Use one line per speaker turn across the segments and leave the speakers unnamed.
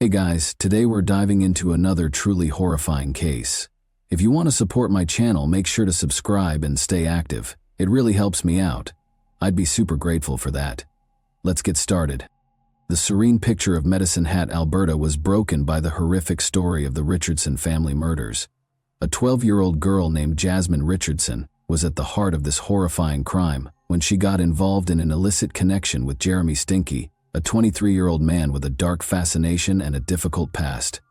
Hey guys, today we're diving into another truly horrifying case. If you want to support my channel, make sure to subscribe and stay active. It really helps me out. I'd be super grateful for that. Let's get started. The serene picture of Medicine Hat, Alberta was broken by the horrific story of the Richardson family murders. A 12-year-old girl named Jasmine Richardson was at the heart of this horrifying crime when she got involved in an illicit connection with Jeremy Stinky, a 23-year-old man with a dark fascination and a difficult past.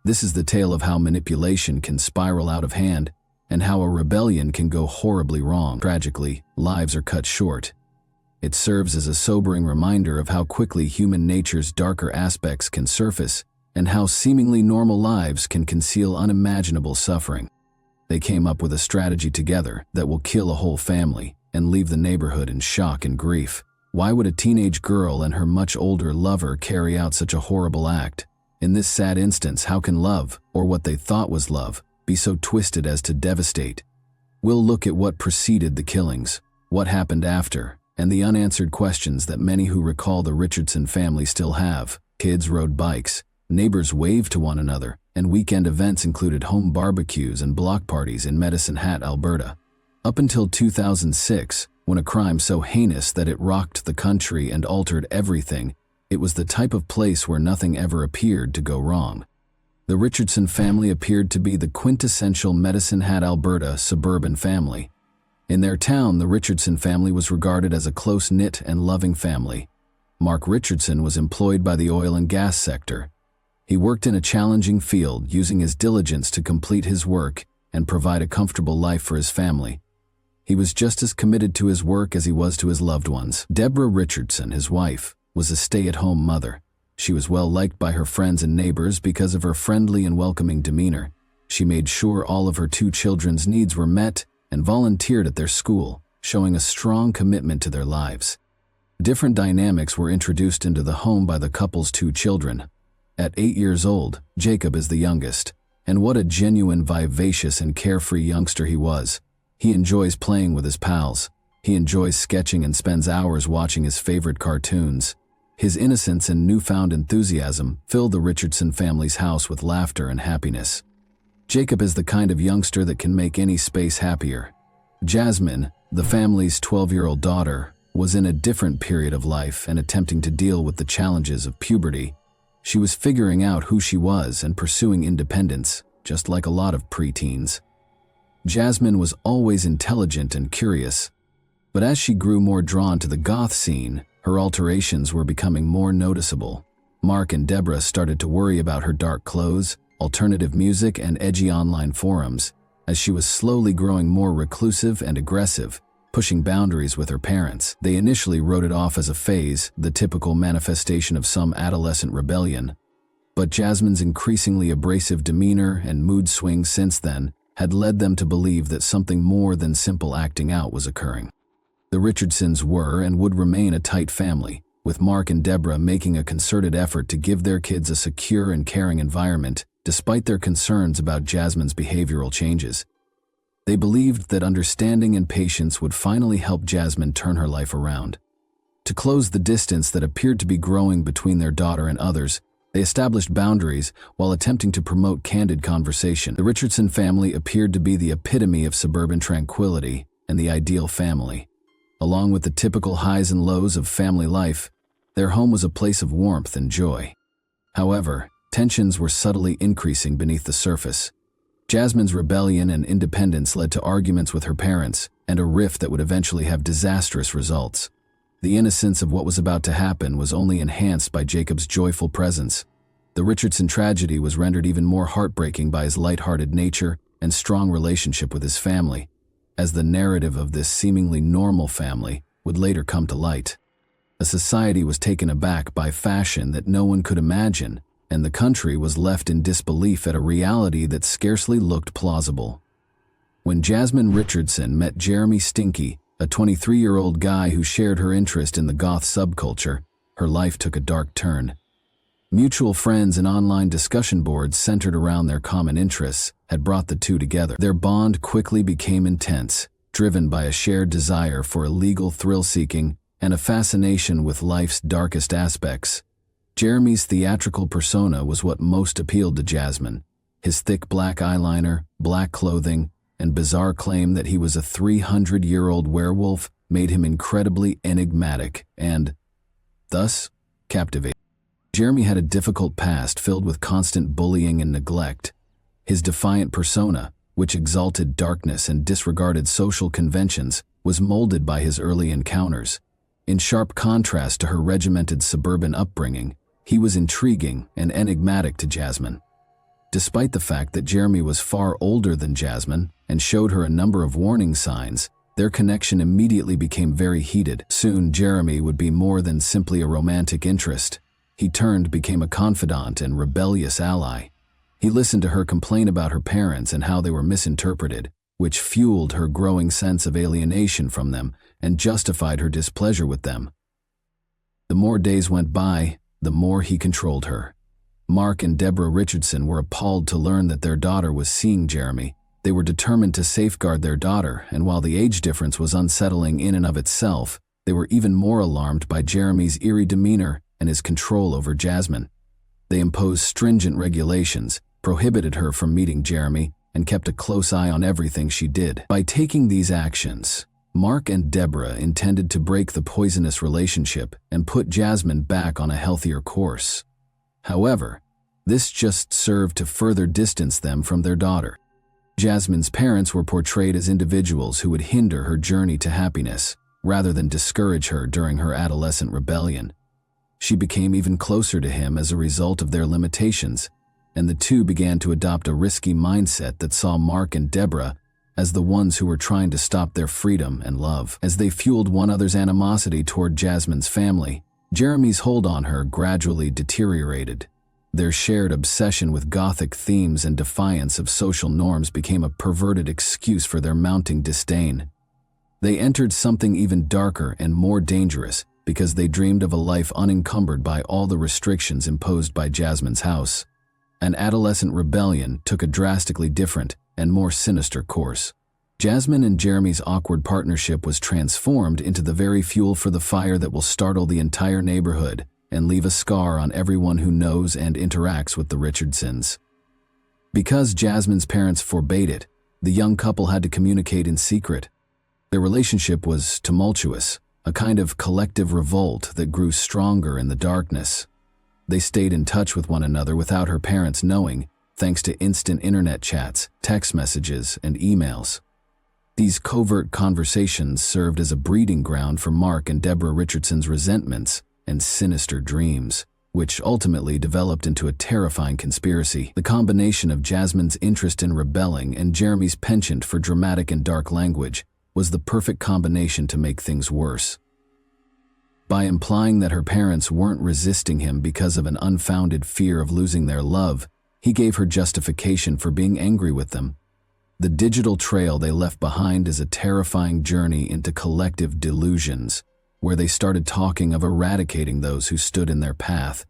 This is the tale of how manipulation can spiral out of hand and how a rebellion can go horribly wrong. Tragically, lives are cut short. It serves as a sobering reminder of how quickly human nature's darker aspects can surface and how seemingly normal lives can conceal unimaginable suffering. They came up with a strategy together that will kill a whole family and leave the neighborhood in shock and grief. Why would a teenage girl and her much older lover carry out such a horrible act? In this sad instance, how can love, or what they thought was love, be so twisted as to devastate? We'll look at what preceded the killings, what happened after, and the unanswered questions that many who recall the Richardson family still have. Kids rode bikes, neighbors waved to one another, and weekend events included home barbecues and block parties in Medicine Hat, Alberta. Up until 2006, when a crime so heinous that it rocked the country and altered everything, it was the type of place where nothing ever appeared to go wrong. The Richardson family appeared to be the quintessential Medicine Hat, Alberta suburban family. In their town, the Richardson family was regarded as a close-knit and loving family. Mark Richardson was employed by the oil and gas sector. He worked in a challenging field, using his diligence to complete his work and provide a comfortable life for his family. He was just as committed to his work as he was to his loved ones. Deborah Richardson, his wife, was a stay-at-home mother. She was well liked by her friends and neighbors because of her friendly and welcoming demeanor. She made sure all of her two children's needs were met and volunteered at their school, showing a strong commitment to their lives. Different dynamics were introduced into the home by the couple's two children. At 8 years old, Jacob is the youngest, and what a genuine, vivacious, and carefree youngster he was. He enjoys playing with his pals. He enjoys sketching and spends hours watching his favorite cartoons. His innocence and newfound enthusiasm fill the Richardson family's house with laughter and happiness. Jacob is the kind of youngster that can make any space happier. Jasmine, the family's 12-year-old daughter, was in a different period of life and attempting to deal with the challenges of puberty. She was figuring out who she was and pursuing independence, just like a lot of preteens. Jasmine was always intelligent and curious, but as she grew more drawn to the goth scene, her alterations were becoming more noticeable. Mark and Deborah started to worry about her dark clothes, alternative music, and edgy online forums, as she was slowly growing more reclusive and aggressive, pushing boundaries with her parents. They initially wrote it off as a phase, the typical manifestation of some adolescent rebellion, but Jasmine's increasingly abrasive demeanor and mood swings since then had led them to believe that something more than simple acting out was occurring. The Richardsons were and would remain a tight family, with Mark and Deborah making a concerted effort to give their kids a secure and caring environment, despite their concerns about Jasmine's behavioral changes. They believed that understanding and patience would finally help Jasmine turn her life around. To close the distance that appeared to be growing between their daughter and others, they established boundaries while attempting to promote candid conversation. The Richardson family appeared to be the epitome of suburban tranquility and the ideal family. Along with the typical highs and lows of family life, their home was a place of warmth and joy. However, tensions were subtly increasing beneath the surface. Jasmine's rebellion and independence led to arguments with her parents and a rift that would eventually have disastrous results. The innocence of what was about to happen was only enhanced by Jacob's joyful presence. The Richardson tragedy was rendered even more heartbreaking by his light-hearted nature and strong relationship with his family, as the narrative of this seemingly normal family would later come to light. A society was taken aback by fashion that no one could imagine, and the country was left in disbelief at a reality that scarcely looked plausible. When Jasmine Richardson met Jeremy Stinky, a 23-year-old guy who shared her interest in the goth subculture, her life took a dark turn. Mutual friends and online discussion boards centered around their common interests had brought the two together. Their bond quickly became intense, driven by a shared desire for illegal thrill-seeking and a fascination with life's darkest aspects. Jeremy's theatrical persona was what most appealed to Jasmine. His thick black eyeliner, black clothing, and bizarre claim that he was a 300-year-old werewolf made him incredibly enigmatic and, thus, captivating. Jeremy had a difficult past filled with constant bullying and neglect. His defiant persona, which exalted darkness and disregarded social conventions, was molded by his early encounters. In sharp contrast to her regimented suburban upbringing, he was intriguing and enigmatic to Jasmine. Despite the fact that Jeremy was far older than Jasmine and showed her a number of warning signs, their connection immediately became very heated. Soon, Jeremy would be more than simply a romantic interest. He became a confidant and rebellious ally. He listened to her complain about her parents and how they were misinterpreted, which fueled her growing sense of alienation from them and justified her displeasure with them. The more days went by, the more he controlled her. Mark and Deborah Richardson were appalled to learn that their daughter was seeing Jeremy. They were determined to safeguard their daughter, and while the age difference was unsettling in and of itself, they were even more alarmed by Jeremy's eerie demeanor and his control over Jasmine. They imposed stringent regulations, prohibited her from meeting Jeremy, and kept a close eye on everything she did. By taking these actions, Mark and Deborah intended to break the poisonous relationship and put Jasmine back on a healthier course. However, this just served to further distance them from their daughter. Jasmine's parents were portrayed as individuals who would hinder her journey to happiness, rather than discourage her during her adolescent rebellion. She became even closer to him as a result of their limitations, and the two began to adopt a risky mindset that saw Mark and Deborah as the ones who were trying to stop their freedom and love. As they fueled one another's animosity toward Jasmine's family, Jeremy's hold on her gradually deteriorated. Their shared obsession with gothic themes and defiance of social norms became a perverted excuse for their mounting disdain. They entered something even darker and more dangerous because they dreamed of a life unencumbered by all the restrictions imposed by Jasmine's house. An adolescent rebellion took a drastically different and more sinister course. Jasmine and Jeremy's awkward partnership was transformed into the very fuel for the fire that will startle the entire neighborhood and leave a scar on everyone who knows and interacts with the Richardsons. Because Jasmine's parents forbade it, the young couple had to communicate in secret. Their relationship was tumultuous, a kind of collective revolt that grew stronger in the darkness. They stayed in touch with one another without her parents knowing, thanks to instant internet chats, text messages, and emails. These covert conversations served as a breeding ground for Mark and Deborah Richardson's resentments and sinister dreams, which ultimately developed into a terrifying conspiracy. The combination of Jasmine's interest in rebelling and Jeremy's penchant for dramatic and dark language was the perfect combination to make things worse. By implying that her parents weren't resisting him because of an unfounded fear of losing their love, he gave her justification for being angry with them. The digital trail they left behind is a terrifying journey into collective delusions, where they started talking of eradicating those who stood in their path.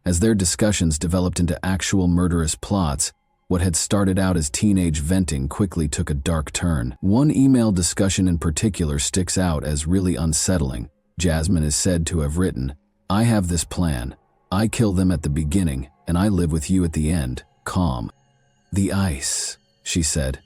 As their discussions developed into actual murderous plots, what had started out as teenage venting quickly took a dark turn. One email discussion in particular sticks out as really unsettling. Jasmine is said to have written, "I have this plan. I kill them at the beginning, and I live with you at the end, calm." "The ice," she said.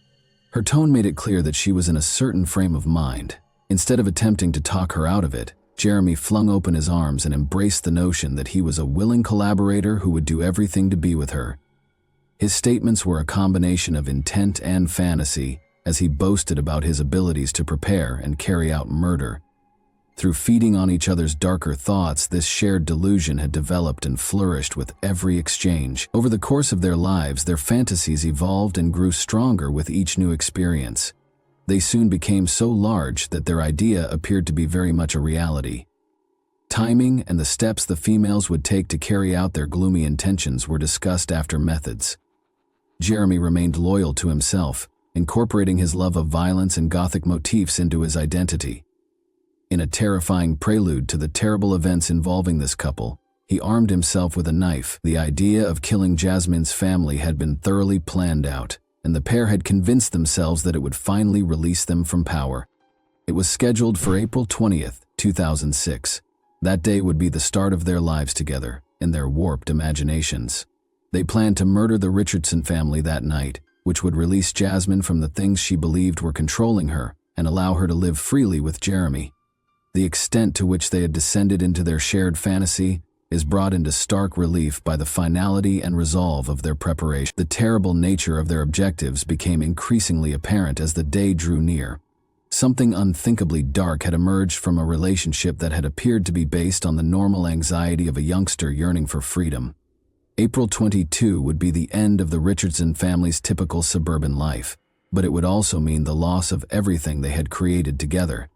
Her tone made it clear that she was in a certain frame of mind. Instead of attempting to talk her out of it, Jeremy flung open his arms and embraced the notion that he was a willing collaborator who would do everything to be with her. His statements were a combination of intent and fantasy, as he boasted about his abilities to prepare and carry out murder. Through feeding on each other's darker thoughts, this shared delusion had developed and flourished with every exchange. Over the course of their lives, their fantasies evolved and grew stronger with each new experience. They soon became so large that their idea appeared to be very much a reality. Timing and the steps the females would take to carry out their gloomy intentions were discussed after methods. Jeremy remained loyal to himself, incorporating his love of violence and gothic motifs into his identity. In a terrifying prelude to the terrible events involving this couple, he armed himself with a knife. The idea of killing Jasmine's family had been thoroughly planned out, and the pair had convinced themselves that it would finally release them from power. It was scheduled for April 20th, 2006. That day would be the start of their lives together, in their warped imaginations. They planned to murder the Richardson family that night, which would release Jasmine from the things she believed were controlling her and allow her to live freely with Jeremy. The extent to which they had descended into their shared fantasy is brought into stark relief by the finality and resolve of their preparation. The terrible nature of their objectives became increasingly apparent as the day drew near. Something unthinkably dark had emerged from a relationship that had appeared to be based on the normal anxiety of a youngster yearning for freedom. April 22 would be the end of the Richardson family's typical suburban life, but it would also mean the loss of everything they had created together.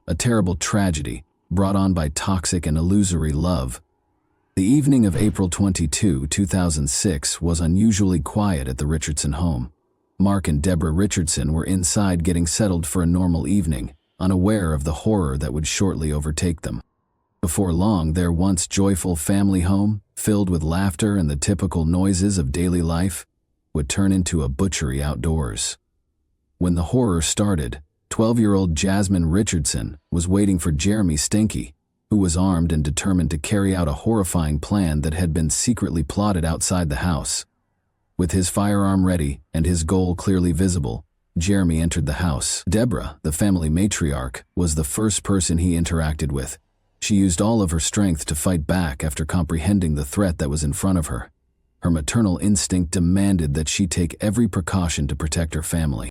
A terrible tragedy, brought on by toxic and illusory love. The evening of April 22, 2006 was unusually quiet at the Richardson home. Mark and Deborah Richardson were inside getting settled for a normal evening, unaware of the horror that would shortly overtake them. Before long, their once joyful family home, filled with laughter and the typical noises of daily life, would turn into a butchery outdoors. When the horror started, 12-year-old Jasmine Richardson was waiting for Jeremy Stinky, who was armed and determined to carry out a horrifying plan that had been secretly plotted outside the house. With his firearm ready and his goal clearly visible, Jeremy entered the house. Deborah, the family matriarch, was the first person he interacted with. She used all of her strength to fight back after comprehending the threat that was in front of her. Her maternal instinct demanded that she take every precaution to protect her family.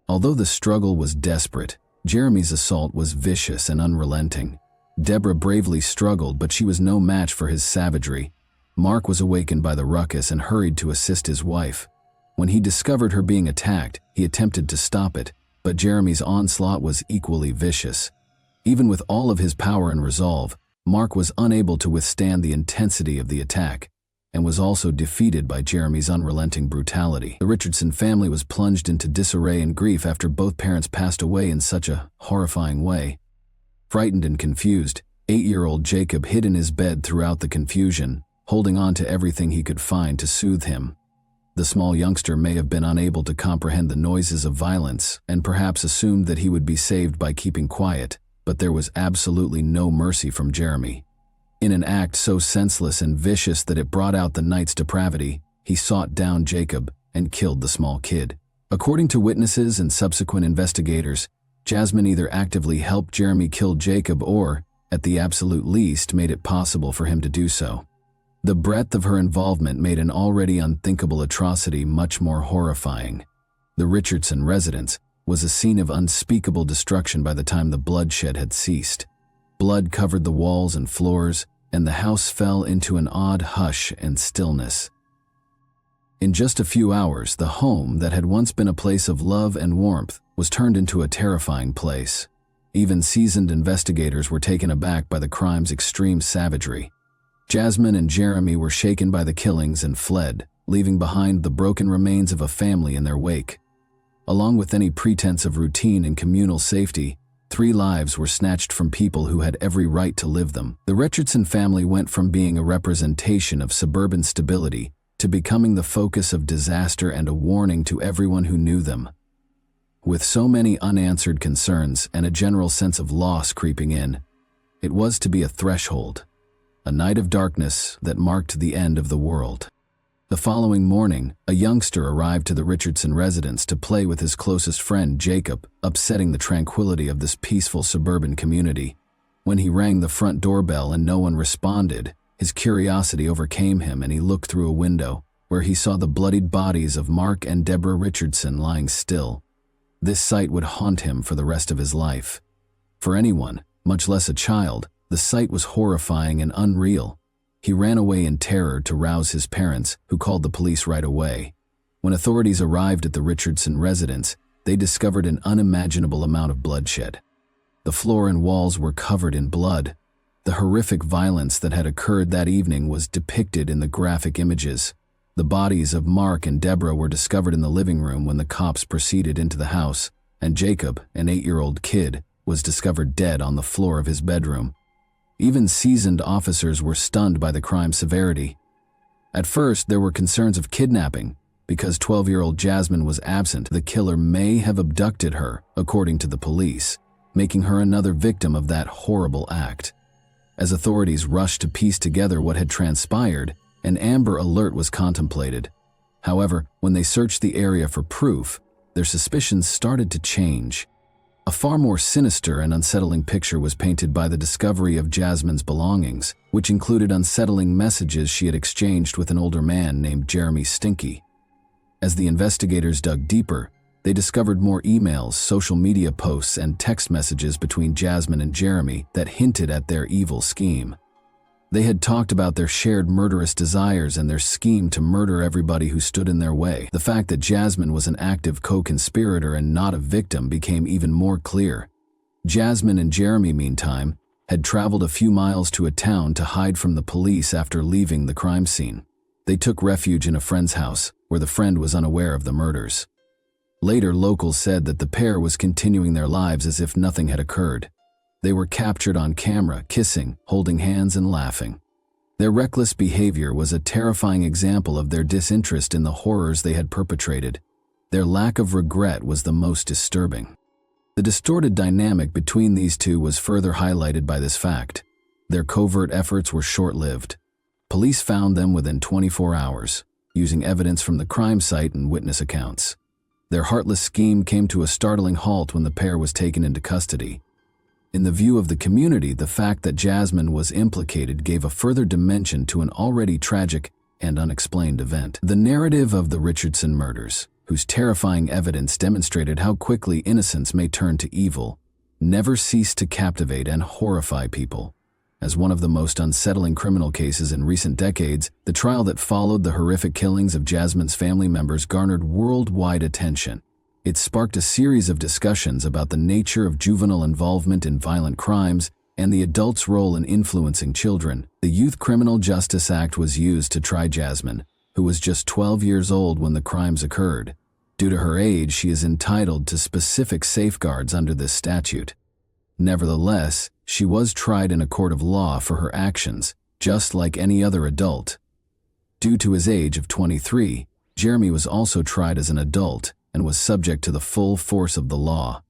Although the struggle was desperate, Jeremy's assault was vicious and unrelenting. Deborah bravely struggled, but she was no match for his savagery. Mark was awakened by the ruckus and hurried to assist his wife. When he discovered her being attacked, he attempted to stop it, but Jeremy's onslaught was equally vicious. Even with all of his power and resolve, Mark was unable to withstand the intensity of the attack, and was also defeated by Jeremy's unrelenting brutality. The Richardson family was plunged into disarray and grief after both parents passed away in such a horrifying way. Frightened and confused, 8-year-old Jacob hid in his bed throughout the confusion, holding on to everything he could find to soothe him. The small youngster may have been unable to comprehend the noises of violence and perhaps assumed that he would be saved by keeping quiet, but there was absolutely no mercy from Jeremy. In an act so senseless and vicious that it brought out the night's depravity, he sought down Jacob and killed the small kid. According to witnesses and subsequent investigators, Jasmine either actively helped Jeremy kill Jacob or, at the absolute least, made it possible for him to do so. The breadth of her involvement made an already unthinkable atrocity much more horrifying. The Richardson residence was a scene of unspeakable destruction by the time the bloodshed had ceased. Blood covered the walls and floors, and the house fell into an odd hush and stillness. In just a few hours, the home that had once been a place of love and warmth was turned into a terrifying place. Even seasoned investigators were taken aback by the crime's extreme savagery. Jasmine and Jeremy were shaken by the killings and fled, leaving behind the broken remains of a family in their wake. Along with any pretense of routine and communal safety, 3 lives were snatched from people who had every right to live them. The Richardson family went from being a representation of suburban stability to becoming the focus of disaster and a warning to everyone who knew them. With so many unanswered concerns and a general sense of loss creeping in, it was to be a threshold, a night of darkness that marked the end of the world. The following morning, a youngster arrived to the Richardson residence to play with his closest friend, Jacob, upsetting the tranquility of this peaceful suburban community. When he rang the front doorbell and no one responded, his curiosity overcame him and he looked through a window, where he saw the bloodied bodies of Mark and Deborah Richardson lying still. This sight would haunt him for the rest of his life. For anyone, much less a child, the sight was horrifying and unreal. He ran away in terror to rouse his parents, who called the police right away. When authorities arrived at the Richardson residence, they discovered an unimaginable amount of bloodshed. The floor and walls were covered in blood. The horrific violence that had occurred that evening was depicted in the graphic images. The bodies of Mark and Deborah were discovered in the living room when the cops proceeded into the house, and Jacob, an 8-year-old kid, was discovered dead on the floor of his bedroom. Even seasoned officers were stunned by the crime's severity. At first, there were concerns of kidnapping. Because 12-year-old Jasmine was absent, the killer may have abducted her, according to the police, making her another victim of that horrible act. As authorities rushed to piece together what had transpired, an Amber Alert was contemplated. However, when they searched the area for proof, their suspicions started to change. A far more sinister and unsettling picture was painted by the discovery of Jasmine's belongings, which included unsettling messages she had exchanged with an older man named Jeremy Stinky. As the investigators dug deeper, they discovered more emails, social media posts, and text messages between Jasmine and Jeremy that hinted at their evil scheme. They had talked about their shared murderous desires and their scheme to murder everybody who stood in their way. The fact that Jasmine was an active co-conspirator and not a victim became even more clear. Jasmine and Jeremy, meantime, had traveled a few miles to a town to hide from the police after leaving the crime scene. They took refuge in a friend's house, where the friend was unaware of the murders. Later, locals said that the pair was continuing their lives as if nothing had occurred. They were captured on camera, kissing, holding hands, and laughing. Their reckless behavior was a terrifying example of their disinterest in the horrors they had perpetrated. Their lack of regret was the most disturbing. The distorted dynamic between these two was further highlighted by this fact. Their covert efforts were short-lived. Police found them within 24 hours, using evidence from the crime site and witness accounts. Their heartless scheme came to a startling halt when the pair was taken into custody. In the view of the community, the fact that Jasmine was implicated gave a further dimension to an already tragic and unexplained event. The narrative of the Richardson murders, whose terrifying evidence demonstrated how quickly innocence may turn to evil, never ceased to captivate and horrify people. As one of the most unsettling criminal cases in recent decades, the trial that followed the horrific killings of Jasmine's family members garnered worldwide attention. It sparked a series of discussions about the nature of juvenile involvement in violent crimes and the adult's role in influencing children. The Youth Criminal Justice Act was used to try Jasmine, who was just 12 years old when the crimes occurred. Due to her age, she is entitled to specific safeguards under this statute. Nevertheless, she was tried in a court of law for her actions, just like any other adult. Due to his age of 23, Jeremy was also tried as an adult and was subject to the full force of the law.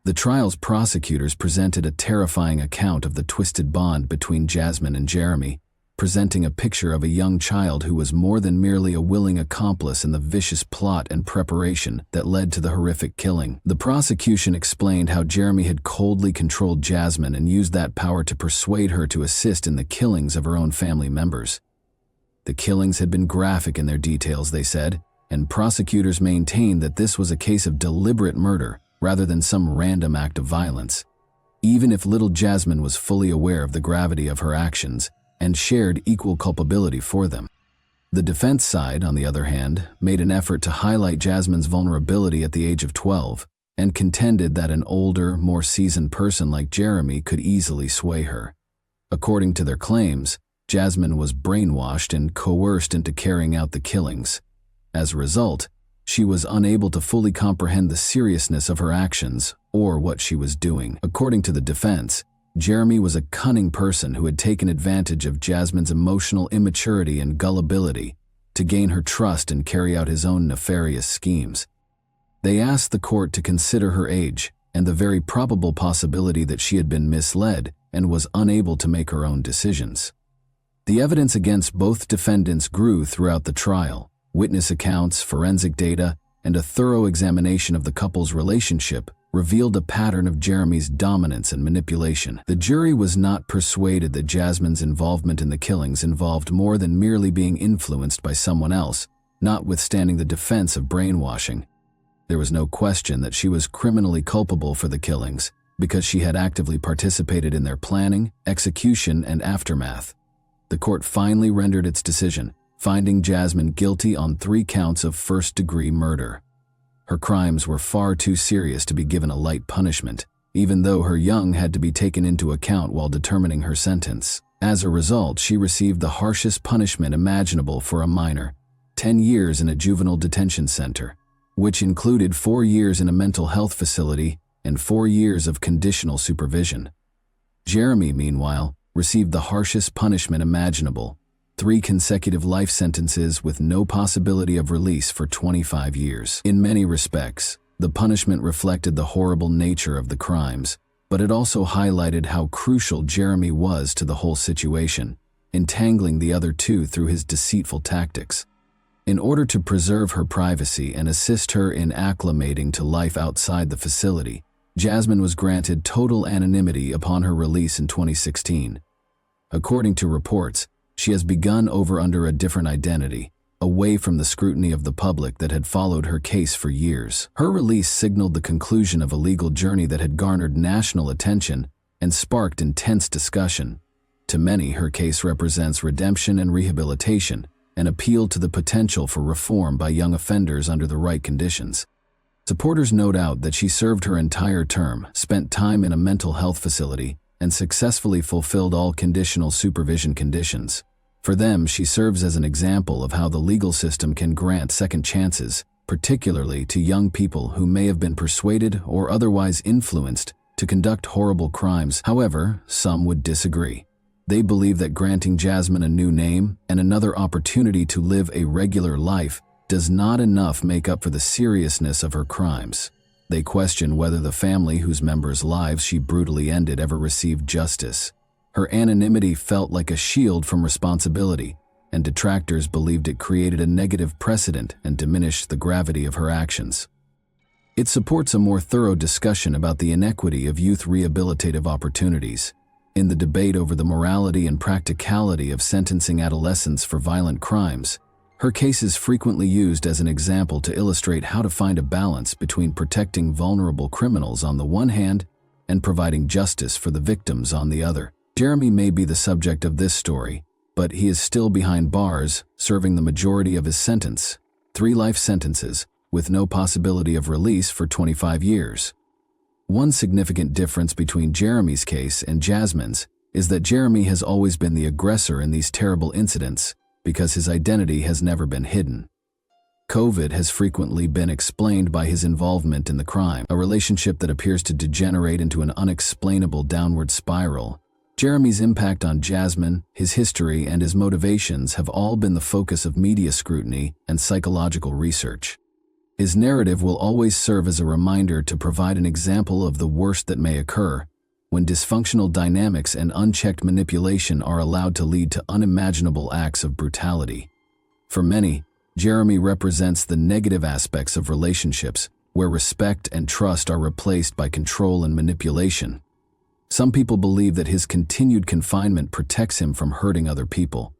The trial's prosecutors presented a terrifying account of the twisted bond between Jasmine and Jeremy, presenting a picture of a young child who was more than merely a willing accomplice in the vicious plot and preparation that led to the horrific killing. The prosecution explained how Jeremy had coldly controlled Jasmine and used that power to persuade her to assist in the killings of her own family members. The killings had been graphic in their details, they said, and prosecutors maintained that this was a case of deliberate murder rather than some random act of violence. Even if little Jasmine was fully aware of the gravity of her actions and shared equal culpability for them. The defense side, on the other hand, made an effort to highlight Jasmine's vulnerability at the age of 12 and contended that an older, more seasoned person like Jeremy could easily sway her. According to their claims, Jasmine was brainwashed and coerced into carrying out the killings. As a result, she was unable to fully comprehend the seriousness of her actions or what she was doing. According to the defense, Jeremy was a cunning person who had taken advantage of Jasmine's emotional immaturity and gullibility to gain her trust and carry out his own nefarious schemes. They asked the court to consider her age and the very probable possibility that she had been misled and was unable to make her own decisions. The evidence against both defendants grew throughout the trial. Witness accounts, forensic data, and a thorough examination of the couple's relationship revealed a pattern of Jeremy's dominance and manipulation. The jury was not persuaded that Jasmine's involvement in the killings involved more than merely being influenced by someone else, notwithstanding the defense of brainwashing. There was no question that she was criminally culpable for the killings because she had actively participated in their planning, execution, and aftermath. The court finally rendered its decision, finding Jasmine guilty on 3 counts of first-degree murder. Her crimes were far too serious to be given a light punishment, even though her young had to be taken into account while determining her sentence. As a result, she received the harshest punishment imaginable for a minor, 10 years in a juvenile detention center, which included 4 years in a mental health facility and 4 years of conditional supervision. Jeremy, meanwhile, received the harshest punishment imaginable, 3 consecutive life sentences with no possibility of release for 25 years. In many respects, the punishment reflected the horrible nature of the crimes, but it also highlighted how crucial Jeremy was to the whole situation, entangling the other two through his deceitful tactics. In order to preserve her privacy and assist her in acclimating to life outside the facility, Jasmine was granted total anonymity upon her release in 2016. According to reports, she has begun over under a different identity, away from the scrutiny of the public that had followed her case for years. Her release signaled the conclusion of a legal journey that had garnered national attention and sparked intense discussion. To many, her case represents redemption and rehabilitation, and appealed to the potential for reform by young offenders under the right conditions. Supporters note out that she served her entire term, spent time in a mental health facility, and successfully fulfilled all conditional supervision conditions. For them, she serves as an example of how the legal system can grant second chances, particularly to young people who may have been persuaded or otherwise influenced to conduct horrible crimes. However, some would disagree. They believe that granting Jasmine a new name and another opportunity to live a regular life does not enough make up for the seriousness of her crimes. They question whether the family whose members' lives she brutally ended ever received justice. Her anonymity felt like a shield from responsibility, and detractors believed it created a negative precedent and diminished the gravity of her actions. It supports a more thorough discussion about the inequity of youth rehabilitative opportunities. In the debate over the morality and practicality of sentencing adolescents for violent crimes, her case is frequently used as an example to illustrate how to find a balance between protecting vulnerable criminals on the one hand and providing justice for the victims on the other. Jeremy may be the subject of this story, but he is still behind bars, serving the majority of his sentence, 3 life sentences, with no possibility of release for 25 years. One significant difference between Jeremy's case and Jasmine's is that Jeremy has always been the aggressor in these terrible incidents because his identity has never been hidden. COVID has frequently been explained by his involvement in the crime, a relationship that appears to degenerate into an unexplainable downward spiral. Jeremy's impact on Jasmine, his history, and his motivations have all been the focus of media scrutiny and psychological research. His narrative will always serve as a reminder to provide an example of the worst that may occur when dysfunctional dynamics and unchecked manipulation are allowed to lead to unimaginable acts of brutality. For many, Jeremy represents the negative aspects of relationships where respect and trust are replaced by control and manipulation. Some people believe that his continued confinement protects him from hurting other people.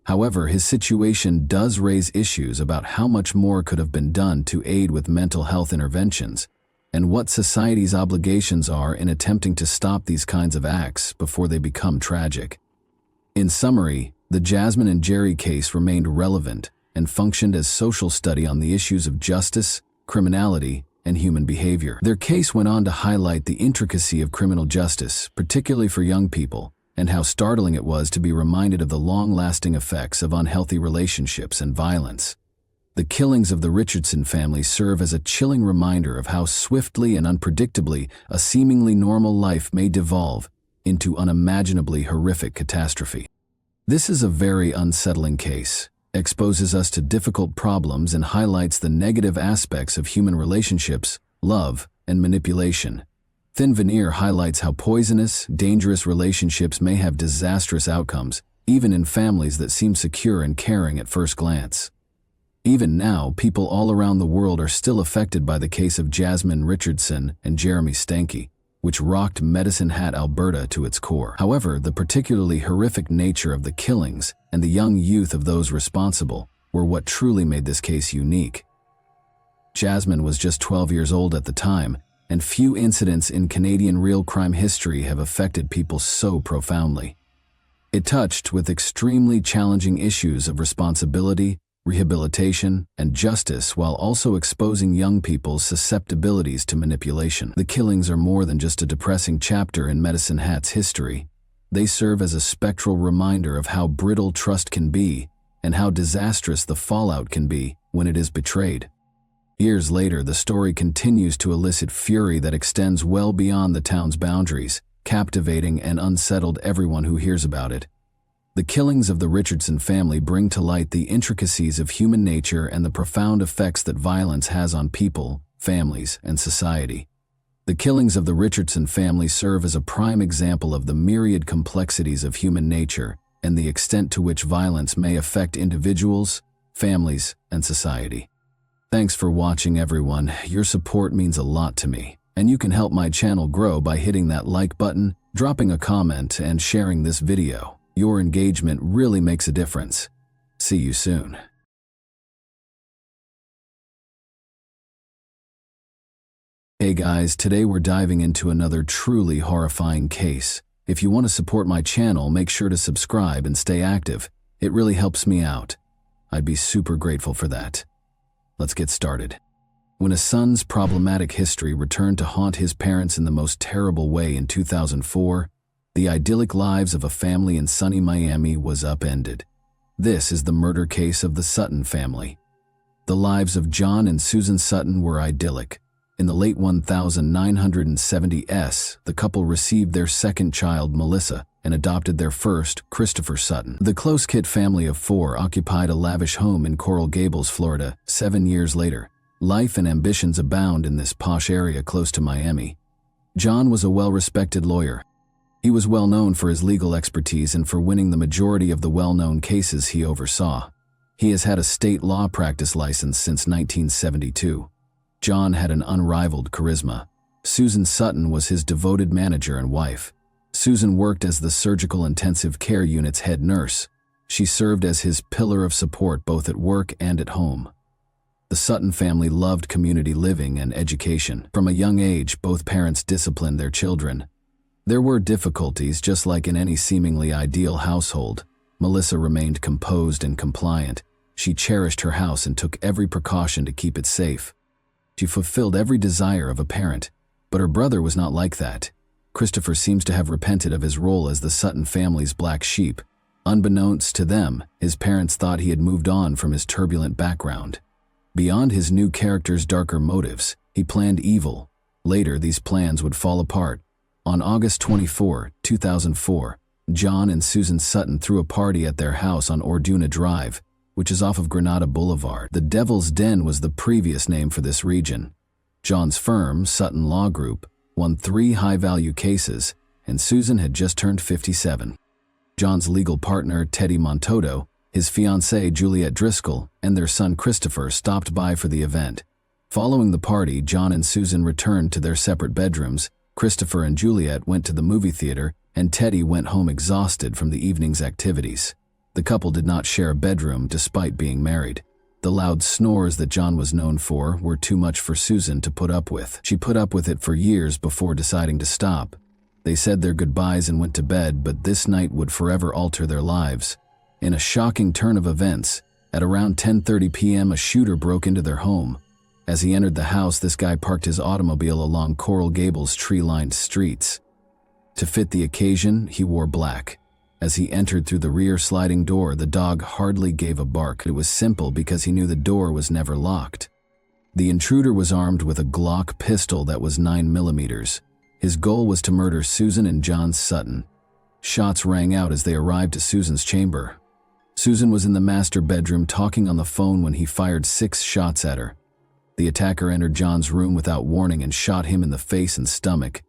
However, his situation does raise issues about how much more could have been done to aid with mental health interventions, and what society's obligations are in attempting to stop these kinds of acts before they become tragic. In summary, the Jasmine and Jerry case remained relevant and functioned as social study on the issues of justice, criminality, and human behavior. Their case went on to highlight the intricacy of criminal justice, particularly for young people, and how startling it was to be reminded of the long-lasting effects of unhealthy relationships and violence. The killings of the Richardson family serve as a chilling reminder of how swiftly and unpredictably a seemingly normal life may devolve into unimaginably horrific catastrophe. This is a very unsettling case, exposes us to difficult problems, and highlights the negative aspects of human relationships, love, and manipulation. Thin Veneer highlights how poisonous, dangerous relationships may have disastrous outcomes, even in families that seem secure and caring at first glance. Even now, people all around the world are still affected by the case of Jasmine Richardson and Jeremy Stinky, which rocked Medicine Hat, Alberta to its core. However, the particularly horrific nature of the killings and the young youth of those responsible were what truly made this case unique. Jasmine was just 12 years old at the time, and few incidents in Canadian real crime history have affected people so profoundly. It touched with extremely challenging issues of responsibility, rehabilitation, and justice, while also exposing young people's susceptibilities to manipulation. The killings are more than just a depressing chapter in Medicine Hat's history. They serve as a spectral reminder of how brittle trust can be and how disastrous the fallout can be when it is betrayed. Years later, the story continues to elicit fury that extends well beyond the town's boundaries, captivating and unsettled everyone who hears about it. The killings of the Richardson family bring to light the intricacies of human nature and the profound effects that violence has on people, families, and society. The killings of the Richardson family serve as a prime example of the myriad complexities of human nature and the extent to which violence may affect individuals, families, and society. Thanks for watching, everyone. Your support means a lot to me, and you can help my channel grow by hitting that like button, dropping a comment, and sharing this video. Your engagement really makes a difference. See you soon. Hey guys, today we're diving into another truly horrifying case. If you want to support my channel, make sure to subscribe and stay active. It really helps me out. I'd be super grateful for that. Let's get started. When a son's problematic history returned to haunt his parents in the most terrible way in 2004, the idyllic lives of a family in sunny Miami was upended. This is the murder case of the Sutton family. The lives of John and Susan Sutton were idyllic. In the late 1970s, the couple received their second child, Melissa, and adopted their first, Christopher Sutton. The close-knit family of four occupied a lavish home in Coral Gables, Florida. 7 years later, life and ambitions abound in this posh area close to Miami. John was a well-respected lawyer. He was well known for his legal expertise and for winning the majority of the well-known cases he oversaw. He has had a state law practice license since 1972. John had an unrivaled charisma. Susan Sutton was his devoted manager and wife. Susan worked as the surgical intensive care unit's head nurse. She served as his pillar of support both at work and at home. The Sutton family loved community living and education. From a young age, both parents disciplined their children. There were difficulties, just like in any seemingly ideal household. Melissa remained composed and compliant. She cherished her house and took every precaution to keep it safe. She fulfilled every desire of a parent, but her brother was not like that. Christopher seems to have repented of his role as the Sutton family's black sheep. Unbeknownst to them, his parents thought he had moved on from his turbulent background. Beyond his new character's darker motives, he planned evil. Later, these plans would fall apart. On August 24, 2004, John and Susan Sutton threw a party at their house on Orduna Drive, which is off of Granada Boulevard. The Devil's Den was the previous name for this region. John's firm, Sutton Law Group, won 3 high-value cases, and Susan had just turned 57. John's legal partner, Teddy Montoto, his fiancée, Juliet Driscoll, and their son, Christopher, stopped by for the event. Following the party, John and Susan returned to their separate bedrooms. Christopher and Juliet went to the movie theater, and Teddy went home exhausted from the evening's activities. The couple did not share a bedroom despite being married. The loud snores that John was known for were too much for Susan to put up with. She put up with it for years before deciding to stop. They said their goodbyes and went to bed, but this night would forever alter their lives. In a shocking turn of events, at around 10:30 p.m. a shooter broke into their home. As he entered the house, this guy parked his automobile along Coral Gables' tree-lined streets. To fit the occasion, he wore black. As he entered through the rear sliding door, the dog hardly gave a bark. It was simple because he knew the door was never locked. The intruder was armed with a Glock pistol that was 9mm. His goal was to murder Susan and John Sutton. Shots rang out as they arrived to Susan's chamber. Susan was in the master bedroom talking on the phone when he fired 6 shots at her. The attacker entered John's room without warning and shot him in the face and stomach.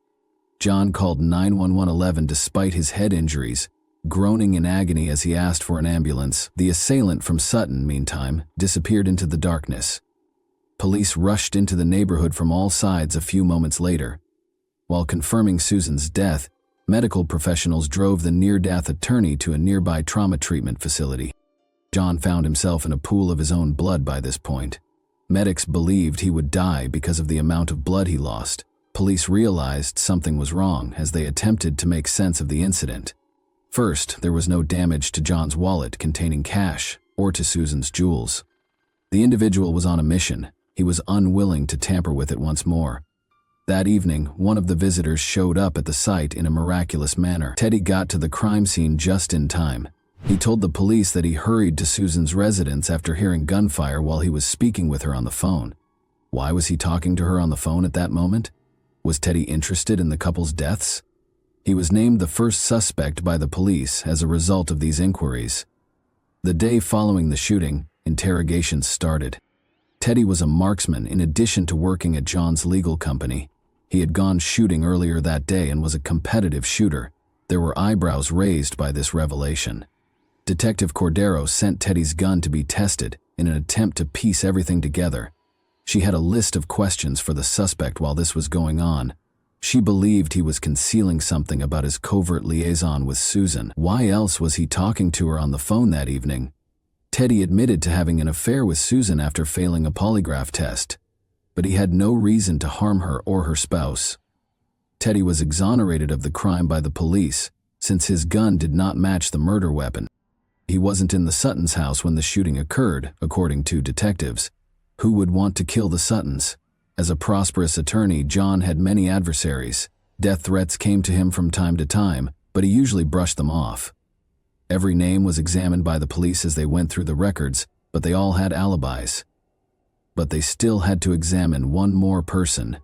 John called 911 despite his head injuries, groaning in agony as he asked for an ambulance. The assailant from Sutton, meantime, disappeared into the darkness. Police rushed into the neighborhood from all sides a few moments later. While confirming Susan's death, medical professionals drove the near-death attorney to a nearby trauma treatment facility. John found himself in a pool of his own blood by this point. Medics believed he would die because of the amount of blood he lost. Police realized something was wrong as they attempted to make sense of the incident. First, there was no damage to John's wallet containing cash or to Susan's jewels. The individual was on a mission. He was unwilling to tamper with it once more. That evening, one of the visitors showed up at the site in a miraculous manner. Teddy got to the crime scene just in time. He told the police that he hurried to Susan's residence after hearing gunfire while he was speaking with her on the phone. Why was he talking to her on the phone at that moment? Was Teddy interested in the couple's deaths? He was named the first suspect by the police as a result of these inquiries. The day following the shooting, interrogations started. Teddy was a marksman in addition to working at John's legal company. He had gone shooting earlier that day and was a competitive shooter. There were eyebrows raised by this revelation. Detective Cordero sent Teddy's gun to be tested in an attempt to piece everything together. She had a list of questions for the suspect while this was going on. She believed he was concealing something about his covert liaison with Susan. Why else was he talking to her on the phone that evening? Teddy admitted to having an affair with Susan after failing a polygraph test, but he had no reason to harm her or her spouse. Teddy was exonerated of the crime by the police since his gun did not match the murder weapon. He wasn't in the Suttons' house when the shooting occurred, according to detectives. Who would want to kill the Suttons? As a prosperous attorney, John had many adversaries. Death threats came to him from time to time, but he usually brushed them off. Every name was examined by the police as they went through the records, but they all had alibis. But they still had to examine one more person.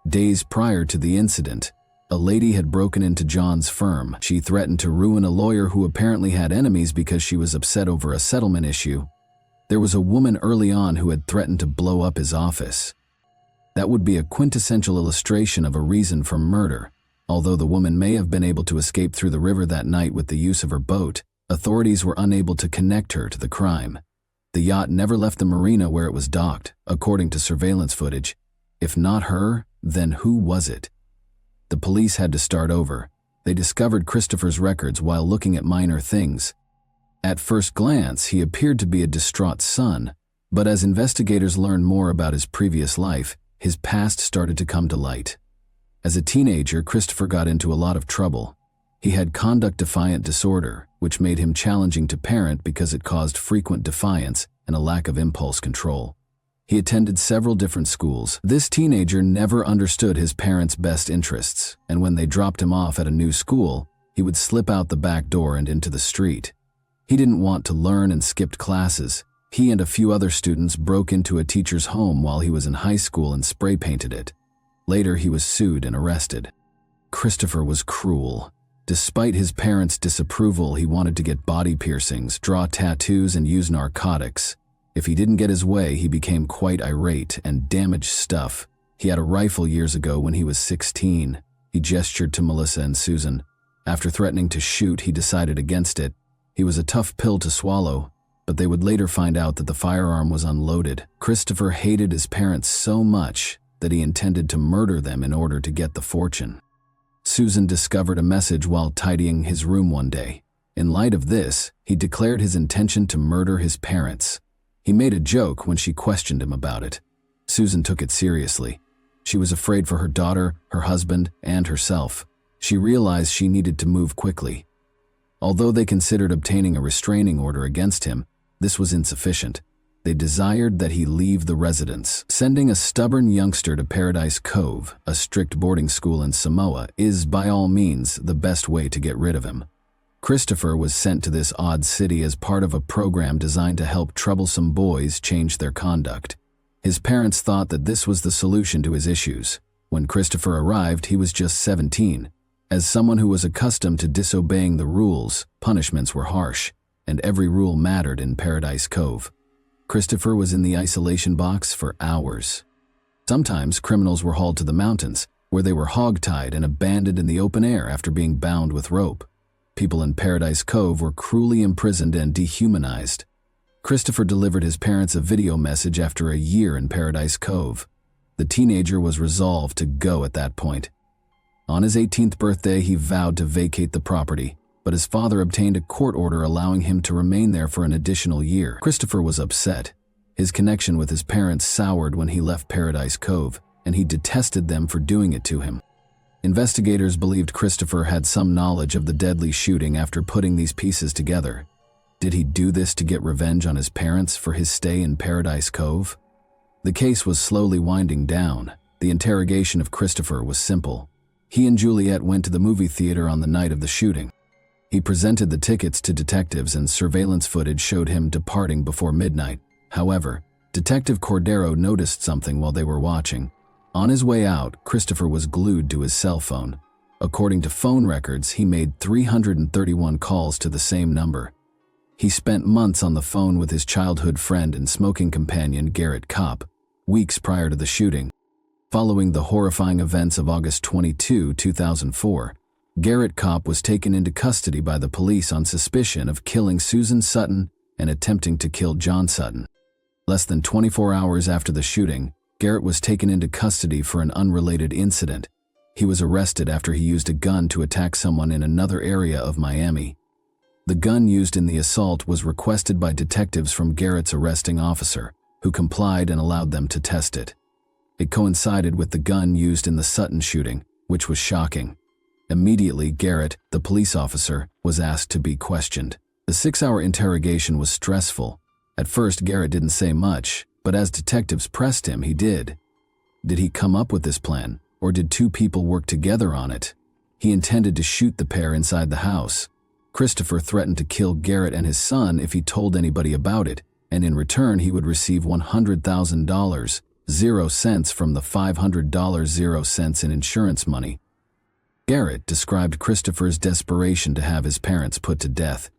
Days prior to the incident, a lady had broken into John's firm. She threatened to ruin a lawyer who apparently had enemies because she was upset over a settlement issue. There was a woman early on who had threatened to blow up his office. That would be a quintessential illustration of a reason for murder. Although the woman may have been able to escape through the river that night with the use of her boat, authorities were unable to connect her to the crime. The yacht never left the marina where it was docked, according to surveillance footage. If not her, then who was it? The police had to start over. They discovered Christopher's records while looking at minor things. At first glance, he appeared to be a distraught son, but as investigators learned more about his previous life, his past started to come to light. As a teenager, Christopher got into a lot of trouble. He had conduct-defiant disorder, which made him challenging to parent because it caused frequent defiance and a lack of impulse control. He attended several different schools. This teenager never understood his parents' best interests, and when they dropped him off at a new school, he would slip out the back door and into the street. He didn't want to learn and skipped classes. He and a few other students broke into a teacher's home while he was in high school and spray-painted it. Later, he was sued and arrested. Christopher was cruel. Despite his parents' disapproval, he wanted to get body piercings, draw tattoos, and use narcotics. If he didn't get his way, he became quite irate and damaged stuff. He had a rifle years ago when he was 16. He gestured to Melissa and Susan. After threatening to shoot, he decided against it. He was a tough pill to swallow, but they would later find out that the firearm was unloaded. Christopher hated his parents so much that he intended to murder them in order to get the fortune. Susan discovered a message while tidying his room one day. In light of this, he declared his intention to murder his parents. He made a joke when she questioned him about it. Susan took it seriously. She was afraid for her daughter, her husband, and herself. She realized she needed to move quickly. Although they considered obtaining a restraining order against him, this was insufficient. They desired that he leave the residence. Sending a stubborn youngster to Paradise Cove, a strict boarding school in Samoa, is by all means the best way to get rid of him. Christopher was sent to this odd city as part of a program designed to help troublesome boys change their conduct. His parents thought that this was the solution to his issues. When Christopher arrived, he was just 17. As someone who was accustomed to disobeying the rules, punishments were harsh, and every rule mattered in Paradise Cove. Christopher was in the isolation box for hours. Sometimes criminals were hauled to the mountains, where they were hogtied and abandoned in the open air after being bound with rope. People in Paradise Cove were cruelly imprisoned and dehumanized. Christopher delivered his parents a video message after a year in Paradise Cove. The teenager was resolved to go at that point. On his 18th birthday, he vowed to vacate the property, but his father obtained a court order allowing him to remain there for an additional year. Christopher was upset. His connection with his parents soured when he left Paradise Cove, and he detested them for doing it to him. Investigators believed Christopher had some knowledge of the deadly shooting after putting these pieces together. Did he do this to get revenge on his parents for his stay in Paradise Cove? The case was slowly winding down. The interrogation of Christopher was simple. He and Juliet went to the movie theater on the night of the shooting. He presented the tickets to detectives and surveillance footage showed him departing before midnight. However, Detective Cordero noticed something while they were watching. On his way out, Christopher was glued to his cell phone. According to phone records, he made 331 calls to the same number. He spent months on the phone with his childhood friend and smoking companion Garrett Kopp, weeks prior to the shooting. Following the horrifying events of August 22, 2004, Garrett Kopp was taken into custody by the police on suspicion of killing Susan Sutton and attempting to kill John Sutton. Less than 24 hours after the shooting, Garrett was taken into custody for an unrelated incident. He was arrested after he used a gun to attack someone in another area of Miami. The gun used in the assault was requested by detectives from Garrett's arresting officer, who complied and allowed them to test it. It coincided with the gun used in the Sutton shooting, which was shocking. Immediately, Garrett, the police officer, was asked to be questioned. The 6-hour interrogation was stressful. At first, Garrett didn't say much, but as detectives pressed him, he did. Did he come up with this plan, or did two people work together on it? He intended to shoot the pair inside the house. Christopher threatened to kill Garrett and his son if he told anybody about it, and in return he would receive $100,000, 0 cents from the $500, 0 cents in insurance money. Garrett described Christopher's desperation to have his parents put to death.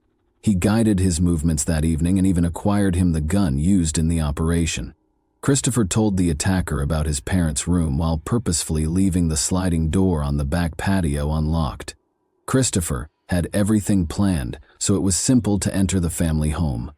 He guided his movements that evening and even acquired him the gun used in the operation. Christopher told the attacker about his parents' room while purposefully leaving the sliding door on the back patio unlocked. Christopher had everything planned, so it was simple to enter the family home.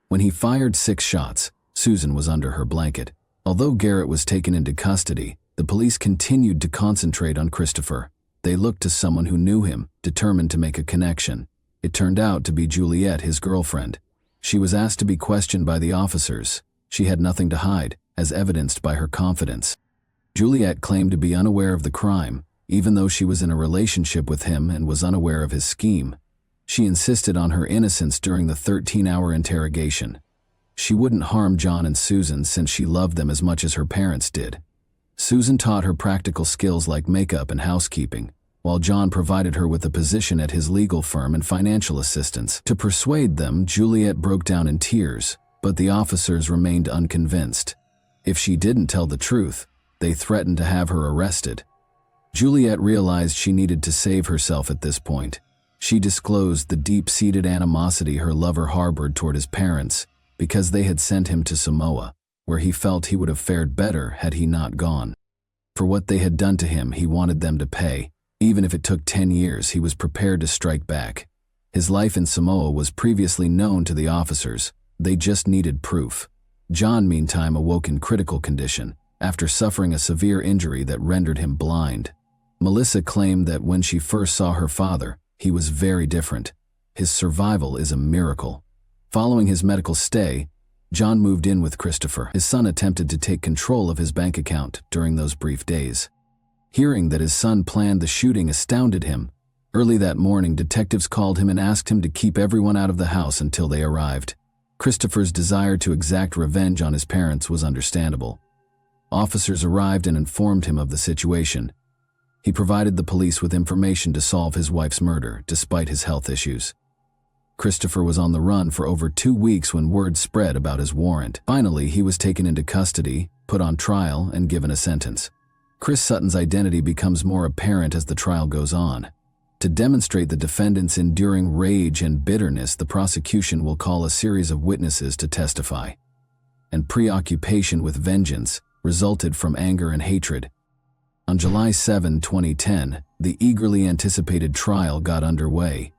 When he fired 6 shots, Susan was under her blanket. Although Garrett was taken into custody, the police continued to concentrate on Christopher. They looked to someone who knew him, determined to make a connection. It turned out to be Juliet, his girlfriend. She was asked to be questioned by the officers. She had nothing to hide, as evidenced by her confidence. Juliet claimed to be unaware of the crime, even though she was in a relationship with him and was unaware of his scheme. She insisted on her innocence during the 13-hour interrogation. She wouldn't harm John and Susan since she loved them as much as her parents did. Susan taught her practical skills like makeup and housekeeping, while John provided her with a position at his legal firm and financial assistance. To persuade them, Juliet broke down in tears, but the officers remained unconvinced. If she didn't tell the truth, they threatened to have her arrested. Juliet realized she needed to save herself at this point. She disclosed the deep-seated animosity her lover harbored toward his parents because they had sent him to Samoa, where he felt he would have fared better had he not gone. For what they had done to him, he wanted them to pay. Even if it took 10 years, he was prepared to strike back. His life in Samoa was previously known to the officers. They just needed proof. John, meantime, awoke in critical condition, after suffering a severe injury that rendered him blind. Melissa claimed that when she first saw her father, he was very different. His survival is a miracle. Following his medical stay, John moved in with Christopher. His son attempted to take control of his bank account during those brief days. Hearing that his son planned the shooting astounded him. Early that morning, detectives called him and asked him to keep everyone out of the house until they arrived. Christopher's desire to exact revenge on his parents was understandable. Officers arrived and informed him of the situation. He provided the police with information to solve his wife's murder, despite his health issues. Christopher was on the run for over 2 weeks when word spread about his warrant. Finally, he was taken into custody, put on trial, and given a sentence. Chris Sutton's identity becomes more apparent as the trial goes on. To demonstrate the defendant's enduring rage and bitterness, the prosecution will call a series of witnesses to testify. And preoccupation with vengeance resulted from anger and hatred. On July 7, 2010, the eagerly anticipated trial got underway.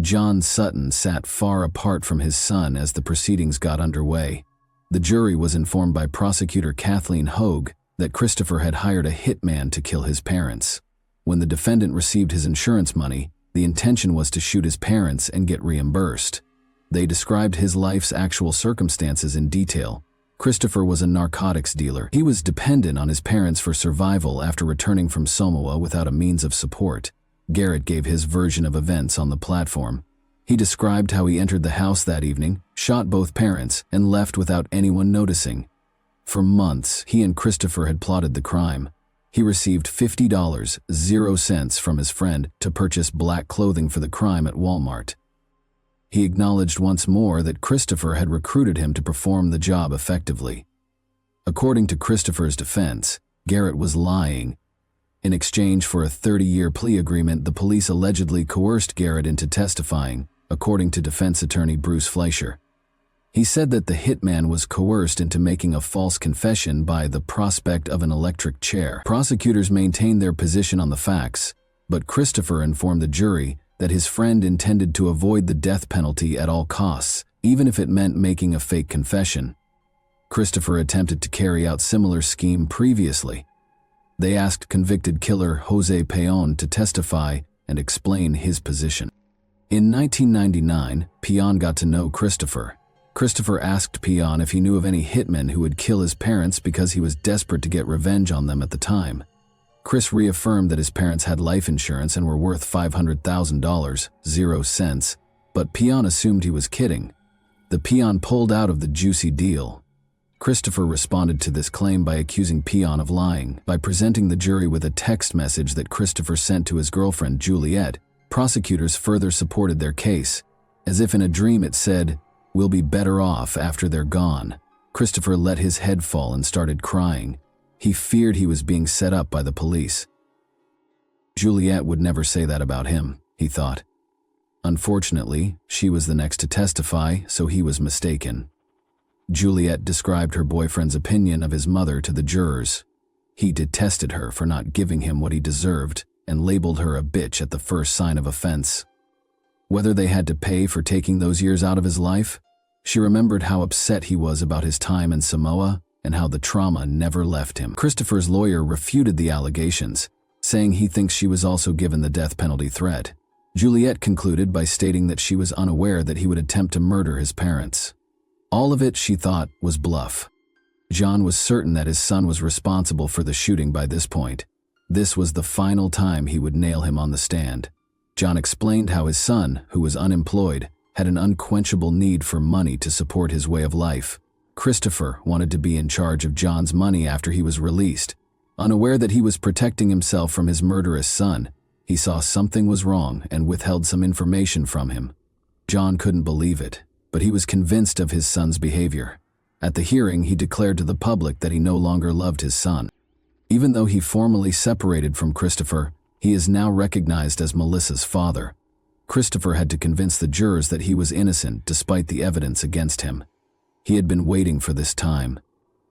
John Sutton sat far apart from his son as the proceedings got underway. The jury was informed by prosecutor Kathleen Hogue that Christopher had hired a hitman to kill his parents. When the defendant received his insurance money, the intention was to shoot his parents and get reimbursed. They described his life's actual circumstances in detail. Christopher was a narcotics dealer. He was dependent on his parents for survival after returning from Samoa without a means of support. Garrett gave his version of events on the platform. He described how he entered the house that evening, shot both parents, and left without anyone noticing. For months, he and Christopher had plotted the crime. He received $50, 0 cents from his friend to purchase black clothing for the crime at Walmart. He acknowledged once more that Christopher had recruited him to perform the job effectively. According to Christopher's defense, Garrett was lying. In exchange for a 30-year plea agreement, the police allegedly coerced Garrett into testifying, according to defense attorney Bruce Fleischer. He said that the hitman was coerced into making a false confession by the prospect of an electric chair. Prosecutors maintained their position on the facts, but Christopher informed the jury that his friend intended to avoid the death penalty at all costs, even if it meant making a fake confession. Christopher attempted to carry out similar scheme previously. They asked convicted killer Jose Peon to testify and explain his position. In 1999, Peon got to know Christopher. Christopher asked Peon if he knew of any hitmen who would kill his parents because he was desperate to get revenge on them at the time. Chris reaffirmed that his parents had life insurance and were worth $500,000, 0 cents, but Peon assumed he was kidding. The Peon pulled out of the juicy deal. Christopher responded to this claim by accusing Peon of lying. By presenting the jury with a text message that Christopher sent to his girlfriend Juliet, prosecutors further supported their case. As if in a dream it said, "We'll be better off after they're gone." Christopher let his head fall and started crying. He feared he was being set up by the police. Juliet would never say that about him, he thought. Unfortunately, she was the next to testify, so he was mistaken. Juliet described her boyfriend's opinion of his mother to the jurors. He detested her for not giving him what he deserved and labeled her a bitch at the first sign of offense. Whether they had to pay for taking those years out of his life, she remembered how upset he was about his time in Samoa and how the trauma never left him. Christopher's lawyer refuted the allegations, saying he thinks she was also given the death penalty threat. Juliet concluded by stating that she was unaware that he would attempt to murder his parents. All of it, she thought, was bluff. John was certain that his son was responsible for the shooting by this point. This was the final time he would nail him on the stand. John explained how his son, who was unemployed, had an unquenchable need for money to support his way of life. Christopher wanted to be in charge of John's money after he was released. Unaware that he was protecting himself from his murderous son, he saw something was wrong and withheld some information from him. John couldn't believe it, but he was convinced of his son's behavior. At the hearing, he declared to the public that he no longer loved his son. Even though he formally separated from Christopher, he is now recognized as Melissa's father. Christopher had to convince the jurors that he was innocent despite the evidence against him. He had been waiting for this time.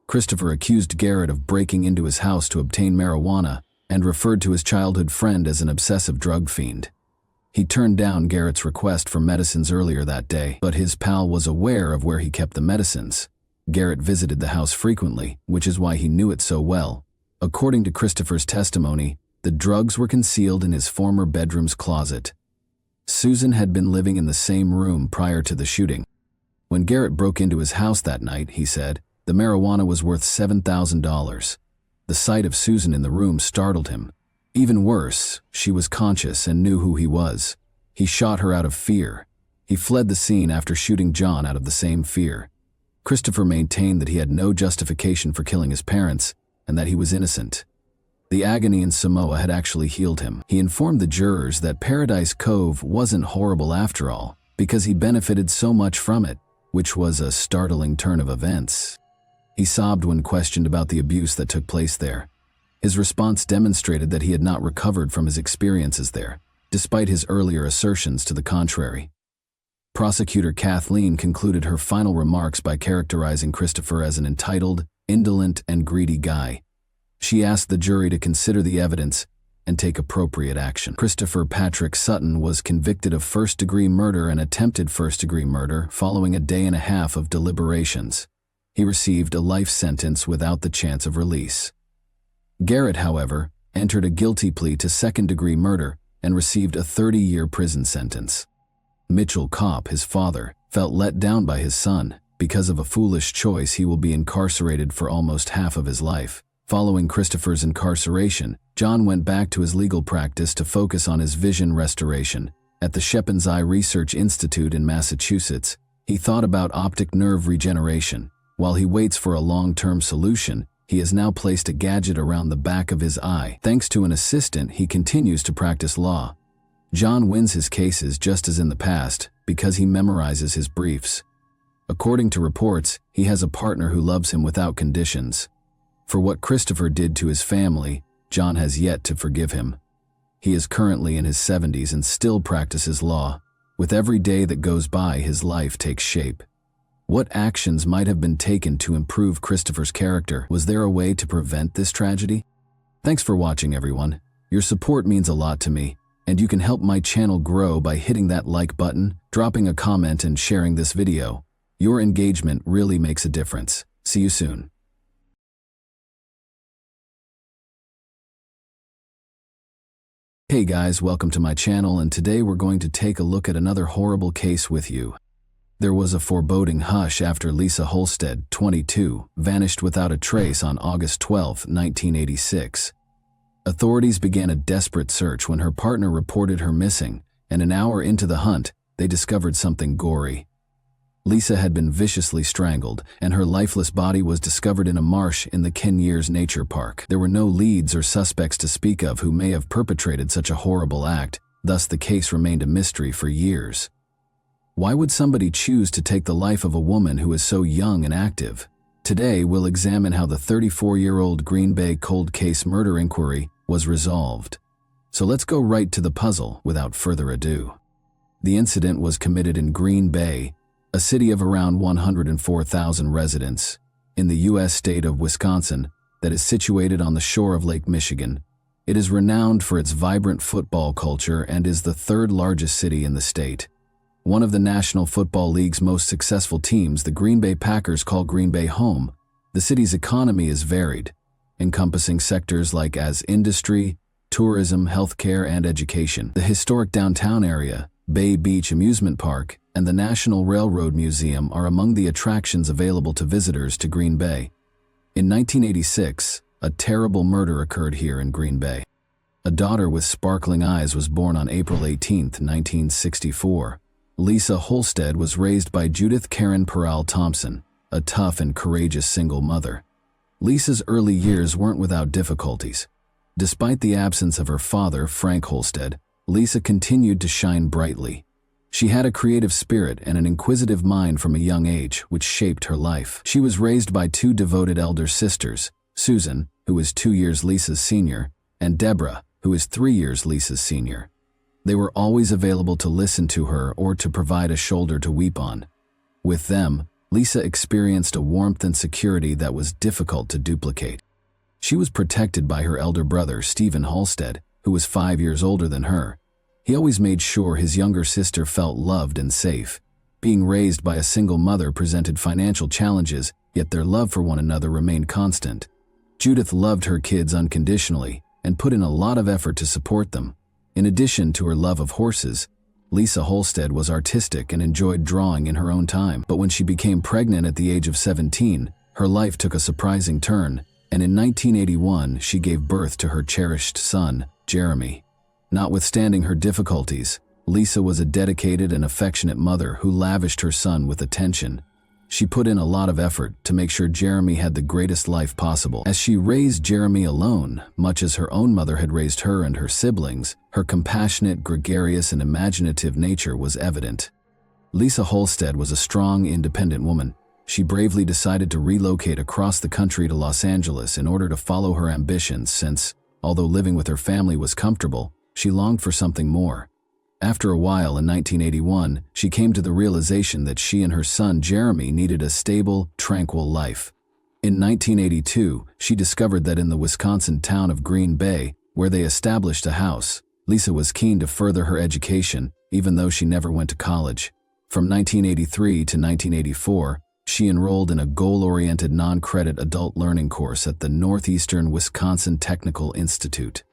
Christopher accused Garrett of breaking into his house to obtain marijuana and referred to his childhood friend as an obsessive drug fiend. He turned down Garrett's request for medicines earlier that day, but his pal was aware of where he kept the medicines. Garrett visited the house frequently, which is why he knew it so well. According to Christopher's testimony, the drugs were concealed in his former bedroom's closet. Susan had been living in the same room prior to the shooting. When Garrett broke into his house that night, he said, the marijuana was worth $7,000. The sight of Susan in the room startled him. Even worse, she was conscious and knew who he was. He shot her out of fear. He fled the scene after shooting John out of the same fear. Christopher maintained that he had no justification for killing his parents and that he was innocent. The agony in Samoa had actually healed him. He informed the jurors that Paradise Cove wasn't horrible after all, because he benefited so much from it, which was a startling turn of events. He sobbed when questioned about the abuse that took place there. His response demonstrated that he had not recovered from his experiences there, despite his earlier assertions to the contrary. Prosecutor Kathleen concluded her final remarks by characterizing Christopher as an entitled, indolent, and greedy guy. She asked the jury to consider the evidence and take appropriate action. Christopher Patrick Sutton was convicted of first-degree murder and attempted first-degree murder following a day and a half of deliberations. He received a life sentence without the chance of release. Garrett, however, entered a guilty plea to second-degree murder and received a 30-year prison sentence. Mitchell Kopp, his father, felt let down by his son. Because of a foolish choice, he will be incarcerated for almost half of his life. Following Christopher's incarceration, John went back to his legal practice to focus on his vision restoration. At the Shepard's Eye Research Institute in Massachusetts, he thought about optic nerve regeneration. While he waits for a long-term solution, he has now placed a gadget around the back of his eye. Thanks to an assistant, he continues to practice law. John wins his cases just as in the past because he memorizes his briefs. According to reports, he has a partner who loves him without conditions. For what Christopher did to his family, John has yet to forgive him. He is currently in his 70s and still practices law. With every day that goes by, his life takes shape. What actions might have been taken to improve Christopher's character? Was there a way to prevent this tragedy? Thanks for watching, everyone. Your support means a lot to me, and you can help my channel grow by hitting that like button, dropping a comment, and sharing this video. Your engagement really makes a difference. See you soon. Hey guys, welcome to my channel, and today we're going to take a look at another horrible case with you. There was a foreboding hush after Lisa Holstead, 22, vanished without a trace on August 12, 1986. Authorities began a desperate search when her partner reported her missing, and an hour into the hunt, they discovered something gory. Lisa had been viciously strangled, and her lifeless body was discovered in a marsh in the Kenyers Nature Park. There were no leads or suspects to speak of who may have perpetrated such a horrible act, thus the case remained a mystery for years. Why would somebody choose to take the life of a woman who is so young and active? Today, we'll examine how the 34-year-old Green Bay cold case murder inquiry was resolved. So let's go right to the puzzle without further ado. The incident was committed in Green Bay, a city of around 104,000 residents, in the U.S. state of Wisconsin that is situated on the shore of Lake Michigan. It is renowned for its vibrant football culture and is the third largest city in the state. One of the National Football League's most successful teams, the Green Bay Packers, call Green Bay home. The city's economy is varied, encompassing sectors like industry, tourism, healthcare, and education. The historic downtown area, Bay Beach Amusement Park, and the National Railroad Museum are among the attractions available to visitors to Green Bay. In 1986, a terrible murder occurred here in Green Bay. A daughter with sparkling eyes was born on April 18, 1964. Lisa Holstead was raised by Judith Karen Peral Thompson, a tough and courageous single mother. Lisa's early years weren't without difficulties. Despite the absence of her father, Frank Holstead, Lisa continued to shine brightly. She had a creative spirit and an inquisitive mind from a young age, which shaped her life. She was raised by two devoted elder sisters, Susan, who is 2 years Lisa's senior, and Deborah, who is 3 years Lisa's senior. They were always available to listen to her or to provide a shoulder to weep on. With them, Lisa experienced a warmth and security that was difficult to duplicate. She was protected by her elder brother, Stephen Holstead, who was 5 years older than her. He always made sure his younger sister felt loved and safe. Being raised by a single mother presented financial challenges, yet their love for one another remained constant. Judith loved her kids unconditionally and put in a lot of effort to support them. In addition to her love of horses, Lisa Holstead was artistic and enjoyed drawing in her own time. But when she became pregnant at the age of 17, her life took a surprising turn, and in 1981 she gave birth to her cherished son, Jeremy. Notwithstanding her difficulties, Lisa was a dedicated and affectionate mother who lavished her son with attention. She put in a lot of effort to make sure Jeremy had the greatest life possible. As she raised Jeremy alone, much as her own mother had raised her and her siblings, her compassionate, gregarious, and imaginative nature was evident. Lisa Holstead was a strong, independent woman. She bravely decided to relocate across the country to Los Angeles in order to follow her ambitions since, although living with her family was comfortable, she longed for something more. After a while in 1981, she came to the realization that she and her son Jeremy needed a stable, tranquil life. In 1982, she discovered that in the Wisconsin town of Green Bay, where they established a house, Lisa was keen to further her education, even though she never went to college. From 1983 to 1984, she enrolled in a goal-oriented non-credit adult learning course at the Northeastern Wisconsin Technical Institute.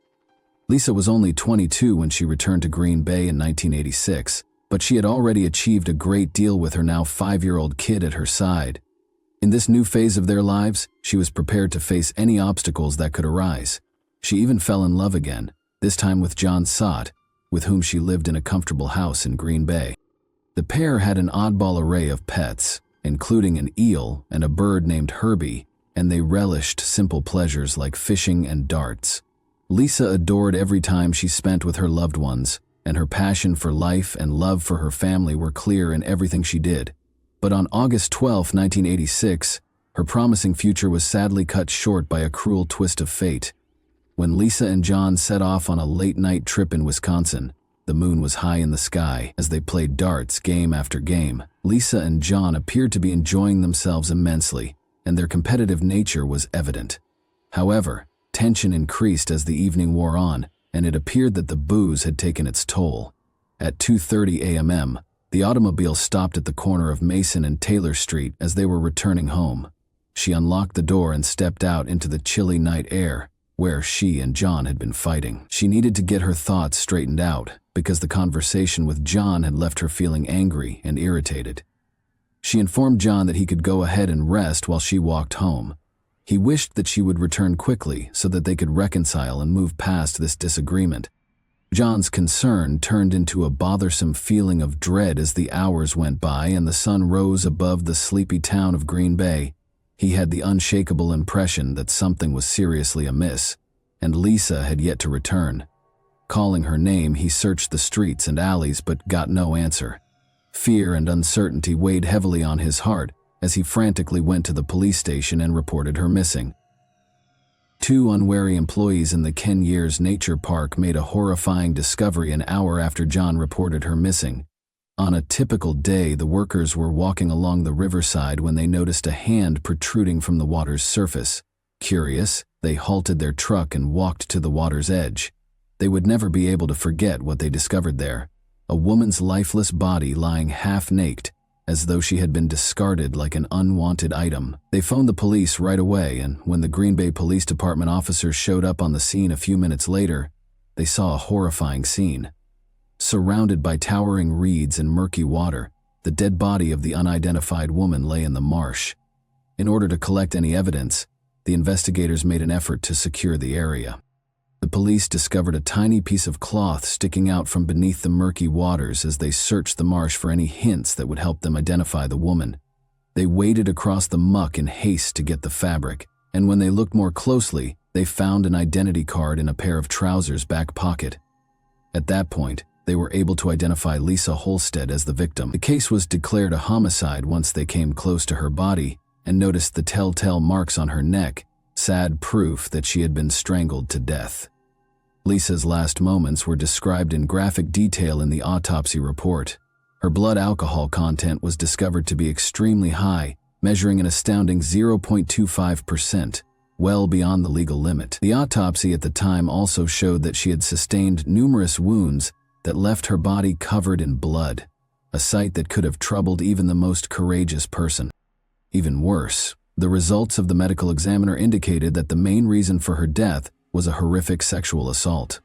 Lisa was only 22 when she returned to Green Bay in 1986, but she had already achieved a great deal with her now 5-year-old kid at her side. In this new phase of their lives, she was prepared to face any obstacles that could arise. She even fell in love again, this time with John Sott, with whom she lived in a comfortable house in Green Bay. The pair had an oddball array of pets, including an eel and a bird named Herbie, and they relished simple pleasures like fishing and darts. Lisa adored every time she spent with her loved ones, and her passion for life and love for her family were clear in everything she did. But on August 12, 1986, her promising future was sadly cut short by a cruel twist of fate. When Lisa and John set off on a late-night trip in Wisconsin, The moon was high in the sky as they played darts game after game. Lisa and John appeared to be enjoying themselves immensely, and their competitive nature was evident. However, tension increased as the evening wore on, and it appeared that the booze had taken its toll. At 2:30 a.m., the automobile stopped at the corner of Mason and Taylor Street as they were returning home. She unlocked the door and stepped out into the chilly night air, where she and John had been fighting. She needed to get her thoughts straightened out, because the conversation with John had left her feeling angry and irritated. She informed John that he could go ahead and rest while she walked home. He wished that she would return quickly so that they could reconcile and move past this disagreement. John's concern turned into a bothersome feeling of dread as the hours went by and the sun rose above the sleepy town of Green Bay. He had the unshakable impression that something was seriously amiss, and Lisa had yet to return. Calling her name, he searched the streets and alleys but got no answer. Fear and uncertainty weighed heavily on his heart as he frantically went to the police station and reported her missing. 2 unwary employees in the Ken Years Nature Park made a horrifying discovery an hour after John reported her missing. On a typical day, the workers were walking along the riverside when they noticed a hand protruding from the water's surface. Curious, they halted their truck and walked to the water's edge. They would never be able to forget what they discovered there: a woman's lifeless body lying half-naked, as though she had been discarded like an unwanted item. They phoned the police right away, and when the Green Bay Police Department officers showed up on the scene a few minutes later, they saw a horrifying scene. Surrounded by towering reeds and murky water, the dead body of the unidentified woman lay in the marsh. In order to collect any evidence, the investigators made an effort to secure the area. The police discovered a tiny piece of cloth sticking out from beneath the murky waters as they searched the marsh for any hints that would help them identify the woman. They waded across the muck in haste to get the fabric, and when they looked more closely, they found an identity card in a pair of trousers' back pocket. At that point, they were able to identify Lisa Holstead as the victim. The case was declared a homicide once they came close to her body and noticed the telltale marks on her neck, sad proof that she had been strangled to death. Lisa's last moments were described in graphic detail in the autopsy report. Her blood alcohol content was discovered to be extremely high, measuring an astounding 0.25%, well beyond the legal limit. The autopsy at the time also showed that she had sustained numerous wounds that left her body covered in blood, a sight that could have troubled even the most courageous person. Even worse, the results of the medical examiner indicated that the main reason for her death was a horrific sexual assault.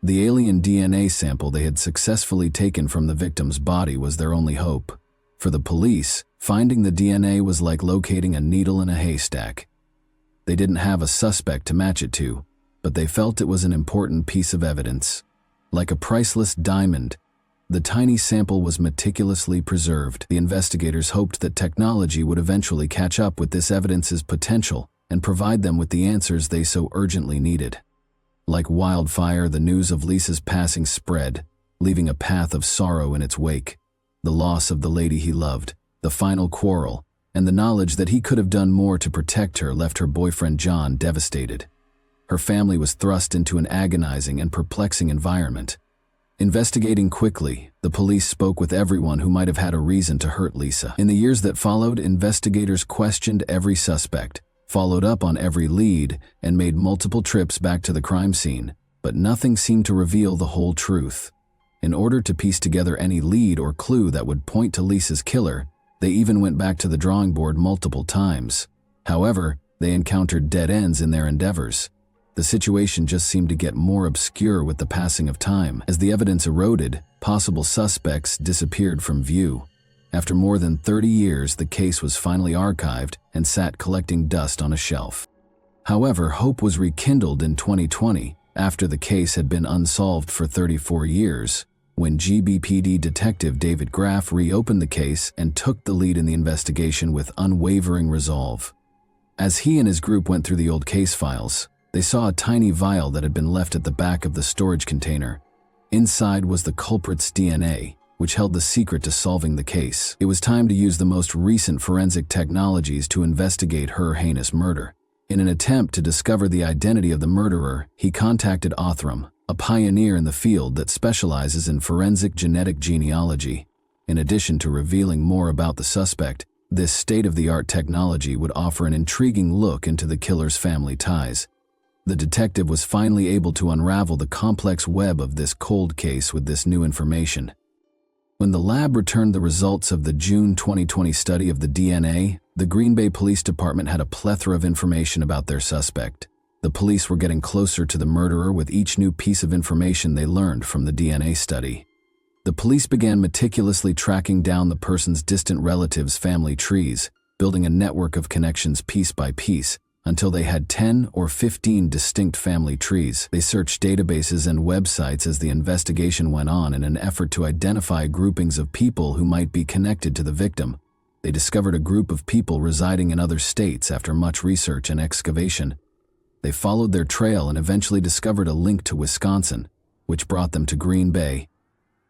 The alien DNA sample they had successfully taken from the victim's body was their only hope. For the police, finding the DNA was like locating a needle in a haystack. They didn't have a suspect to match it to, but they felt it was an important piece of evidence. Like a priceless diamond, the tiny sample was meticulously preserved. The investigators hoped that technology would eventually catch up with this evidence's potential and provide them with the answers they so urgently needed. Like wildfire, the news of Lisa's passing spread, leaving a path of sorrow in its wake. The loss of the lady he loved, the final quarrel, and the knowledge that he could have done more to protect her left her boyfriend John devastated. Her family was thrust into an agonizing and perplexing environment. Investigating quickly, the police spoke with everyone who might have had a reason to hurt Lisa. In the years that followed, investigators questioned every suspect, followed up on every lead, and made multiple trips back to the crime scene, but nothing seemed to reveal the whole truth. In order to piece together any lead or clue that would point to Lisa's killer, they even went back to the drawing board multiple times. However, they encountered dead ends in their endeavors. The situation just seemed to get more obscure with the passing of time. As the evidence eroded, possible suspects disappeared from view. After more than 30 years, the case was finally archived and sat collecting dust on a shelf. However, hope was rekindled in 2020, after the case had been unsolved for 34 years, when GBPD detective David Graff reopened the case and took the lead in the investigation with unwavering resolve. As he and his group went through the old case files, they saw a tiny vial that had been left at the back of the storage container. Inside was the culprit's DNA, which held the secret to solving the case. It was time to use the most recent forensic technologies to investigate her heinous murder. In an attempt to discover the identity of the murderer, he contacted Othram, a pioneer in the field that specializes in forensic genetic genealogy. In addition to revealing more about the suspect, this state-of-the-art technology would offer an intriguing look into the killer's family ties. The detective was finally able to unravel the complex web of this cold case with this new information. When the lab returned the results of the June 2020 study of the DNA, the Green Bay Police Department had a plethora of information about their suspect. The police were getting closer to the murderer with each new piece of information they learned from the DNA study. The police began meticulously tracking down the person's distant relatives' family trees, building a network of connections piece by piece, until they had 10 or 15 distinct family trees. They searched databases and websites as the investigation went on in an effort to identify groupings of people who might be connected to the victim. They discovered a group of people residing in other states after much research and excavation. They followed their trail and eventually discovered a link to Wisconsin, which brought them to Green Bay,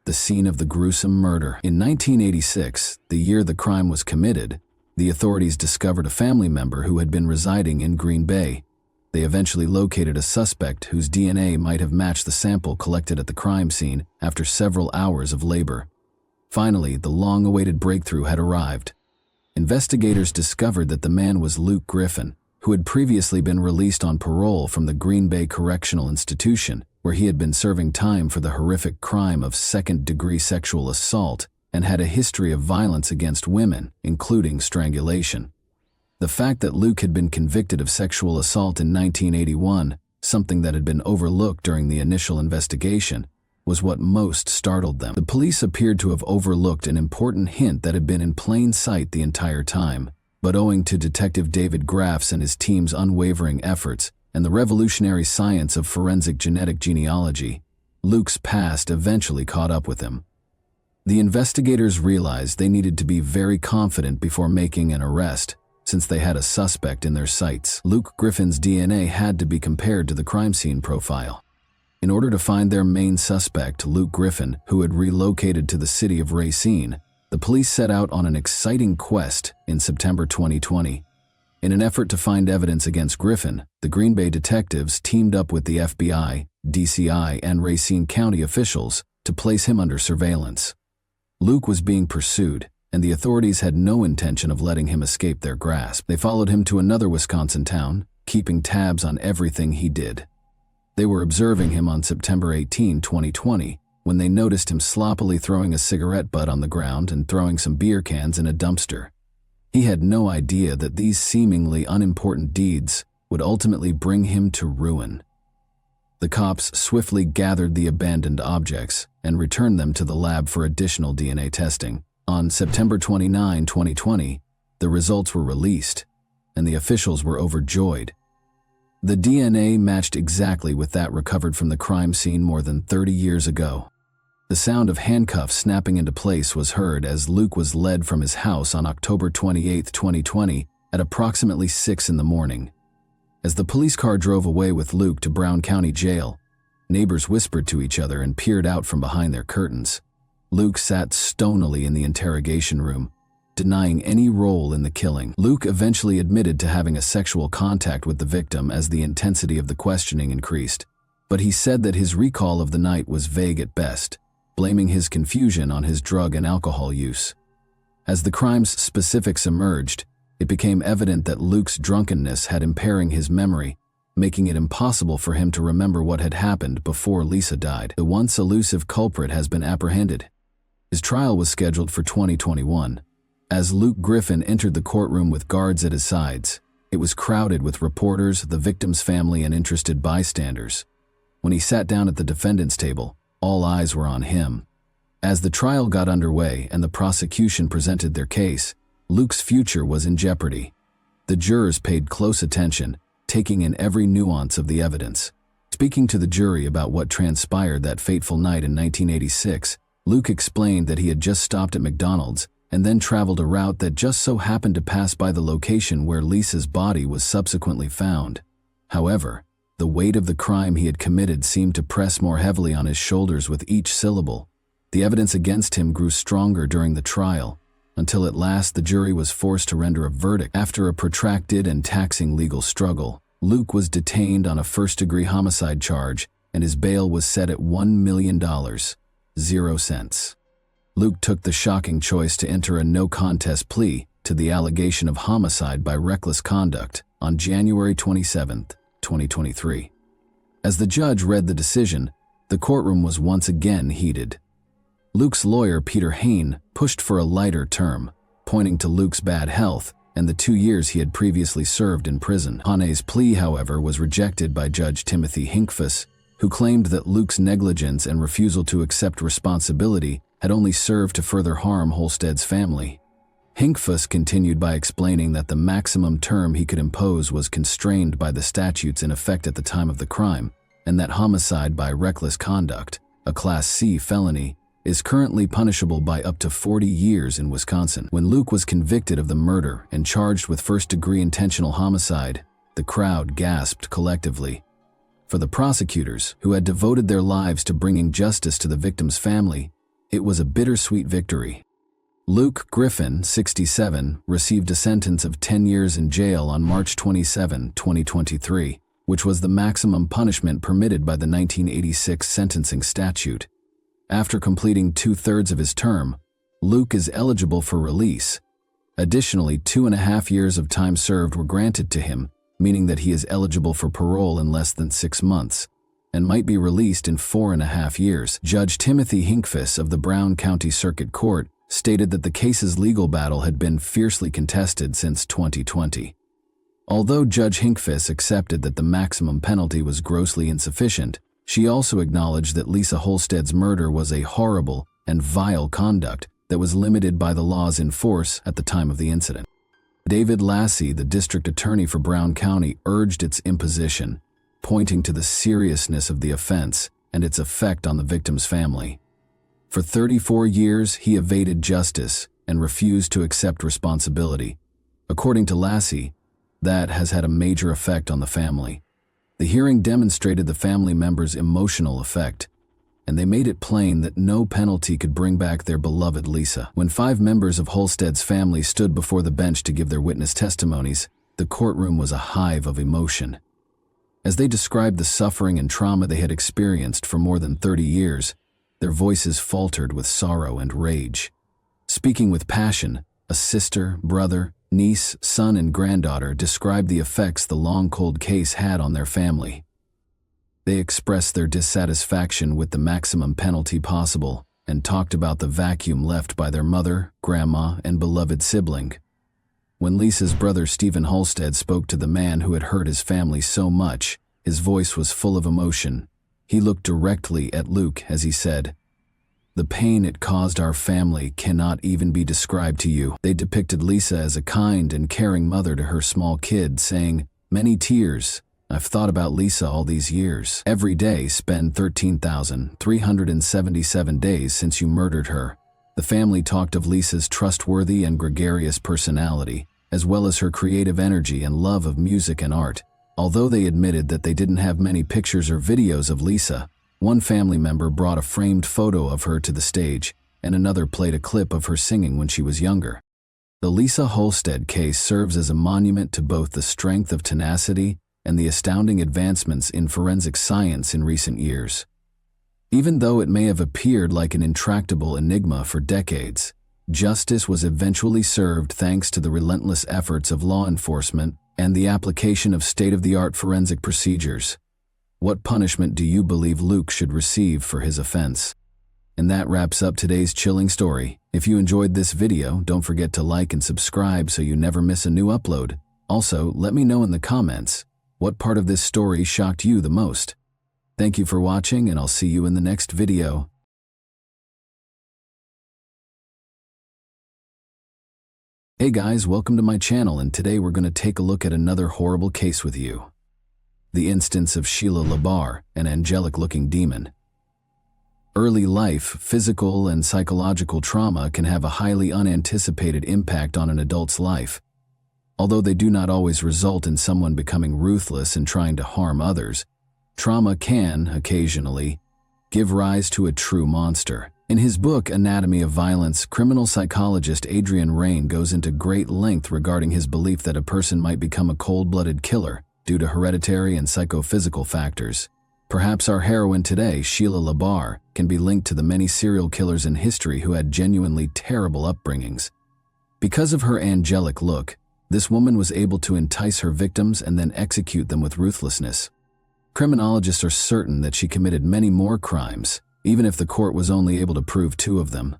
the scene of the gruesome murder. In 1986, the year the crime was committed, the authorities discovered a family member who had been residing in Green Bay. They eventually located a suspect whose DNA might have matched the sample collected at the crime scene after several hours of labor. Finally, the long-awaited breakthrough had arrived. Investigators discovered that the man was Luke Griffin, who had previously been released on parole from the Green Bay Correctional Institution, where he had been serving time for the horrific crime of second-degree sexual assault and had a history of violence against women, including strangulation. The fact that Luke had been convicted of sexual assault in 1981, something that had been overlooked during the initial investigation, was what most startled them. The police appeared to have overlooked an important hint that had been in plain sight the entire time, but owing to Detective David Graff's and his team's unwavering efforts and the revolutionary science of forensic genetic genealogy, Luke's past eventually caught up with him. The investigators realized they needed to be very confident before making an arrest, since they had a suspect in their sights. Luke Griffin's DNA had to be compared to the crime scene profile. In order to find their main suspect, Luke Griffin, who had relocated to the city of Racine, the police set out on an exciting quest in September 2020. In an effort to find evidence against Griffin, the Green Bay detectives teamed up with the FBI, DCI, and Racine County officials to place him under surveillance. Luke was being pursued, and the authorities had no intention of letting him escape their grasp. They followed him to another Wisconsin town, keeping tabs on everything he did. They were observing him on September 18, 2020, when they noticed him sloppily throwing a cigarette butt on the ground and throwing some beer cans in a dumpster. He had no idea that these seemingly unimportant deeds would ultimately bring him to ruin. The cops swiftly gathered the abandoned objects and returned them to the lab for additional DNA testing. On September 29, 2020, the results were released, and the officials were overjoyed. The DNA matched exactly with that recovered from the crime scene more than 30 years ago. The sound of handcuffs snapping into place was heard as Luke was led from his house on October 28, 2020, at approximately 6 in the morning. As the police car drove away with Luke to Brown County Jail, neighbors whispered to each other and peered out from behind their curtains. Luke sat stonily in the interrogation room, denying any role in the killing. Luke eventually admitted to having a sexual contact with the victim as the intensity of the questioning increased, but he said that his recall of the night was vague at best, blaming his confusion on his drug and alcohol use. As the crime's specifics emerged, it became evident that Luke's drunkenness had impairing his memory, making it impossible for him to remember what had happened before Lisa died. The once elusive culprit has been apprehended. His trial was scheduled for 2021. As Luke Griffin entered the courtroom with guards at his sides, it was crowded with reporters, the victim's family, and interested bystanders. When he sat down at the defendant's table, all eyes were on him. As the trial got underway and the prosecution presented their case, Luke's future was in jeopardy. The jurors paid close attention, taking in every nuance of the evidence. Speaking to the jury about what transpired that fateful night in 1986, Luke explained that he had just stopped at McDonald's and then traveled a route that just so happened to pass by the location where Lisa's body was subsequently found. However, the weight of the crime he had committed seemed to press more heavily on his shoulders with each syllable. The evidence against him grew stronger during the trial, until at last the jury was forced to render a verdict. After a protracted and taxing legal struggle, Luke was detained on a first-degree homicide charge and his bail was set at $1 million, 0 cents. Luke took the shocking choice to enter a no-contest plea to the allegation of homicide by reckless conduct on January 27, 2023. As the judge read the decision, the courtroom was once again heated. Luke's lawyer, Peter Hain, pushed for a lighter term, pointing to Luke's bad health and the 2 years he had previously served in prison. Hain's plea, however, was rejected by Judge Timothy Hinkfuss, who claimed that Luke's negligence and refusal to accept responsibility had only served to further harm Holstead's family. Hinkfuss continued by explaining that the maximum term he could impose was constrained by the statutes in effect at the time of the crime, and that homicide by reckless conduct, a Class C felony, is currently punishable by up to 40 years in Wisconsin. When Luke was convicted of the murder and charged with first-degree intentional homicide, the crowd gasped collectively. For the prosecutors, who had devoted their lives to bringing justice to the victim's family, it was a bittersweet victory. Luke Griffin, 67, received a sentence of 10 years in jail on March 27, 2023, which was the maximum punishment permitted by the 1986 sentencing statute. After completing 2/3 of his term, Luke is eligible for release. Additionally, 2.5 years of time served were granted to him, meaning that he is eligible for parole in less than 6 months, and might be released in 4.5 years. Judge Timothy Hinkfuss of the Brown County Circuit Court stated that the case's legal battle had been fiercely contested since 2020. Although Judge Hinkfuss accepted that the maximum penalty was grossly insufficient, she also acknowledged that Lisa Holstead's murder was a horrible and vile conduct that was limited by the laws in force at the time of the incident. David Lassie, the district attorney for Brown County, urged its imposition, pointing to the seriousness of the offense and its effect on the victim's family. For 34 years, he evaded justice and refused to accept responsibility. According to Lassie, that has had a major effect on the family. The hearing demonstrated the family members' emotional effect, and they made it plain that no penalty could bring back their beloved Lisa. When 5 members of Holstead's family stood before the bench to give their witness testimonies, the courtroom was a hive of emotion. As they described the suffering and trauma they had experienced for more than 30 years, their voices faltered with sorrow and rage. Speaking with passion, a sister, brother, niece, son, and granddaughter described the effects the long cold case had on their family. They expressed their dissatisfaction with the maximum penalty possible and talked about the vacuum left by their mother, grandma, and beloved sibling. When Lisa's brother Stephen Holstead spoke to the man who had hurt his family so much, his voice was full of emotion. He looked directly at Luke as he said, "The pain it caused our family cannot even be described to you." They depicted Lisa as a kind and caring mother to her small kid, saying, "Many tears. I've thought about Lisa all these years. Every day spent 13,377 days since you murdered her." The family talked of Lisa's trustworthy and gregarious personality, as well as her creative energy and love of music and art. Although they admitted that they didn't have many pictures or videos of Lisa, one family member brought a framed photo of her to the stage, and another played a clip of her singing when she was younger. The Lisa Holstead case serves as a monument to both the strength of tenacity and the astounding advancements in forensic science in recent years. Even though it may have appeared like an intractable enigma for decades, justice was eventually served thanks to the relentless efforts of law enforcement and the application of state-of-the-art forensic procedures. What punishment do you believe Luke should receive for his offense? And that wraps up today's chilling story. If you enjoyed this video, don't forget to like and subscribe so you never miss a new upload. Also, let me know in the comments, what part of this story shocked you the most? Thank you for watching, and I'll see you in the next video. Hey guys, welcome to my channel, and today we're going to take a look at another horrible case with you. The instance of Sheila Labar, an angelic-looking demon. Early life, physical and psychological trauma can have a highly unanticipated impact on an adult's life. Although they do not always result in someone becoming ruthless and trying to harm others, trauma can, occasionally, give rise to a true monster. In his book, Anatomy of Violence, criminal psychologist Adrian Raine goes into great length regarding his belief that a person might become a cold-blooded killer due to hereditary and psychophysical factors. Perhaps our heroine today, Sheila LaBarre, can be linked to the many serial killers in history who had genuinely terrible upbringings. Because of her angelic look, this woman was able to entice her victims and then execute them with ruthlessness. Criminologists are certain that she committed many more crimes, even if the court was only able to prove 2 of them.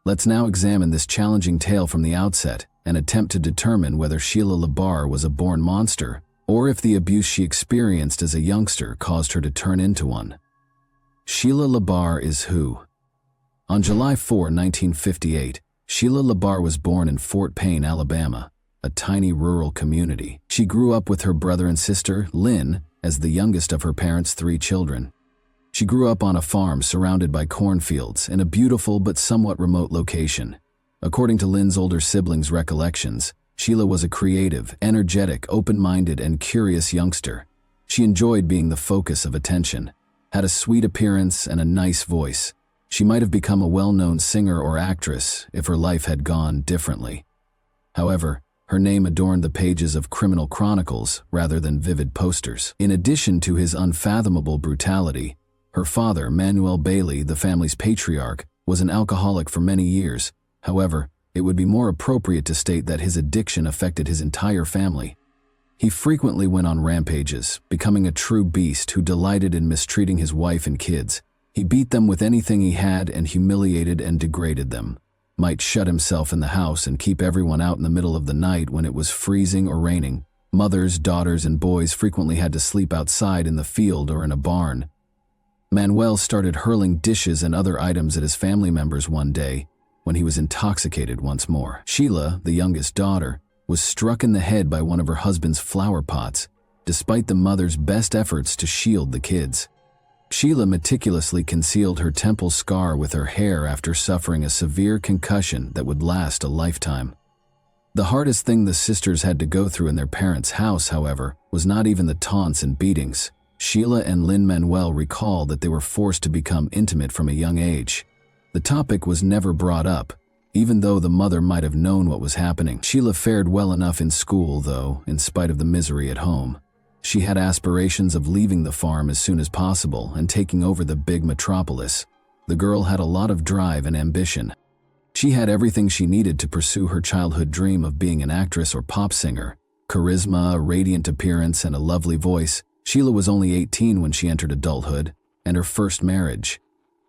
Let's now examine this challenging tale from the outset and attempt to determine whether Sheila LaBarre was a born monster or if the abuse she experienced as a youngster caused her to turn into one. Sheila LaBarre is who? On July 4, 1958, Sheila LaBarre was born in Fort Payne, Alabama, a tiny rural community. She grew up with her brother and sister, Lynn, as the youngest of her parents' 3 children. She grew up on a farm surrounded by cornfields in a beautiful but somewhat remote location. According to Lynn's older siblings' recollections, Sheila was a creative, energetic, open-minded, and curious youngster. She enjoyed being the focus of attention, had a sweet appearance and a nice voice. She might have become a well-known singer or actress if her life had gone differently. However, her name adorned the pages of criminal chronicles rather than vivid posters. In addition to his unfathomable brutality, her father, Manuel Bailey, the family's patriarch, was an alcoholic for many years. However, it would be more appropriate to state that his addiction affected his entire family. He frequently went on rampages, becoming a true beast who delighted in mistreating his wife and kids. He beat them with anything he had and humiliated and degraded them. Might shut himself in the house and keep everyone out in the middle of the night when it was freezing or raining. Mothers, daughters, and boys frequently had to sleep outside in the field or in a barn. Manuel started hurling dishes and other items at his family members one day when he was intoxicated once more. Sheila, the youngest daughter, was struck in the head by one of her husband's flower pots, despite the mother's best efforts to shield the kids. Sheila meticulously concealed her temple scar with her hair after suffering a severe concussion that would last a lifetime. The hardest thing the sisters had to go through in their parents' house, however, was not even the taunts and beatings. Sheila and Lin-Manuel recall that they were forced to become intimate from a young age. The topic was never brought up, even though the mother might have known what was happening. Sheila fared well enough in school, though, in spite of the misery at home. She had aspirations of leaving the farm as soon as possible and taking over the big metropolis. The girl had a lot of drive and ambition. She had everything she needed to pursue her childhood dream of being an actress or pop singer. Charisma, a radiant appearance, and a lovely voice. Sheila was only 18 when she entered adulthood, and her first marriage.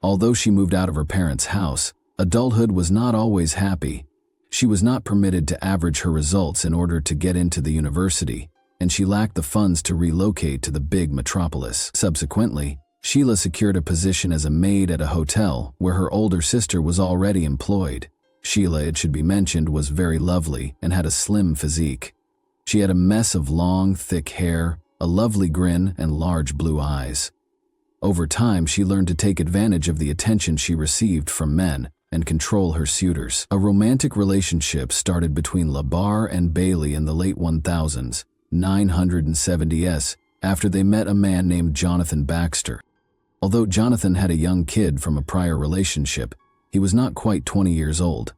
Although she moved out of her parents' house, adulthood was not always happy. She was not permitted to average her results in order to get into the university, and she lacked the funds to relocate to the big metropolis. Subsequently, Sheila secured a position as a maid at a hotel where her older sister was already employed. Sheila, it should be mentioned, was very lovely and had a slim physique. She had a mess of long, thick hair, a lovely grin, and large blue eyes. Over time, she learned to take advantage of the attention she received from men and control her suitors. A romantic relationship started between LaBarre and Bailey in the late 1970s, after they met a man named Jonathan Baxter. Although Jonathan had a young kid from a prior relationship, he was not quite 20 years old.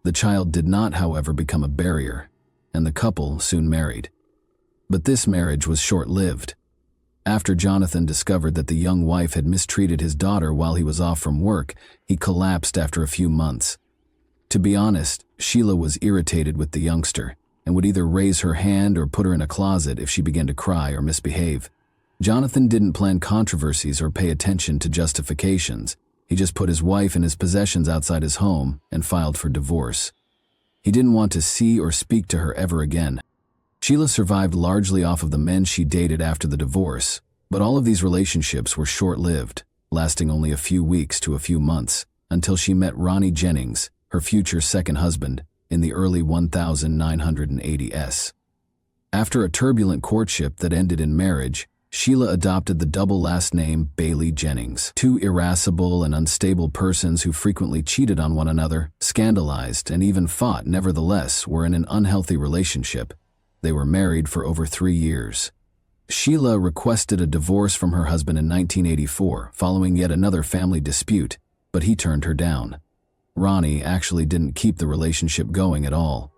The child did not, however, become a barrier, and the couple soon married. But this marriage was short-lived. After Jonathan discovered that the young wife had mistreated his daughter while he was off from work, he collapsed after a few months. To be honest, Sheila was irritated with the youngster and would either raise her hand or put her in a closet if she began to cry or misbehave. Jonathan didn't plan controversies or pay attention to justifications. He just put his wife and his possessions outside his home and filed for divorce. He didn't want to see or speak to her ever again. Sheila survived largely off of the men she dated after the divorce, but all of these relationships were short-lived, lasting only a few weeks to a few months, until she met Ronnie Jennings, her future second husband, in the early 1980s. After a turbulent courtship that ended in marriage, Sheila adopted the double last name Bailey Jennings. Two irascible and unstable persons who frequently cheated on one another, scandalized, and even fought, nevertheless, were in an unhealthy relationship. They were married for over 3 years. Sheila requested a divorce from her husband in 1984 following yet another family dispute, but he turned her down. Ronnie actually didn't keep the relationship going at all.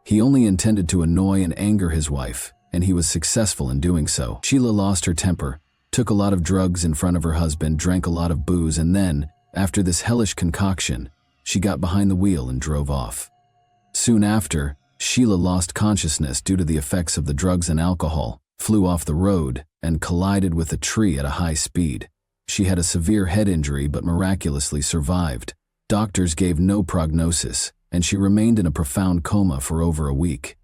He only intended to annoy and anger his wife, and he was successful in doing so. Sheila lost her temper, took a lot of drugs in front of her husband, drank a lot of booze, and then, after this hellish concoction, she got behind the wheel and drove off. Soon after, Sheila lost consciousness due to the effects of the drugs and alcohol, flew off the road, and collided with a tree at a high speed. She had a severe head injury but miraculously survived. Doctors gave no prognosis, and she remained in a profound coma for over a week.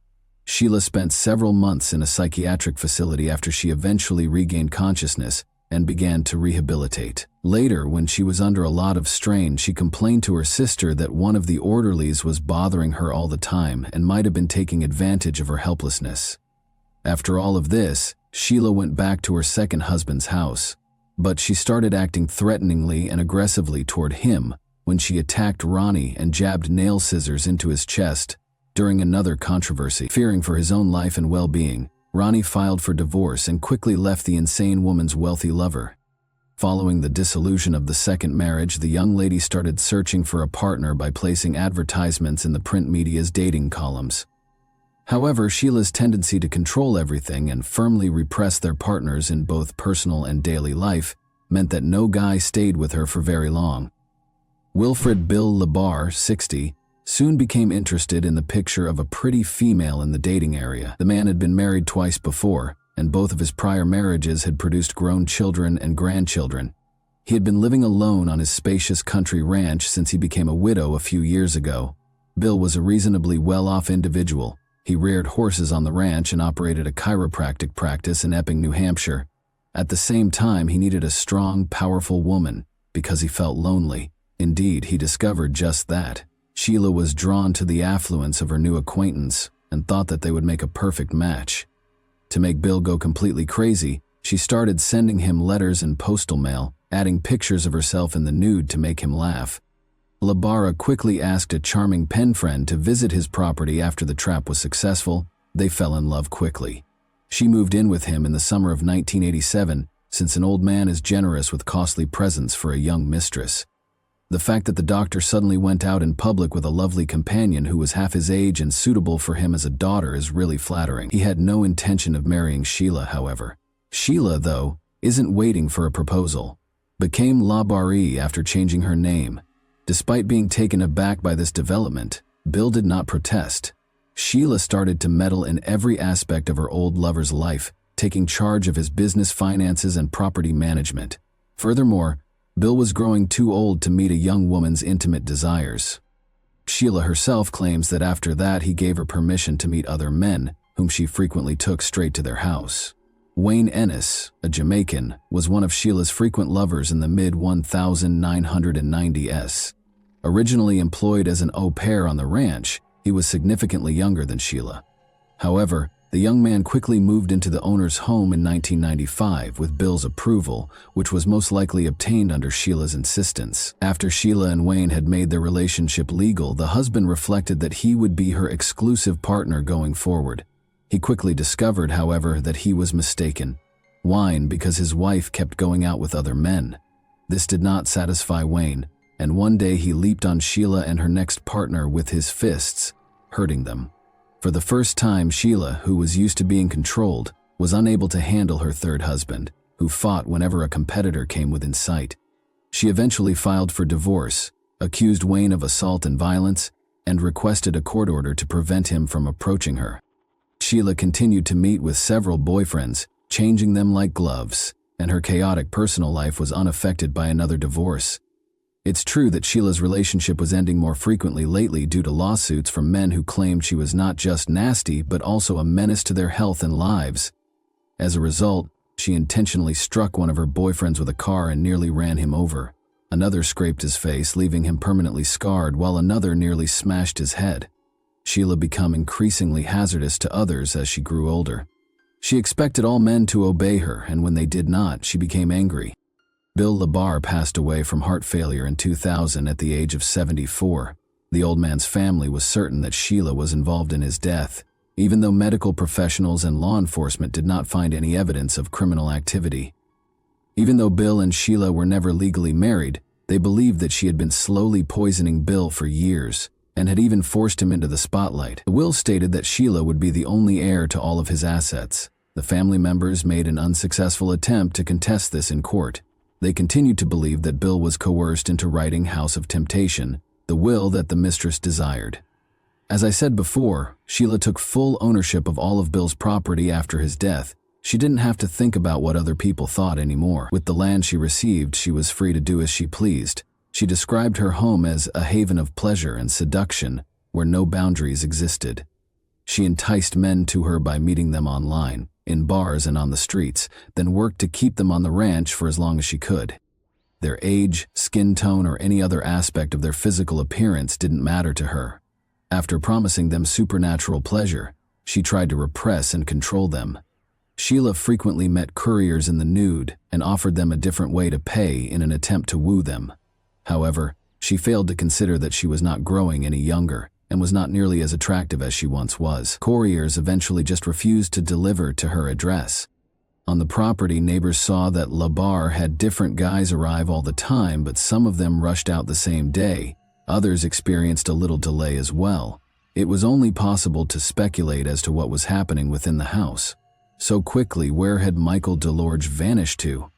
Sheila spent several months in a psychiatric facility after she eventually regained consciousness and began to rehabilitate. Later, when she was under a lot of strain, she complained to her sister that one of the orderlies was bothering her all the time and might have been taking advantage of her helplessness. After all of this, Sheila went back to her second husband's house, but she started acting threateningly and aggressively toward him when she attacked Ronnie and jabbed nail scissors into his chest. During another controversy, fearing for his own life and well-being, Ronnie filed for divorce and quickly left the insane woman's wealthy lover. Following the dissolution of the second marriage, the young lady started searching for a partner by placing advertisements in the print media's dating columns. However, Sheila's tendency to control everything and firmly repress their partners in both personal and daily life meant that no guy stayed with her for very long. Wilfred Bill LaBar, 60, soon became interested in the picture of a pretty female in the dating area. The man had been married twice before, and both of his prior marriages had produced grown children and grandchildren. He had been living alone on his spacious country ranch since he became a widow a few years ago. Bill was a reasonably well-off individual. He reared horses on the ranch and operated a chiropractic practice in Epping, New Hampshire. At the same time, he needed a strong, powerful woman because he felt lonely. Indeed, he discovered just that. Sheila was drawn to the affluence of her new acquaintance and thought that they would make a perfect match. To make Bill go completely crazy, she started sending him letters and postal mail, adding pictures of herself in the nude to make him laugh. LaBara quickly asked a charming pen friend to visit his property. After the trap was successful, they fell in love quickly. She moved in with him in the summer of 1987, since an old man is generous with costly presents for a young mistress. The fact that the doctor suddenly went out in public with a lovely companion who was half his age and suitable for him as a daughter is really flattering. He had no intention of marrying Sheila, however. Sheila, though, isn't waiting for a proposal. Became LaBari after changing her name. Despite being taken aback by this development, Bill did not protest. Sheila started to meddle in every aspect of her old lover's life, taking charge of his business, finances, and property management. Furthermore, Bill was growing too old to meet a young woman's intimate desires. Sheila herself claims that after that he gave her permission to meet other men, whom she frequently took straight to their house. Wayne Ennis, a Jamaican, was one of Sheila's frequent lovers in the mid-1990s. Originally employed as an au pair on the ranch, he was significantly younger than Sheila. However, the young man quickly moved into the owner's home in 1995 with Bill's approval, which was most likely obtained under Sheila's insistence. After Sheila and Wayne had made their relationship legal, the husband reflected that he would be her exclusive partner going forward. He quickly discovered, however, that he was mistaken. Why? Because his wife kept going out with other men. This did not satisfy Wayne, and one day he leaped on Sheila and her next partner with his fists, hurting them. For the first time, Sheila, who was used to being controlled, was unable to handle her third husband, who fought whenever a competitor came within sight. She eventually filed for divorce, accused Wayne of assault and violence, and requested a court order to prevent him from approaching her. Sheila continued to meet with several boyfriends, changing them like gloves, and her chaotic personal life was unaffected by another divorce. It's true that Sheila's relationship was ending more frequently lately due to lawsuits from men who claimed she was not just nasty but also a menace to their health and lives. As a result, she intentionally struck one of her boyfriends with a car and nearly ran him over. Another scraped his face, leaving him permanently scarred, while another nearly smashed his head. Sheila became increasingly hazardous to others as she grew older. She expected all men to obey her, and when they did not, she became angry. Bill LaBar passed away from heart failure in 2000 at the age of 74. The old man's family was certain that Sheila was involved in his death, even though medical professionals and law enforcement did not find any evidence of criminal activity. Even though Bill and Sheila were never legally married, they believed that she had been slowly poisoning Bill for years and had even forced him into the spotlight. The will stated that Sheila would be the only heir to all of his assets. The family members made an unsuccessful attempt to contest this in court. They continued to believe that Bill was coerced into writing House of Temptation, the will that the mistress desired. As I said before, Sheila took full ownership of all of Bill's property after his death. She didn't have to think about what other people thought anymore. With the land she received, she was free to do as she pleased. She described her home as a haven of pleasure and seduction, where no boundaries existed. She enticed men to her by meeting them online, in bars and on the streets, then worked to keep them on the ranch for as long as she could. Their age, skin tone, or any other aspect of their physical appearance didn't matter to her. After promising them supernatural pleasure, she tried to repress and control them. Sheila frequently met couriers in the nude and offered them a different way to pay in an attempt to woo them. However, she failed to consider that she was not growing any younger and was not nearly as attractive as she once was. Couriers eventually just refused to deliver to her address. On the property, neighbors saw that LaBar had different guys arrive all the time, but some of them rushed out the same day. Others experienced a little delay as well. It was only possible to speculate as to what was happening within the house. So quickly, where had Michael DeLorge vanished to?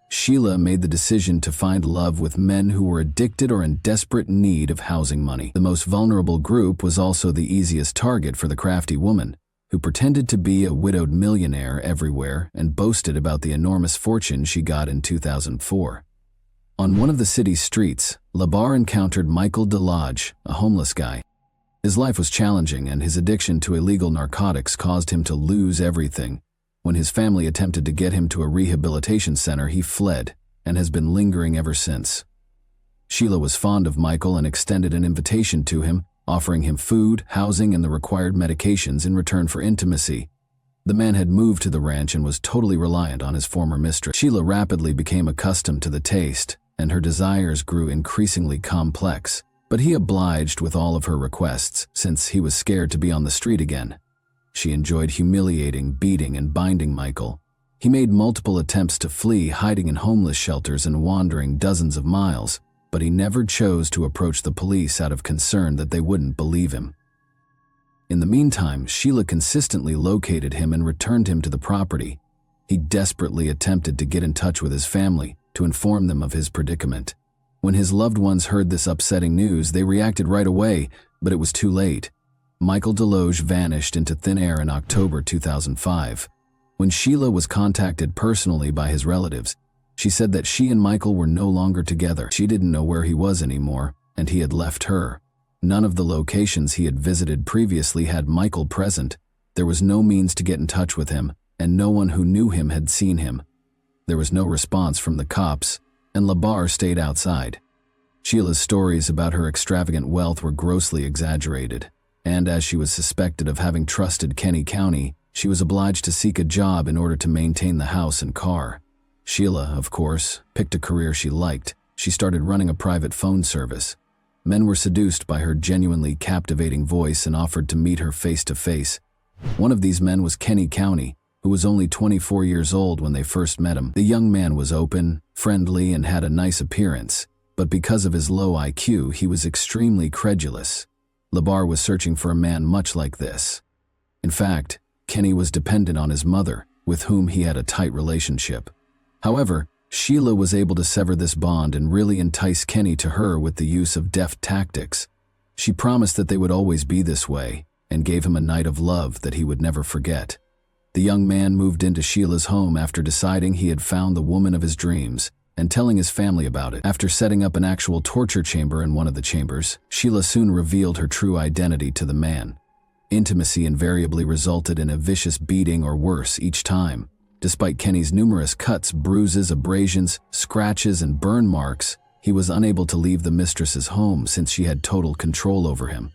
Sheila made the decision to find love with men who were addicted or in desperate need of housing money. The most vulnerable group was also the easiest target for the crafty woman, who pretended to be a widowed millionaire everywhere and boasted about the enormous fortune she got in 2004. On one of the city's streets, LaBar encountered Michael DeLodge, a homeless guy. His life was challenging, and his addiction to illegal narcotics caused him to lose everything. When his family attempted to get him to a rehabilitation center, he fled and has been lingering ever since. Sheila was fond of Michael and extended an invitation to him, offering him food, housing, and the required medications in return for intimacy. The man had moved to the ranch and was totally reliant on his former mistress. Sheila rapidly became accustomed to the taste, and her desires grew increasingly complex. But he obliged with all of her requests, since he was scared to be on the street again. She enjoyed humiliating, beating, and binding Michael. He made multiple attempts to flee, hiding in homeless shelters and wandering dozens of miles, but he never chose to approach the police out of concern that they wouldn't believe him. In the meantime, Sheila consistently located him and returned him to the property. He desperately attempted to get in touch with his family to inform them of his predicament. When his loved ones heard this upsetting news, they reacted right away, but it was too late. Michael DeLoge vanished into thin air in October 2005. When Sheila was contacted personally by his relatives, she said that she and Michael were no longer together. She didn't know where he was anymore, and he had left her. None of the locations he had visited previously had Michael present. There was no means to get in touch with him, and no one who knew him had seen him. There was no response from the cops, and LaBar stayed outside. Sheila's stories about her extravagant wealth were grossly exaggerated, and as she was suspected of having trusted Kenny County, she was obliged to seek a job in order to maintain the house and car. Sheila, of course, picked a career she liked. She started running a private phone service. Men were seduced by her genuinely captivating voice and offered to meet her face to face. One of these men was Kenny County, who was only 24 years old when they first met him. The young man was open, friendly, and had a nice appearance, but because of his low IQ, he was extremely credulous. LaBar was searching for a man much like this. In fact, Kenny was dependent on his mother, with whom he had a tight relationship. However, Sheila was able to sever this bond and really entice Kenny to her with the use of deft tactics. She promised that they would always be this way, and gave him a night of love that he would never forget. The young man moved into Sheila's home after deciding he had found the woman of his dreams, and telling his family about it. After setting up an actual torture chamber in one of the chambers, Sheila soon revealed her true identity to the man. Intimacy invariably resulted in a vicious beating or worse each time. Despite Kenny's numerous cuts, bruises, abrasions, scratches, and burn marks, he was unable to leave the mistress's home since she had total control over him.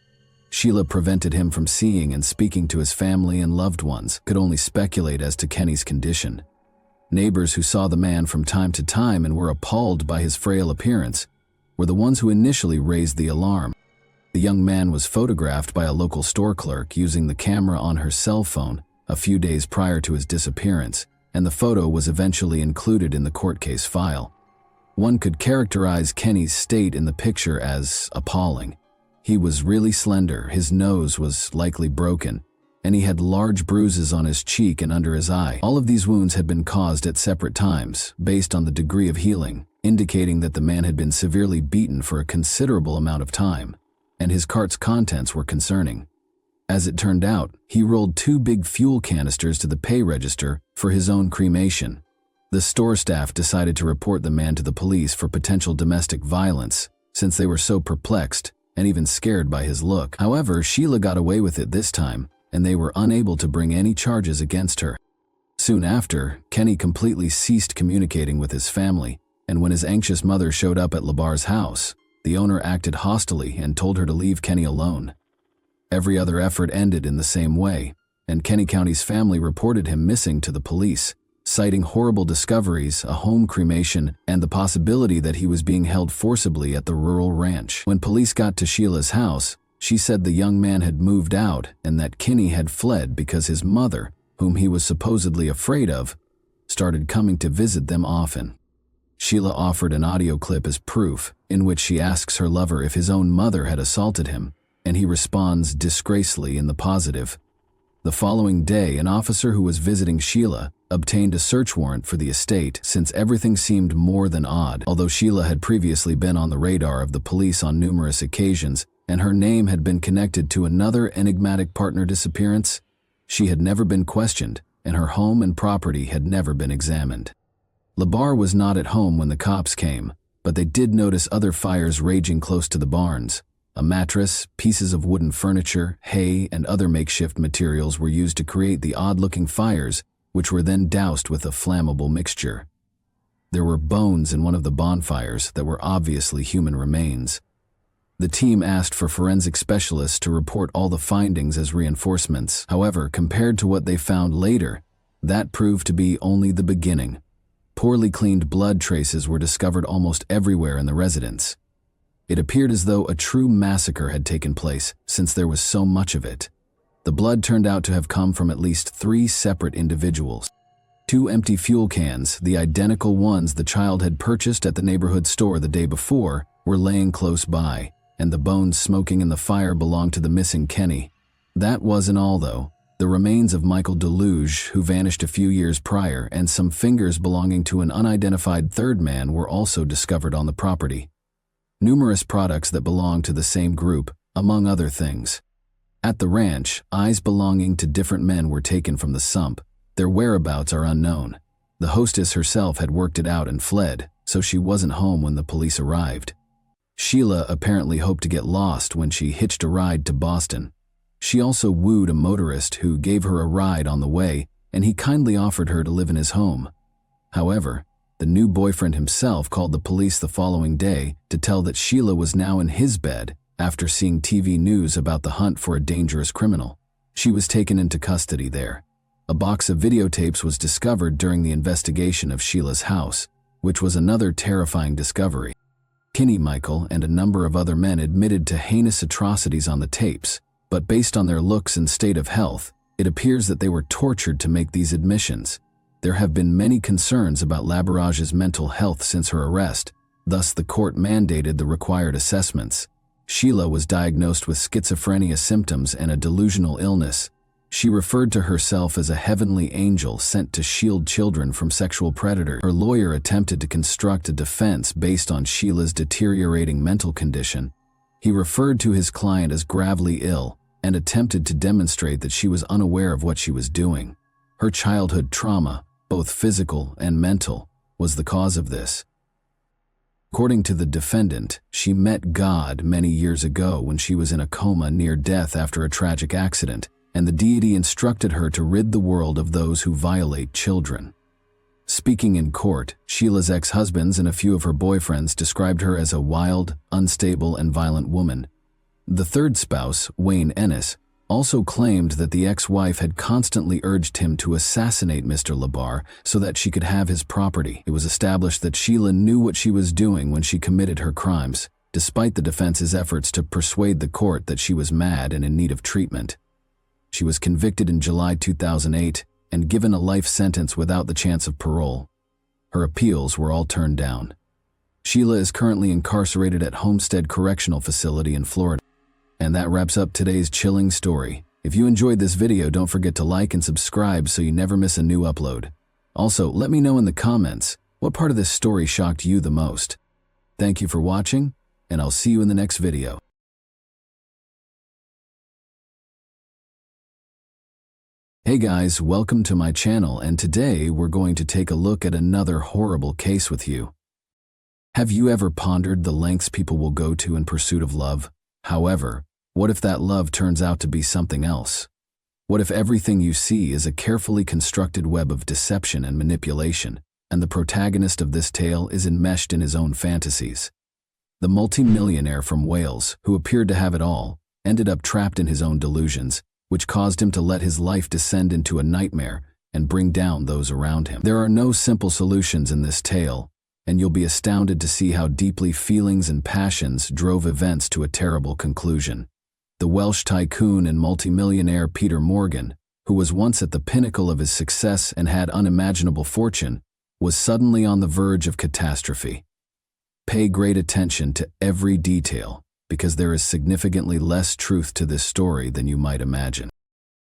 Sheila prevented him from seeing and speaking to his family and loved ones, could only speculate as to Kenny's condition. Neighbors who saw the man from time to time and were appalled by his frail appearance were the ones who initially raised the alarm. The young man was photographed by a local store clerk using the camera on her cell phone a few days prior to his disappearance, and the photo was eventually included in the court case file. One could characterize Kenny's state in the picture as appalling. He was really slender, his nose was likely broken, and he had large bruises on his cheek and under his eye. All of these wounds had been caused at separate times, based on the degree of healing, indicating that the man had been severely beaten for a considerable amount of time, and his cart's contents were concerning. As it turned out, he rolled 2 big fuel canisters to the pay register for his own cremation. The store staff decided to report the man to the police for potential domestic violence, since they were so perplexed and even scared by his look. However, Sheila got away with it this time, and they were unable to bring any charges against her. Soon after, Kenny completely ceased communicating with his family, and when his anxious mother showed up at Labar's house, the owner acted hostilely and told her to leave Kenny alone. Every other effort ended in the same way, and Kenny County's family reported him missing to the police, citing horrible discoveries, a home cremation, and the possibility that he was being held forcibly at the rural ranch. When police got to Sheila's house, she said the young man had moved out and that Kenny had fled because his mother, whom he was supposedly afraid of, started coming to visit them often. Sheila offered an audio clip as proof, in which she asks her lover if his own mother had assaulted him, and he responds disgracefully in the positive. The following day, an officer who was visiting Sheila obtained a search warrant for the estate since everything seemed more than odd. Although Sheila had previously been on the radar of the police on numerous occasions, and her name had been connected to another enigmatic partner disappearance, she had never been questioned, and her home and property had never been examined. Labar was not at home when the cops came, but they did notice other fires raging close to the barns. A mattress, pieces of wooden furniture, hay, and other makeshift materials were used to create the odd-looking fires, which were then doused with a flammable mixture. There were bones in one of the bonfires that were obviously human remains. The team asked for forensic specialists to report all the findings as reinforcements. However, compared to what they found later, that proved to be only the beginning. Poorly cleaned blood traces were discovered almost everywhere in the residence. It appeared as though a true massacre had taken place, since there was so much of it. The blood turned out to have come from at least 3 separate individuals. 2 empty fuel cans, the identical ones the child had purchased at the neighborhood store the day before, were laying close by, and the bones smoking in the fire belonged to the missing Kenny. That wasn't all, though. The remains of Michael Deluge, who vanished a few years prior, and some fingers belonging to an unidentified third man were also discovered on the property. Numerous products that belonged to the same group, among other things. At the ranch, eyes belonging to different men were taken from the sump. Their whereabouts are unknown. The hostess herself had worked it out and fled, so she wasn't home when the police arrived. Sheila apparently hoped to get lost when she hitched a ride to Boston. She also wooed a motorist who gave her a ride on the way, and he kindly offered her to live in his home. However, the new boyfriend himself called the police the following day to tell that Sheila was now in his bed after seeing TV news about the hunt for a dangerous criminal. She was taken into custody there. A box of videotapes was discovered during the investigation of Sheila's house, which was another terrifying discovery. Kenny, Michael, and a number of other men admitted to heinous atrocities on the tapes, but based on their looks and state of health, it appears that they were tortured to make these admissions. There have been many concerns about Labarage's mental health since her arrest, thus the court mandated the required assessments. Sheila was diagnosed with schizophrenia symptoms and a delusional illness. She referred to herself as a heavenly angel sent to shield children from sexual predators. Her lawyer attempted to construct a defense based on Sheila's deteriorating mental condition. He referred to his client as gravely ill and attempted to demonstrate that she was unaware of what she was doing. Her childhood trauma, both physical and mental, was the cause of this. According to the defendant, she met God many years ago when she was in a coma near death after a tragic accident, and the deity instructed her to rid the world of those who violate children. Speaking in court, Sheila's ex-husbands and a few of her boyfriends described her as a wild, unstable, and violent woman. The third spouse, Wayne Ennis, also claimed that the ex-wife had constantly urged him to assassinate Mr. Labar so that she could have his property. It was established that Sheila knew what she was doing when she committed her crimes, despite the defense's efforts to persuade the court that she was mad and in need of treatment. She was convicted in July 2008 and given a life sentence without the chance of parole. Her appeals were all turned down. Sheila is currently incarcerated at Homestead Correctional Facility in Florida. And that wraps up today's chilling story. If you enjoyed this video, don't forget to like and subscribe so you never miss a new upload. Also, let me know in the comments what part of this story shocked you the most. Thank you for watching, and I'll see you in the next video. Hey guys, welcome to my channel, and today we're going to take a look at another horrible case with you. Have you ever pondered the lengths people will go to in pursuit of love? However, what if that love turns out to be something else? What if everything you see is a carefully constructed web of deception and manipulation, and the protagonist of this tale is enmeshed in his own fantasies? The multi-millionaire from Wales, who appeared to have it all, ended up trapped in his own delusions, which caused him to let his life descend into a nightmare and bring down those around him. There are no simple solutions in this tale, and you'll be astounded to see how deeply feelings and passions drove events to a terrible conclusion. The Welsh tycoon and multimillionaire Peter Morgan, who was once at the pinnacle of his success and had unimaginable fortune, was suddenly on the verge of catastrophe. Pay great attention to every detail, because there is significantly less truth to this story than you might imagine.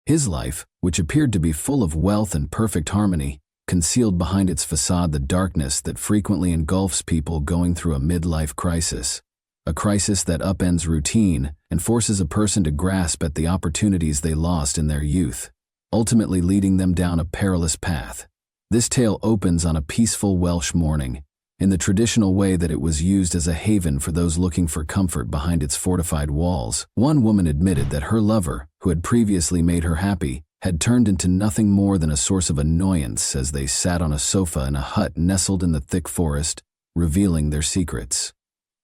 His life, which appeared to be full of wealth and perfect harmony, concealed behind its facade the darkness that frequently engulfs people going through a midlife crisis. A crisis that upends routine and forces a person to grasp at the opportunities they lost in their youth, ultimately leading them down a perilous path. This tale opens on a peaceful Welsh morning, in the traditional way that it was used as a haven for those looking for comfort behind its fortified walls. One woman admitted that her lover, who had previously made her happy, had turned into nothing more than a source of annoyance as they sat on a sofa in a hut nestled in the thick forest, revealing their secrets.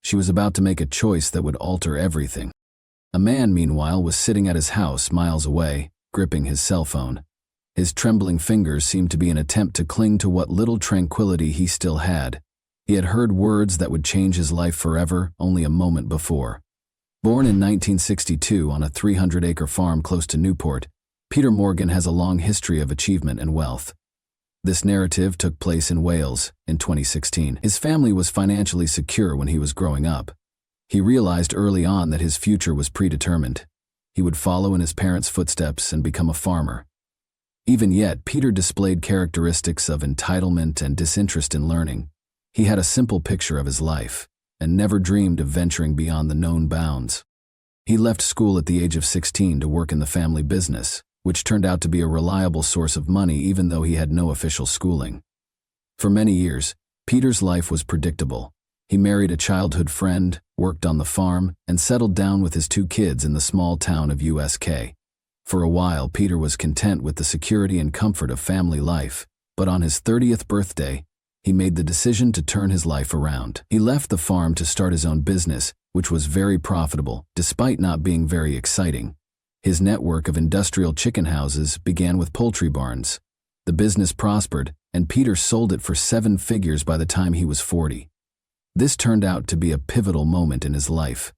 She was about to make a choice that would alter everything. A man, meanwhile, was sitting at his house miles away, gripping his cell phone. His trembling fingers seemed to be an attempt to cling to what little tranquility he still had. He had heard words that would change his life forever only a moment before. Born in 1962 on a 300-acre farm close to Newport, Peter Morgan has a long history of achievement and wealth. This narrative took place in Wales in 2016. His family was financially secure when he was growing up. He realized early on that his future was predetermined. He would follow in his parents' footsteps and become a farmer. Even yet, Peter displayed characteristics of entitlement and disinterest in learning. He had a simple picture of his life and never dreamed of venturing beyond the known bounds. He left school at the age of 16 to work in the family business, which turned out to be a reliable source of money even though he had no official schooling. For many years, Peter's life was predictable. He married a childhood friend, worked on the farm, and settled down with his 2 kids in the small town of USK. For a while, Peter was content with the security and comfort of family life, but on his 30th birthday, he made the decision to turn his life around. He left the farm to start his own business, which was very profitable, despite not being very exciting. His network of industrial chicken houses began with poultry barns. The business prospered, and Peter sold it for 7 figures by the time he was 40. This turned out to be a pivotal moment in his life.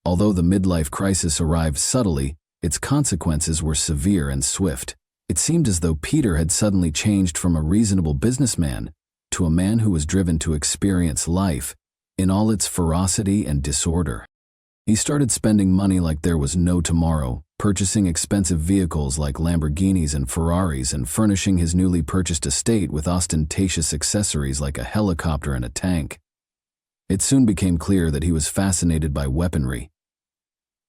Although the midlife crisis arrived subtly, its consequences were severe and swift. It seemed as though Peter had suddenly changed from a reasonable businessman to a man who was driven to experience life in all its ferocity and disorder. He started spending money like there was no tomorrow, purchasing expensive vehicles like Lamborghinis and Ferraris, and furnishing his newly purchased estate with ostentatious accessories like a helicopter and a tank. It soon became clear that he was fascinated by weaponry.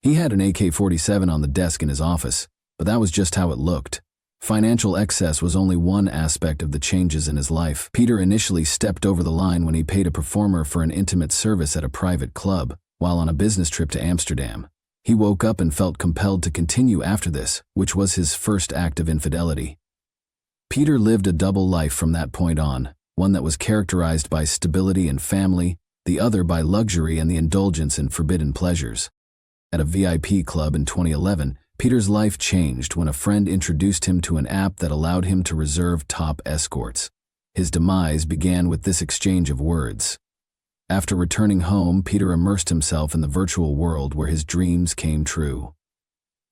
He had an AK-47 on the desk in his office, but that was just how it looked. Financial excess was only one aspect of the changes in his life. Peter initially stepped over the line when he paid a performer for an intimate service at a private club, while on a business trip to Amsterdam. He woke up and felt compelled to continue after this, which was his first act of infidelity. Peter lived a double life from that point on, one that was characterized by stability and family, the other by luxury and the indulgence in forbidden pleasures. At a VIP club in 2011, Peter's life changed when a friend introduced him to an app that allowed him to reserve top escorts. His demise began with this exchange of words. After returning home, Peter immersed himself in the virtual world where his dreams came true.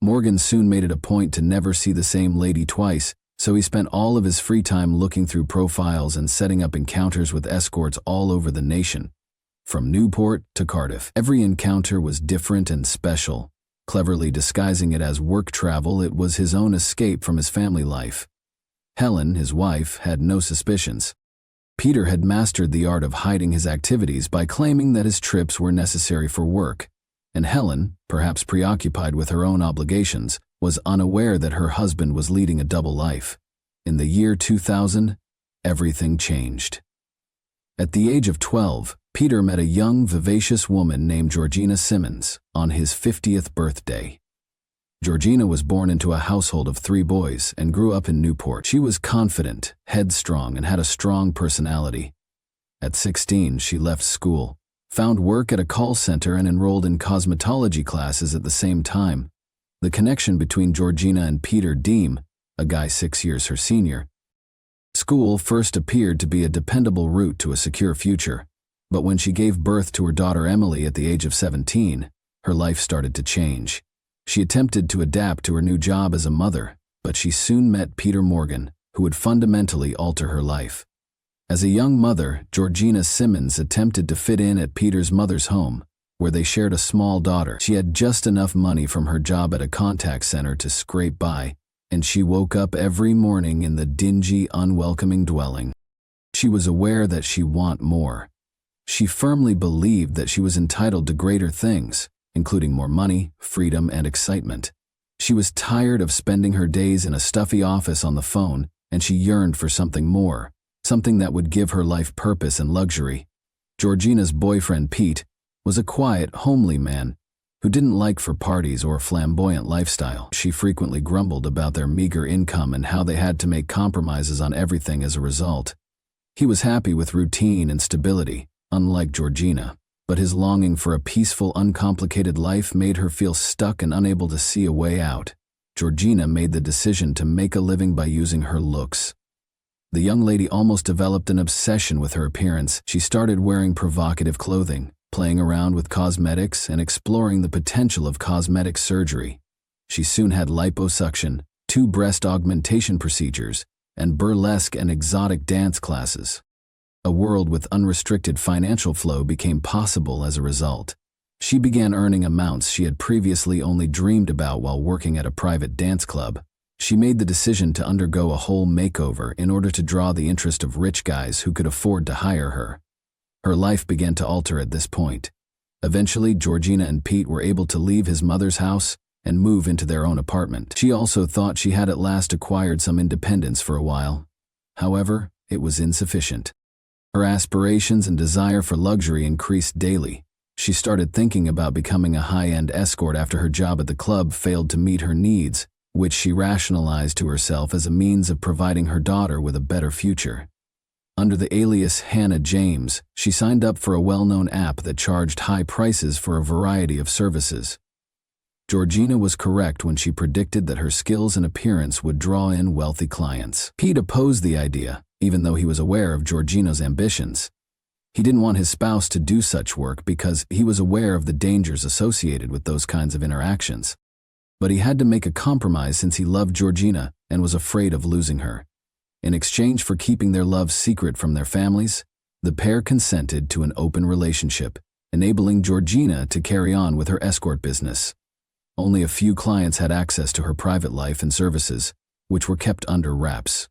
Morgan soon made it a point to never see the same lady twice, so he spent all of his free time looking through profiles and setting up encounters with escorts all over the nation, from Newport to Cardiff. Every encounter was different and special, Cleverly disguising it as work travel, it was his own escape from his family life. Helen, his wife, had no suspicions. Peter had mastered the art of hiding his activities by claiming that his trips were necessary for work, and Helen, perhaps preoccupied with her own obligations, was unaware that her husband was leading a double life. In the year 2000, everything changed. At the age of 12, Peter met a young, vivacious woman named Georgina Simmons on his 50th birthday. Georgina was born into a household of 3 boys and grew up in Newport. She was confident, headstrong, and had a strong personality. At 16, she left school, found work at a call center, and enrolled in cosmetology classes at the same time. The connection between Georgina and Peter Deem, a guy 6 years her senior, school first appeared to be a dependable route to a secure future. But when she gave birth to her daughter Emily at the age of 17, her life started to change. She attempted to adapt to her new job as a mother, but she soon met Peter Morgan, who would fundamentally alter her life. As a young mother, Georgina Simmons attempted to fit in at Peter's mother's home, where they shared a small daughter. She had just enough money from her job at a contact center to scrape by, and she woke up every morning in the dingy, unwelcoming dwelling. She was aware that she wanted more. She firmly believed that she was entitled to greater things, including more money, freedom, and excitement. She was tired of spending her days in a stuffy office on the phone, and she yearned for something more, something that would give her life purpose and luxury. Georgina's boyfriend, Pete, was a quiet, homely man who didn't like for parties or a flamboyant lifestyle. She frequently grumbled about their meager income and how they had to make compromises on everything as a result. He was happy with routine and stability, unlike Georgina, but his longing for a peaceful, uncomplicated life made her feel stuck and unable to see a way out. Georgina made the decision to make a living by using her looks. The young lady almost developed an obsession with her appearance. She started wearing provocative clothing, playing around with cosmetics, and exploring the potential of cosmetic surgery. She soon had liposuction, 2 breast augmentation procedures, and burlesque and exotic dance classes. A world with unrestricted financial flow became possible as a result. She began earning amounts she had previously only dreamed about while working at a private dance club. She made the decision to undergo a whole makeover in order to draw the interest of rich guys who could afford to hire her. Her life began to alter at this point. Eventually, Georgina and Pete were able to leave his mother's house and move into their own apartment. She also thought she had at last acquired some independence for a while. However, it was insufficient. Her aspirations and desire for luxury increased daily. She started thinking about becoming a high-end escort after her job at the club failed to meet her needs, which she rationalized to herself as a means of providing her daughter with a better future. Under the alias Hannah James, she signed up for a well-known app that charged high prices for a variety of services. Georgina was correct when she predicted that her skills and appearance would draw in wealthy clients. Pete opposed the idea, even though he was aware of Georgina's ambitions. He didn't want his spouse to do such work because he was aware of the dangers associated with those kinds of interactions. But he had to make a compromise since he loved Georgina and was afraid of losing her. In exchange for keeping their love secret from their families, the pair consented to an open relationship, enabling Georgina to carry on with her escort business. Only a few clients had access to her private life and services, which were kept under wraps.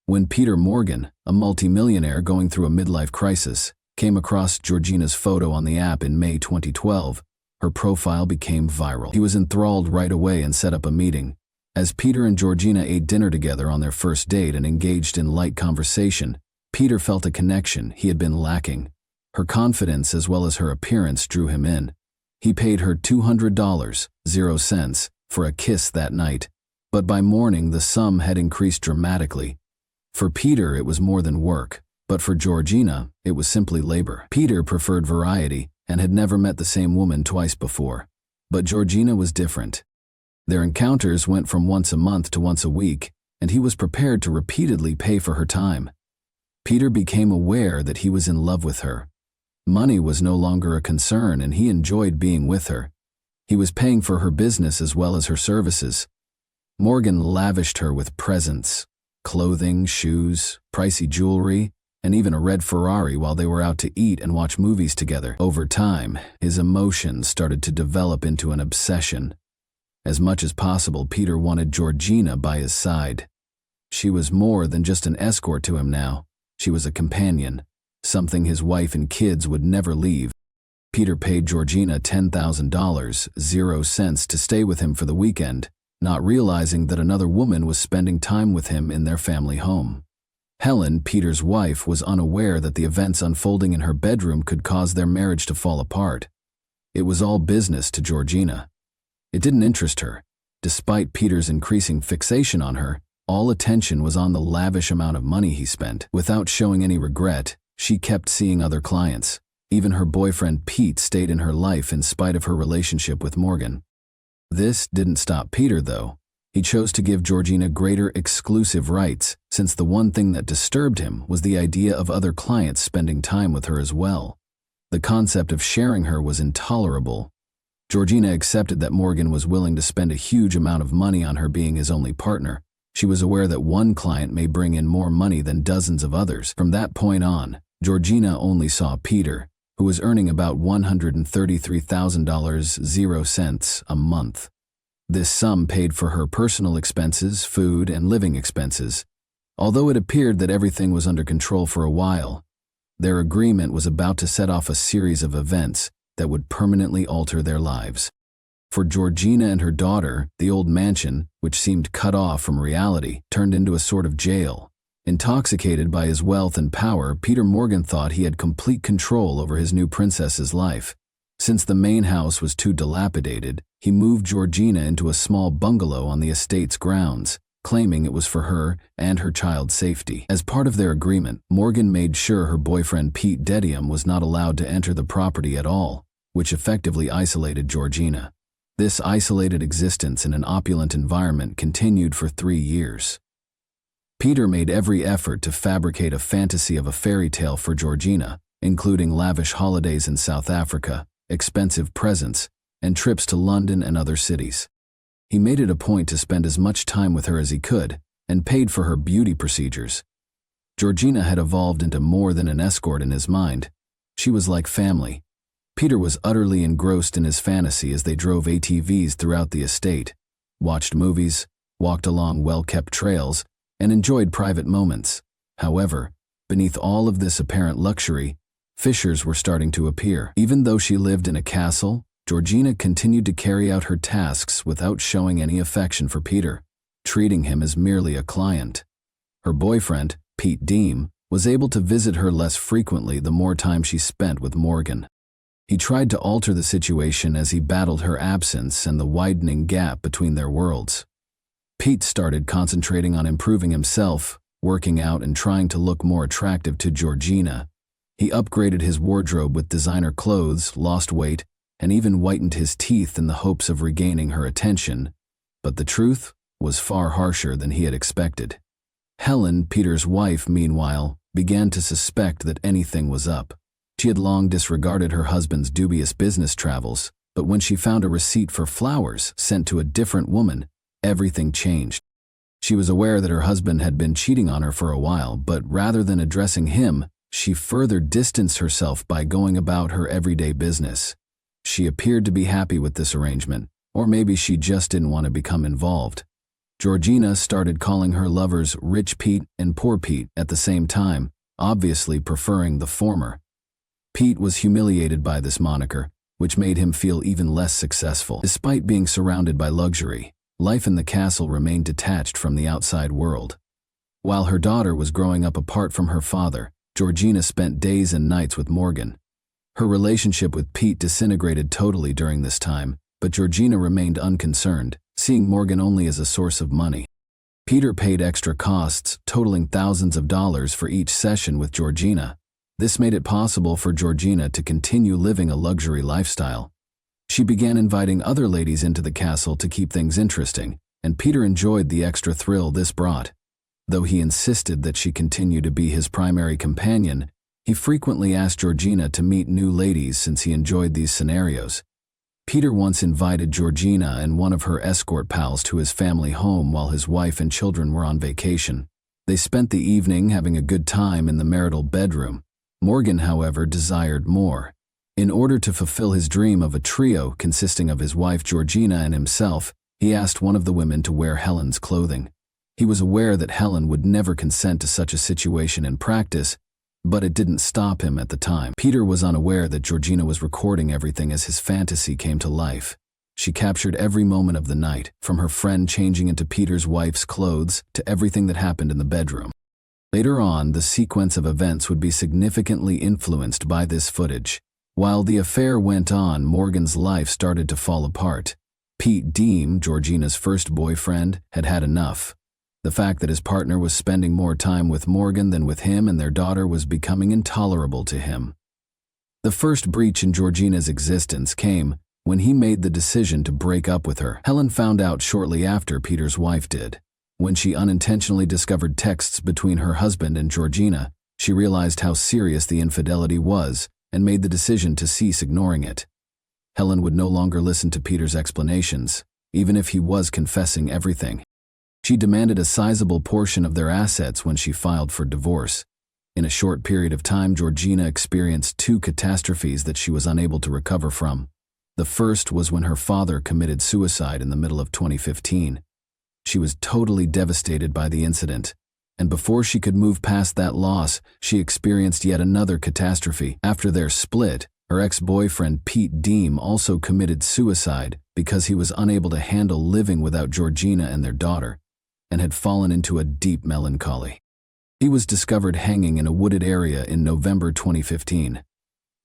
When Peter Morgan, a multimillionaire going through a midlife crisis, came across Georgina's photo on the app in May 2012, her profile became viral. He was enthralled right away and set up a meeting. As Peter and Georgina ate dinner together on their first date and engaged in light conversation, Peter felt a connection he had been lacking. Her confidence as well as her appearance drew him in. He paid her $200, 0 cents, for a kiss that night, but by morning the sum had increased dramatically. For Peter it was more than work, but for Georgina it was simply labor. Peter preferred variety and had never met the same woman twice before, but Georgina was different. Their encounters went from once a month to once a week, and he was prepared to repeatedly pay for her time. Peter became aware that he was in love with her. Money was no longer a concern and he enjoyed being with her. He was paying for her business as well as her services. Morgan lavished her with presents, clothing, shoes, pricey jewelry, and even a red Ferrari while they were out to eat and watch movies together. Over time, his emotions started to develop into an obsession. As much as possible, Peter wanted Georgina by his side. She was more than just an escort to him now. She was a companion, something his wife and kids would never leave. Peter paid Georgina $10,000, 0 cents, to stay with him for the weekend, not realizing that another woman was spending time with him in their family home. Helen, Peter's wife, was unaware that the events unfolding in her bedroom could cause their marriage to fall apart. It was all business to Georgina. It didn't interest her. Despite Peter's increasing fixation on her, all attention was on the lavish amount of money he spent. Without showing any regret, she kept seeing other clients. Even her boyfriend Pete stayed in her life in spite of her relationship with Morgan. This didn't stop Peter, though. He chose to give Georgina greater exclusive rights, since the one thing that disturbed him was the idea of other clients spending time with her as well. The concept of sharing her was intolerable. Georgina accepted that Morgan was willing to spend a huge amount of money on her being his only partner. She was aware that one client may bring in more money than dozens of others. From that point on, Georgina only saw Peter, who was earning about $133,000, 0 cents, a month. This sum paid for her personal expenses, food, and living expenses. Although it appeared that everything was under control for a while, their agreement was about to set off a series of events that would permanently alter their lives. For Georgina and her daughter, the old mansion, which seemed cut off from reality, turned into a sort of jail. Intoxicated by his wealth and power, Peter Morgan thought he had complete control over his new princess's life. Since the main house was too dilapidated, he moved Georgina into a small bungalow on the estate's grounds, claiming it was for her and her child's safety. As part of their agreement, Morgan made sure her boyfriend Pete Dedium was not allowed to enter the property at all, which effectively isolated Georgina. This isolated existence in an opulent environment continued for 3 years. Peter made every effort to fabricate a fantasy of a fairy tale for Georgina, including lavish holidays in South Africa, expensive presents, and trips to London and other cities. He made it a point to spend as much time with her as he could, and paid for her beauty procedures. Georgina had evolved into more than an escort in his mind. She was like family. Peter was utterly engrossed in his fantasy as they drove ATVs throughout the estate, watched movies, walked along well-kept trails, and enjoyed private moments. However, beneath all of this apparent luxury, fissures were starting to appear. Even though she lived in a castle, Georgina continued to carry out her tasks without showing any affection for Peter, treating him as merely a client. Her boyfriend, Pete Deem, was able to visit her less frequently the more time she spent with Morgan. He tried to alter the situation as he battled her absence and the widening gap between their worlds. Pete started concentrating on improving himself, working out and trying to look more attractive to Georgina. He upgraded his wardrobe with designer clothes, lost weight, and even whitened his teeth in the hopes of regaining her attention. But the truth was far harsher than he had expected. Helen, Peter's wife, meanwhile, began to suspect that anything was up. She had long disregarded her husband's dubious business travels, but when she found a receipt for flowers sent to a different woman, everything changed. She was aware that her husband had been cheating on her for a while, but rather than addressing him, she further distanced herself by going about her everyday business. She appeared to be happy with this arrangement, or maybe she just didn't want to become involved. Georgina started calling her lovers Rich Pete and Poor Pete at the same time, obviously preferring the former. Pete was humiliated by this moniker, which made him feel even less successful. Despite being surrounded by luxury, life in the castle remained detached from the outside world. While her daughter was growing up apart from her father, Georgina spent days and nights with Morgan. Her relationship with Pete disintegrated totally during this time, but Georgina remained unconcerned, seeing Morgan only as a source of money. Peter paid extra costs, totaling thousands of dollars for each session with Georgina. This made it possible for Georgina to continue living a luxury lifestyle. She began inviting other ladies into the castle to keep things interesting, and Peter enjoyed the extra thrill this brought. Though he insisted that she continue to be his primary companion, he frequently asked Georgina to meet new ladies since he enjoyed these scenarios. Peter once invited Georgina and one of her escort pals to his family home while his wife and children were on vacation. They spent the evening having a good time in the marital bedroom. Morgan, however, desired more. In order to fulfill his dream of a trio consisting of his wife Georgina and himself, he asked one of the women to wear Helen's clothing. He was aware that Helen would never consent to such a situation in practice, but it didn't stop him at the time. Peter was unaware that Georgina was recording everything as his fantasy came to life. She captured every moment of the night, from her friend changing into Peter's wife's clothes to everything that happened in the bedroom. Later on, the sequence of events would be significantly influenced by this footage. While the affair went on, Morgan's life started to fall apart. Pete Deem, Georgina's first boyfriend, had had enough. The fact that his partner was spending more time with Morgan than with him and their daughter was becoming intolerable to him. The first breach in Georgina's existence came when he made the decision to break up with her. Helen found out shortly after Peter's wife did. When she unintentionally discovered texts between her husband and Georgina, she realized how serious the infidelity was and made the decision to cease ignoring it. Helen would no longer listen to Peter's explanations, even if he was confessing everything. She demanded a sizable portion of their assets when she filed for divorce. In a short period of time, Georgina experienced 2 catastrophes that she was unable to recover from. The first was when her father committed suicide in the middle of 2015. She was totally devastated by the incident, and before she could move past that loss, she experienced yet another catastrophe. After their split, her ex-boyfriend Pete Deem also committed suicide because he was unable to handle living without Georgina and their daughter, and had fallen into a deep melancholy. He was discovered hanging in a wooded area in November 2015.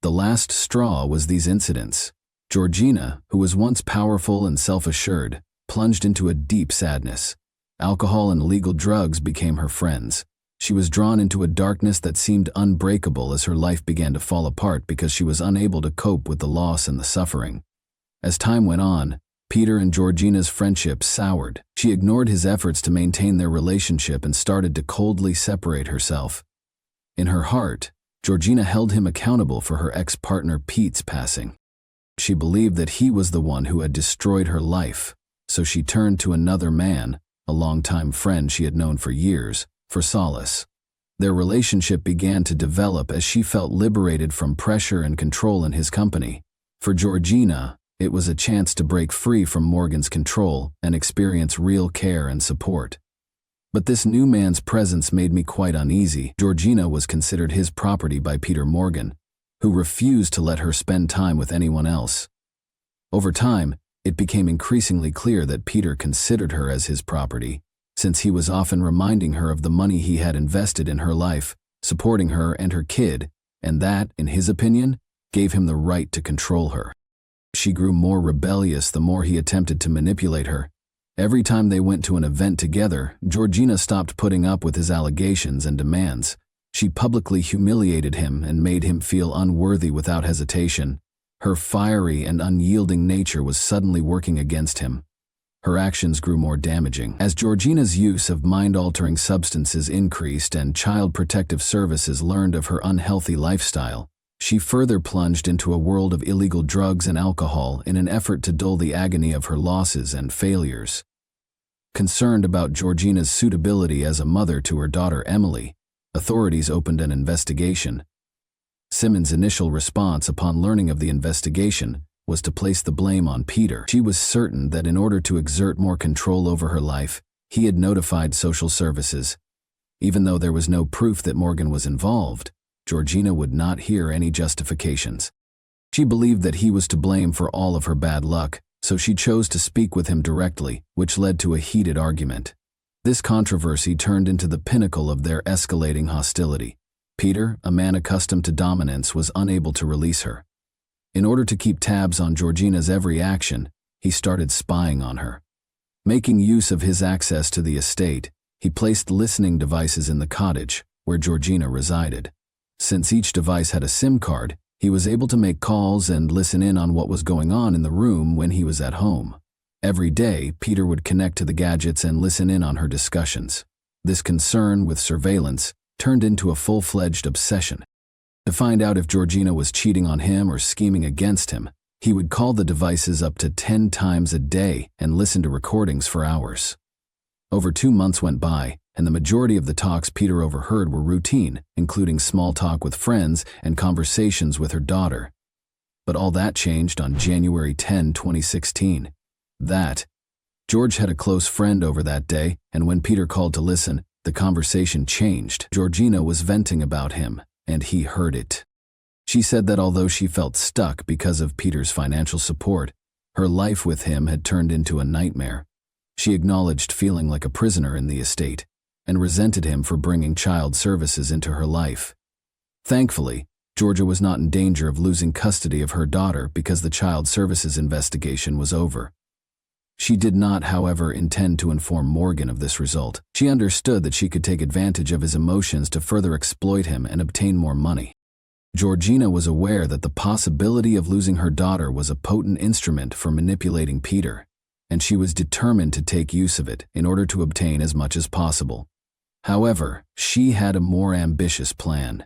The last straw was these incidents. Georgina, who was once powerful and self-assured, plunged into a deep sadness. Alcohol and illegal drugs became her friends. She was drawn into a darkness that seemed unbreakable as her life began to fall apart because she was unable to cope with the loss and the suffering. As time went on, Peter and Georgina's friendship soured. She ignored his efforts to maintain their relationship and started to coldly separate herself. In her heart, Georgina held him accountable for her ex-partner Pete's passing. She believed that he was the one who had destroyed her life, so she turned to another man, a longtime friend she had known for years, for solace. Their relationship began to develop as she felt liberated from pressure and control in his company. For Georgina, it was a chance to break free from Morgan's control and experience real care and support. But this new man's presence made me quite uneasy. Georgina was considered his property by Peter Morgan, who refused to let her spend time with anyone else. Over time, it became increasingly clear that Peter considered her as his property, since he was often reminding her of the money he had invested in her life, supporting her and her kid, and that, in his opinion, gave him the right to control her. She grew more rebellious the more he attempted to manipulate her. Every time they went to an event together, Georgina stopped putting up with his allegations and demands. She publicly humiliated him and made him feel unworthy without hesitation. Her fiery and unyielding nature was suddenly working against him. Her actions grew more damaging. As Georgina's use of mind-altering substances increased and Child Protective Services learned of her unhealthy lifestyle, she further plunged into a world of illegal drugs and alcohol in an effort to dull the agony of her losses and failures. Concerned about Georgina's suitability as a mother to her daughter Emily, authorities opened an investigation. Simmons' initial response upon learning of the investigation was to place the blame on Peter. She was certain that in order to exert more control over her life, he had notified social services. Even though there was no proof that Morgan was involved, Georgina would not hear any justifications. She believed that he was to blame for all of her bad luck, so she chose to speak with him directly, which led to a heated argument. This controversy turned into the pinnacle of their escalating hostility. Peter, a man accustomed to dominance, was unable to release her. In order to keep tabs on Georgina's every action, he started spying on her. Making use of his access to the estate, he placed listening devices in the cottage, where Georgina resided. Since each device had a SIM card, he was able to make calls and listen in on what was going on in the room when he was at home. Every day, Peter would connect to the gadgets and listen in on her discussions. This concern with surveillance turned into a full-fledged obsession. To find out if Georgina was cheating on him or scheming against him, he would call the devices up to 10 times a day and listen to recordings for hours. Over 2 months went by, and the majority of the talks Peter overheard were routine, including small talk with friends and conversations with her daughter. But all that changed on January 10, 2016. George had a close friend over that day, and when Peter called to listen, the conversation changed. Georgina was venting about him, and he heard it. She said that although she felt stuck because of Peter's financial support, her life with him had turned into a nightmare. She acknowledged feeling like a prisoner in the estate, and resented him for bringing child services into her life. Thankfully, Georgia was not in danger of losing custody of her daughter because the child services investigation was over. She did not, however, intend to inform Morgan of this result. She understood that she could take advantage of his emotions to further exploit him and obtain more money. Georgina was aware that the possibility of losing her daughter was a potent instrument for manipulating Peter, and she was determined to take use of it in order to obtain as much as possible. However, she had a more ambitious plan.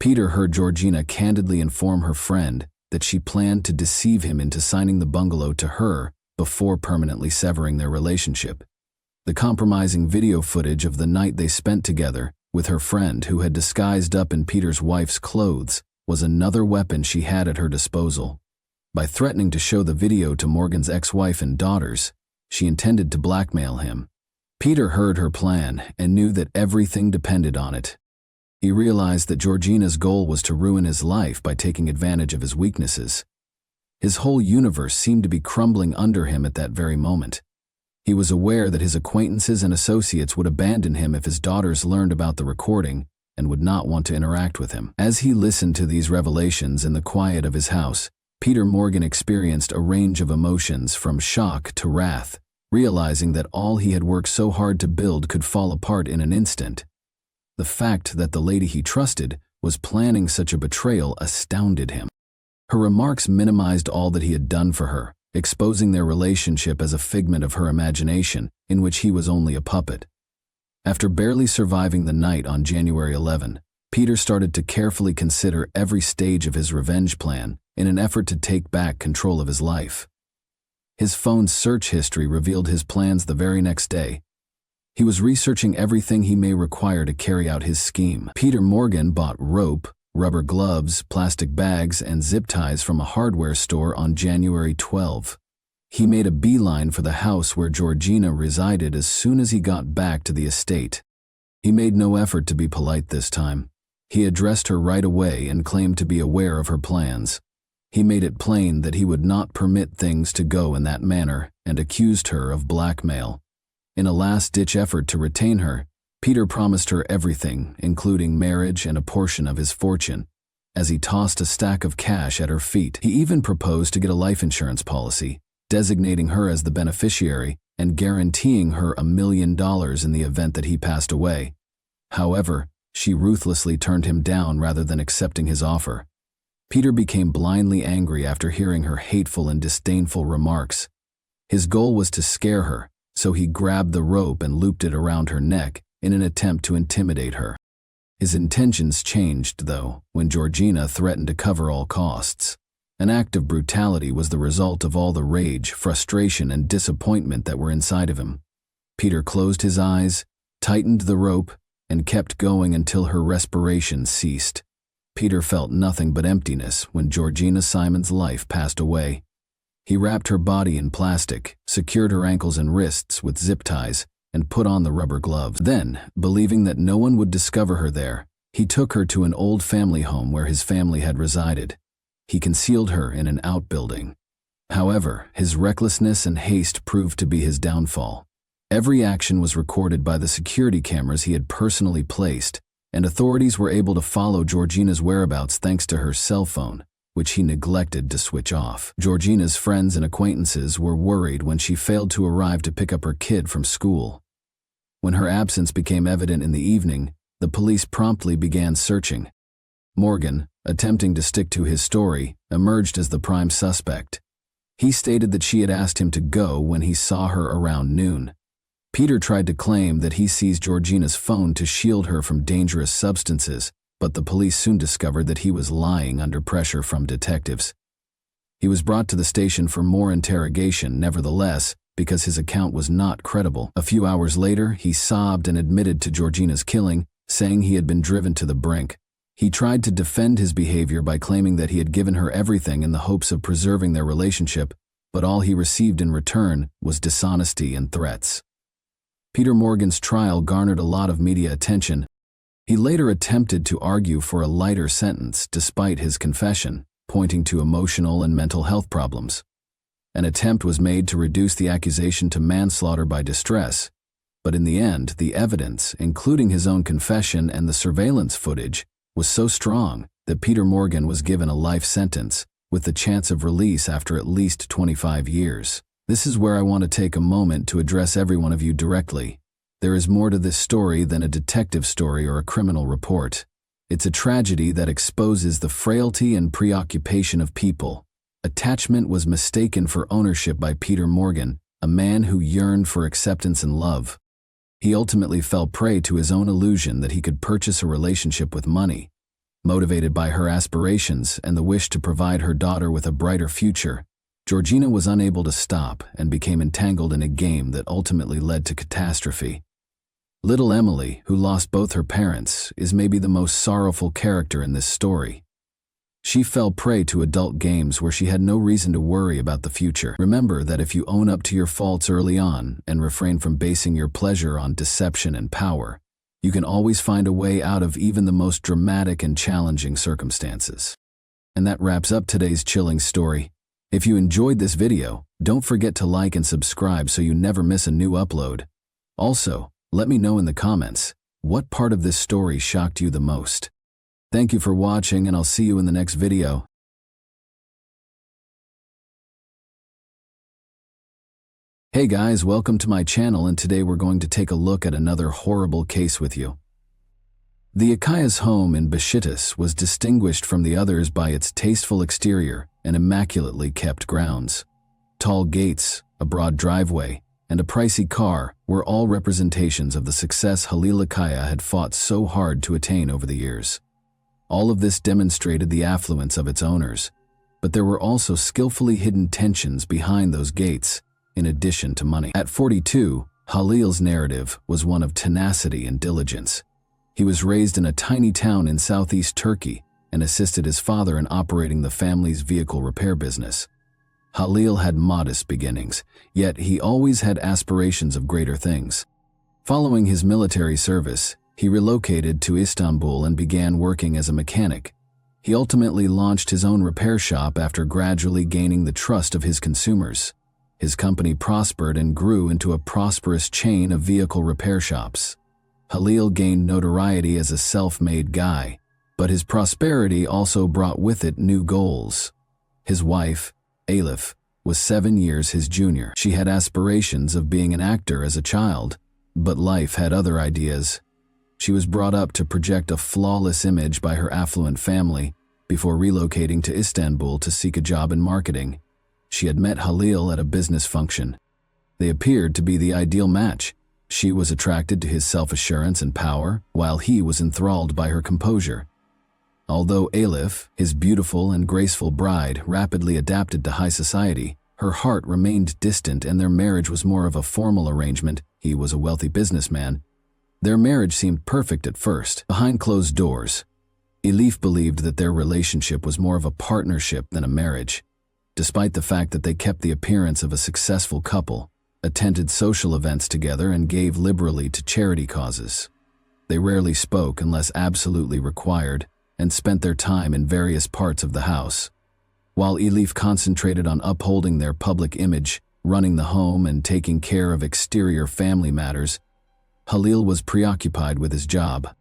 Peter heard Georgina candidly inform her friend that she planned to deceive him into signing the bungalow to her before permanently severing their relationship. The compromising video footage of the night they spent together with her friend, who had disguised up in Peter's wife's clothes, was another weapon she had at her disposal. By threatening to show the video to Morgan's ex-wife and daughters, she intended to blackmail him. Peter heard her plan and knew that everything depended on it. He realized that Georgina's goal was to ruin his life by taking advantage of his weaknesses. His whole universe seemed to be crumbling under him at that very moment. He was aware that his acquaintances and associates would abandon him if his daughters learned about the recording and would not want to interact with him. As he listened to these revelations in the quiet of his house, Peter Morgan experienced a range of emotions from shock to wrath, realizing that all he had worked so hard to build could fall apart in an instant. The fact that the lady he trusted was planning such a betrayal astounded him. Her remarks minimized all that he had done for her, exposing their relationship as a figment of her imagination, in which he was only a puppet. After barely surviving the night on January 11, Peter started to carefully consider every stage of his revenge plan in an effort to take back control of his life. His phone's search history revealed his plans the very next day. He was researching everything he may require to carry out his scheme. Peter Morgan bought rope, rubber gloves, plastic bags, and zip ties from a hardware store on January 12. He made a beeline for the house where Georgina resided as soon as he got back to the estate. He made no effort to be polite this time. He addressed her right away and claimed to be aware of her plans. He made it plain that he would not permit things to go in that manner and accused her of blackmail. In a last-ditch effort to retain her, Peter promised her everything, including marriage and a portion of his fortune. As he tossed a stack of cash at her feet, he even proposed to get a life insurance policy, designating her as the beneficiary and guaranteeing her $1 million in the event that he passed away. However, she ruthlessly turned him down rather than accepting his offer. Peter became blindly angry after hearing her hateful and disdainful remarks. His goal was to scare her, so he grabbed the rope and looped it around her neck in an attempt to intimidate her. His intentions changed, though, when Georgina threatened to cover all costs. An act of brutality was the result of all the rage, frustration, and disappointment that were inside of him. Peter closed his eyes, tightened the rope, and kept going until her respiration ceased. Peter felt nothing but emptiness when Georgina Simon's life passed away. He wrapped her body in plastic, secured her ankles and wrists with zip ties, and put on the rubber gloves. Then, believing that no one would discover her there, he took her to an old family home where his family had resided. He concealed her in an outbuilding. However, his recklessness and haste proved to be his downfall. Every action was recorded by the security cameras he had personally placed, and authorities were able to follow Georgina's whereabouts thanks to her cell phone, which he neglected to switch off. Georgina's friends and acquaintances were worried when she failed to arrive to pick up her kid from school. When her absence became evident in the evening, the police promptly began searching. Morgan, attempting to stick to his story, emerged as the prime suspect. He stated that she had asked him to go when he saw her around noon. Peter tried to claim that he seized Georgina's phone to shield her from dangerous substances, but the police soon discovered that he was lying under pressure from detectives. He was brought to the station for more interrogation. Nevertheless, because his account was not credible. A few hours later, he sobbed and admitted to Georgina's killing, saying he had been driven to the brink. He tried to defend his behavior by claiming that he had given her everything in the hopes of preserving their relationship, but all he received in return was dishonesty and threats. Peter Morgan's trial garnered a lot of media attention. He later attempted to argue for a lighter sentence despite his confession, pointing to emotional and mental health problems. An attempt was made to reduce the accusation to manslaughter by distress, but in the end, the evidence, including his own confession and the surveillance footage, was so strong that Peter Morgan was given a life sentence, with the chance of release after at least 25 years. This is where I want to take a moment to address every one of you directly. There is more to this story than a detective story or a criminal report. It's a tragedy that exposes the frailty and preoccupation of people. Attachment was mistaken for ownership by Peter Morgan, a man who yearned for acceptance and love. He ultimately fell prey to his own illusion that he could purchase a relationship with money. Motivated by her aspirations and the wish to provide her daughter with a brighter future, Georgina was unable to stop and became entangled in a game that ultimately led to catastrophe. Little Emily, who lost both her parents, is maybe the most sorrowful character in this story. She fell prey to adult games where she had no reason to worry about the future. Remember that if you own up to your faults early on and refrain from basing your pleasure on deception and power, you can always find a way out of even the most dramatic and challenging circumstances. And that wraps up today's chilling story. If you enjoyed this video, don't forget to like and subscribe so you never miss a new upload. Also, let me know in the comments, what part of this story shocked you the most? Thank you for watching, and I'll see you in the next video. Hey guys, welcome to my channel, and today we're going to take a look at another horrible case with you. The Akaya's home in Besiktas was distinguished from the others by its tasteful exterior and immaculately kept grounds. Tall gates, a broad driveway, and a pricey car were all representations of the success Halil Akaya had fought so hard to attain over the years. All of this demonstrated the affluence of its owners, but there were also skillfully hidden tensions behind those gates, in addition to money. At 42, Halil's narrative was one of tenacity and diligence. He was raised in a tiny town in southeast Turkey and assisted his father in operating the family's vehicle repair business. Halil had modest beginnings, yet he always had aspirations of greater things. Following his military service, he relocated to Istanbul and began working as a mechanic. He ultimately launched his own repair shop after gradually gaining the trust of his consumers. His company prospered and grew into a prosperous chain of vehicle repair shops. Halil gained notoriety as a self-made guy, but his prosperity also brought with it new goals. His wife, Elif, was 7 years his junior. She had aspirations of being an actor as a child, but life had other ideas. She was brought up to project a flawless image by her affluent family before relocating to Istanbul to seek a job in marketing. She had met Halil at a business function. They appeared to be the ideal match. She was attracted to his self-assurance and power, while he was enthralled by her composure. Although Elif, his beautiful and graceful bride, rapidly adapted to high society, her heart remained distant and their marriage was more of a formal arrangement. He was a wealthy businessman. Their marriage seemed perfect at first. Behind closed doors, Elif believed that their relationship was more of a partnership than a marriage. Despite the fact that they kept the appearance of a successful couple, attended social events together, and gave liberally to charity causes. They rarely spoke unless absolutely required, and spent their time in various parts of the house. While Elif concentrated on upholding their public image, running the home, and taking care of exterior family matters, Halil was preoccupied with his job.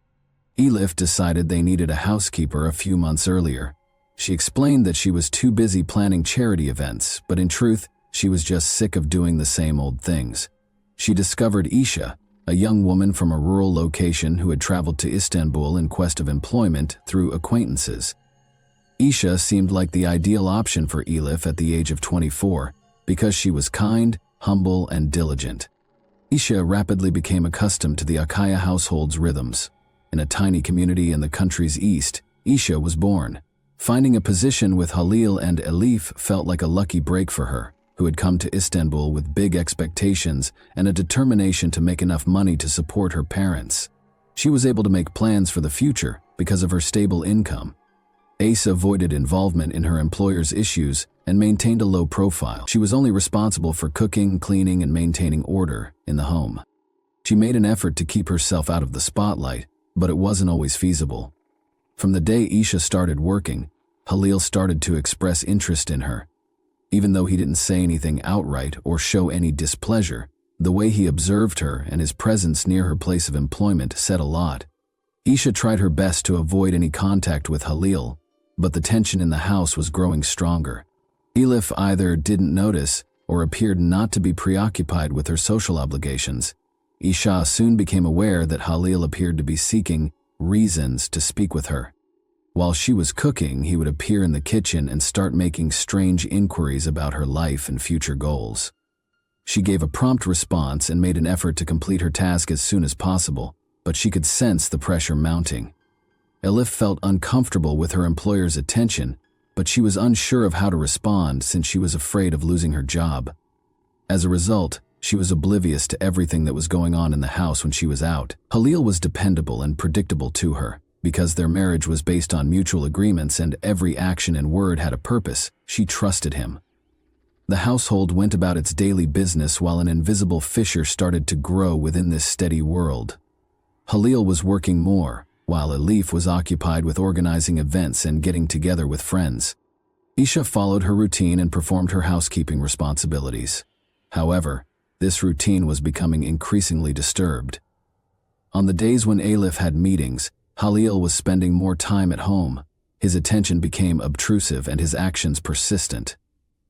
Elif decided they needed a housekeeper a few months earlier. She explained that she was too busy planning charity events, but in truth, she was just sick of doing the same old things. She discovered Isha, a young woman from a rural location who had traveled to Istanbul in quest of employment through acquaintances. Isha seemed like the ideal option for Elif at the age of 24 because she was kind, humble, and diligent. Isha rapidly became accustomed to the Akaya household's rhythms. In a tiny community in the country's east, Isha was born. Finding a position with Halil and Elif felt like a lucky break for her. who had come to Istanbul with big expectations and a determination to make enough money to support her parents. She was able to make plans for the future because of her stable income. Ace avoided involvement in her employer's issues and maintained a low profile. She was only responsible for cooking, cleaning, and maintaining order in the home. She made an effort to keep herself out of the spotlight, but it wasn't always feasible. From the day Isha started working, Halil started to express interest in her. Even though he didn't say anything outright or show any displeasure, the way he observed her and his presence near her place of employment said a lot. Isha tried her best to avoid any contact with Halil, but the tension in the house was growing stronger. Elif either didn't notice or appeared not to be preoccupied with her social obligations. Isha soon became aware that Halil appeared to be seeking reasons to speak with her. While she was cooking, he would appear in the kitchen and start making strange inquiries about her life and future goals. She gave a prompt response and made an effort to complete her task as soon as possible, but she could sense the pressure mounting. Elif felt uncomfortable with her employer's attention, but she was unsure of how to respond since she was afraid of losing her job. As a result, she was oblivious to everything that was going on in the house when she was out. Halil was dependable and predictable to her. Because their marriage was based on mutual agreements and every action and word had a purpose, she trusted him. The household went about its daily business while an invisible fissure started to grow within this steady world. Halil was working more, while Elif was occupied with organizing events and getting together with friends. Isha followed her routine and performed her housekeeping responsibilities. However, this routine was becoming increasingly disturbed. On the days when Elif had meetings, Halil was spending more time at home. His attention became obtrusive and his actions persistent,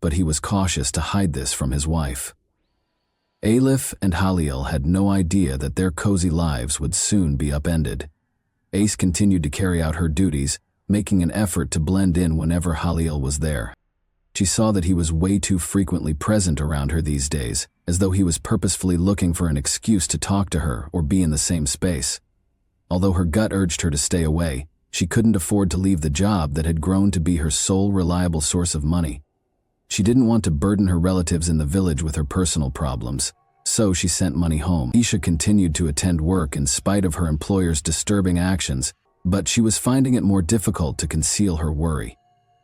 but he was cautious to hide this from his wife. Elif and Halil had no idea that their cozy lives would soon be upended. Ace continued to carry out her duties, making an effort to blend in whenever Halil was there. She saw that he was way too frequently present around her these days, as though he was purposefully looking for an excuse to talk to her or be in the same space. Although her gut urged her to stay away, she couldn't afford to leave the job that had grown to be her sole reliable source of money. She didn't want to burden her relatives in the village with her personal problems, so she sent money home. Isha continued to attend work in spite of her employer's disturbing actions, but she was finding it more difficult to conceal her worry.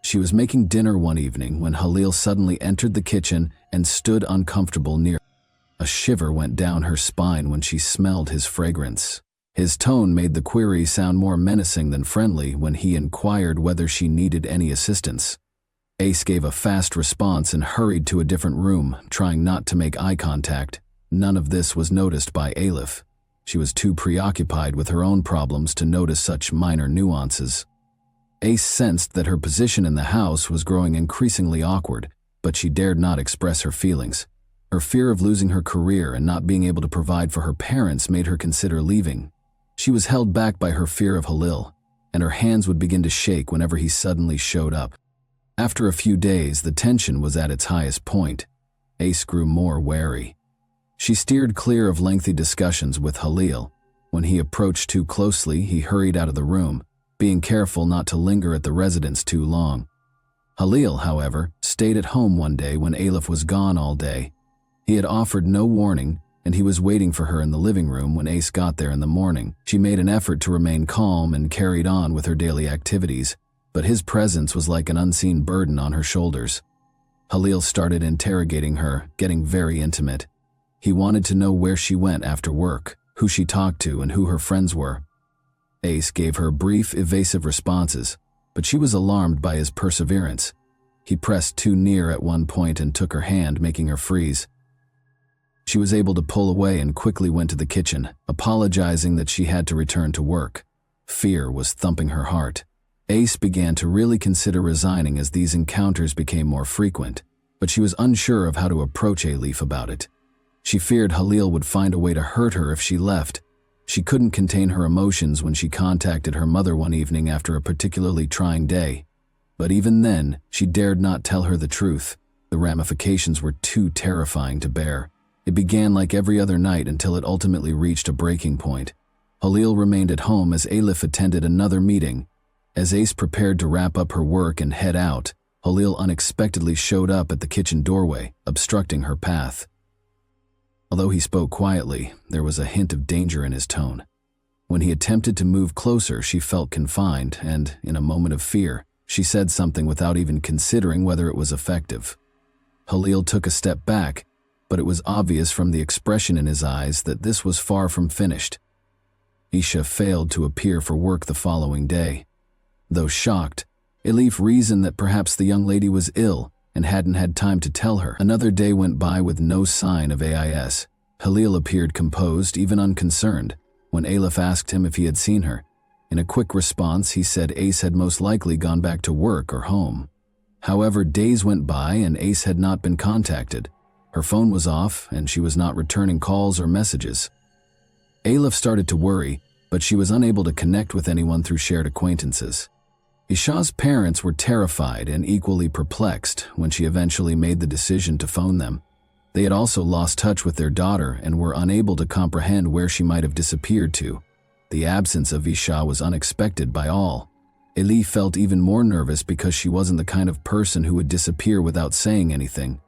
She was making dinner one evening when Halil suddenly entered the kitchen and stood uncomfortable near her. A shiver went down her spine when she smelled his fragrance. His tone made the query sound more menacing than friendly when he inquired whether she needed any assistance. Ace gave a fast response and hurried to a different room, trying not to make eye contact. None of this was noticed by Elif. She was too preoccupied with her own problems to notice such minor nuances. Ace sensed that her position in the house was growing increasingly awkward, but she dared not express her feelings. Her fear of losing her career and not being able to provide for her parents made her consider leaving. She was held back by her fear of Halil, and her hands would begin to shake whenever he suddenly showed up. After a few days, the tension was at its highest point. Ace grew more wary. She steered clear of lengthy discussions with Halil. When he approached too closely, he hurried out of the room, being careful not to linger at the residence too long. Halil, however, stayed at home one day when Elif was gone all day. He had offered no warning, and he was waiting for her in the living room when Ace got there in the morning. She made an effort to remain calm and carried on with her daily activities, but his presence was like an unseen burden on her shoulders. Halil started interrogating her, getting very intimate. He wanted to know where she went after work, who she talked to, and who her friends were. Ace gave her brief, evasive responses, but she was alarmed by his perseverance. He pressed too near at one point and took her hand, making her freeze. She was able to pull away and quickly went to the kitchen, apologizing that she had to return to work. Fear was thumping her heart. Ace began to really consider resigning as these encounters became more frequent, but she was unsure of how to approach Elif about it. She feared Halil would find a way to hurt her if she left. She couldn't contain her emotions when she contacted her mother one evening after a particularly trying day. But even then, she dared not tell her the truth. The ramifications were too terrifying to bear. It began like every other night until it ultimately reached a breaking point. Halil remained at home as Elif attended another meeting. As Ace prepared to wrap up her work and head out, Halil unexpectedly showed up at the kitchen doorway, obstructing her path. Although he spoke quietly, there was a hint of danger in his tone. When he attempted to move closer, she felt confined, and, in a moment of fear, she said something without even considering whether it was effective. Halil took a step back, but it was obvious from the expression in his eyes that this was far from finished. Isha failed to appear for work the following day. Though shocked, Elif reasoned that perhaps the young lady was ill and hadn't had time to tell her. Another day went by with no sign of AIS. Halil appeared composed, even unconcerned, when Elif asked him if he had seen her. In a quick response, he said Ace had most likely gone back to work or home. However, days went by and Ace had not been contacted. Her phone was off and she was not returning calls or messages. Elif started to worry, but she was unable to connect with anyone through shared acquaintances. Isha's parents were terrified and equally perplexed when she eventually made the decision to phone them. They had also lost touch with their daughter and were unable to comprehend where she might have disappeared to. The absence of Isha was unexpected by all. Elif felt even more nervous because she wasn't the kind of person who would disappear without saying anything.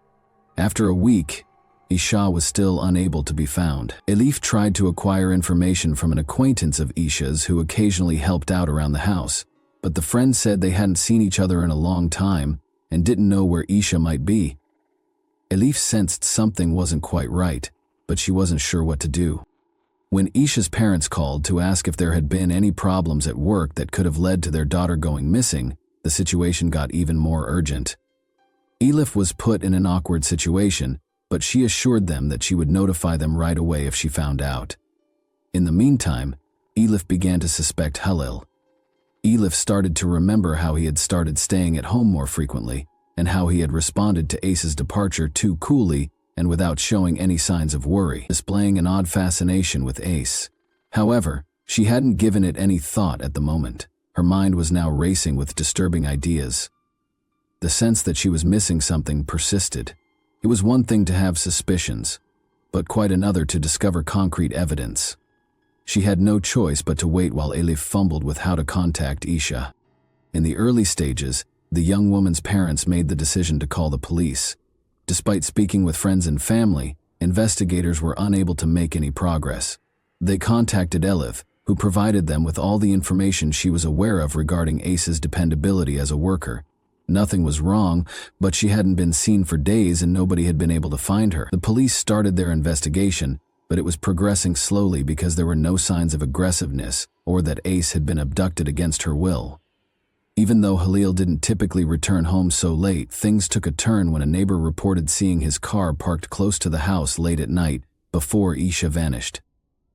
After a week, Isha was still unable to be found. Elif tried to acquire information from an acquaintance of Isha's who occasionally helped out around the house, but the friend said they hadn't seen each other in a long time and didn't know where Isha might be. Elif sensed something wasn't quite right, but she wasn't sure what to do. When Isha's parents called to ask if there had been any problems at work that could have led to their daughter going missing, the situation got even more urgent. Elif was put in an awkward situation, but she assured them that she would notify them right away if she found out. In the meantime, Elif began to suspect Halil. Elif started to remember how he had started staying at home more frequently, and how he had responded to Ace's departure too coolly and without showing any signs of worry, displaying an odd fascination with Ace. However, she hadn't given it any thought at the moment. Her mind was now racing with disturbing ideas. The sense that she was missing something persisted. It was one thing to have suspicions, but quite another to discover concrete evidence. She had no choice but to wait while Elif fumbled with how to contact Isha. In the early stages, the young woman's parents made the decision to call the police. Despite speaking with friends and family, investigators were unable to make any progress. They contacted Elif, who provided them with all the information she was aware of regarding Ace's dependability as a worker. Nothing was wrong, but she hadn't been seen for days and nobody had been able to find her. The police started their investigation, but it was progressing slowly because there were no signs of aggressiveness or that Ace had been abducted against her will. Even though Halil didn't typically return home so late, things took a turn when a neighbor reported seeing his car parked close to the house late at night before Isha vanished.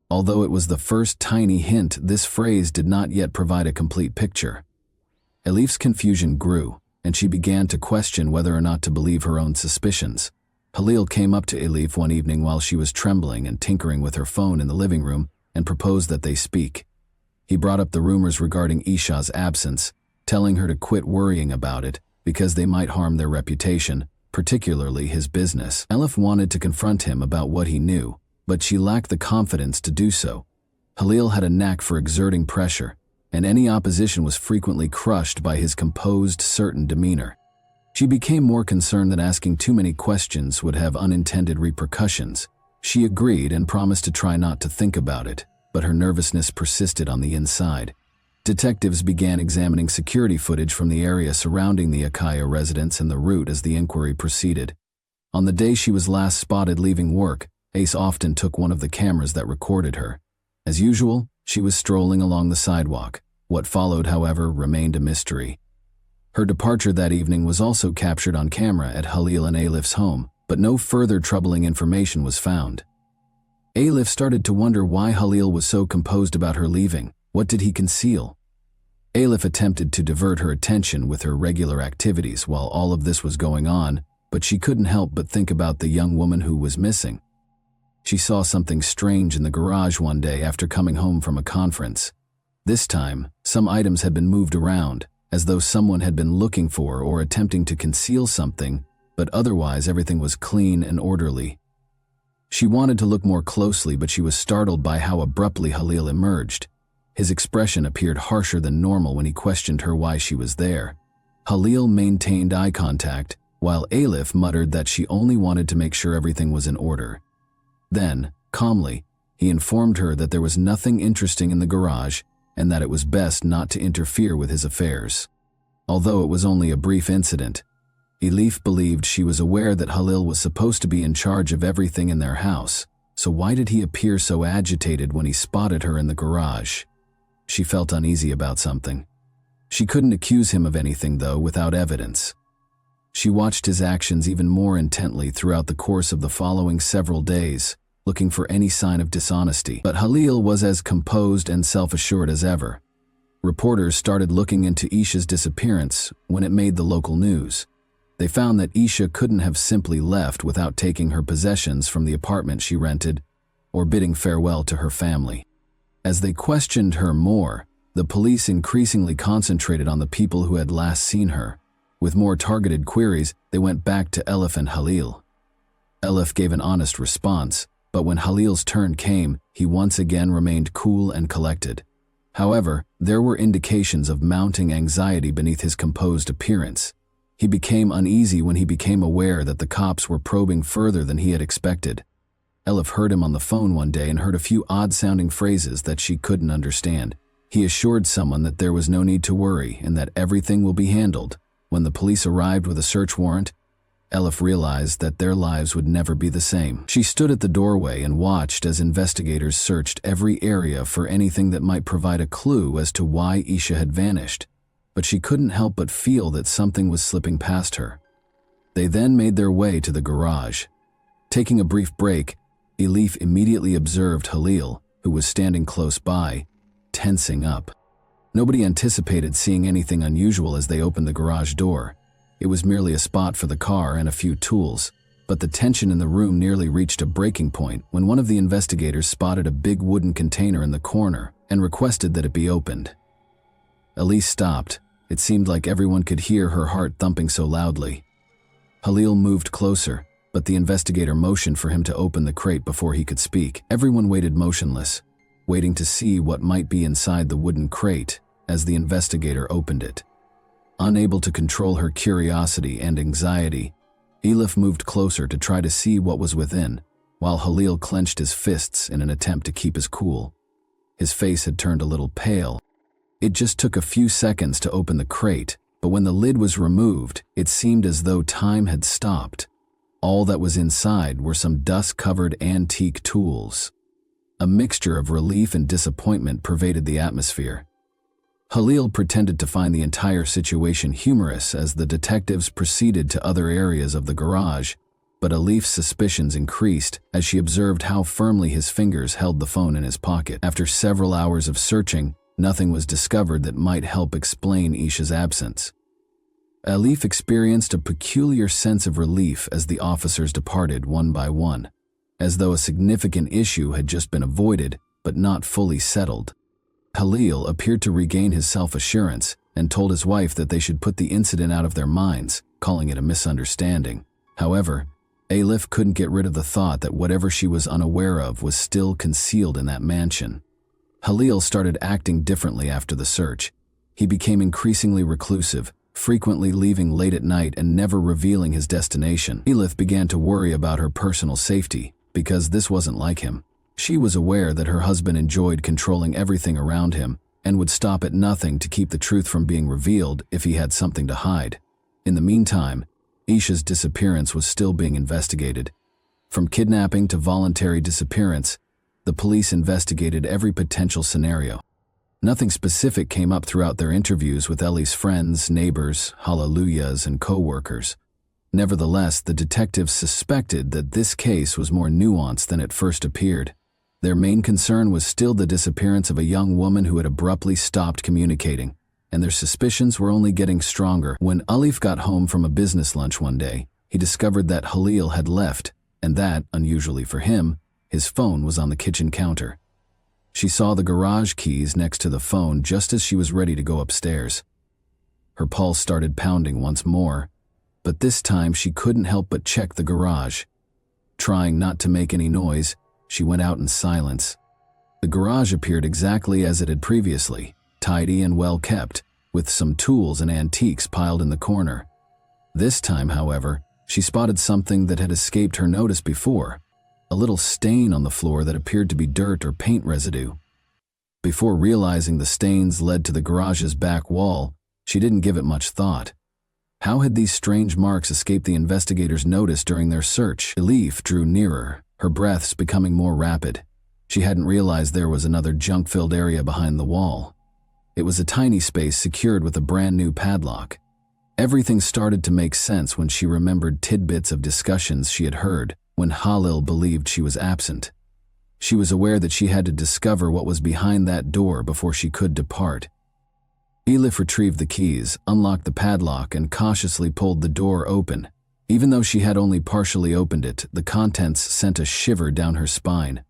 Although it was the first tiny hint, this phrase did not yet provide a complete picture. Elif's confusion grew, and she began to question whether or not to believe her own suspicions. Halil came up to Elif one evening while she was trembling and tinkering with her phone in the living room and proposed that they speak. He brought up the rumors regarding Isha's absence, telling her to quit worrying about it because they might harm their reputation, particularly his business. Elif wanted to confront him about what he knew, but she lacked the confidence to do so. Halil had a knack for exerting pressure, and any opposition was frequently crushed by his composed, certain demeanor. She became more concerned that asking too many questions would have unintended repercussions. She agreed and promised to try not to think about it, but her nervousness persisted on the inside. Detectives began examining security footage from the area surrounding the Akaya residence and the route as the inquiry proceeded. On the day she was last spotted leaving work, Ace often took one of the cameras that recorded her. As usual, she was strolling along the sidewalk. What followed, however, remained a mystery. Her departure that evening was also captured on camera at Halil and Elif's home, but no further troubling information was found. Elif started to wonder why Halil was so composed about her leaving. What did he conceal? Elif attempted to divert her attention with her regular activities while all of this was going on, but she couldn't help but think about the young woman who was missing. She saw something strange in the garage one day after coming home from a conference. This time, some items had been moved around, as though someone had been looking for or attempting to conceal something, but otherwise everything was clean and orderly. She wanted to look more closely, but she was startled by how abruptly Halil emerged. His expression appeared harsher than normal when he questioned her why she was there. Halil maintained eye contact, while Alif muttered that she only wanted to make sure everything was in order. Then, calmly, he informed her that there was nothing interesting in the garage and that it was best not to interfere with his affairs. Although it was only a brief incident, Elif believed she was aware that Halil was supposed to be in charge of everything in their house, so why did he appear so agitated when he spotted her in the garage? She felt uneasy about something. She couldn't accuse him of anything, though, without evidence. She watched his actions even more intently throughout the course of the following several days, looking for any sign of dishonesty. But Halil was as composed and self-assured as ever. Reporters started looking into Isha's disappearance when it made the local news. They found that Isha couldn't have simply left without taking her possessions from the apartment she rented or bidding farewell to her family. As they questioned her more, the police increasingly concentrated on the people who had last seen her. With more targeted queries, they went back to Elif and Halil. Elif gave an honest response, but when Halil's turn came, he once again remained cool and collected. However, there were indications of mounting anxiety beneath his composed appearance. He became uneasy when he became aware that the cops were probing further than he had expected. Elif heard him on the phone one day and heard a few odd-sounding phrases that she couldn't understand. He assured someone that there was no need to worry and that everything will be handled. When the police arrived with a search warrant, Elif realized that their lives would never be the same. She stood at the doorway and watched as investigators searched every area for anything that might provide a clue as to why Isha had vanished, but she couldn't help but feel that something was slipping past her. They then made their way to the garage. Taking a brief break, Elif immediately observed Halil, who was standing close by, tensing up. Nobody anticipated seeing anything unusual as they opened the garage door. It was merely a spot for the car and a few tools, but the tension in the room nearly reached a breaking point when one of the investigators spotted a big wooden container in the corner and requested that it be opened. Elise stopped. It seemed like everyone could hear her heart thumping so loudly. Halil moved closer, but the investigator motioned for him to open the crate before he could speak. Everyone waited motionless, waiting to see what might be inside the wooden crate as the investigator opened it. Unable to control her curiosity and anxiety, Elif moved closer to try to see what was within, while Halil clenched his fists in an attempt to keep his cool. His face had turned a little pale. It just took a few seconds to open the crate, but when the lid was removed, it seemed as though time had stopped. All that was inside were some dust-covered antique tools. A mixture of relief and disappointment pervaded the atmosphere. Halil pretended to find the entire situation humorous as the detectives proceeded to other areas of the garage, but Elif's suspicions increased as she observed how firmly his fingers held the phone in his pocket. After several hours of searching, nothing was discovered that might help explain Isha's absence. Elif experienced a peculiar sense of relief as the officers departed one by one, as though a significant issue had just been avoided but not fully settled. Halil appeared to regain his self-assurance and told his wife that they should put the incident out of their minds, calling it a misunderstanding. However, Elif couldn't get rid of the thought that whatever she was unaware of was still concealed in that mansion. Halil started acting differently after the search. He became increasingly reclusive, frequently leaving late at night and never revealing his destination. Elif began to worry about her personal safety, because this wasn't like him. She was aware that her husband enjoyed controlling everything around him and would stop at nothing to keep the truth from being revealed if he had something to hide. In the meantime, Isha's disappearance was still being investigated. From kidnapping to voluntary disappearance, the police investigated every potential scenario. Nothing specific came up throughout their interviews with Ellie's friends, neighbors, hallelujahs, and co-workers. Nevertheless, the detectives suspected that this case was more nuanced than it first appeared. Their main concern was still the disappearance of a young woman who had abruptly stopped communicating, and their suspicions were only getting stronger. When Alif got home from a business lunch one day, he discovered that Halil had left, and that, unusually for him, his phone was on the kitchen counter. She saw the garage keys next to the phone just as she was ready to go upstairs. Her pulse started pounding once more, but this time she couldn't help but check the garage. Trying not to make any noise, she went out in silence. The garage appeared exactly as it had previously, tidy and well kept, with some tools and antiques piled in the corner. This time, however, she spotted something that had escaped her notice before, a little stain on the floor that appeared to be dirt or paint residue. Before realizing the stains led to the garage's back wall, she didn't give it much thought. How had these strange marks escaped the investigators' notice during their search? Elif drew nearer, her breaths becoming more rapid. She hadn't realized there was another junk-filled area behind the wall. It was a tiny space secured with a brand-new padlock. Everything started to make sense when she remembered tidbits of discussions she had heard when Halil believed she was absent. She was aware that she had to discover what was behind that door before she could depart. Elif retrieved the keys, unlocked the padlock, and cautiously pulled the door open. Even though she had only partially opened it, the contents sent a shiver down her spine.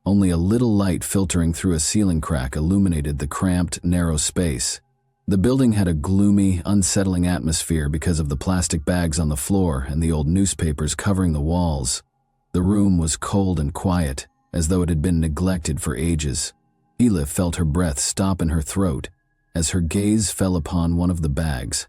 Only a little light filtering through a ceiling crack illuminated the cramped, narrow space. The building had a gloomy, unsettling atmosphere because of the plastic bags on the floor and the old newspapers covering the walls. The room was cold and quiet, as though it had been neglected for ages. Elif felt her breath stop in her throat as her gaze fell upon one of the bags.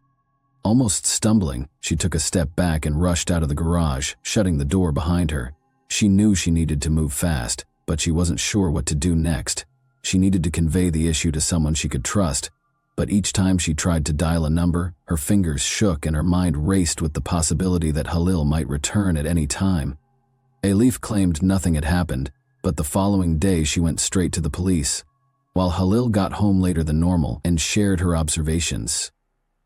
Almost stumbling, she took a step back and rushed out of the garage, shutting the door behind her. She knew she needed to move fast, but she wasn't sure what to do next. She needed to convey the issue to someone she could trust, but each time she tried to dial a number, her fingers shook and her mind raced with the possibility that Halil might return at any time. Elif claimed nothing had happened, but the following day she went straight to the police, while Halil got home later than normal and shared her observations.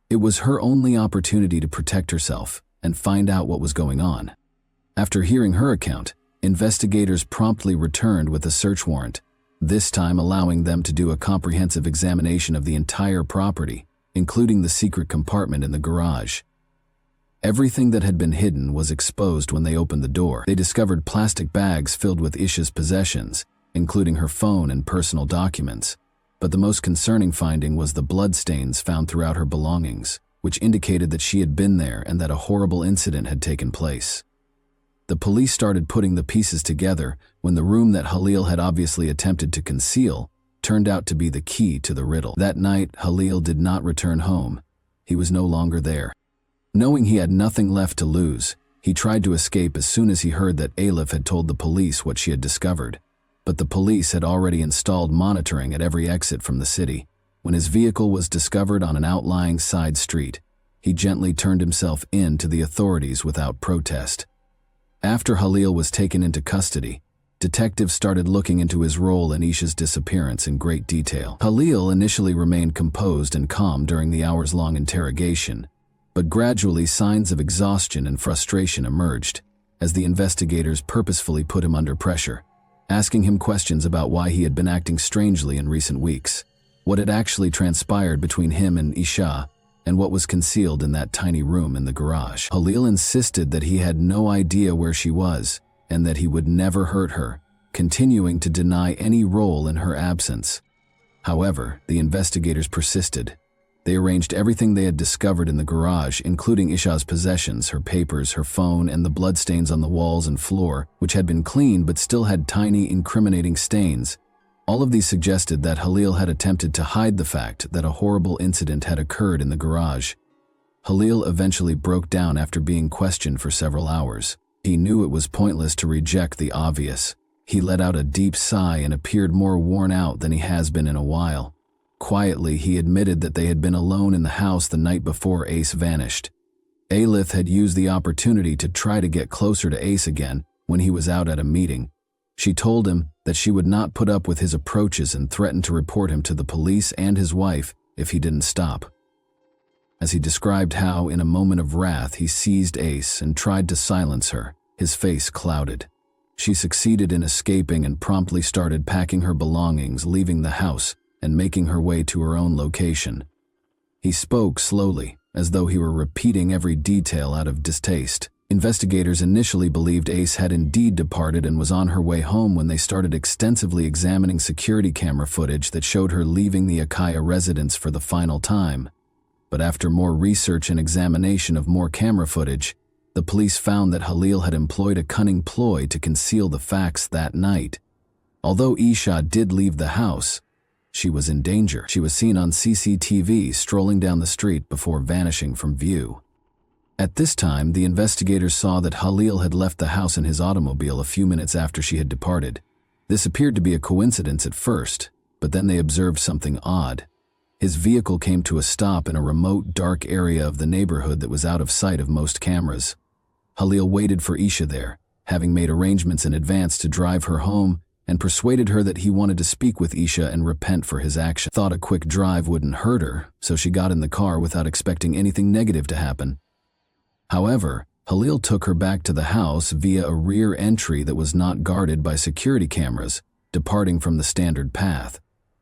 It was her only opportunity to protect herself and find out what was going on. After hearing her account, investigators promptly returned with a search warrant, this time allowing them to do a comprehensive examination of the entire property, including the secret compartment in the garage. Everything that had been hidden was exposed when they opened the door. They discovered plastic bags filled with Isha's possessions, including her phone and personal documents. But the most concerning finding was the bloodstains found throughout her belongings, which indicated that she had been there and that a horrible incident had taken place. The police started putting the pieces together when the room that Halil had obviously attempted to conceal turned out to be the key to the riddle. That night, Halil did not return home. He was no longer there. Knowing he had nothing left to lose, he tried to escape as soon as he heard that Elif had told the police what she had discovered. But the police had already installed monitoring at every exit from the city. When his vehicle was discovered on an outlying side street, he gently turned himself in to the authorities without protest. After Halil was taken into custody, detectives started looking into his role in Isha's disappearance in great detail. Halil initially remained composed and calm during the hours-long interrogation, but gradually signs of exhaustion and frustration emerged as the investigators purposefully put him under pressure, asking him questions about why he had been acting strangely in recent weeks, what had actually transpired between him and Isha, and what was concealed in that tiny room in the garage. Halil insisted that he had no idea where she was and that he would never hurt her, continuing to deny any role in her absence. However, the investigators persisted. They arranged everything they had discovered in the garage, including Isha's possessions, her papers, her phone, and the bloodstains on the walls and floor, which had been cleaned but still had tiny, incriminating stains. All of these suggested that Halil had attempted to hide the fact that a horrible incident had occurred in the garage. Halil eventually broke down after being questioned for several hours. He knew it was pointless to reject the obvious. He let out a deep sigh and appeared more worn out than he has been in a while. Quietly, he admitted that they had been alone in the house the night before Ace vanished. Elif had used the opportunity to try to get closer to Ace again when he was out at a meeting. She told him that she would not put up with his approaches and threatened to report him to the police and his wife if he didn't stop. As he described how, in a moment of wrath, he seized Ace and tried to silence her, his face clouded. She succeeded in escaping and promptly started packing her belongings, leaving the house and making her way to her own location. He spoke slowly, as though he were repeating every detail out of distaste. Investigators initially believed Ace had indeed departed and was on her way home when they started extensively examining security camera footage that showed her leaving the Akaya residence for the final time. But after more research and examination of more camera footage, the police found that Halil had employed a cunning ploy to conceal the facts that night. Although Isha did leave the house, she was in danger. She was seen on CCTV strolling down the street before vanishing from view. At this time, the investigators saw that Khalil had left the house in his automobile a few minutes after she had departed. This appeared to be a coincidence at first, but then they observed something odd. His vehicle came to a stop in a remote, dark area of the neighborhood that was out of sight of most cameras. Khalil waited for Isha there, having made arrangements in advance to drive her home, and persuaded her that he wanted to speak with Isha and repent for his action. Thought a quick drive wouldn't hurt her, so she got in the car without expecting anything negative to happen. However, Khalil took her back to the house via a rear entry that was not guarded by security cameras, departing from the standard path.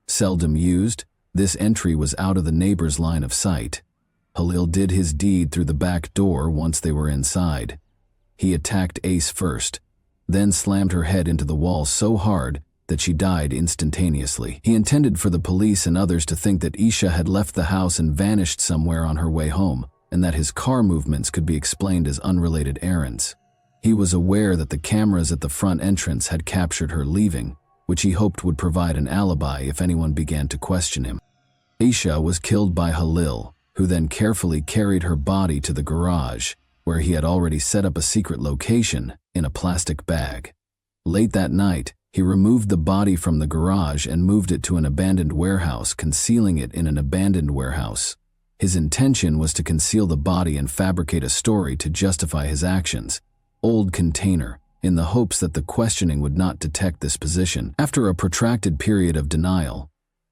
Seldom used, this entry was out of the neighbor's line of sight. Khalil did his deed through the back door once they were inside. He attacked Ace first, then slammed her head into the wall so hard that she died instantaneously. He intended for the police and others to think that Isha had left the house and vanished somewhere on her way home, and that his car movements could be explained as unrelated errands. He was aware that the cameras at the front entrance had captured her leaving, which he hoped would provide an alibi if anyone began to question him. Isha was killed by Khalil, who then carefully carried her body to the garage, where he had already set up a secret location in a plastic bag. Late that night, he removed the body from the garage and moved it to an abandoned warehouse, concealing it in an abandoned warehouse. His intention was to conceal the body and fabricate a story to justify his actions. Old container, in the hopes that the questioning would not detect this position. After a protracted period of denial,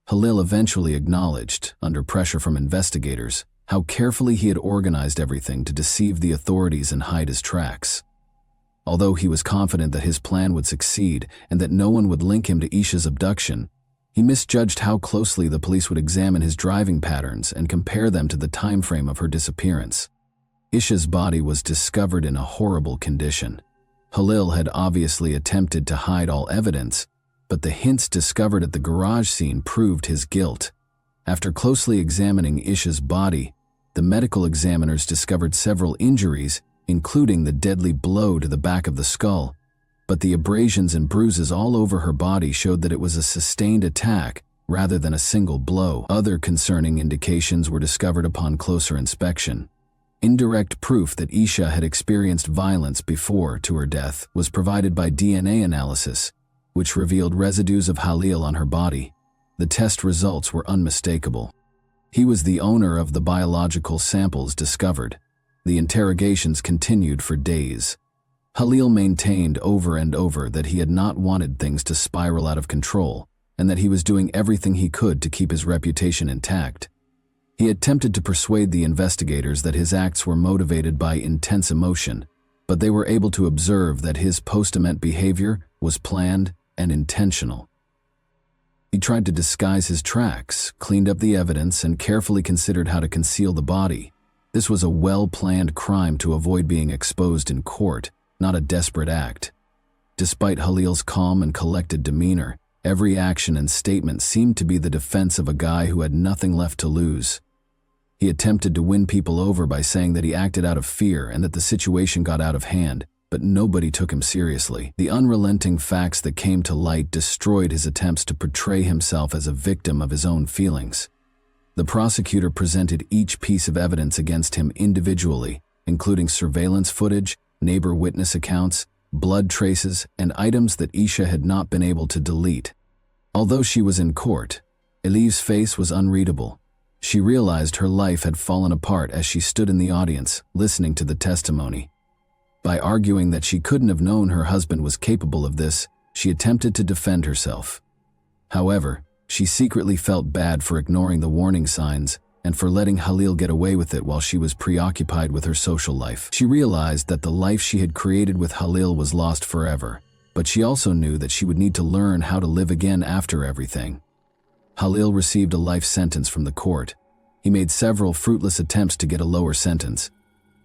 Khalil eventually acknowledged, under pressure from investigators, how carefully he had organized everything to deceive the authorities and hide his tracks. Although he was confident that his plan would succeed and that no one would link him to Isha's abduction, he misjudged how closely the police would examine his driving patterns and compare them to the time frame of her disappearance. Isha's body was discovered in a horrible condition. Khalil had obviously attempted to hide all evidence, but the hints discovered at the garage scene proved his guilt. After closely examining Isha's body, the medical examiners discovered several injuries, including the deadly blow to the back of the skull, but the abrasions and bruises all over her body showed that it was a sustained attack rather than a single blow. Other concerning indications were discovered upon closer inspection. Indirect proof that Isha had experienced violence before to her death was provided by DNA analysis, which revealed residues of Khalil on her body. The test results were unmistakable. He was the owner of the biological samples discovered. The interrogations continued for days. Khalil maintained over and over that he had not wanted things to spiral out of control, and that he was doing everything he could to keep his reputation intact. He attempted to persuade the investigators that his acts were motivated by intense emotion, but they were able to observe that his post-event behavior was planned and intentional. He tried to disguise his tracks, cleaned up the evidence, and carefully considered how to conceal the body. This was a well-planned crime to avoid being exposed in court, not a desperate act. Despite Khalil's calm and collected demeanor, every action and statement seemed to be the defense of a guy who had nothing left to lose. He attempted to win people over by saying that he acted out of fear and that the situation got out of hand, but nobody took him seriously. The unrelenting facts that came to light destroyed his attempts to portray himself as a victim of his own feelings. The prosecutor presented each piece of evidence against him individually, including surveillance footage, neighbor witness accounts, blood traces, and items that Isha had not been able to delete. Although she was in court, Elif's face was unreadable. She realized her life had fallen apart as she stood in the audience, listening to the testimony. By arguing that she couldn't have known her husband was capable of this, she attempted to defend herself. However, she secretly felt bad for ignoring the warning signs and for letting Khalil get away with it while she was preoccupied with her social life. She realized that the life she had created with Khalil was lost forever, but she also knew that she would need to learn how to live again after everything. Khalil received a life sentence from the court. He made several fruitless attempts to get a lower sentence.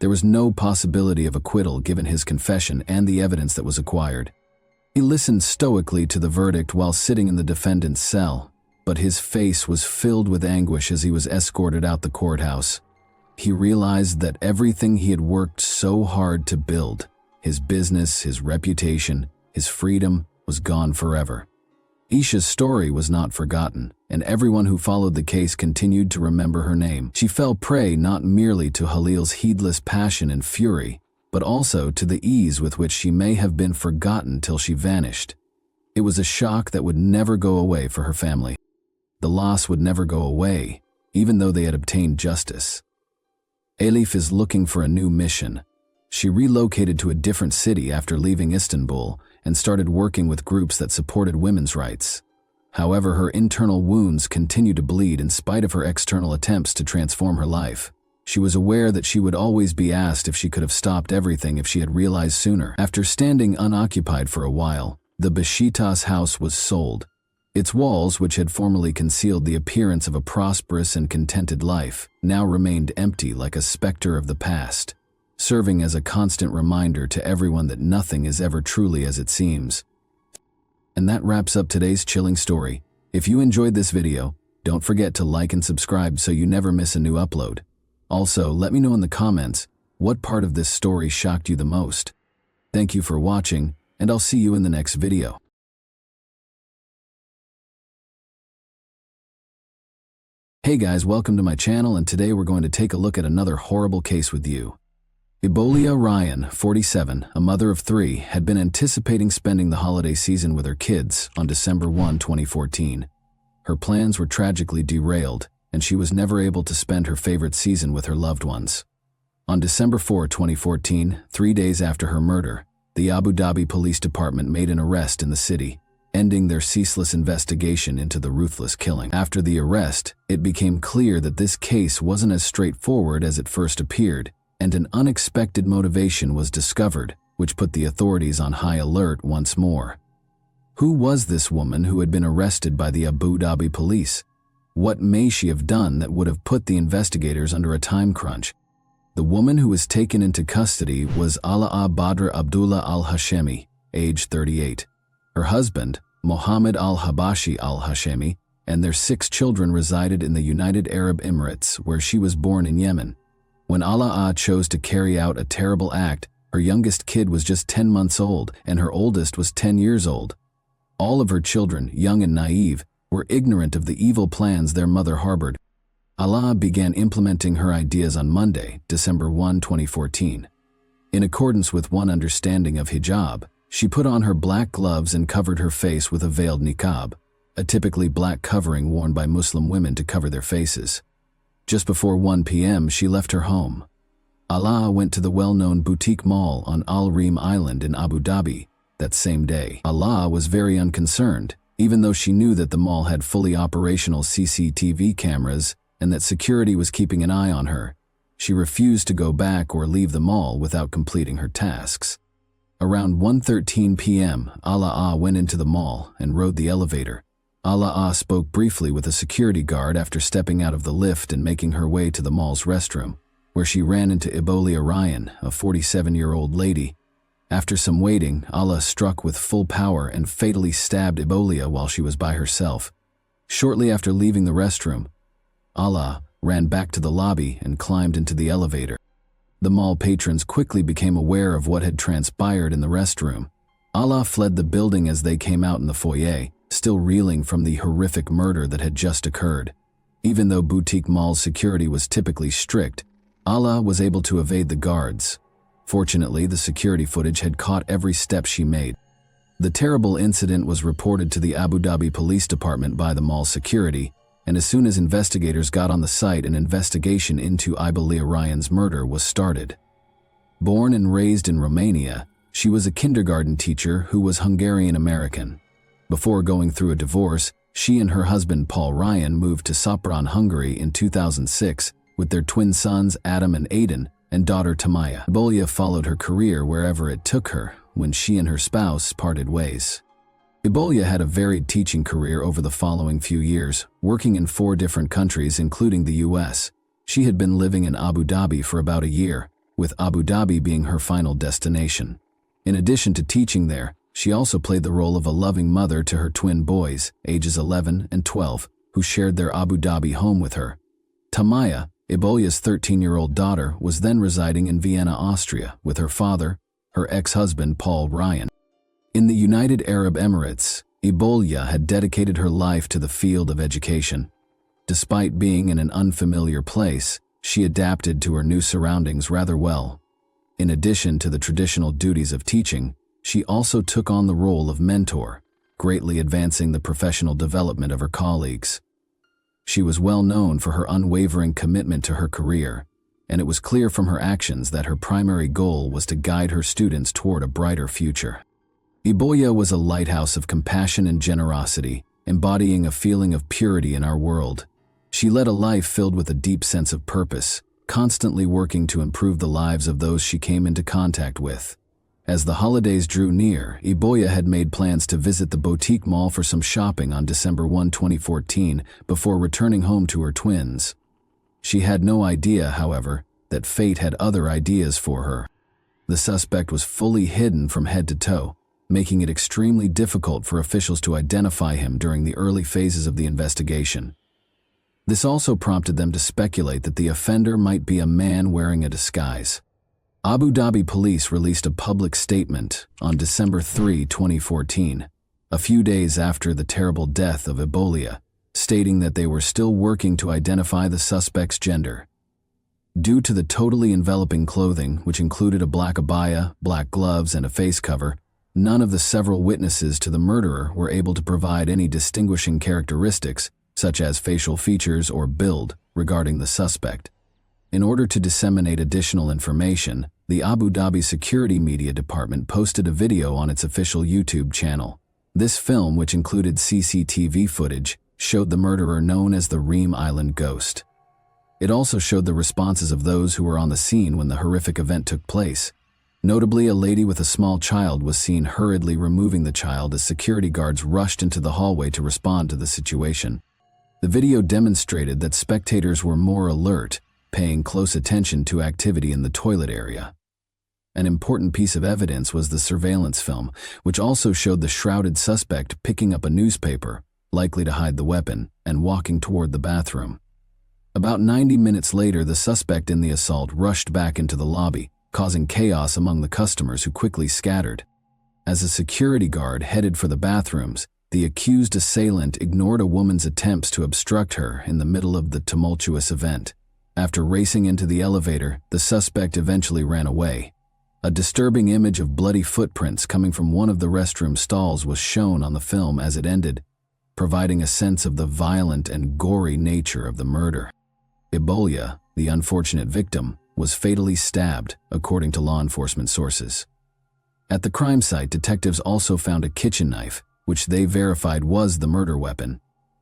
There was no possibility of acquittal given his confession and the evidence that was acquired. He listened stoically to the verdict while sitting in the defendant's cell, but his face was filled with anguish as he was escorted out the courthouse. He realized that everything he had worked so hard to build, his business, his reputation, his freedom, was gone forever. Isha's story was not forgotten, and everyone who followed the case continued to remember her name. She fell prey not merely to Halil's heedless passion and fury, but also to the ease with which she may have been forgotten till she vanished. It was a shock that would never go away for her family. The loss would never go away, even though they had obtained justice. Elif is looking for a new mission. She relocated to a different city after leaving Istanbul and started working with groups that supported women's rights. However, her internal wounds continued to bleed in spite of her external attempts to transform her life. She was aware that she would always be asked if she could have stopped everything if she had realized sooner. After standing unoccupied for a while, the Beşiktaş house was sold. Its walls, which had formerly concealed the appearance of a prosperous and contented life, now remained empty like a specter of the past, serving as a constant reminder to everyone that nothing is ever truly as it seems. And that wraps up today's chilling story. If you enjoyed this video, don't forget to like and subscribe so you never miss a new upload. Also, let me know in the comments what part of this story shocked you the most. Thank you for watching, and I'll see you in the next video. Hey guys, welcome to my channel, and today we're going to take a look at another horrible case with you. Ebolia Ryan, 47, a mother of 3, had been anticipating spending the holiday season with her kids on December 1, 2014. Her plans were tragically derailed, and she was never able to spend her favorite season with her loved ones. On December 4, 2014, 3 days after her murder, the Abu Dhabi Police Department made an arrest in the city, ending their ceaseless investigation into the ruthless killing. After the arrest, it became clear that this case wasn't as straightforward as it first appeared, and an unexpected motivation was discovered, which put the authorities on high alert once more. Who was this woman who had been arrested by the Abu Dhabi police? What may she have done that would have put the investigators under a time crunch? The woman who was taken into custody was Alaa Badr Abdullah al-Hashemi, age 38. Her husband, Mohammed al-Habashi al-Hashemi, and their 6 children resided in the United Arab Emirates, where she was born in Yemen. When Alaa chose to carry out a terrible act, her youngest kid was just 10 months old and her oldest was 10 years old. All of her children, young and naive, were ignorant of the evil plans their mother harbored. Alaa began implementing her ideas on Monday, December 1, 2014. In accordance with one understanding of hijab, she put on her black gloves and covered her face with a veiled niqab, a typically black covering worn by Muslim women to cover their faces. Just before 1 p.m., she left her home. Alaa went to the well-known boutique mall on Al Reem Island in Abu Dhabi that same day. Alaa was very unconcerned, even though she knew that the mall had fully operational CCTV cameras and that security was keeping an eye on her. She refused to go back or leave the mall without completing her tasks. Around 1:13 p.m., Alaa went into the mall and rode the elevator. Alaa spoke briefly with a security guard after stepping out of the lift and making her way to the mall's restroom, where she ran into Ebolia Ryan, a 47-year-old lady. After some waiting, Alaa struck with full power and fatally stabbed Ebolia while she was by herself. Shortly after leaving the restroom, Alaa ran back to the lobby and climbed into the elevator. The mall patrons quickly became aware of what had transpired in the restroom. Alaa fled the building as they came out in the foyer, still reeling from the horrific murder that had just occurred. Even though boutique mall security was typically strict, Alaa was able to evade the guards. Fortunately, the security footage had caught every step she made. The terrible incident was reported to the Abu Dhabi Police Department by the mall security, and as soon as investigators got on the site, an investigation into Ebolia Ryan's murder was started. Born and raised in Romania, she was a kindergarten teacher who was Hungarian-American. Before going through a divorce, she and her husband Paul Ryan moved to Sopron, Hungary in 2006 with their twin sons Adam and Aiden and daughter Tamaya. Ebolia followed her career wherever it took her when she and her spouse parted ways. Ebolia had a varied teaching career over the following few years, working in 4 different countries including the US. She had been living in Abu Dhabi for about a year, with Abu Dhabi being her final destination. In addition to teaching there, she also played the role of a loving mother to her twin boys, ages 11 and 12, who shared their Abu Dhabi home with her. Tamaya, Ebolia's 13-year-old daughter, was then residing in Vienna, Austria, with her father, her ex-husband Paul Ryan. In the United Arab Emirates, Ebolia had dedicated her life to the field of education. Despite being in an unfamiliar place, she adapted to her new surroundings rather well. In addition to the traditional duties of teaching, she also took on the role of mentor, greatly advancing the professional development of her colleagues. She was well known for her unwavering commitment to her career, and it was clear from her actions that her primary goal was to guide her students toward a brighter future. Ebolia was a lighthouse of compassion and generosity, embodying a feeling of purity in our world. She led a life filled with a deep sense of purpose, constantly working to improve the lives of those she came into contact with. As the holidays drew near, Ebolia had made plans to visit the boutique mall for some shopping on December 1, 2014, before returning home to her twins. She had no idea, however, that fate had other ideas for her. The suspect was fully hidden from head to toe, making it extremely difficult for officials to identify him during the early phases of the investigation. This also prompted them to speculate that the offender might be a man wearing a disguise. Abu Dhabi police released a public statement on December 3, 2014, a few days after the terrible death of Ebolia, stating that they were still working to identify the suspect's gender. Due to the totally enveloping clothing, which included a black abaya, black gloves, and a face cover, none of the several witnesses to the murderer were able to provide any distinguishing characteristics, such as facial features or build, regarding the suspect. In order to disseminate additional information, the Abu Dhabi Security Media Department posted a video on its official YouTube channel. This film, which included CCTV footage, showed the murderer known as the Reem Island Ghost. It also showed the responses of those who were on the scene when the horrific event took place. Notably, a lady with a small child was seen hurriedly removing the child as security guards rushed into the hallway to respond to the situation. The video demonstrated that spectators were more alert, paying close attention to activity in the toilet area. An important piece of evidence was the surveillance film, which also showed the shrouded suspect picking up a newspaper, likely to hide the weapon, and walking toward the bathroom. About 90 minutes later, the suspect in the assault rushed back into the lobby, causing chaos among the customers who quickly scattered. As a security guard headed for the bathrooms, the accused assailant ignored a woman's attempts to obstruct her in the middle of the tumultuous event. After racing into the elevator, the suspect eventually ran away. A disturbing image of bloody footprints coming from one of the restroom stalls was shown on the film as it ended, providing a sense of the violent and gory nature of the murder. Ebolia, the unfortunate victim, was fatally stabbed, according to law enforcement sources. At the crime site, detectives also found a kitchen knife, which they verified was the murder weapon.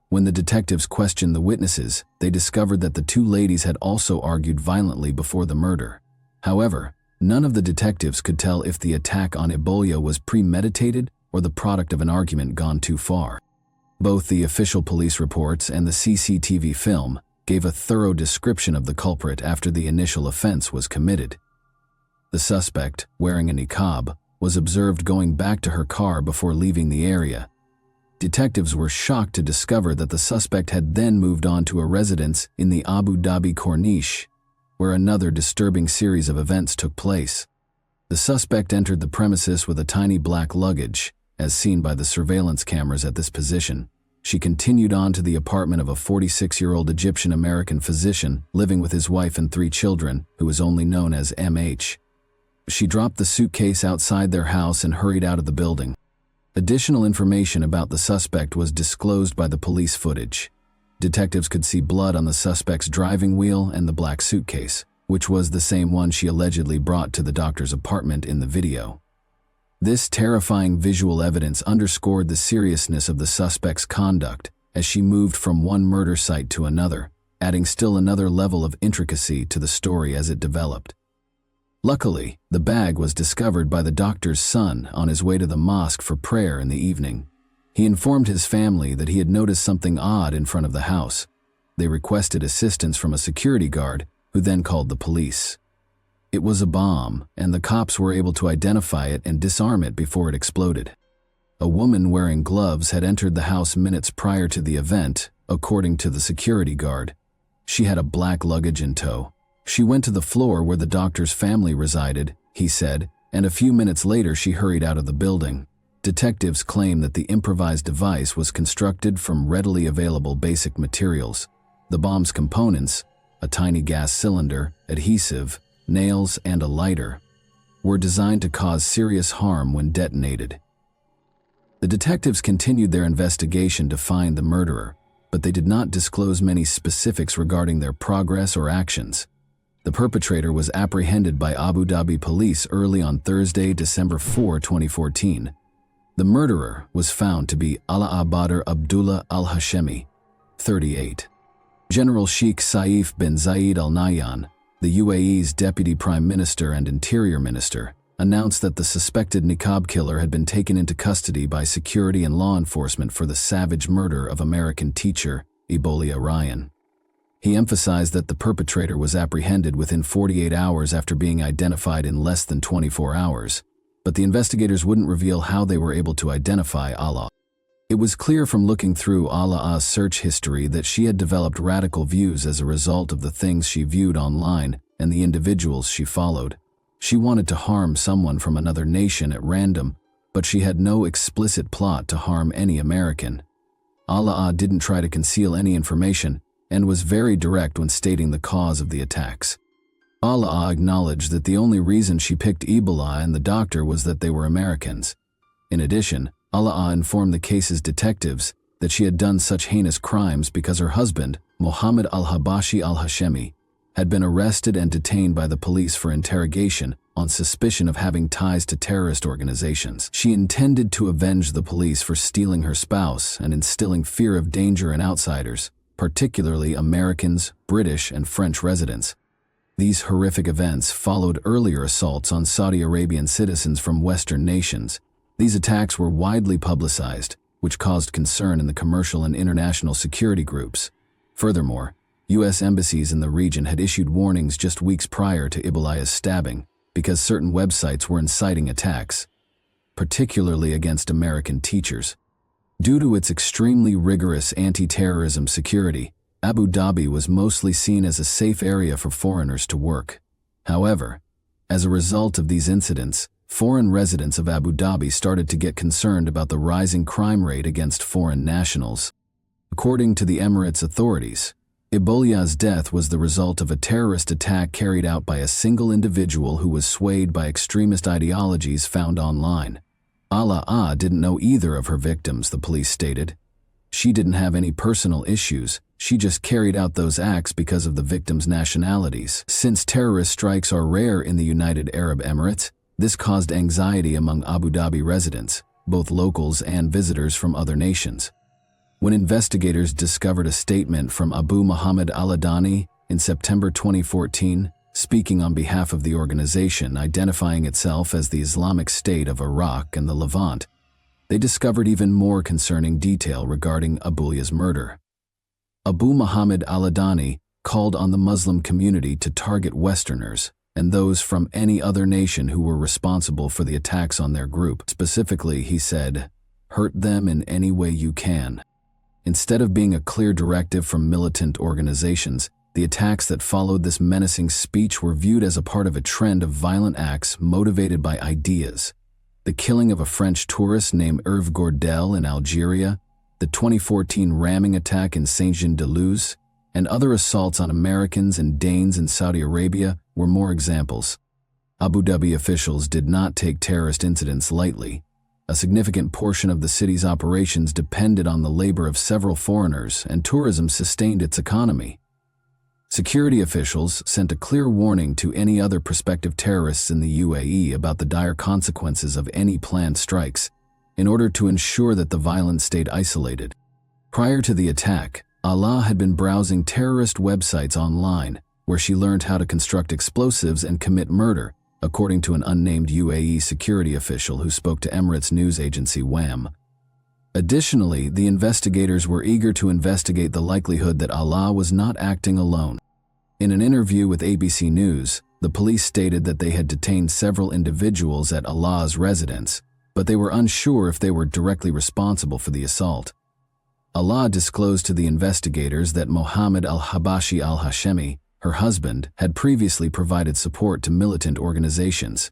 When the detectives questioned the witnesses, they discovered that the two ladies had also argued violently before the murder. However, none of the detectives could tell if the attack on Ebolia was premeditated or the product of an argument gone too far. Both the official police reports and the CCTV film gave a thorough description of the culprit after the initial offense was committed. The suspect, wearing a niqab, was observed going back to her car before leaving the area. Detectives were shocked to discover that the suspect had then moved on to a residence in the Abu Dhabi Corniche, where another disturbing series of events took place. The suspect entered the premises with a tiny black luggage, as seen by the surveillance cameras at this position. She continued on to the apartment of a 46-year-old Egyptian-American physician living with his wife and 3 children, who was only known as MH. She dropped the suitcase outside their house and hurried out of the building. Additional information about the suspect was disclosed by the police footage. Detectives could see blood on the suspect's driving wheel and the black suitcase, which was the same one she allegedly brought to the doctor's apartment in the video. This terrifying visual evidence underscored the seriousness of the suspect's conduct as she moved from one murder site to another, adding still another level of intricacy to the story as it developed. Luckily, the bag was discovered by the doctor's son on his way to the mosque for prayer in the evening. He informed his family that he had noticed something odd in front of the house. They requested assistance from a security guard, who then called the police. It was a bomb, and the cops were able to identify it and disarm it before it exploded. A woman wearing gloves had entered the house minutes prior to the event, according to the security guard. She had a black luggage in tow. She went to the floor where the doctor's family resided, he said, and a few minutes later she hurried out of the building. Detectives claim that the improvised device was constructed from readily available basic materials. The bomb's components, a tiny gas cylinder, adhesive, nails, and a lighter, were designed to cause serious harm when detonated. The detectives continued their investigation to find the murderer, but they did not disclose many specifics regarding their progress or actions. The perpetrator was apprehended by Abu Dhabi police early on Thursday, December 4, 2014. The murderer was found to be Ala Badr Abdullah al-Hashemi, 38. General Sheikh Saif bin Zayed Al Nahyan, the UAE's Deputy Prime Minister and Interior Minister, announced that the suspected niqab killer had been taken into custody by security and law enforcement for the savage murder of American teacher Ebolia Ryan. He emphasized that the perpetrator was apprehended within 48 hours after being identified in less than 24 hours, but the investigators wouldn't reveal how they were able to identify Allah. It was clear from looking through Allah's search history that she had developed radical views as a result of the things she viewed online and the individuals she followed. She wanted to harm someone from another nation at random, but she had no explicit plot to harm any American. Allah didn't try to conceal any information and was very direct when stating the cause of the attacks. Allah acknowledged that the only reason she picked Ebola and the doctor was that they were Americans. In addition, Allah informed the case's detectives that she had done such heinous crimes because her husband, Mohammed al-Habashi al-Hashemi, had been arrested and detained by the police for interrogation on suspicion of having ties to terrorist organizations. She intended to avenge the police for stealing her spouse and instilling fear of danger in outsiders, particularly Americans, British, and French residents. These horrific events followed earlier assaults on Saudi Arabian citizens from Western nations. These attacks were widely publicized, which caused concern in the commercial and international security groups. Furthermore, U.S. embassies in the region had issued warnings just weeks prior to Ebola's stabbing because certain websites were inciting attacks, particularly against American teachers. Due to its extremely rigorous anti-terrorism security, Abu Dhabi was mostly seen as a safe area for foreigners to work. However, as a result of these incidents, foreign residents of Abu Dhabi started to get concerned about the rising crime rate against foreign nationals. According to the Emirates authorities, Ebola's death was the result of a terrorist attack carried out by a single individual who was swayed by extremist ideologies found online. Allah didn't know either of her victims, the police stated. She didn't have any personal issues, she just carried out those acts because of the victims' nationalities. Since terrorist strikes are rare in the United Arab Emirates, this caused anxiety among Abu Dhabi residents, both locals and visitors from other nations. When investigators discovered a statement from Abu Muhammad al-Adani in September 2014, speaking on behalf of the organization identifying itself as the Islamic State of Iraq and the Levant, they discovered even more concerning detail regarding Ebola's murder. Abu Muhammad al-Adani called on the Muslim community to target Westerners and those from any other nation who were responsible for the attacks on their group. Specifically, he said, "Hurt them in any way you can." Instead of being a clear directive from militant organizations, the attacks that followed this menacing speech were viewed as a part of a trend of violent acts motivated by ideas. The killing of a French tourist named Hervé Gordel in Algeria, the 2014 ramming attack in Saint-Jean-de-Luz, and other assaults on Americans and Danes in Saudi Arabia were more examples. Abu Dhabi officials did not take terrorist incidents lightly. A significant portion of the city's operations depended on the labor of several foreigners, and tourism sustained its economy. Security officials sent a clear warning to any other prospective terrorists in the UAE about the dire consequences of any planned strikes, in order to ensure that the violence stayed isolated. Prior to the attack, Allah had been browsing terrorist websites online, where she learned how to construct explosives and commit murder, according to an unnamed UAE security official who spoke to Emirates news agency WAM. Additionally, the investigators were eager to investigate the likelihood that Allah was not acting alone. In an interview with ABC News, the police stated that they had detained several individuals at Allah's residence, but they were unsure if they were directly responsible for the assault. Allah disclosed to the investigators that Mohammed al-Habashi al-Hashemi, her husband, had previously provided support to militant organizations.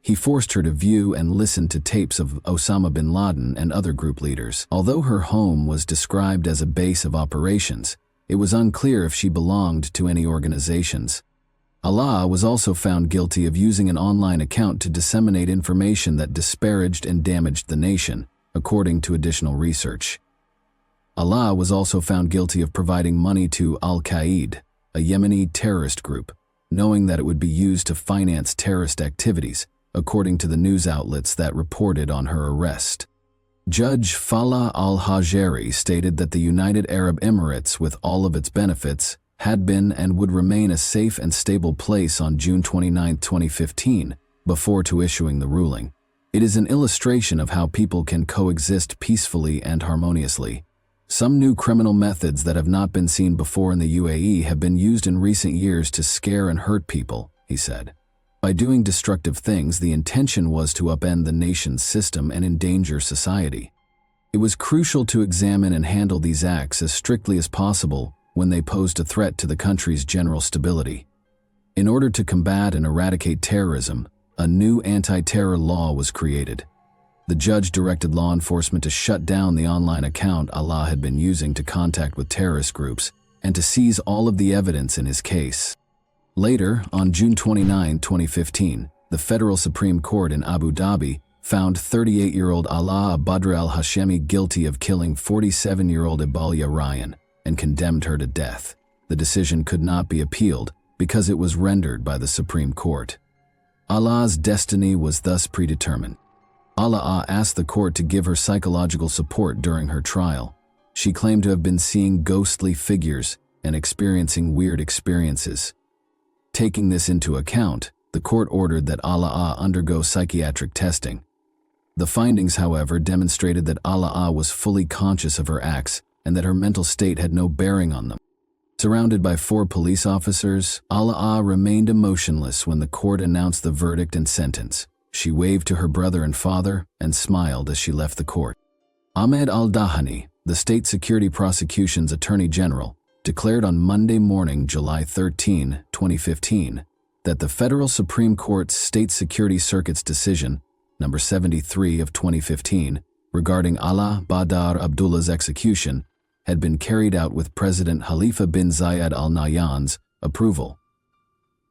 He forced her to view and listen to tapes of Osama bin Laden and other group leaders. Although her home was described as a base of operations, it was unclear if she belonged to any organizations. Allah was also found guilty of using an online account to disseminate information that disparaged and damaged the nation, according to additional research. Allah was also found guilty of providing money to Al-Qaeda, a Yemeni terrorist group, knowing that it would be used to finance terrorist activities, according to the news outlets that reported on her arrest. Judge Falah al-Hajeri stated that the United Arab Emirates, with all of its benefits, had been and would remain a safe and stable place on June 29, 2015, before to issuing the ruling. It is an illustration of how people can coexist peacefully and harmoniously. Some new criminal methods that have not been seen before in the UAE have been used in recent years to scare and hurt people, he said. By doing destructive things, the intention was to upend the nation's system and endanger society. It was crucial to examine and handle these acts as strictly as possible when they posed a threat to the country's general stability. In order to combat and eradicate terrorism, a new anti-terror law was created. The judge directed law enforcement to shut down the online account Allah had been using to contact with terrorist groups and to seize all of the evidence in his case. Later, on June 29, 2015, the Federal Supreme Court in Abu Dhabi found 38-year-old Ala Badr al-Hashemi guilty of killing 47-year-old Ibalia Ryan and condemned her to death. The decision could not be appealed because it was rendered by the Supreme Court. Ala's destiny was thus predetermined. Ala asked the court to give her psychological support during her trial. She claimed to have been seeing ghostly figures and experiencing weird experiences. Taking this into account, the court ordered that Ala undergo psychiatric testing. The findings, however, demonstrated that Ala was fully conscious of her acts and that her mental state had no bearing on them. Surrounded by 4 police officers, Ala remained emotionless when the court announced the verdict and sentence. She waved to her brother and father and smiled as she left the court. Ahmed al-Dahani, the State Security Prosecution's Attorney General, declared on Monday morning, July 13, 2015, that the Federal Supreme Court's State Security Circuit's decision, number 73 of 2015, regarding Ala Badr Abdullah's execution, had been carried out with President Khalifa bin Zayed Al Nahyan's approval.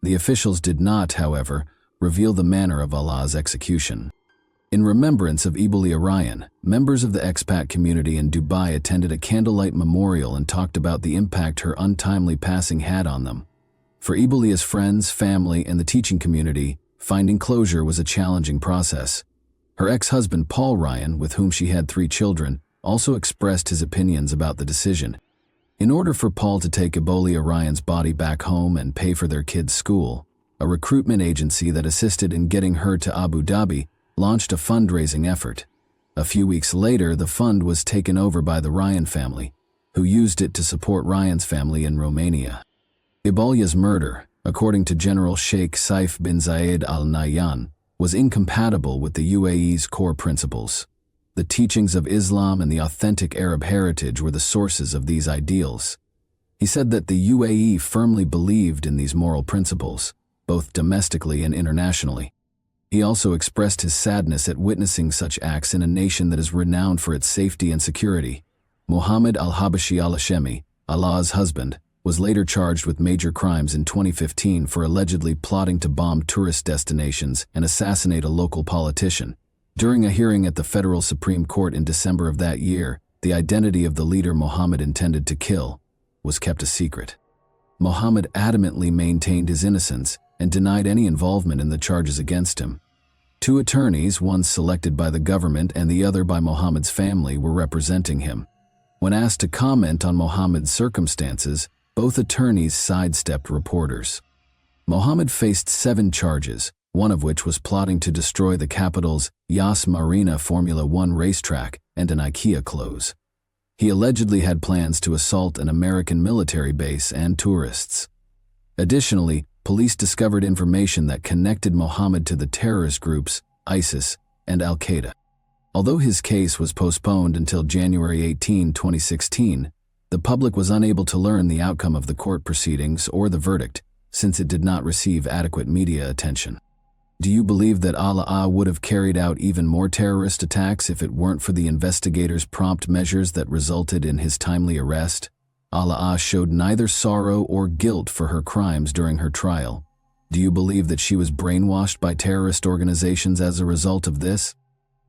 The officials did not, however, reveal the manner of Ala's execution. In remembrance of Ibalia Ryan, members of the expat community in Dubai attended a candlelight memorial and talked about the impact her untimely passing had on them. For Ibalia's friends, family, and the teaching community, finding closure was a challenging process. Her ex-husband Paul Ryan, with whom she had 3 children, also expressed his opinions about the decision. In order for Paul to take Ibalia Ryan's body back home and pay for their kids' school, a recruitment agency that assisted in getting her to Abu Dhabi launched a fundraising effort. A few weeks later, the fund was taken over by the Ryan family, who used it to support Ryan's family in Romania. Ibalia's murder, according to General Sheikh Saif bin Zayed Al Nahyan, was incompatible with the UAE's core principles. The teachings of Islam and the authentic Arab heritage were the sources of these ideals. He said that the UAE firmly believed in these moral principles, both domestically and internationally. He also expressed his sadness at witnessing such acts in a nation that is renowned for its safety and security. Mohammed al-Habashi al-Hashemi, Ala's husband, was later charged with major crimes in 2015 for allegedly plotting to bomb tourist destinations and assassinate a local politician. During a hearing at the Federal Supreme Court in December of that year, the identity of the leader Mohammed intended to kill was kept a secret. Mohammed adamantly maintained his innocence and denied any involvement in the charges against him. 2 attorneys, one selected by the government and the other by Mohammed's family, were representing him. When asked to comment on Mohammed's circumstances, both attorneys sidestepped reporters. Mohammed faced 7 charges, one of which was plotting to destroy the capital's Yas Marina Formula One racetrack and an IKEA close. He allegedly had plans to assault an American military base and tourists. Additionally, police discovered information that connected Mohammed to the terrorist groups ISIS and Al-Qaeda. Although his case was postponed until January 18, 2016, the public was unable to learn the outcome of the court proceedings or the verdict, since it did not receive adequate media attention. Do you believe that Allah would have carried out even more terrorist attacks if it weren't for the investigators' prompt measures that resulted in his timely arrest? Allah showed neither sorrow or guilt for her crimes during her trial. Do you believe that she was brainwashed by terrorist organizations as a result of this?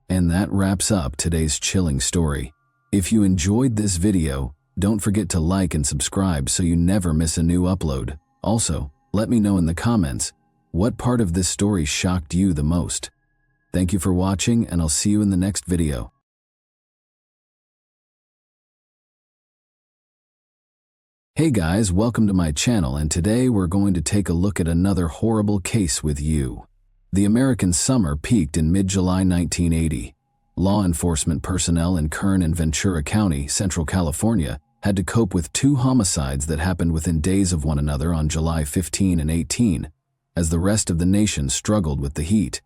And that wraps up today's chilling story. If you enjoyed this video, don't forget to like and subscribe so you never miss a new upload. Also, let me know in the comments, what part of this story shocked you the most? Thank you for watching, and I'll see you in the next video. Hey guys, welcome to my channel, and today we're going to take a look at another horrible case with you. The American summer peaked in mid-July 1980. Law enforcement personnel in Kern and Ventura County, Central California, had to cope with two homicides that happened within days of one another on July 15 and 18, as the rest of the nation struggled with the heat.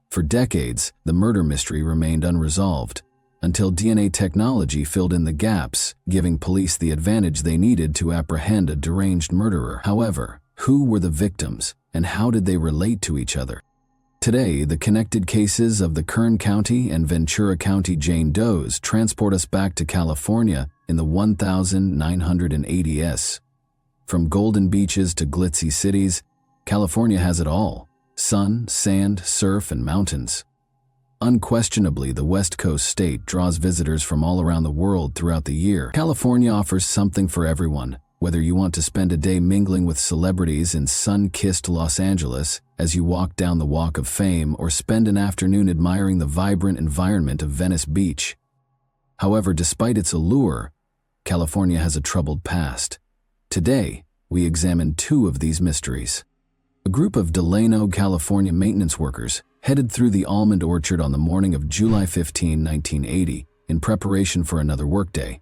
For decades, the murder mystery remained unresolved, until DNA technology filled in the gaps, giving police the advantage they needed to apprehend a deranged murderer. However, who were the victims, and how did they relate to each other? Today, the connected cases of the Kern County and Ventura County Jane Does transport us back to California in the 1980s. From golden beaches to glitzy cities, California has it all: sun, sand, surf, and mountains. Unquestionably, the West Coast state draws visitors from all around the world throughout the year. California offers something for everyone, whether you want to spend a day mingling with celebrities in sun-kissed Los Angeles as you walk down the Walk of Fame, or spend an afternoon admiring the vibrant environment of Venice Beach. However, despite its allure, California has a troubled past. Today, we examine two of these mysteries. A group of Delano, California maintenance workers headed through the almond orchard on the morning of July 15, 1980, in preparation for another workday.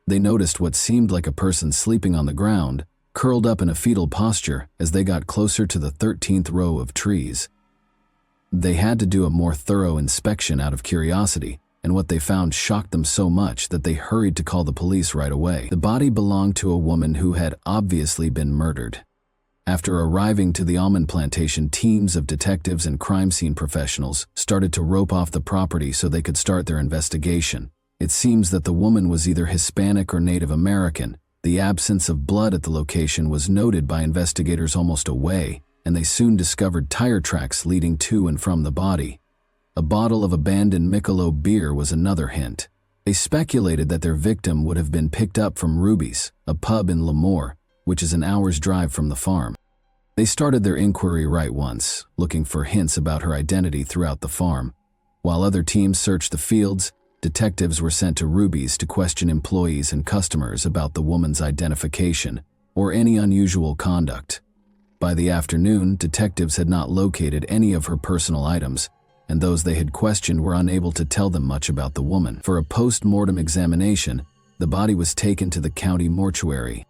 They noticed what seemed like a person sleeping on the ground, curled up in a fetal posture as they got closer to the 13th row of trees. They had to do a more thorough inspection out of curiosity, and what they found shocked them so much that they hurried to call the police right away. The body belonged to a woman who had obviously been murdered. After arriving to the almond plantation, teams of detectives and crime scene professionals started to rope off the property so they could start their investigation. It seems that the woman was either Hispanic or Native American. The absence of blood at the location was noted by investigators almost away, and they soon discovered tire tracks leading to and from the body. A bottle of abandoned Michelob beer was another hint. They speculated that their victim would have been picked up from Ruby's, a pub in Lemoore, which is an hour's drive from the farm. They started their inquiry right once, looking for hints about her identity throughout the farm. While other teams searched the fields, detectives were sent to Ruby's to question employees and customers about the woman's identification or any unusual conduct. By the afternoon, detectives had not located any of her personal items, and those they had questioned were unable to tell them much about the woman. For a post-mortem examination, the body was taken to the county mortuary.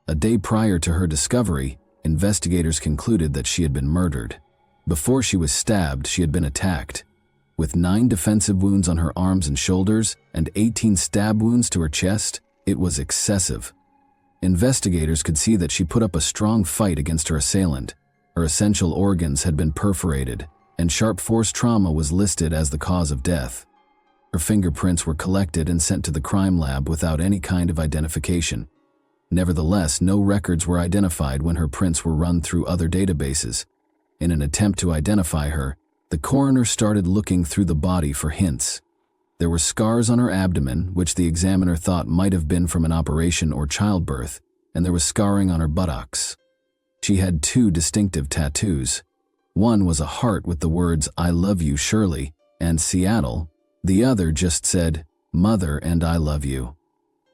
A day prior to her discovery, investigators concluded that she had been murdered. Before she was stabbed, she had been attacked. With 9 defensive wounds on her arms and shoulders and 18 stab wounds to her chest, it was excessive. Investigators could see that she put up a strong fight against her assailant. Her essential organs had been perforated, and sharp force trauma was listed as the cause of death. Her fingerprints were collected and sent to the crime lab without any kind of identification. Nevertheless, no records were identified when her prints were run through other databases. In an attempt to identify her, the coroner started looking through the body for hints. There were scars on her abdomen, which the examiner thought might have been from an operation or childbirth, and there was scarring on her buttocks. She had 2 distinctive tattoos. One was a heart with the words, "I love you, Shirley," and Seattle. The other just said, "Mother and I love you."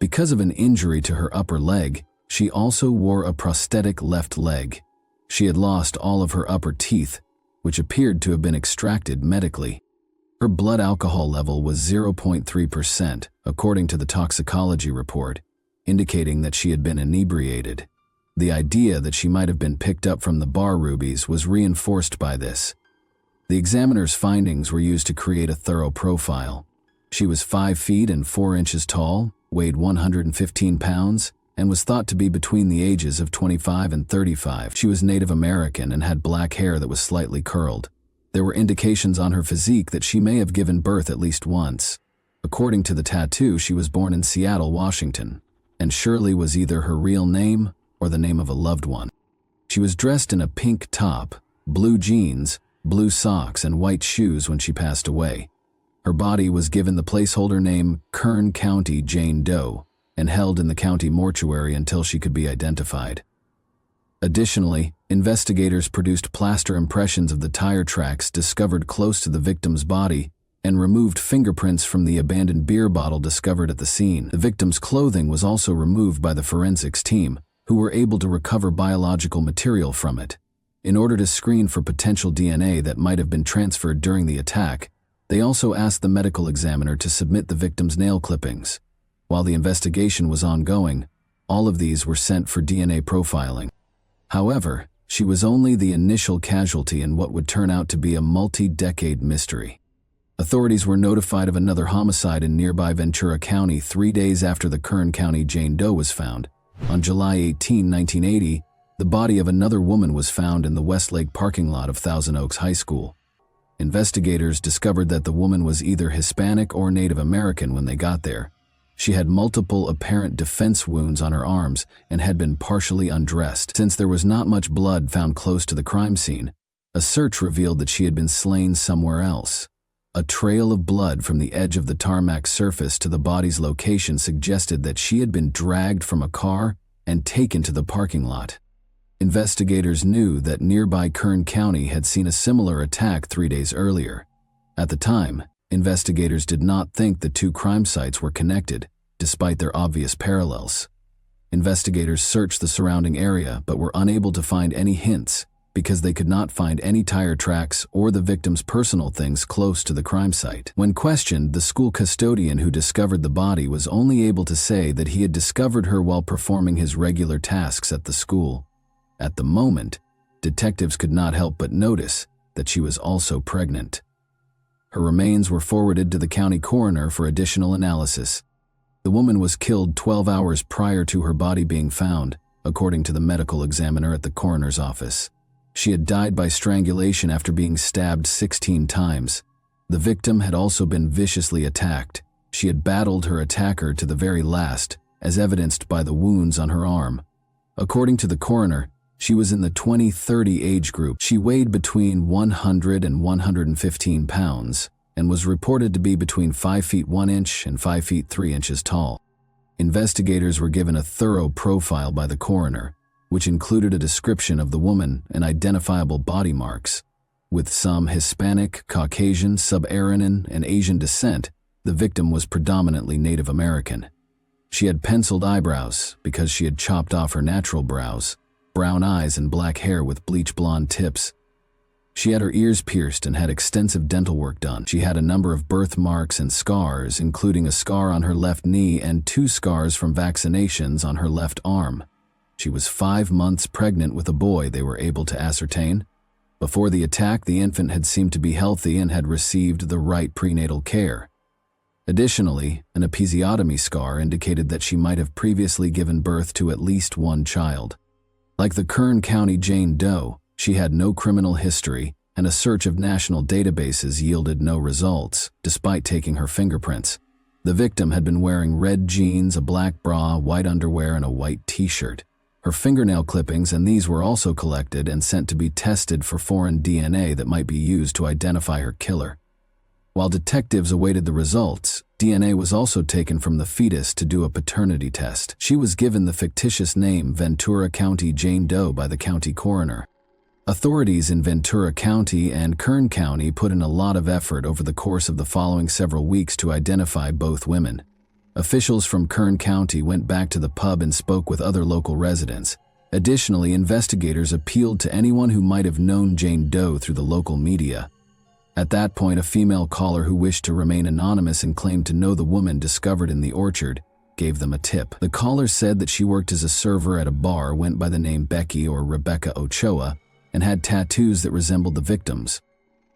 Because of an injury to her upper leg, she also wore a prosthetic left leg. She had lost all of her upper teeth, which appeared to have been extracted medically. Her blood alcohol level was 0.3%, according to the toxicology report, indicating that she had been inebriated. The idea that she might have been picked up from the bar Ruby's was reinforced by this. The examiner's findings were used to create a thorough profile. She was 5 feet and 4 inches tall, weighed 115 pounds, and was thought to be between the ages of 25 and 35. She was Native American and had black hair that was slightly curled. There were indications on her physique that she may have given birth at least once. According to the tattoo, she was born in Seattle, Washington, and Shirley was either her real name or the name of a loved one. She was dressed in a pink top, blue jeans, blue socks, and white shoes when she passed away. Her body was given the placeholder name Kern County Jane Doe and held in the county mortuary until she could be identified. Additionally, investigators produced plaster impressions of the tire tracks discovered close to the victim's body and removed fingerprints from the abandoned beer bottle discovered at the scene. The victim's clothing was also removed by the forensics team, who were able to recover biological material from it. In order to screen for potential DNA that might have been transferred during the attack, they also asked the medical examiner to submit the victim's nail clippings. While the investigation was ongoing, all of these were sent for DNA profiling. However, she was only the initial casualty in what would turn out to be a multi-decade mystery. Authorities were notified of another homicide in nearby Ventura County 3 days after the Kern County Jane Doe was found. On July 18, 1980, the body of another woman was found in the Westlake parking lot of Thousand Oaks High School. Investigators discovered that the woman was either Hispanic or Native American when they got there. She had multiple apparent defense wounds on her arms and had been partially undressed. Since there was not much blood found close to the crime scene, a search revealed that she had been slain somewhere else. A trail of blood from the edge of the tarmac surface to the body's location suggested that she had been dragged from a car and taken to the parking lot. Investigators knew that nearby Kern County had seen a similar attack 3 days earlier. At the time, investigators did not think the two crime sites were connected, despite their obvious parallels. Investigators searched the surrounding area but were unable to find any hints because they could not find any tire tracks or the victim's personal things close to the crime site. When questioned, the school custodian who discovered the body was only able to say that he had discovered her while performing his regular tasks at the school. At the moment, detectives could not help but notice that she was also pregnant. Her remains were forwarded to the county coroner for additional analysis. The woman was killed 12 hours prior to her body being found, according to the medical examiner at the coroner's office. She had died by strangulation after being stabbed 16 times. The victim had also been viciously attacked. She had battled her attacker to the very last, as evidenced by the wounds on her arm. According to the coroner, she was in the 20-30 age group. She weighed between 100 and 115 pounds and was reported to be between 5 feet 1 inch and 5 feet 3 inches tall. Investigators were given a thorough profile by the coroner, which included a description of the woman and identifiable body marks. With some Hispanic, Caucasian, Sub-Saharan, and Asian descent, the victim was predominantly Native American. She had penciled eyebrows because she had chopped off her natural brows, brown eyes and black hair with bleach blonde tips. She had her ears pierced and had extensive dental work done. She had a number of birthmarks and scars, including a scar on her left knee and 2 scars from vaccinations on her left arm. She was 5 months pregnant with a boy, they were able to ascertain. Before the attack, the infant had seemed to be healthy and had received the right prenatal care. Additionally, an episiotomy scar indicated that she might have previously given birth to at least 1 child. Like the Kern County Jane Doe, she had no criminal history, and a search of national databases yielded no results, despite taking her fingerprints. The victim had been wearing red jeans, a black bra, white underwear, and a white t-shirt. Her fingernail clippings and these were also collected and sent to be tested for foreign DNA that might be used to identify her killer. While detectives awaited the results, DNA was also taken from the fetus to do a paternity test. She was given the fictitious name Ventura County Jane Doe by the county coroner. Authorities in Ventura County and Kern County put in a lot of effort over the course of the following several weeks to identify both women. Officials from Kern County went back to the pub and spoke with other local residents. Additionally, investigators appealed to anyone who might have known Jane Doe through the local media. At that point, a female caller who wished to remain anonymous and claimed to know the woman discovered in the orchard gave them a tip. The caller said that she worked as a server at a bar, went by the name Becky or Rebecca Ochoa, and had tattoos that resembled the victim's.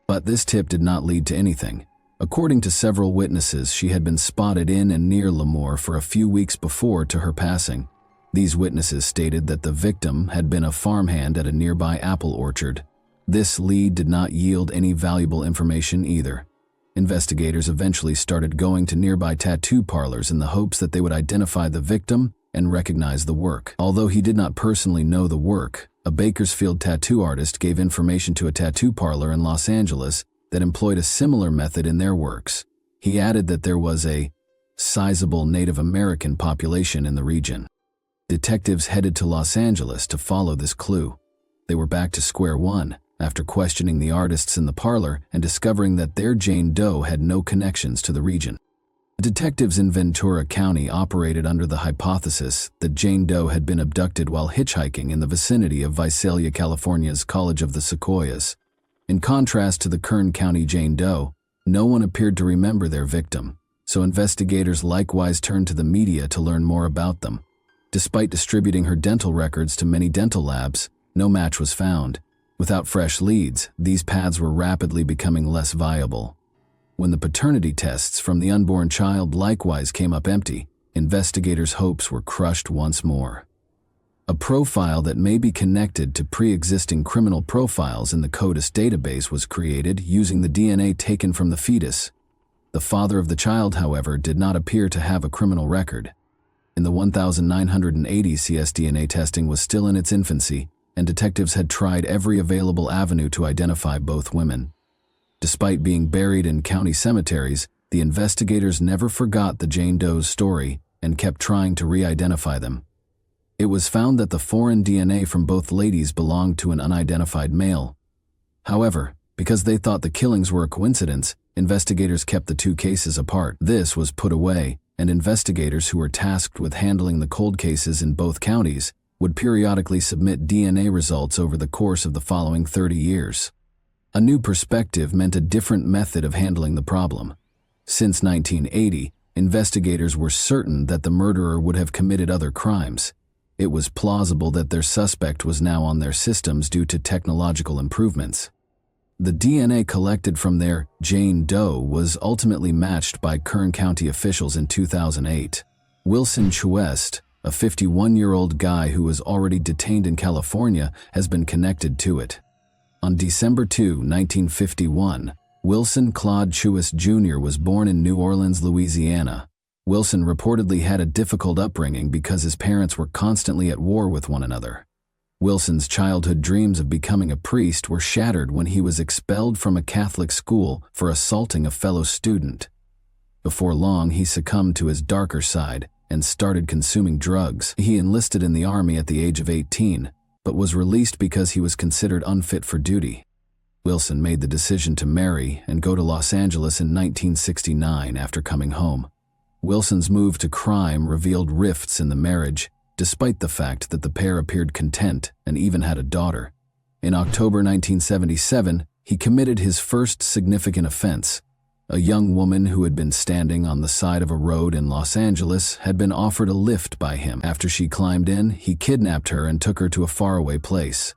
But this tip did not lead to anything. According to several witnesses, she had been spotted in and near Lemoore for a few weeks before to her passing. These witnesses stated that the victim had been a farmhand at a nearby apple orchard. This lead did not yield any valuable information either. Investigators eventually started going to nearby tattoo parlors in the hopes that they would identify the victim and recognize the work. Although he did not personally know the work, a Bakersfield tattoo artist gave information to a tattoo parlor in Los Angeles that employed a similar method in their works. He added that there was a sizable Native American population in the region. Detectives headed to Los Angeles to follow this clue. They were back to square one after questioning the artists in the parlor and discovering that their Jane Doe had no connections to the region. Detectives in Ventura County operated under the hypothesis that Jane Doe had been abducted while hitchhiking in the vicinity of Visalia, California's College of the Sequoias. In contrast to the Kern County Jane Doe, no one appeared to remember their victim, so investigators likewise turned to the media to learn more about them. Despite distributing her dental records to many dental labs, no match was found. Without fresh leads, these paths were rapidly becoming less viable. When the paternity tests from the unborn child likewise came up empty, investigators' hopes were crushed once more. A profile that may be connected to pre-existing criminal profiles in the CODIS database was created using the DNA taken from the fetus. The father of the child, however, did not appear to have a criminal record. In the 1980s, cSDNA testing was still in its infancy, and detectives had tried every available avenue to identify both women. Despite being buried in county cemeteries, the investigators never forgot the Jane Doe's story and kept trying to re-identify them. It was found that the foreign DNA from both ladies belonged to an unidentified male. However, because they thought the killings were a coincidence, investigators kept the two cases apart. This was put away, and investigators who were tasked with handling the cold cases in both counties would periodically submit DNA results over the course of the following 30 years. A new perspective meant a different method of handling the problem. Since 1980, investigators were certain that the murderer would have committed other crimes. It was plausible that their suspect was now on their systems due to technological improvements. The DNA collected from their Jane Doe was ultimately matched by Kern County officials in 2008. Wilson Chuest, a 51-year-old guy who was already detained in California, has been connected to it. On December 2, 1951, Wilson Claude Chuest Jr. was born in New Orleans, Louisiana. Wilson reportedly had a difficult upbringing because his parents were constantly at war with one another. Wilson's childhood dreams of becoming a priest were shattered when he was expelled from a Catholic school for assaulting a fellow student. Before long, he succumbed to his darker side and started consuming drugs. He enlisted in the Army at the age of 18, but was released because he was considered unfit for duty. Wilson made the decision to marry and go to Los Angeles in 1969 after coming home. Wilson's move to crime revealed rifts in the marriage, despite the fact that the pair appeared content and even had a daughter. In October 1977, he committed his first significant offense. A young woman who had been standing on the side of a road in Los Angeles had been offered a lift by him. After she climbed in, he kidnapped her and took her to a faraway place.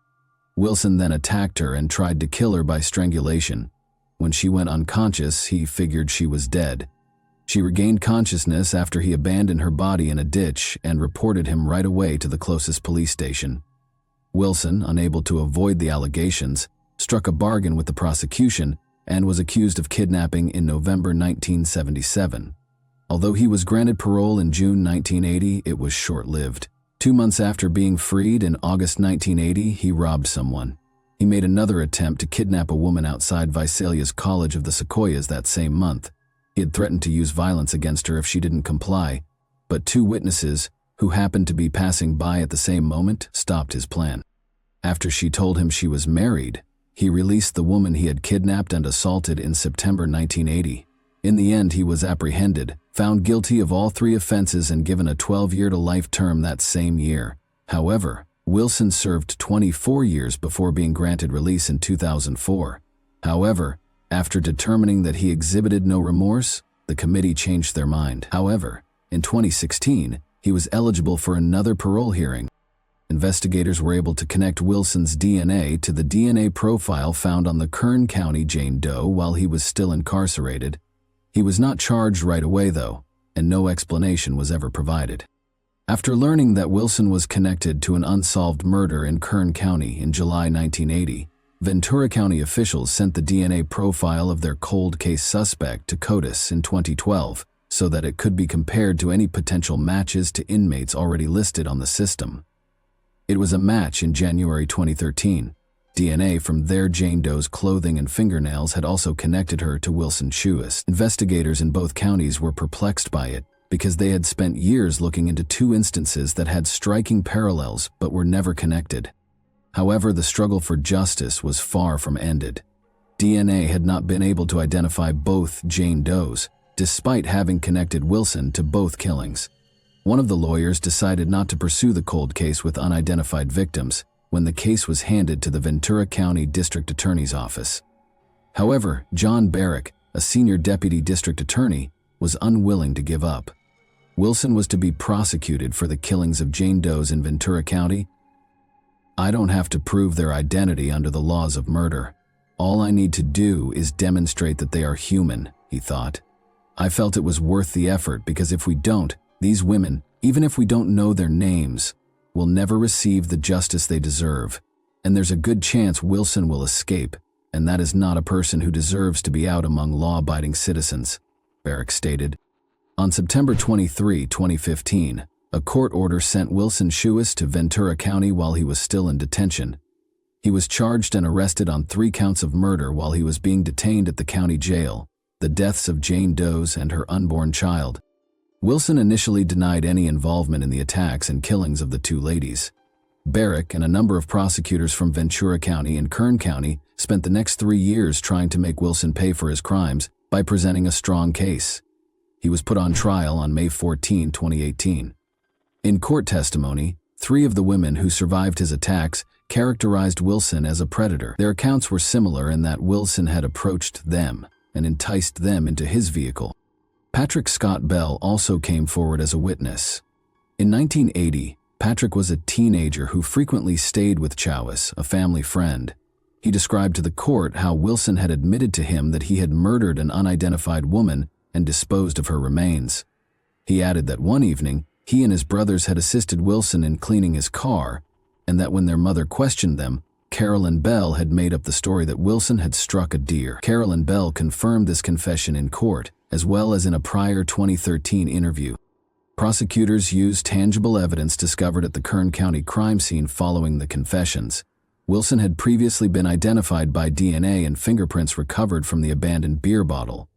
Wilson then attacked her and tried to kill her by strangulation. When she went unconscious, he figured she was dead. She regained consciousness after he abandoned her body in a ditch and reported him right away to the closest police station. Wilson, unable to avoid the allegations, struck a bargain with the prosecution and was accused of kidnapping in November 1977. Although he was granted parole in June 1980, it was short-lived. 2 months after being freed in August 1980, he robbed someone. He made another attempt to kidnap a woman outside Visalia's College of the Sequoias that same month. He had threatened to use violence against her if she didn't comply, but 2 witnesses, who happened to be passing by at the same moment, stopped his plan. After she told him she was married, he released the woman he had kidnapped and assaulted in September 1980. In the end, he was apprehended, found guilty of all 3 offenses and given a 12-year-to-life term that same year. However, Wilson served 24 years before being granted release in 2004. However, after determining that he exhibited no remorse, the committee changed their mind. However, in 2016, he was eligible for another parole hearing. Investigators were able to connect Wilson's DNA to the DNA profile found on the Kern County Jane Doe while he was still incarcerated. He was not charged right away, though, and no explanation was ever provided. After learning that Wilson was connected to an unsolved murder in Kern County in July 1980, Ventura County officials sent the DNA profile of their cold case suspect to CODIS in 2012 so that it could be compared to any potential matches to inmates already listed on the system. It was a match in January 2013. DNA from their Jane Doe's clothing and fingernails had also connected her to Wilson Shuis. Investigators in both counties were perplexed by it because they had spent years looking into two instances that had striking parallels but were never connected. However, the struggle for justice was far from ended. DNA had not been able to identify both Jane Does, despite having connected Wilson to both killings. One of the lawyers decided not to pursue the cold case with unidentified victims when the case was handed to the Ventura County District Attorney's Office. However, John Barrick, a senior deputy district attorney, was unwilling to give up. Wilson was to be prosecuted for the killings of Jane Does in Ventura County. "I don't have to prove their identity under the laws of murder. All I need to do is demonstrate that they are human," he thought. "I felt it was worth the effort because if we don't, these women, even if we don't know their names, will never receive the justice they deserve. And there's a good chance Wilson will escape, and that is not a person who deserves to be out among law-abiding citizens," Barrick stated. On September 23, 2015, a court order sent Wilson Shuis to Ventura County while he was still in detention. He was charged and arrested on 3 counts of murder while he was being detained at the county jail, the deaths of Jane Does and her unborn child. Wilson initially denied any involvement in the attacks and killings of the 2 ladies. Barrick and a number of prosecutors from Ventura County and Kern County spent the next 3 years trying to make Wilson pay for his crimes by presenting a strong case. He was put on trial on May 14, 2018. In court testimony, 3 of the women who survived his attacks characterized Wilson as a predator. Their accounts were similar in that Wilson had approached them and enticed them into his vehicle. Patrick Scott Bell also came forward as a witness. In 1980, Patrick was a teenager who frequently stayed with Chowis, a family friend. He described to the court how Wilson had admitted to him that he had murdered an unidentified woman and disposed of her remains. He added that one evening, he and his brothers had assisted Wilson in cleaning his car, and that when their mother questioned them, Carolyn Bell had made up the story that Wilson had struck a deer. Carolyn Bell confirmed this confession in court, as well as in a prior 2013 interview. Prosecutors used tangible evidence discovered at the Kern County crime scene following the confessions. Wilson had previously been identified by DNA and fingerprints recovered from the abandoned beer bottle.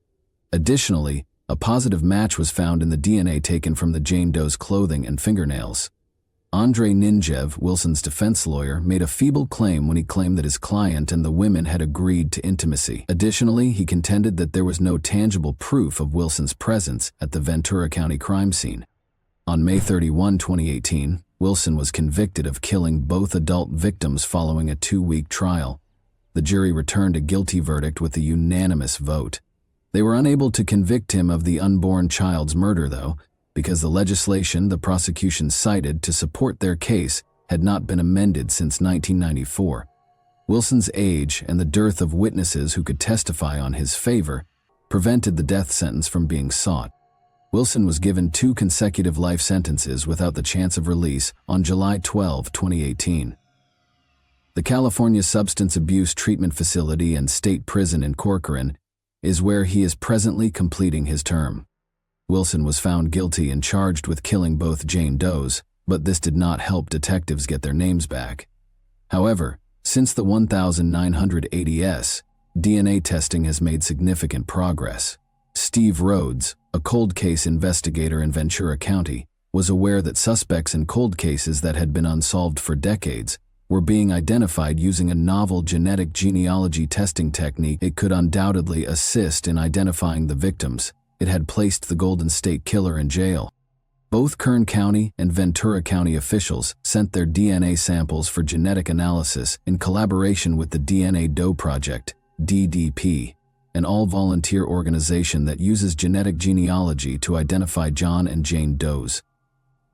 Additionally, a positive match was found in the DNA taken from the Jane Doe's clothing and fingernails. Andrei Ninjev, Wilson's defense lawyer, made a feeble claim when he claimed that his client and the women had agreed to intimacy. Additionally, he contended that there was no tangible proof of Wilson's presence at the Ventura County crime scene. On May 31, 2018, Wilson was convicted of killing both adult victims following a 2-week trial. The jury returned a guilty verdict with a unanimous vote. They were unable to convict him of the unborn child's murder, though, because the legislation the prosecution cited to support their case had not been amended since 1994. Wilson's age and the dearth of witnesses who could testify on his favor prevented the death sentence from being sought. Wilson was given 2 consecutive life sentences without the chance of release on July 12, 2018. The California Substance Abuse Treatment Facility and State Prison in Corcoran is where he is presently completing his term. Wilson was found guilty and charged with killing both Jane Does, but this did not help detectives get their names back. However, since the 1980s, DNA testing has made significant progress. Steve Rhodes, a cold case investigator in Ventura County, was aware that suspects in cold cases that had been unsolved for decades were being identified using a novel genetic genealogy testing technique. It could undoubtedly assist in identifying the victims. It had placed the Golden State Killer in jail. Both Kern County and Ventura County officials sent their DNA samples for genetic analysis in collaboration with the DNA Doe Project, DDP, an all-volunteer organization that uses genetic genealogy to identify John and Jane Does.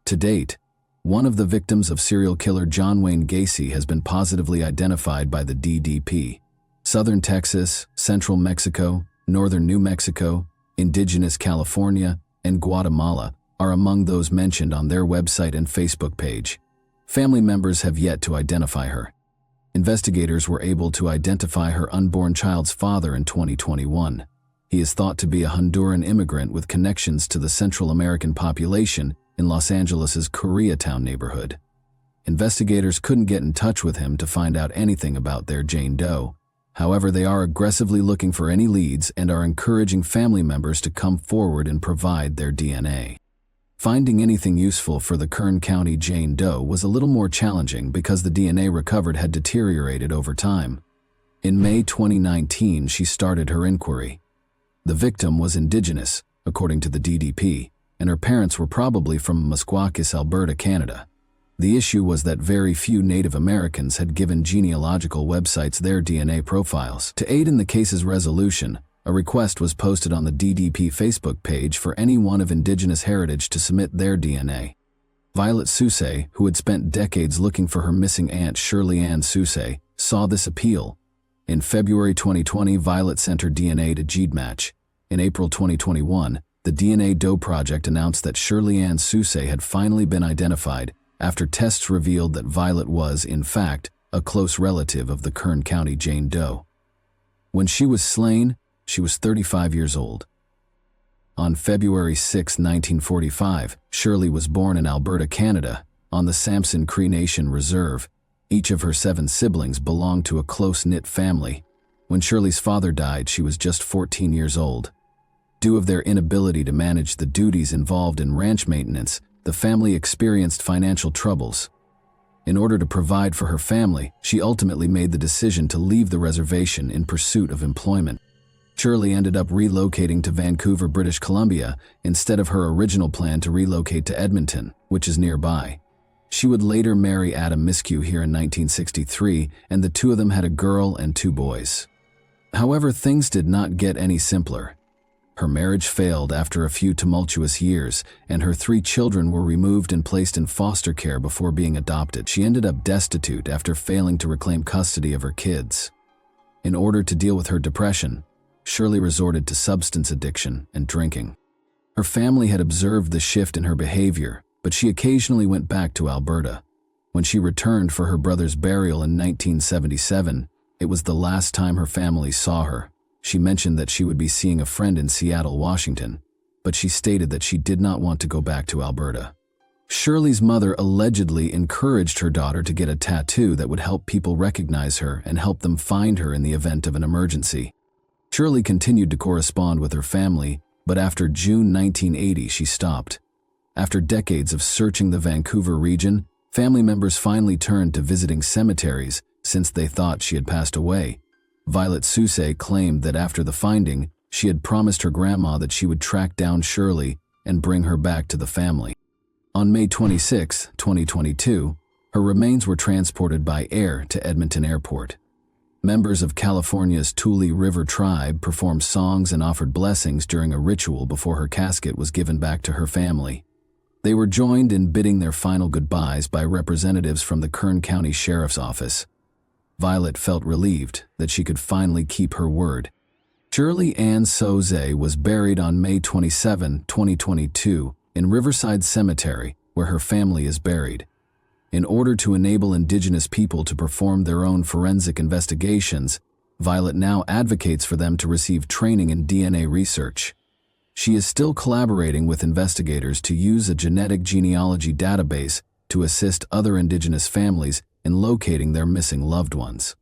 To date, one of the victims of serial killer John Wayne Gacy has been positively identified by the DDP. Southern Texas, Central Mexico, Northern New Mexico, Indigenous California, and Guatemala are among those mentioned on their website and Facebook page. Family members have yet to identify her. Investigators were able to identify her unborn child's father in 2021. He is thought to be a Honduran immigrant with connections to the Central American population in Los Angeles' Koreatown neighborhood. Investigators couldn't get in touch with him to find out anything about their Jane Doe. However, they are aggressively looking for any leads and are encouraging family members to come forward and provide their DNA. Finding anything useful for the Kern County Jane Doe was a little more challenging because the DNA recovered had deteriorated over time. In May 2019, she started her inquiry. The victim was indigenous, according to the DDP, and her parents were probably from Meskwakis, Alberta, Canada. The issue was that very few Native Americans had given genealogical websites their DNA profiles. To aid in the case's resolution, a request was posted on the DDP Facebook page for anyone of Indigenous heritage to submit their DNA. Violet Sousay, who had spent decades looking for her missing aunt Shirley Ann Sousay, saw this appeal. In February 2020, Violet sent her DNA to GeneMatch. In April 2021, the DNA Doe Project announced that Shirley Ann Sousay had finally been identified after tests revealed that Violet was, in fact, a close relative of the Kern County Jane Doe. When she was slain, she was 35 years old. On February 6, 1945, Shirley was born in Alberta, Canada, on the Samson Cree Nation Reserve. Each of her 7 siblings belonged to a close-knit family. When Shirley's father died, she was just 14 years old. Due to their inability to manage the duties involved in ranch maintenance, the family experienced financial troubles. In order to provide for her family, she ultimately made the decision to leave the reservation in pursuit of employment. Shirley ended up relocating to Vancouver, British Columbia, instead of her original plan to relocate to Edmonton, which is nearby. She would later marry Adam Miskew here in 1963, and the two of them had a girl and 2 boys. However, things did not get any simpler. Her marriage failed after a few tumultuous years, and her 3 children were removed and placed in foster care before being adopted. She ended up destitute after failing to reclaim custody of her kids. In order to deal with her depression, Shirley resorted to substance addiction and drinking. Her family had observed the shift in her behavior, but she occasionally went back to Alberta. When she returned for her brother's burial in 1977, it was the last time her family saw her. She mentioned that she would be seeing a friend in Seattle, Washington, but she stated that she did not want to go back to Alberta. Shirley's mother allegedly encouraged her daughter to get a tattoo that would help people recognize her and help them find her in the event of an emergency. Shirley continued to correspond with her family, but after June 1980 she stopped. After decades of searching the Vancouver region, family members finally turned to visiting cemeteries since they thought she had passed away. Violet Sousay claimed that after the finding, she had promised her grandma that she would track down Shirley and bring her back to the family. On May 26, 2022, her remains were transported by air to Edmonton Airport. Members of California's Tule River tribe performed songs and offered blessings during a ritual before her casket was given back to her family. They were joined in bidding their final goodbyes by representatives from the Kern County Sheriff's Office. Violet felt relieved that she could finally keep her word. Shirley Ann Sousay was buried on May 27, 2022, in Riverside Cemetery, where her family is buried. In order to enable Indigenous people to perform their own forensic investigations, Violet now advocates for them to receive training in DNA research. She is still collaborating with investigators to use a genetic genealogy database to assist other Indigenous families in locating their missing loved ones.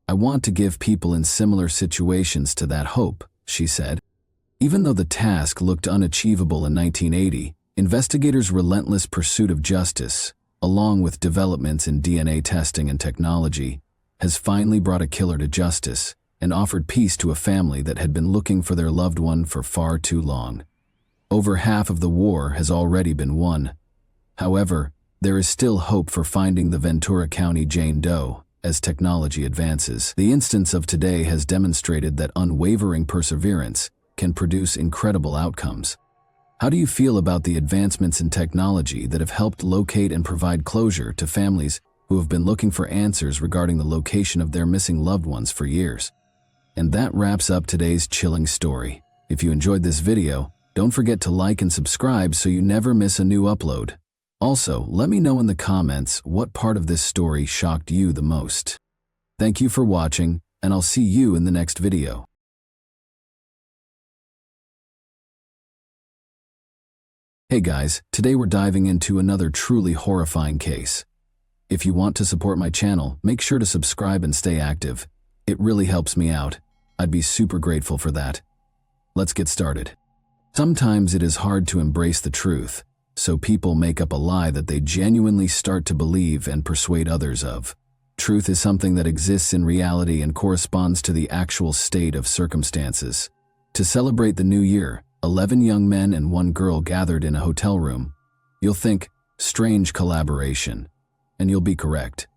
"I want to give people in similar situations to that hope," she said. Even though the task looked unachievable in 1980, investigators' relentless pursuit of justice, along with developments in DNA testing and technology, has finally brought a killer to justice and offered peace to a family that had been looking for their loved one for far too long. Over half of the war has already been won. However, there is still hope for finding the Ventura County Jane Doe as technology advances. The instance of today has demonstrated that unwavering perseverance can produce incredible outcomes. How do you feel about the advancements in technology that have helped locate and provide closure to families who have been looking for answers regarding the location of their missing loved ones for years? And that wraps up today's chilling story. If you enjoyed this video, don't forget to like and subscribe so you never miss a new upload. Also, let me know in the comments what part of this story shocked you the most. Thank you for watching, and I'll see you in the next video. Hey guys, today we're diving into another truly horrifying case. If you want to support my channel, make sure to subscribe and stay active. It really helps me out. I'd be super grateful for that. Let's get started. Sometimes it is hard to embrace the truth, so people make up a lie that they genuinely start to believe and persuade others of. Truth is something that exists in reality and corresponds to the actual state of circumstances. To celebrate the new year, 11 young men and 1 girl gathered in a hotel room. You'll think, strange collaboration, and you'll be correct.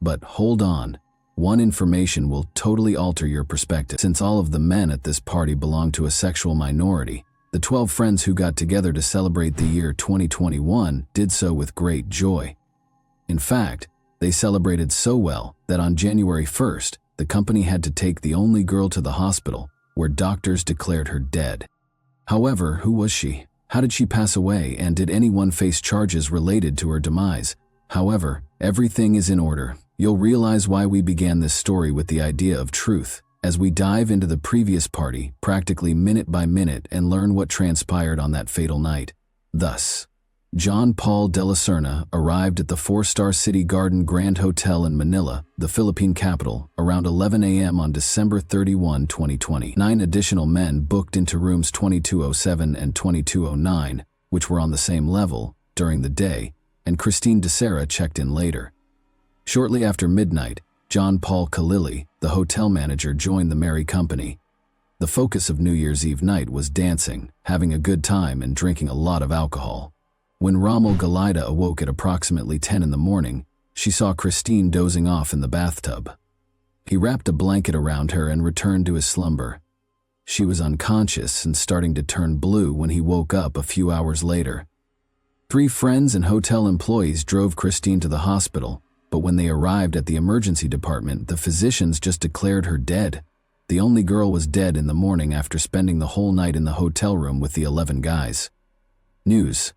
But hold on, one information will totally alter your perspective. Since all of the men at this party belong to a sexual minority, the 12 friends who got together to celebrate the year 2021 did so with great joy. In fact, they celebrated so well that on January 1st, the company had to take the only girl to the hospital, where doctors declared her dead. However, who was she? How did she pass away, and did anyone face charges related to her demise? However, everything is in order. You'll realize why we began this story with the idea of truth, as we dive into the previous party, practically minute by minute, and learn what transpired on that fatal night. Thus, John Paul de la Serna arrived at the 4-star City Garden Grand Hotel in Manila, the Philippine capital, around 11 a.m. on December 31, 2020. 9 additional men booked into rooms 2207 and 2209, which were on the same level, during the day, and Christine de Serra checked in later. Shortly after midnight, John Paul Kalili, the hotel manager, joined the merry company. The focus of New Year's Eve night was dancing, having a good time, and drinking a lot of alcohol. When Rommel Galida awoke at approximately 10 in the morning, she saw Christine dozing off in the bathtub. He wrapped a blanket around her and returned to his slumber. She was unconscious and starting to turn blue when he woke up a few hours later. 3 friends and hotel employees drove Christine to the hospital, but when they arrived at the emergency department, the physicians just declared her dead. The only girl was dead in the morning after spending the whole night in the hotel room with the 11 guys. News.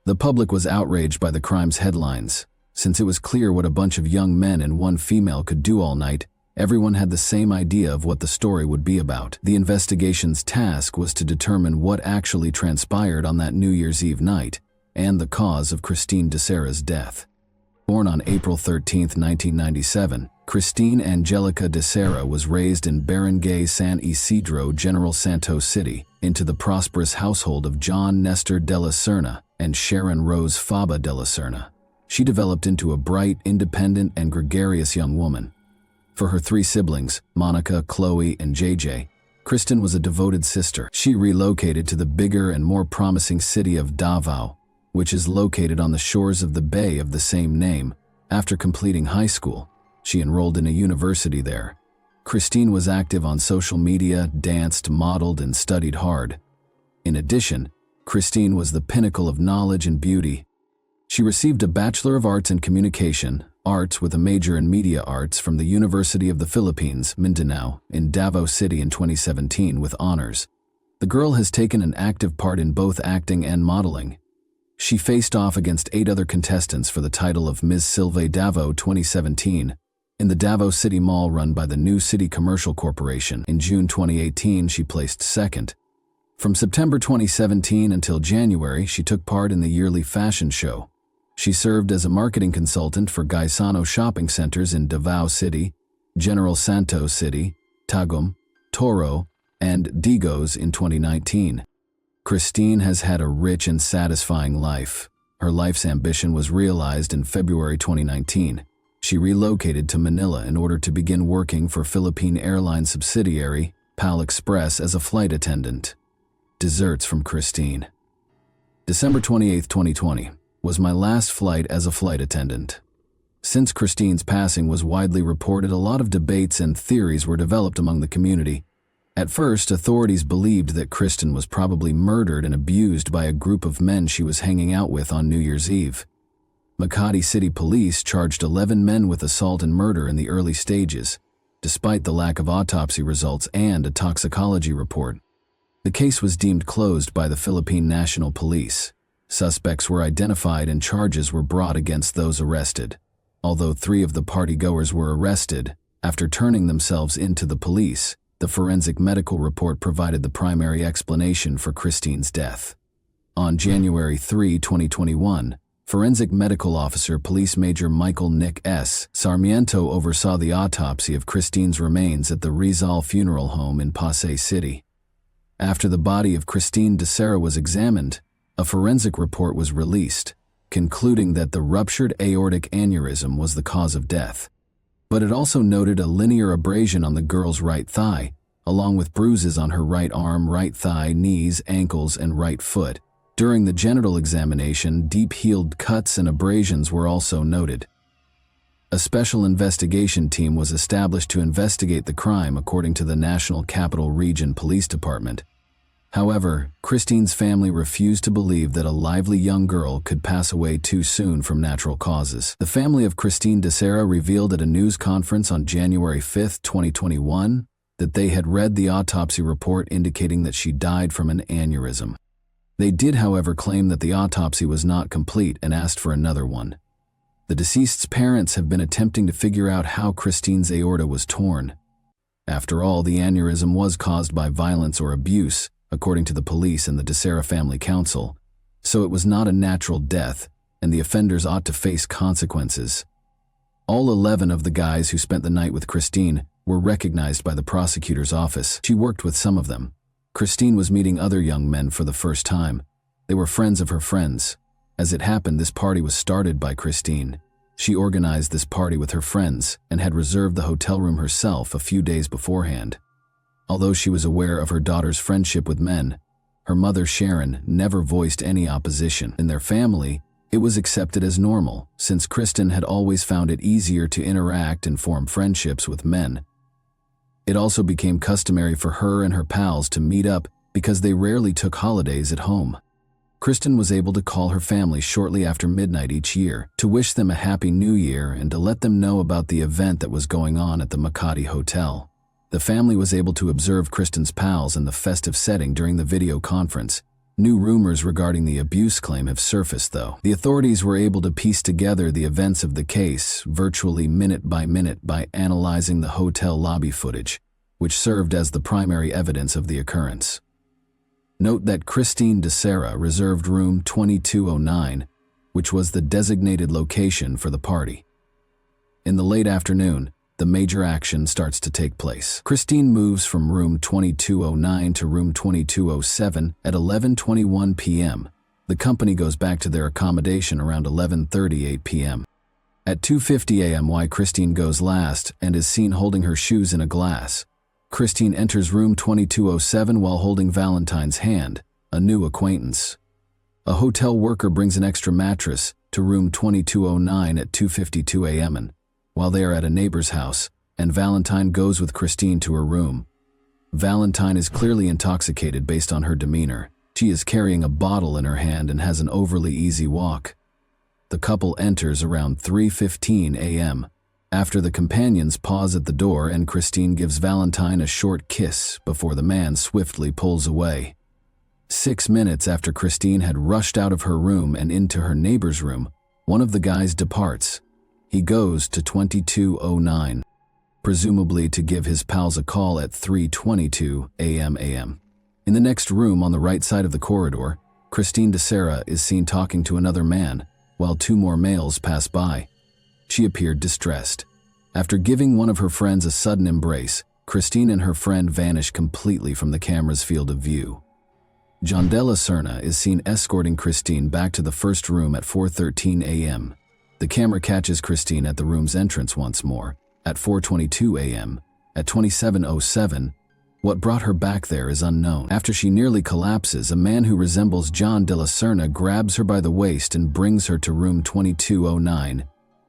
The public was outraged by the crime's headlines. Since it was clear what a bunch of young men and 1 female could do all night, everyone had the same idea of what the story would be about. The investigation's task was to determine what actually transpired on that New Year's Eve night, and the cause of Christine de Serra's death. Born on April 13, 1997, Christine Angelica de Serra was raised in Barangay San Isidro, General Santos City, into the prosperous household of John Nestor de la Serna and Sharon Rose Faba de la Serna. She developed into a bright, independent, and gregarious young woman. For her 3 siblings, Monica, Chloe, and JJ, Kristen was a devoted sister. She relocated to the bigger and more promising city of Davao, which is located on the shores of the bay of the same name. After completing high school, she enrolled in a university there. Christine was active on social media, danced, modeled, and studied hard. In addition, Christine was the pinnacle of knowledge and beauty. She received a Bachelor of Arts in Communication, Arts with a major in Media Arts from the University of the Philippines, Mindanao, in Davao City in 2017 with honors. The girl has taken an active part in both acting and modeling. She faced off against 8 other contestants for the title of Ms. Silve Davao 2017 in the Davao City Mall run by the New City Commercial Corporation. In June 2018, she placed 2nd. From September 2017 until January, she took part in the yearly fashion show. She served as a marketing consultant for Gaisano shopping centers in Davao City, General Santos City, Tagum, Toro, and Digos in 2019. Christine has had a rich and satisfying life. Her life's ambition was realized in February 2019. She relocated to Manila in order to begin working for Philippine Airlines subsidiary, PAL Express, as a flight attendant. Desserts from Christine. December 28, 2020, was my last flight as a flight attendant. Since Christine's passing was widely reported, a lot of debates and theories were developed among the community. At first, authorities believed that Kristen was probably murdered and abused by a group of men she was hanging out with on New Year's Eve. Makati City Police charged 11 men with assault and murder in the early stages, despite the lack of autopsy results and a toxicology report. The case was deemed closed by the Philippine National Police. Suspects were identified and charges were brought against those arrested. Although 3 of the partygoers were arrested, after turning themselves in to the police, the forensic medical report provided the primary explanation for Christine's death. On January 3, 2021, Forensic Medical Officer Police Major Michael Nick S. Sarmiento oversaw the autopsy of Christine's remains at the Rizal Funeral Home in Pasay City. After the body of Christine DeSera was examined, a forensic report was released, concluding that the ruptured aortic aneurysm was the cause of death. But it also noted a linear abrasion on the girl's right thigh, along with bruises on her right arm, right thigh, knees, ankles, and right foot. During the genital examination, deep-healed cuts and abrasions were also noted. A special investigation team was established to investigate the crime according to the National Capital Region Police Department. However, Christine's family refused to believe that a lively young girl could pass away too soon from natural causes. The family of Christine DeSera revealed at a news conference on January 5, 2021, that they had read the autopsy report indicating that she died from an aneurysm. They did, however, claim that the autopsy was not complete and asked for another one. The deceased's parents have been attempting to figure out how Christine's aorta was torn. After all, the aneurysm was caused by violence or abuse, according to the police and the DeSera Family Council, so it was not a natural death, and the offenders ought to face consequences. All 11 of the guys who spent the night with Christine were recognized by the prosecutor's office. She worked with some of them. Christine was meeting other young men for the first time. They were friends of her friends. As it happened, this party was started by Christine. She organized this party with her friends and had reserved the hotel room herself a few days beforehand. Although she was aware of her daughter's friendship with men, her mother Sharon never voiced any opposition. In their family, it was accepted as normal, since Kristen had always found it easier to interact and form friendships with men. It also became customary for her and her pals to meet up because they rarely took holidays at home. Kristen was able to call her family shortly after midnight each year to wish them a happy new year and to let them know about the event that was going on at the Makati Hotel. The family was able to observe Kristen's pals in the festive setting during the video conference. New rumors regarding the abuse claim have surfaced, though. The authorities were able to piece together the events of the case virtually minute by analyzing the hotel lobby footage, which served as the primary evidence of the occurrence. Note that Christine DeSera reserved room 2209, which was the designated location for the party. In the late afternoon, the major action starts to take place. Christine moves from room 2209 to room 2207 at 11:21 p.m. The company goes back to their accommodation around 11:38 p.m. At 2:50 a.m. Christine goes last and is seen holding her shoes in a glass. Christine enters room 2207 while holding Valentine's hand, a new acquaintance. A hotel worker brings an extra mattress to room 2209 at 2:52 a.m. and while they are at a neighbor's house, and Valentine goes with Christine to her room. Valentine is clearly intoxicated based on her demeanor. She is carrying a bottle in her hand and has an overly easy walk. The couple enters around 3:15 a.m. after the companions pause at the door and Christine gives Valentine a short kiss before the man swiftly pulls away. 6 minutes after Christine had rushed out of her room and into her neighbor's room, one of the guys departs. He goes to 2209, presumably to give his pals a call at 3:22 a.m. In the next room on the right side of the corridor, Christine DeSera is seen talking to another man, while 2 more males pass by. She appeared distressed. After giving one of her friends a sudden embrace, Christine and her friend vanish completely from the camera's field of view. John Della Serna is seen escorting Christine back to the first room at 4:13 a.m. The camera catches Christine at the room's entrance once more, at 4:22 a.m. At 27:07, what brought her back there is unknown. After she nearly collapses, a man who resembles John Della Serna grabs her by the waist and brings her to room 2209.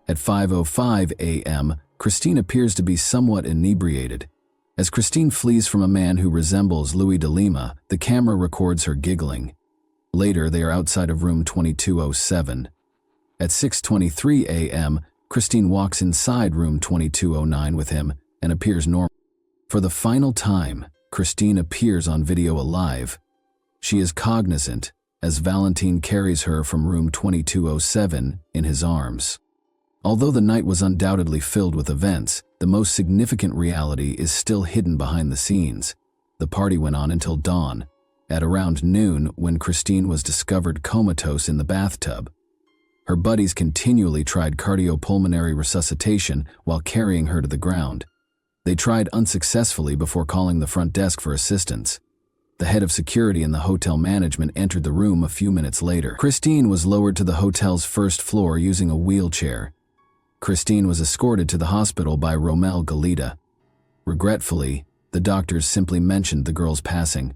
At 5:05 a.m., Christine appears to be somewhat inebriated. As Christine flees from a man who resembles Louis de Lima, the camera records her giggling. Later, they are outside of room 2207. At 6:23 a.m., Christine walks inside room 2209 with him and appears normal. For the final time, Christine appears on video alive. She is cognizant as Valentine carries her from room 2207 in his arms. Although the night was undoubtedly filled with events, the most significant reality is still hidden behind the scenes. The party went on until dawn, at around noon when Christine was discovered comatose in the bathtub. Her buddies continually tried cardiopulmonary resuscitation while carrying her to the ground. They tried unsuccessfully before calling the front desk for assistance. The head of security and the hotel management entered the room a few minutes later. Christine was lowered to the hotel's first floor using a wheelchair. Christine was escorted to the hospital by Romel Galita. Regretfully, the doctors simply mentioned the girl's passing.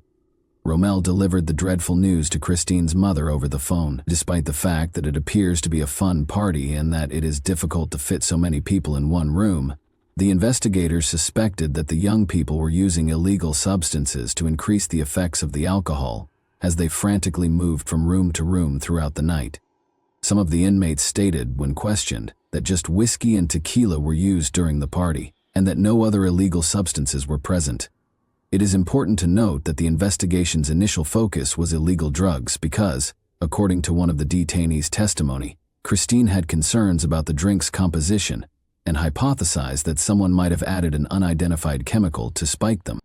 Romel delivered the dreadful news to Christine's mother over the phone. Despite the fact that it appears to be a fun party and that it is difficult to fit so many people in one room, the investigators suspected that the young people were using illegal substances to increase the effects of the alcohol, as they frantically moved from room to room throughout the night. Some of the inmates stated, when questioned, that just whiskey and tequila were used during the party, and that no other illegal substances were present. It is important to note that the investigation's initial focus was illegal drugs because, according to one of the detainees' testimony, Christine had concerns about the drink's composition and hypothesized that someone might have added an unidentified chemical to spike them.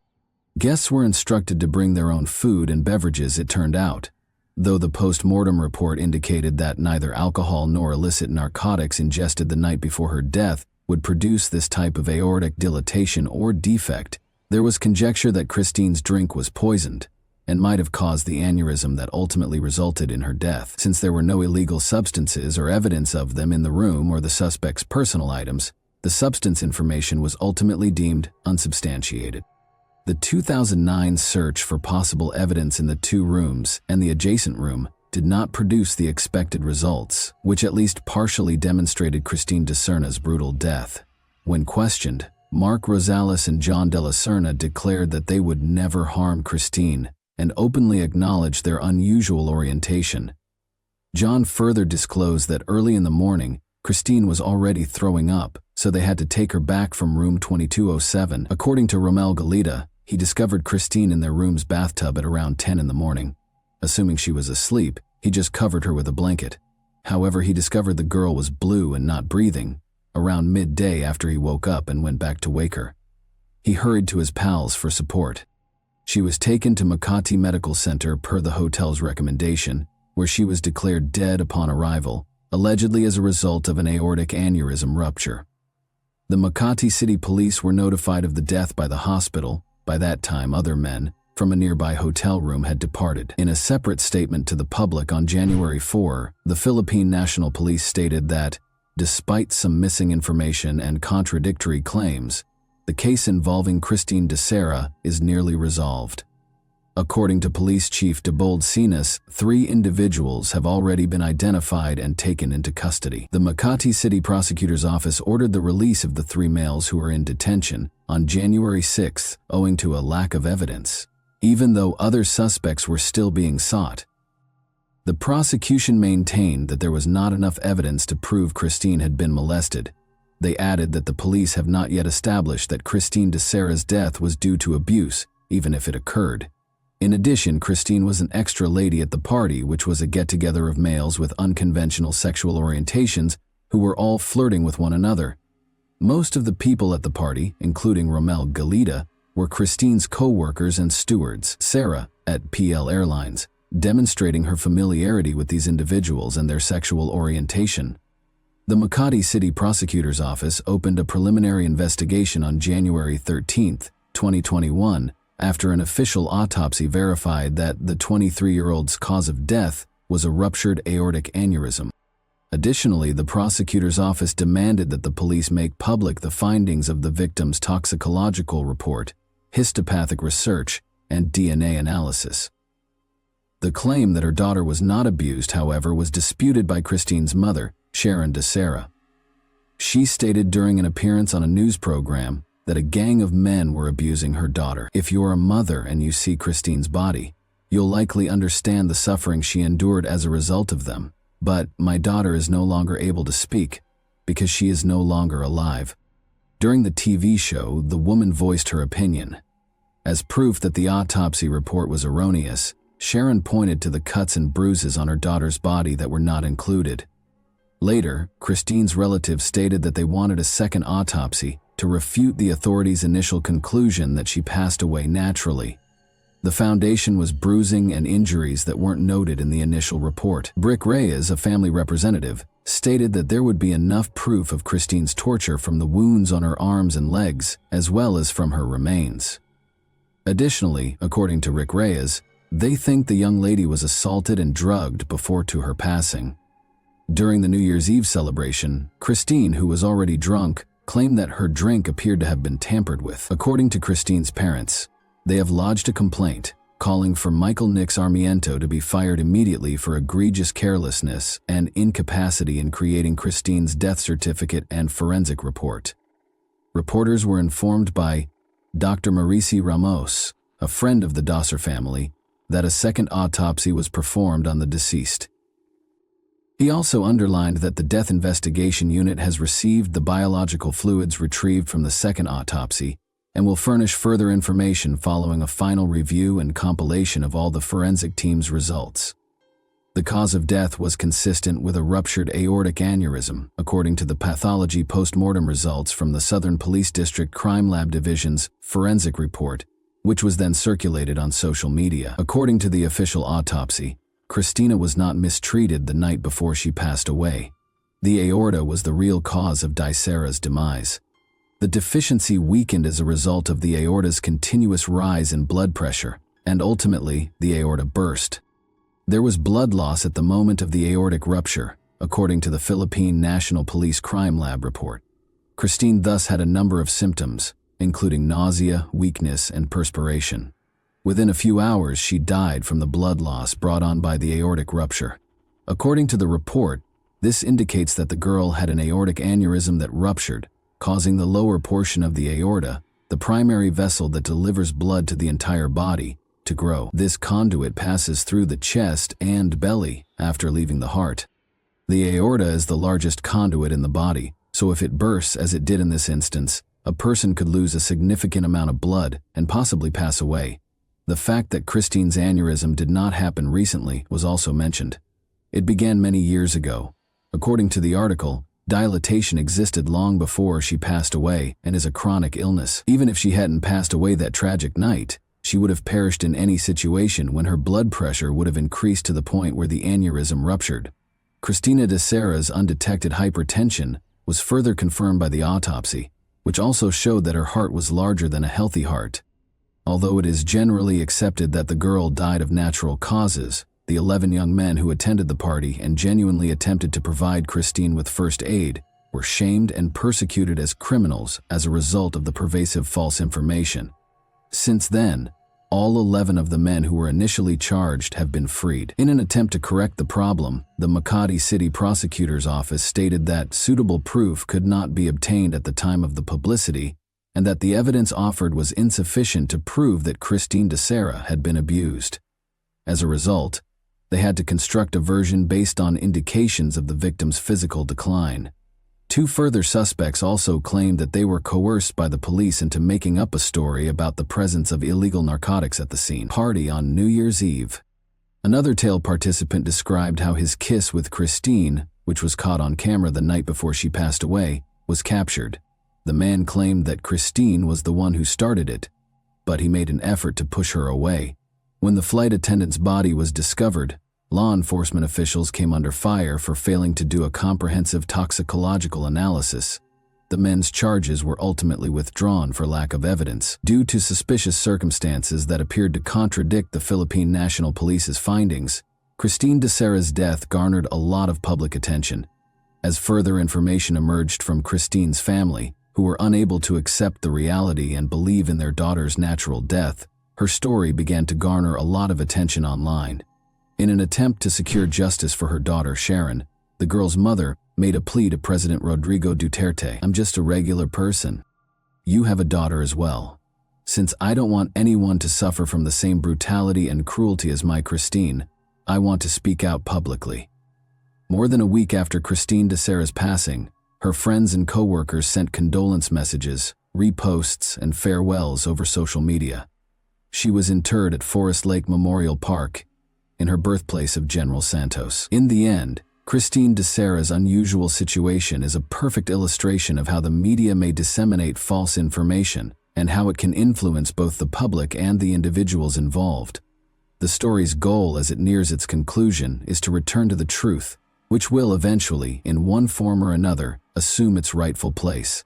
Guests were instructed to bring their own food and beverages, it turned out, though the post-mortem report indicated that neither alcohol nor illicit narcotics ingested the night before her death would produce this type of aortic dilatation or defect. There was conjecture that Christine's drink was poisoned and might have caused the aneurysm that ultimately resulted in her death. Since there were no illegal substances or evidence of them in the room or the suspect's personal items, the substance information was ultimately deemed unsubstantiated. The 2009 search for possible evidence in the two rooms and the adjacent room did not produce the expected results, which at least partially demonstrated Christine de Serna's brutal death. When questioned, Mark Rosales and John de la Serna declared that they would never harm Christine and openly acknowledged their unusual orientation. John further disclosed that early in the morning, Christine was already throwing up, so they had to take her back from room 2207. According to Romel Galita, he discovered Christine in their room's bathtub at around 10 in the morning. Assuming she was asleep, he just covered her with a blanket. However, he discovered the girl was blue and not breathing around midday after he woke up and went back to wake her. He hurried to his pals for support. She was taken to Makati Medical Center per the hotel's recommendation, where she was declared dead upon arrival, allegedly as a result of an aortic aneurysm rupture. The Makati City Police were notified of the death by the hospital. By that time, other men from a nearby hotel room had departed. In a separate statement to the public on January 4, the Philippine National Police stated that, despite some missing information and contradictory claims, the case involving Christine de Serra is nearly resolved. According to Police Chief Debold Sinas, 3 individuals have already been identified and taken into custody. The Makati City Prosecutor's Office ordered the release of the 3 males who are in detention on January 6 owing to a lack of evidence, even though other suspects were still being sought. The prosecution maintained that there was not enough evidence to prove Christine had been molested. They added that the police have not yet established that Christine de Serra's death was due to abuse, even if it occurred. In addition, Christine was an extra lady at the party, which was a get-together of males with unconventional sexual orientations who were all flirting with one another. Most of the people at the party, including Romel Galita, were Christine's co-workers and stewards, Sarah, at PL Airlines, demonstrating her familiarity with these individuals and their sexual orientation. The Makati City Prosecutor's Office opened a preliminary investigation on January 13, 2021, after an official autopsy verified that the 23-year-old's cause of death was a ruptured aortic aneurysm. Additionally, the prosecutor's office demanded that the police make public the findings of the victim's toxicological report, histopathic research, and DNA analysis. The claim that her daughter was not abused, however, was disputed by Christine's mother, Sharon de Serra. She stated during an appearance on a news program that a gang of men were abusing her daughter. If you're a mother and you see Christine's body, you'll likely understand the suffering she endured as a result of them. But my daughter is no longer able to speak because she is no longer alive. During the TV show, the woman voiced her opinion. As proof that the autopsy report was erroneous, Sharon pointed to the cuts and bruises on her daughter's body that were not included. Later, Christine's relatives stated that they wanted a second autopsy to refute the authorities' initial conclusion that she passed away naturally. The foundation was bruising and injuries that weren't noted in the initial report. Rick Reyes, a family representative, stated that there would be enough proof of Christine's torture from the wounds on her arms and legs, as well as from her remains. Additionally, according to Rick Reyes, they think the young lady was assaulted and drugged before to her passing. During the New Year's Eve celebration, Christine, who was already drunk, claimed that her drink appeared to have been tampered with. According to Christine's parents, they have lodged a complaint calling for Michael Nick Sarmiento to be fired immediately for egregious carelessness and incapacity in creating Christine's death certificate and forensic report. Reporters were informed by Dr. Mauricio Ramos, a friend of the Dosser family, that a second autopsy was performed on the deceased. He also underlined that the Death Investigation Unit has received the biological fluids retrieved from the second autopsy and will furnish further information following a final review and compilation of all the forensic team's results. The cause of death was consistent with a ruptured aortic aneurysm, according to the pathology post-mortem results from the Southern Police District Crime Lab Division's forensic report, which was then circulated on social media. According to the official autopsy, Christina was not mistreated the night before she passed away. The aorta was the real cause of Dysera's demise. The deficiency weakened as a result of the aorta's continuous rise in blood pressure, and ultimately, the aorta burst. There was blood loss at the moment of the aortic rupture, according to the Philippine National Police Crime Lab report. Christine thus had a number of symptoms, including nausea, weakness, and perspiration. Within a few hours, she died from the blood loss brought on by the aortic rupture. According to the report, this indicates that the girl had an aortic aneurysm that ruptured, causing the lower portion of the aorta, the primary vessel that delivers blood to the entire body, to grow. This conduit passes through the chest and belly after leaving the heart. The aorta is the largest conduit in the body, so if it bursts as it did in this instance, a person could lose a significant amount of blood and possibly pass away. The fact that Christine's aneurysm did not happen recently was also mentioned. It began many years ago. According to the article, dilatation existed long before she passed away and is a chronic illness. Even if she hadn't passed away that tragic night, she would have perished in any situation when her blood pressure would have increased to the point where the aneurysm ruptured. Christina Dysera's undetected hypertension was further confirmed by the autopsy, which also showed that her heart was larger than a healthy heart. Although it is generally accepted that the girl died of natural causes, the 11 young men who attended the party and genuinely attempted to provide Christine with first aid were shamed and persecuted as criminals as a result of the pervasive false information. Since then, all 11 of the men who were initially charged have been freed. In an attempt to correct the problem, the Makati City Prosecutor's Office stated that suitable proof could not be obtained at the time of the publicity and that the evidence offered was insufficient to prove that Christine Dysera had been abused. As a result, they had to construct a version based on indications of the victim's physical decline. 2 further suspects also claimed that they were coerced by the police into making up a story about the presence of illegal narcotics at the scene. Party on New Year's Eve. Another tale participant described how his kiss with Christine, which was caught on camera the night before she passed away, was captured. The man claimed that Christine was the one who started it, but he made an effort to push her away. When the flight attendant's body was discovered, law enforcement officials came under fire for failing to do a comprehensive toxicological analysis. The men's charges were ultimately withdrawn for lack of evidence, due to suspicious circumstances that appeared to contradict the Philippine National Police's findings. Christine Dysera's death garnered a lot of public attention. As further information emerged from Christine's family, who were unable to accept the reality and believe in their daughter's natural death, her story began to garner a lot of attention online. In an attempt to secure justice for her daughter Sharon, the girl's mother made a plea to President Rodrigo Duterte. "I'm just a regular person. You have a daughter as well. Since I don't want anyone to suffer from the same brutality and cruelty as my Christine, I want to speak out publicly." More than a week after Christine Dysera's passing, her friends and co-workers sent condolence messages, reposts, and farewells over social media. She was interred at Forest Lake Memorial Park in her birthplace of General Santos. In the end, Christine de Serra's unusual situation is a perfect illustration of how the media may disseminate false information and how it can influence both the public and the individuals involved. The story's goal as it nears its conclusion is to return to the truth, which will eventually, in one form or another, assume its rightful place.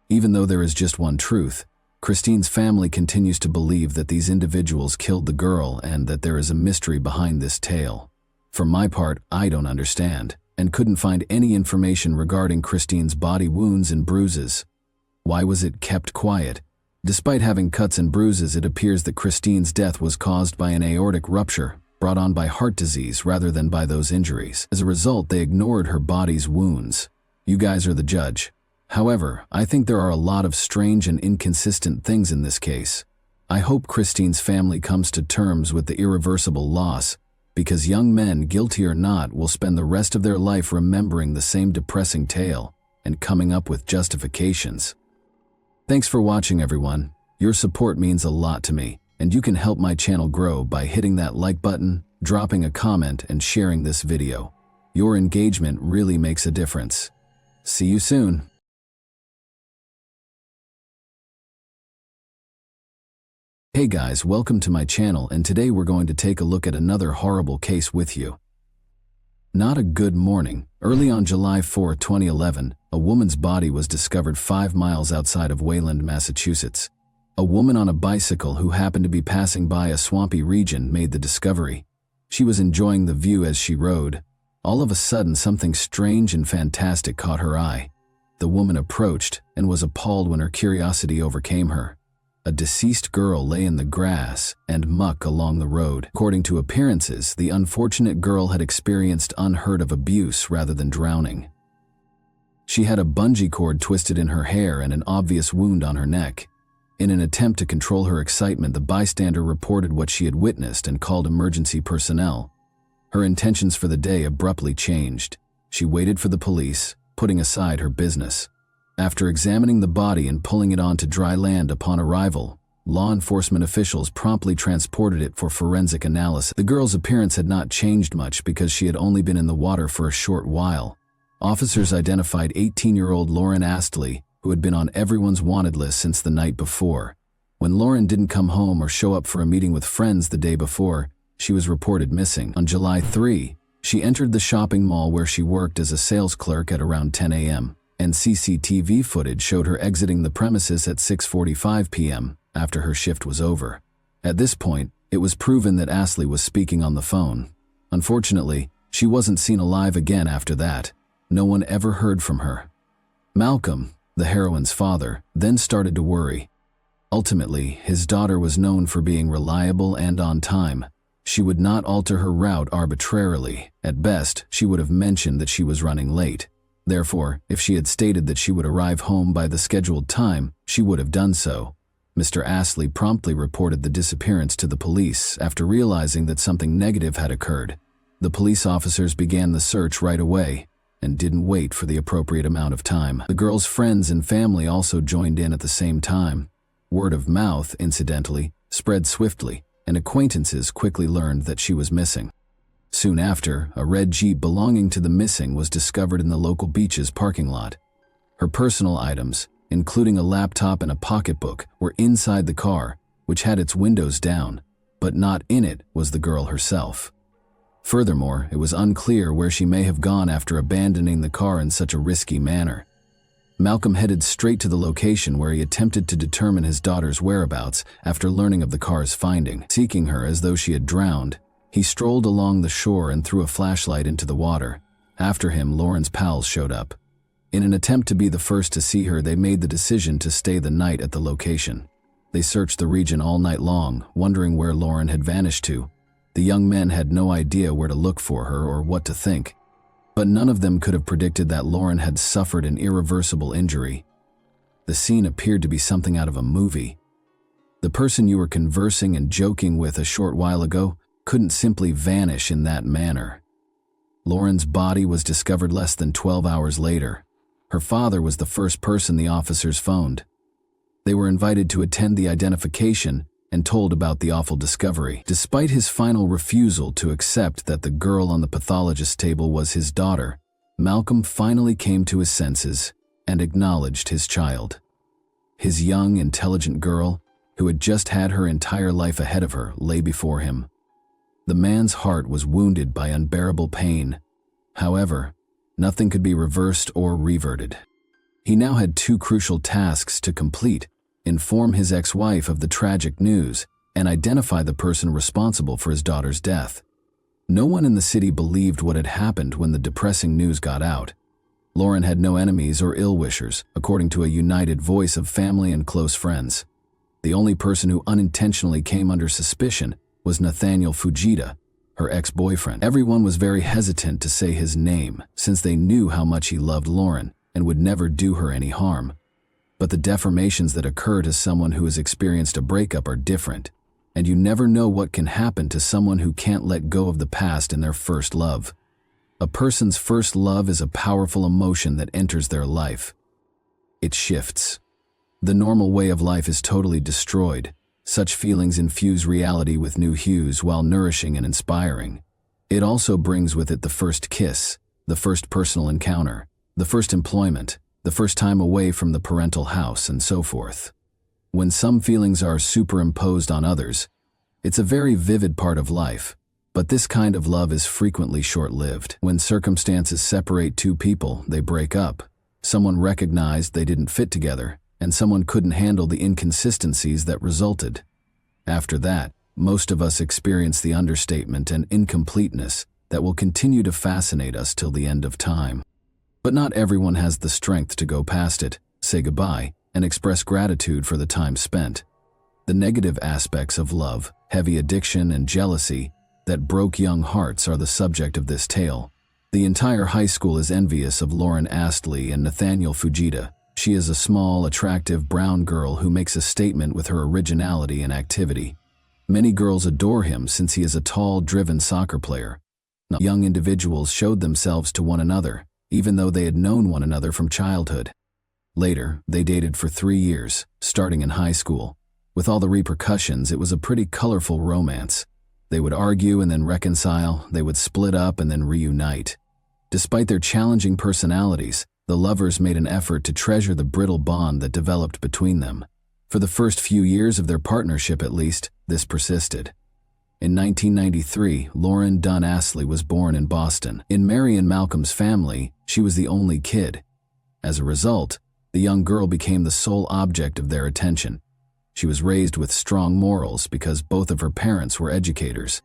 Even though there is just one truth, Christine's family continues to believe that these individuals killed the girl and that there is a mystery behind this tale. For my part, I don't understand, and couldn't find any information regarding Christine's body wounds and bruises. Why was it kept quiet? Despite having cuts and bruises, it appears that Christine's death was caused by an aortic rupture, brought on by heart disease rather than by those injuries. As a result, they ignored her body's wounds. You guys are the judge. However, I think there are a lot of strange and inconsistent things in this case. I hope Christine's family comes to terms with the irreversible loss, because young men, guilty or not, will spend the rest of their life remembering the same depressing tale and coming up with justifications. Thanks for watching, everyone. Your support means a lot to me, and you can help my channel grow by hitting that like button, dropping a comment, and sharing this video. Your engagement really makes a difference. See you soon. Hey guys, welcome to my channel, and today we're going to take a look at another horrible case with you. Not a good morning. Early on July 4, 2011, a woman's body was discovered 5 miles outside of Wayland, Massachusetts. A woman on a bicycle who happened to be passing by a swampy region made the discovery. She was enjoying the view as she rode. All of a sudden, something strange and fantastic caught her eye. The woman approached and was appalled when her curiosity overcame her. A deceased girl lay in the grass and muck along the road. According to appearances, the unfortunate girl had experienced unheard of abuse rather than drowning. She had a bungee cord twisted in her hair and an obvious wound on her neck. In an attempt to control her excitement, the bystander reported what she had witnessed and called emergency personnel. Her intentions for the day abruptly changed. She waited for the police, putting aside her business. After examining the body and pulling it onto dry land upon arrival, law enforcement officials promptly transported it for forensic analysis. The girl's appearance had not changed much because she had only been in the water for a short while. Officers identified 18-year-old Lauren Astley, who had been on everyone's wanted list since the night before. When Lauren didn't come home or show up for a meeting with friends the day before, she was reported missing. On July 3, she entered the shopping mall where she worked as a sales clerk at around 10 a.m. and CCTV footage showed her exiting the premises at 6:45 p.m. after her shift was over. At this point, it was proven that Astley was speaking on the phone. Unfortunately, she wasn't seen alive again after that. No one ever heard from her. Malcolm, the heroine's father, then started to worry. Ultimately, his daughter was known for being reliable and on time. She would not alter her route arbitrarily. At best, she would have mentioned that she was running late. Therefore, if she had stated that she would arrive home by the scheduled time, she would have done so. Mr. Astley promptly reported the disappearance to the police after realizing that something negative had occurred. The police officers began the search right away and didn't wait for the appropriate amount of time. The girl's friends and family also joined in at the same time. Word of mouth, incidentally, spread swiftly, and acquaintances quickly learned that she was missing. Soon after, a red Jeep belonging to the missing was discovered in the local beach's parking lot. Her personal items, including a laptop and a pocketbook, were inside the car, which had its windows down, but not in it was the girl herself. Furthermore, it was unclear where she may have gone after abandoning the car in such a risky manner. Malcolm headed straight to the location where he attempted to determine his daughter's whereabouts after learning of the car's finding. Seeking her as though she had drowned, he strolled along the shore and threw a flashlight into the water. After him, Lauren's pals showed up. In an attempt to be the first to see her, they made the decision to stay the night at the location. They searched the region all night long, wondering where Lauren had vanished to. The young men had no idea where to look for her or what to think. But none of them could have predicted that Lauren had suffered an irreversible injury. The scene appeared to be something out of a movie. The person you were conversing and joking with a short while ago couldn't simply vanish in that manner. Lauren's body was discovered less than 12 hours later. Her father was the first person the officers phoned. They were invited to attend the identification, and told about the awful discovery. Despite his final refusal to accept that the girl on the pathologist's table was his daughter, Malcolm finally came to his senses and acknowledged his child. His young, intelligent girl, who had just had her entire life ahead of her, lay before him. The man's heart was wounded by unbearable pain. However, nothing could be reversed or reverted. He now had two crucial tasks to complete: inform his ex-wife of the tragic news and identify the person responsible for his daughter's death. No one in the city believed what had happened when the depressing news got out. Lauren had no enemies or ill-wishers, according to a united voice of family and close friends. The only person who unintentionally came under suspicion was Nathaniel Fujita, her ex-boyfriend. Everyone was very hesitant to say his name, since they knew how much he loved Lauren and would never do her any harm. But the deformations that occur to someone who has experienced a breakup are different, and you never know what can happen to someone who can't let go of the past in their first love. A person's first love is a powerful emotion that enters their life. It shifts. The normal way of life is totally destroyed. Such feelings infuse reality with new hues while nourishing and inspiring. It also brings with it the first kiss, the first personal encounter, the first employment, the first time away from the parental house, and so forth. When some feelings are superimposed on others, it's a very vivid part of life. But this kind of love is frequently short-lived. When circumstances separate two people, they break up. Someone recognized they didn't fit together, and someone couldn't handle the inconsistencies that resulted. After that, most of us experience the understatement and incompleteness that will continue to fascinate us till the end of time. But not everyone has the strength to go past it, say goodbye, and express gratitude for the time spent. The negative aspects of love, heavy addiction, and jealousy that broke young hearts are the subject of this tale. The entire high school is envious of Lauren Astley and Nathaniel Fujita. She is a small, attractive brown girl who makes a statement with her originality and activity. Many girls adore him since he is a tall, driven soccer player. Young individuals showed themselves to one another, even though they had known one another from childhood. Later, they dated for 3 years, starting in high school. With all the repercussions, it was a pretty colorful romance. They would argue and then reconcile, they would split up and then reunite. Despite their challenging personalities, the lovers made an effort to treasure the brittle bond that developed between them. For the first few years of their partnership at least, this persisted. In 1993, Lauren Dunn Astley was born in Boston. In Mary and Malcolm's family, she was the only kid. As a result, the young girl became the sole object of their attention. She was raised with strong morals because both of her parents were educators.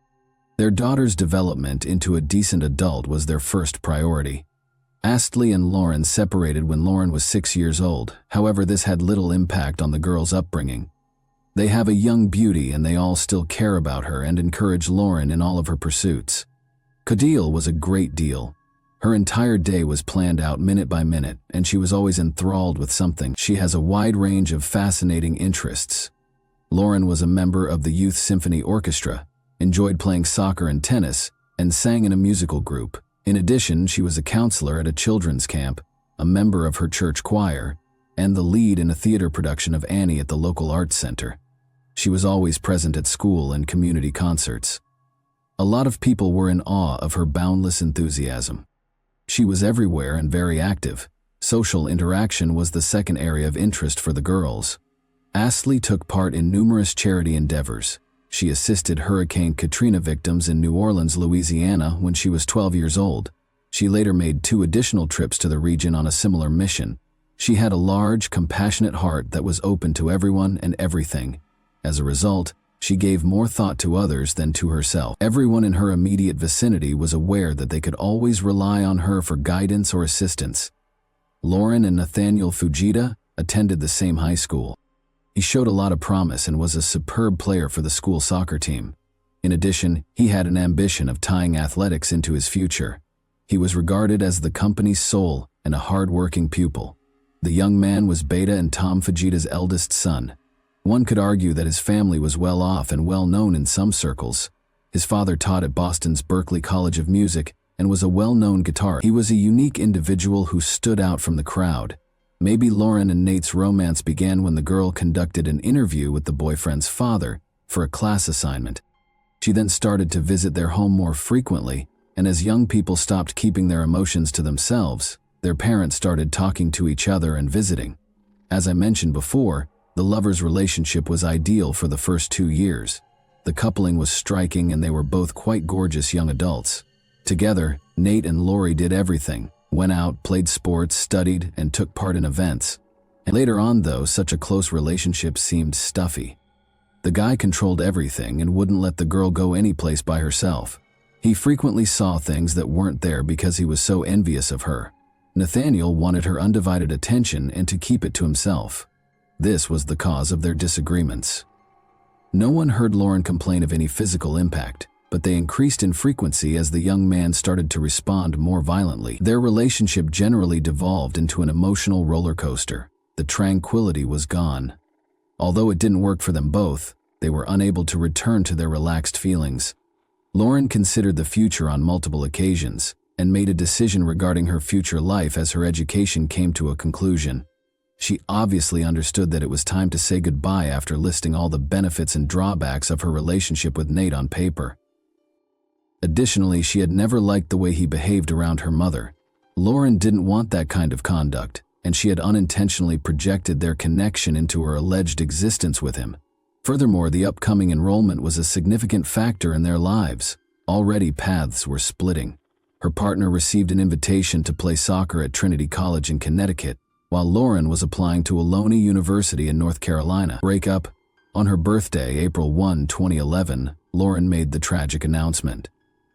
Their daughter's development into a decent adult was their first priority. Astley and Lauren separated when Lauren was 6 years old. However, this had little impact on the girl's upbringing. They have a young beauty and they all still care about her and encourage Lauren in all of her pursuits. Cadile was a great deal. Her entire day was planned out minute by minute, and she was always enthralled with something. She has a wide range of fascinating interests. Lauren was a member of the Youth Symphony Orchestra, enjoyed playing soccer and tennis, and sang in a musical group. In addition, she was a counselor at a children's camp, a member of her church choir, and the lead in a theater production of Annie at the local arts center. She was always present at school and community concerts. A lot of people were in awe of her boundless enthusiasm. She was everywhere and very active. Social interaction was the second area of interest for the girls. Astley took part in numerous charity endeavors. She assisted Hurricane Katrina victims in New Orleans, Louisiana when she was 12 years old. She later made 2 additional trips to the region on a similar mission. She had a large, compassionate heart that was open to everyone and everything. As a result, she gave more thought to others than to herself. Everyone in her immediate vicinity was aware that they could always rely on her for guidance or assistance. Lauren and Nathaniel Fujita attended the same high school. He showed a lot of promise and was a superb player for the school soccer team. In addition, he had an ambition of tying athletics into his future. He was regarded as the company's soul and a hard-working pupil. The young man was Beta and Tom Fujita's eldest son. One could argue that his family was well off and well known in some circles. His father taught at Boston's Berklee College of Music and was a well-known guitarist. He was a unique individual who stood out from the crowd. Maybe Lauren and Nate's romance began when the girl conducted an interview with the boyfriend's father for a class assignment. She then started to visit their home more frequently, and as young people stopped keeping their emotions to themselves, their parents started talking to each other and visiting. As I mentioned before, the lovers' relationship was ideal for the first 2 years. The coupling was striking and they were both quite gorgeous young adults. Together, Nate and Lori did everything, went out, played sports, studied, and took part in events. And later on though, such a close relationship seemed stuffy. The guy controlled everything and wouldn't let the girl go any place by herself. He frequently saw things that weren't there because he was so envious of her. Nathaniel wanted her undivided attention and to keep it to himself. This was the cause of their disagreements. No one heard Lauren complain of any physical impact, but they increased in frequency as the young man started to respond more violently. Their relationship generally devolved into an emotional roller coaster. The tranquility was gone. Although it didn't work for them both, they were unable to return to their relaxed feelings. Lauren considered the future on multiple occasions and made a decision regarding her future life as her education came to a conclusion. She obviously understood that it was time to say goodbye after listing all the benefits and drawbacks of her relationship with Nate on paper. Additionally, she had never liked the way he behaved around her mother. Lauren didn't want that kind of conduct, and she had unintentionally projected their connection into her alleged existence with him. Furthermore, the upcoming enrollment was a significant factor in their lives. Already paths were splitting. Her partner received an invitation to play soccer at Trinity College in Connecticut, while Lauren was applying to Ohlone University in North Carolina. Breakup. On her birthday, April 1, 2011, Lauren made the tragic announcement.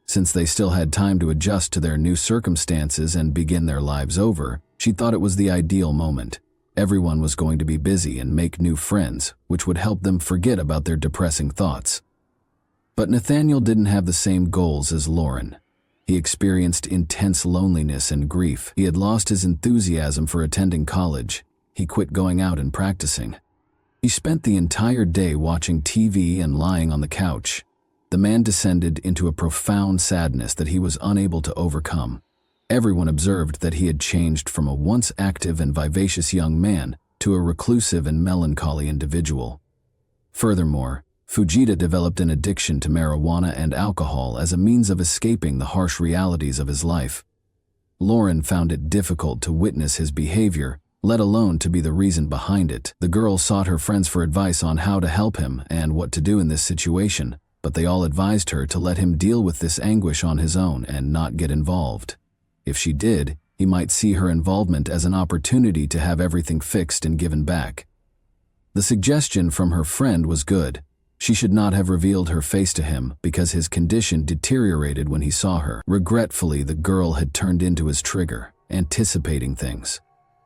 Since they still had time to adjust to their new circumstances and begin their lives over, she thought it was the ideal moment. Everyone was going to be busy and make new friends, which would help them forget about their depressing thoughts. But Nathaniel didn't have the same goals as Lauren. He experienced intense loneliness and grief. He had lost his enthusiasm for attending college. He quit going out and practicing. He spent the entire day watching TV and lying on the couch. The man descended into a profound sadness that he was unable to overcome. Everyone observed that he had changed from a once active and vivacious young man to a reclusive and melancholy individual. Furthermore, Fujita developed an addiction to marijuana and alcohol as a means of escaping the harsh realities of his life. Lauren found it difficult to witness his behavior, let alone to be the reason behind it. The girl sought her friends for advice on how to help him and what to do in this situation, but they all advised her to let him deal with this anguish on his own and not get involved. If she did, he might see her involvement as an opportunity to have everything fixed and given back. The suggestion from her friend was good. She should not have revealed her face to him because his condition deteriorated when he saw her. Regretfully, the girl had turned into his trigger, anticipating things.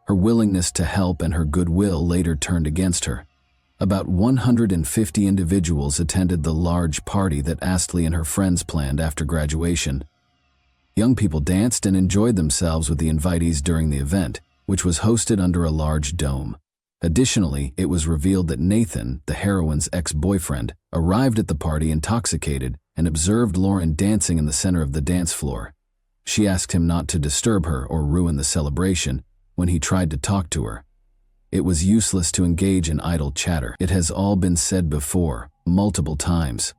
Her willingness to help and her goodwill later turned against her. About 150 individuals attended the large party that Astley and her friends planned after graduation. Young people danced and enjoyed themselves with the invitees during the event, which was hosted under a large dome. Additionally, it was revealed that Nathan, the heroine's ex-boyfriend, arrived at the party intoxicated and observed Lauren dancing in the center of the dance floor. She asked him not to disturb her or ruin the celebration when he tried to talk to her. It was useless to engage in idle chatter. It has all been said before, multiple times.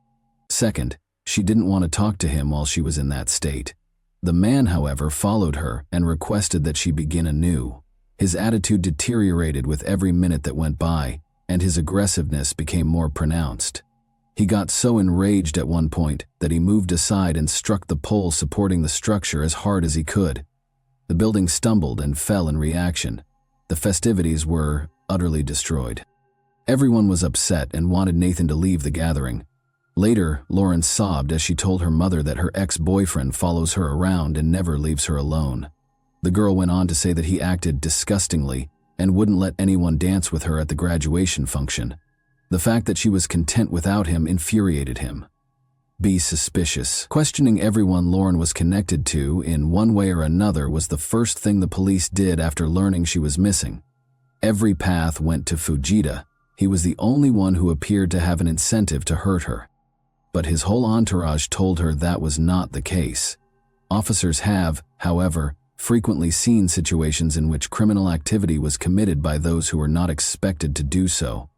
Second, she didn't want to talk to him while she was in that state. The man, however, followed her and requested that she begin anew. His attitude deteriorated with every minute that went by, and his aggressiveness became more pronounced. He got so enraged at one point that he moved aside and struck the pole supporting the structure as hard as he could. The building stumbled and fell in reaction. The festivities were utterly destroyed. Everyone was upset and wanted Nathan to leave the gathering. Later, Lauren sobbed as she told her mother that her ex-boyfriend follows her around and never leaves her alone. The girl went on to say that he acted disgustingly and wouldn't let anyone dance with her at the graduation function. The fact that she was content without him infuriated him. Be suspicious. Questioning everyone Lauren was connected to in one way or another was the first thing the police did after learning she was missing. Every path went to Fujita. He was the only one who appeared to have an incentive to hurt her. But his whole entourage told her that was not the case. Officers have, however, frequently seen situations in which criminal activity was committed by those who were not expected to do so.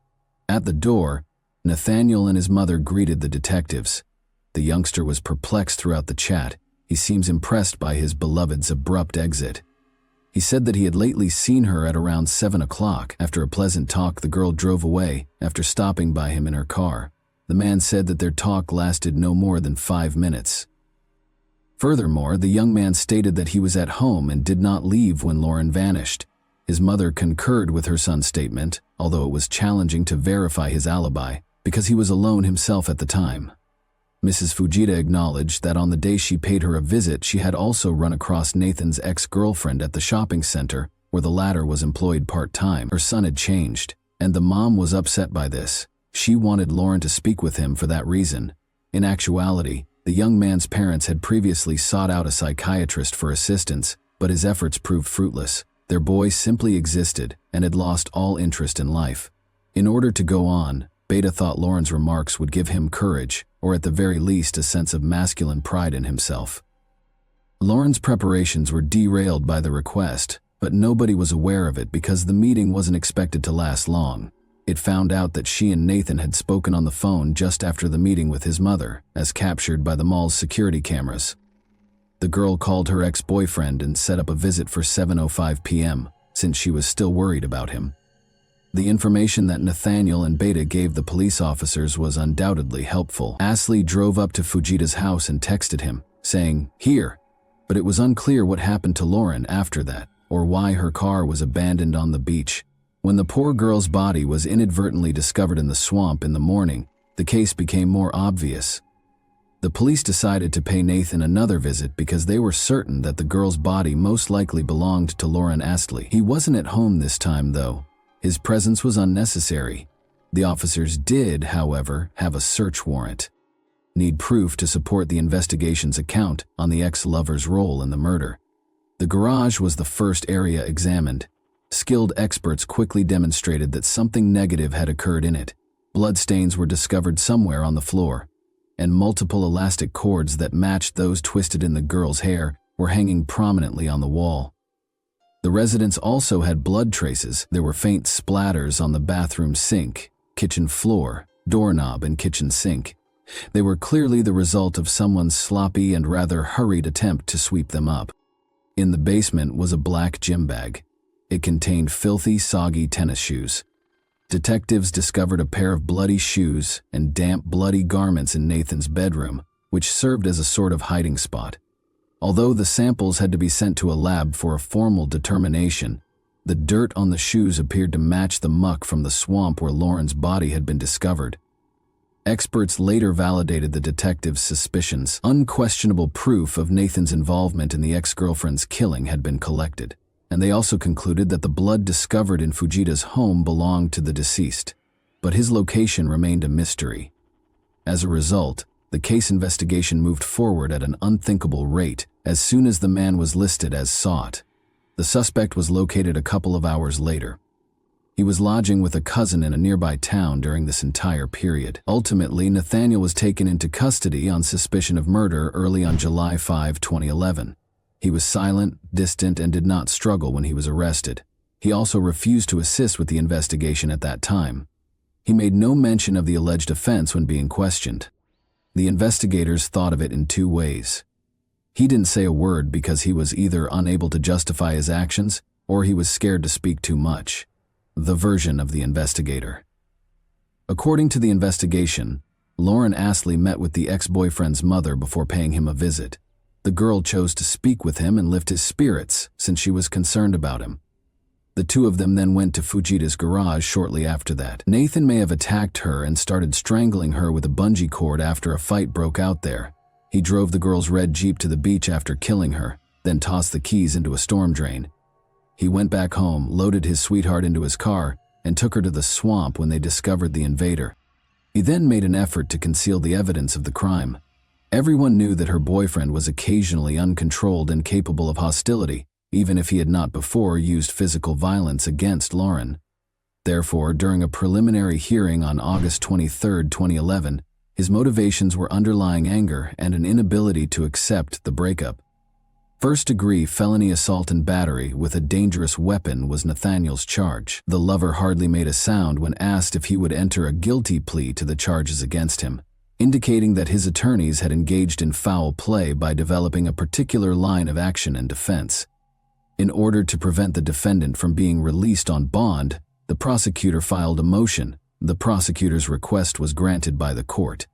At the door, Nathaniel and his mother greeted the detectives. The youngster was perplexed throughout the chat. He seems impressed by his beloved's abrupt exit. He said that he had lately seen her at around 7 o'clock. After a pleasant talk, the girl drove away after stopping by him in her car. The man said that their talk lasted no more than 5 minutes. Furthermore, the young man stated that he was at home and did not leave when Lauren vanished. His mother concurred with her son's statement, although it was challenging to verify his alibi because he was alone himself at the time. Mrs. Fujita acknowledged that on the day she paid her a visit, she had also run across Nathan's ex-girlfriend at the shopping center, where the latter was employed part-time. Her son had changed, and the mom was upset by this. She wanted Lauren to speak with him for that reason. In actuality, the young man's parents had previously sought out a psychiatrist for assistance, but his efforts proved fruitless. Their boy simply existed and had lost all interest in life. In order to go on, Beta thought Lauren's remarks would give him courage, or at the very least a sense of masculine pride in himself. Lauren's preparations were derailed by the request, but nobody was aware of it because the meeting wasn't expected to last long. It found out that she and Nathan had spoken on the phone just after the meeting with his mother, as captured by the mall's security cameras. The girl called her ex-boyfriend and set up a visit for 7:05 p.m., since she was still worried about him. The information that Nathaniel and Beta gave the police officers was undoubtedly helpful. Ashley drove up to Fujita's house and texted him, saying, "Here," but it was unclear what happened to Lauren after that, or why her car was abandoned on the beach. When the poor girl's body was inadvertently discovered in the swamp in the morning, the case became more obvious. The police decided to pay Nathan another visit because they were certain that the girl's body most likely belonged to Lauren Astley. He wasn't at home this time, though. His presence was unnecessary. The officers did, however, have a search warrant. Need proof to support the investigation's account on the ex-lover's role in the murder. The garage was the first area examined. Skilled experts quickly demonstrated that something negative had occurred in it. Bloodstains were discovered somewhere on the floor, and multiple elastic cords that matched those twisted in the girl's hair were hanging prominently on the wall. The residence also had blood traces. There were faint splatters on the bathroom sink, kitchen floor, doorknob, and kitchen sink. They were clearly the result of someone's sloppy and rather hurried attempt to sweep them up. In the basement was a black gym bag. It contained filthy, soggy tennis shoes. Detectives discovered a pair of bloody shoes and damp, bloody garments in Nathan's bedroom, which served as a sort of hiding spot. Although the samples had to be sent to a lab for a formal determination, the dirt on the shoes appeared to match the muck from the swamp where Lauren's body had been discovered. Experts later validated the detectives' suspicions. Unquestionable proof of Nathan's involvement in the ex-girlfriend's killing had been collected, and they also concluded that the blood discovered in Fujita's home belonged to the deceased, but his location remained a mystery. As a result, the case investigation moved forward at an unthinkable rate as soon as the man was listed as sought. The suspect was located a couple of hours later. He was lodging with a cousin in a nearby town during this entire period. Ultimately, Nathaniel was taken into custody on suspicion of murder early on July 5, 2011. He was silent, distant, and did not struggle when he was arrested. He also refused to assist with the investigation at that time. He made no mention of the alleged offense when being questioned. The investigators thought of it in two ways. He didn't say a word because he was either unable to justify his actions or he was scared to speak too much. The version of the investigator. According to the investigation, Lauren Astley met with the ex-boyfriend's mother before paying him a visit. The girl chose to speak with him and lift his spirits since she was concerned about him. The two of them then went to Fujita's garage shortly after that. Nathan may have attacked her and started strangling her with a bungee cord after a fight broke out there. He drove the girl's red Jeep to the beach after killing her, then tossed the keys into a storm drain. He went back home, loaded his sweetheart into his car, and took her to the swamp when they discovered the invader. He then made an effort to conceal the evidence of the crime. Everyone knew that her boyfriend was occasionally uncontrolled and capable of hostility, even if he had not before used physical violence against Lauren. Therefore, during a preliminary hearing on August 23, 2011, his motivations were underlying anger and an inability to accept the breakup. First-degree felony assault and battery with a dangerous weapon was Nathaniel's charge. The lover hardly made a sound when asked if he would enter a guilty plea to the charges against him, indicating that his attorneys had engaged in foul play by developing a particular line of action and defense. In order to prevent the defendant from being released on bond, the prosecutor filed a motion. The prosecutor's request was granted by the court.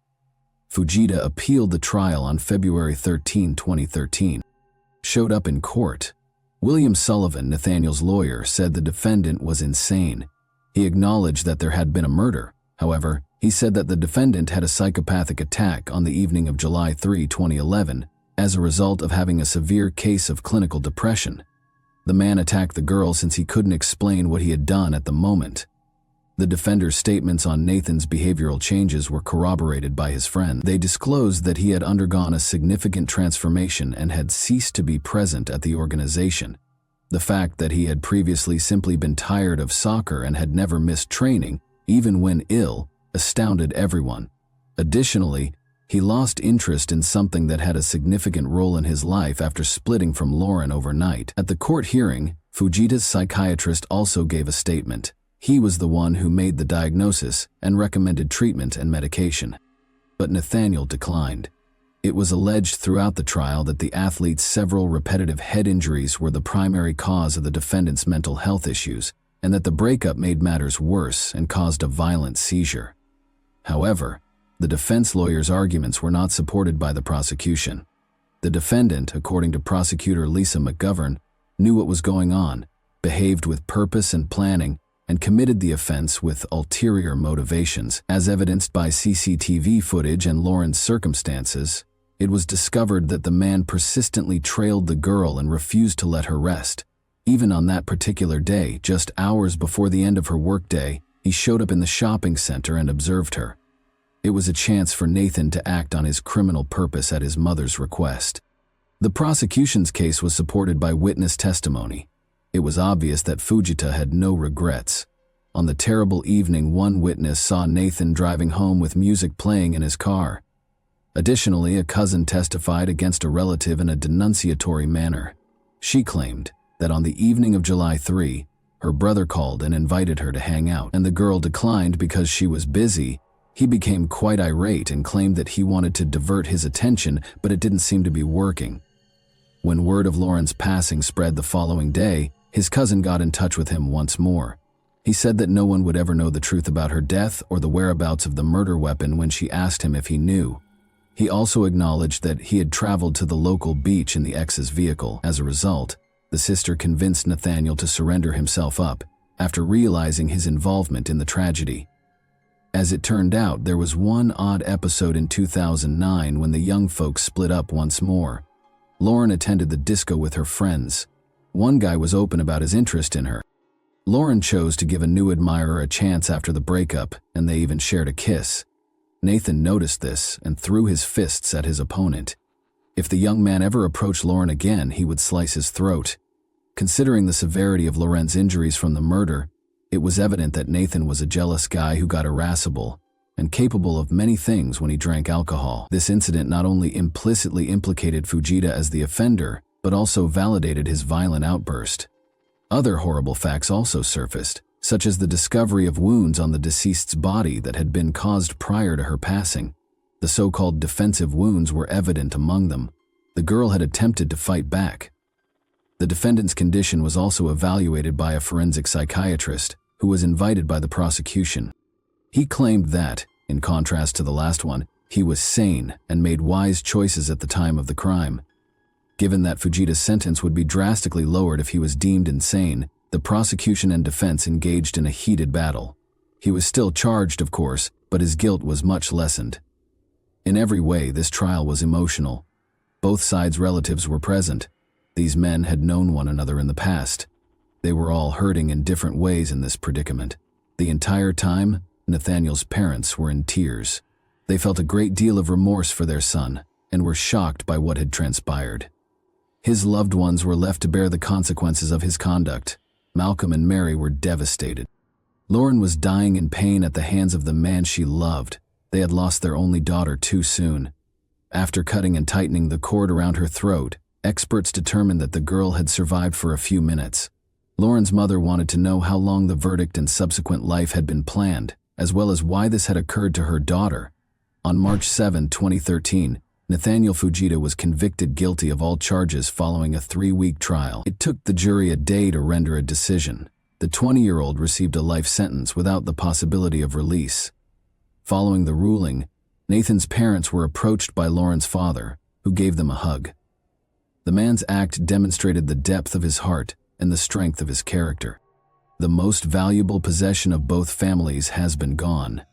Fujita appealed the trial on February 13, 2013. Showed up in court. William Sullivan, Nathaniel's lawyer, said the defendant was insane. He acknowledged that there had been a murder. However, he said that the defendant had a psychopathic attack on the evening of July 3, 2011, as a result of having a severe case of clinical depression. The man attacked the girl since he couldn't explain what he had done at the moment. The defender's statements on Nathan's behavioral changes were corroborated by his friend. They disclosed that he had undergone a significant transformation and had ceased to be present at the organization. The fact that he had previously simply been tired of soccer and had never missed training, even when ill, astounded everyone. Additionally, he lost interest in something that had a significant role in his life after splitting from Lauren overnight. At the court hearing, Fujita's psychiatrist also gave a statement. He was the one who made the diagnosis and recommended treatment and medication. But Nathaniel declined. It was alleged throughout the trial that the athlete's several repetitive head injuries were the primary cause of the defendant's mental health issues, and that the breakup made matters worse and caused a violent seizure. However, the defense lawyer's arguments were not supported by the prosecution. The defendant, according to prosecutor Lisa McGovern, knew what was going on, behaved with purpose and planning, and committed the offense with ulterior motivations. As evidenced by CCTV footage and Lauren's circumstances, it was discovered that the man persistently trailed the girl and refused to let her rest. Even on that particular day, just hours before the end of her workday, he showed up in the shopping center and observed her. It was a chance for Nathan to act on his criminal purpose at his mother's request. The prosecution's case was supported by witness testimony. It was obvious that Fujita had no regrets. On the terrible evening, one witness saw Nathan driving home with music playing in his car. Additionally, a cousin testified against a relative in a denunciatory manner. She claimed that on the evening of July 3, her brother called and invited her to hang out, and the girl declined because she was busy. He became quite irate and claimed that he wanted to divert his attention, but it didn't seem to be working. When word of Lauren's passing spread the following day, his cousin got in touch with him once more. He said that no one would ever know the truth about her death or the whereabouts of the murder weapon when she asked him if he knew. He also acknowledged that he had traveled to the local beach in the ex's vehicle. As a result, the sister convinced Nathaniel to surrender himself up after realizing his involvement in the tragedy. As it turned out, there was one odd episode in 2009 when the young folks split up once more. Lauren attended the disco with her friends. One guy was open about his interest in her. Lauren chose to give a new admirer a chance after the breakup, and they even shared a kiss. Nathan noticed this and threw his fists at his opponent. If the young man ever approached Lauren again, he would slice his throat. Considering the severity of Lauren's injuries from the murder, it was evident that Nathan was a jealous guy who got irascible and capable of many things when he drank alcohol. This incident not only implicitly implicated Fujita as the offender, but also validated his violent outburst. Other horrible facts also surfaced, such as the discovery of wounds on the deceased's body that had been caused prior to her passing. The so-called defensive wounds were evident among them. The girl had attempted to fight back. The defendant's condition was also evaluated by a forensic psychiatrist, who was invited by the prosecution. He claimed that, in contrast to the last one, he was sane and made wise choices at the time of the crime. Given that Fujita's sentence would be drastically lowered if he was deemed insane, the prosecution and defense engaged in a heated battle. He was still charged, of course, but his guilt was much lessened. In every way, this trial was emotional. Both sides' relatives were present. These men had known one another in the past. They were all hurting in different ways in this predicament. The entire time, Nathaniel's parents were in tears. They felt a great deal of remorse for their son and were shocked by what had transpired. His loved ones were left to bear the consequences of his conduct. Malcolm and Mary were devastated. Lauren was dying in pain at the hands of the man she loved. They had lost their only daughter too soon. After cutting and tightening the cord around her throat, Experts determined that the girl had survived for a few minutes. Lauren's mother wanted to know how long the verdict and subsequent life had been planned, as well as why this had occurred to her daughter. On March 7, 2013, Nathaniel Fujita was convicted guilty of all charges following a 3-week trial. It took the jury a day to render a decision. The 20-year-old received a life sentence without the possibility of release. Following the ruling, Nathan's parents were approached by Lauren's father, who gave them a hug. The man's act demonstrated the depth of his heart and the strength of his character. The most valuable possession of both families has been gone.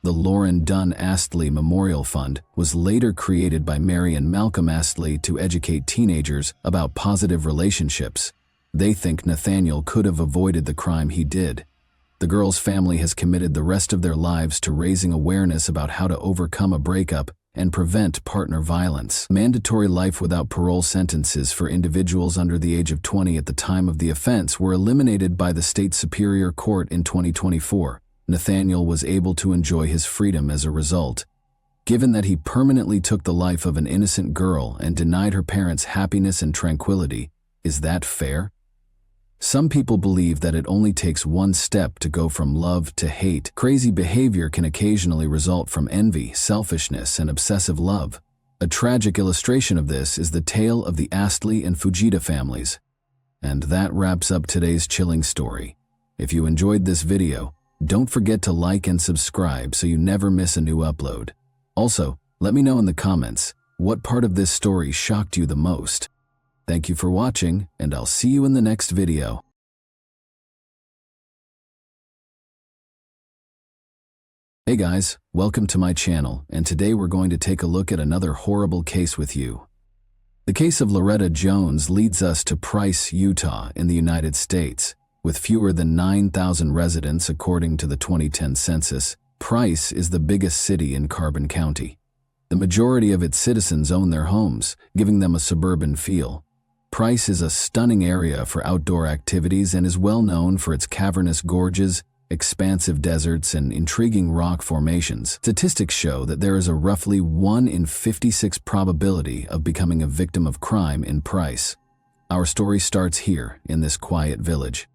The Lauren Dunn Astley Memorial Fund was later created by Mary and Malcolm Astley to educate teenagers about positive relationships. They think Nathaniel could have avoided the crime he did. The girl's family has committed the rest of their lives to raising awareness about how to overcome a breakup and prevent partner violence. Mandatory life without parole sentences for individuals under the age of 20 at the time of the offense were eliminated by the state superior court in 2024. Nathaniel was able to enjoy his freedom as a result. Given that he permanently took the life of an innocent girl and denied her parents happiness and tranquility, is that fair? Some people believe that it only takes one step to go from love to hate. Crazy behavior can occasionally result from envy, selfishness, and obsessive love. A tragic illustration of this is the tale of the Astley and Fujita families. And that wraps up today's chilling story. If you enjoyed this video, don't forget to like and subscribe so you never miss a new upload. Also, let me know in the comments, what part of this story shocked you the most? Thank you for watching, and I'll see you in the next video. Hey guys, welcome to my channel, and today we're going to take a look at another horrible case with you. The case of Loretta Jones leads us to Price, Utah, in the United States. With fewer than 9,000 residents according to the 2010 census, Price is the biggest city in Carbon County. The majority of its citizens own their homes, giving them a suburban feel. Price is a stunning area for outdoor activities and is well known for its cavernous gorges, expansive deserts, and intriguing rock formations. Statistics show that there is a roughly 1 in 56 probability of becoming a victim of crime in Price. Our story starts here, in this quiet village.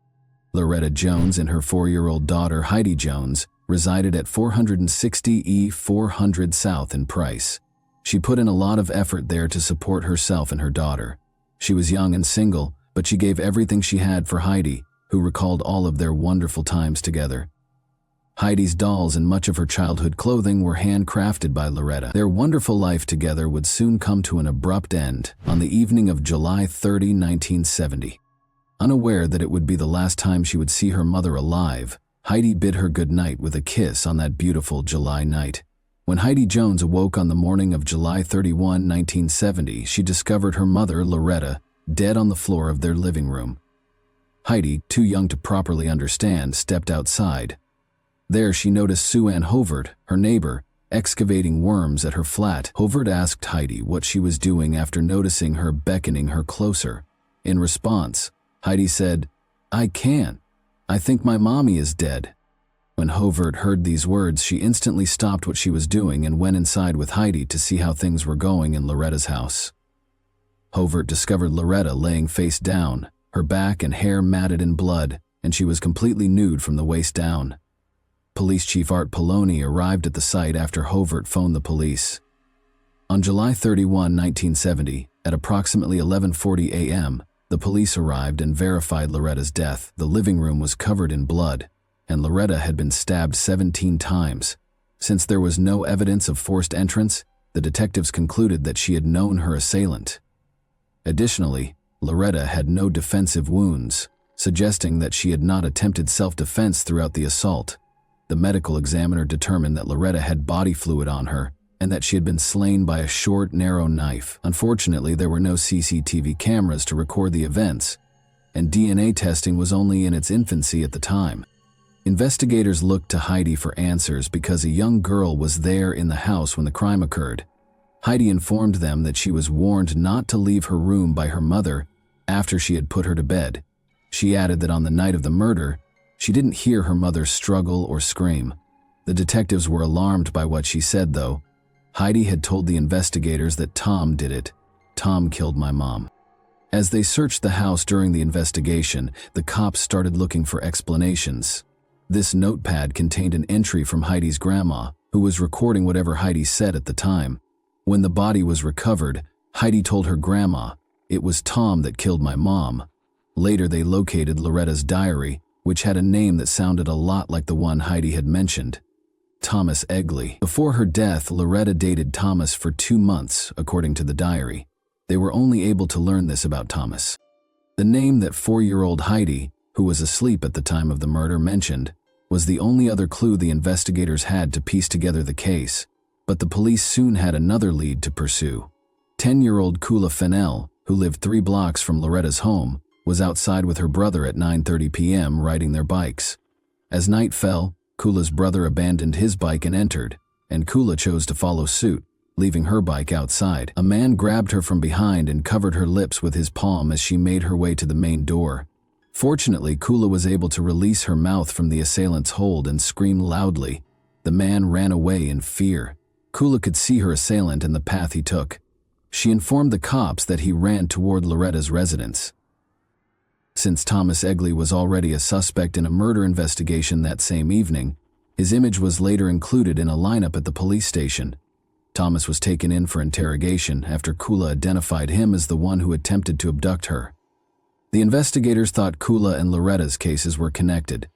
Loretta Jones and her 4-year-old daughter Heidi Jones resided at 460 E 400 South in Price. She put in a lot of effort there to support herself and her daughter. She was young and single, but she gave everything she had for Heidi, who recalled all of their wonderful times together. Heidi's dolls and much of her childhood clothing were handcrafted by Loretta. Their wonderful life together would soon come to an abrupt end on the evening of July 30, 1970. Unaware that it would be the last time she would see her mother alive, Heidi bid her goodnight with a kiss on that beautiful July night. When Heidi Jones awoke on the morning of July 31, 1970, she discovered her mother, Loretta, dead on the floor of their living room. Heidi, too young to properly understand, stepped outside. There she noticed Sue Ann Hovert, her neighbor, excavating worms at her flat. Hovert asked Heidi what she was doing after noticing her beckoning her closer. In response, Heidi said, "I can't. I think my mommy is dead." When Hovert heard these words, she instantly stopped what she was doing and went inside with Heidi to see how things were going in Loretta's house. Hovert discovered Loretta laying face down, her back and hair matted in blood, and she was completely nude from the waist down. Police Chief Art Poloni arrived at the site after Hovert phoned the police. On July 31, 1970, at approximately 11:40 a.m., the police arrived and verified Loretta's death. The living room was covered in blood, and Loretta had been stabbed 17 times. Since there was no evidence of forced entrance, the detectives concluded that she had known her assailant. Additionally, Loretta had no defensive wounds, suggesting that she had not attempted self-defense throughout the assault. The medical examiner determined that Loretta had body fluid on her and that she had been slain by a short, narrow knife. Unfortunately, there were no CCTV cameras to record the events, and DNA testing was only in its infancy at the time. Investigators looked to Heidi for answers because a young girl was there in the house when the crime occurred. Heidi informed them that she was warned not to leave her room by her mother after she had put her to bed. She added that on the night of the murder, she didn't hear her mother struggle or scream. The detectives were alarmed by what she said, though. Heidi had told the investigators that Tom did it. Tom killed my mom." As they searched the house during the investigation, the cops started looking for explanations. This notepad contained an entry from Heidi's grandma, who was recording whatever Heidi said at the time. When the body was recovered, Heidi told her grandma, "It was Tom that killed my mom." Later they located Loretta's diary, which had a name that sounded a lot like the one Heidi had mentioned. Thomas Egley. Before her death, Loretta dated Thomas for 2 months, according to the diary. They were only able to learn this about Thomas. The name that 4-year-old Heidi, who was asleep at the time of the murder, mentioned was the only other clue the investigators had to piece together the case, but the police soon had another lead to pursue. 10-year-old Kula Fennell, who lived 3 blocks from Loretta's home, was outside with her brother at 9:30 p.m. riding their bikes. As night fell, Kula's brother abandoned his bike and entered, and Kula chose to follow suit, leaving her bike outside. A man grabbed her from behind and covered her lips with his palm as she made her way to the main door. Fortunately, Kula was able to release her mouth from the assailant's hold and scream loudly. The man ran away in fear. Kula could see her assailant and the path he took. She informed the cops that he ran toward Loretta's residence. Since Thomas Egley was already a suspect in a murder investigation that same evening, his image was later included in a lineup at the police station. Thomas was taken in for interrogation after Kula identified him as the one who attempted to abduct her. The investigators thought Kula and Loretta's cases were connected.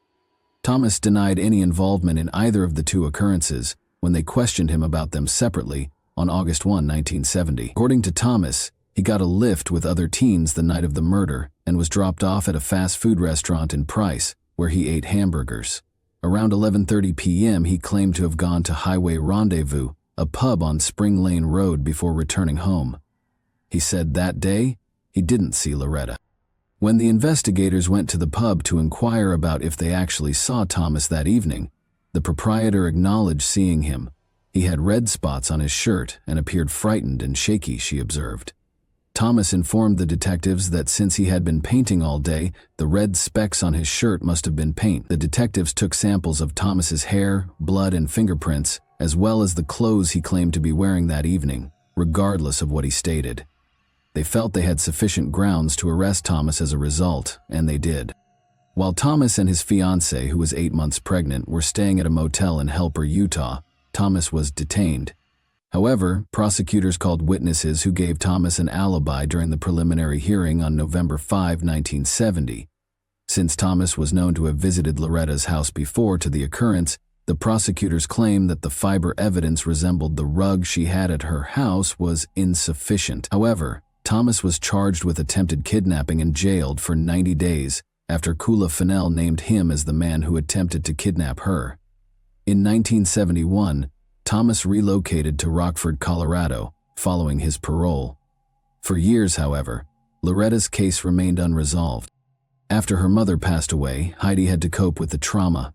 Thomas denied any involvement in either of the 2 occurrences when they questioned him about them separately on August 1, 1970. According to Thomas, he got a lift with other teens the night of the murder and was dropped off at a fast food restaurant in Price, where he ate hamburgers. Around 11:30 p.m., he claimed to have gone to Highway Rendezvous, a pub on Spring Lane Road, before returning home. He said that day, he didn't see Loretta. When the investigators went to the pub to inquire about if they actually saw Thomas that evening, the proprietor acknowledged seeing him. He had red spots on his shirt and appeared frightened and shaky, she observed. Thomas informed the detectives that since he had been painting all day, the red specks on his shirt must have been paint. The detectives took samples of Thomas's hair, blood, and fingerprints, as well as the clothes he claimed to be wearing that evening, regardless of what he stated. They felt they had sufficient grounds to arrest Thomas as a result, and they did. While Thomas and his fiancée, who was 8 months pregnant, were staying at a motel in Helper, Utah, Thomas was detained. However, prosecutors called witnesses who gave Thomas an alibi during the preliminary hearing on November 5, 1970. Since Thomas was known to have visited Loretta's house before to the occurrence, the prosecutors claimed that the fiber evidence resembled the rug she had at her house was insufficient. However, Thomas was charged with attempted kidnapping and jailed for 90 days after Kula Fennell named him as the man who attempted to kidnap her. In 1971, Thomas relocated to Rockford, Colorado, following his parole. For years, however, Loretta's case remained unresolved. After her mother passed away, Heidi had to cope with the trauma.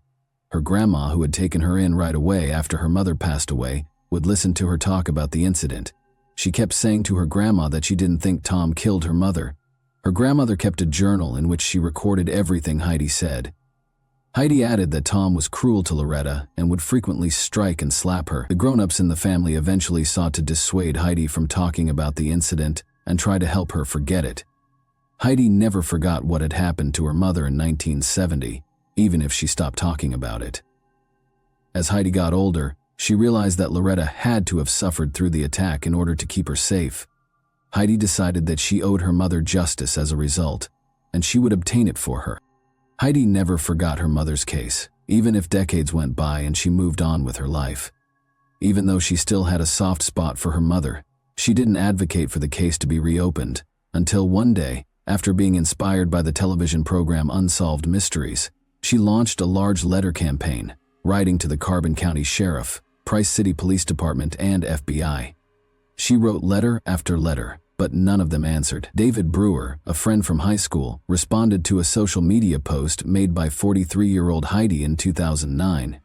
Her grandma, who had taken her in right away after her mother passed away, would listen to her talk about the incident. She kept saying to her grandma that she didn't think Tom killed her mother. Her grandmother kept a journal in which she recorded everything Heidi said. Heidi added that Tom was cruel to Loretta and would frequently strike and slap her. The grown-ups in the family eventually sought to dissuade Heidi from talking about the incident and try to help her forget it. Heidi never forgot what had happened to her mother in 1970, even if she stopped talking about it. As Heidi got older, she realized that Loretta had to have suffered through the attack in order to keep her safe. Heidi decided that she owed her mother justice as a result, and she would obtain it for her. Heidi never forgot her mother's case, even if decades went by and she moved on with her life. Even though she still had a soft spot for her mother, she didn't advocate for the case to be reopened, until one day, after being inspired by the television program Unsolved Mysteries, she launched a large letter campaign, writing to the Carbon County Sheriff, Price City Police Department, and FBI. She wrote letter after letter, but none of them answered. David Brewer, a friend from high school, responded to a social media post made by 43-year-old Heidi in 2009.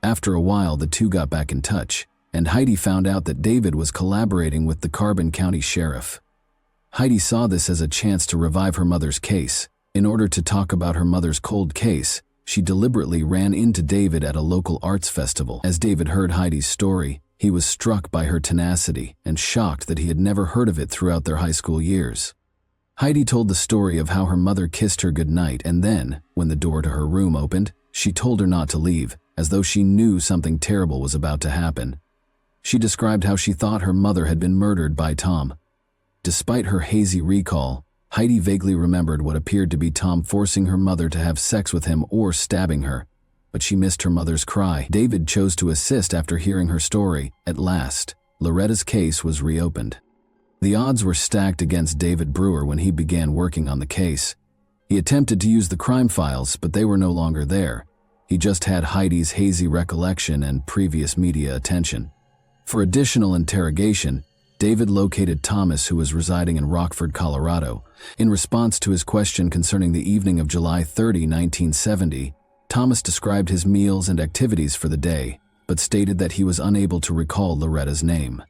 After a while, the two got back in touch, and Heidi found out that David was collaborating with the Carbon County Sheriff. Heidi saw this as a chance to revive her mother's case. In order to talk about her mother's cold case, she deliberately ran into David at a local arts festival. As David heard Heidi's story, He was struck by her tenacity and shocked that he had never heard of it throughout their high school years. Heidi told the story of how her mother kissed her goodnight, and then, when the door to her room opened, she told her not to leave, as though she knew something terrible was about to happen. She described how she thought her mother had been murdered by Tom. Despite her hazy recall, Heidi vaguely remembered what appeared to be Tom forcing her mother to have sex with him or stabbing her, but she missed her mother's cry. David chose to assist after hearing her story. At last, Loretta's case was reopened. The odds were stacked against David Brewer when he began working on the case. He attempted to use the crime files, but they were no longer there. He just had Heidi's hazy recollection and previous media attention. For additional interrogation, David located Thomas, who was residing in Rockford, Colorado. In response to his question concerning the evening of July 30, 1970, Thomas described his meals and activities for the day, but stated that he was unable to recall Loretta's name.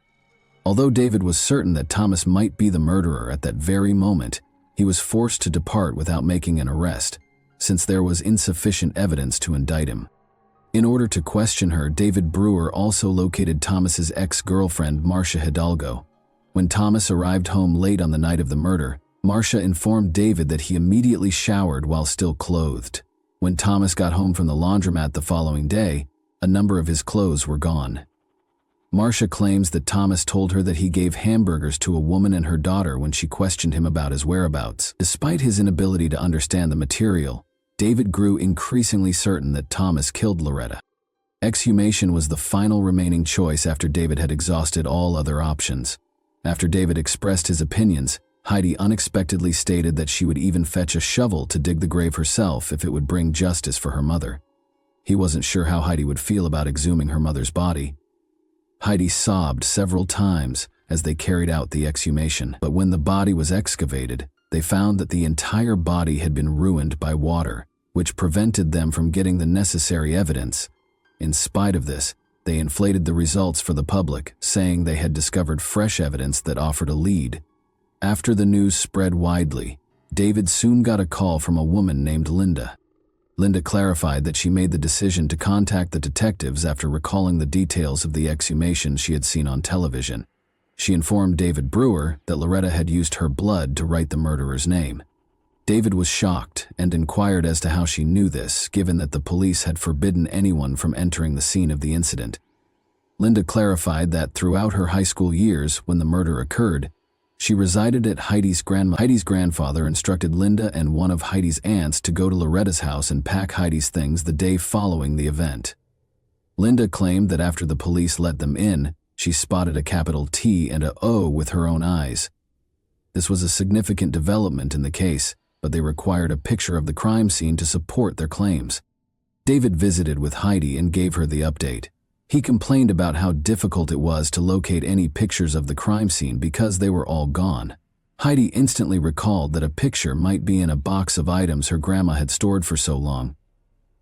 Although David was certain that Thomas might be the murderer at that very moment, he was forced to depart without making an arrest, since there was insufficient evidence to indict him. In order to question her, David Brewer also located Thomas's ex-girlfriend, Marcia Hidalgo. When Thomas arrived home late on the night of the murder, Marcia informed David that he immediately showered while still clothed. When Thomas got home from the laundromat the following day, a number of his clothes were gone. Marcia claims that Thomas told her that he gave hamburgers to a woman and her daughter when she questioned him about his whereabouts. Despite his inability to understand the material, David grew increasingly certain that Thomas killed Loretta. Exhumation was the final remaining choice after David had exhausted all other options. After David expressed his opinions, Heidi unexpectedly stated that she would even fetch a shovel to dig the grave herself if it would bring justice for her mother. He wasn't sure how Heidi would feel about exhuming her mother's body. Heidi sobbed several times as they carried out the exhumation, but when the body was excavated, they found that the entire body had been ruined by water, which prevented them from getting the necessary evidence. In spite of this, they inflated the results for the public, saying they had discovered fresh evidence that offered a lead. After the news spread widely, David soon got a call from a woman named Linda. Linda clarified that she made the decision to contact the detectives after recalling the details of the exhumation she had seen on television. She informed David Brewer that Loretta had used her blood to write the murderer's name. David was shocked and inquired as to how she knew this, given that the police had forbidden anyone from entering the scene of the incident. Linda clarified that throughout her high school years, when the murder occurred, she resided at Heidi's grandmother. Heidi's grandfather instructed Linda and one of Heidi's aunts to go to Loretta's house and pack Heidi's things the day following the event. Linda claimed that after the police let them in, she spotted a capital T and a O with her own eyes. This was a significant development in the case, but they required a picture of the crime scene to support their claims. David visited with Heidi and gave her the update. He complained about how difficult it was to locate any pictures of the crime scene because they were all gone. Heidi instantly recalled that a picture might be in a box of items her grandma had stored for so long.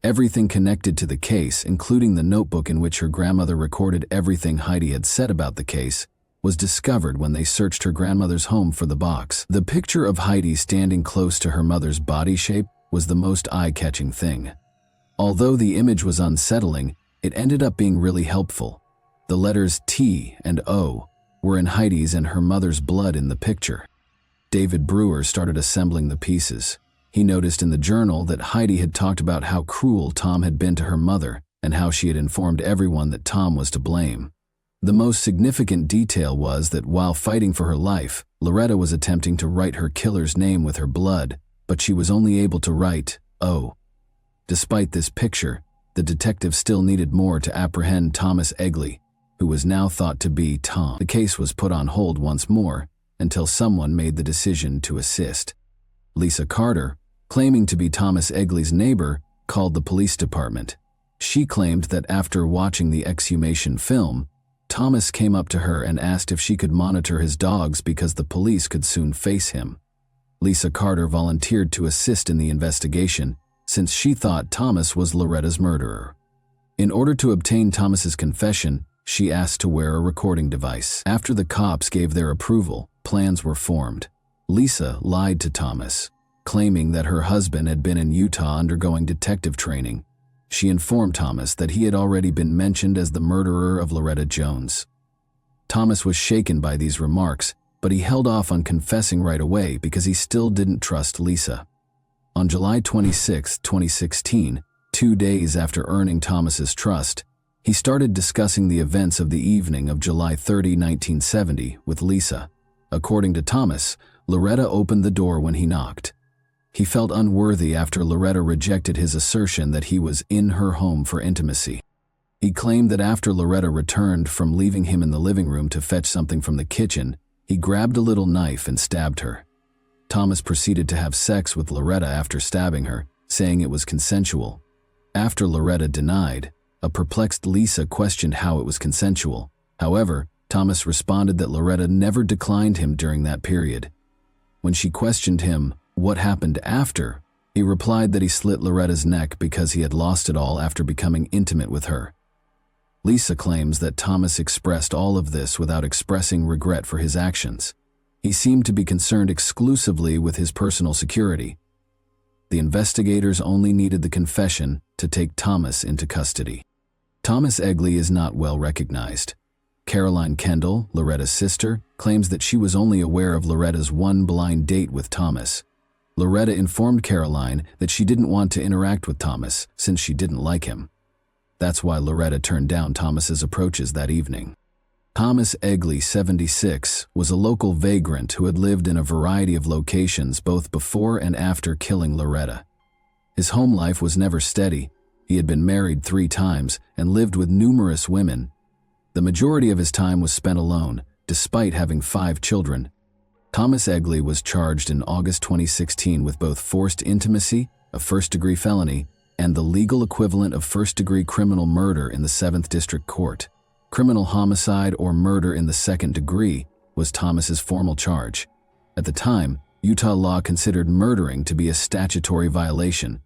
Everything connected to the case, including the notebook in which her grandmother recorded everything Heidi had said about the case, was discovered when they searched her grandmother's home for the box. The picture of Heidi standing close to her mother's body shape was the most eye-catching thing. Although the image was unsettling, it ended up being really helpful. The letters T and O were in Heidi's and her mother's blood in the picture. David Brewer started assembling the pieces. He noticed in the journal that Heidi had talked about how cruel Tom had been to her mother and how she had informed everyone that Tom was to blame. The most significant detail was that while fighting for her life, Loretta was attempting to write her killer's name with her blood, but she was only able to write O. Despite this picture, the detective still needed more to apprehend Thomas Egley, who was now thought to be Tom. The case was put on hold once more until someone made the decision to assist. Lisa Carter, claiming to be Thomas Egley's neighbor, called the police department. She claimed that after watching the exhumation film, Thomas came up to her and asked if she could monitor his dogs because the police could soon face him. Lisa Carter volunteered to assist in the investigation, since she thought Thomas was Loretta's murderer. In order to obtain Thomas's confession, she asked to wear a recording device. After the cops gave their approval, plans were formed. Lisa lied to Thomas, claiming that her husband had been in Utah undergoing detective training. she informed Thomas that he had already been mentioned as the murderer of Loretta Jones. Thomas was shaken by these remarks, but he held off on confessing right away because he still didn't trust Lisa. On July 26, 2016, 2 days after earning Thomas's trust, he started discussing the events of the evening of July 30, 1970, with Lisa. According to Thomas, Loretta opened the door when he knocked. He felt unworthy after Loretta rejected his assertion that he was in her home for intimacy. He claimed that after Loretta returned from leaving him in the living room to fetch something from the kitchen, he grabbed a little knife and stabbed her. Thomas proceeded to have sex with Loretta after stabbing her, saying it was consensual. After Loretta denied, a perplexed Lisa questioned how it was consensual. However, Thomas responded that Loretta never declined him during that period. When she questioned him what happened after, he replied that he slit Loretta's neck because he had lost it all after becoming intimate with her. Lisa claims that Thomas expressed all of this without expressing regret for his actions. He seemed to be concerned exclusively with his personal security. The investigators only needed the confession to take Thomas into custody. Thomas Egley is not well recognized. Caroline Kendall, Loretta's sister, claims that she was only aware of Loretta's one blind date with Thomas. Loretta informed Caroline that she didn't want to interact with Thomas since she didn't like him. That's why Loretta turned down Thomas's approaches that evening. Thomas Egley, 76, was a local vagrant who had lived in a variety of locations both before and after killing Loretta. His home life was never steady. He had been married 3 times and lived with numerous women. The majority of his time was spent alone, despite having 5 children. Thomas Egley was charged in August 2016 with both forced intimacy, a first-degree felony, and the legal equivalent of first-degree criminal murder in the 7th District Court. Criminal homicide or murder in the 2nd degree was Thomas's formal charge. At the time, Utah law considered murdering to be a statutory violation.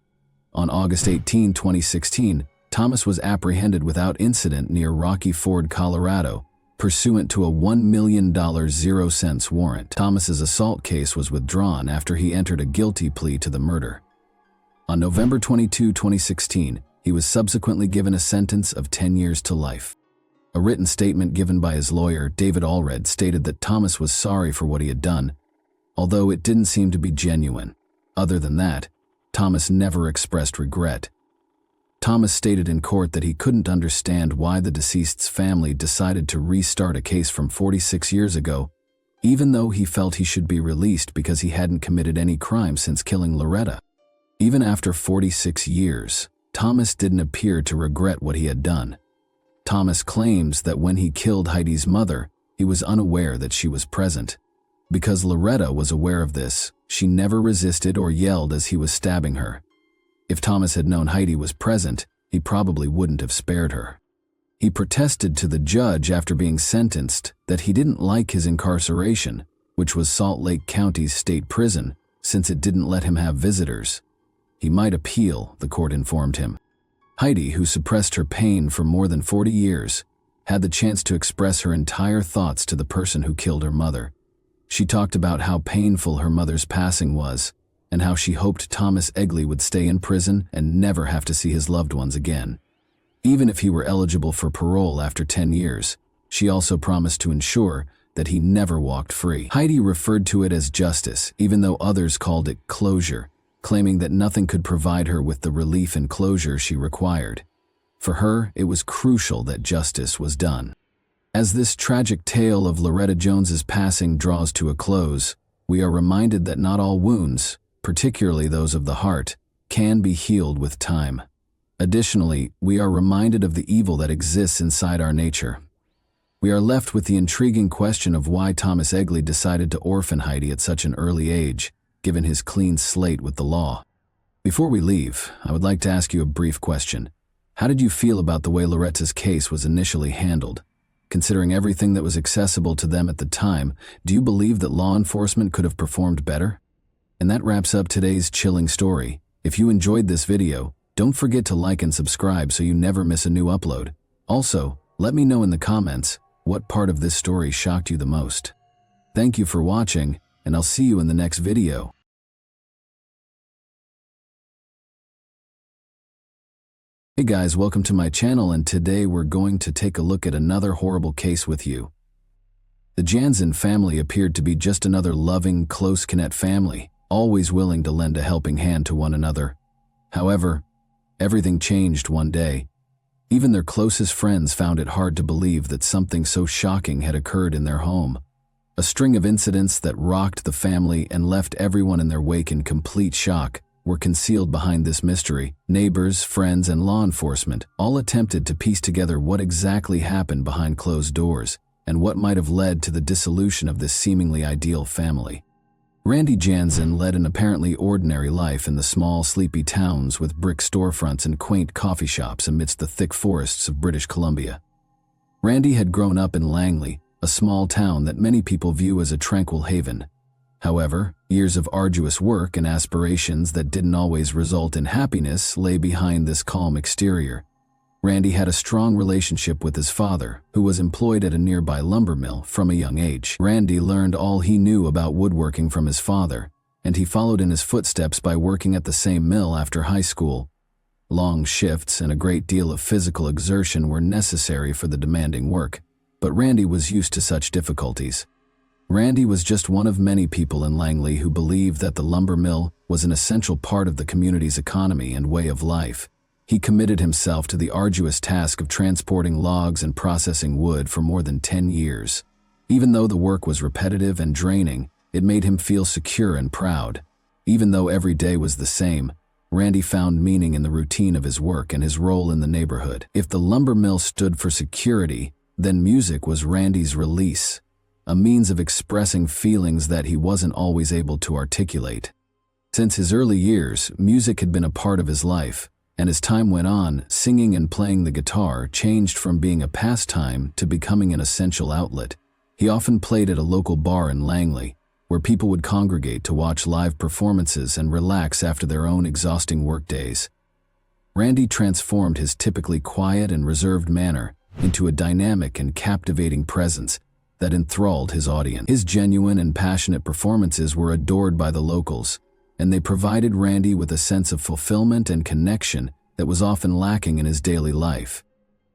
On August 18, 2016, Thomas was apprehended without incident near Rocky Ford, Colorado, pursuant to a $1 million 0-cents warrant. Thomas's assault case was withdrawn after he entered a guilty plea to the murder. On November 22, 2016, he was subsequently given a sentence of 10 years to life. A written statement given by his lawyer, David Allred, stated that Thomas was sorry for what he had done, although it didn't seem to be genuine. Other than that, Thomas never expressed regret. Thomas stated in court that he couldn't understand why the deceased's family decided to restart a case from 46 years ago, even though he felt he should be released because he hadn't committed any crime since killing Loretta. Even after 46 years, Thomas didn't appear to regret what he had done. Thomas claims that when he killed Heidi's mother, he was unaware that she was present. Because Loretta was aware of this, she never resisted or yelled as he was stabbing her. If Thomas had known Heidi was present, he probably wouldn't have spared her. He protested to the judge after being sentenced that he didn't like his incarceration, which was Salt Lake County's state prison, since it didn't let him have visitors. He might appeal, the court informed him. Heidi, who suppressed her pain for more than 40 years, had the chance to express her entire thoughts to the person who killed her mother. She talked about how painful her mother's passing was, and how she hoped Thomas Egley would stay in prison and never have to see his loved ones again. Even if he were eligible for parole after 10 years, she also promised to ensure that he never walked free. Heidi referred to it as justice, even though others called it closure, claiming that nothing could provide her with the relief and closure she required. For her, it was crucial that justice was done. As this tragic tale of Loretta Jones's passing draws to a close, we are reminded that not all wounds, particularly those of the heart, can be healed with time. Additionally, we are reminded of the evil that exists inside our nature. We are left with the intriguing question of why Thomas Egley decided to orphan Heidi at such an early age, given his clean slate with the law. Before we leave, I would like to ask you a brief question. How did you feel about the way Loretta's case was initially handled? Considering everything that was accessible to them at the time, do you believe that law enforcement could have performed better? And that wraps up today's chilling story. If you enjoyed this video, don't forget to like and subscribe so you never miss a new upload. Also, let me know in the comments what part of this story shocked you the most. Thank you for watching, and I'll see you in the next video. Hey guys, welcome to my channel, and today we're going to take a look at another horrible case with you. The Jasmine family appeared to be just another loving, close-knit family, always willing to lend a helping hand to one another. However, everything changed one day. Even their closest friends found it hard to believe that something so shocking had occurred in their home. A string of incidents that rocked the family and left everyone in their wake in complete shock were concealed behind this mystery. Neighbors, friends, and law enforcement all attempted to piece together what exactly happened behind closed doors and what might have led to the dissolution of this seemingly ideal family. Randy Jasmine led an apparently ordinary life in the small, sleepy towns with brick storefronts and quaint coffee shops amidst the thick forests of British Columbia. Randy had grown up in Langley, a small town that many people view as a tranquil haven. However, years of arduous work and aspirations that didn't always result in happiness lay behind this calm exterior. Randy had a strong relationship with his father, who was employed at a nearby lumber mill from a young age. Randy learned all he knew about woodworking from his father, and he followed in his footsteps by working at the same mill after high school. Long shifts and a great deal of physical exertion were necessary for the demanding work, but Randy was used to such difficulties. Randy was just one of many people in Langley who believed that the lumber mill was an essential part of the community's economy and way of life. He committed himself to the arduous task of transporting logs and processing wood for more than 10 years. Even though the work was repetitive and draining, it made him feel secure and proud. Even though every day was the same, Randy found meaning in the routine of his work and his role in the neighborhood. If the lumber mill stood for security, then music was Randy's release, a means of expressing feelings that he wasn't always able to articulate. Since his early years, music had been a part of his life, and as time went on, singing and playing the guitar changed from being a pastime to becoming an essential outlet. He often played at a local bar in Langley, where people would congregate to watch live performances and relax after their own exhausting workdays. Randy transformed his typically quiet and reserved manner into a dynamic and captivating presence that enthralled his audience. His genuine and passionate performances were adored by the locals, and they provided Randy with a sense of fulfillment and connection that was often lacking in his daily life.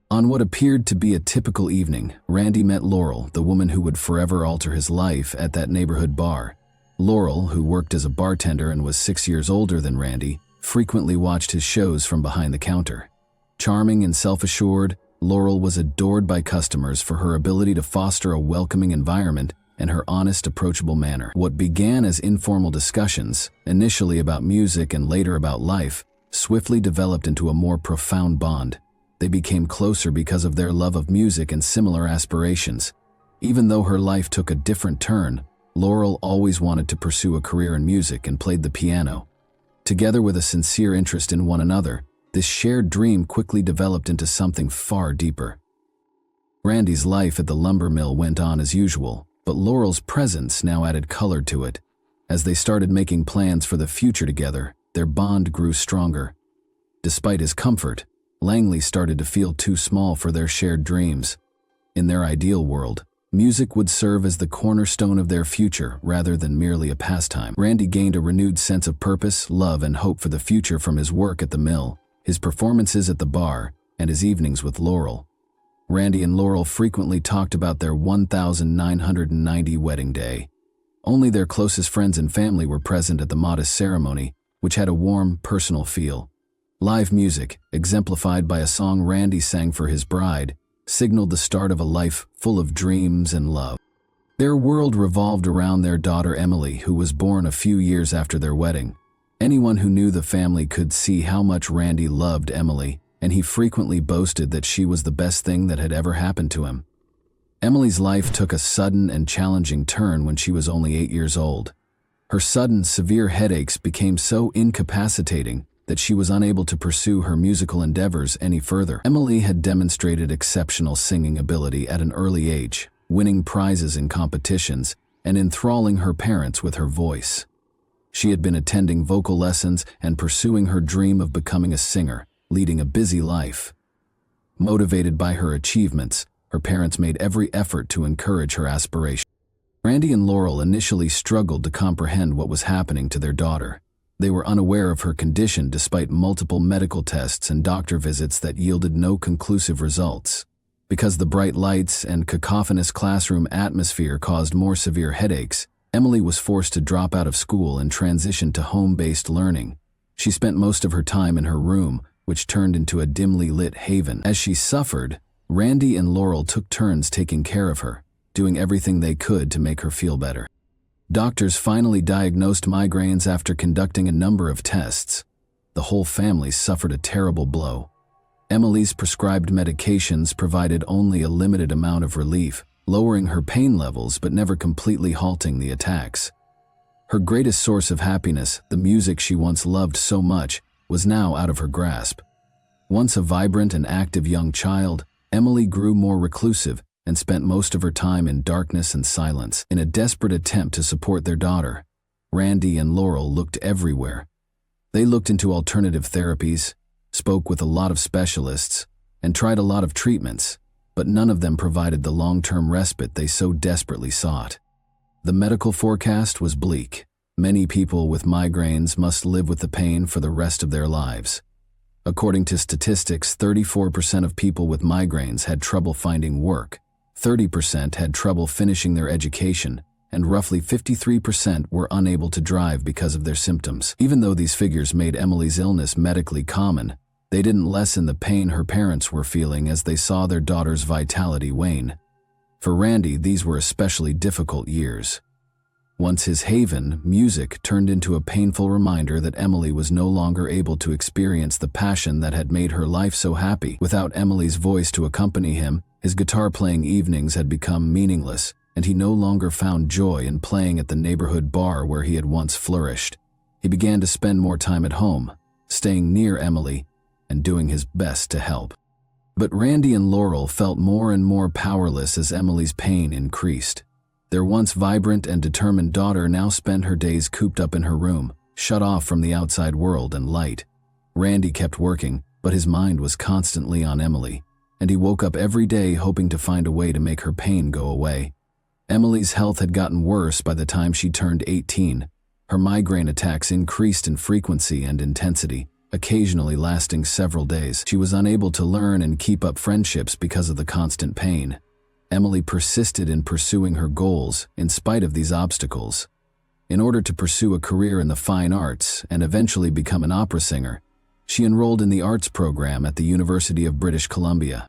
On what appeared to be a typical evening, Randy met Laurel, the woman who would forever alter his life, at that neighborhood bar. Laurel, who worked as a bartender and was 6 years older than Randy, frequently watched his shows from behind the counter. Charming and self-assured, Laurel was adored by customers for her ability to foster a welcoming environment and her honest, approachable manner. What began as informal discussions, initially about music and later about life, swiftly developed into a more profound bond. They became closer because of their love of music and similar aspirations. Even though her life took a different turn, Laurel always wanted to pursue a career in music and played the piano. Together with a sincere interest in one another, this shared dream quickly developed into something far deeper. Randy's life at the lumber mill went on as usual, but Laurel's presence now added color to it. As they started making plans for the future together, their bond grew stronger. Despite his comfort, Langley started to feel too small for their shared dreams. In their ideal world, music would serve as the cornerstone of their future rather than merely a pastime. Randy gained a renewed sense of purpose, love, and hope for the future from his work at the mill, his performances at the bar, and his evenings with Laurel. Randy and Laurel frequently talked about their 1990 wedding day. Only their closest friends and family were present at the modest ceremony, which had a warm, personal feel. Live music, exemplified by a song Randy sang for his bride, signaled the start of a life full of dreams and love. Their world revolved around their daughter Emily, who was born a few years after their wedding. Anyone who knew the family could see how much Randy loved Emily, and he frequently boasted that she was the best thing that had ever happened to him. Emily's life took a sudden and challenging turn when she was only 8 years old. Her sudden, severe headaches became so incapacitating that she was unable to pursue her musical endeavors any further. Emily had demonstrated exceptional singing ability at an early age, winning prizes in competitions and enthralling her parents with her voice. She had been attending vocal lessons and pursuing her dream of becoming a singer, leading a busy life. Motivated by her achievements, her parents made every effort to encourage her aspiration. Randy and Laurel initially struggled to comprehend what was happening to their daughter. They were unaware of her condition despite multiple medical tests and doctor visits that yielded no conclusive results. Because the bright lights and cacophonous classroom atmosphere caused more severe headaches, Emily was forced to drop out of school and transition to home-based learning. She spent most of her time in her room, which turned into a dimly lit haven. As she suffered, Randy and Laurel took turns taking care of her, doing everything they could to make her feel better. Doctors finally diagnosed migraines after conducting a number of tests. The whole family suffered a terrible blow. Emily's prescribed medications provided only a limited amount of relief, lowering her pain levels but never completely halting the attacks. Her greatest source of happiness, the music she once loved so much, was now out of her grasp. Once a vibrant and active young child, Emily grew more reclusive and spent most of her time in darkness and silence. In a desperate attempt to support their daughter, Randy and Laurel looked everywhere. They looked into alternative therapies, spoke with a lot of specialists, and tried a lot of treatments, but none of them provided the long-term respite they so desperately sought. The medical forecast was bleak. Many people with migraines must live with the pain for the rest of their lives. According to statistics, 34% of people with migraines had trouble finding work, 30% had trouble finishing their education, and roughly 53% were unable to drive because of their symptoms. Even though these figures made Emily's illness medically common, they didn't lessen the pain her parents were feeling as they saw their daughter's vitality wane. For Randy, these were especially difficult years. Once his haven, music, turned into a painful reminder that Emily was no longer able to experience the passion that had made her life so happy. Without Emily's voice to accompany him, his guitar-playing evenings had become meaningless, and he no longer found joy in playing at the neighborhood bar where he had once flourished. He began to spend more time at home, staying near Emily, and doing his best to help. But Randy and Laurel felt more and more powerless as Emily's pain increased. Their once vibrant and determined daughter now spent her days cooped up in her room, shut off from the outside world and light. Randy kept working, but his mind was constantly on Emily, and he woke up every day hoping to find a way to make her pain go away. Emily's health had gotten worse by the time she turned 18. Her migraine attacks increased in frequency and intensity, occasionally lasting several days. She was unable to learn and keep up friendships because of the constant pain. Emily persisted in pursuing her goals in spite of these obstacles. In order to pursue a career in the fine arts and eventually become an opera singer, she enrolled in the arts program at the University of British Columbia.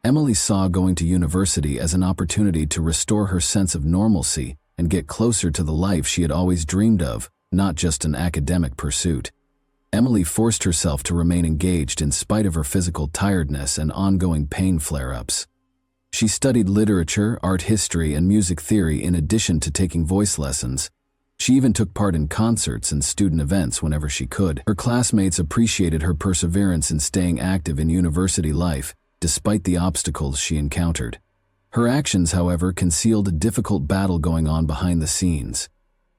Emily saw going to university as an opportunity to restore her sense of normalcy and get closer to the life she had always dreamed of, not just an academic pursuit. Emily forced herself to remain engaged in spite of her physical tiredness and ongoing pain flare-ups. She studied literature, art history, and music theory in addition to taking voice lessons. She even took part in concerts and student events whenever she could. Her classmates appreciated her perseverance in staying active in university life, despite the obstacles she encountered. Her actions, however, concealed a difficult battle going on behind the scenes.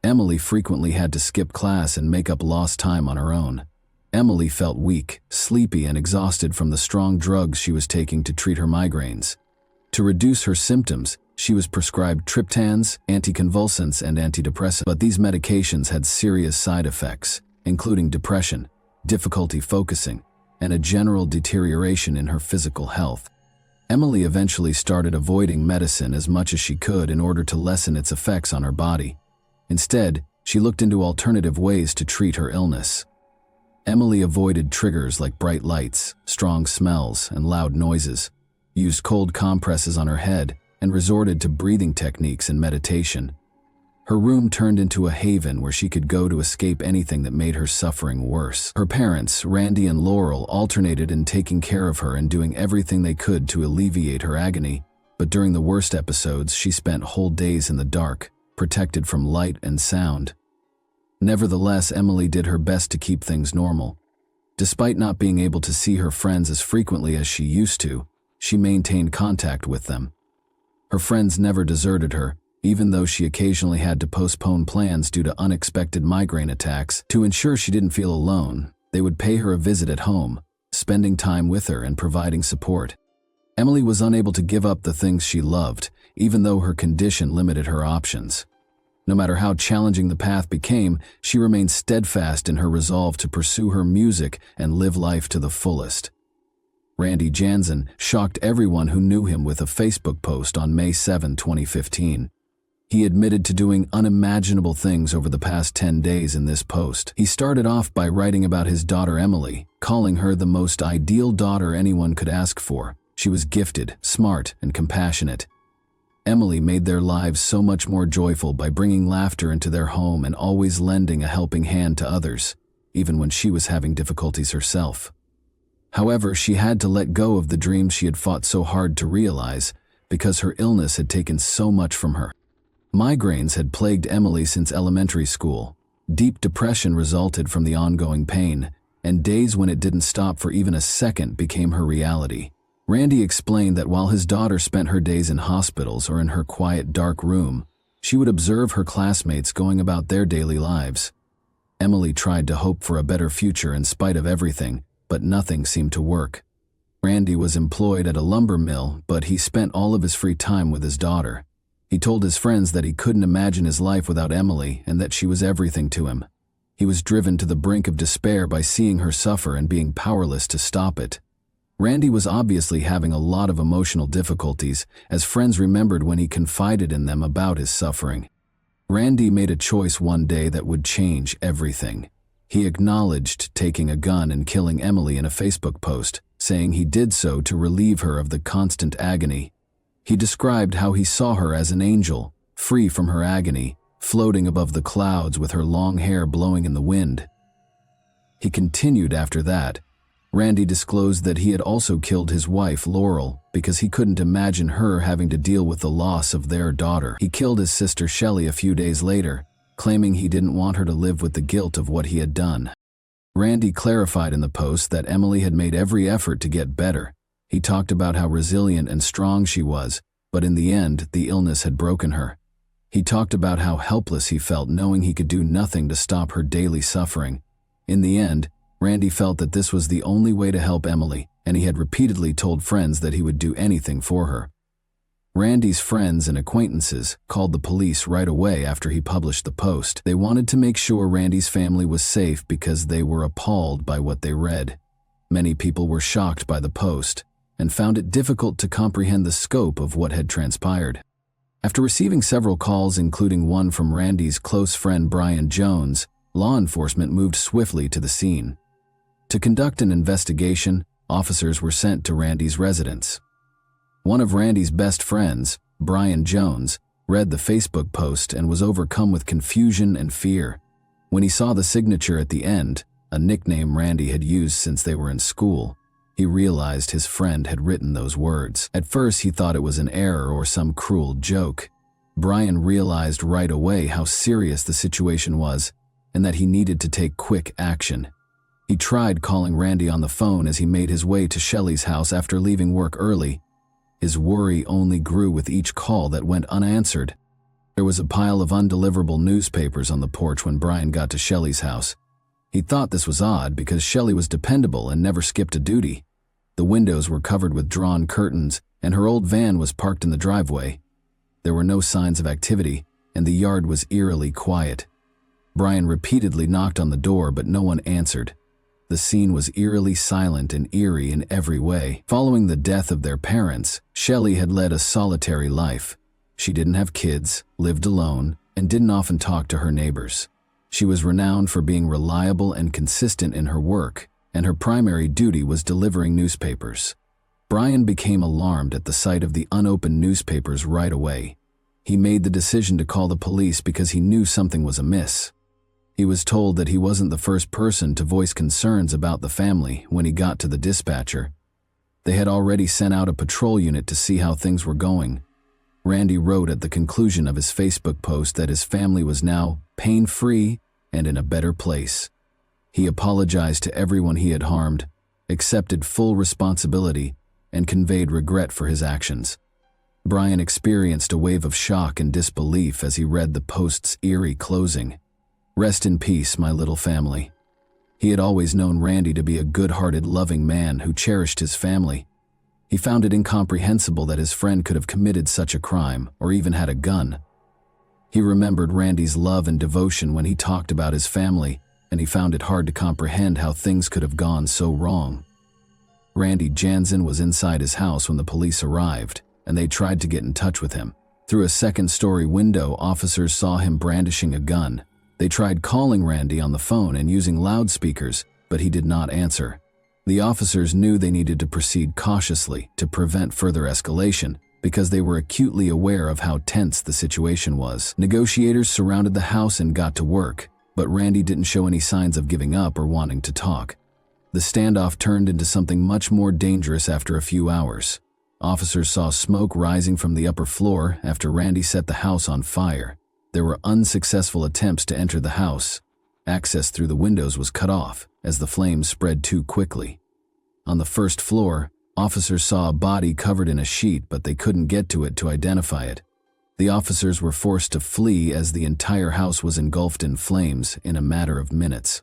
Emily frequently had to skip class and make up lost time on her own. Emily felt weak, sleepy, and exhausted from the strong drugs she was taking to treat her migraines. To reduce her symptoms, she was prescribed triptans, anticonvulsants, and antidepressants, but these medications had serious side effects, including depression, difficulty focusing, and a general deterioration in her physical health. Emily eventually started avoiding medicine as much as she could in order to lessen its effects on her body. Instead, she looked into alternative ways to treat her illness. Emily avoided triggers like bright lights, strong smells, and loud noises, used cold compresses on her head, and resorted to breathing techniques and meditation. Her room turned into a haven where she could go to escape anything that made her suffering worse. Her parents, Randy and Laurel, alternated in taking care of her and doing everything they could to alleviate her agony, but during the worst episodes, she spent whole days in the dark, protected from light and sound. Nevertheless, Emily did her best to keep things normal. Despite not being able to see her friends as frequently as she used to, she maintained contact with them. Her friends never deserted her, even though she occasionally had to postpone plans due to unexpected migraine attacks. To ensure she didn't feel alone, they would pay her a visit at home, spending time with her and providing support. Emily was unable to give up the things she loved, even though her condition limited her options. No matter how challenging the path became, she remained steadfast in her resolve to pursue her music and live life to the fullest. Randy Jansen shocked everyone who knew him with a Facebook post on May 7, 2015. He admitted to doing unimaginable things over the past 10 days in this post. He started off by writing about his daughter Emily, calling her the most ideal daughter anyone could ask for. She was gifted, smart, and compassionate. Emily made their lives so much more joyful by bringing laughter into their home and always lending a helping hand to others, even when she was having difficulties herself. However, she had to let go of the dreams she had fought so hard to realize because her illness had taken so much from her. Migraines had plagued Emily since elementary school. Deep depression resulted from the ongoing pain, and days when it didn't stop for even a second became her reality. Randy explained that while his daughter spent her days in hospitals or in her quiet, dark room, she would observe her classmates going about their daily lives. Emily tried to hope for a better future in spite of everything, but nothing seemed to work. Randy was employed at a lumber mill, but he spent all of his free time with his daughter. He told his friends that he couldn't imagine his life without Emily and that she was everything to him. He was driven to the brink of despair by seeing her suffer and being powerless to stop it. Randy was obviously having a lot of emotional difficulties, as friends remembered when he confided in them about his suffering. Randy made a choice one day that would change everything. He acknowledged taking a gun and killing Emily in a Facebook post, saying he did so to relieve her of the constant agony. He described how he saw her as an angel, free from her agony, floating above the clouds with her long hair blowing in the wind. He continued after that. Randy disclosed that he had also killed his wife, Laurel, because he couldn't imagine her having to deal with the loss of their daughter. He killed his sister Shelley a few days later, claiming he didn't want her to live with the guilt of what he had done. Randy clarified in the post that Emily had made every effort to get better. He talked about how resilient and strong she was, but in the end, the illness had broken her. He talked about how helpless he felt knowing he could do nothing to stop her daily suffering. In the end, Randy felt that this was the only way to help Emily, and he had repeatedly told friends that he would do anything for her. Randy's friends and acquaintances called the police right away after he published the post. They wanted to make sure Randy's family was safe because they were appalled by what they read. Many people were shocked by the post and found it difficult to comprehend the scope of what had transpired. After receiving several calls, including one from Randy's close friend Brian Jones, law enforcement moved swiftly to the scene. To conduct an investigation, officers were sent to Randy's residence. One of Randy's best friends, Brian Jones, read the Facebook post and was overcome with confusion and fear. When he saw the signature at the end, a nickname Randy had used since they were in school, he realized his friend had written those words. At first, he thought it was an error or some cruel joke. Brian realized right away how serious the situation was and that he needed to take quick action. He tried calling Randy on the phone as he made his way to Shelley's house after leaving work early. His worry only grew with each call that went unanswered. There was a pile of undeliverable newspapers on the porch when Brian got to Shelley's house. He thought this was odd because Shelley was dependable and never skipped a duty. The windows were covered with drawn curtains, and her old van was parked in the driveway. There were no signs of activity, and the yard was eerily quiet. Brian repeatedly knocked on the door, but no one answered. The scene was eerily silent and eerie in every way. Following the death of their parents, Shelley had led a solitary life. She didn't have kids, lived alone, and didn't often talk to her neighbors. She was renowned for being reliable and consistent in her work, and her primary duty was delivering newspapers. Brian became alarmed at the sight of the unopened newspapers right away. He made the decision to call the police because he knew something was amiss. He was told that he wasn't the first person to voice concerns about the family when he got to the dispatcher. They had already sent out a patrol unit to see how things were going. Randy wrote at the conclusion of his Facebook post that his family was now pain-free and in a better place. He apologized to everyone he had harmed, accepted full responsibility, and conveyed regret for his actions. Brian experienced a wave of shock and disbelief as he read the post's eerie closing. "Rest in peace, my little family." He had always known Randy to be a good-hearted, loving man who cherished his family. He found it incomprehensible that his friend could have committed such a crime or even had a gun. He remembered Randy's love and devotion when he talked about his family, and he found it hard to comprehend how things could have gone so wrong. Randy Jansen was inside his house when the police arrived, and they tried to get in touch with him. Through a second-story window, officers saw him brandishing a gun. They tried calling Randy on the phone and using loudspeakers, but he did not answer. The officers knew they needed to proceed cautiously to prevent further escalation because they were acutely aware of how tense the situation was. Negotiators surrounded the house and got to work, but Randy didn't show any signs of giving up or wanting to talk. The standoff turned into something much more dangerous after a few hours. Officers saw smoke rising from the upper floor after Randy set the house on fire. There were unsuccessful attempts to enter the house. Access through the windows was cut off as the flames spread too quickly. On the first floor, officers saw a body covered in a sheet, but they couldn't get to it to identify it. The officers were forced to flee as the entire house was engulfed in flames in a matter of minutes.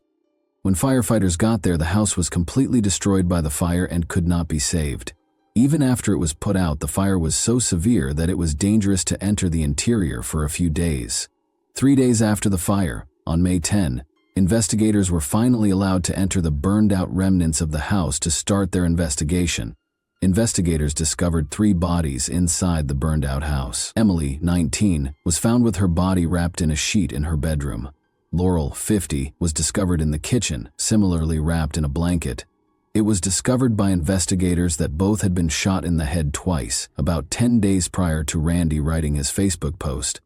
When firefighters got there, the house was completely destroyed by the fire and could not be saved. Even after it was put out, the fire was so severe that it was dangerous to enter the interior for a few days. 3 days after the fire, on May 10, investigators were finally allowed to enter the burned-out remnants of the house to start their investigation. Investigators discovered 3 bodies inside the burned-out house. Emily, 19, was found with her body wrapped in a sheet in her bedroom. Laurel, 50, was discovered in the kitchen, similarly wrapped in a blanket. It was discovered by investigators that both had been shot in the head twice, about 10 days prior to Randy writing his Facebook post.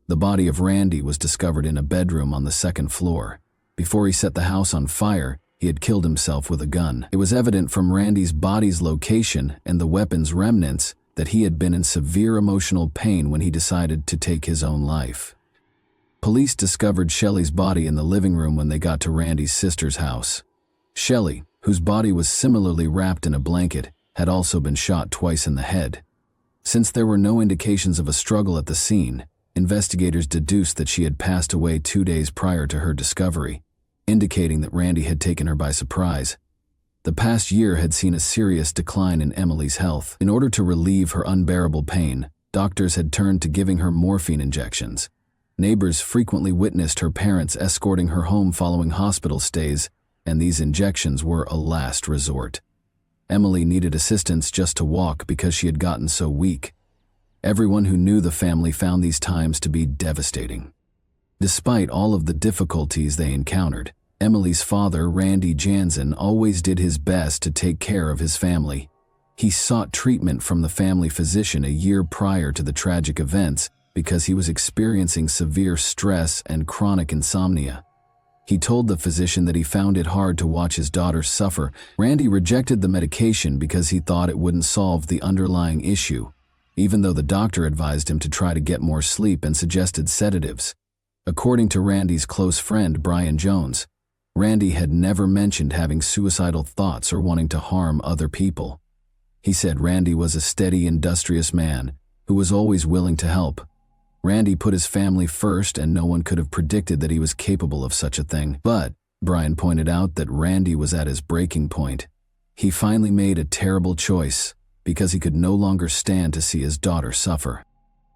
The body of Randy was discovered in a bedroom on the 2nd floor. Before he set the house on fire, he had killed himself with a gun. It was evident from Randy's body's location and the weapon's remnants that he had been in severe emotional pain when he decided to take his own life. Police discovered Shelley's body in the living room when they got to Randy's sister's house. Shelley, whose body was similarly wrapped in a blanket, had also been shot twice in the head. Since there were no indications of a struggle at the scene, investigators deduced that she had passed away 2 days prior to her discovery, indicating that Randy had taken her by surprise. The past year had seen a serious decline in Emily's health. In order to relieve her unbearable pain, doctors had turned to giving her morphine injections. Neighbors frequently witnessed her parents escorting her home following hospital stays, and these injections were a last resort. Emily needed assistance just to walk because she had gotten so weak. Everyone who knew the family found these times to be devastating. Despite all of the difficulties they encountered, Emily's father, Randy Jansen, always did his best to take care of his family. He sought treatment from the family physician a year prior to the tragic events because he was experiencing severe stress and chronic insomnia. He told the physician that he found it hard to watch his daughter suffer. Randy rejected the medication because he thought it wouldn't solve the underlying issue, even though the doctor advised him to try to get more sleep and suggested sedatives. According to Randy's close friend, Brian Jones, Randy had never mentioned having suicidal thoughts or wanting to harm other people. He said Randy was a steady, industrious man who was always willing to help. Randy put his family first, and no one could have predicted that he was capable of such a thing. But Brian pointed out that Randy was at his breaking point. He finally made a terrible choice because he could no longer stand to see his daughter suffer.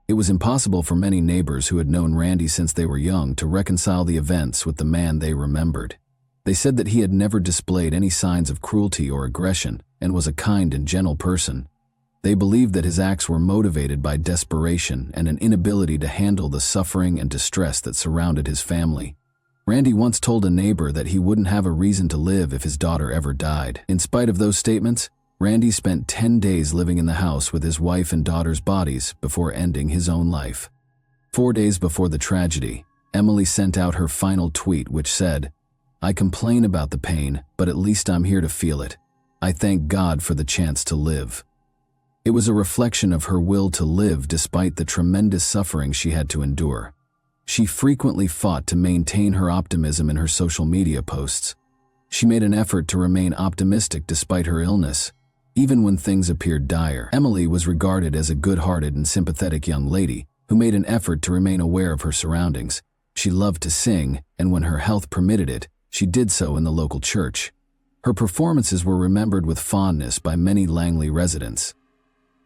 It was impossible for many neighbors who had known Randy since they were young to reconcile the events with the man they remembered. They said that he had never displayed any signs of cruelty or aggression and was a kind and gentle person. They believed that his acts were motivated by desperation and an inability to handle the suffering and distress that surrounded his family. Randy once told a neighbor that he wouldn't have a reason to live if his daughter ever died. In spite of those statements, Randy spent 10 days living in the house with his wife and daughter's bodies before ending his own life. 4 days before the tragedy, Emily sent out her final tweet, which said, "I complain about the pain, but at least I'm here to feel it. I thank God for the chance to live." It was a reflection of her will to live despite the tremendous suffering she had to endure. She frequently fought to maintain her optimism in her social media posts. She made an effort to remain optimistic despite her illness, even when things appeared dire. Emily was regarded as a good-hearted and sympathetic young lady who made an effort to remain aware of her surroundings. She loved to sing, and when her health permitted it, she did so in the local church. Her performances were remembered with fondness by many Langley residents.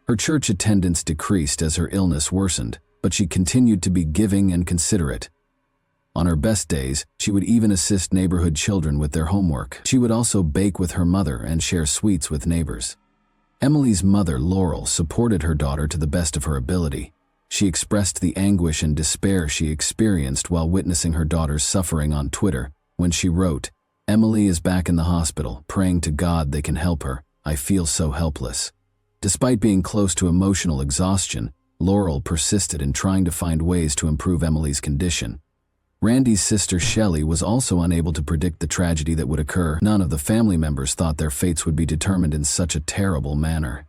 Her church attendance decreased as her illness worsened, but she continued to be giving and considerate. On her best days, she would even assist neighborhood children with their homework. She would also bake with her mother and share sweets with neighbors. Emily's mother, Laurel, supported her daughter to the best of her ability. She expressed the anguish and despair she experienced while witnessing her daughter's suffering on Twitter when she wrote, "Emily is back in the hospital, praying to God they can help her. I feel so helpless." Despite being close to emotional exhaustion, Laurel persisted in trying to find ways to improve Emily's condition. Randy's sister Shelley was also unable to predict the tragedy that would occur. None of the family members thought their fates would be determined in such a terrible manner.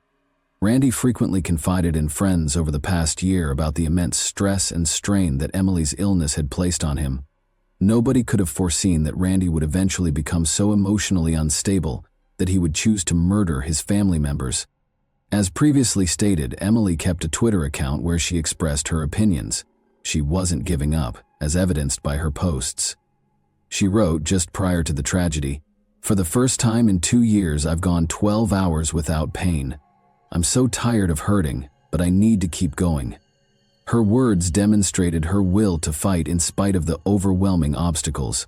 Randy frequently confided in friends over the past year about the immense stress and strain that Emily's illness had placed on him. Nobody could have foreseen that Randy would eventually become so emotionally unstable that he would choose to murder his family members. As previously stated, Emily kept a Twitter account where she expressed her opinions. She wasn't giving up, as evidenced by her posts. She wrote just prior to the tragedy, "For the first time in 2 years, I've gone 12 hours without pain. I'm so tired of hurting, but I need to keep going." Her words demonstrated her will to fight in spite of the overwhelming obstacles.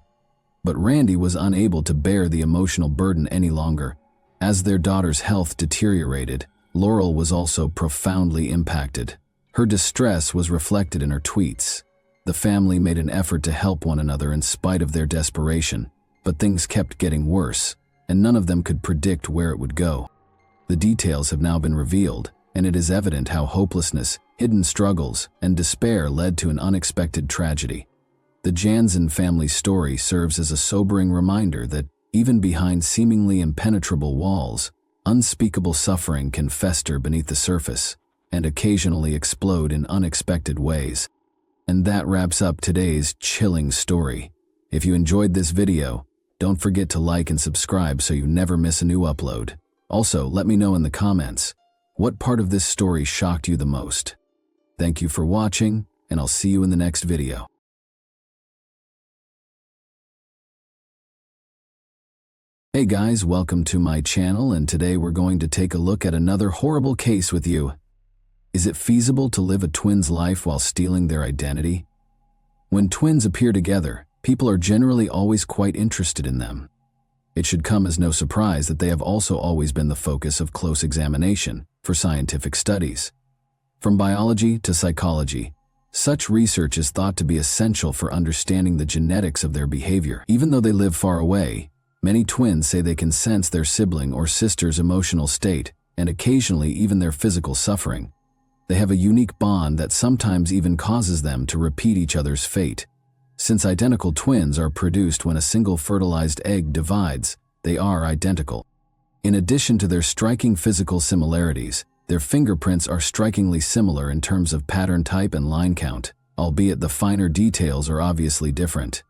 But Randy was unable to bear the emotional burden any longer. As their daughter's health deteriorated, Laurel was also profoundly impacted. Her distress was reflected in her tweets. The family made an effort to help one another in spite of their desperation, but things kept getting worse, and none of them could predict where it would go. The details have now been revealed, and it is evident how hopelessness, hidden struggles, and despair led to an unexpected tragedy. The Jansen family's story serves as a sobering reminder that, even behind seemingly impenetrable walls, unspeakable suffering can fester beneath the surface and occasionally explode in unexpected ways. And that wraps up today's chilling story. If you enjoyed this video, don't forget to like and subscribe so you never miss a new upload. Also, let me know in the comments, what part of this story shocked you the most? Thank you for watching, and I'll see you in the next video. Hey guys, welcome to my channel, and today we're going to take a look at another horrible case with you. Is it feasible to live a twin's life while stealing their identity? When twins appear together, people are generally always quite interested in them. It should come as no surprise that they have also always been the focus of close examination for scientific studies. From biology to psychology, such research is thought to be essential for understanding the genetics of their behavior. Even though they live far away, many twins say they can sense their sibling or sister's emotional state and occasionally even their physical suffering. They have a unique bond that sometimes even causes them to repeat each other's fate. Since identical twins are produced when a single fertilized egg divides, they are identical. In addition to their striking physical similarities, their fingerprints are strikingly similar in terms of pattern type and line count, albeit the finer details are obviously different.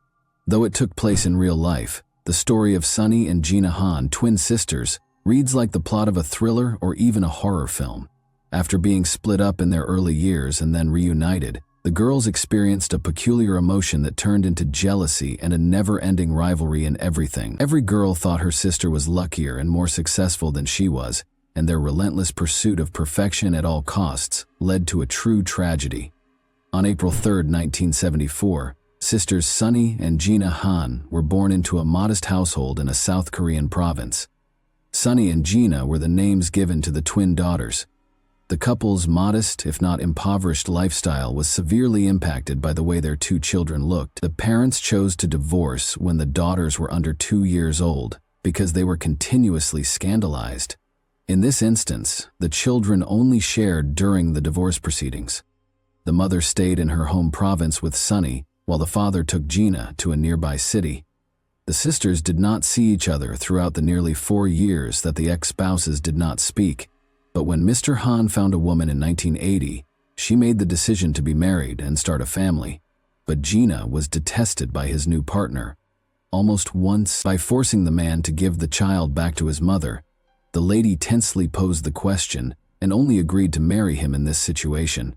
Though it took place in real life, the story of Sunny and Gina Hahn, twin sisters, reads like the plot of a thriller or even a horror film. After being split up in their early years and then reunited, the girls experienced a peculiar emotion that turned into jealousy and a never-ending rivalry in everything. Every girl thought her sister was luckier and more successful than she was, and their relentless pursuit of perfection at all costs led to a true tragedy. On April 3, 1974, sisters Sunny and Gina Hahn were born into a modest household in a South Korean province. Sunny and Gina were the names given to the twin daughters. The couple's modest, if not impoverished lifestyle was severely impacted by the way their 2 children looked. The parents chose to divorce when the daughters were under 2 years old because they were continuously scandalized. In this instance, the children only shared during the divorce proceedings. The mother stayed in her home province with Sunny, while the father took Gina to a nearby city. The sisters did not see each other throughout the nearly 4 years that the ex-spouses did not speak. But when Mr. Hahn found a woman in 1980, she made the decision to be married and start a family. But Gina was detested by his new partner. Almost once, by forcing the man to give the child back to his mother, the lady tensely posed the question and only agreed to marry him in this situation.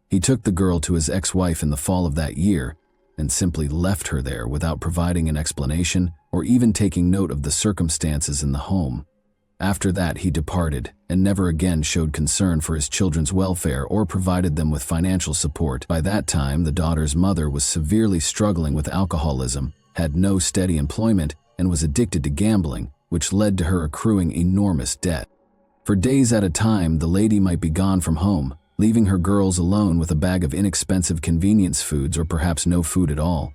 He took the girl to his ex-wife in the fall of that year and simply left her there without providing an explanation or even taking note of the circumstances in the home. After that, he departed and never again showed concern for his children's welfare or provided them with financial support. By that time, the daughter's mother was severely struggling with alcoholism, had no steady employment, and was addicted to gambling, which led to her accruing enormous debt. For days at a time, the lady might be gone from home, leaving her girls alone with a bag of inexpensive convenience foods or perhaps no food at all.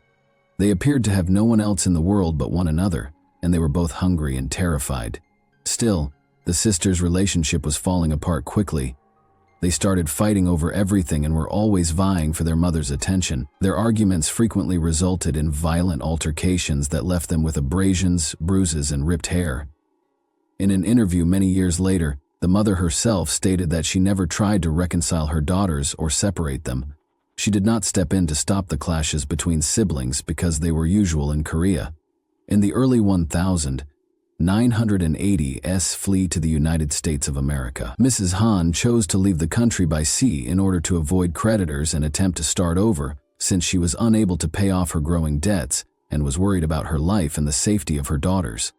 They appeared to have no one else in the world but one another, and they were both hungry and terrified. Still, the sisters' relationship was falling apart quickly. They started fighting over everything and were always vying for their mother's attention. Their arguments frequently resulted in violent altercations that left them with abrasions, bruises, and ripped hair. In an interview many years later, the mother herself stated that she never tried to reconcile her daughters or separate them. She did not step in to stop the clashes between siblings because they were usual in Korea. In the early 980s flee to the United States of America. Mrs. Han chose to leave the country by sea in order to avoid creditors and attempt to start over, since she was unable to pay off her growing debts and was worried about her life and the safety of her daughters.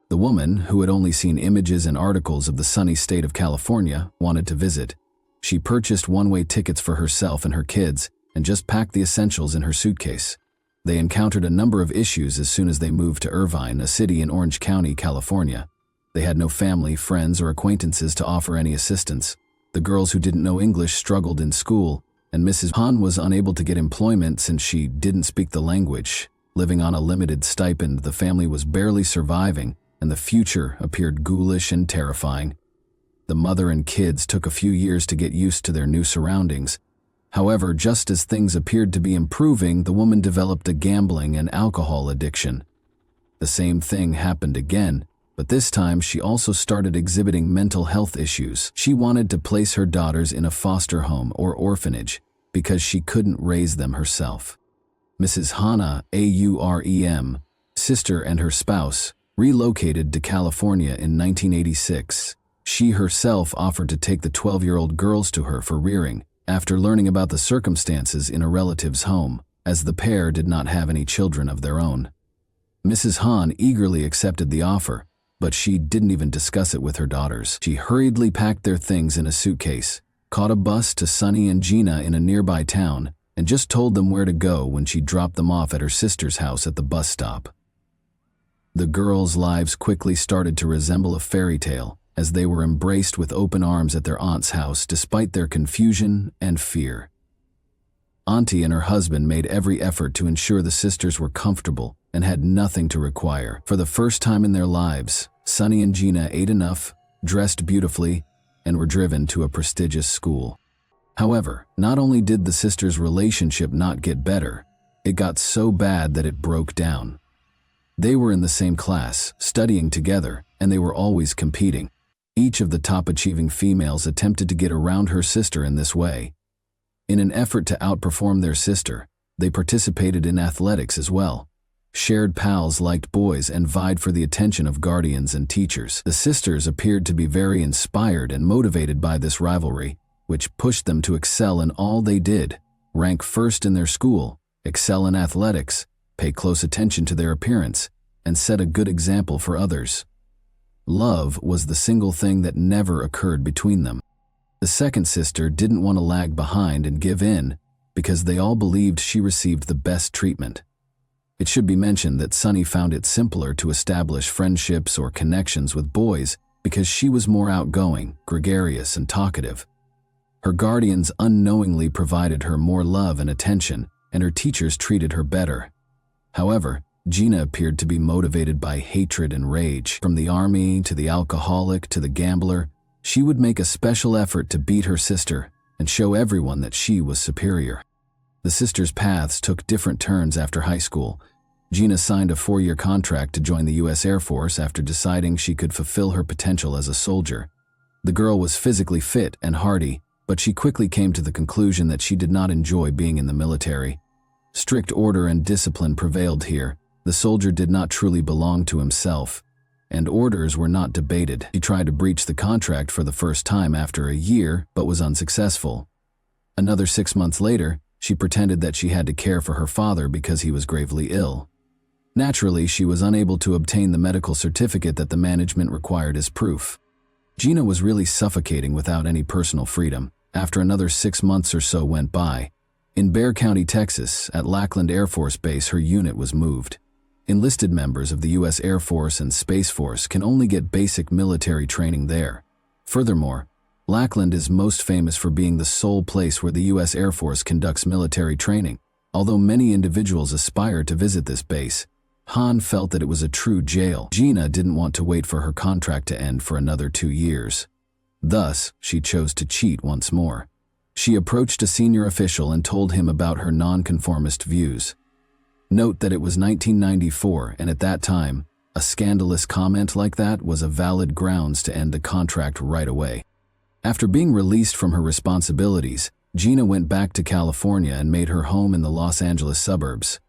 The woman, who had only seen images and articles of the sunny state of California, wanted to visit. She purchased one-way tickets for herself and her kids and just packed the essentials in her suitcase. They encountered a number of issues as soon as they moved to Irvine, a city in Orange County, California. They had no family, friends, or acquaintances to offer any assistance. The girls who didn't know English struggled in school, and Mrs. Han was unable to get employment since she didn't speak the language. Living on a limited stipend, the family was barely surviving, and the future appeared ghoulish and terrifying. The mother and kids took a few years to get used to their new surroundings. However, just as things appeared to be improving, the woman developed a gambling and alcohol addiction. The same thing happened again, but this time she also started exhibiting mental health issues. She wanted to place her daughters in a foster home or orphanage because she couldn't raise them herself. Mrs. Hana, Aurem, sister and her spouse, relocated to California in 1986. She herself offered to take the 12-year-old girls to her for rearing, after learning about the circumstances in a relative's home, as the pair did not have any children of their own. Mrs. Han eagerly accepted the offer, but she didn't even discuss it with her daughters. She hurriedly packed their things in a suitcase, caught a bus to Sunny and Gina in a nearby town, and just told them where to go when she dropped them off at her sister's house at the bus stop. The girls' lives quickly started to resemble a fairy tale, as they were embraced with open arms at their aunt's house despite their confusion and fear. Auntie and her husband made every effort to ensure the sisters were comfortable and had nothing to require. For the first time in their lives, Sunny and Gina ate enough, dressed beautifully, and were driven to a prestigious school. However, not only did the sisters' relationship not get better, it got so bad that it broke down. They were in the same class, studying together, and they were always competing. Each of the top-achieving females attempted to get around her sister in this way. In an effort to outperform their sister, they participated in athletics as well. Shared pals liked boys and vied for the attention of guardians and teachers. The sisters appeared to be very inspired and motivated by this rivalry, which pushed them to excel in all they did, rank first in their school, excel in athletics, pay close attention to their appearance, and set a good example for others. Love was the single thing that never occurred between them. The second sister didn't want to lag behind and give in because they all believed she received the best treatment. It should be mentioned that Sunny found it simpler to establish friendships or connections with boys because she was more outgoing, gregarious, and talkative. Her guardians unknowingly provided her more love and attention, and her teachers treated her better. However, Gina appeared to be motivated by hatred and rage. From the army to the alcoholic to the gambler, she would make a special effort to beat her sister and show everyone that she was superior. The sisters' paths took different turns after high school. Gina signed a 4-year contract to join the U.S. Air Force after deciding she could fulfill her potential as a soldier. The girl was physically fit and hardy, but she quickly came to the conclusion that she did not enjoy being in the military. Strict order and discipline prevailed here. The soldier did not truly belong to himself, and orders were not debated. She tried to breach the contract for the first time after a year, but was unsuccessful. Another 6 months later, she pretended that she had to care for her father because he was gravely ill. Naturally, she was unable to obtain the medical certificate that the management required as proof. Gina was really suffocating without any personal freedom. After another 6 months or so went by, in Bexar County, Texas, at Lackland Air Force Base, her unit was moved. Enlisted members of the U.S. Air Force and Space Force can only get basic military training there. Furthermore, Lackland is most famous for being the sole place where the U.S. Air Force conducts military training. Although many individuals aspire to visit this base, Han felt that it was a true jail. Gina didn't want to wait for her contract to end for another 2 years. Thus, she chose to cheat once more. She approached a senior official and told him about her nonconformist views. Note that it was 1994, and at that time, a scandalous comment like that was a valid grounds to end the contract right away. After being released from her responsibilities, Gina went back to California and made her home in the Los Angeles suburbs.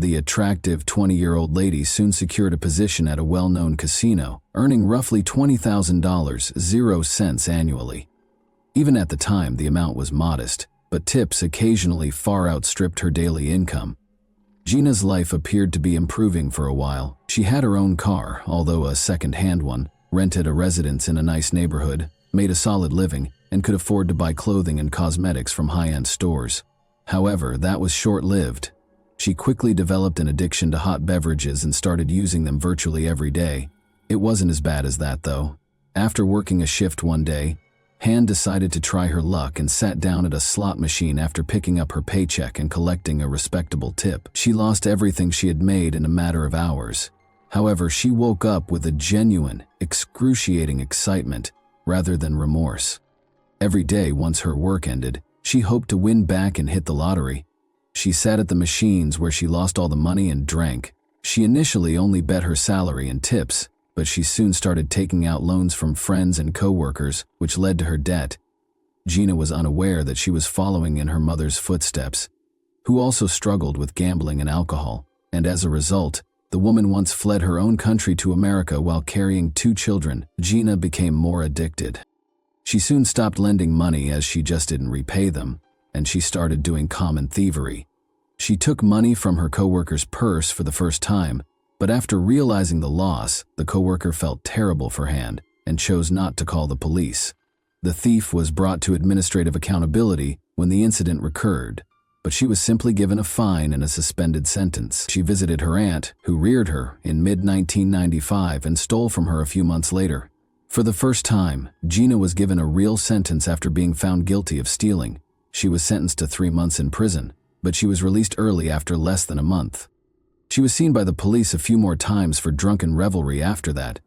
The attractive 20-year-old lady soon secured a position at a well-known casino, earning roughly $20,000, 0 cents annually. Even at the time, the amount was modest, but tips occasionally far outstripped her daily income. Gina's life appeared to be improving for a while. She had her own car, although a second-hand one, rented a residence in a nice neighborhood, made a solid living, and could afford to buy clothing and cosmetics from high-end stores. However, that was short-lived. She quickly developed an addiction to hot beverages and started using them virtually every day. It wasn't as bad as that, though. After working a shift one day, Han decided to try her luck and sat down at a slot machine after picking up her paycheck and collecting a respectable tip. She lost everything she had made in a matter of hours. However, she woke up with a genuine, excruciating excitement rather than remorse. Every day, once her work ended, she hoped to win back and hit the lottery. She sat at the machines where she lost all the money and drank. She initially only bet her salary and tips, but she soon started taking out loans from friends and co-workers, which led to her debt. Gina was unaware that she was following in her mother's footsteps, who also struggled with gambling and alcohol, and as a result, the woman once fled her own country to America while carrying 2 children. Gina became more addicted. She soon stopped lending money as she just didn't repay them, and she started doing common thievery. She took money from her coworker's purse for the first time, but after realizing the loss, the coworker felt terrible for Han and chose not to call the police. The thief was brought to administrative accountability when the incident recurred, but she was simply given a fine and a suspended sentence. She visited her aunt, who reared her, in mid-1995 and stole from her a few months later. For the first time, Gina was given a real sentence after being found guilty of stealing. She was sentenced to 3 months in prison, but she was released early after less than a month. She was seen by the police a few more times for drunken revelry after that,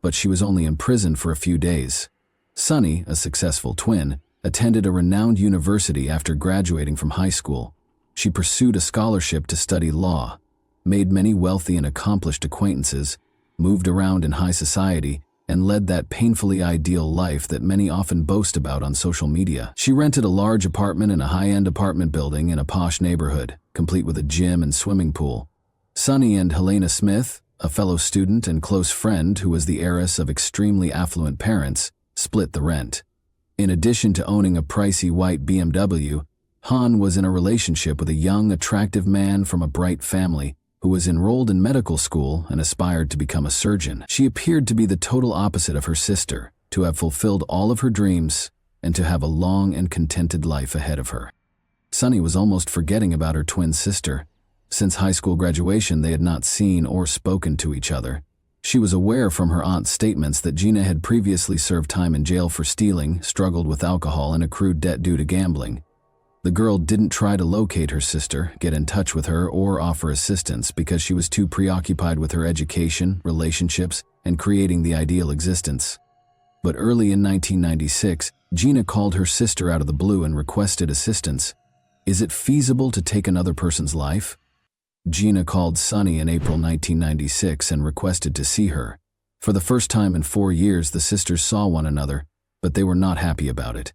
but she was only in prison for a few days. Sunny, a successful twin, attended a renowned university after graduating from high school. She pursued a scholarship to study law, made many wealthy and accomplished acquaintances, moved around in high society, and led that painfully ideal life that many often boast about on social media. She rented a large apartment in a high-end apartment building in a posh neighborhood, complete with a gym and swimming pool. Sunny and Helena Smith, a fellow student and close friend who was the heiress of extremely affluent parents, split the rent. In addition to owning a pricey white BMW, Han was in a relationship with a young, attractive man from a bright family who was enrolled in medical school and aspired to become a surgeon. She appeared to be the total opposite of her sister, to have fulfilled all of her dreams and to have a long and contented life ahead of her. Sunny was almost forgetting about her twin sister. Since high school graduation, they had not seen or spoken to each other. She was aware from her aunt's statements that Gina had previously served time in jail for stealing, struggled with alcohol, and accrued debt due to gambling. The girl didn't try to locate her sister, get in touch with her, or offer assistance because she was too preoccupied with her education, relationships, and creating the ideal existence. But early in 1996, Gina called her sister out of the blue and requested assistance. Is it feasible to take another person's life? Gina called Sunny in April 1996 and requested to see her. For the first time in 4 years, the sisters saw one another, but they were not happy about it.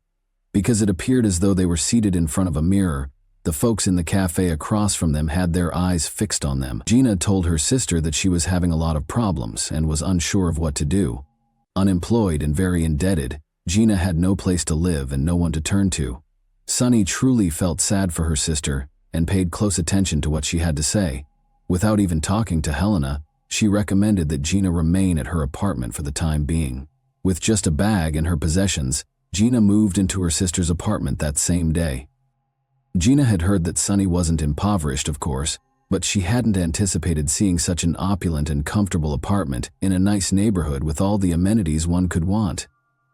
Because it appeared as though they were seated in front of a mirror, the folks in the cafe across from them had their eyes fixed on them. Gina told her sister that she was having a lot of problems and was unsure of what to do. Unemployed and very indebted, Gina had no place to live and no one to turn to. Sunny truly felt sad for her sister and paid close attention to what she had to say. Without even talking to Helena, she recommended that Gina remain at her apartment for the time being. With just a bag and her possessions, Gina moved into her sister's apartment that same day. Gina had heard that Sunny wasn't impoverished, of course, but she hadn't anticipated seeing such an opulent and comfortable apartment in a nice neighborhood with all the amenities one could want.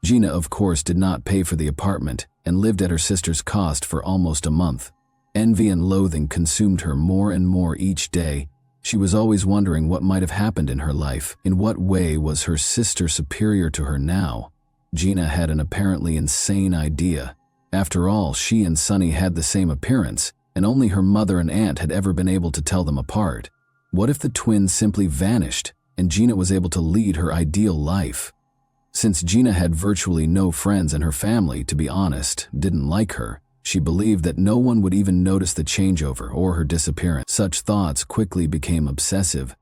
Gina, of course, did not pay for the apartment and lived at her sister's cost for almost a month. Envy and loathing consumed her more and more each day. She was always wondering what might have happened in her life. In what way was her sister superior to her now? Gina had an apparently insane idea. After all, she and Sunny had the same appearance, and only her mother and aunt had ever been able to tell them apart. What if the twins simply vanished, and Gina was able to lead her ideal life? Since Gina had virtually no friends and her family, to be honest, didn't like her, she believed that no one would even notice the changeover or her disappearance. Such thoughts quickly became obsessive.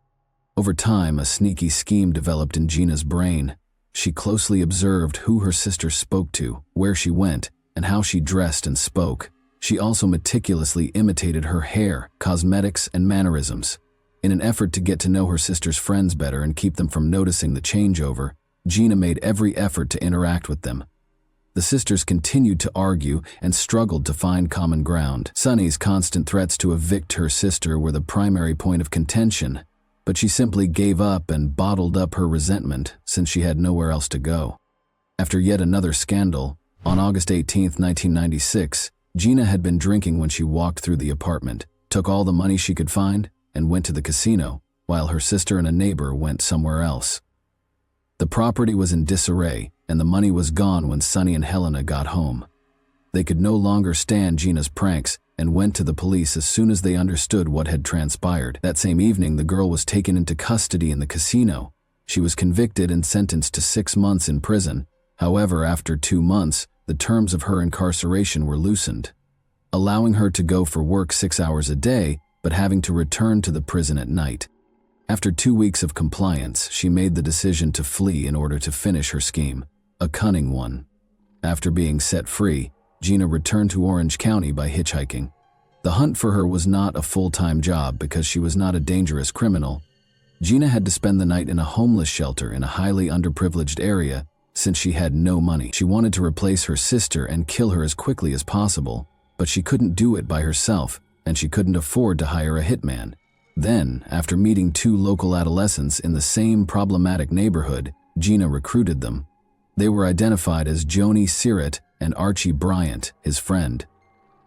Over time, a sneaky scheme developed in Gina's brain. She closely observed who her sister spoke to, where she went, and how she dressed and spoke. She also meticulously imitated her hair, cosmetics, and mannerisms. In an effort to get to know her sister's friends better and keep them from noticing the changeover, Gina made every effort to interact with them. The sisters continued to argue and struggled to find common ground. Sunny's constant threats to evict her sister were the primary point of contention, but she simply gave up and bottled up her resentment since she had nowhere else to go. After yet another scandal, on August 18, 1996, Gina had been drinking when she walked through the apartment, took all the money she could find, and went to the casino, while her sister and a neighbor went somewhere else. The property was in disarray, and the money was gone when Sunny and Helena got home. They could no longer stand Gina's pranks and went to the police as soon as they understood what had transpired. That same evening, the girl was taken into custody in the casino. She was convicted and sentenced to 6 months in prison. However, after 2 months, the terms of her incarceration were loosened, allowing her to go for work 6 hours a day, but having to return to the prison at night. After 2 weeks of compliance, she made the decision to flee in order to finish her scheme, a cunning one. After being set free, Gina returned to Orange County by hitchhiking. The hunt for her was not a full-time job because she was not a dangerous criminal. Gina had to spend the night in a homeless shelter in a highly underprivileged area since she had no money. She wanted to replace her sister and kill her as quickly as possible, but she couldn't do it by herself, and she couldn't afford to hire a hitman. Then, after meeting 2 local adolescents in the same problematic neighborhood, Gina recruited them. They were identified as Joni Sirrett and Archie Bryant, his friend.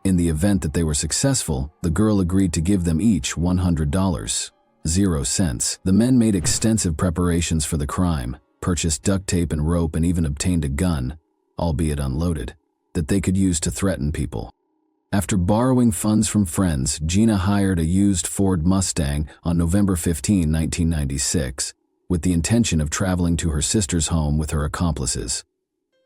In the event that they were successful, the girl agreed to give them each $100, 0 cents. The men made extensive preparations for the crime, purchased duct tape and rope, and even obtained a gun, albeit unloaded, that they could use to threaten people. After borrowing funds from friends, Gina hired a used Ford Mustang on November 15, 1996, with the intention of traveling to her sister's home with her accomplices.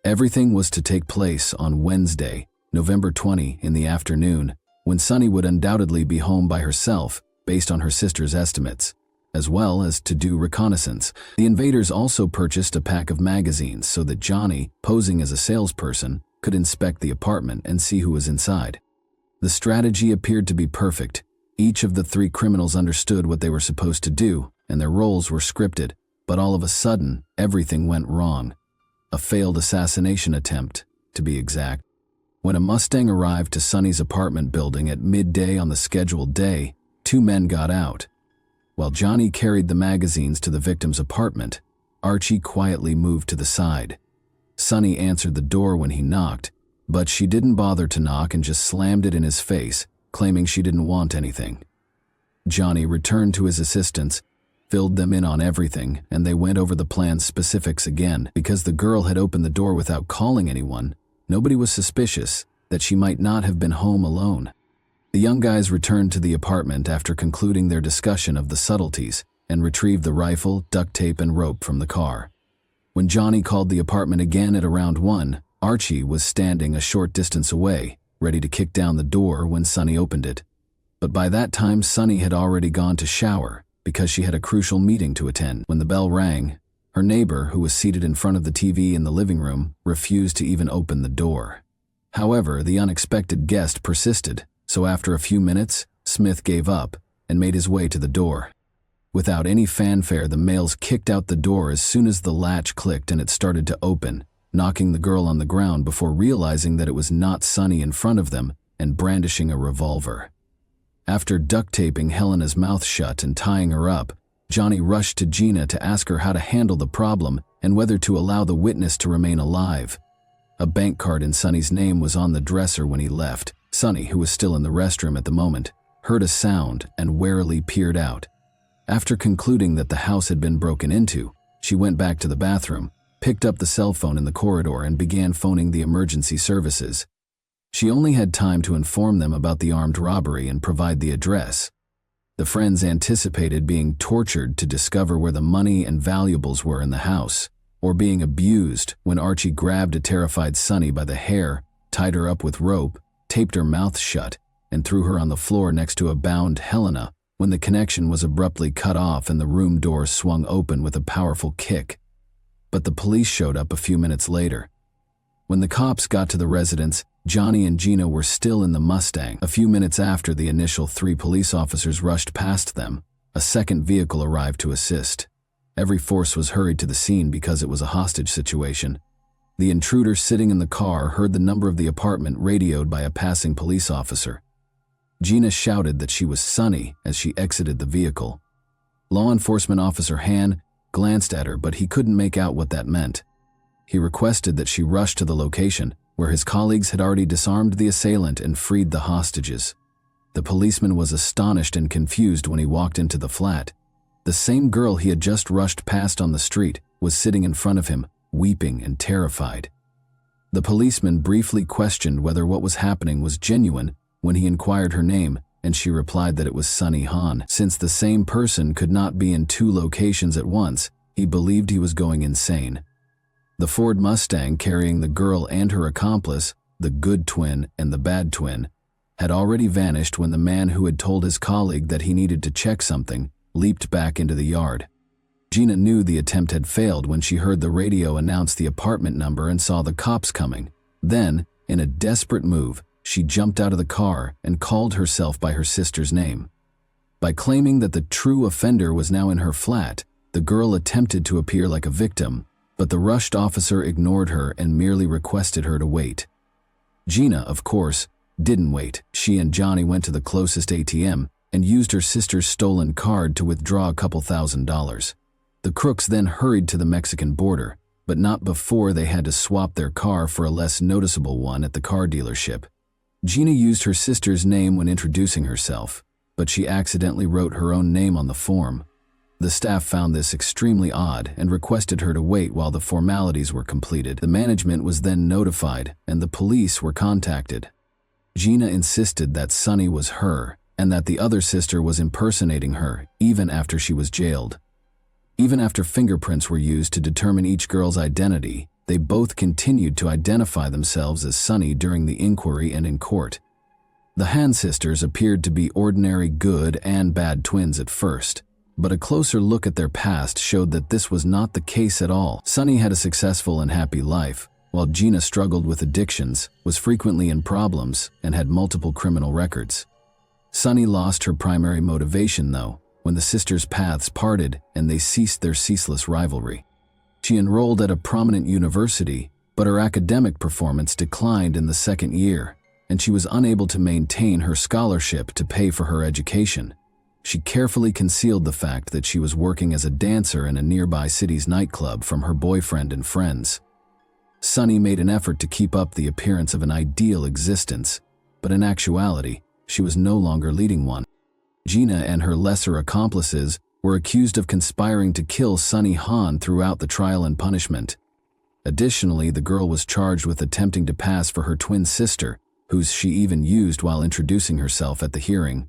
Everything was to take place on Wednesday, November 20, in the afternoon, when Sunny would undoubtedly be home by herself, based on her sister's estimates, as well as to do reconnaissance. The invaders also purchased a pack of magazines so that Johnny, posing as a salesperson, could inspect the apartment and see who was inside. The strategy appeared to be perfect. Each of the 3 criminals understood what they were supposed to do, and their roles were scripted, but all of a sudden, everything went wrong. A failed assassination attempt, to be exact. When a Mustang arrived to Sunny's apartment building at midday on the scheduled day, 2 men got out. While Johnny carried the magazines to the victim's apartment, Archie quietly moved to the side. Sunny answered the door when he knocked, but she didn't bother to knock and just slammed it in his face, claiming she didn't want anything. Johnny returned to his assistants, filled them in on everything, and they went over the plan's specifics again. Because the girl had opened the door without calling anyone, nobody was suspicious that she might not have been home alone. The young guys returned to the apartment after concluding their discussion of the subtleties and retrieved the rifle, duct tape, and rope from the car. When Johnny called the apartment again at around 1, Archie was standing a short distance away, ready to kick down the door when Sunny opened it. But by that time, Sunny had already gone to shower because she had a crucial meeting to attend. When the bell rang, her neighbor, who was seated in front of the TV in the living room, refused to even open the door. However, the unexpected guest persisted, so after a few minutes, Smith gave up, and made his way to the door. Without any fanfare, the males kicked out the door as soon as the latch clicked and it started to open, knocking the girl on the ground before realizing that it was not Sunny in front of them and brandishing a revolver. After duct taping Helena's mouth shut and tying her up, Johnny rushed to Gina to ask her how to handle the problem and whether to allow the witness to remain alive. A bank card in Sunny's name was on the dresser when he left. Sunny, who was still in the restroom at the moment, heard a sound and warily peered out. After concluding that the house had been broken into, she went back to the bathroom, picked up the cell phone in the corridor and began phoning the emergency services. She only had time to inform them about the armed robbery and provide the address. The friends anticipated being tortured to discover where the money and valuables were in the house, or being abused when Archie grabbed a terrified Sunny by the hair, tied her up with rope, taped her mouth shut, and threw her on the floor next to a bound Helena when the connection was abruptly cut off and the room door swung open with a powerful kick. But the police showed up a few minutes later. When the cops got to the residence, Johnny and Gina were still in the Mustang. A few minutes after the initial 3 police officers rushed past them, a second vehicle arrived to assist. Every force was hurried to the scene because it was a hostage situation. The intruder sitting in the car heard the number of the apartment radioed by a passing police officer. Gina shouted that she was Sunny as she exited the vehicle. Law enforcement officer Han glanced at her, but he couldn't make out what that meant. He requested that she rush to the location, where his colleagues had already disarmed the assailant and freed the hostages. The policeman was astonished and confused when he walked into the flat. The same girl he had just rushed past on the street was sitting in front of him, weeping and terrified. The policeman briefly questioned whether what was happening was genuine when he inquired her name, and she replied that it was Sunny Han. Since the same person could not be in 2 locations at once, he believed he was going insane. The Ford Mustang carrying the girl and her accomplice, the good twin and the bad twin, had already vanished when the man who had told his colleague that he needed to check something leaped back into the yard. Gina knew the attempt had failed when she heard the radio announce the apartment number and saw the cops coming. Then, in a desperate move, she jumped out of the car and called herself by her sister's name. By claiming that the true offender was now in her flat, the girl attempted to appear like a victim, but the rushed officer ignored her and merely requested her to wait. Gina, of course, didn't wait. She and Johnny went to the closest ATM and used her sister's stolen card to withdraw a couple $1,000s. The crooks then hurried to the Mexican border, but not before they had to swap their car for a less noticeable one at the car dealership. Gina used her sister's name when introducing herself, but she accidentally wrote her own name on the form. The staff found this extremely odd and requested her to wait while the formalities were completed. The management was then notified and the police were contacted. Gina insisted that Sunny was her and that the other sister was impersonating her even after she was jailed. Even after fingerprints were used to determine each girl's identity, they both continued to identify themselves as Sunny during the inquiry and in court. The Han sisters appeared to be ordinary good and bad twins at first, but a closer look at their past showed that this was not the case at all. Sunny had a successful and happy life, while Gina struggled with addictions, was frequently in problems, and had multiple criminal records. Sunny lost her primary motivation, though, when the sisters' paths parted and they ceased their ceaseless rivalry. She enrolled at a prominent university, but her academic performance declined in the second year, and she was unable to maintain her scholarship to pay for her education. She carefully concealed the fact that she was working as a dancer in a nearby city's nightclub from her boyfriend and friends. Sunny made an effort to keep up the appearance of an ideal existence, but in actuality, she was no longer leading one. Gina and her lesser accomplices were accused of conspiring to kill Sunny Han throughout the trial and punishment. Additionally, the girl was charged with attempting to pass for her twin sister, whose she even used while introducing herself at the hearing.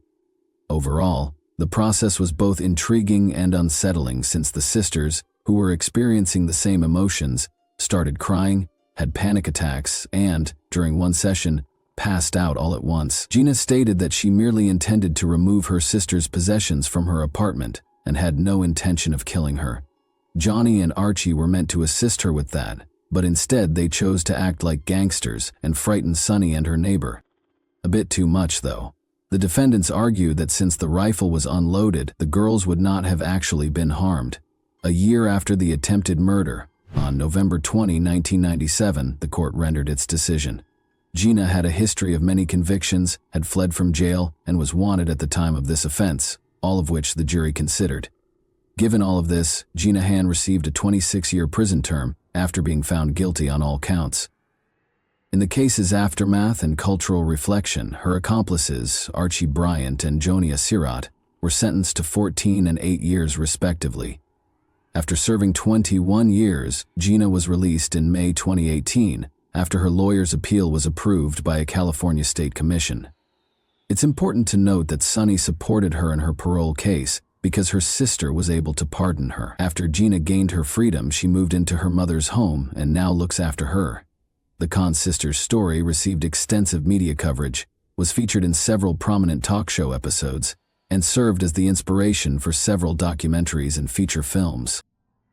Overall, the process was both intriguing and unsettling since the sisters, who were experiencing the same emotions, started crying, had panic attacks, and, during one session, passed out all at once. Gina stated that she merely intended to remove her sister's possessions from her apartment and had no intention of killing her. Johnny and Archie were meant to assist her with that, but instead they chose to act like gangsters and frighten Sunny and her neighbor. A bit too much, though. The defendants argued that since the rifle was unloaded, the girls would not have actually been harmed. A year after the attempted murder, on November 20, 1997, the court rendered its decision. Gina had a history of many convictions, had fled from jail, and was wanted at the time of this offense, all of which the jury considered. Given all of this, Gina Han received a 26-year prison term after being found guilty on all counts. In the case's aftermath and cultural reflection, her accomplices, Archie Bryant and Jonia Sirat, were sentenced to 14 and 8 years respectively. After serving 21 years, Gina was released in May 2018 after her lawyer's appeal was approved by a California state commission. It's important to note that Sonny supported her in her parole case because her sister was able to pardon her. After Gina gained her freedom, she moved into her mother's home and now looks after her. The Khan sisters' story received extensive media coverage, was featured in several prominent talk show episodes, and served as the inspiration for several documentaries and feature films.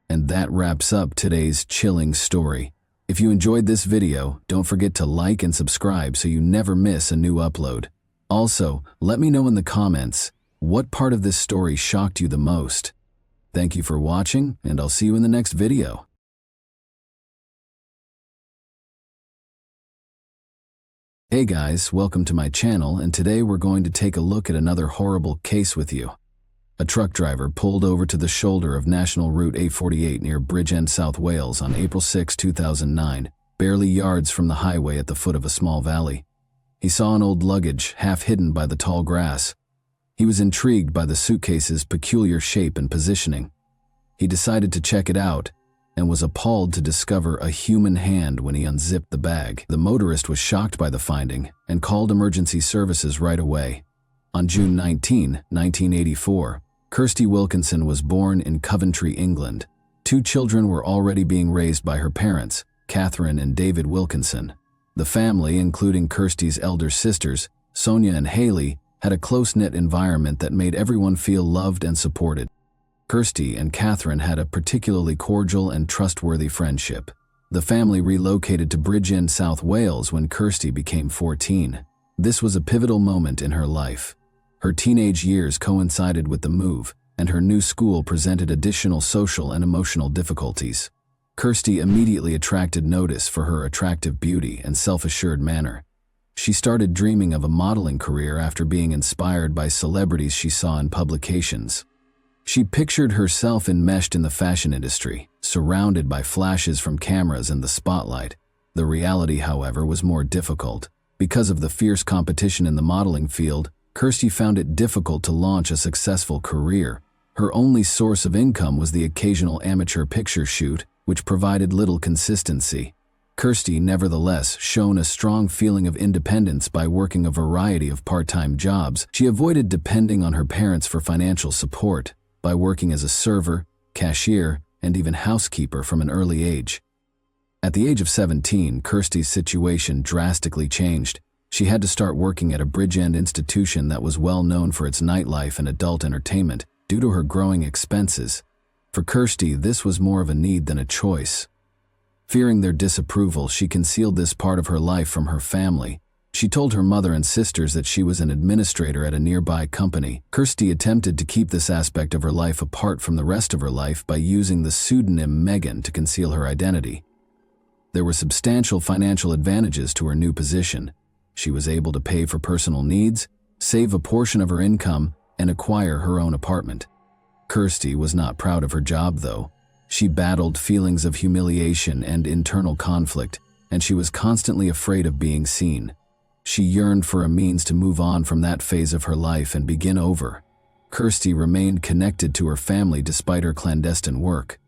And that wraps up today's chilling story. If you enjoyed this video, don't forget to like and subscribe so you never miss a new upload. Also, let me know in the comments, what part of this story shocked you the most? Thank you for watching, and I'll see you in the next video. Hey guys, welcome to my channel, and today we're going to take a look at another horrible case with you. A truck driver pulled over to the shoulder of National Route 848 near Bridgend, South Wales on April 6, 2009, barely yards from the highway at the foot of a small valley. He saw an old luggage half hidden by the tall grass. He was intrigued by the suitcase's peculiar shape and positioning. He decided to check it out and was appalled to discover a human hand when he unzipped the bag. The motorist was shocked by the finding and called emergency services right away. On June 19, 1984, Kirsty Wilkinson was born in Coventry, England. 2 children were already being raised by her parents, Catherine and David Wilkinson. The family, including Kirsty's elder sisters, Sonia and Haley, had a close-knit environment that made everyone feel loved and supported. Kirsty and Catherine had a particularly cordial and trustworthy friendship. The family relocated to Bridgend, South Wales when Kirsty became 14. This was a pivotal moment in her life. Her teenage years coincided with the move, and her new school presented additional social and emotional difficulties. Kirsty immediately attracted notice for her attractive beauty and self-assured manner. She started dreaming of a modeling career after being inspired by celebrities she saw in publications. She pictured herself enmeshed in the fashion industry, surrounded by flashes from cameras and the spotlight. The reality, however, was more difficult. Because of the fierce competition in the modeling field, Kirsty found it difficult to launch a successful career. Her only source of income was the occasional amateur picture shoot, which provided little consistency. Kirsty, nevertheless, shone a strong feeling of independence by working a variety of part-time jobs. She avoided depending on her parents for financial support by working as a server, cashier, and even housekeeper from an early age. At the age of 17, Kirsty's situation drastically changed. She had to start working at a Bridgend institution that was well known for its nightlife and adult entertainment due to her growing expenses. For Kirsty, this was more of a need than a choice. Fearing their disapproval, she concealed this part of her life from her family. She told her mother and sisters that she was an administrator at a nearby company. Kirsty attempted to keep this aspect of her life apart from the rest of her life by using the pseudonym Megan to conceal her identity. There were substantial financial advantages to her new position. She was able to pay for personal needs, save a portion of her income, and acquire her own apartment. Kirsty was not proud of her job, though. She battled feelings of humiliation and internal conflict, and she was constantly afraid of being seen. She yearned for a means to move on from that phase of her life and begin over. Kirsty remained connected to her family despite her clandestine work.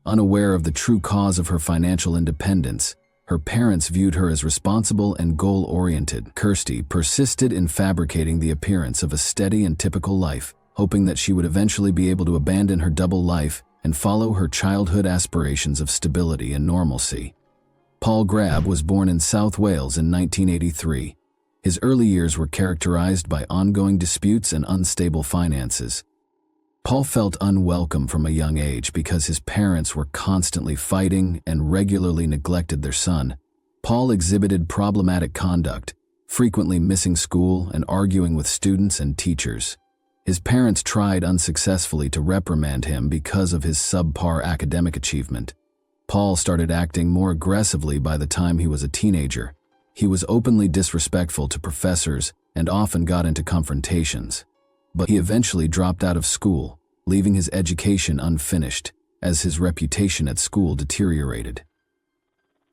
Unaware of the true cause of her financial independence, her parents viewed her as responsible and goal-oriented. Kirsty persisted in fabricating the appearance of a steady and typical life, hoping that she would eventually be able to abandon her double life and follow her childhood aspirations of stability and normalcy. Paul Grab was born in South Wales in 1983. His early years were characterized by ongoing disputes and unstable finances. Paul felt unwelcome from a young age because his parents were constantly fighting and regularly neglected their son. Paul exhibited problematic conduct, frequently missing school and arguing with students and teachers. His parents tried unsuccessfully to reprimand him because of his subpar academic achievement. Paul started acting more aggressively by the time he was a teenager. He was openly disrespectful to professors and often got into confrontations. But he eventually dropped out of school, leaving his education unfinished, as his reputation at school deteriorated.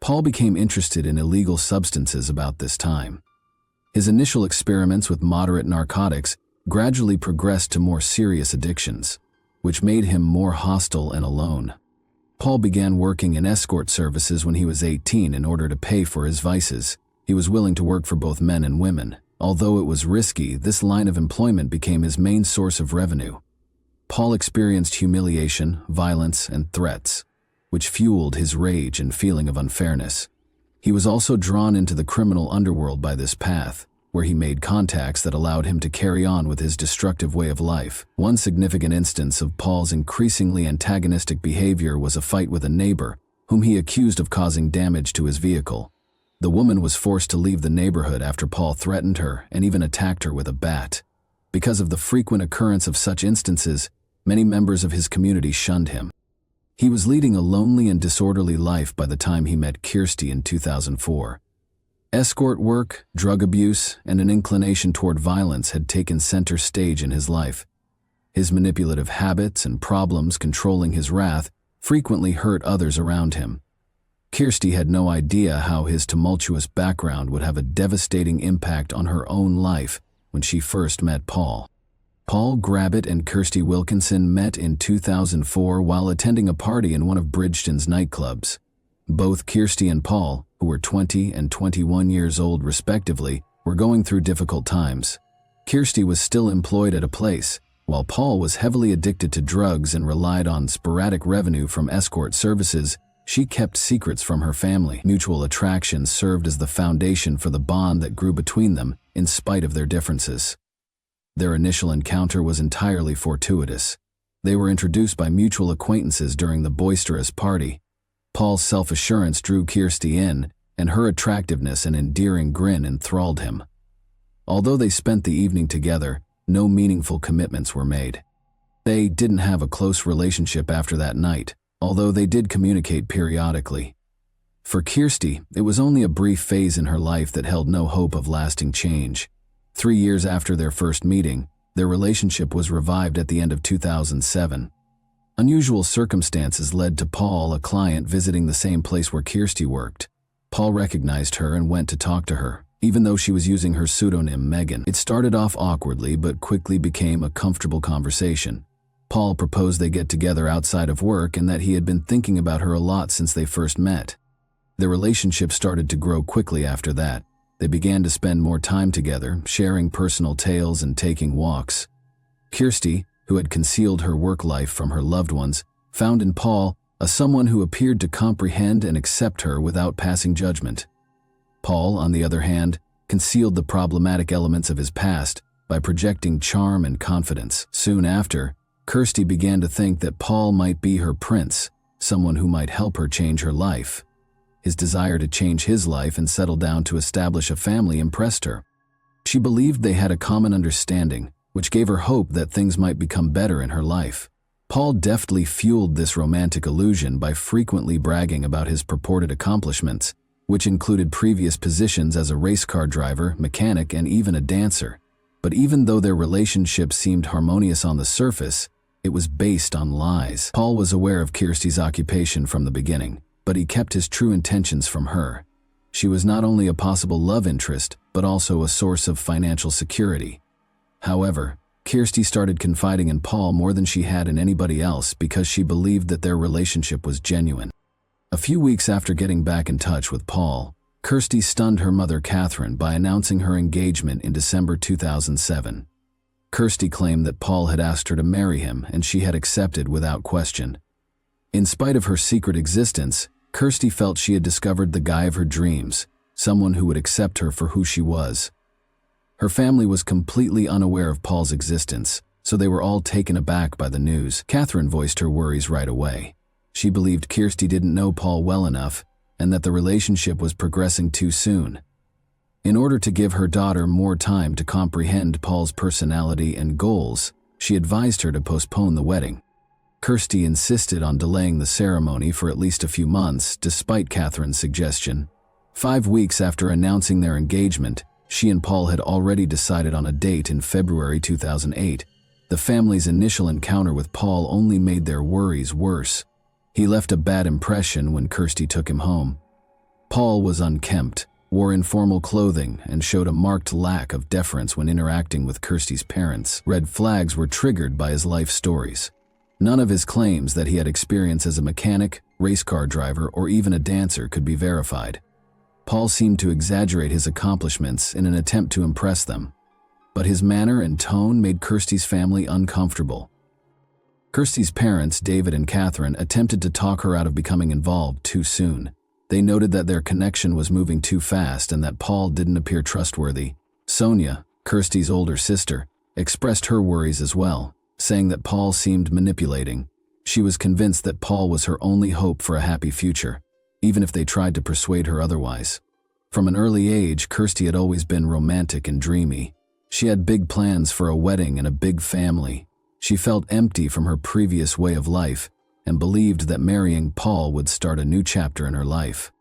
Paul became interested in illegal substances about this time. His initial experiments with moderate narcotics gradually progressed to more serious addictions, which made him more hostile and alone. Paul began working in escort services when he was 18 in order to pay for his vices. He was willing to work for both men and women. Although it was risky, this line of employment became his main source of revenue. Paul experienced humiliation, violence, and threats, which fueled his rage and feeling of unfairness. He was also drawn into the criminal underworld by this path, where he made contacts that allowed him to carry on with his destructive way of life. One significant instance of Paul's increasingly antagonistic behavior was a fight with a neighbor, whom he accused of causing damage to his vehicle. The woman was forced to leave the neighborhood after Paul threatened her and even attacked her with a bat. Because of the frequent occurrence of such instances, many members of his community shunned him. He was leading a lonely and disorderly life by the time he met Kirsty in 2004. Escort work, drug abuse, and an inclination toward violence had taken center stage in his life. His manipulative habits and problems controlling his wrath frequently hurt others around him. Kirsty had no idea how his tumultuous background would have a devastating impact on her own life when she first met Paul. Paul Grabbett and Kirsty Wilkinson met in 2004 while attending a party in one of Bridgeton's nightclubs. Both Kirsty and Paul, who were 20 and 21 years old respectively, were going through difficult times. Kirsty was still employed at a place, while Paul was heavily addicted to drugs and relied on sporadic revenue from escort services. She kept secrets from her family. Mutual attraction served as the foundation for the bond that grew between them, in spite of their differences. Their initial encounter was entirely fortuitous. They were introduced by mutual acquaintances during the boisterous party. Paul's self-assurance drew Kirsty in, and her attractiveness and endearing grin enthralled him. Although they spent the evening together, no meaningful commitments were made. They didn't have a close relationship after that night, although they did communicate periodically. For Kirsty, it was only a brief phase in her life that held no hope of lasting change. 3 years after their first meeting, their relationship was revived at the end of 2007. Unusual circumstances led to Paul, a client, visiting the same place where Kirsty worked. Paul recognized her and went to talk to her, even though she was using her pseudonym Megan. It started off awkwardly but quickly became a comfortable conversation. Paul proposed they get together outside of work and that he had been thinking about her a lot since they first met. Their relationship started to grow quickly after that. They began to spend more time together, sharing personal tales and taking walks. Kirsty, who had concealed her work life from her loved ones, found in Paul someone who appeared to comprehend and accept her without passing judgment. Paul, on the other hand, concealed the problematic elements of his past by projecting charm and confidence. Soon after, Kirsty began to think that Paul might be her prince, someone who might help her change her life. His desire to change his life and settle down to establish a family impressed her. She believed they had a common understanding, which gave her hope that things might become better in her life. Paul deftly fueled this romantic illusion by frequently bragging about his purported accomplishments, which included previous positions as a race car driver, mechanic, and even a dancer. But even though their relationship seemed harmonious on the surface, it was based on lies. Paul was aware of Kirsty's occupation from the beginning, but he kept his true intentions from her. She was not only a possible love interest, but also a source of financial security. However, Kirsty started confiding in Paul more than she had in anybody else because she believed that their relationship was genuine. A few weeks after getting back in touch with Paul, Kirsty stunned her mother Catherine by announcing her engagement in December 2007. Kirsty claimed that Paul had asked her to marry him and she had accepted without question. In spite of her secret existence, Kirsty felt she had discovered the guy of her dreams, someone who would accept her for who she was. Her family was completely unaware of Paul's existence, so they were all taken aback by the news. Catherine voiced her worries right away. She believed Kirsty didn't know Paul well enough and that the relationship was progressing too soon. In order to give her daughter more time to comprehend Paul's personality and goals, she advised her to postpone the wedding. Kirsty insisted on delaying the ceremony for at least a few months, despite Catherine's suggestion. 5 weeks after announcing their engagement, she and Paul had already decided on a date in February 2008. The family's initial encounter with Paul only made their worries worse. He left a bad impression when Kirsty took him home. Paul was unkempt, wore informal clothing, and showed a marked lack of deference when interacting with Kirsty's parents. Red flags were triggered by his life stories. None of his claims that he had experience as a mechanic, race car driver, or even a dancer could be verified. Paul seemed to exaggerate his accomplishments in an attempt to impress them, but his manner and tone made Kirsty's family uncomfortable. Kirsty's parents, David and Catherine, attempted to talk her out of becoming involved too soon. They noted that their connection was moving too fast and that Paul didn't appear trustworthy. Sonia, Kirsty's older sister, expressed her worries as well, saying that Paul seemed manipulating. She was convinced that Paul was her only hope for a happy future, even if they tried to persuade her otherwise. From an early age, Kirsty had always been romantic and dreamy. She had big plans for a wedding and a big family. She felt empty from her previous way of life and believed that marrying Paul would start a new chapter in her life.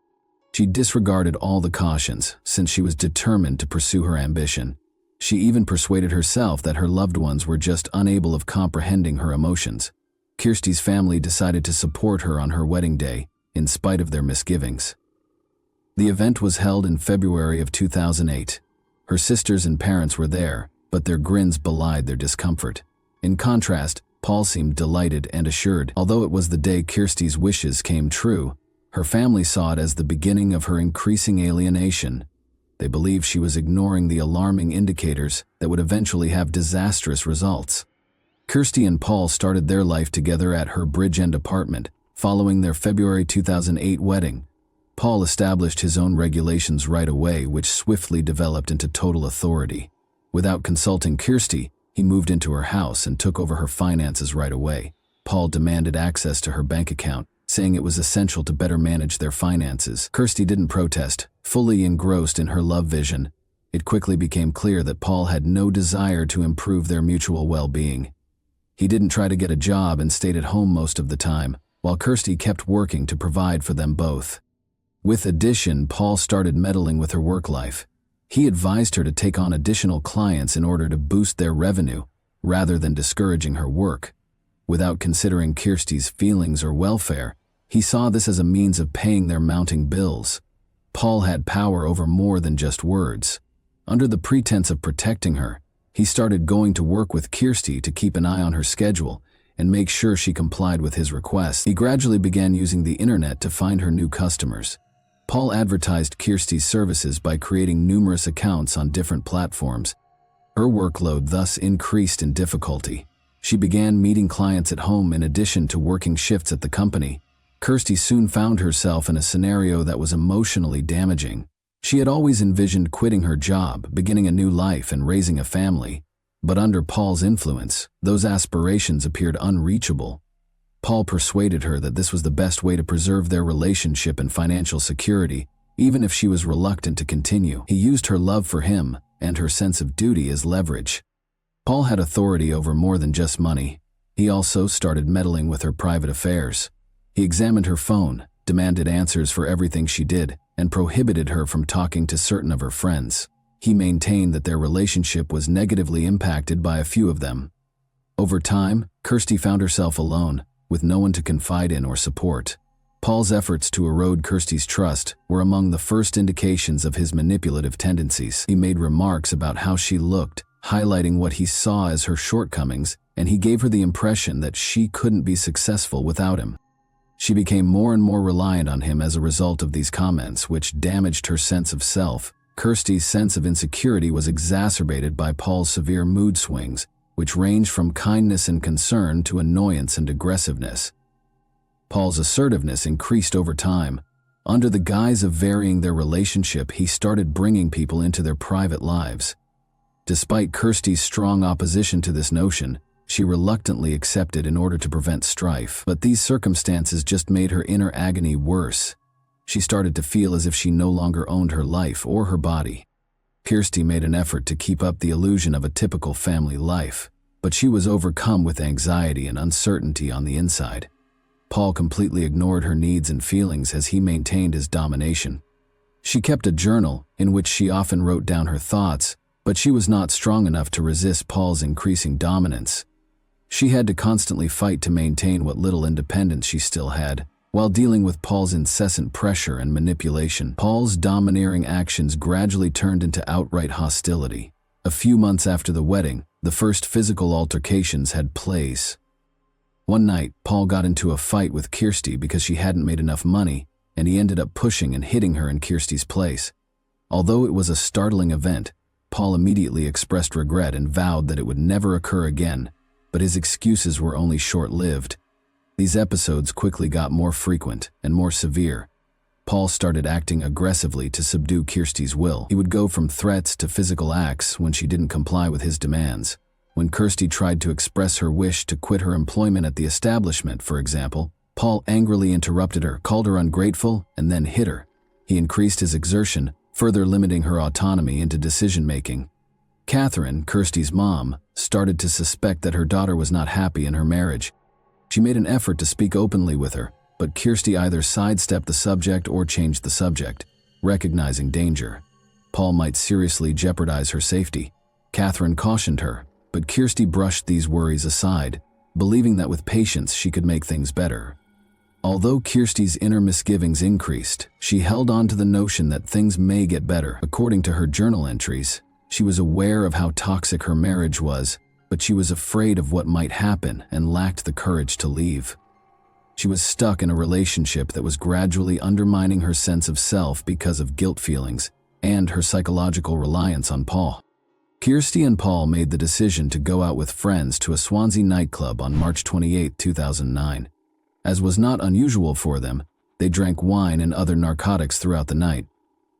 She disregarded all the cautions since she was determined to pursue her ambition. She even persuaded herself that her loved ones were just unable of comprehending her emotions. Kirsty's family decided to support her on her wedding day, in spite of their misgivings. The event was held in February of 2008. Her sisters and parents were there, but their grins belied their discomfort. In contrast, Paul seemed delighted and assured. Although it was the day Kirsty's wishes came true, her family saw it as the beginning of her increasing alienation. They believed she was ignoring the alarming indicators that would eventually have disastrous results. Kirsty and Paul started their life together at her Bridge End apartment, following their February 2008 wedding. Paul established his own regulations right away, which swiftly developed into total authority. Without consulting Kirsty, he moved into her house and took over her finances right away. Paul demanded access to her bank account, saying it was essential to better manage their finances. Kirsty didn't protest, fully engrossed in her love vision. It quickly became clear that Paul had no desire to improve their mutual well-being. He didn't try to get a job and stayed at home most of the time, while Kirsty kept working to provide for them both. With addition, Paul started meddling with her work life. He advised her to take on additional clients in order to boost their revenue, rather than discouraging her work. Without considering Kirsty's feelings or welfare, he saw this as a means of paying their mounting bills. Paul had power over more than just words. Under the pretense of protecting her, he started going to work with Kirsty to keep an eye on her schedule and make sure she complied with his requests. He gradually began using the internet to find her new customers. Paul advertised Kirsty's services by creating numerous accounts on different platforms. Her workload thus increased in difficulty. She began meeting clients at home in addition to working shifts at the company. Kirsty soon found herself in a scenario that was emotionally damaging. She had always envisioned quitting her job, beginning a new life, and raising a family. But under Paul's influence, those aspirations appeared unreachable. Paul persuaded her that this was the best way to preserve their relationship and financial security, even if she was reluctant to continue. He used her love for him and her sense of duty as leverage. Paul had authority over more than just money. He also started meddling with her private affairs. He examined her phone, demanded answers for everything she did, and prohibited her from talking to certain of her friends. He maintained that their relationship was negatively impacted by a few of them. Over time, Kirsty found herself alone, with no one to confide in or support. Paul's efforts to erode Kirsty's trust were among the first indications of his manipulative tendencies. He made remarks about how she looked, highlighting what he saw as her shortcomings, and he gave her the impression that she couldn't be successful without him. She became more and more reliant on him as a result of these comments, which damaged her sense of self. Kirsty's sense of insecurity was exacerbated by Paul's severe mood swings, which ranged from kindness and concern to annoyance and aggressiveness. Paul's assertiveness increased over time. Under the guise of varying their relationship, he started bringing people into their private lives. Despite Kirsty's strong opposition to this notion, she reluctantly accepted in order to prevent strife. But these circumstances just made her inner agony worse. She started to feel as if she no longer owned her life or her body. Kirsty made an effort to keep up the illusion of a typical family life, but she was overcome with anxiety and uncertainty on the inside. Paul completely ignored her needs and feelings as he maintained his domination. She kept a journal in which she often wrote down her thoughts, but she was not strong enough to resist Paul's increasing dominance. She had to constantly fight to maintain what little independence she still had, while dealing with Paul's incessant pressure and manipulation. Paul's domineering actions gradually turned into outright hostility. A few months after the wedding, the first physical altercations had place. One night, Paul got into a fight with Kirsty because she hadn't made enough money, and he ended up pushing and hitting her in Kirsty's place. Although it was a startling event, Paul immediately expressed regret and vowed that it would never occur again, but his excuses were only short-lived. These episodes quickly got more frequent and more severe. Paul started acting aggressively to subdue Kirsty's will. He would go from threats to physical acts when she didn't comply with his demands. When Kirsty tried to express her wish to quit her employment at the establishment, for example, Paul angrily interrupted her, called her ungrateful, and then hit her. He increased his exertion, further limiting her autonomy into decision-making. Catherine, Kirsty's mom, started to suspect that her daughter was not happy in her marriage. She made an effort to speak openly with her, but Kirsty either sidestepped the subject or changed the subject, recognizing danger. Paul might seriously jeopardize her safety. Catherine cautioned her, but Kirsty brushed these worries aside, believing that with patience she could make things better. Although Kirsty's inner misgivings increased, she held on to the notion that things may get better. According to her journal entries, she was aware of how toxic her marriage was, but she was afraid of what might happen and lacked the courage to leave. She was stuck in a relationship that was gradually undermining her sense of self because of guilt feelings and her psychological reliance on Paul. Kirsty and Paul made the decision to go out with friends to a Swansea nightclub on March 28, 2009. As was not unusual for them, they drank wine and other narcotics throughout the night.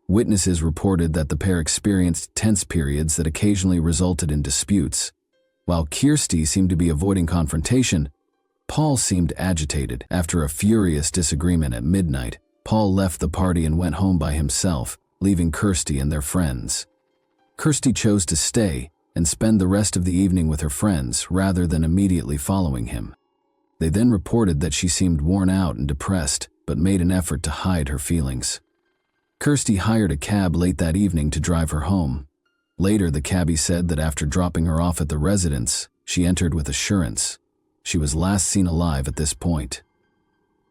Witnesses reported that the pair experienced tense periods that occasionally resulted in disputes. While Kirsty seemed to be avoiding confrontation, Paul seemed agitated. After a furious disagreement at midnight, Paul left the party and went home by himself, leaving Kirsty and their friends. Kirsty chose to stay and spend the rest of the evening with her friends rather than immediately following him. They then reported that she seemed worn out and depressed, but made an effort to hide her feelings. Kirsty hired a cab late that evening to drive her home. Later, the cabbie said that after dropping her off at the residence, she entered with assurance. She was last seen alive at this point.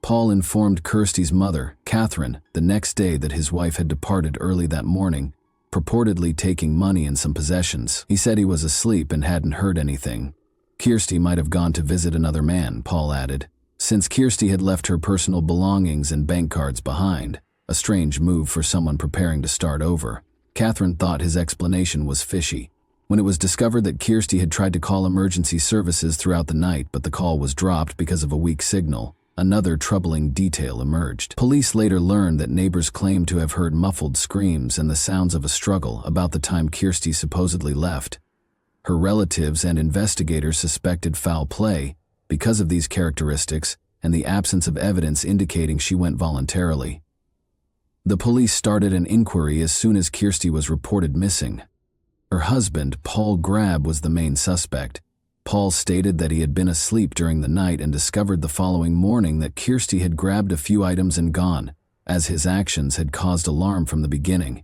Paul informed Kirsty's mother, Catherine, the next day that his wife had departed early that morning, purportedly taking money and some possessions. He said he was asleep and hadn't heard anything. Kirsty might have gone to visit another man, Paul added, since Kirsty had left her personal belongings and bank cards behind, a strange move for someone preparing to start over. Catherine thought his explanation was fishy. When it was discovered that Kirsty had tried to call emergency services throughout the night but the call was dropped because of a weak signal, another troubling detail emerged. Police later learned that neighbors claimed to have heard muffled screams and the sounds of a struggle about the time Kirsty supposedly left. Her relatives and investigators suspected foul play because of these characteristics and the absence of evidence indicating she went voluntarily. The police started an inquiry as soon as Kirsty was reported missing. Her husband, Paul Grab, was the main suspect. Paul stated that he had been asleep during the night and discovered the following morning that Kirsty had grabbed a few items and gone, as his actions had caused alarm from the beginning.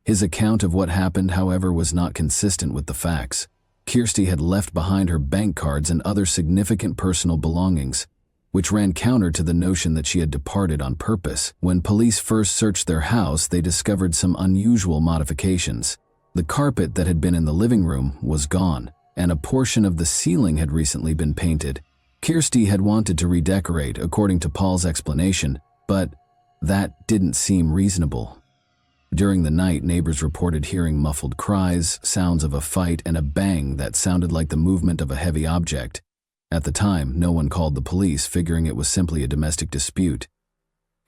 His account of what happened, however, was not consistent with the facts. Kirsty had left behind her bank cards and other significant personal belongings, which ran counter to the notion that she had departed on purpose. When police first searched their house, they discovered some unusual modifications. The carpet that had been in the living room was gone, and a portion of the ceiling had recently been painted. Kirsty had wanted to redecorate, according to Paul's explanation, but that didn't seem reasonable. During the night, neighbors reported hearing muffled cries, sounds of a fight, and a bang that sounded like the movement of a heavy object. At the time, no one called the police, figuring it was simply a domestic dispute.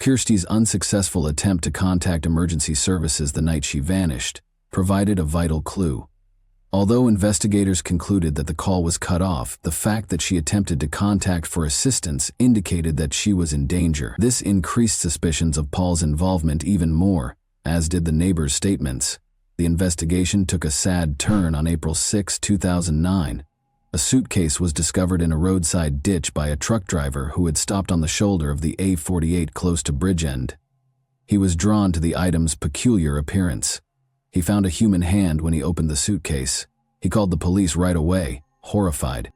Kirsty's unsuccessful attempt to contact emergency services the night she vanished provided a vital clue. Although investigators concluded that the call was cut off, the fact that she attempted to contact for assistance indicated that she was in danger. This increased suspicions of Paul's involvement even more, as did the neighbors' statements. The investigation took a sad turn on April 6, 2009. A suitcase was discovered in a roadside ditch by a truck driver who had stopped on the shoulder of the A48 close to Bridgend. He was drawn to the item's peculiar appearance. He found a human hand when he opened the suitcase. He called the police right away, horrified.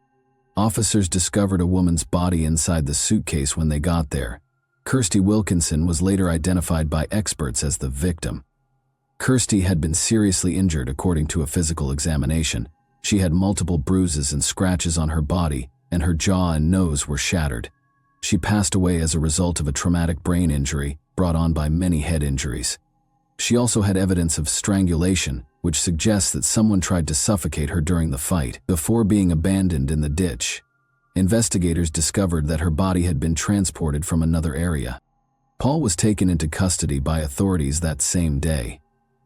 Officers discovered a woman's body inside the suitcase when they got there. Kirsty Wilkinson was later identified by experts as the victim. Kirsty had been seriously injured according to a physical examination. She had multiple bruises and scratches on her body, and her jaw and nose were shattered. She passed away as a result of a traumatic brain injury brought on by many head injuries. She also had evidence of strangulation, which suggests that someone tried to suffocate her during the fight before being abandoned in the ditch. Investigators discovered that her body had been transported from another area. Paul was taken into custody by authorities that same day.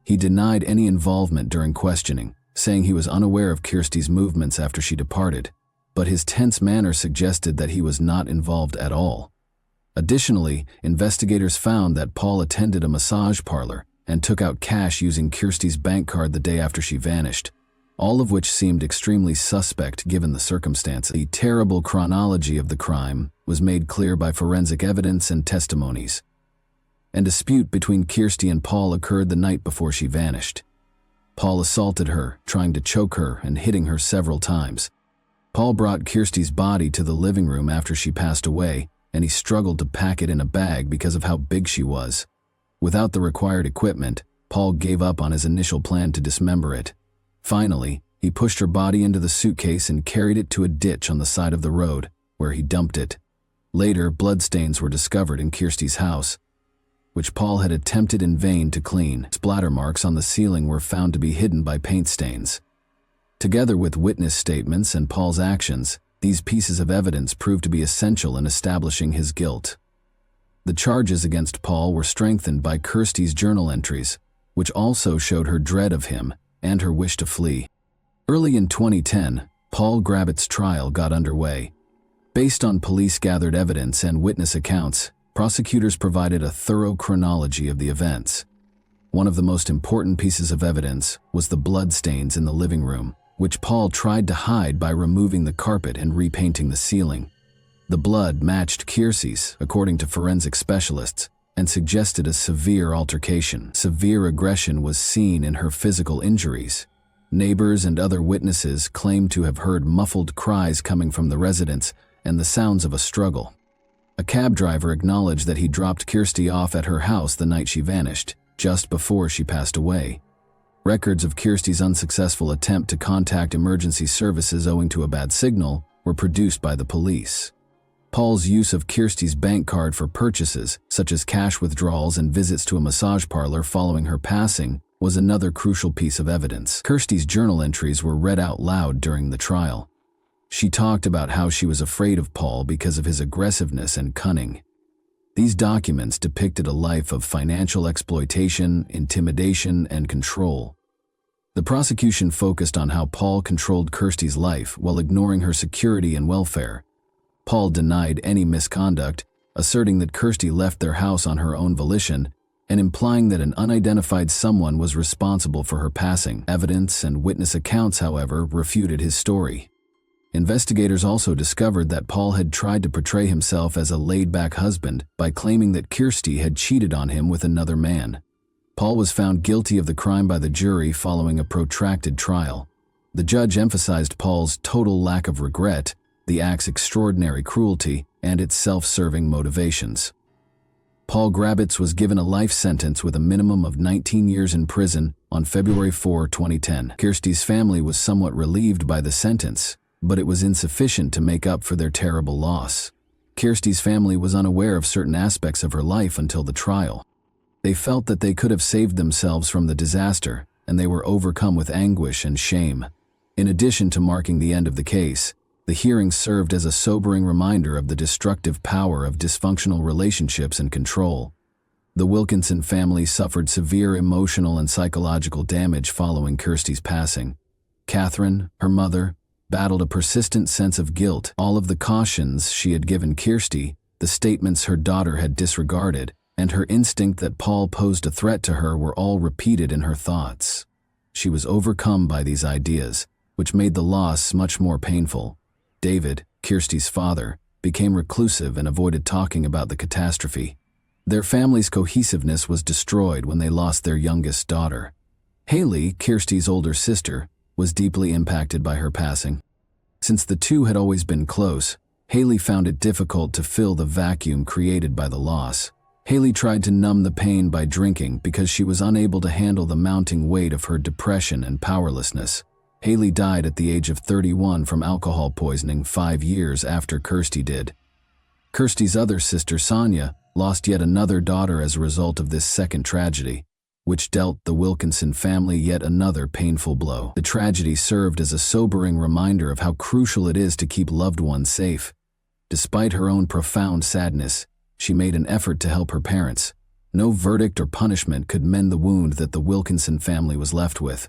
He denied any involvement during questioning, saying he was unaware of Kirsty's movements after she departed, but his tense manner suggested that he was not involved at all. Additionally, investigators found that Paul attended a massage parlor and took out cash using Kirsty's bank card the day after she vanished, all of which seemed extremely suspect given the circumstances. The terrible chronology of the crime was made clear by forensic evidence and testimonies. A dispute between Kirsty and Paul occurred the night before she vanished. Paul assaulted her, trying to choke her and hitting her several times. Paul brought Kirsty's body to the living room after she passed away, and he struggled to pack it in a bag because of how big she was. Without the required equipment, Paul gave up on his initial plan to dismember it. Finally, he pushed her body into the suitcase and carried it to a ditch on the side of the road, where he dumped it. Later, bloodstains were discovered in Kirsty's house, which Paul had attempted in vain to clean. Splatter marks on the ceiling were found to be hidden by paint stains. Together with witness statements and Paul's actions, these pieces of evidence proved to be essential in establishing his guilt. The charges against Paul were strengthened by Kirsty's journal entries, which also showed her dread of him and her wish to flee. Early in 2010, Paul Grabbitt's trial got underway. Based on police-gathered evidence and witness accounts, prosecutors provided a thorough chronology of the events. One of the most important pieces of evidence was the bloodstains in the living room, which Paul tried to hide by removing the carpet and repainting the ceiling. The blood matched Kirsty's, according to forensic specialists, and suggested a severe altercation. Severe aggression was seen in her physical injuries. Neighbors and other witnesses claimed to have heard muffled cries coming from the residence and the sounds of a struggle. A cab driver acknowledged that he dropped Kirsty off at her house the night she vanished, just before she passed away. Records of Kirsty's unsuccessful attempt to contact emergency services owing to a bad signal were produced by the police. Paul's use of Kirsty's bank card for purchases, such as cash withdrawals and visits to a massage parlor following her passing, was another crucial piece of evidence. Kirsty's journal entries were read out loud during the trial. She talked about how she was afraid of Paul because of his aggressiveness and cunning. These documents depicted a life of financial exploitation, intimidation, and control. The prosecution focused on how Paul controlled Kirsty's life while ignoring her security and welfare. Paul denied any misconduct, asserting that Kirsty left their house on her own volition and implying that an unidentified someone was responsible for her passing. Evidence and witness accounts, however, refuted his story. Investigators also discovered that Paul had tried to portray himself as a laid-back husband by claiming that Kirsty had cheated on him with another man. Paul was found guilty of the crime by the jury following a protracted trial. The judge emphasized Paul's total lack of regret, the act's extraordinary cruelty, and its self-serving motivations. Paul Grabbitt was given a life sentence with a minimum of 19 years in prison on February 4, 2010. Kirsty's family was somewhat relieved by the sentence, but it was insufficient to make up for their terrible loss. Kirsty's family was unaware of certain aspects of her life until the trial. They felt that they could have saved themselves from the disaster, and they were overcome with anguish and shame. In addition to marking the end of the case, the hearing served as a sobering reminder of the destructive power of dysfunctional relationships and control. The Wilkinson family suffered severe emotional and psychological damage following Kirsty's passing. Catherine, her mother, battled a persistent sense of guilt. All of the cautions she had given Kirsty, the statements her daughter had disregarded, and her instinct that Paul posed a threat to her were all repeated in her thoughts. she was overcome by these ideas, which made the loss much more painful. David, Kirsty's father, became reclusive and avoided talking about the catastrophe. Their family's cohesiveness was destroyed when they lost their youngest daughter. Haley, Kirsty's older sister, was deeply impacted by her passing. Since the two had always been close, Haley found it difficult to fill the vacuum created by the loss. Haley tried to numb the pain by drinking because she was unable to handle the mounting weight of her depression and powerlessness. Haley died at the age of 31 from alcohol poisoning 5 years after Kirsty did. Kirsty's other sister, Sonia, lost yet another daughter as a result of this second tragedy, which dealt the Wilkinson family yet another painful blow. The tragedy served as a sobering reminder of how crucial it is to keep loved ones safe. Despite her own profound sadness, she made an effort to help her parents. No verdict or punishment could mend the wound that the Wilkinson family was left with.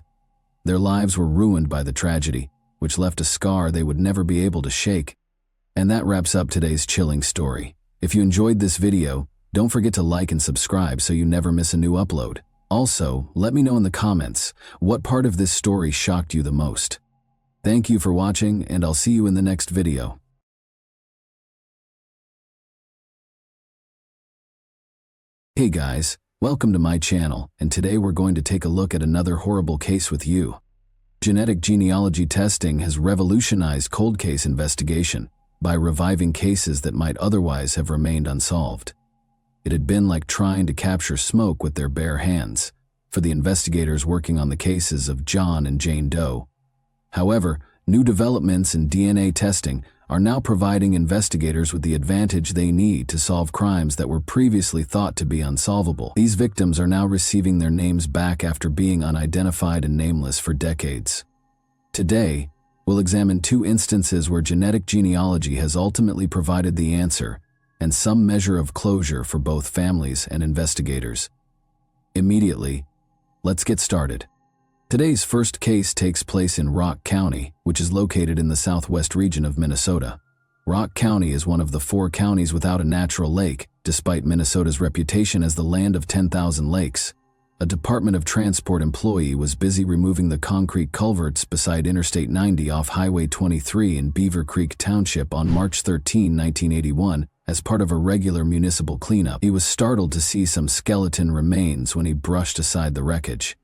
Their lives were ruined by the tragedy, which left a scar they would never be able to shake. And that wraps up today's chilling story. If you enjoyed this video, don't forget to like and subscribe so you never miss a new upload. Also, let me know in the comments what part of this story shocked you the most. Thank you for watching, and I'll see you in the next video. Hey guys, welcome to my channel, and today we're going to take a look at another horrible case with you. Genetic genealogy testing has revolutionized cold case investigation by reviving cases that might otherwise have remained unsolved. It had been like trying to capture smoke with their bare hands for the investigators working on the cases of John and Jane Doe. However, new developments in DNA testing are now providing investigators with the advantage they need to solve crimes that were previously thought to be unsolvable. These victims are now receiving their names back after being unidentified and nameless for decades. Today, we'll examine 2 instances where genetic genealogy has ultimately provided the answer and some measure of closure for both families and investigators. Immediately, let's get started. Today's first case takes place in Rock County, which is located in the southwest region of Minnesota. Rock County is one of the 4 counties without a natural lake, despite Minnesota's reputation as the land of 10,000 lakes. A Department of Transport employee was busy removing the concrete culverts beside Interstate 90 off Highway 23 in Beaver Creek Township on March 13, 1981, as part of a regular municipal cleanup. He was startled to see some skeleton remains when he brushed aside the wreckage.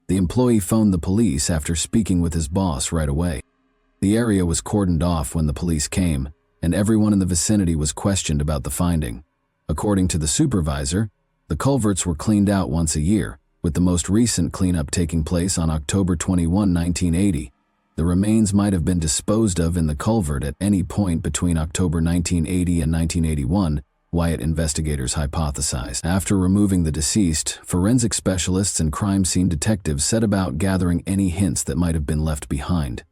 The employee phoned the police after speaking with his boss right away. The area was cordoned off when the police came, and everyone in the vicinity was questioned about the finding. According to the supervisor, the culverts were cleaned out once a year, with the most recent cleanup taking place on October 21, 1980. The remains might have been disposed of in the culvert at any point between October 1980 and 1981, Wyatt investigators hypothesized. After removing the deceased, forensic specialists and crime scene detectives set about gathering any hints that might have been left behind.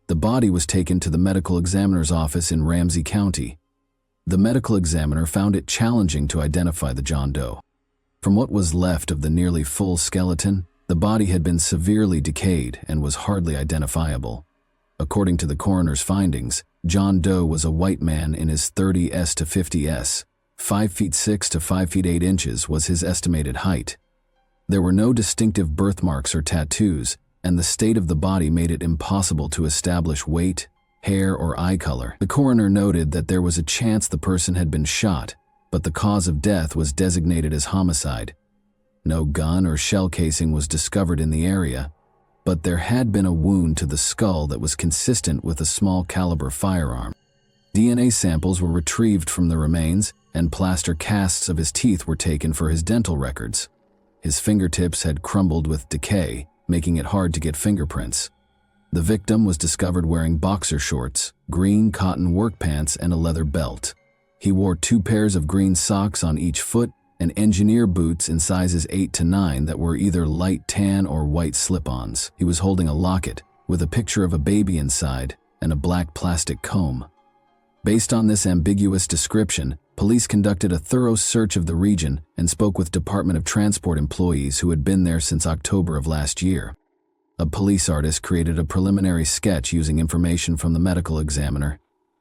The body was taken to the medical examiner's office in Ramsey County. The medical examiner found it challenging to identify the John Doe. From what was left of the nearly full skeleton, the body had been severely decayed and was hardly identifiable. According to the coroner's findings, John Doe was a white man in his 30s to 50s. 5 feet 6 to 5 feet 8 inches was his estimated height. There were no distinctive birthmarks or tattoos, and the state of the body made it impossible to establish weight, hair, or eye color. The coroner noted that there was a chance the person had been shot, but the cause of death was designated as homicide. No gun or shell casing was discovered in the area, but there had been a wound to the skull that was consistent with a small caliber firearm. DNA samples were retrieved from the remains, and plaster casts of his teeth were taken for his dental records. His fingertips had crumbled with decay, making it hard to get fingerprints. The victim was discovered wearing boxer shorts, green cotton work pants, and a leather belt. He wore 2 pairs of green socks on each foot and engineer boots in sizes 8 to 9 that were either light tan or white slip-ons. He was holding a locket with a picture of a baby inside and a black plastic comb. Based on this ambiguous description, police conducted a thorough search of the region and spoke with Department of Transport employees who had been there since October of last year. A police artist created a preliminary sketch using information from the medical examiner.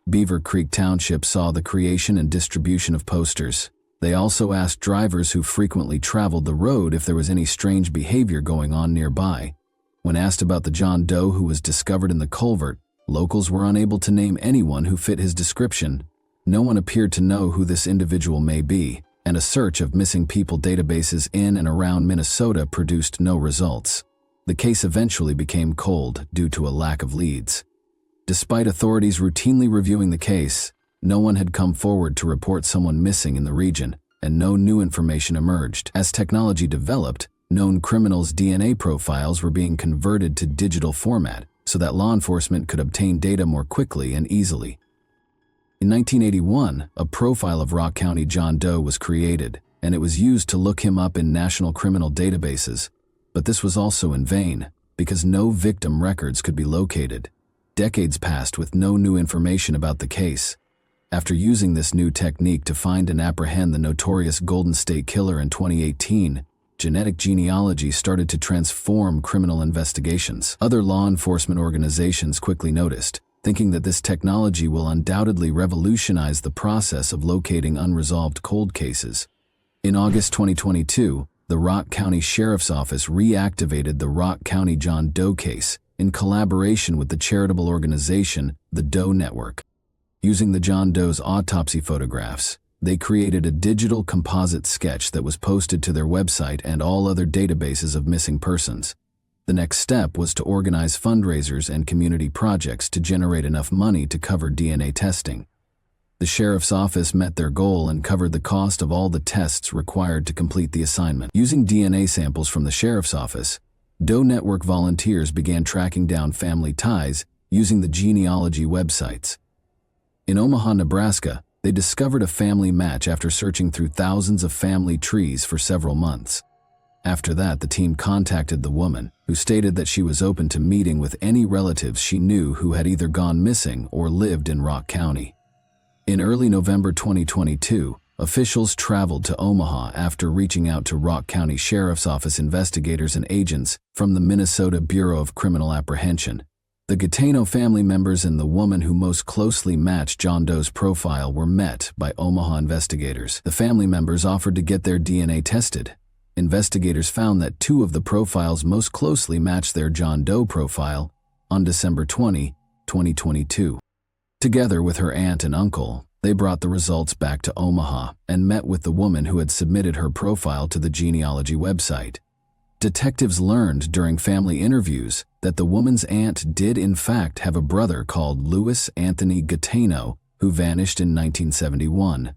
Beaver Creek Township saw the creation and distribution of posters. They also asked drivers who frequently traveled the road if there was any strange behavior going on nearby. When asked about the John Doe who was discovered in the culvert, locals were unable to name anyone who fit his description. No one appeared to know who this individual may be, and a search of missing people databases in and around Minnesota produced no results. The case eventually became cold due to a lack of leads. Despite authorities routinely reviewing the case, no one had come forward to report someone missing in the region, and no new information emerged. As technology developed, known criminals' DNA profiles were being converted to digital format so that law enforcement could obtain data more quickly and easily. In 1981, a profile of Rock County John Doe was created, and it was used to look him up in national criminal databases. But this was also in vain, because no victim records could be located. Decades passed with no new information about the case. After using this new technique to find and apprehend the notorious Golden State Killer in 2018, genetic genealogy started to transform criminal investigations. Other law enforcement organizations quickly noticed, thinking that this technology will undoubtedly revolutionize the process of locating unresolved cold cases. In August 2022, the Rock County Sheriff's Office reactivated the Rock County John Doe case in collaboration with the charitable organization, the Doe Network. Using the John Doe's autopsy photographs, they created a digital composite sketch that was posted to their website and all other databases of missing persons. The next step was to organize fundraisers and community projects to generate enough money to cover DNA testing. The sheriff's office met their goal and covered the cost of all the tests required to complete the assignment. Using DNA samples from the sheriff's office, Doe Network volunteers began tracking down family ties using the genealogy websites. In Omaha, Nebraska, they discovered a family match after searching through thousands of family trees for several months. After that, the team contacted the woman, who stated that she was open to meeting with any relatives she knew who had either gone missing or lived in Rock County. In early November 2022, officials traveled to Omaha after reaching out to Rock County Sheriff's Office investigators and agents from the Minnesota Bureau of Criminal Apprehension. The Gateno family members and the woman who most closely matched John Doe's profile were met by Omaha investigators. The family members offered to get their DNA tested. Investigators found that two of the profiles most closely matched their John Doe profile on December 20, 2022. Together with her aunt and uncle, they brought the results back to Omaha and met with the woman who had submitted her profile to the genealogy website. Detectives learned during family interviews that the woman's aunt did in fact have a brother called Louis Anthony Gateno who vanished in 1971.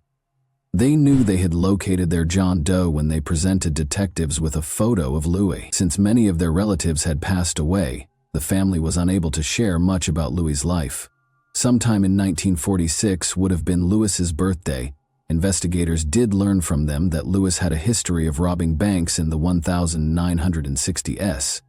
They knew they had located their John Doe when they presented detectives with a photo of Louis. Since many of their relatives had passed away, the family was unable to share much about Louis's life. Sometime in 1946 would have been Louis's birthday. Investigators did learn from them that Louis had a history of robbing banks in the 1960s.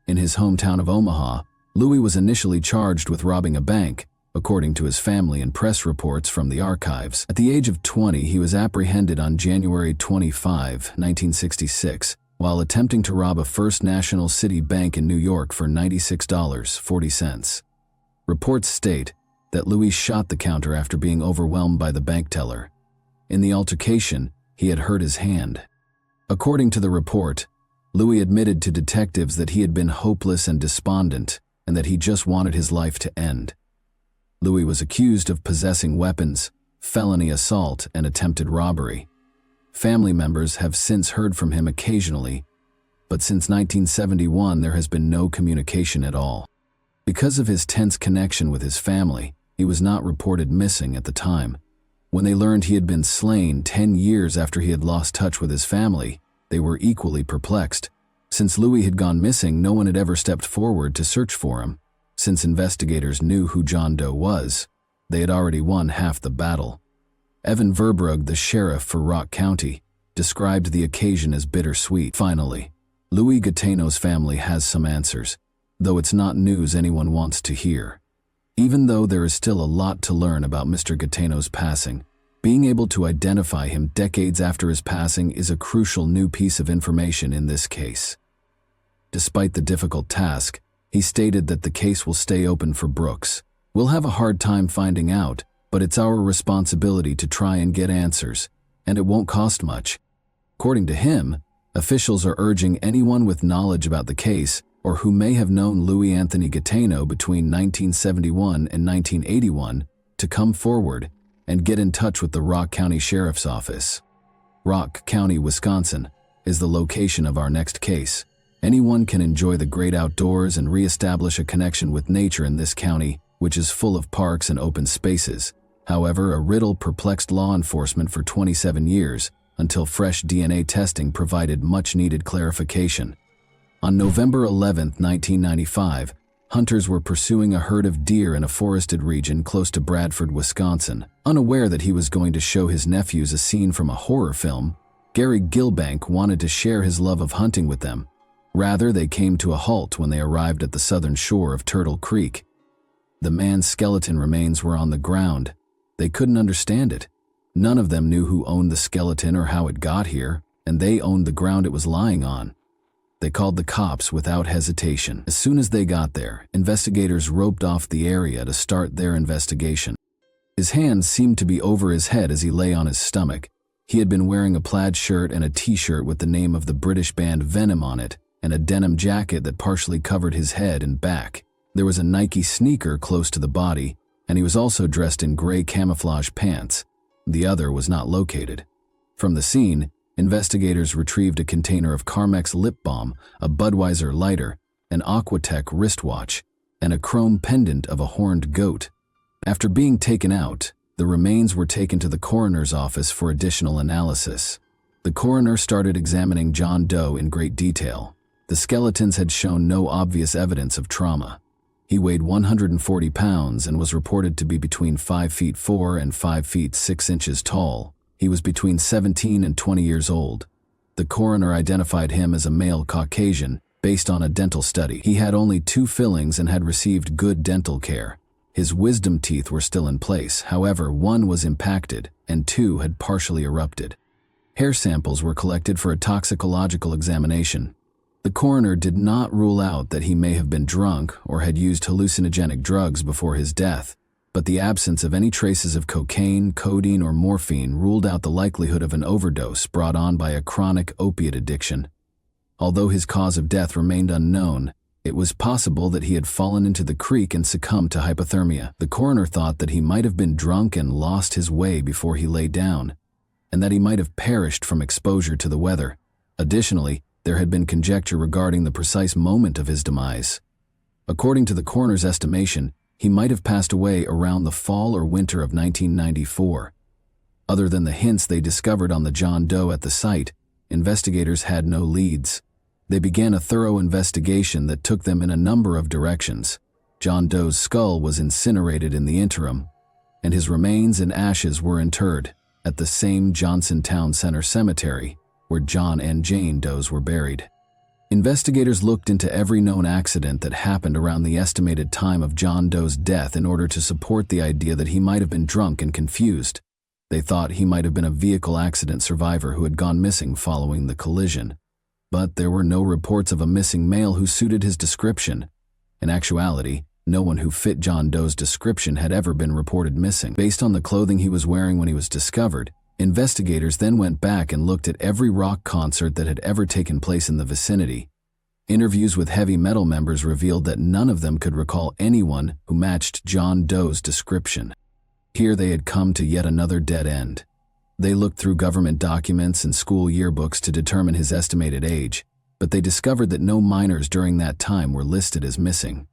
In his hometown of Omaha, Louis was initially charged with robbing a bank, according to his family and press reports from the archives. At the age of 20, he was apprehended on January 25, 1966, while attempting to rob a First National City bank in New York for $96.40. Reports state that Louis shot the counter after being overwhelmed by the bank teller. In the altercation, he had hurt his hand. According to the report, Louis admitted to detectives that he had been hopeless and despondent and that he just wanted his life to end. Louis was accused of possessing weapons, felony assault, and attempted robbery. Family members have since heard from him occasionally, but since 1971 there has been no communication at all. Because of his tense connection with his family, he was not reported missing at the time. When they learned he had been slain 10 years after he had lost touch with his family, they were equally perplexed. Since Louis had gone missing, no one had ever stepped forward to search for him. Since investigators knew who John Doe was, they had already won half the battle. Evan Verbrugge, the sheriff for Rock County, described the occasion as bittersweet. Finally, Louis Gateno's family has some answers, though it's not news anyone wants to hear. Even though there is still a lot to learn about Mr. Gateno's passing, being able to identify him decades after his passing is a crucial new piece of information in this case. Despite the difficult task, he stated that the case will stay open for Brooks. We'll have a hard time finding out, but it's our responsibility to try and get answers, and it won't cost much. According to him, officials are urging anyone with knowledge about the case or who may have known Louis Anthony Gaetano between 1971 and 1981, to come forward and get in touch with the Rock County Sheriff's Office. Rock County, Wisconsin, is the location of our next case. Anyone can enjoy the great outdoors and reestablish a connection with nature in this county, which is full of parks and open spaces. However, a riddle perplexed law enforcement for 27 years, until fresh DNA testing provided much-needed clarification. On November 11, 1995, hunters were pursuing a herd of deer in a forested region close to Bradford, Wisconsin. Unaware that he was going to show his nephews a scene from a horror film, Gary Gilbank wanted to share his love of hunting with them. Rather, they came to a halt when they arrived at the southern shore of Turtle Creek. The man's skeleton remains were on the ground. They couldn't understand it. None of them knew who owned the skeleton or how it got here, and they owned the ground it was lying on. They called the cops without hesitation. As soon as they got there, investigators roped off the area to start their investigation. His hands seemed to be over his head as he lay on his stomach. He had been wearing a plaid shirt and a t-shirt with the name of the British band Venom on it, and a denim jacket that partially covered his head and back. There was a Nike sneaker close to the body, and he was also dressed in gray camouflage pants. The other was not located. From the scene, investigators retrieved a container of Carmex lip balm, a Budweiser lighter, an Aquatech wristwatch, and a chrome pendant of a horned goat. After being taken out, the remains were taken to the coroner's office for additional analysis. The coroner started examining John Doe in great detail. The skeletons had shown no obvious evidence of trauma. He weighed 140 pounds and was reported to be between 5 feet 4 and 5 feet 6 inches tall. He was between 17 and 20 years old. The coroner identified him as a male Caucasian based on a dental study. He had only 2 fillings and had received good dental care. His wisdom teeth were still in place, however, 1 was impacted and 2 had partially erupted. Hair samples were collected for a toxicological examination. The coroner did not rule out that he may have been drunk or had used hallucinogenic drugs before his death, but the absence of any traces of cocaine, codeine, or morphine ruled out the likelihood of an overdose brought on by a chronic opiate addiction. Although his cause of death remained unknown, it was possible that he had fallen into the creek and succumbed to hypothermia. The coroner thought that he might have been drunk and lost his way before he lay down, and that he might have perished from exposure to the weather. Additionally, there had been conjecture regarding the precise moment of his demise. According to the coroner's estimation, he might have passed away around the fall or winter of 1994. Other than the hints they discovered on the John Doe at the site, investigators had no leads. They began a thorough investigation that took them in a number of directions. John Doe's skull was incinerated in the interim, and his remains and ashes were interred at the same Johnson Town Center Cemetery where John and Jane Does were buried. Investigators looked into every known accident that happened around the estimated time of John Doe's death in order to support the idea that he might have been drunk and confused. They thought he might have been a vehicle accident survivor who had gone missing following the collision. But there were no reports of a missing male who suited his description. In actuality, no one who fit John Doe's description had ever been reported missing. Based on the clothing he was wearing when he was discovered, investigators then went back and looked at every rock concert that had ever taken place in the vicinity. Interviews with heavy metal members revealed that none of them could recall anyone who matched John Doe's description. Here they had come to yet another dead end. They looked through government documents and school yearbooks to determine his estimated age, but they discovered that no minors during that time were listed as missing.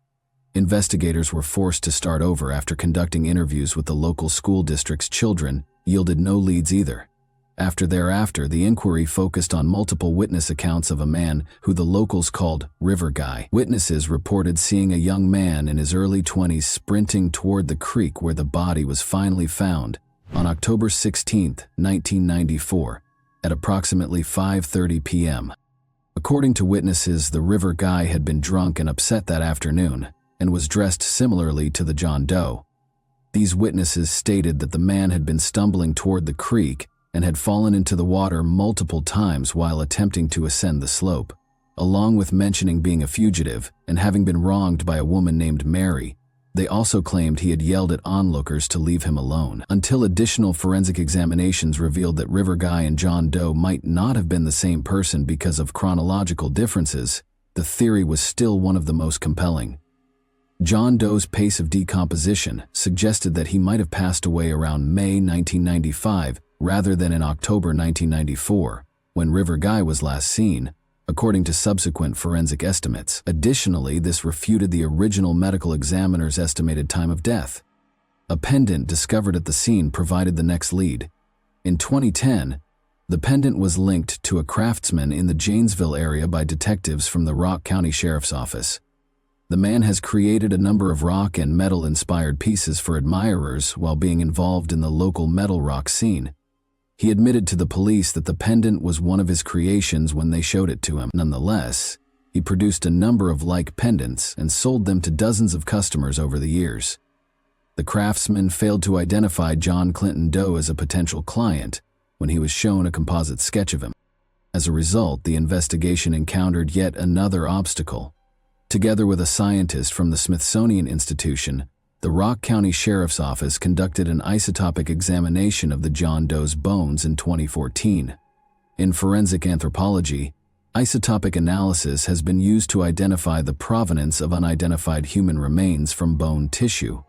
Investigators were forced to start over after conducting interviews with the local school district's children yielded no leads either. Thereafter, the inquiry focused on multiple witness accounts of a man who the locals called River Guy. Witnesses reported seeing a young man in his early 20s sprinting toward the creek where the body was finally found on October 16, 1994, at approximately 5:30 p.m. According to witnesses, the River Guy had been drunk and upset that afternoon and was dressed similarly to the John Doe. These witnesses stated that the man had been stumbling toward the creek and had fallen into the water multiple times while attempting to ascend the slope. Along with mentioning being a fugitive and having been wronged by a woman named Mary, they also claimed he had yelled at onlookers to leave him alone. Until additional forensic examinations revealed that River Guy and John Doe might not have been the same person because of chronological differences, the theory was still one of the most compelling. John Doe's pace of decomposition suggested that he might have passed away around May 1995 rather than in October 1994, when River Guy was last seen, according to subsequent forensic estimates. Additionally, this refuted the original medical examiner's estimated time of death. A pendant discovered at the scene provided the next lead. In 2010, the pendant was linked to a craftsman in the Janesville area by detectives from the Rock County Sheriff's Office. The man has created a number of rock and metal-inspired pieces for admirers while being involved in the local metal rock scene. He admitted to the police that the pendant was one of his creations when they showed it to him. Nonetheless, he produced a number of like pendants and sold them to dozens of customers over the years. The craftsman failed to identify John Clinton Doe as a potential client when he was shown a composite sketch of him. As a result, the investigation encountered yet another obstacle. Together with a scientist from the Smithsonian Institution, the Rock County Sheriff's Office conducted an isotopic examination of the John Doe's bones in 2014. In forensic anthropology, isotopic analysis has been used to identify the provenance of unidentified human remains from bone tissue.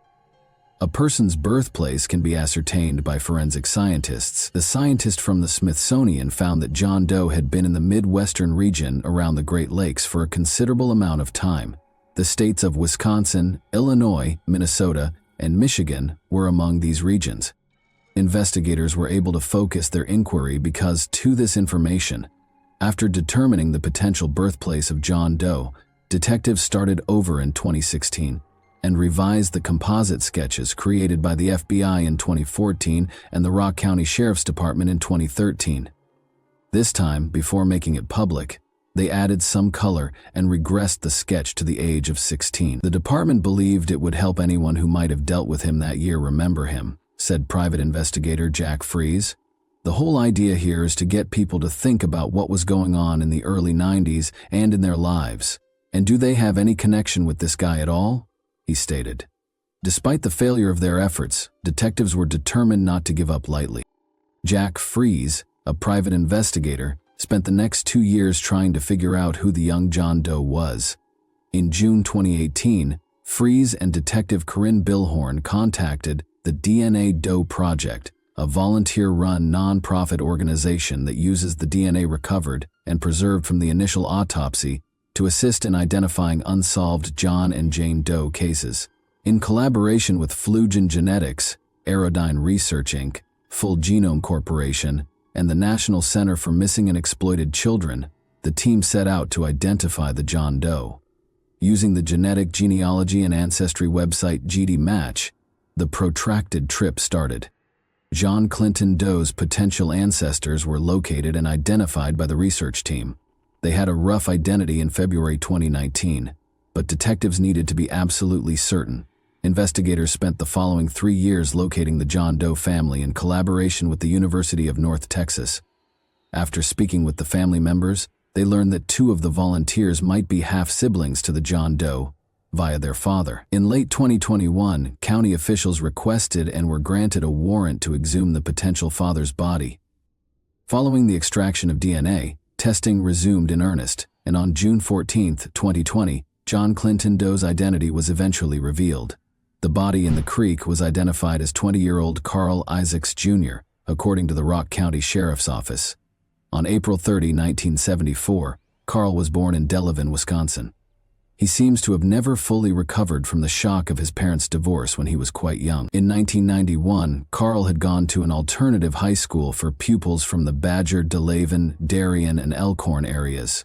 A person's birthplace can be ascertained by forensic scientists. The scientist from the Smithsonian found that John Doe had been in the Midwestern region around the Great Lakes for a considerable amount of time. The states of Wisconsin, Illinois, Minnesota, and Michigan were among these regions. Investigators were able to focus their inquiry because to this information, after determining the potential birthplace of John Doe, detectives started over in 2016 and revised the composite sketches created by the FBI in 2014 and the Rock County Sheriff's Department in 2013. This time, before making it public, they added some color and regressed the sketch to the age of 16. The department believed it would help anyone who might have dealt with him that year remember him, said private investigator Jack Fries. The whole idea here is to get people to think about what was going on in the early 90s and in their lives. And do they have any connection with this guy at all? He stated. Despite the failure of their efforts, detectives were determined not to give up lightly. Jack Fries, a private investigator, spent the next 2 years trying to figure out who the young John Doe was. In June 2018, Fries and Detective Corinne Billhorn contacted the DNA Doe Project, a volunteer-run non-profit organization that uses the DNA recovered and preserved from the initial autopsy to assist in identifying unsolved John and Jane Doe cases. In collaboration with Flugen Genetics, Aerodyne Research Inc., Full Genome Corporation, and the National Center for Missing and Exploited Children, the team set out to identify the John Doe. Using the genetic genealogy and ancestry website GDMatch, the protracted trip started. John Clinton Doe's potential ancestors were located and identified by the research team. They had a rough identity in February 2019, but detectives needed to be absolutely certain. Investigators spent the following 3 years locating the John Doe family in collaboration with the University of North Texas. After speaking with the family members, they learned that 2 of the volunteers might be half-siblings to the John Doe via their father. In late 2021, county officials requested and were granted a warrant to exhume the potential father's body. Following the extraction of DNA, testing resumed in earnest, and on June 14, 2020, John Clinton Doe's identity was eventually revealed. The body in the creek was identified as 20-year-old Carl Isaacs Jr., according to the Rock County Sheriff's Office. On April 30, 1974, Carl was born in Delavan, Wisconsin. He seems to have never fully recovered from the shock of his parents' divorce when he was quite young. In 1991, Carl had gone to an alternative high school for pupils from the Badger, Delavan, Darien, and Elkhorn areas.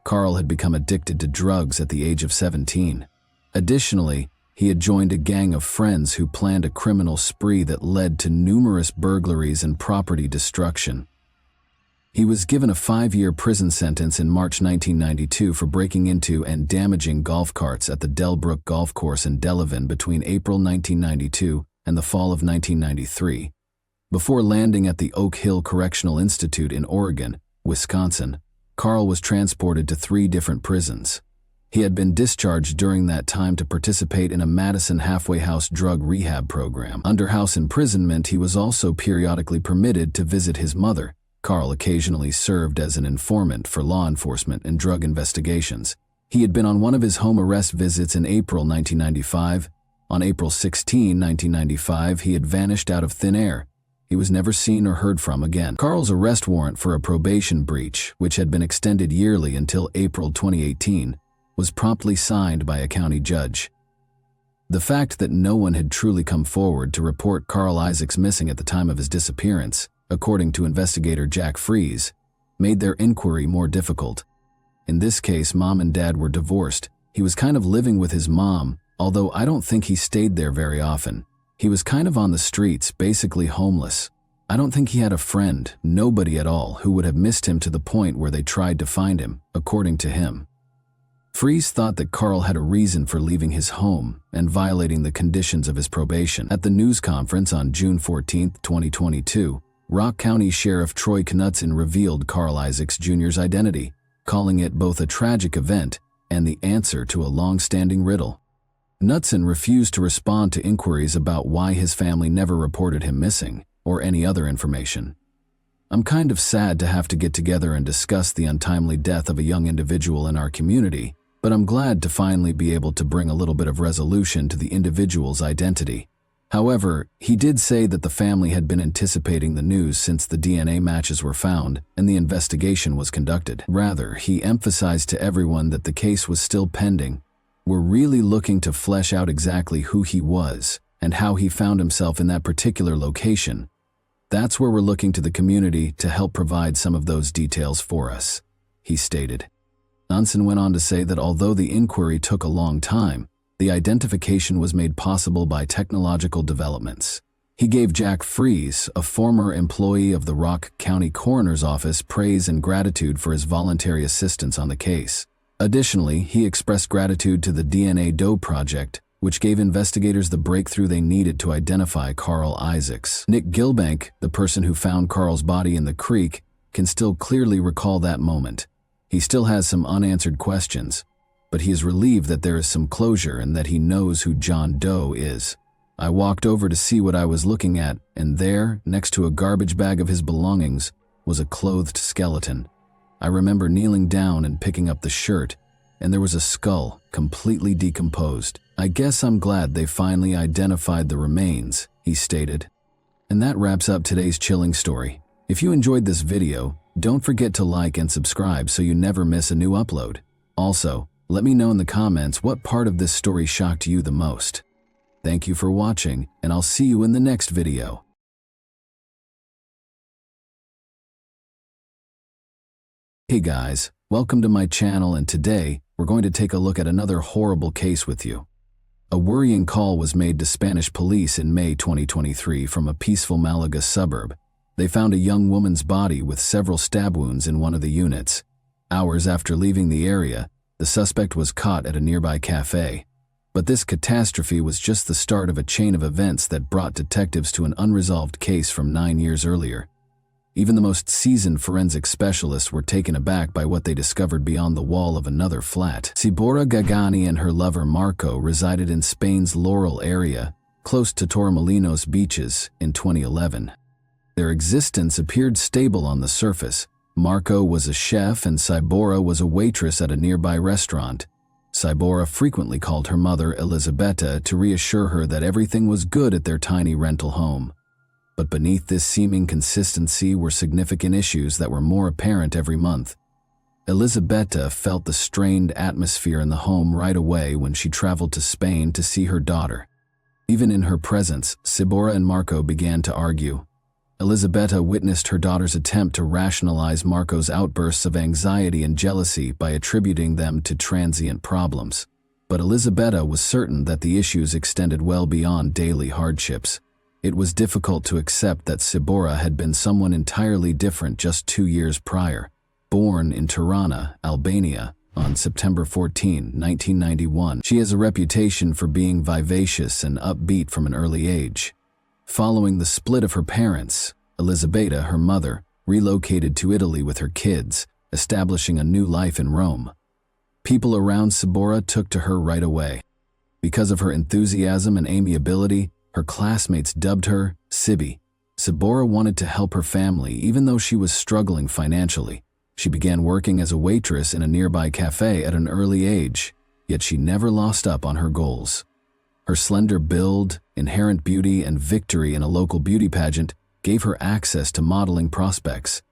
Carl had become addicted to drugs at the age of 17. Additionally, he had joined a gang of friends who planned a criminal spree that led to numerous burglaries and property destruction. He was given a 5-year prison sentence in March 1992 for breaking into and damaging golf carts at the Delbrook Golf Course in Delavan between April 1992 and the fall of 1993. Before landing at the Oak Hill Correctional Institute in Oregon, Wisconsin, Carl was transported to 3 different prisons. He had been discharged during that time to participate in a Madison halfway house drug rehab program. Under house imprisonment, he was also periodically permitted to visit his mother. Carl occasionally served as an informant for law enforcement in drug investigations. He had been on one of his home arrest visits in April 1995. On April 16, 1995, he had vanished out of thin air. He was never seen or heard from again. Carl's arrest warrant for a probation breach, which had been extended yearly until April 2018, was promptly signed by a county judge. The fact that no one had truly come forward to report Carl Isaacs missing at the time of his disappearance, according to investigator Jack Fries, made their inquiry more difficult. In this case, Mom and Dad were divorced. He was kind of living with his mom, although I don't think he stayed there very often. He was kind of on the streets, basically homeless. I don't think he had a friend, nobody at all, who would have missed him to the point where they tried to find him, according to him. Fries thought that Carl had a reason for leaving his home and violating the conditions of his probation. At the news conference on June 14, 2022, Rock County Sheriff Troy Knudsen revealed Carl Isaacs Jr.'s identity, calling it both a tragic event and the answer to a long-standing riddle. Knudsen refused to respond to inquiries about why his family never reported him missing or any other information. I'm kind of sad to have to get together and discuss the untimely death of a young individual in our community, but I'm glad to finally be able to bring a little bit of resolution to the individual's identity. However, he did say that the family had been anticipating the news since the DNA matches were found and the investigation was conducted. Rather, he emphasized to everyone that the case was still pending. We're really looking to flesh out exactly who he was and how he found himself in that particular location. That's where we're looking to the community to help provide some of those details for us, he stated. Knudsen went on to say that although the inquiry took a long time, the identification was made possible by technological developments. He gave Jack Fries, a former employee of the Rock County Coroner's Office, praise and gratitude for his voluntary assistance on the case. Additionally, he expressed gratitude to the DNA Doe Project, which gave investigators the breakthrough they needed to identify Carl Isaacs. Nick Gilbank, the person who found Carl's body in the creek, can still clearly recall that moment. He still has some unanswered questions, but he is relieved that there is some closure and that he knows who John Doe is. I walked over to see what I was looking at, and there, next to a garbage bag of his belongings, was a clothed skeleton. I remember kneeling down and picking up the shirt, and there was a skull, completely decomposed. I guess I'm glad they finally identified the remains, he stated. And that wraps up today's chilling story. If you enjoyed this video, don't forget to like and subscribe so you never miss a new upload. Also, let me know in the comments what part of this story shocked you the most. Thank you for watching, and I'll see you in the next video. Hey guys, welcome to my channel, and today we're going to take a look at another horrible case with you. A worrying call was made to Spanish police in May 2023 from a peaceful Malaga suburb. They found a young woman's body with several stab wounds in one of the units. Hours after leaving the area, the suspect was caught at a nearby cafe. But this catastrophe was just the start of a chain of events that brought detectives to an unresolved case from 9 years earlier. Even the most seasoned forensic specialists were taken aback by what they discovered beyond the wall of another flat. Sibora Gagani and her lover Marco resided in Spain's Laurel area, close to Torremolinos beaches, in 2011. Their existence appeared stable on the surface. Marco was a chef and Sibora was a waitress at a nearby restaurant. Sibora frequently called her mother Elisabetta to reassure her that everything was good at their tiny rental home. But beneath this seeming consistency were significant issues that were more apparent every month. Elisabetta felt the strained atmosphere in the home right away when she traveled to Spain to see her daughter. Even in her presence, Sibora and Marco began to argue. Elisabetta witnessed her daughter's attempt to rationalize Marco's outbursts of anxiety and jealousy by attributing them to transient problems. But Elisabetta was certain that the issues extended well beyond daily hardships. It was difficult to accept that Sibora had been someone entirely different just 2 years prior. Born in Tirana, Albania, on September 14, 1991, she has a reputation for being vivacious and upbeat from an early age. Following the split of her parents, Elisabetta, her mother, relocated to Italy with her kids, establishing a new life in Rome. People around Sibora took to her right away. Because of her enthusiasm and amiability, her classmates dubbed her Sibby. Sibora wanted to help her family even though she was struggling financially. She began working as a waitress in a nearby cafe at an early age, yet she never lost up on her goals. Her slender build, inherent beauty, and victory in a local beauty pageant gave her access to modeling prospects.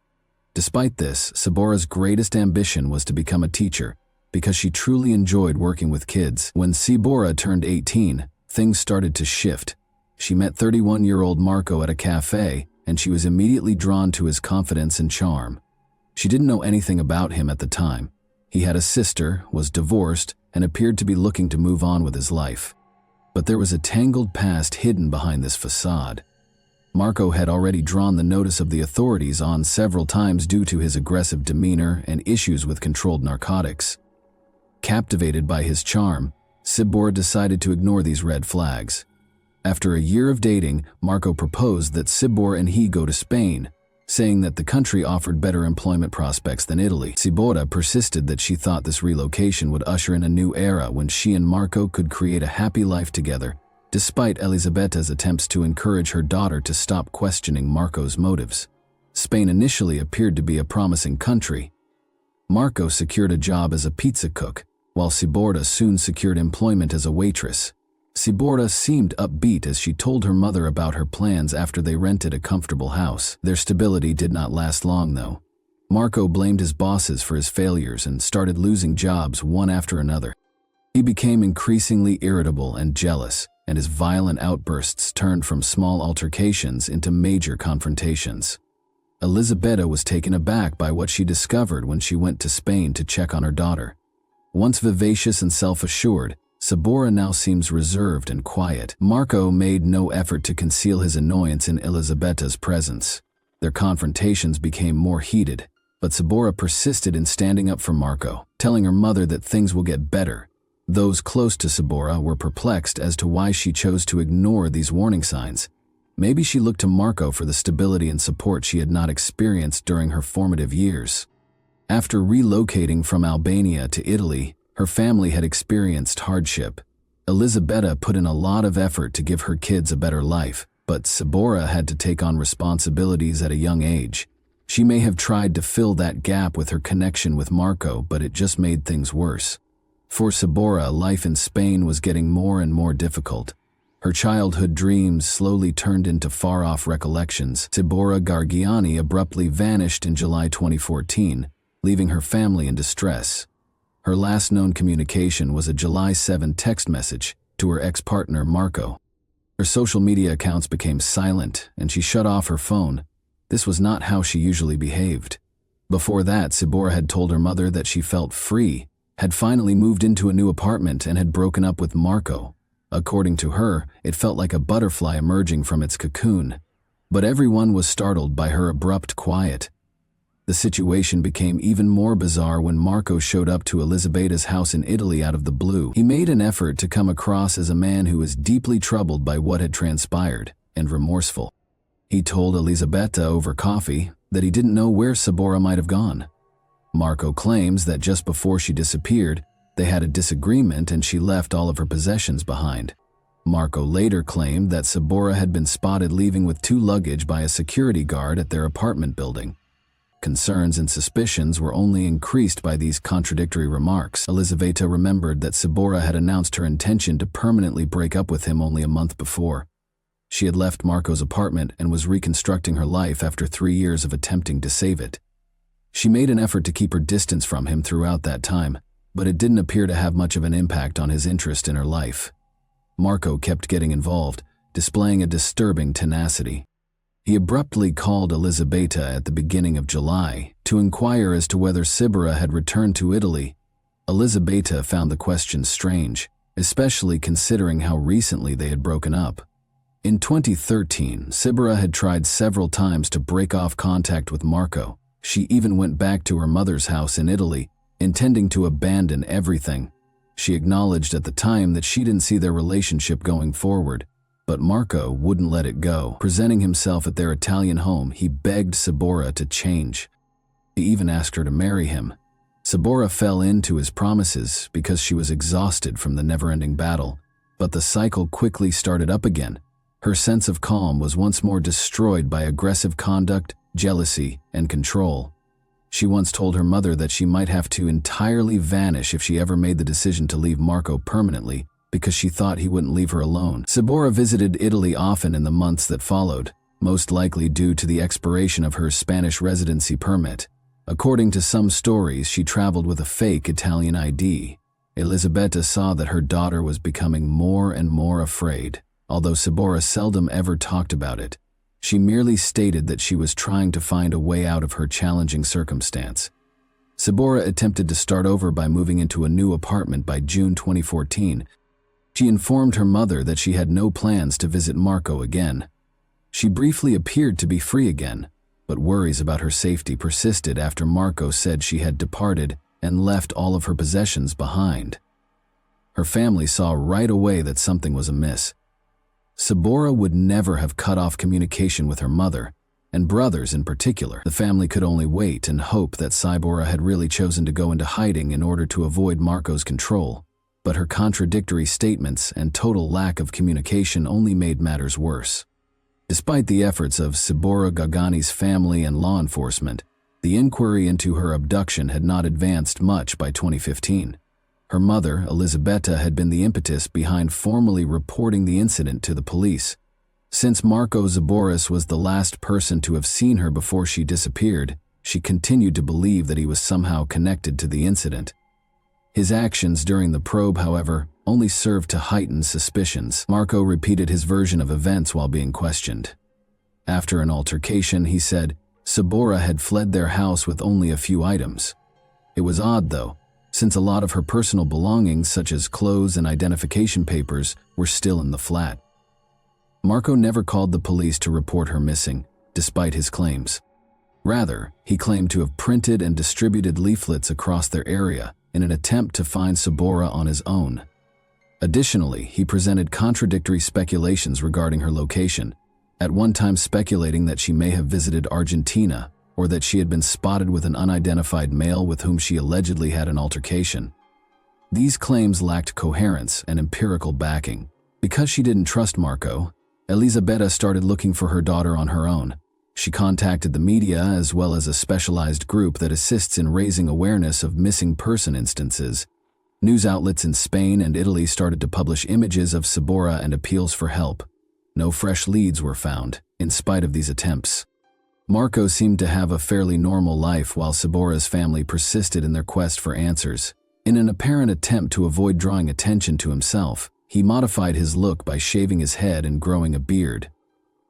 Despite this, Sabora's greatest ambition was to become a teacher because she truly enjoyed working with kids. When Sabora turned 18, things started to shift. She met 31-year-old Marco at a cafe, and she was immediately drawn to his confidence and charm. She didn't know anything about him at the time. He had a sister, was divorced, and appeared to be looking to move on with his life. But there was a tangled past hidden behind this facade. Marco had already drawn the notice of the authorities on several times due to his aggressive demeanor and issues with controlled narcotics. Captivated by his charm, Sabora decided to ignore these red flags. After a year of dating, Marco proposed that Sabora and he go to Spain, saying that the country offered better employment prospects than Italy. Sabora persisted that she thought this relocation would usher in a new era when she and Marco could create a happy life together, despite Elisabetta's attempts to encourage her daughter to stop questioning Marco's motives. Spain initially appeared to be a promising country. Marco secured a job as a pizza cook, while Sabora soon secured employment as a waitress. Sabora seemed upbeat as she told her mother about her plans after they rented a comfortable house. Their stability did not last long, though. Marco blamed his bosses for his failures and started losing jobs one after another. He became increasingly irritable and jealous, and his violent outbursts turned from small altercations into major confrontations. Elisabetta was taken aback by what she discovered when she went to Spain to check on her daughter. Once vivacious and self-assured, Sabora now seems reserved and quiet. Marco made no effort to conceal his annoyance in Elisabetta's presence. Their confrontations became more heated, but Sabora persisted in standing up for Marco, telling her mother that things will get better. Those close to Sabora were perplexed as to why she chose to ignore these warning signs. Maybe she looked to Marco for the stability and support she had not experienced during her formative years. After relocating from Albania to Italy, her family had experienced hardship. Elisabetta put in a lot of effort to give her kids a better life, but Sabora had to take on responsibilities at a young age. She may have tried to fill that gap with her connection with Marco, but it just made things worse. For Sabora, life in Spain was getting more and more difficult. Her childhood dreams slowly turned into far-off recollections. Sabora Gargiani abruptly vanished in July 2014, leaving her family in distress. Her last known communication was a July 7 text message to her ex-partner Marco. Her social media accounts became silent, and she shut off her phone. This was not how she usually behaved. Before that, Sabora had told her mother that she felt free, had finally moved into a new apartment, and had broken up with Marco. According to her, it felt like a butterfly emerging from its cocoon. But everyone was startled by her abrupt quiet. The situation became even more bizarre when Marco showed up to Elisabetta's house in Italy out of the blue. He made an effort to come across as a man who was deeply troubled by what had transpired and remorseful. He told Elisabetta over coffee that he didn't know where Sabora might have gone. Marco claims that just before she disappeared, they had a disagreement and she left all of her possessions behind. Marco later claimed that Sabora had been spotted leaving with 2 luggage by a security guard at their apartment building. Concerns and suspicions were only increased by these contradictory remarks. Elisabetta remembered that Sabora had announced her intention to permanently break up with him only a month before. She had left Marco's apartment and was reconstructing her life after 3 years of attempting to save it. She made an effort to keep her distance from him throughout that time, but it didn't appear to have much of an impact on his interest in her life. Marco kept getting involved, displaying a disturbing tenacity. He abruptly called Elisabetta at the beginning of July to inquire as to whether Sabora had returned to Italy. Elisabetta found the question strange, especially considering how recently they had broken up. In 2013, Sabora had tried several times to break off contact with Marco. She even went back to her mother's house in Italy, intending to abandon everything. She acknowledged at the time that she didn't see their relationship going forward, but Marco wouldn't let it go. Presenting himself at their Italian home, he begged Sabora to change. He even asked her to marry him. Sabora fell into his promises because she was exhausted from the never-ending battle, but the cycle quickly started up again. Her sense of calm was once more destroyed by aggressive conduct, jealousy, and control. She once told her mother that she might have to entirely vanish if she ever made the decision to leave Marco permanently, because she thought he wouldn't leave her alone. Sabora visited Italy often in the months that followed, most likely due to the expiration of her Spanish residency permit. According to some stories, she traveled with a fake Italian ID. Elisabetta saw that her daughter was becoming more and more afraid. Although Sabora seldom ever talked about it, she merely stated that she was trying to find a way out of her challenging circumstance. Sabora attempted to start over by moving into a new apartment by June 2014. She informed her mother that she had no plans to visit Marco again. She briefly appeared to be free again, but worries about her safety persisted after Marco said she had departed and left all of her possessions behind. Her family saw right away that something was amiss. Sabora would never have cut off communication with her mother, and brothers in particular. The family could only wait and hope that Sabora had really chosen to go into hiding in order to avoid Marco's control, but her contradictory statements and total lack of communication only made matters worse. Despite the efforts of Sabora Gagani's family and law enforcement, the inquiry into her abduction had not advanced much by 2015. Her mother, Elisabetta, had been the impetus behind formally reporting the incident to the police. Since Marco Zaboris was the last person to have seen her before she disappeared, she continued to believe that he was somehow connected to the incident. His actions during the probe, however, only served to heighten suspicions. Marco repeated his version of events while being questioned. After an altercation, he said, Sabora had fled their house with only a few items. It was odd, though, since a lot of her personal belongings, such as clothes and identification papers, were still in the flat. Marco never called the police to report her missing, despite his claims. Rather, he claimed to have printed and distributed leaflets across their area in an attempt to find Sabora on his own. Additionally, he presented contradictory speculations regarding her location, at one time speculating that she may have visited Argentina or that she had been spotted with an unidentified male with whom she allegedly had an altercation. These claims lacked coherence and empirical backing. Because she didn't trust Marco, Elisabetta started looking for her daughter on her own. She contacted the media as well as a specialized group that assists in raising awareness of missing person instances. News outlets in Spain and Italy started to publish images of Sabora and appeals for help. No fresh leads were found, in spite of these attempts. Marco seemed to have a fairly normal life while Sabora's family persisted in their quest for answers. In an apparent attempt to avoid drawing attention to himself, he modified his look by shaving his head and growing a beard.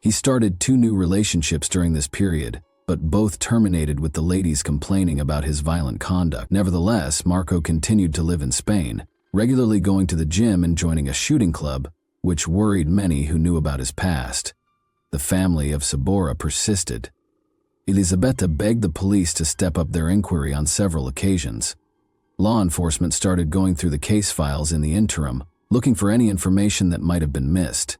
He started 2 new relationships during this period, but both terminated with the ladies complaining about his violent conduct. Nevertheless, Marco continued to live in Spain, regularly going to the gym and joining a shooting club, which worried many who knew about his past. The family of Sabora persisted. Elisabetta begged the police to step up their inquiry on several occasions. Law enforcement started going through the case files in the interim, looking for any information that might have been missed.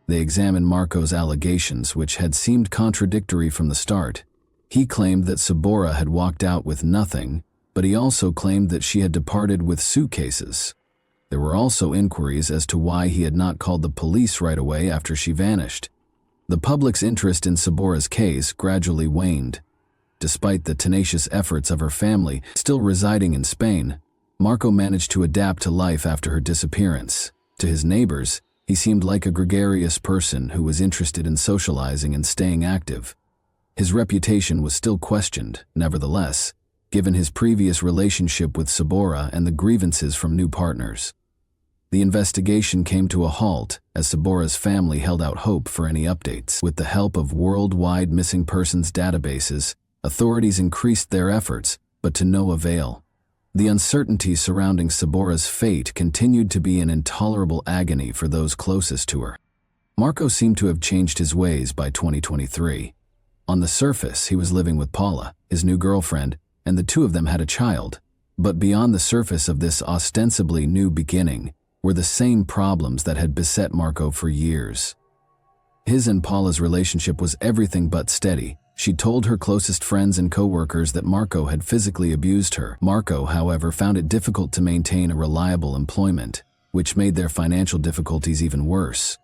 They examined Marco's allegations, which had seemed contradictory from the start. He claimed that Sabora had walked out with nothing, but he also claimed that she had departed with suitcases. There were also inquiries as to why he had not called the police right away after she vanished. The public's interest in Sabora's case gradually waned. Despite the tenacious efforts of her family still residing in Spain, Marco managed to adapt to life after her disappearance. To his neighbors, he seemed like a gregarious person who was interested in socializing and staying active. His reputation was still questioned, nevertheless, given his previous relationship with Sabora and the grievances from new partners. The investigation came to a halt as Sabora's family held out hope for any updates. With the help of worldwide missing persons databases, authorities increased their efforts, but to no avail. The uncertainty surrounding Sabora's fate continued to be an intolerable agony for those closest to her. Marco seemed to have changed his ways by 2023. On the surface, he was living with Paula, his new girlfriend, and the 2 of them had a child. But beyond the surface of this ostensibly new beginning were the same problems that had beset Marco for years. His and Paula's relationship was everything but steady. She told her closest friends and co-workers that Marco had physically abused her. Marco, however, found it difficult to maintain a reliable employment, which made their financial difficulties even worse.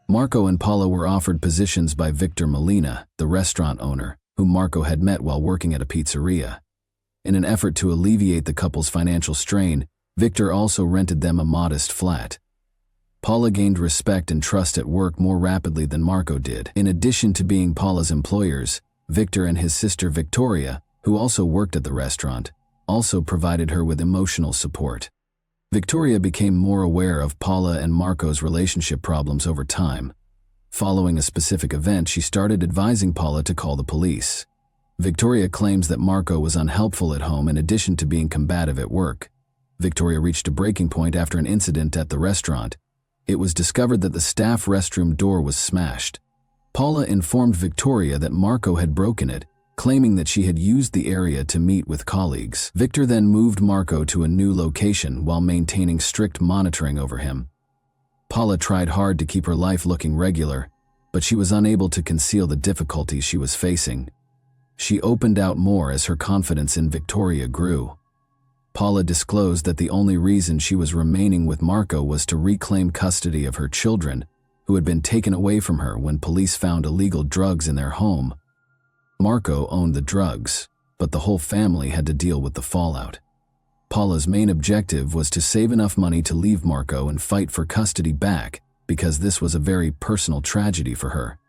Marco and Paula were offered positions by Victor Molina, the restaurant owner, whom Marco had met while working at a pizzeria. In an effort to alleviate the couple's financial strain, Victor also rented them a modest flat. Paula gained respect and trust at work more rapidly than Marco did. In addition to being Paula's employers, Victor and his sister Victoria, who also worked at the restaurant, also provided her with emotional support. Victoria became more aware of Paula and Marco's relationship problems over time. Following a specific event, she started advising Paula to call the police. Victoria claims that Marco was unhelpful at home in addition to being combative at work. Victoria reached a breaking point after an incident at the restaurant. It was discovered that the staff restroom door was smashed. Paula informed Victoria that Marco had broken it, claiming that she had used the area to meet with colleagues. Victor then moved Marco to a new location while maintaining strict monitoring over him. Paula tried hard to keep her life looking regular, but she was unable to conceal the difficulties she was facing. She opened out more as her confidence in Victoria grew. Paula disclosed that the only reason she was remaining with Marco was to reclaim custody of her children, who had been taken away from her when police found illegal drugs in their home. Marco owned the drugs, but the whole family had to deal with the fallout. Paula's main objective was to save enough money to leave Marco and fight for custody back, because this was a very personal tragedy for her.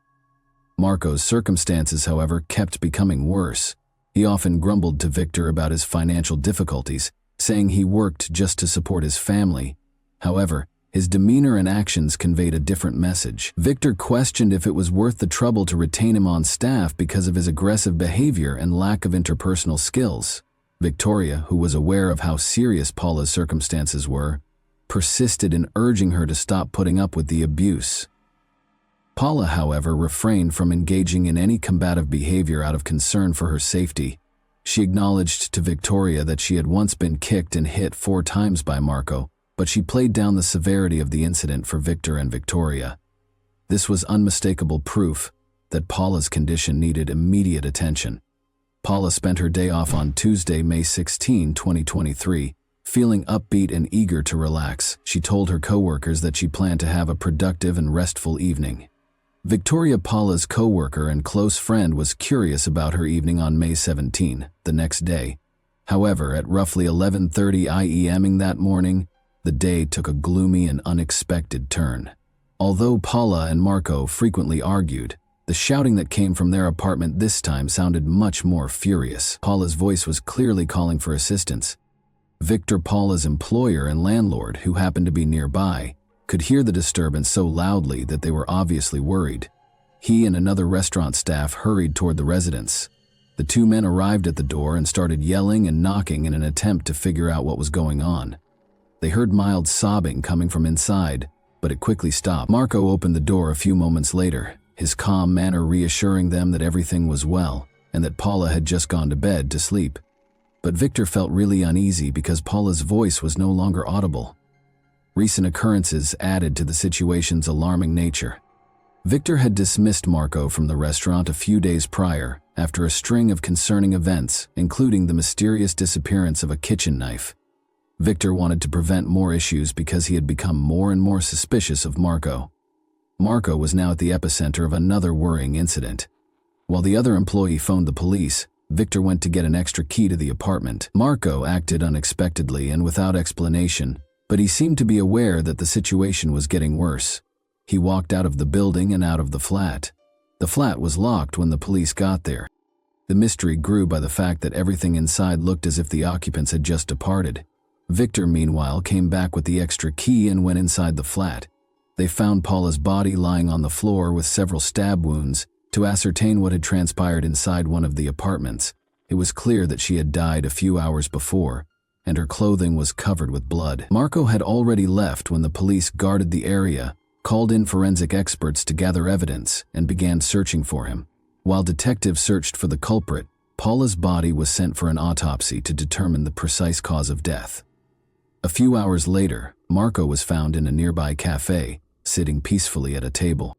Marco's circumstances, however, kept becoming worse. He often grumbled to Victor about his financial difficulties, saying he worked just to support his family. However, his demeanor and actions conveyed a different message. Victor questioned if it was worth the trouble to retain him on staff because of his aggressive behavior and lack of interpersonal skills. Victoria, who was aware of how serious Paula's circumstances were, persisted in urging her to stop putting up with the abuse. Paula, however, refrained from engaging in any combative behavior out of concern for her safety. She acknowledged to Victoria that she had once been kicked and hit 4 times by Marco, but she played down the severity of the incident for Victor and Victoria. This was unmistakable proof that Paula's condition needed immediate attention. Paula spent her day off on Tuesday, May 16, 2023, feeling upbeat and eager to relax. She told her coworkers that she planned to have a productive and restful evening. Victoria, Paula's co-worker and close friend, was curious about her evening on May 17, the next day. However, at roughly 11:30 a.m. that morning, the day took a gloomy and unexpected turn. Although Paula and Marco frequently argued, the shouting that came from their apartment this time sounded much more furious. Paula's voice was clearly calling for assistance. Victor, Paula's employer and landlord, who happened to be nearby, could hear the disturbance so loudly that they were obviously worried. He and another restaurant staff hurried toward the residence. The 2 men arrived at the door and started yelling and knocking in an attempt to figure out what was going on. They heard mild sobbing coming from inside, but it quickly stopped. Marco opened the door a few moments later, his calm manner reassuring them that everything was well and that Paula had just gone to bed to sleep. But Victor felt really uneasy because Paula's voice was no longer audible. Recent occurrences added to the situation's alarming nature. Victor had dismissed Marco from the restaurant a few days prior after a string of concerning events, including the mysterious disappearance of a kitchen knife. Victor wanted to prevent more issues because he had become more and more suspicious of Marco. Marco was now at the epicenter of another worrying incident. While the other employee phoned the police, Victor went to get an extra key to the apartment. Marco acted unexpectedly and without explanation, but he seemed to be aware that the situation was getting worse. He walked out of the building and out of the flat. The flat was locked when the police got there. The mystery grew by the fact that everything inside looked as if the occupants had just departed. Victor, meanwhile, came back with the extra key and went inside the flat. They found Paula's body lying on the floor with several stab wounds. To ascertain what had transpired inside one of the apartments, it was clear that she had died a few hours before, and her clothing was covered with blood. Marco had already left when the police guarded the area, called in forensic experts to gather evidence, and began searching for him. While detectives searched for the culprit, Paula's body was sent for an autopsy to determine the precise cause of death. A few hours later, Marco was found in a nearby cafe, sitting peacefully at a table.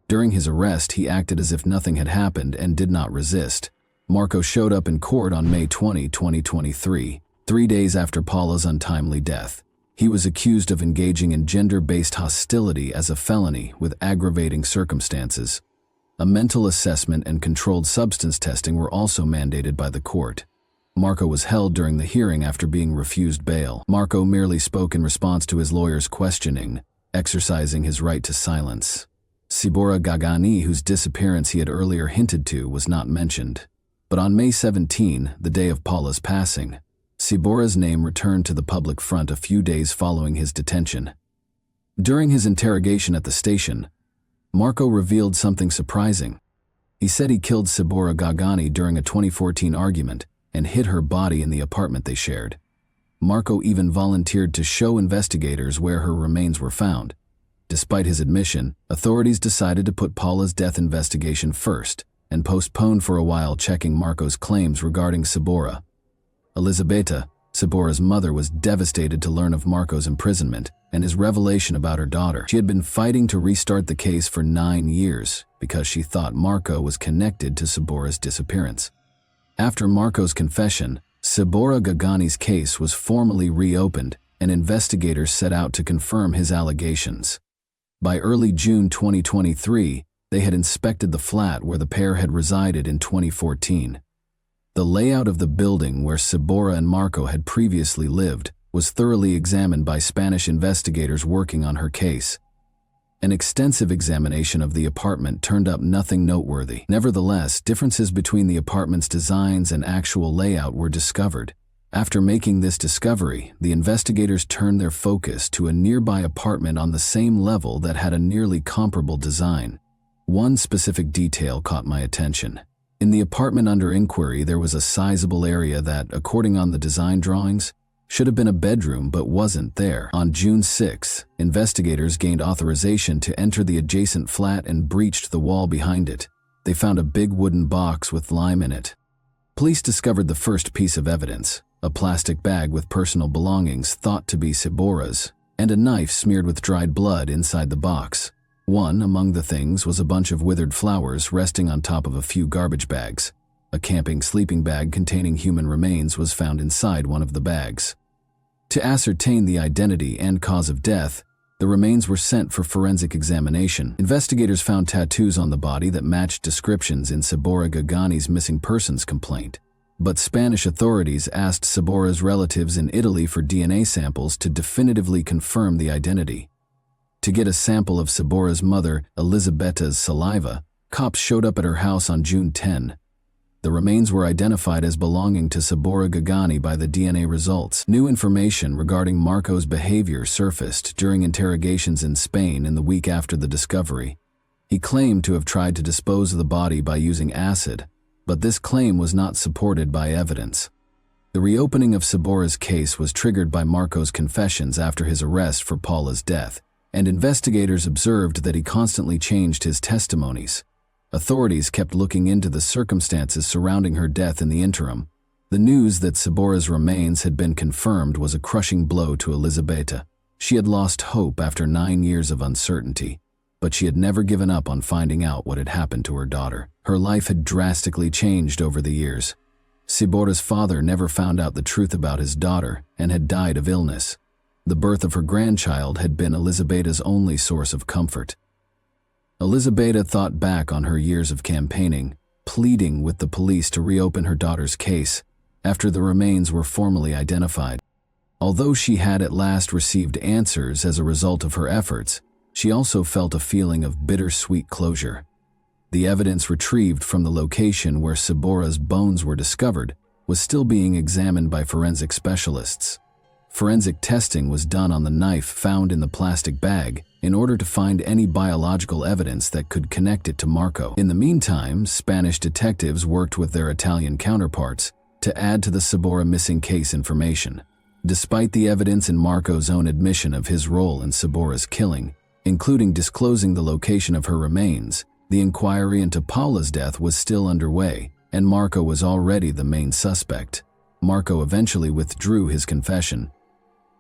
During his arrest, he acted as if nothing had happened and did not resist. Marco showed up in court on May 20, 2023, 3 days after Paula's untimely death. He was accused of engaging in gender-based hostility as a felony with aggravating circumstances. A mental assessment and controlled substance testing were also mandated by the court. Marco was held during the hearing after being refused bail. Marco merely spoke in response to his lawyer's questioning, exercising his right to silence. Sibora Gagani, whose disappearance he had earlier hinted to, was not mentioned. But on May 17, the day of Paula's passing, Sibora's name returned to the public front a few days following his detention. During his interrogation at the station, Marco revealed something surprising. He said he killed Sibora Gagani during a 2014 argument and hid her body in the apartment they shared. Marco even volunteered to show investigators where her remains were found. Despite his admission, authorities decided to put Paula's death investigation first and postponed for a while checking Marco's claims regarding Sibora. Elisabetta, Sibora's mother, was devastated to learn of Marco's imprisonment and his revelation about her daughter. She had been fighting to restart the case for 9 years because she thought Marco was connected to Sibora's disappearance. After Marco's confession, Sibora Gagani's case was formally reopened and investigators set out to confirm his allegations. By early June 2023, they had inspected the flat where the pair had resided in 2014. The layout of the building where Sibora and Marco had previously lived was thoroughly examined by Spanish investigators working on her case. An extensive examination of the apartment turned up nothing noteworthy. Nevertheless, differences between the apartment's designs and actual layout were discovered. After making this discovery, the investigators turned their focus to a nearby apartment on the same level that had a nearly comparable design. One specific detail caught my attention. In the apartment under inquiry, there was a sizable area that, according on the design drawings, should have been a bedroom but wasn't there. On June 6, investigators gained authorization to enter the adjacent flat and breached the wall behind it. They found a big wooden box with lime in it. Police discovered the first piece of evidence, a plastic bag with personal belongings thought to be Sibora's, and a knife smeared with dried blood inside the box. One among the things was a bunch of withered flowers resting on top of a few garbage bags. A camping sleeping bag containing human remains was found inside one of the bags. To ascertain the identity and cause of death, the remains were sent for forensic examination. Investigators found tattoos on the body that matched descriptions in Sibora Gagani's missing persons complaint. But Spanish authorities asked Sibora's relatives in Italy for DNA samples to definitively confirm the identity. To get a sample of Sibora's mother, Elisabetta's saliva, cops showed up at her house on June 10. The remains were identified as belonging to Sibora Gagani by the DNA results. New information regarding Marco's behavior surfaced during interrogations in Spain in the week after the discovery. He claimed to have tried to dispose of the body by using acid, but this claim was not supported by evidence. The reopening of Sibora's case was triggered by Marco's confessions after his arrest for Paula's death, and investigators observed that he constantly changed his testimonies. Authorities kept looking into the circumstances surrounding her death in the interim. The news that Sibora's remains had been confirmed was a crushing blow to Elisabetta. She had lost hope after 9 years of uncertainty, but she had never given up on finding out what had happened to her daughter. Her life had drastically changed over the years. Sibora's father never found out the truth about his daughter and had died of illness. The birth of her grandchild had been Elisabetta's only source of comfort. Elisabetta thought back on her years of campaigning, pleading with the police to reopen her daughter's case after the remains were formally identified. Although she had at last received answers as a result of her efforts, she also felt a feeling of bittersweet closure. The evidence retrieved from the location where Sibora's bones were discovered was still being examined by forensic specialists. Forensic testing was done on the knife found in the plastic bag in order to find any biological evidence that could connect it to Marco. In the meantime, Spanish detectives worked with their Italian counterparts to add to the Sibora missing case information. Despite the evidence in Marco's own admission of his role in Sibora's killing, including disclosing the location of her remains, the inquiry into Paula's death was still underway, and Marco was already the main suspect. Marco eventually withdrew his confession.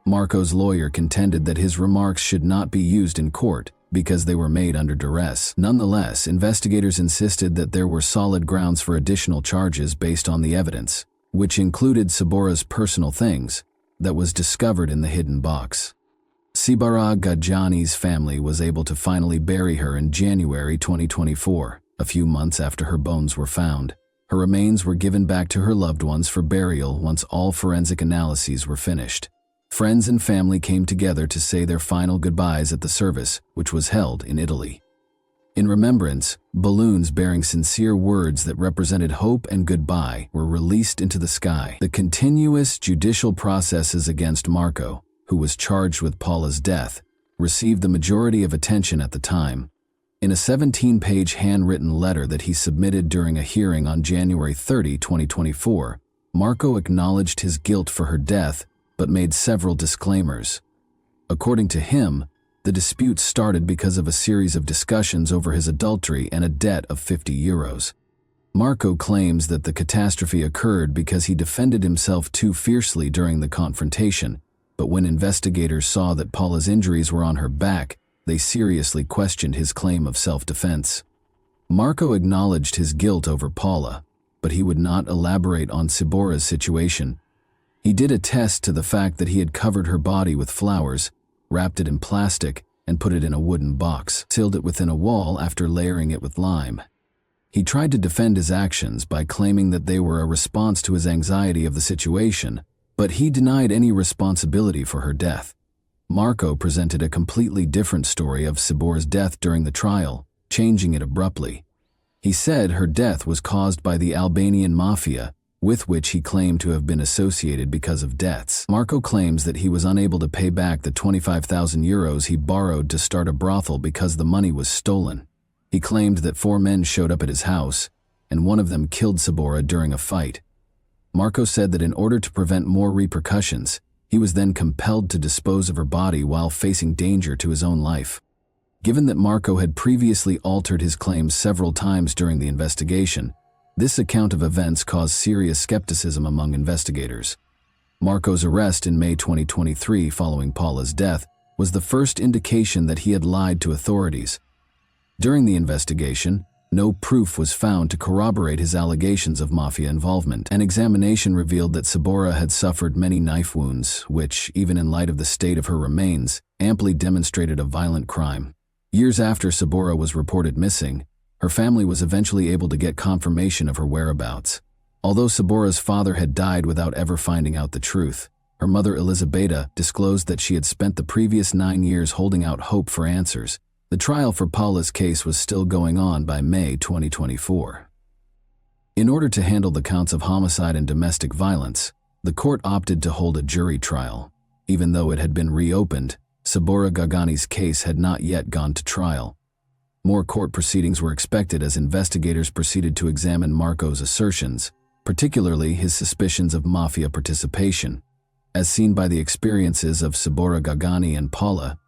Marco's lawyer contended that his remarks should not be used in court because they were made under duress. Nonetheless, investigators insisted that there were solid grounds for additional charges based on the evidence, which included Sibora's personal things that was discovered in the hidden box. Sibora Gagani's family was able to finally bury her in January 2024, a few months after her bones were found. Her remains were given back to her loved ones for burial once all forensic analyses were finished. Friends and family came together to say their final goodbyes at the service, which was held in Italy. In remembrance, balloons bearing sincere words that represented hope and goodbye were released into the sky. The continuous judicial processes against Marco, who was charged with Paula's death, received the majority of attention at the time. In a 17-page handwritten letter that he submitted during a hearing on January 30, 2024, Marco acknowledged his guilt for her death but made several disclaimers. According to him, the dispute started because of a series of discussions over his adultery and a debt of €50. Marco claims that the catastrophe occurred because he defended himself too fiercely during the confrontation, but when investigators saw that Paula's injuries were on her back, they seriously questioned his claim of self-defense. Marco acknowledged his guilt over Paula, but he would not elaborate on Cibora's situation. He did attest to the fact that he had covered her body with flowers, wrapped it in plastic, and put it in a wooden box, sealed it within a wall after layering it with lime. He tried to defend his actions by claiming that they were a response to his anxiety of the situation, but he denied any responsibility for her death. Marco presented a completely different story of Cibora's death during the trial, changing it abruptly. He said her death was caused by the Albanian mafia, with which he claimed to have been associated because of debts. Marco claims that he was unable to pay back the €25,000 he borrowed to start a brothel because the money was stolen. He claimed that 4 men showed up at his house, and one of them killed Cibora during a fight. Marco said that in order to prevent more repercussions, he was then compelled to dispose of her body while facing danger to his own life. Given that Marco had previously altered his claims several times during the investigation, this account of events caused serious skepticism among investigators. Marco's arrest in May 2023 following Paula's death was the first indication that he had lied to authorities. During the investigation, no proof was found to corroborate his allegations of mafia involvement. An examination revealed that Cibora had suffered many knife wounds, which, even in light of the state of her remains, amply demonstrated a violent crime. Years after Cibora was reported missing, her family was eventually able to get confirmation of her whereabouts. Although Cibora's father had died without ever finding out the truth, her mother Elisabetta disclosed that she had spent the previous 9 years holding out hope for answers. The trial for Paula's case was still going on by May 2024. In order to handle the counts of homicide and domestic violence, the court opted to hold a jury trial. Even though it had been reopened, Cibora Gagani's case had not yet gone to trial. More court proceedings were expected as investigators proceeded to examine Marco's assertions, particularly his suspicions of mafia participation. As seen by the experiences of Cibora Gagani and Paula,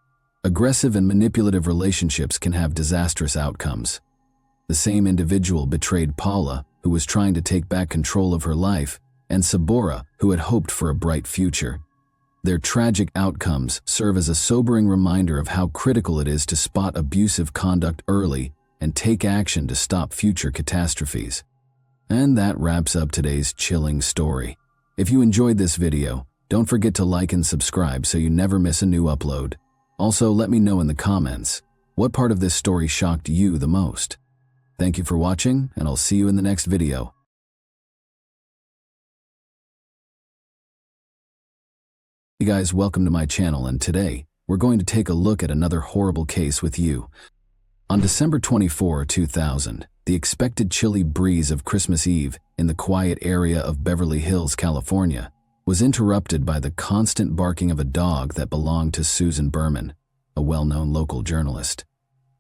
aggressive and manipulative relationships can have disastrous outcomes. The same individual betrayed Paula, who was trying to take back control of her life, and Cibora, who had hoped for a bright future. Their tragic outcomes serve as a sobering reminder of how critical it is to spot abusive conduct early and take action to stop future catastrophes. And that wraps up today's chilling story. If you enjoyed this video, don't forget to like and subscribe so you never miss a new upload. Also, let me know in the comments, what part of this story shocked you the most? Thank you for watching, and I'll see you in the next video. Hey guys, welcome to my channel, and today, we're going to take a look at another horrible case with you. On December 24, 2000, the expected chilly breeze of Christmas Eve in the quiet area of Beverly Hills, California, was interrupted by the constant barking of a dog that belonged to Susan Berman, a well-known local journalist.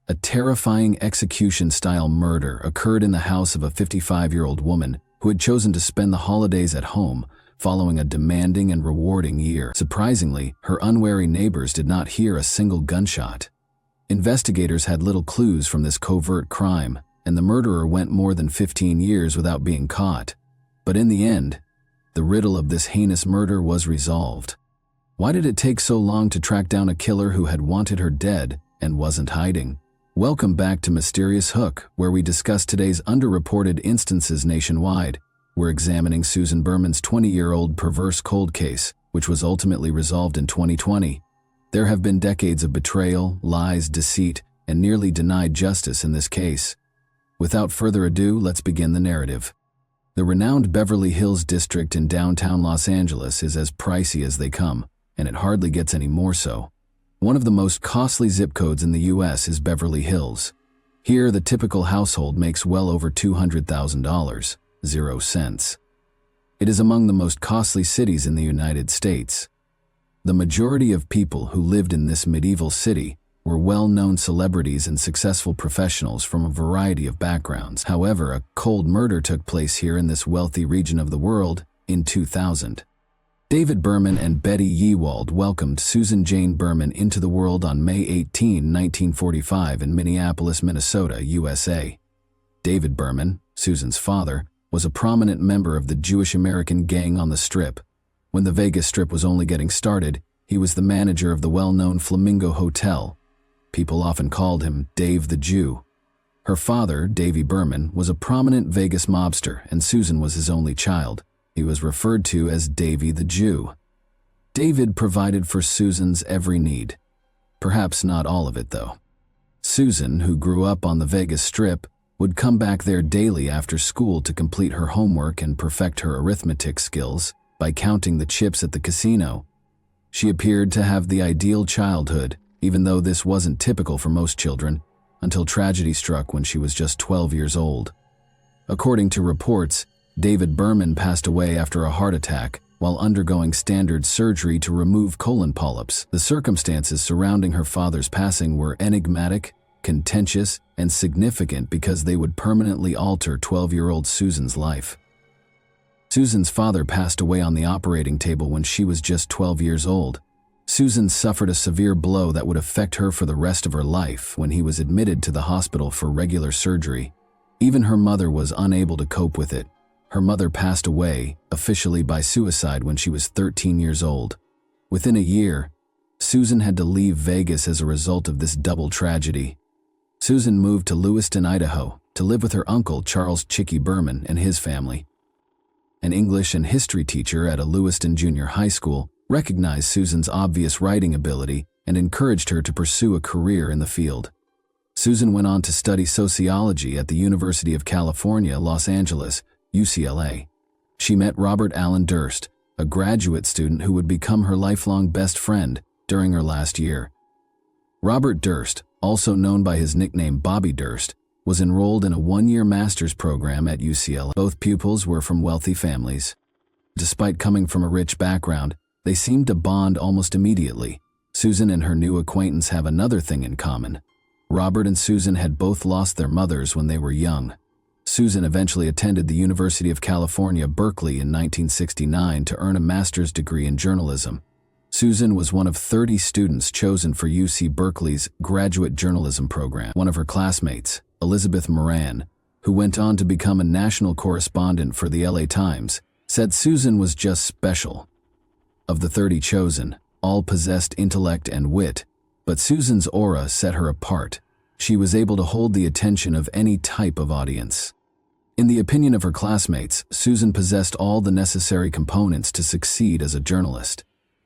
A terrifying execution-style murder occurred in the house of a 55-year-old woman who had chosen to spend the holidays at home following a demanding and rewarding year. Surprisingly, her unwary neighbors did not hear a single gunshot. Investigators had little clues from this covert crime, and the murderer went more than 15 years without being caught. But in the end, the riddle of this heinous murder was resolved. Why did it take so long to track down a killer who had wanted her dead and wasn't hiding? Welcome back to Mysterious Hook, where we discuss today's underreported instances nationwide. We're examining Susan Berman's 20-year-old perverse cold case, which was ultimately resolved in 2020. There have been decades of betrayal, lies, deceit, and nearly denied justice in this case. Without further ado, let's begin the narrative. The renowned Beverly Hills district in downtown Los Angeles is as pricey as they come, and it hardly gets any more so. One of the most costly zip codes in the U.S. is Beverly Hills. Here, the typical household makes well over $200,000, 0 cents. It is among the most costly cities in the United States. The majority of people who lived in this medieval city were well-known celebrities and successful professionals from a variety of backgrounds. However, a cold murder took place here in this wealthy region of the world in 2000. David Berman and Betty Ewald welcomed Susan Jane Berman into the world on May 18, 1945 in Minneapolis, Minnesota, USA. David Berman, Susan's father, was a prominent member of the Jewish American gang on the Strip. When the Vegas Strip was only getting started, he was the manager of the well-known Flamingo Hotel. People often called him Dave the Jew. Her father, Davy Berman, was a prominent Vegas mobster, and Susan was his only child. He was referred to as Davy the Jew. David provided for Susan's every need. Perhaps not all of it, though. Susan, who grew up on the Vegas Strip, would come back there daily after school to complete her homework and perfect her arithmetic skills by counting the chips at the casino. She appeared to have the ideal childhood, even though this wasn't typical for most children, until tragedy struck when she was just 12 years old. According to reports, David Berman passed away after a heart attack while undergoing standard surgery to remove colon polyps. The circumstances surrounding her father's passing were enigmatic, contentious, and significant because they would permanently alter 12-year-old Susan's life. Susan's father passed away on the operating table when she was just 12 years old. Susan suffered a severe blow that would affect her for the rest of her life when he was admitted to the hospital for regular surgery. Even her mother was unable to cope with it. Her mother passed away, officially by suicide, when she was 13 years old. Within a year, Susan had to leave Vegas as a result of this double tragedy. Susan moved to Lewiston, Idaho, to live with her uncle, Charles Chicky Berman, and his family. An English and history teacher at a Lewiston junior high school recognized Susan's obvious writing ability and encouraged her to pursue a career in the field. Susan went on to study sociology at the University of California, Los Angeles, UCLA. She met Robert Allen Durst, a graduate student who would become her lifelong best friend during her last year. Robert Durst, also known by his nickname Bobby Durst, was enrolled in a one-year master's program at UCLA. Both pupils were from wealthy families. Despite coming from a rich background, they seemed to bond almost immediately. Susan and her new acquaintance have another thing in common. Robert and Susan had both lost their mothers when they were young. Susan eventually attended the University of California, Berkeley in 1969 to earn a master's degree in journalism. Susan was one of 30 students chosen for UC Berkeley's graduate journalism program. One of her classmates, Elizabeth Moran, who went on to become a national correspondent for the LA Times, said Susan was just special. Of the 30 chosen, all possessed intellect and wit, but Susan's aura set her apart. She was able to hold the attention of any type of audience. In the opinion of her classmates, Susan possessed all the necessary components to succeed as a journalist.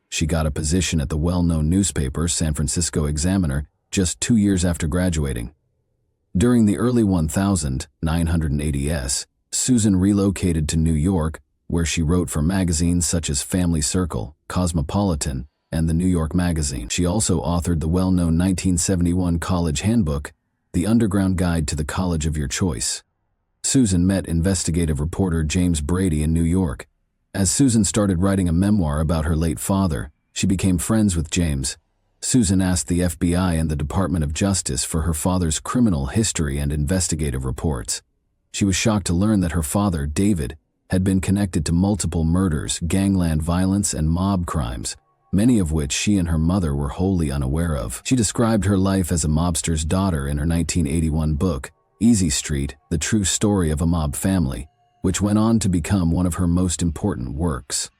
She got a position at the well-known newspaper San Francisco Examiner just 2 years after graduating. During the early 1980s, Susan relocated to New York, where she wrote for magazines such as Family Circle, Cosmopolitan, and the New York Magazine. She also authored the well-known 1971 college handbook, The Underground Guide to the College of Your Choice. Susan met investigative reporter James Brady in New York. As Susan started writing a memoir about her late father, she became friends with James. Susan asked the FBI and the Department of Justice for her father's criminal history and investigative reports. She was shocked to learn that her father, David, had been connected to multiple murders, gangland violence, and mob crimes, many of which she and her mother were wholly unaware of. She described her life as a mobster's daughter in her 1981 book, Easy Street, The True Story of a Mob Family, which went on to become one of her most important works.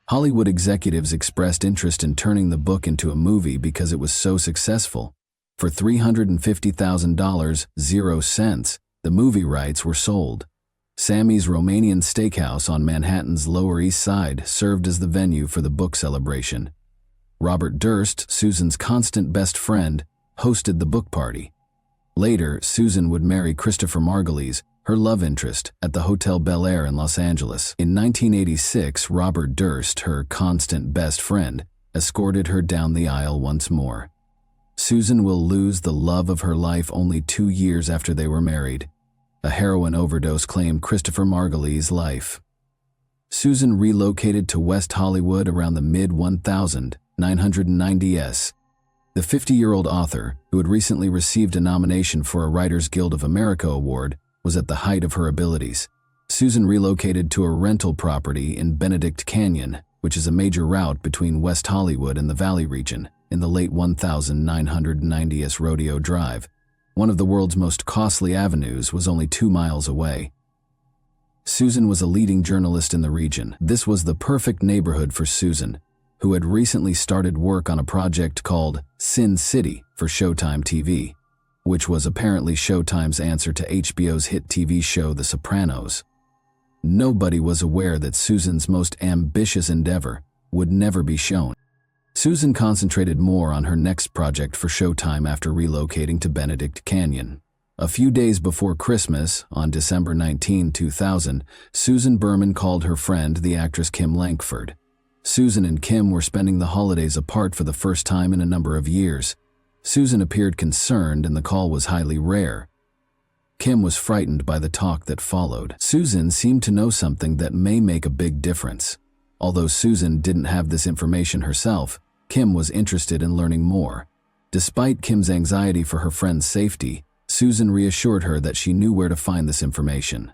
Hollywood executives expressed interest in turning the book into a movie because it was so successful. For $350,000, 0 cents, the movie rights were sold. Sammy's Romanian Steakhouse on Manhattan's Lower East Side served as the venue for the book celebration. Robert Durst, Susan's constant best friend, hosted the book party. Later, Susan would marry Christopher Margulies, her love interest, at the Hotel Bel Air in Los Angeles. In 1986, Robert Durst, her constant best friend, escorted her down the aisle once more. Susan will lose the love of her life only 2 years after they were married. A heroin overdose claimed Christopher Margolies' life. Susan relocated to West Hollywood around the mid-1990s. The 50-year-old author, who had recently received a nomination for a Writers Guild of America award, was at the height of her abilities. Susan relocated to a rental property in Benedict Canyon, which is a major route between West Hollywood and the Valley region, in the late 1990s Rodeo Drive. One of the world's most costly avenues was only 2 miles away. Susan was a leading journalist in the region. This was the perfect neighborhood for Susan, who had recently started work on a project called Sin City for Showtime TV, which was apparently Showtime's answer to HBO's hit TV show The Sopranos. Nobody was aware that Susan's most ambitious endeavor would never be shown. Susan concentrated more on her next project for Showtime after relocating to Benedict Canyon. A few days before Christmas, on December 19, 2000, Susan Berman called her friend, the actress Kim Lankford. Susan and Kim were spending the holidays apart for the first time in a number of years. Susan appeared concerned and the call was highly rare. Kim was frightened by the talk that followed. Susan seemed to know something that may make a big difference. Although Susan didn't have this information herself, Kim was interested in learning more. Despite Kim's anxiety for her friend's safety, Susan reassured her that she knew where to find this information.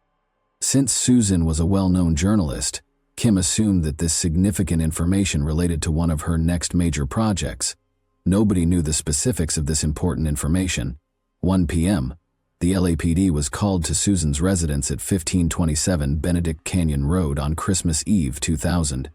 Since Susan was a well-known journalist, Kim assumed that this significant information related to one of her next major projects. Nobody knew the specifics of this important information. 1 p.m., the LAPD was called to Susan's residence at 1527 Benedict Canyon Road on Christmas Eve 2000.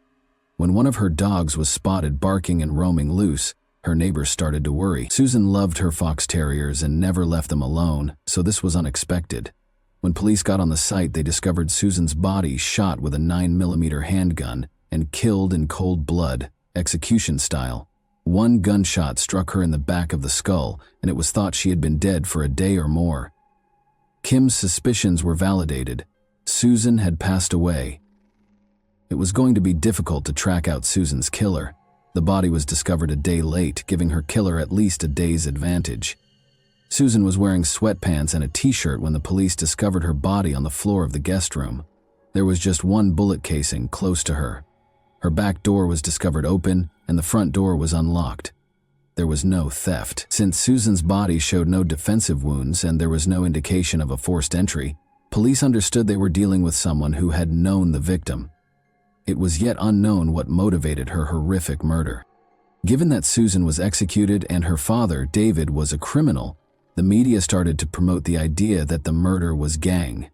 When one of her dogs was spotted barking and roaming loose, her neighbors started to worry. Susan loved her fox terriers and never left them alone, so this was unexpected. When police got on the site, they discovered Susan's body shot with a 9mm handgun and killed in cold blood, execution style. One gunshot struck her in the back of the skull, and it was thought she had been dead for a day or more. Kim's suspicions were validated. Susan had passed away. It was going to be difficult to track out Susan's killer. The body was discovered a day late, giving her killer at least a day's advantage. Susan was wearing sweatpants and a t-shirt when the police discovered her body on the floor of the guest room. There was just one bullet casing close to her. Her back door was discovered open, and the front door was unlocked. There was no theft. Since Susan's body showed no defensive wounds and there was no indication of a forced entry, police understood they were dealing with someone who had known the victim. It was yet unknown what motivated her horrific murder. Given that Susan was executed and her father, David, was a criminal, the media started to promote the idea that the murder was gang.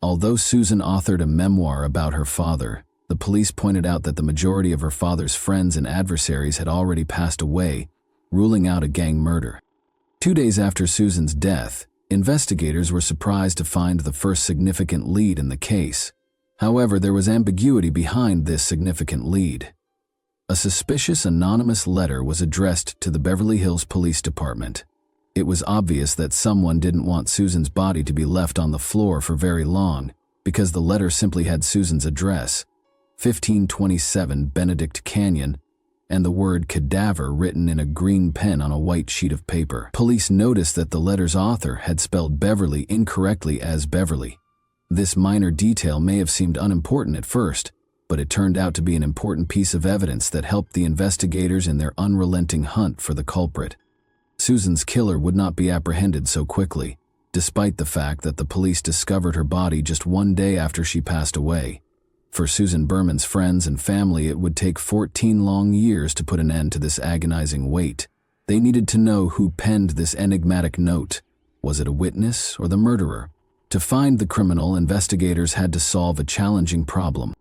Although Susan authored a memoir about her father, the police pointed out that the majority of her father's friends and adversaries had already passed away, ruling out a gang murder. 2 days after Susan's death, investigators were surprised to find the first significant lead in the case. However, there was ambiguity behind this significant lead. A suspicious anonymous letter was addressed to the Beverly Hills Police Department. It was obvious that someone didn't want Susan's body to be left on the floor for very long, because the letter simply had Susan's address, 1527 Benedict Canyon, and the word cadaver written in a green pen on a white sheet of paper. Police noticed that the letter's author had spelled Beverly incorrectly as Beverly. This minor detail may have seemed unimportant at first, but it turned out to be an important piece of evidence that helped the investigators in their unrelenting hunt for the culprit. Susan's killer would not be apprehended so quickly, despite the fact that the police discovered her body just 1 day after she passed away. For Susan Berman's friends and family, it would take 14 long years to put an end to this agonizing wait. They needed to know who penned this enigmatic note. Was it a witness or the murderer? To find the criminal, investigators had to solve a challenging problem.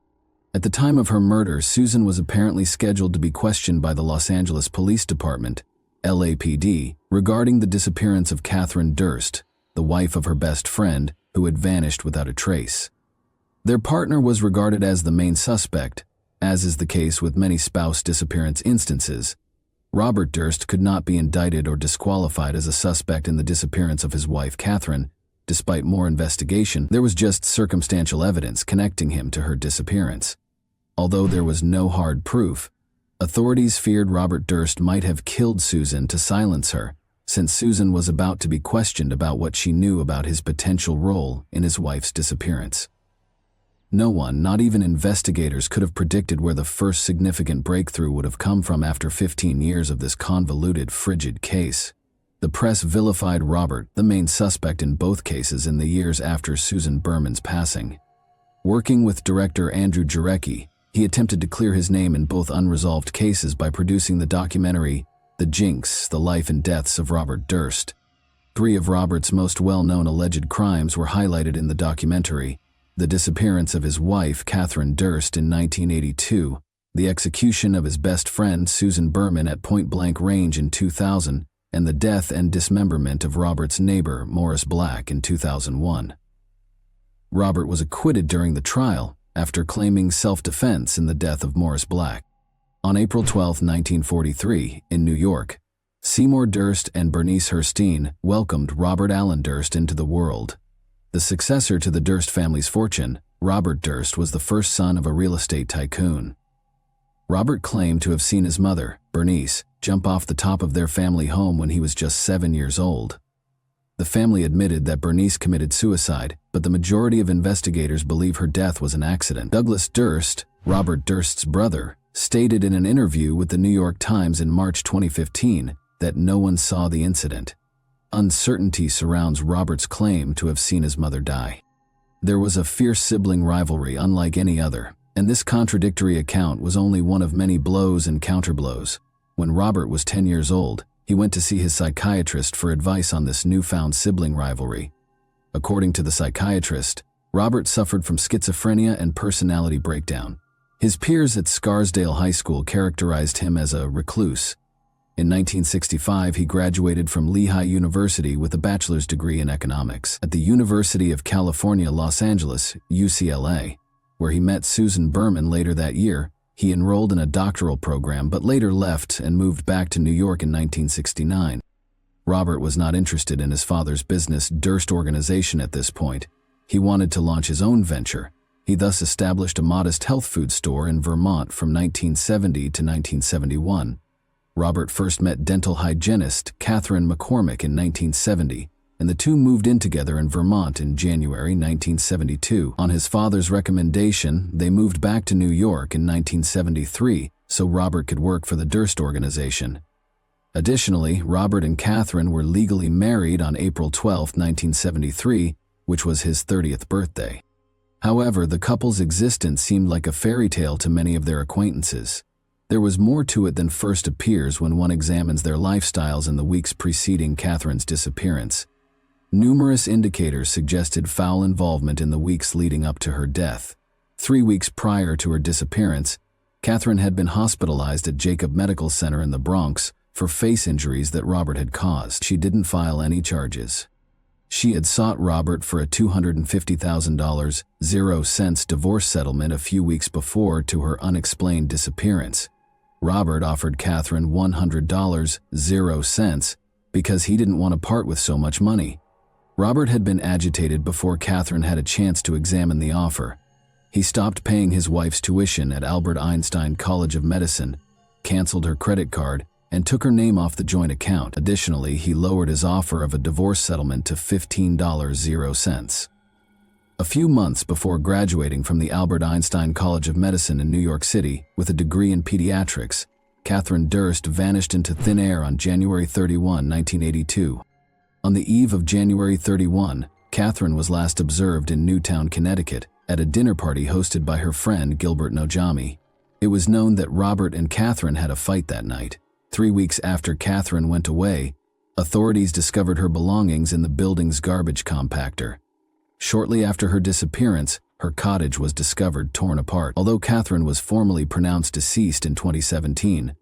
At the time of her murder, Susan was apparently scheduled to be questioned by the Los Angeles Police Department, LAPD, regarding the disappearance of Catherine Durst, the wife of her best friend, who had vanished without a trace. Their partner was regarded as the main suspect, as is the case with many spouse disappearance instances. Robert Durst could not be indicted or disqualified as a suspect in the disappearance of his wife Catherine, Despite more investigation, there was just circumstantial evidence connecting him to her disappearance. Although there was no hard proof, authorities feared Robert Durst might have killed Susan to silence her, since Susan was about to be questioned about what she knew about his potential role in his wife's disappearance. No one, not even investigators, could have predicted where the first significant breakthrough would have come from after 15 years of this convoluted, frigid case. The press vilified Robert, the main suspect in both cases, in the years after Susan Berman's passing. Working with director Andrew Jarecki, he attempted to clear his name in both unresolved cases by producing the documentary The Jinx, The Life and Deaths of Robert Durst. 3 of Robert's most well-known alleged crimes were highlighted in the documentary: the disappearance of his wife, Catherine Durst, in 1982, the execution of his best friend, Susan Berman, at point-blank range in 2000, and the death and dismemberment of Robert's neighbor, Morris Black, in 2001. Robert was acquitted during the trial after claiming self-defense in the death of Morris Black. On April 12, 1943, in New York, Seymour Durst and Bernice Herstein welcomed Robert Allen Durst into the world. The successor to the Durst family's fortune, Robert Durst was the first son of a real estate tycoon. Robert claimed to have seen his mother, Bernice, jump off the top of their family home when he was just 7 years old. The family admitted that Bernice committed suicide, but the majority of investigators believe her death was an accident. Douglas Durst, Robert Durst's brother, stated in an interview with the New York Times in March 2015 that no one saw the incident. Uncertainty surrounds Robert's claim to have seen his mother die. There was a fierce sibling rivalry unlike any other, and this contradictory account was only one of many blows and counterblows. When Robert was 10 years old, he went to see his psychiatrist for advice on this newfound sibling rivalry. According to the psychiatrist, Robert suffered from schizophrenia and personality breakdown. His peers at Scarsdale High School characterized him as a recluse. In 1965, he graduated from Lehigh University with a bachelor's degree in economics. At the University of California, Los Angeles, UCLA, where he met Susan Berman later that year, he enrolled in a doctoral program but later left and moved back to New York in 1969. Robert was not interested in his father's business, Durst Organization, at this point. He wanted to launch his own venture. He thus established a modest health food store in Vermont from 1970 to 1971. Robert first met dental hygienist Catherine McCormick in 1970, and the two moved in together in Vermont in January 1972. On his father's recommendation, they moved back to New York in 1973 so Robert could work for the Durst Organization. Additionally, Robert and Catherine were legally married on April 12, 1973, which was his 30th birthday. However, the couple's existence seemed like a fairy tale to many of their acquaintances. There was more to it than first appears when one examines their lifestyles in the weeks preceding Catherine's disappearance. Numerous indicators suggested foul involvement in the weeks leading up to her death. 3 weeks prior to her disappearance, Catherine had been hospitalized at Jacob Medical Center in the Bronx for face injuries that Robert had caused. She didn't file any charges. She had sought Robert for a $250,000 0 divorce settlement a few weeks before to her unexplained disappearance. Robert offered Catherine $100 0 because he didn't want to part with so much money. Robert had been agitated before Catherine had a chance to examine the offer. He stopped paying his wife's tuition at Albert Einstein College of Medicine, canceled her credit card, and took her name off the joint account. Additionally, he lowered his offer of a divorce settlement to $15 0. A few months before graduating from the Albert Einstein College of Medicine in New York City with a degree in pediatrics, Catherine Durst vanished into thin air on January 31, 1982. On the eve of January 31, Catherine was last observed in Newtown, Connecticut, at a dinner party hosted by her friend Gilbert Nojami. It was known that Robert and Catherine had a fight that night. 3 weeks after Catherine went away, authorities discovered her belongings in the building's garbage compactor. Shortly after her disappearance, her cottage was discovered torn apart. Although Catherine was formally pronounced deceased in 2017,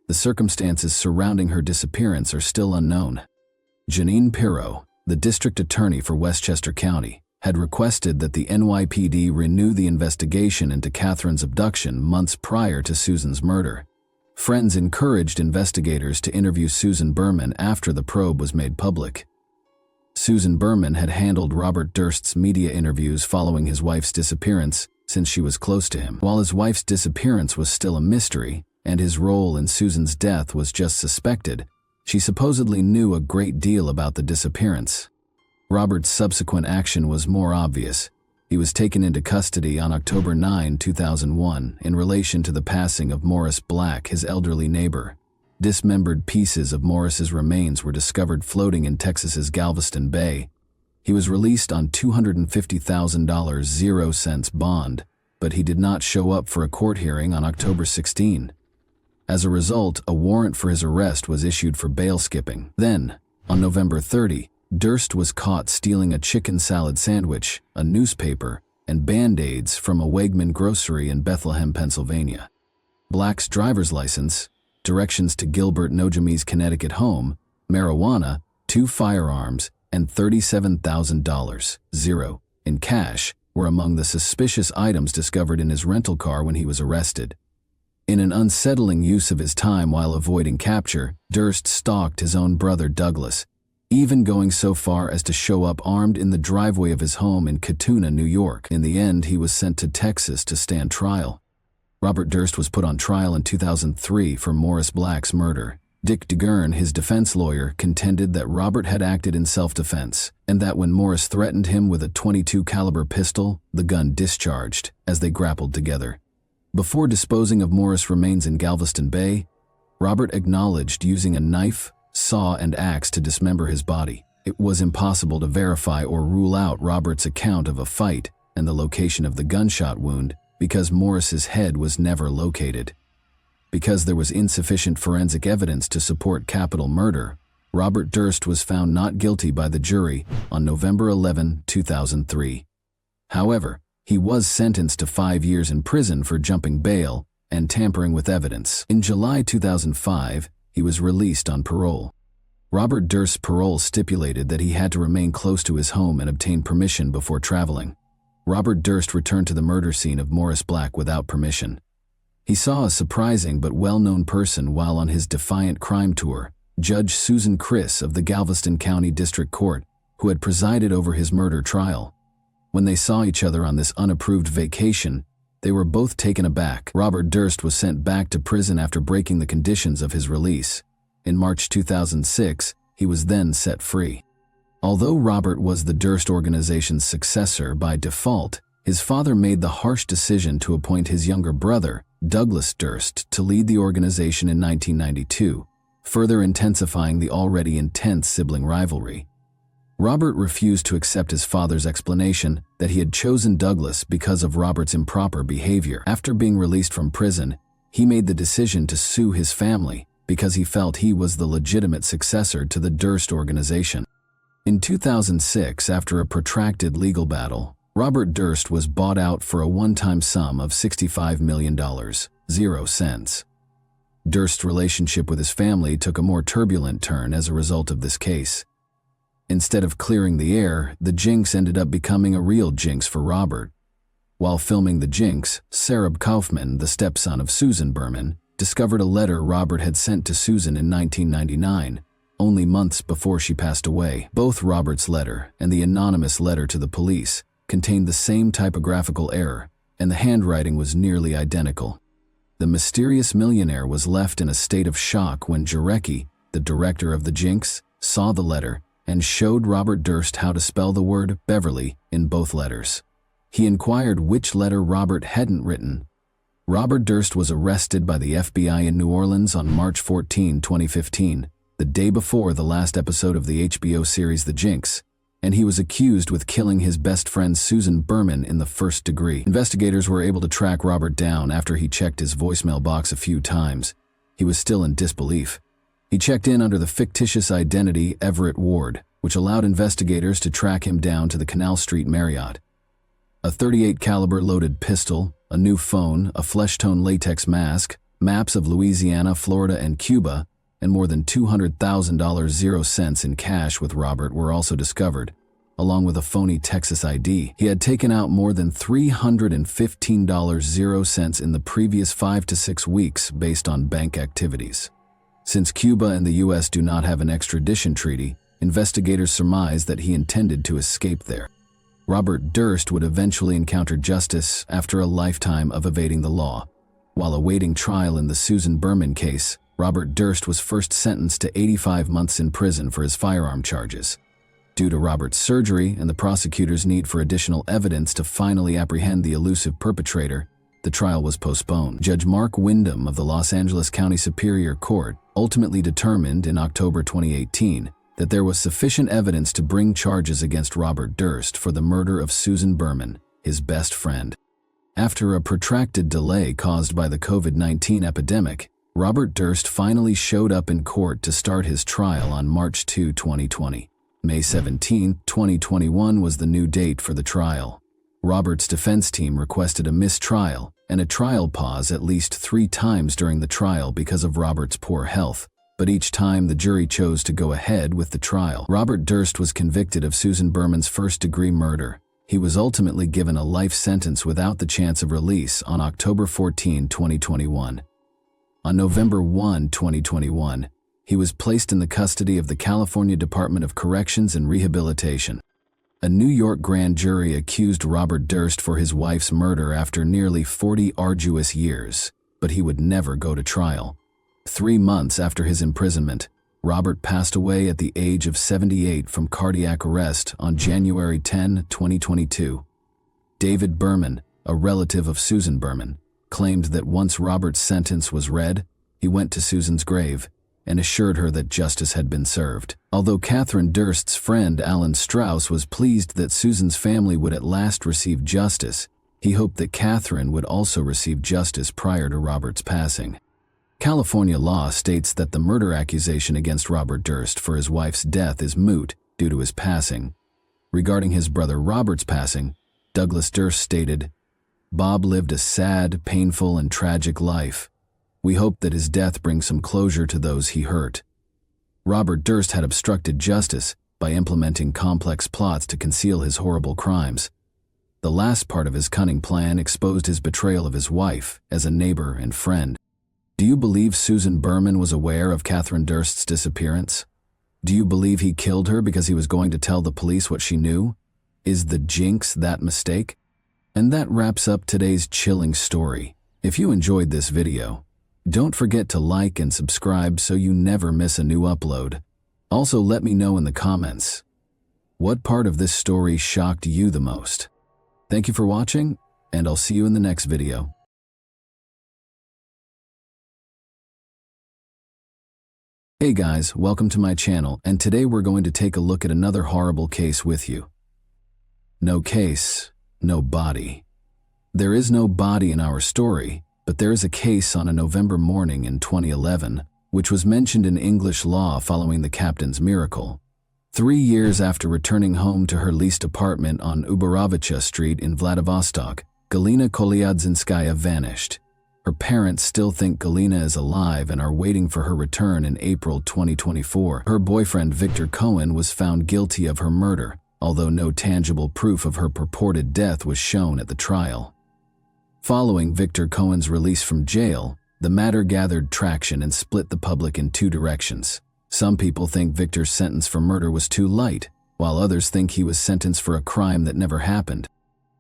the circumstances surrounding her disappearance are still unknown. Janine Pirro, the district attorney for Westchester County, had requested that the NYPD renew the investigation into Catherine's abduction months prior to Susan's murder. Friends encouraged investigators to interview Susan Berman after the probe was made public. Susan Berman had handled Robert Durst's media interviews following his wife's disappearance, since she was close to him. While his wife's disappearance was still a mystery, and his role in Susan's death was just suspected, she supposedly knew a great deal about the disappearance. Robert's subsequent action was more obvious. He was taken into custody on October 9, 2001, in relation to the passing of Morris Black, his elderly neighbor. Dismembered pieces of Morris's remains were discovered floating in Texas's Galveston Bay. He was released on $250,000 0-cents bond, but he did not show up for a court hearing on October 16. As a result, a warrant for his arrest was issued for bail skipping. Then, on November 30, Durst was caught stealing a chicken salad sandwich, a newspaper, and Band-Aids from a Wegman grocery in Bethlehem, Pennsylvania. Black's driver's license, directions to Gilbert Nojami's Connecticut home, marijuana, 2 firearms, and $37,000 in cash were among the suspicious items discovered in his rental car when he was arrested. In an unsettling use of his time while avoiding capture, Durst stalked his own brother Douglas, even going so far as to show up armed in the driveway of his home in Katuna, New York. In the end, he was sent to Texas to stand trial. Robert Durst was put on trial in 2003 for Morris Black's murder. Dick DeGurn, his defense lawyer, contended that Robert had acted in self-defense, and that when Morris threatened him with a .22 caliber pistol, the gun discharged as they grappled together. Before disposing of Morris' remains in Galveston Bay, Robert acknowledged using a knife, saw, and axe to dismember his body. It was impossible to verify or rule out Robert's account of a fight and the location of the gunshot wound because Morris's head was never located. Because there was insufficient forensic evidence to support capital murder, Robert Durst was found not guilty by the jury on November 11, 2003. However, he was sentenced to 5 years in prison for jumping bail and tampering with evidence. In July 2005, he was released on parole. Robert Durst's parole stipulated that he had to remain close to his home and obtain permission before traveling. Robert Durst returned to the murder scene of Morris Black without permission. He saw a surprising but well-known person while on his Defiant Crime Tour, Judge Susan Criss of the Galveston County District Court, who had presided over his murder trial. When they saw each other on this unapproved vacation, they were both taken aback. Robert Durst was sent back to prison after breaking the conditions of his release. In March 2006, he was then set free. Although Robert was the Durst organization's successor by default, his father made the harsh decision to appoint his younger brother, Douglas Durst, to lead the organization in 1992, further intensifying the already intense sibling rivalry. Robert refused to accept his father's explanation that he had chosen Douglas because of Robert's improper behavior. After being released from prison, he made the decision to sue his family because he felt he was the legitimate successor to the Durst organization. In 2006, after a protracted legal battle, Robert Durst was bought out for a one-time sum of $65 million, 0 cents. Durst's relationship with his family took a more turbulent turn as a result of this case. Instead of clearing the air, the jinx ended up becoming a real jinx for Robert. While filming The Jinx, Sarab Kaufman, the stepson of Susan Berman, discovered a letter Robert had sent to Susan in 1999, only months before she passed away. Both Robert's letter and the anonymous letter to the police contained the same typographical error, and the handwriting was nearly identical. The mysterious millionaire was left in a state of shock when Jarecki, the director of The Jinx, saw the letter and showed Robert Durst how to spell the word Beverly in both letters. He inquired which letter Robert hadn't written. Robert Durst was arrested by the FBI in New Orleans on March 14, 2015, the day before the last episode of the HBO series The Jinx, and he was accused with killing his best friend Susan Berman in the first degree. Investigators were able to track Robert down after he checked his voicemail box a few times. He was still in disbelief. He checked in under the fictitious identity Everett Ward, which allowed investigators to track him down to the Canal Street Marriott. A .38 caliber loaded pistol, a new phone, a flesh-tone latex mask, maps of Louisiana, Florida, and Cuba, and more than $200,000 0 cents in cash with Robert were also discovered, along with a phony Texas ID. He had taken out more than $315 0 cents in the previous 5 to 6 weeks based on bank activities. Since Cuba and the U.S. do not have an extradition treaty, investigators surmised that he intended to escape there. Robert Durst would eventually encounter justice after a lifetime of evading the law. While awaiting trial in the Susan Berman case, Robert Durst was first sentenced to 85 months in prison for his firearm charges. Due to Robert's surgery and the prosecutor's need for additional evidence to finally apprehend the elusive perpetrator, the trial was postponed. Judge Mark Wyndham of the Los Angeles County Superior Court ultimately determined in October 2018 that there was sufficient evidence to bring charges against Robert Durst for the murder of Susan Berman, his best friend. After a protracted delay caused by the COVID-19 epidemic, Robert Durst finally showed up in court to start his trial on March 2, 2020. May 17, 2021 was the new date for the trial. Robert's defense team requested a mistrial and a trial pause at least 3 times during the trial because of Robert's poor health, but each time the jury chose to go ahead with the trial. Robert Durst was convicted of Susan Berman's first-degree murder. He was ultimately given a life sentence without the chance of release on October 14, 2021. On November 1, 2021, he was placed in the custody of the California Department of Corrections and Rehabilitation. A New York grand jury accused Robert Durst for his wife's murder after nearly 40 arduous years, but he would never go to trial. 3 months after his imprisonment, Robert passed away at the age of 78 from cardiac arrest on January 10, 2022. David Berman, a relative of Susan Berman, claimed that once Robert's sentence was read, he went to Susan's grave and assured her that justice had been served. Although Catherine Durst's friend Alan Strauss was pleased that Susan's family would at last receive justice, he hoped that Catherine would also receive justice prior to Robert's passing. California law states that the murder accusation against Robert Durst for his wife's death is moot due to his passing. Regarding his brother Robert's passing, Douglas Durst stated, "Bob lived a sad, painful, and tragic life. We hope that his death brings some closure to those he hurt." Robert Durst had obstructed justice by implementing complex plots to conceal his horrible crimes. The last part of his cunning plan exposed his betrayal of his wife as a neighbor and friend. Do you believe Susan Berman was aware of Catherine Durst's disappearance? Do you believe he killed her because he was going to tell the police what she knew? Is the jinx that mistake? And that wraps up today's chilling story. If you enjoyed this video, don't forget to like and subscribe so you never miss a new upload. Also, let me know in the comments, what part of this story shocked you the most? Thank you for watching, and I'll see you in the next video. Hey guys, welcome to my channel, and today we're going to take a look at another horrible case with you. No case, no body. There is no body in our story, but there is a case on a November morning in 2011, which was mentioned in English law following the captain's miracle. 3 years after returning home to her leased apartment on Ubarovicha Street in Vladivostok, Galina Kolyadzinskaya vanished. Her parents still think Galina is alive and are waiting for her return in April 2024. Her boyfriend Victor Cohen was found guilty of her murder, although no tangible proof of her purported death was shown at the trial. Following Victor Cohen's release from jail, the matter gathered traction and split the public in 2 directions. Some people think Victor's sentence for murder was too light, while others think he was sentenced for a crime that never happened.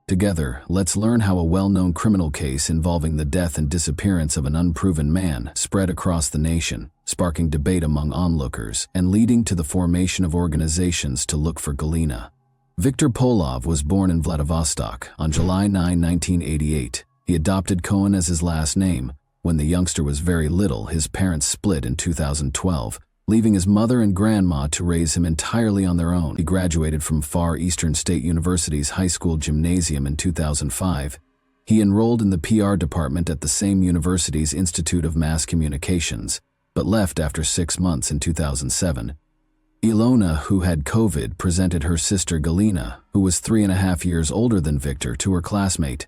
Together, let's learn how a well-known criminal case involving the death and disappearance of an unproven man spread across the nation, sparking debate among onlookers and leading to the formation of organizations to look for Galina. Viktor Polov was born in Vladivostok on July 9, 1988. He adopted Cohen as his last name. When the youngster was very little, his parents split in 2012, leaving his mother and grandma to raise him entirely on their own. He graduated from Far Eastern State University's high school gymnasium in 2005. He enrolled in the PR department at the same university's Institute of Mass Communications, but left after 6 months in 2007. Ilona, who had COVID, presented her sister Galina, who was 3.5 years older than Victor, to her classmate.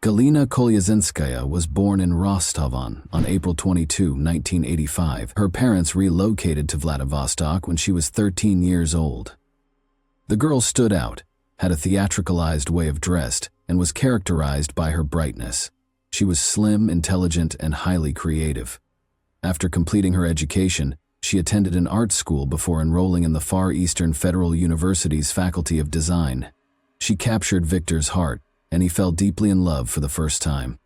Galina Kolyadzinskaya was born in Rostov-on April 22, 1985. Her parents relocated to Vladivostok when she was 13 years old. The girl stood out, had a theatricalized way of dress, and was characterized by her brightness. She was slim, intelligent, and highly creative. After completing her education, she attended an art school before enrolling in the Far Eastern Federal University's Faculty of Design. She captured Victor's heart, and he fell deeply in love for the first time.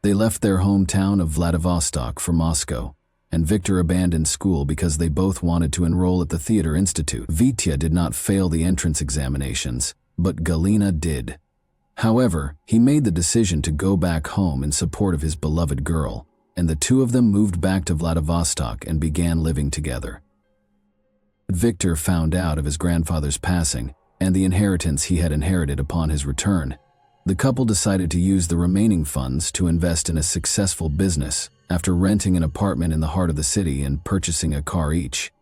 They left their hometown of Vladivostok for Moscow, and Victor abandoned school because they both wanted to enroll at the Theater Institute. Vitya did not fail the entrance examinations, but Galina did. However, he made the decision to go back home in support of his beloved girl, and the two of them moved back to Vladivostok and began living together. Victor found out of his grandfather's passing and the inheritance he had inherited upon his return. The couple decided to use the remaining funds to invest in a successful business after renting an apartment in the heart of the city and purchasing a car each.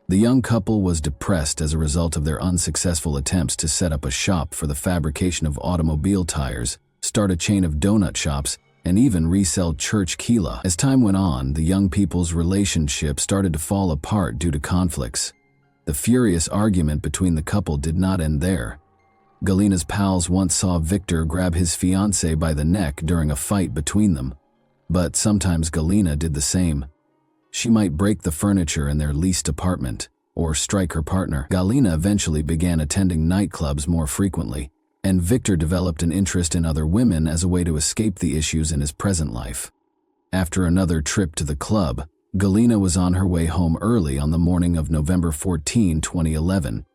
The young couple was depressed as a result of their unsuccessful attempts to set up a shop for the fabrication of automobile tires, start a chain of donut shops, and even resell church kila. As time went on, the young people's relationship started to fall apart due to conflicts. The furious argument between the couple did not end there. Galina's pals once saw Victor grab his fiancée by the neck during a fight between them, but sometimes Galina did the same. She might break the furniture in their leased apartment or strike her partner. Galina eventually began attending nightclubs more frequently, and Victor developed an interest in other women as a way to escape the issues in his present life. After another trip to the club, Galina was on her way home early on the morning of November 14, 2011.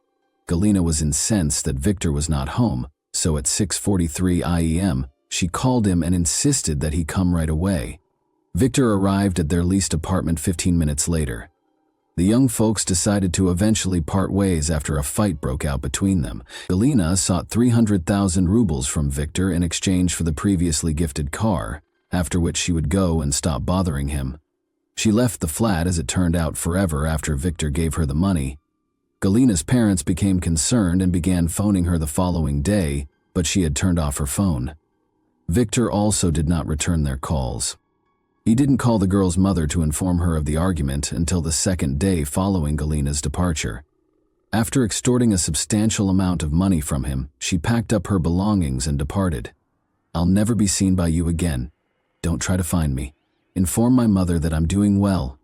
Galina was incensed that Victor was not home, so at 6:43 IEM, she called him and insisted that he come right away. Victor arrived at their leased apartment 15 minutes later. The young folks decided to eventually part ways after a fight broke out between them. Galina sought 300,000 rubles from Victor in exchange for the previously gifted car, after which she would go and stop bothering him. She left the flat, as it turned out, forever after Victor gave her the money. Galina's parents became concerned and began phoning her the following day, but she had turned off her phone. Victor also did not return their calls. He didn't call the girl's mother to inform her of the argument until the second day following Galina's departure. After extorting a substantial amount of money from him, she packed up her belongings and departed. "I'll never be seen by you again. Don't try to find me. Inform my mother that I'm doing well."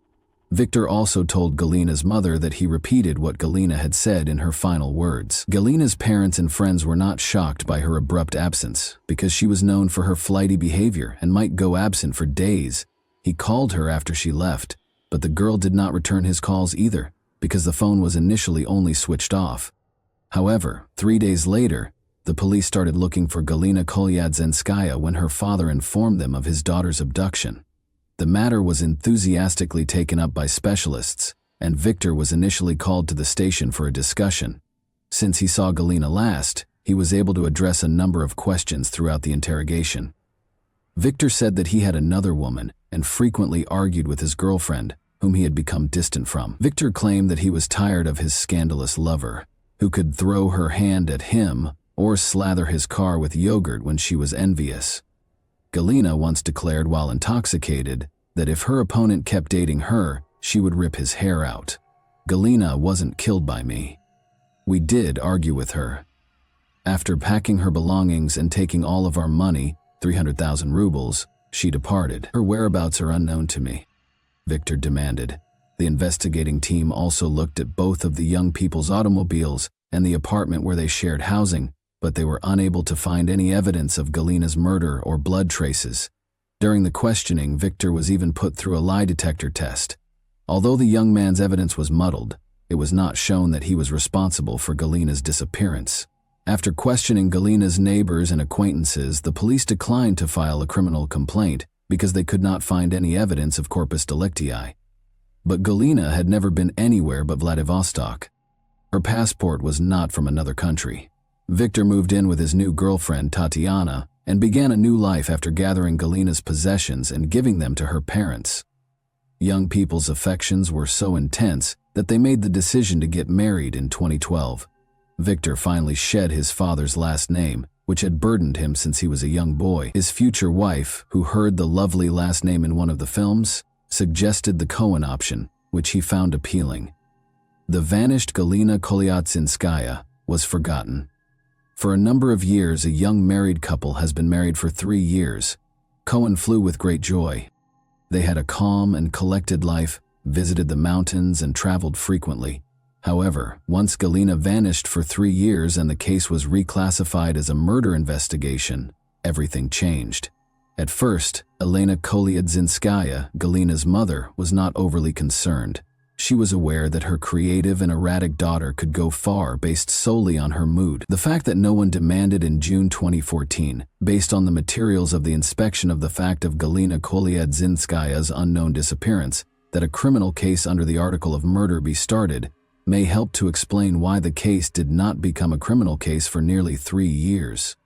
Victor also told Galina's mother that he repeated what Galina had said in her final words. Galina's parents and friends were not shocked by her abrupt absence, because she was known for her flighty behavior and might go absent for days. He called her after she left, but the girl did not return his calls either, because the phone was initially only switched off. However, 3 days later, the police started looking for Galina Kolyadzenskaya when her father informed them of his daughter's abduction. The matter was enthusiastically taken up by specialists, and Victor was initially called to the station for a discussion. Since he saw Galina last, he was able to address a number of questions throughout the interrogation. Victor said that he had another woman and frequently argued with his girlfriend, whom he had become distant from. Victor claimed that he was tired of his scandalous lover, who could throw her hand at him or slather his car with yogurt when she was envious. Galina once declared while intoxicated that if her opponent kept dating her, she would rip his hair out. Galina wasn't killed by me. We did argue with her. After packing her belongings and taking all of our money, 300,000 rubles, she departed. Her whereabouts are unknown to me, Victor demanded. The investigating team also looked at both of the young people's automobiles and the apartment where they shared housing, but they were unable to find any evidence of Galina's murder or blood traces. During the questioning, Victor was even put through a lie detector test. Although the young man's evidence was muddled, it was not shown that he was responsible for Galina's disappearance. After questioning Galina's neighbors and acquaintances, the police declined to file a criminal complaint because they could not find any evidence of corpus delicti. But Galina had never been anywhere but Vladivostok. Her passport was not from another country. Victor moved in with his new girlfriend, Tatiana, and began a new life after gathering Galina's possessions and giving them to her parents. Young people's affections were so intense that they made the decision to get married in 2012. Victor finally shed his father's last name, which had burdened him since he was a young boy. His future wife, who heard the lovely last name in one of the films, suggested the Cohen option, which he found appealing. The vanished Galina Kolyadzinskaya was forgotten. For a number of years, a young married couple has been married for 3 years. Cohen flew with great joy. They had a calm and collected life, visited the mountains, and traveled frequently. However, once Galina vanished for 3 years and the case was reclassified as a murder investigation, everything changed. At first, Elena Kolyadzinskaya, Galina's mother, was not overly concerned. She was aware that her creative and erratic daughter could go far based solely on her mood. The fact that no one demanded in June 2014, based on the materials of the inspection of the fact of Galina Kolyadzinskaya's unknown disappearance, that a criminal case under the article of murder be started, may help to explain why the case did not become a criminal case for nearly 3 years.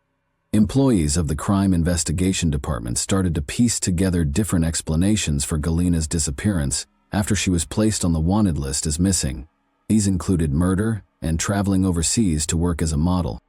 Employees of the Crime Investigation Department started to piece together different explanations for Galina's disappearance after she was placed on the wanted list as missing. These included murder and traveling overseas to work as a model.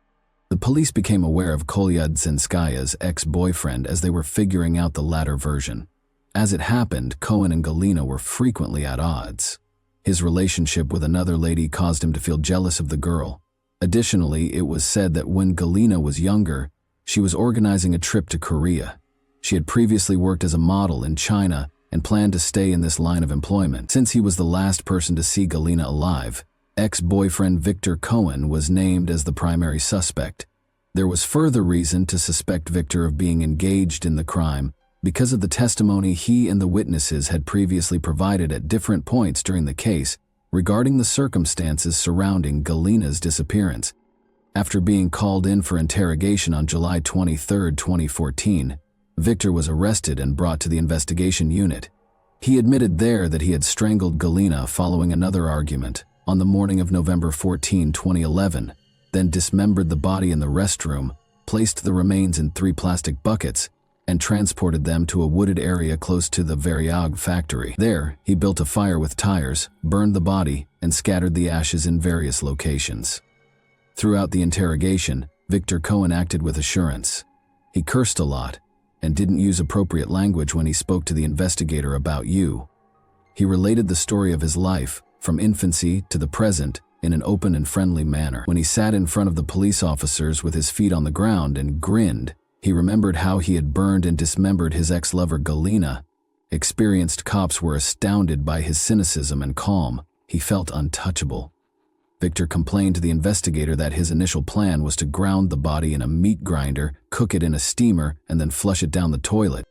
The police became aware of Kolyadzinskaya's ex-boyfriend as they were figuring out the latter version. As it happened, Cohen and Galina were frequently at odds. His relationship with another lady caused him to feel jealous of the girl. Additionally, it was said that when Galina was younger, she was organizing a trip to Korea. She had previously worked as a model in China and planned to stay in this line of employment. Since he was the last person to see Galina alive, ex-boyfriend Victor Cohen was named as the primary suspect. There was further reason to suspect Victor of being engaged in the crime because of the testimony he and the witnesses had previously provided at different points during the case regarding the circumstances surrounding Galina's disappearance. After being called in for interrogation on July 23, 2014, Victor was arrested and brought to the investigation unit. He admitted there that he had strangled Galina following another argument on the morning of November 14, 2011, then dismembered the body in the restroom, placed the remains in 3 plastic buckets, and transported them to a wooded area close to the Variag factory. There, he built a fire with tires, burned the body, and scattered the ashes in various locations. Throughout the interrogation, Victor Cohen acted with assurance. He cursed a lot and didn't use appropriate language when he spoke to the investigator about you. He related the story of his life, from infancy to the present, in an open and friendly manner. When he sat in front of the police officers with his feet on the ground and grinned, he remembered how he had burned and dismembered his ex-lover Galina. Experienced cops were astounded by his cynicism and calm. He felt untouchable. Victor complained to the investigator that his initial plan was to ground the body in a meat grinder, cook it in a steamer, and then flush it down the toilet.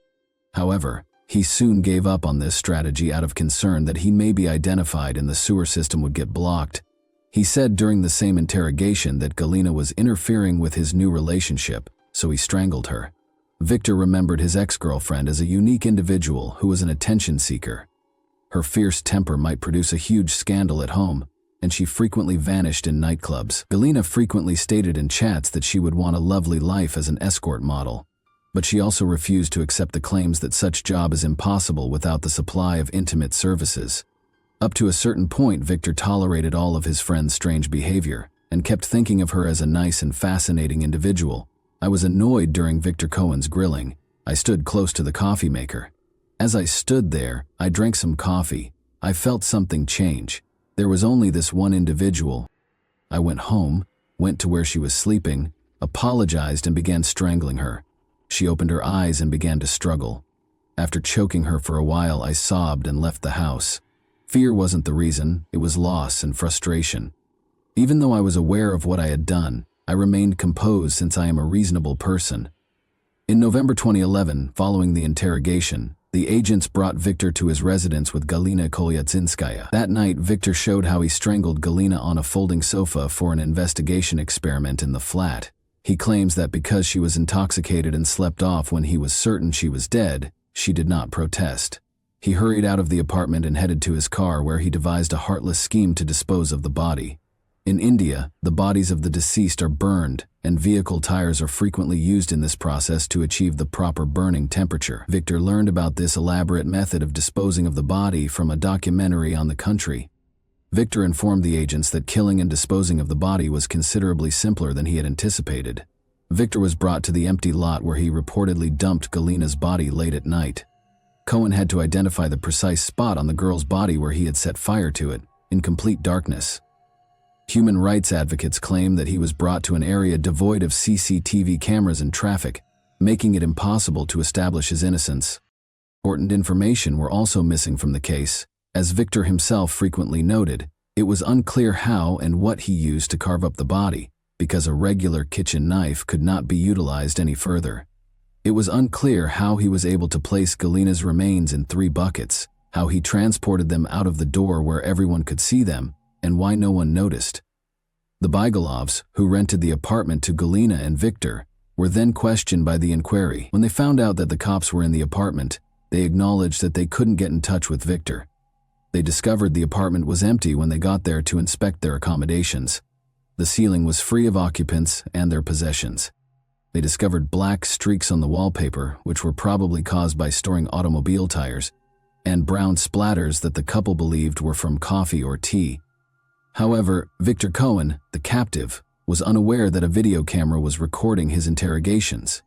However, he soon gave up on this strategy out of concern that he may be identified and the sewer system would get blocked. He said during the same interrogation that Galina was interfering with his new relationship, so he strangled her. Victor remembered his ex-girlfriend as a unique individual who was an attention seeker. Her fierce temper might produce a huge scandal at home, and she frequently vanished in nightclubs. Galina frequently stated in chats that she would want a lovely life as an escort model, but she also refused to accept the claims that such job is impossible without the supply of intimate services. Up to a certain point, Victor tolerated all of his friend's strange behavior and kept thinking of her as a nice and fascinating individual. I was annoyed during Victor Cohen's grilling. I stood close to the coffee maker. As I stood there, I drank some coffee. I felt something change. There was only this one individual. I went home, went to where she was sleeping, apologized, and began strangling her. She opened her eyes and began to struggle. After choking her for a while, I sobbed and left the house. Fear wasn't the reason, it was loss and frustration. Even though I was aware of what I had done, I remained composed since I am a reasonable person. In November 2011, following the interrogation, the agents brought Victor to his residence with Galina Kolyadzinskaya. That night, Victor showed how he strangled Galina on a folding sofa for an investigation experiment in the flat. He claims that because she was intoxicated and slept off when he was certain she was dead, she did not protest. He hurried out of the apartment and headed to his car, where he devised a heartless scheme to dispose of the body. In India, the bodies of the deceased are burned, and vehicle tires are frequently used in this process to achieve the proper burning temperature. Victor learned about this elaborate method of disposing of the body from a documentary on the country. Victor informed the agents that killing and disposing of the body was considerably simpler than he had anticipated. Victor was brought to the empty lot where he reportedly dumped Galina's body late at night. Cohen had to identify the precise spot on the girl's body where he had set fire to it, in complete darkness. Human rights advocates claim that he was brought to an area devoid of CCTV cameras and traffic, making it impossible to establish his innocence. Important information were also missing from the case. As Victor himself frequently noted, it was unclear how and what he used to carve up the body, because a regular kitchen knife could not be utilized any further. It was unclear how he was able to place Galina's remains in 3 buckets, how he transported them out of the door where everyone could see them, and why no one noticed. The Bygalovs, who rented the apartment to Galina and Victor, were then questioned by the inquiry. When they found out that the cops were in the apartment, they acknowledged that they couldn't get in touch with Victor. They discovered the apartment was empty when they got there to inspect their accommodations. The ceiling was free of occupants and their possessions. They discovered black streaks on the wallpaper, which were probably caused by storing automobile tires, and brown splatters that the couple believed were from coffee or tea. However, Victor Cohen, the captive, was unaware that a video camera was recording his interrogations.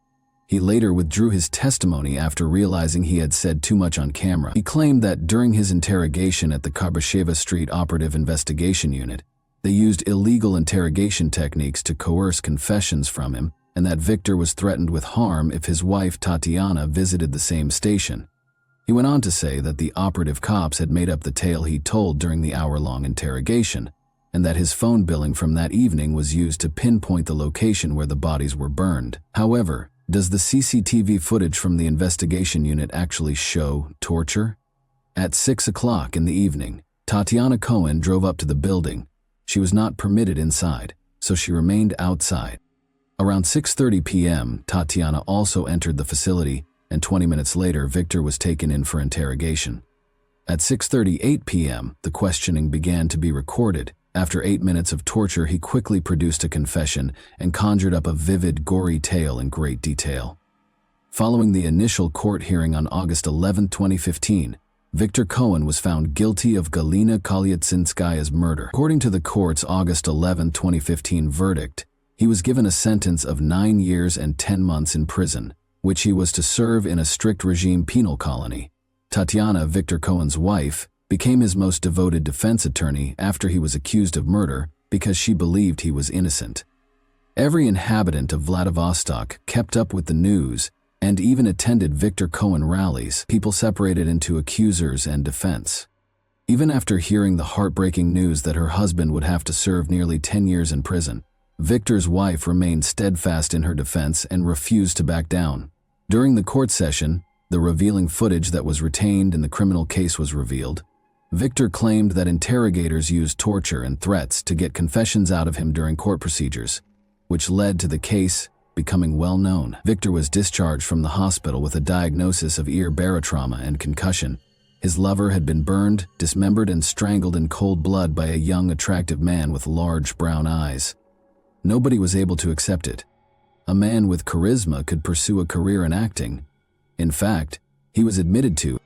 He later withdrew his testimony after realizing he had said too much on camera. He claimed that during his interrogation at the Karbasheva Street Operative Investigation Unit, they used illegal interrogation techniques to coerce confessions from him, and that Victor was threatened with harm if his wife Tatiana visited the same station. He went on to say that the operative cops had made up the tale he told during the hour-long interrogation, and that his phone billing from that evening was used to pinpoint the location where the bodies were burned. However, does the CCTV footage from the investigation unit actually show torture? At 6 o'clock in the evening, Tatiana Cohen drove up to the building. She was not permitted inside, so she remained outside. Around 6:30 p.m., Tatiana also entered the facility, and 20 minutes later, Victor was taken in for interrogation. At 6:38 p.m., the questioning began to be recorded. After 8 minutes of torture, he quickly produced a confession and conjured up a vivid, gory tale in great detail. Following the initial court hearing on August 11, 2015, Victor Cohen was found guilty of Galina Kolyatsinskaya's murder. According to the court's August 11, 2015 verdict, he was given a sentence of 9 years and 10 months in prison, which he was to serve in a strict regime penal colony. Tatiana, Victor Cohen's wife, became his most devoted defense attorney after he was accused of murder because she believed he was innocent. Every inhabitant of Vladivostok kept up with the news and even attended Victor Cohen rallies. People separated into accusers and defense. Even after hearing the heartbreaking news that her husband would have to serve nearly 10 years in prison, Victor's wife remained steadfast in her defense and refused to back down. During the court session, the revealing footage that was retained in the criminal case was revealed. Victor claimed that interrogators used torture and threats to get confessions out of him during court procedures, which led to the case becoming well known. Victor was discharged from the hospital with a diagnosis of ear barotrauma and concussion. His lover had been burned, dismembered, and strangled in cold blood by a young, attractive man with large brown eyes. Nobody was able to accept it. A man with charisma could pursue a career in acting. In fact, he was admitted to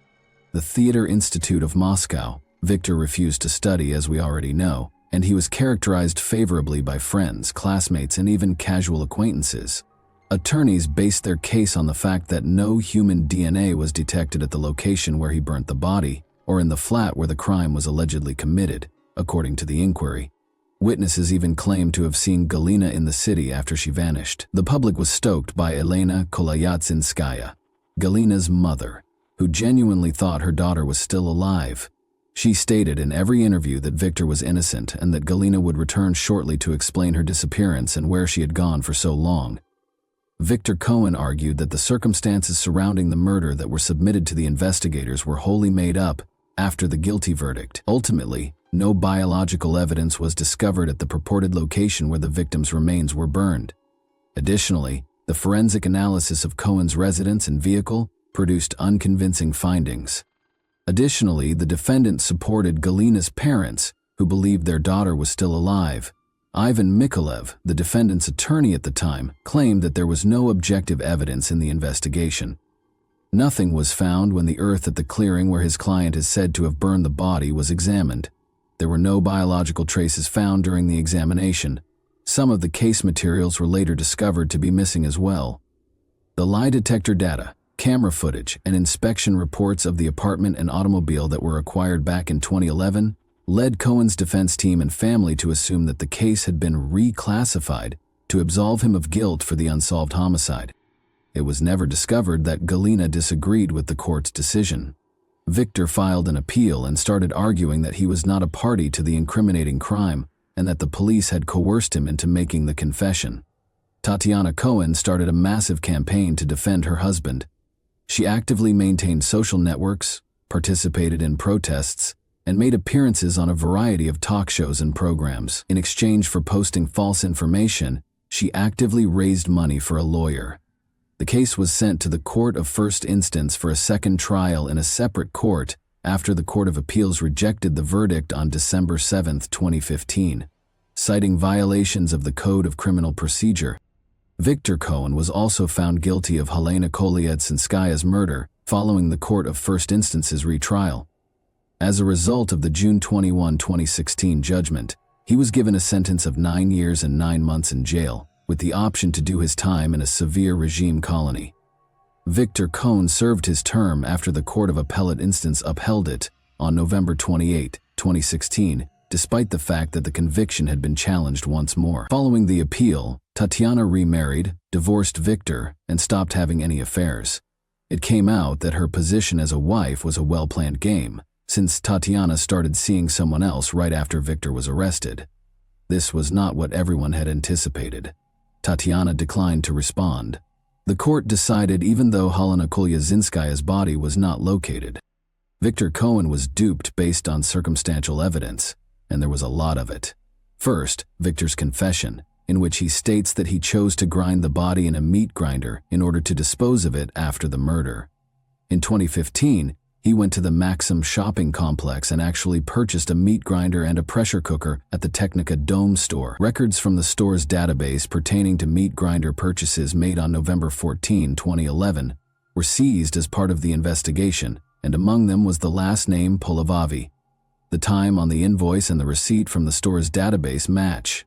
the Theater Institute of Moscow. Victor refused to study, as we already know, and he was characterized favorably by friends, classmates, and even casual acquaintances. Attorneys based their case on the fact that no human DNA was detected at the location where he burnt the body, or in the flat where the crime was allegedly committed, according to the inquiry. Witnesses even claimed to have seen Galina in the city after she vanished. The public was stoked by Elena Kolyatsinskaya, Galina's mother, who genuinely thought her daughter was still alive. She stated in every interview that Victor was innocent and that Galina would return shortly to explain her disappearance and where she had gone for so long. Victor Cohen argued that the circumstances surrounding the murder that were submitted to the investigators were wholly made up after the guilty verdict. Ultimately, no biological evidence was discovered at the purported location where the victim's remains were burned. Additionally, the forensic analysis of Cohen's residence and vehicle produced unconvincing findings. Additionally, the defendant supported Galina's parents, who believed their daughter was still alive. Ivan Mikolev, the defendant's attorney at the time, claimed that there was no objective evidence in the investigation. Nothing was found when the earth at the clearing where his client is said to have burned the body was examined. There were no biological traces found during the examination. Some of the case materials were later discovered to be missing as well. The lie detector data, camera footage, and inspection reports of the apartment and automobile that were acquired back in 2011 led Cohen's defense team and family to assume that the case had been reclassified to absolve him of guilt for the unsolved homicide. It was never discovered that Galina disagreed with the court's decision. Victor filed an appeal and started arguing that he was not a party to the incriminating crime and that the police had coerced him into making the confession. Tatiana Cohen started a massive campaign to defend her husband. She actively maintained social networks, participated in protests, and made appearances on a variety of talk shows and programs. In exchange for posting false information, she actively raised money for a lawyer. The case was sent to the Court of First Instance for a second trial in a separate court after the Court of Appeals rejected the verdict on December 7, 2015, citing violations of the Code of Criminal Procedure. Victor Cohen was also found guilty of Helena Kolyadzinskaya's murder following the Court of First Instance's retrial. As a result of the June 21, 2016 judgment, he was given a sentence of 9 years and 9 months in jail, with the option to do his time in a severe regime colony. Victor Cohen served his term after the Court of Appellate Instance upheld it on November 28, 2016, despite the fact that the conviction had been challenged once more. Following the appeal, Tatiana remarried, divorced Victor, and stopped having any affairs. It came out that her position as a wife was a well-planned game, since Tatiana started seeing someone else right after Victor was arrested. This was not what everyone had anticipated. Tatiana declined to respond. The court decided even though Helena Kolyadzinskaya's body was not located. Victor Cohen was duped based on circumstantial evidence, and there was a lot of it. First, Victor's confession, in which he states that he chose to grind the body in a meat grinder in order to dispose of it after the murder. In 2015, he went to the Maxim shopping complex and actually purchased a meat grinder and a pressure cooker at the Technica Dome store. Records from the store's database pertaining to meat grinder purchases made on November 14, 2011, were seized as part of the investigation, and among them was the last name Polavavi. The time on the invoice and the receipt from the store's database match.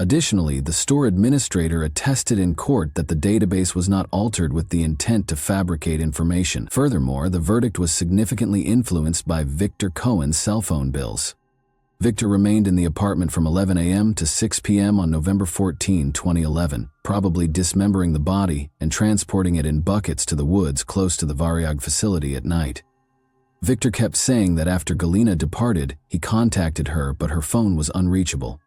Additionally, the store administrator attested in court that the database was not altered with the intent to fabricate information. Furthermore, the verdict was significantly influenced by Victor Cohen's cell phone bills. Victor remained in the apartment from 11 a.m. to 6 p.m. on November 14, 2011, probably dismembering the body and transporting it in buckets to the woods close to the Varyag facility at night. Victor kept saying that after Galina departed, he contacted her, but her phone was unreachable.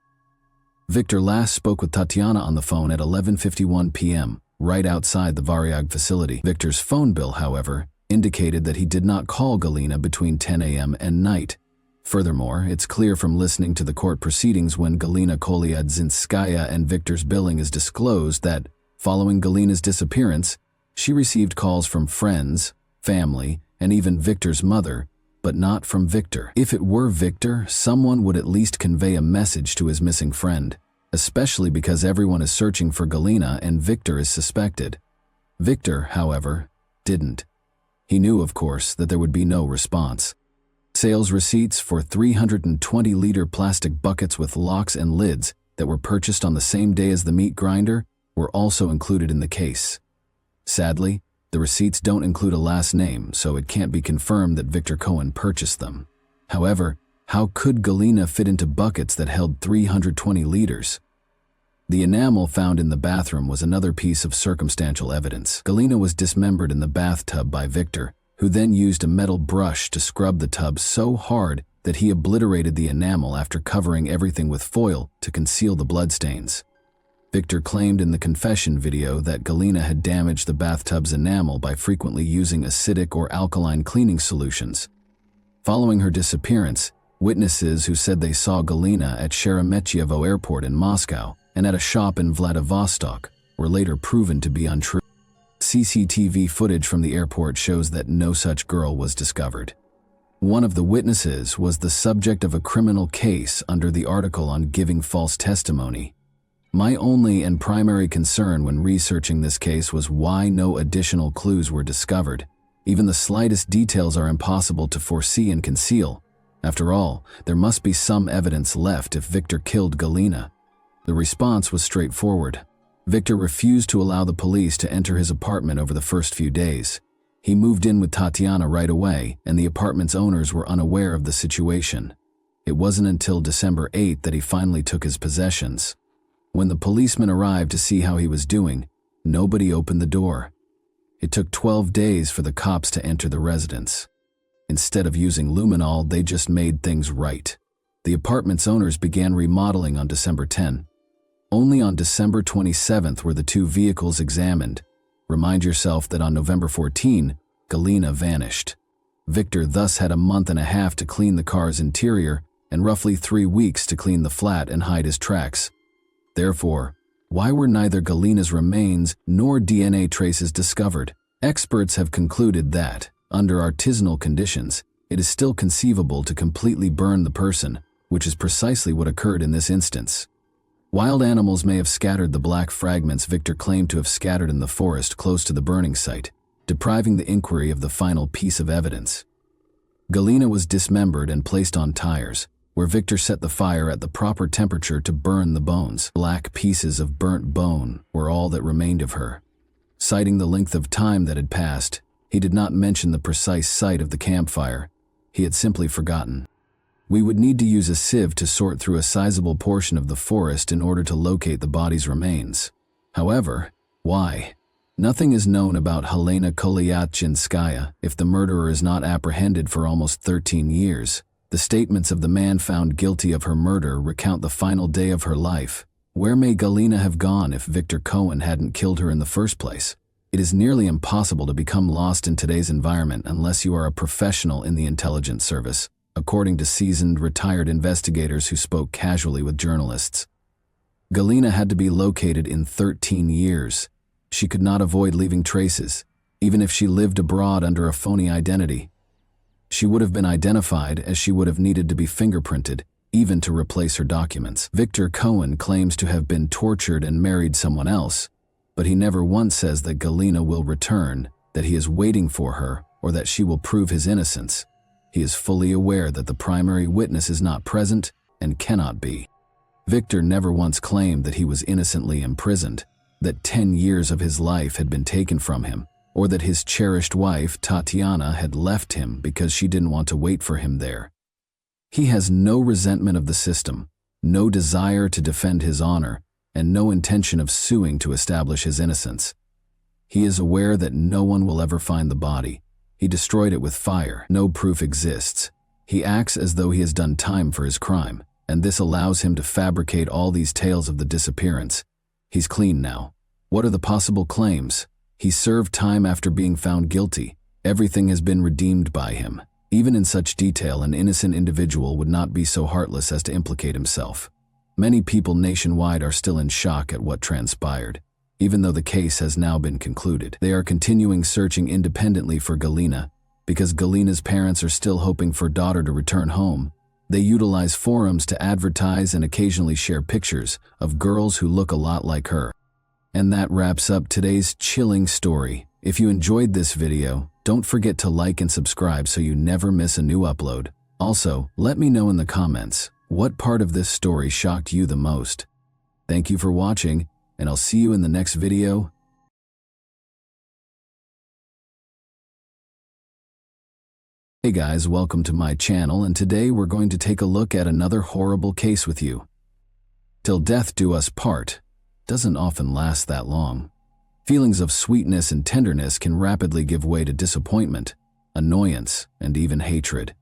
Victor last spoke with Tatiana on the phone at 11:51 p.m., right outside the Varyag facility. Victor's phone bill, however, indicated that he did not call Galina between 10 a.m. and night. Furthermore, it's clear from listening to the court proceedings when Galina Kolyadzinskaya and Victor's billing is disclosed that, following Galina's disappearance, she received calls from friends, family, and even Victor's mother, but not from Victor. If it were Victor, someone would at least convey a message to his missing friend, especially because everyone is searching for Galina and Victor is suspected. Victor, however, didn't. He knew, of course, that there would be no response. Sales receipts for 320-liter plastic buckets with locks and lids that were purchased on the same day as the meat grinder were also included in the case. Sadly, the receipts don't include a last name, so it can't be confirmed that Victor Cohen purchased them. However, how could Galina fit into buckets that held 320 liters? The enamel found in the bathroom was another piece of circumstantial evidence. Galina was dismembered in the bathtub by Victor, who then used a metal brush to scrub the tub so hard that he obliterated the enamel after covering everything with foil to conceal the bloodstains. Victor claimed in the confession video that Galina had damaged the bathtub's enamel by frequently using acidic or alkaline cleaning solutions. Following her disappearance, witnesses who said they saw Galina at Sheremetyevo Airport in Moscow and at a shop in Vladivostok were later proven to be untrue. CCTV footage from the airport shows that no such girl was discovered. One of the witnesses was the subject of a criminal case under the article on giving false testimony. My only and primary concern when researching this case was why no additional clues were discovered. Even the slightest details are impossible to foresee and conceal. After all, there must be some evidence left if Victor killed Galina. The response was straightforward. Victor refused to allow the police to enter his apartment over the first few days. He moved in with Tatiana right away, and the apartment's owners were unaware of the situation. It wasn't until December 8 that he finally took his possessions. When the policemen arrived to see how he was doing, nobody opened the door. It took 12 days for the cops to enter the residence. Instead of using luminol, they just made things right. The apartment's owners began remodeling on December 10. Only on December 27th were the two vehicles examined. Remind yourself that on November 14, Galina vanished. Victor thus had a month and a half to clean the car's interior and roughly 3 weeks to clean the flat and hide his tracks. Therefore, why were neither Galina's remains nor DNA traces discovered? Experts have concluded that, under artisanal conditions, it is still conceivable to completely burn the person, which is precisely what occurred in this instance. Wild animals may have scattered the black fragments Victor claimed to have scattered in the forest close to the burning site, depriving the inquiry of the final piece of evidence. Galina was dismembered and placed on tires, where Victor set the fire at the proper temperature to burn the bones. Black pieces of burnt bone were all that remained of her. Citing the length of time that had passed, he did not mention the precise site of the campfire. He had simply forgotten. We would need to use a sieve to sort through a sizable portion of the forest in order to locate the body's remains. However, why? Nothing is known about Helena Kolyatchinskaya if the murderer is not apprehended for almost 13 years. The statements of the man found guilty of her murder recount the final day of her life. Where may Galina have gone if Victor Cohen hadn't killed her in the first place? It is nearly impossible to become lost in today's environment unless you are a professional in the intelligence service, according to seasoned, retired investigators who spoke casually with journalists. Galina had to be located in 13 years. She could not avoid leaving traces, even if she lived abroad under a phony identity. She would have been identified as she would have needed to be fingerprinted, even to replace her documents. Victor Cohen claims to have been tortured and married someone else, but he never once says that Galina will return, that he is waiting for her, or that she will prove his innocence. He is fully aware that the primary witness is not present and cannot be. Victor never once claimed that he was innocently imprisoned, that 10 years of his life had been taken from him, or that his cherished wife, Tatiana, had left him because she didn't want to wait for him there. He has no resentment of the system, no desire to defend his honor, and no intention of suing to establish his innocence. He is aware that no one will ever find the body. He destroyed it with fire. No proof exists. He acts as though he has done time for his crime, and this allows him to fabricate all these tales of the disappearance. He's clean now. What are the possible claims? He served time after being found guilty. Everything has been redeemed by him. Even in such detail, an innocent individual would not be so heartless as to implicate himself. Many people nationwide are still in shock at what transpired. Even though the case has now been concluded, they are continuing searching independently for Galina. Because Galina's parents are still hoping for daughter to return home, they utilize forums to advertise and occasionally share pictures of girls who look a lot like her. And that wraps up today's chilling story. If you enjoyed this video, don't forget to like and subscribe so you never miss a new upload. Also, let me know in the comments, what part of this story shocked you the most? Thank you for watching, and I'll see you in the next video. Hey guys, welcome to my channel, and today we're going to take a look at another horrible case with you. Till death do us part doesn't often last that long. Feelings of sweetness and tenderness can rapidly give way to disappointment, annoyance, and even hatred.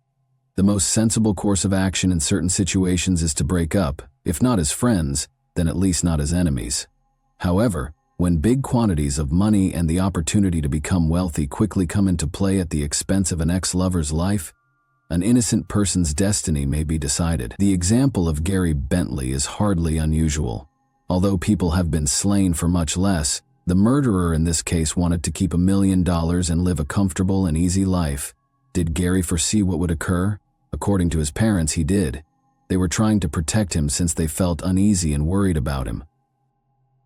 The most sensible course of action in certain situations is to break up, if not as friends, then at least not as enemies. However, when big quantities of money and the opportunity to become wealthy quickly come into play at the expense of an ex-lover's life, an innocent person's destiny may be decided. The example of Gary Bentley is hardly unusual. Although people have been slain for much less, the murderer in this case wanted to keep $1 million and live a comfortable and easy life. Did Gary foresee what would occur? According to his parents, he did. They were trying to protect him since they felt uneasy and worried about him.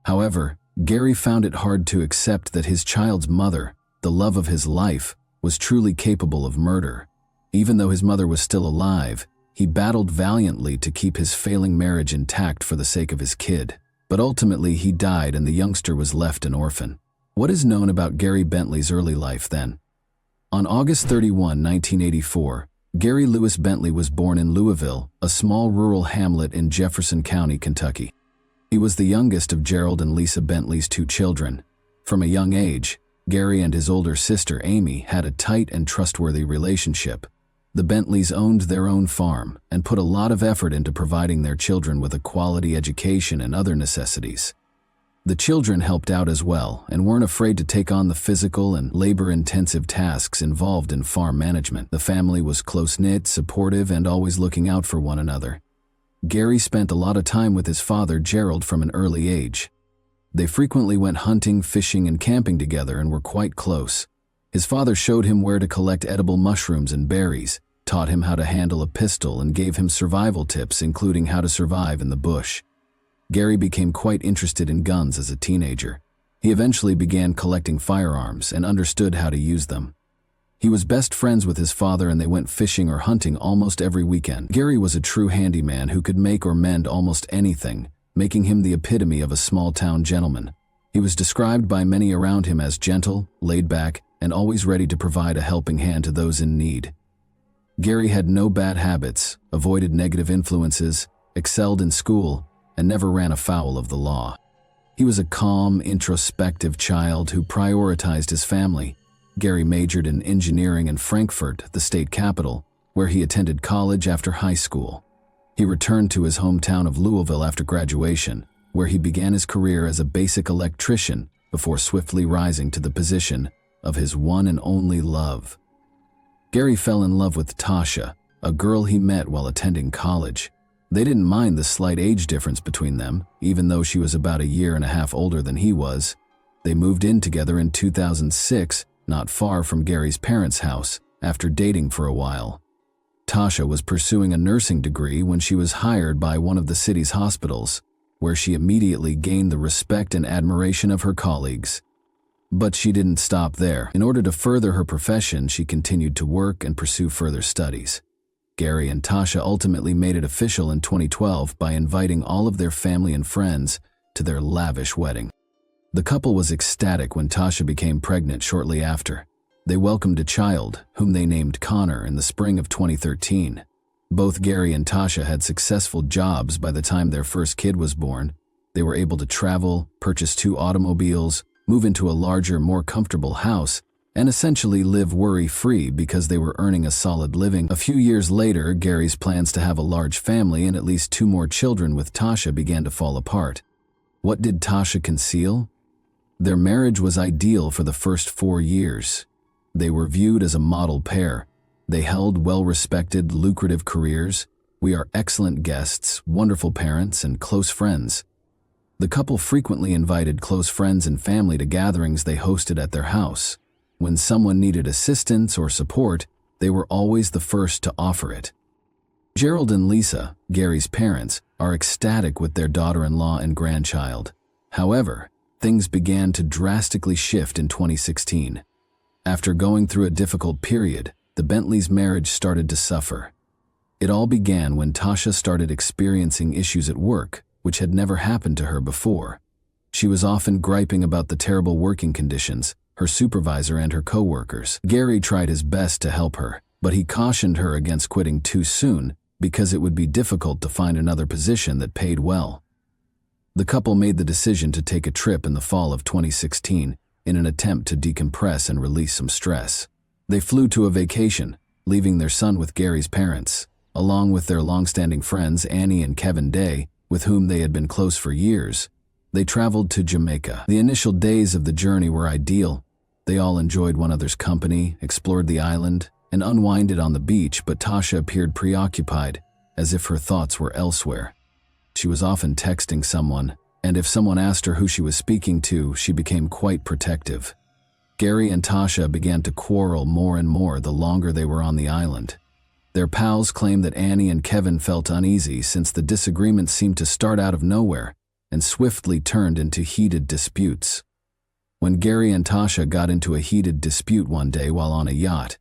However, Gary found it hard to accept that his child's mother, the love of his life, was truly capable of murder. Even though his mother was still alive, he battled valiantly to keep his failing marriage intact for the sake of his kid. But ultimately he died and the youngster was left an orphan. What is known about Gary Bentley's early life then? On August 31, 1984, Gary Lewis Bentley was born in Louisville, a small rural hamlet in Jefferson County, Kentucky. He was the youngest of Gerald and Lisa Bentley's 2 children. From a young age, Gary and his older sister Amy had a tight and trustworthy relationship, The Bentleys owned their own farm and put a lot of effort into providing their children with a quality education and other necessities. The children helped out as well and weren't afraid to take on the physical and labor-intensive tasks involved in farm management. The family was close-knit, supportive, and always looking out for one another. Gary spent a lot of time with his father, Gerald, from an early age. They frequently went hunting, fishing, and camping together and were quite close. His father showed him where to collect edible mushrooms and berries, taught him how to handle a pistol, and gave him survival tips, including how to survive in the bush. Gary became quite interested in guns as a teenager. He eventually began collecting firearms and understood how to use them. He was best friends with his father and they went fishing or hunting almost every weekend. Gary was a true handyman who could make or mend almost anything, making him the epitome of a small-town gentleman. He was described by many around him as gentle, laid-back, and always ready to provide a helping hand to those in need. Gary had no bad habits, avoided negative influences, excelled in school, and never ran afoul of the law. He was a calm, introspective child who prioritized his family. Gary majored in engineering in Frankfurt, the state capital, where he attended college after high school. He returned to his hometown of Louisville after graduation, where he began his career as a basic electrician before swiftly rising to the position of his one and only love. Gary fell in love with Tasha, a girl he met while attending college. They didn't mind the slight age difference between them, even though she was about a year and a half older than he was. They moved in together in 2006, not far from Gary's parents' house, after dating for a while. Tasha was pursuing a nursing degree when she was hired by one of the city's hospitals, where she immediately gained the respect and admiration of her colleagues. But she didn't stop there. In order to further her profession, she continued to work and pursue further studies. Gary and Tasha ultimately made it official in 2012 by inviting all of their family and friends to their lavish wedding. The couple was ecstatic when Tasha became pregnant shortly after. They welcomed a child, whom they named Connor, in the spring of 2013. Both Gary and Tasha had successful jobs by the time their first kid was born. They were able to travel, purchase 2 automobiles, move into a larger, more comfortable house, and essentially live worry-free because they were earning a solid living. A few years later, Gary's plans to have a large family and at least 2 more children with Tasha began to fall apart. What did Tasha conceal? Their marriage was ideal for the first 4 years. They were viewed as a model pair. They held well-respected, lucrative careers. We are excellent guests, wonderful parents, and close friends. The couple frequently invited close friends and family to gatherings they hosted at their house. When someone needed assistance or support, they were always the first to offer it. Gerald and Lisa, Gary's parents, are ecstatic with their daughter-in-law and grandchild. However, things began to drastically shift in 2016. After going through a difficult period, the Bentleys' marriage started to suffer. It all began when Tasha started experiencing issues at work, which had never happened to her before. She was often griping about the terrible working conditions, her supervisor and her co-workers. Gary tried his best to help her, but he cautioned her against quitting too soon because it would be difficult to find another position that paid well. The couple made the decision to take a trip in the fall of 2016 in an attempt to decompress and release some stress. They flew to a vacation, leaving their son with Gary's parents, along with their long-standing friends Annie and Kevin Day, with whom they had been close for years. They traveled to Jamaica. The initial days of the journey were ideal. They all enjoyed one another's company, explored the island, and unwinded on the beach, but Tasha appeared preoccupied, as if her thoughts were elsewhere. She was often texting someone, and if someone asked her who she was speaking to, she became quite protective. Gary and Tasha began to quarrel more and more the longer they were on the island. Their pals claimed that Annie and Kevin felt uneasy since the disagreements seemed to start out of nowhere and swiftly turned into heated disputes. When Gary and Tasha got into a heated dispute one day while on a yacht,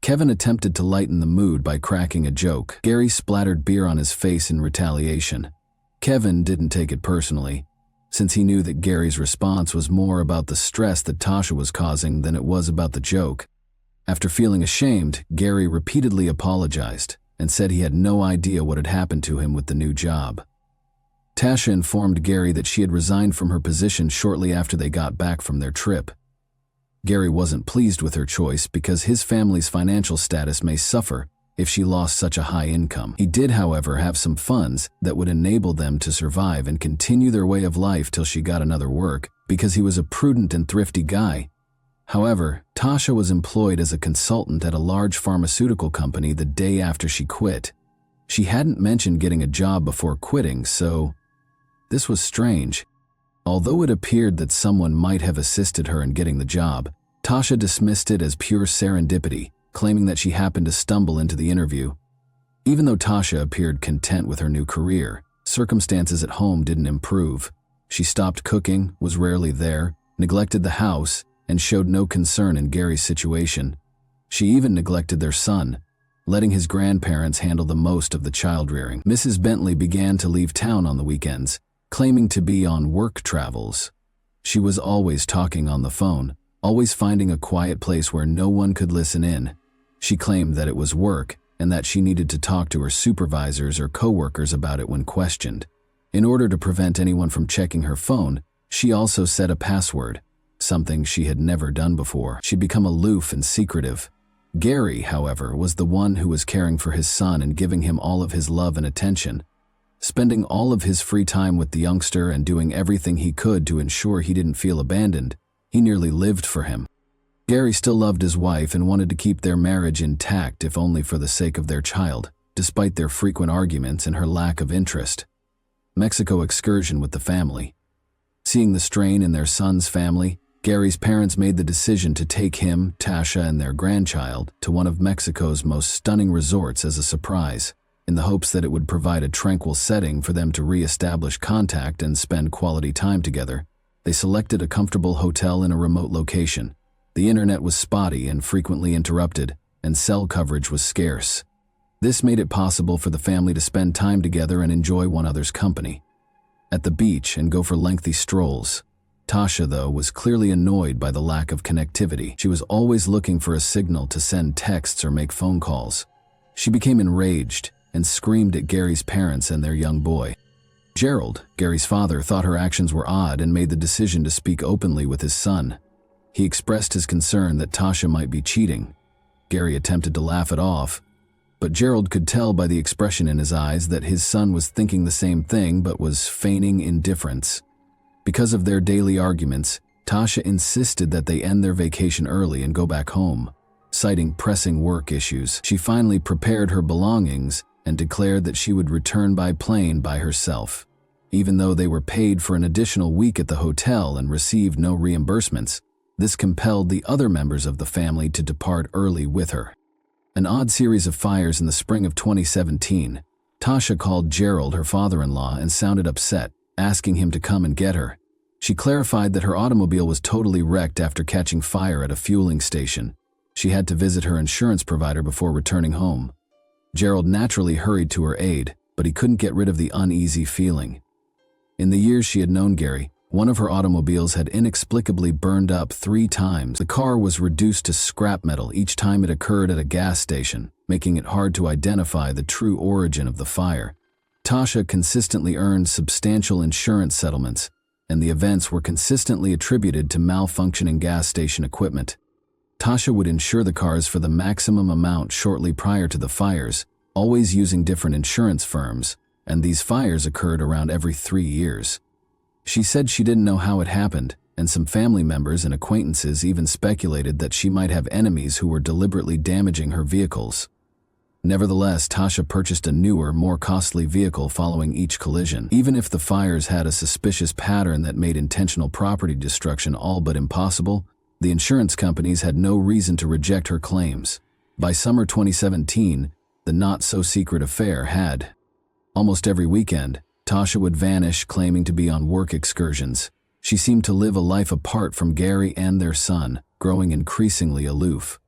Kevin attempted to lighten the mood by cracking a joke. Gary splattered beer on his face in retaliation. Kevin didn't take it personally, since he knew that Gary's response was more about the stress that Tasha was causing than it was about the joke. After feeling ashamed, Gary repeatedly apologized and said he had no idea what had happened to him with the new job. Tasha informed Gary that she had resigned from her position shortly after they got back from their trip. Gary wasn't pleased with her choice because his family's financial status may suffer if she lost such a high income. He did, however, have some funds that would enable them to survive and continue their way of life till she got another work, because he was a prudent and thrifty guy. However, Tasha was employed as a consultant at a large pharmaceutical company the day after she quit. She hadn't mentioned getting a job before quitting, so this was strange. Although it appeared that someone might have assisted her in getting the job, Tasha dismissed it as pure serendipity, claiming that she happened to stumble into the interview. Even though Tasha appeared content with her new career, circumstances at home didn't improve. She stopped cooking, was rarely there, neglected the house, and showed no concern in Gary's situation. She even neglected their son, letting his grandparents handle the most of the child rearing. Mrs. Bentley began to leave town on the weekends, claiming to be on work travels. She was always talking on the phone, always finding a quiet place where no one could listen in. She claimed that it was work and that she needed to talk to her supervisors or coworkers about it when questioned. In order to prevent anyone from checking her phone, she also set a password, something she had never done before. She'd become aloof and secretive. Gary, however, was the one who was caring for his son and giving him all of his love and attention, spending all of his free time with the youngster and doing everything he could to ensure he didn't feel abandoned. He nearly lived for him. Gary still loved his wife and wanted to keep their marriage intact, if only for the sake of their child, despite their frequent arguments and her lack of interest. Mexico excursion with the family. Seeing the strain in their son's family, Gary's parents made the decision to take him, Tasha, and their grandchild to one of Mexico's most stunning resorts as a surprise, in the hopes that it would provide a tranquil setting for them to re-establish contact and spend quality time together. They selected a comfortable hotel in a remote location. The internet was spotty and frequently interrupted, and cell coverage was scarce. This made it possible for the family to spend time together and enjoy one another's company. At the beach and go for lengthy strolls. Tasha, though, was clearly annoyed by the lack of connectivity. She was always looking for a signal to send texts or make phone calls. She became enraged and screamed at Gary's parents and their young boy. Gerald, Gary's father, thought her actions were odd and made the decision to speak openly with his son. He expressed his concern that Tasha might be cheating. Gary attempted to laugh it off, but Gerald could tell by the expression in his eyes that his son was thinking the same thing but was feigning indifference. Because of their daily arguments, Tasha insisted that they end their vacation early and go back home. Citing pressing work issues, she finally prepared her belongings and declared that she would return by plane by herself. Even though they were paid for an additional week at the hotel and received no reimbursements, this compelled the other members of the family to depart early with her. An odd series of fires in the spring of 2017. Tasha called Gerald, her father-in-law, and sounded upset, asking him to come and get her. She clarified that her automobile was totally wrecked after catching fire at a fueling station. She had to visit her insurance provider before returning home. Gerald naturally hurried to her aid, but he couldn't get rid of the uneasy feeling. In the years she had known Gary, one of her automobiles had inexplicably burned up 3 times. The car was reduced to scrap metal each time it occurred at a gas station, making it hard to identify the true origin of the fire. Tasha consistently earned substantial insurance settlements, and the events were consistently attributed to malfunctioning gas station equipment. Tasha would insure the cars for the maximum amount shortly prior to the fires, always using different insurance firms, and these fires occurred around every 3 years. She said she didn't know how it happened, and some family members and acquaintances even speculated that she might have enemies who were deliberately damaging her vehicles. Nevertheless, Tasha purchased a newer, more costly vehicle following each collision. Even if the fires had a suspicious pattern that made intentional property destruction all but impossible, the insurance companies had no reason to reject her claims. By summer 2017, the not-so-secret affair had. Almost every weekend, Tasha would vanish, claiming to be on work excursions. She seemed to live a life apart from Gary and their son, growing increasingly aloof.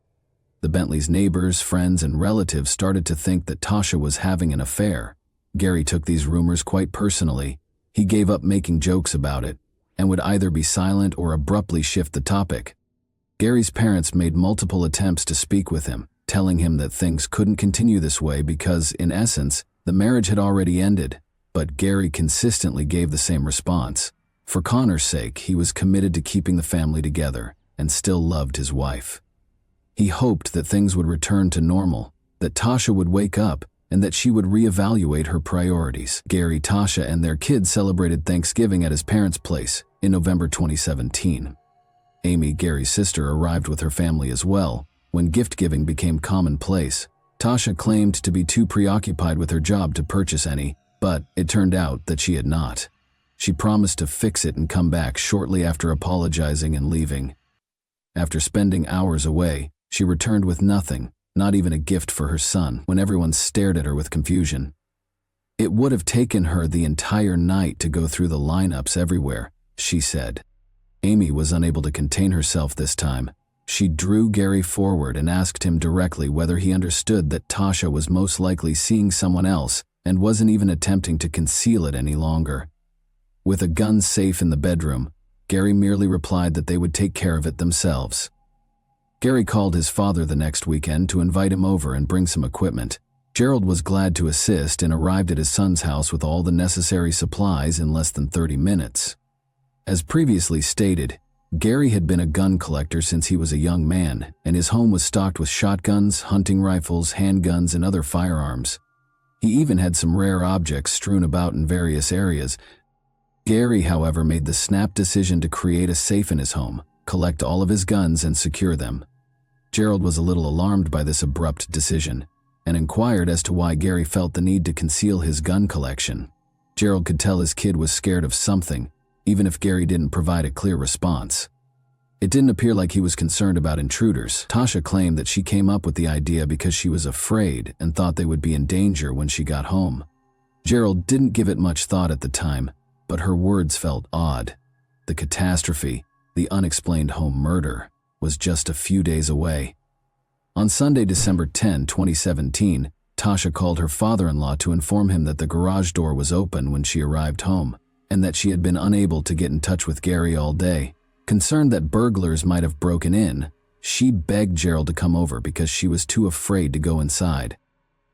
The Bentleys' neighbors, friends, and relatives started to think that Tasha was having an affair. Gary took these rumors quite personally. He gave up making jokes about it, and would either be silent or abruptly shift the topic. Gary's parents made multiple attempts to speak with him, telling him that things couldn't continue this way because, in essence, the marriage had already ended. But Gary consistently gave the same response. For Connor's sake, he was committed to keeping the family together and still loved his wife. He hoped that things would return to normal, that Tasha would wake up and that she would reevaluate her priorities. Gary, Tasha, and their kids celebrated Thanksgiving at his parents' place in November 2017. Amy, Gary's sister, arrived with her family as well. When gift-giving became commonplace, Tasha claimed to be too preoccupied with her job to purchase any, but it turned out that she had not. She promised to fix it and come back shortly after apologizing and leaving. After spending hours away, she returned with nothing, not even a gift for her son, when everyone stared at her with confusion. It would have taken her the entire night to go through the lineups everywhere, she said. Amy was unable to contain herself this time. She drew Gary forward and asked him directly whether he understood that Tasha was most likely seeing someone else and wasn't even attempting to conceal it any longer. With a gun safe in the bedroom, Gary merely replied that they would take care of it themselves. Gary called his father the next weekend to invite him over and bring some equipment. Gerald was glad to assist and arrived at his son's house with all the necessary supplies in less than 30 minutes. As previously stated, Gary had been a gun collector since he was a young man, and his home was stocked with shotguns, hunting rifles, handguns, and other firearms. He even had some rare objects strewn about in various areas. Gary, however, made the snap decision to create a safe in his home, collect all of his guns, and secure them. Gerald was a little alarmed by this abrupt decision, and inquired as to why Gary felt the need to conceal his gun collection. Gerald could tell his kid was scared of something, even if Gary didn't provide a clear response. It didn't appear like he was concerned about intruders. Tasha claimed that she came up with the idea because she was afraid and thought they would be in danger when she got home. Gerald didn't give it much thought at the time, but her words felt odd. The catastrophe, the unexplained home murder, was just a few days away. On Sunday, December 10, 2017, Tasha called her father-in-law to inform him that the garage door was open when she arrived home, and that she had been unable to get in touch with Gary all day. Concerned that burglars might have broken in, she begged Gerald to come over because she was too afraid to go inside.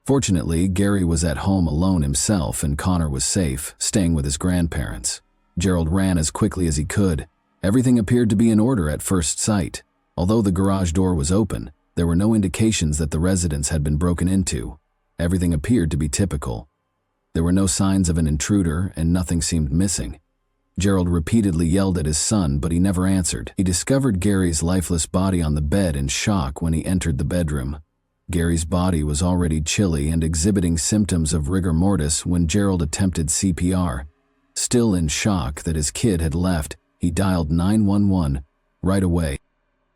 Fortunately, Gary was at home alone himself and Connor was safe, staying with his grandparents. Gerald ran as quickly as he could. Everything appeared to be in order at first sight. Although the garage door was open, there were no indications that the residence had been broken into. Everything appeared to be typical. There were no signs of an intruder and nothing seemed missing. Gerald repeatedly yelled at his son, but he never answered. He discovered Gary's lifeless body on the bed in shock when he entered the bedroom. Gary's body was already chilly and exhibiting symptoms of rigor mortis when Gerald attempted CPR. Still in shock that his kid had left, he dialed 911 right away.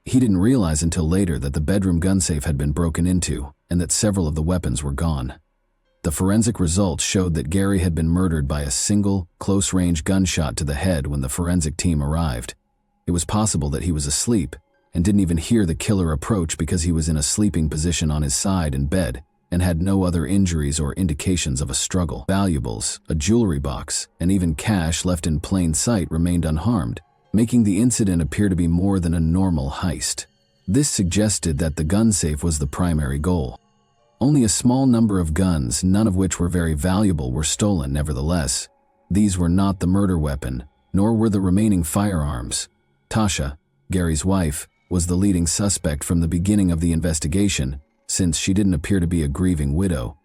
He didn't realize until later that the bedroom gun safe had been broken into and that several of the weapons were gone. The forensic results showed that Gary had been murdered by a single, close-range gunshot to the head when the forensic team arrived. It was possible that he was asleep and didn't even hear the killer approach because he was in a sleeping position on his side in bed and had no other injuries or indications of a struggle. Valuables, a jewelry box, and even cash left in plain sight remained unharmed, making the incident appear to be more than a normal heist. This suggested that the gun safe was the primary goal. Only a small number of guns, none of which were very valuable, were stolen nevertheless. These were not the murder weapon, nor were the remaining firearms. Tasha, Gary's wife, was the leading suspect from the beginning of the investigation, since she didn't appear to be a grieving widow.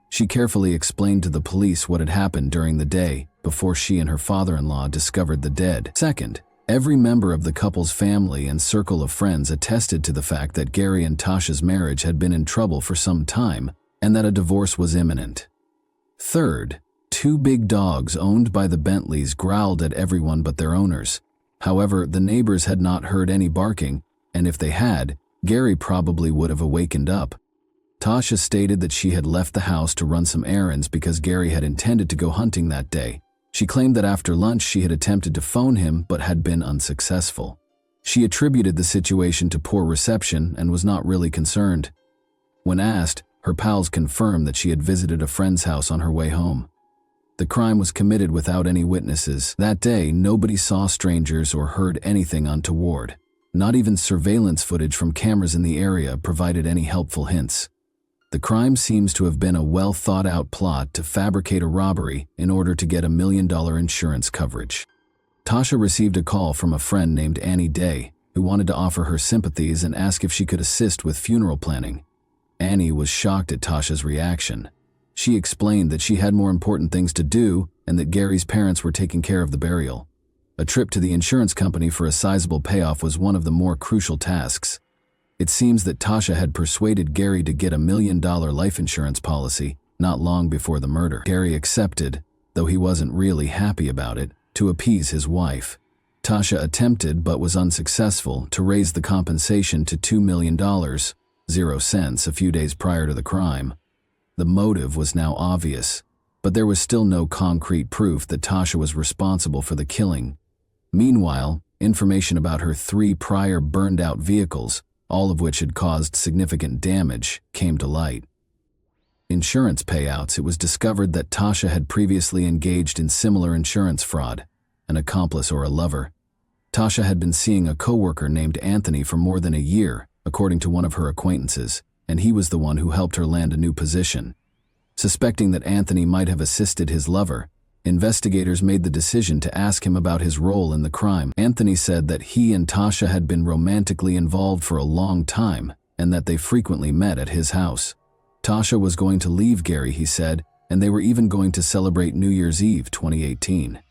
She carefully explained to the police what had happened during the day before she and her father-in-law discovered the dead. Second, every member of the couple's family and circle of friends attested to the fact that Gary and Tasha's marriage had been in trouble for some time and that a divorce was imminent. Third, 2 big dogs owned by the Bentleys growled at everyone but their owners. However, the neighbors had not heard any barking, and if they had, Gary probably would have awakened up. Tasha stated that she had left the house to run some errands because Gary had intended to go hunting that day. She claimed that after lunch she had attempted to phone him but had been unsuccessful. She attributed the situation to poor reception and was not really concerned. When asked, her pals confirmed that she had visited a friend's house on her way home. The crime was committed without any witnesses. That day, nobody saw strangers or heard anything untoward. Not even surveillance footage from cameras in the area provided any helpful hints. The crime seems to have been a well-thought-out plot to fabricate a robbery in order to get $1 million insurance coverage. Tasha received a call from a friend named Annie Day, who wanted to offer her sympathies and ask if she could assist with funeral planning. Annie was shocked at Tasha's reaction. She explained that she had more important things to do and that Gary's parents were taking care of the burial. A trip to the insurance company for a sizable payoff was one of the more crucial tasks. It seems that Tasha had persuaded Gary to get a $1 million life insurance policy not long before the murder. Gary accepted, though he wasn't really happy about it, to appease his wife. Tasha attempted, but was unsuccessful, to raise the compensation to $2 million, 0 cents, a few days prior to the crime. The motive was now obvious, but there was still no concrete proof that Tasha was responsible for the killing. Meanwhile, information about her 3 prior burned-out vehicles, all of which had caused significant damage, came to light. Insurance payouts. It was discovered that Tasha had previously engaged in similar insurance fraud, an accomplice or a lover. Tasha had been seeing a coworker named Anthony for more than a year, according to one of her acquaintances, and he was the one who helped her land a new position. Suspecting that Anthony might have assisted his lover, investigators made the decision to ask him about his role in the crime. Anthony said that he and Tasha had been romantically involved for a long time and that they frequently met at his house. Tasha was going to leave Gary, he said, and they were even going to celebrate New Year's Eve 2018.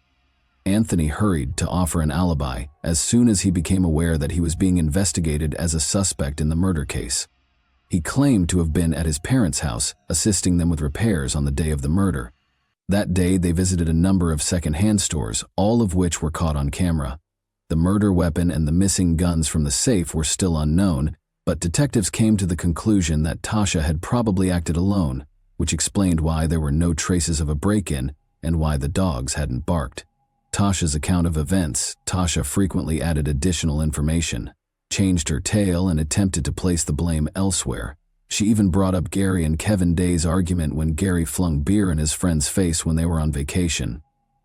Anthony hurried to offer an alibi as soon as he became aware that he was being investigated as a suspect in the murder case. He claimed to have been at his parents' house, assisting them with repairs on the day of the murder. That day, they visited a number of second-hand stores, all of which were caught on camera. The murder weapon and the missing guns from the safe were still unknown, but detectives came to the conclusion that Tasha had probably acted alone, which explained why there were no traces of a break-in and why the dogs hadn't barked. Tasha's account of events. Tasha frequently added additional information, changed her tale, and attempted to place the blame elsewhere. She even brought up Gary and Kevin Day's argument when Gary flung beer in his friend's face when they were on vacation.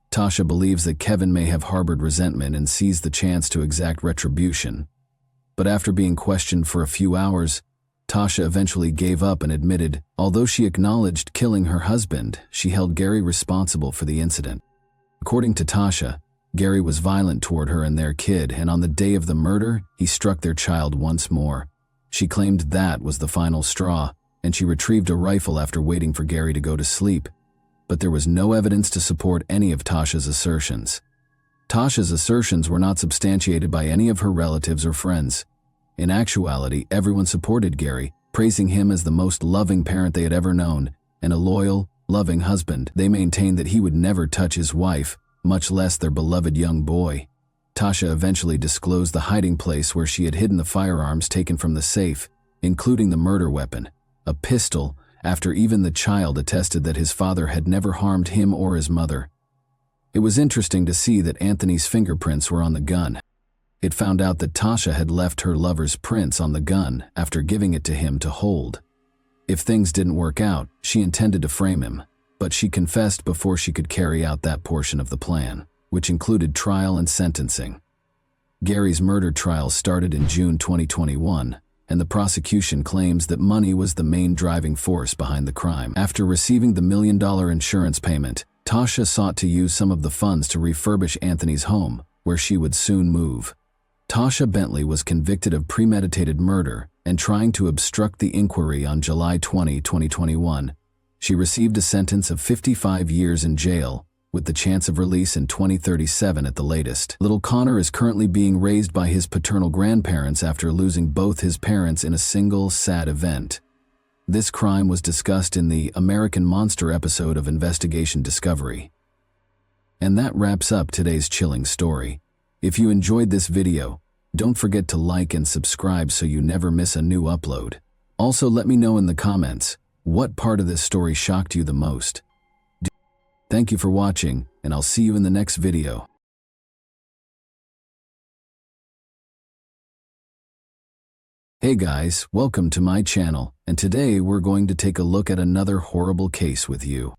Tasha believes that Kevin may have harbored resentment and seized the chance to exact retribution. But after being questioned for a few hours, Tasha eventually gave up and admitted, although she acknowledged killing her husband, she held Gary responsible for the incident. According to Tasha, Gary was violent toward her and their kid, and on the day of the murder, he struck their child once more. She claimed that was the final straw, and she retrieved a rifle after waiting for Gary to go to sleep. But there was no evidence to support any of Tasha's assertions. Tasha's assertions were not substantiated by any of her relatives or friends. In actuality, everyone supported Gary, praising him as the most loving parent they had ever known, and a loyal, loving husband. They maintained that he would never touch his wife, much less their beloved young boy. Tasha eventually disclosed the hiding place where she had hidden the firearms taken from the safe, including the murder weapon, a pistol, after even the child attested that his father had never harmed him or his mother. It was interesting to see that Anthony's fingerprints were on the gun. It found out that Tasha had left her lover's prints on the gun after giving it to him to hold. If things didn't work out, she intended to frame him, but she confessed before she could carry out that portion of the plan, which included trial and sentencing. Gary's murder trial started in June 2021, and the prosecution claims that money was the main driving force behind the crime. After receiving the $1 million insurance payment, Tasha sought to use some of the funds to refurbish Anthony's home, where she would soon move. Tasha Bentley was convicted of premeditated murder and trying to obstruct the inquiry on July 20, 2021. She received a sentence of 55 years in jail, with the chance of release in 2037 at the latest. Little Connor is currently being raised by his paternal grandparents after losing both his parents in a single, sad event. This crime was discussed in the American Monster episode of Investigation Discovery. And that wraps up today's chilling story. If you enjoyed this video, don't forget to like and subscribe so you never miss a new upload. Also, let me know in the comments, what part of this story shocked you the most? Thank you for watching, and I'll see you in the next video. Hey guys, welcome to my channel, and today we're going to take a look at another horrible case with you.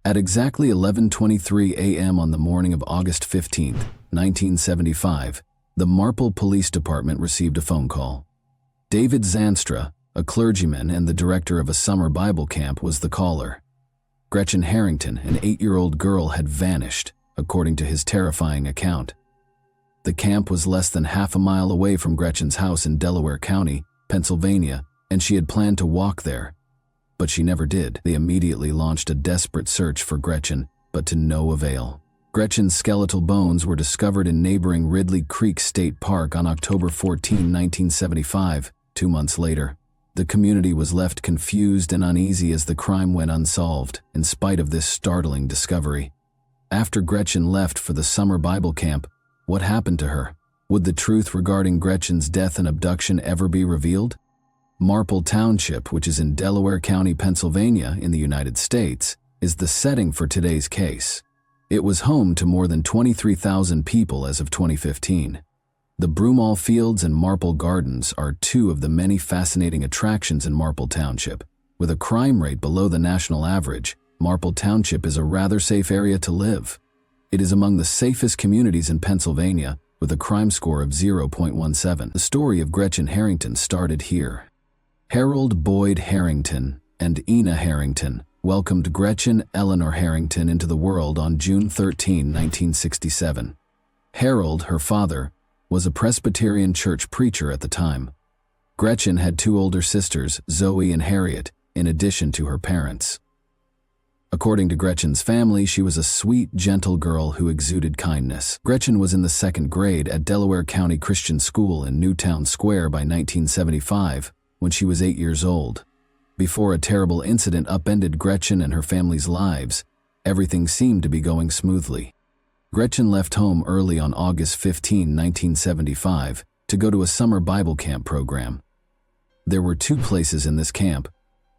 At exactly 11:23 a.m. on the morning of August 15, 1975, the Marple Police Department received a phone call. David Zanstra, a clergyman and the director of a summer Bible camp, was the caller. Gretchen Harrington, an 8-year-old girl, had vanished, according to his terrifying account. The camp was less than half a mile away from Gretchen's house in Delaware County, Pennsylvania, and she had planned to walk there. But she never did. They immediately launched a desperate search for Gretchen, but to no avail. Gretchen's skeletal bones were discovered in neighboring Ridley Creek State Park on October 14, 1975, 2 months later. The community was left confused and uneasy as the crime went unsolved, in spite of this startling discovery. After Gretchen left for the summer Bible camp, what happened to her? Would the truth regarding Gretchen's death and abduction ever be revealed? Marple Township, which is in Delaware County, Pennsylvania, in the United States, is the setting for today's case. It was home to more than 23,000 people as of 2015. The Broomall Fields and Marple Gardens are two of the many fascinating attractions in Marple Township. With a crime rate below the national average, Marple Township is a rather safe area to live. It is among the safest communities in Pennsylvania, with a crime score of 0.17. The story of Gretchen Harrington started here. Harold Boyd Harrington and Ina Harrington welcomed Gretchen Eleanor Harrington into the world on June 13, 1967. Harold, her father, was a Presbyterian church preacher at the time. Gretchen had 2 older sisters, Zoe and Harriet, in addition to her parents. According to Gretchen's family, she was a sweet, gentle girl who exuded kindness. Gretchen was in the 2nd grade at Delaware County Christian School in Newtown Square by 1975, when she was 8 years old. Before a terrible incident upended Gretchen and her family's lives, everything seemed to be going smoothly. Gretchen left home early on August 15, 1975, to go to a summer Bible camp program. There were 2 places in this camp.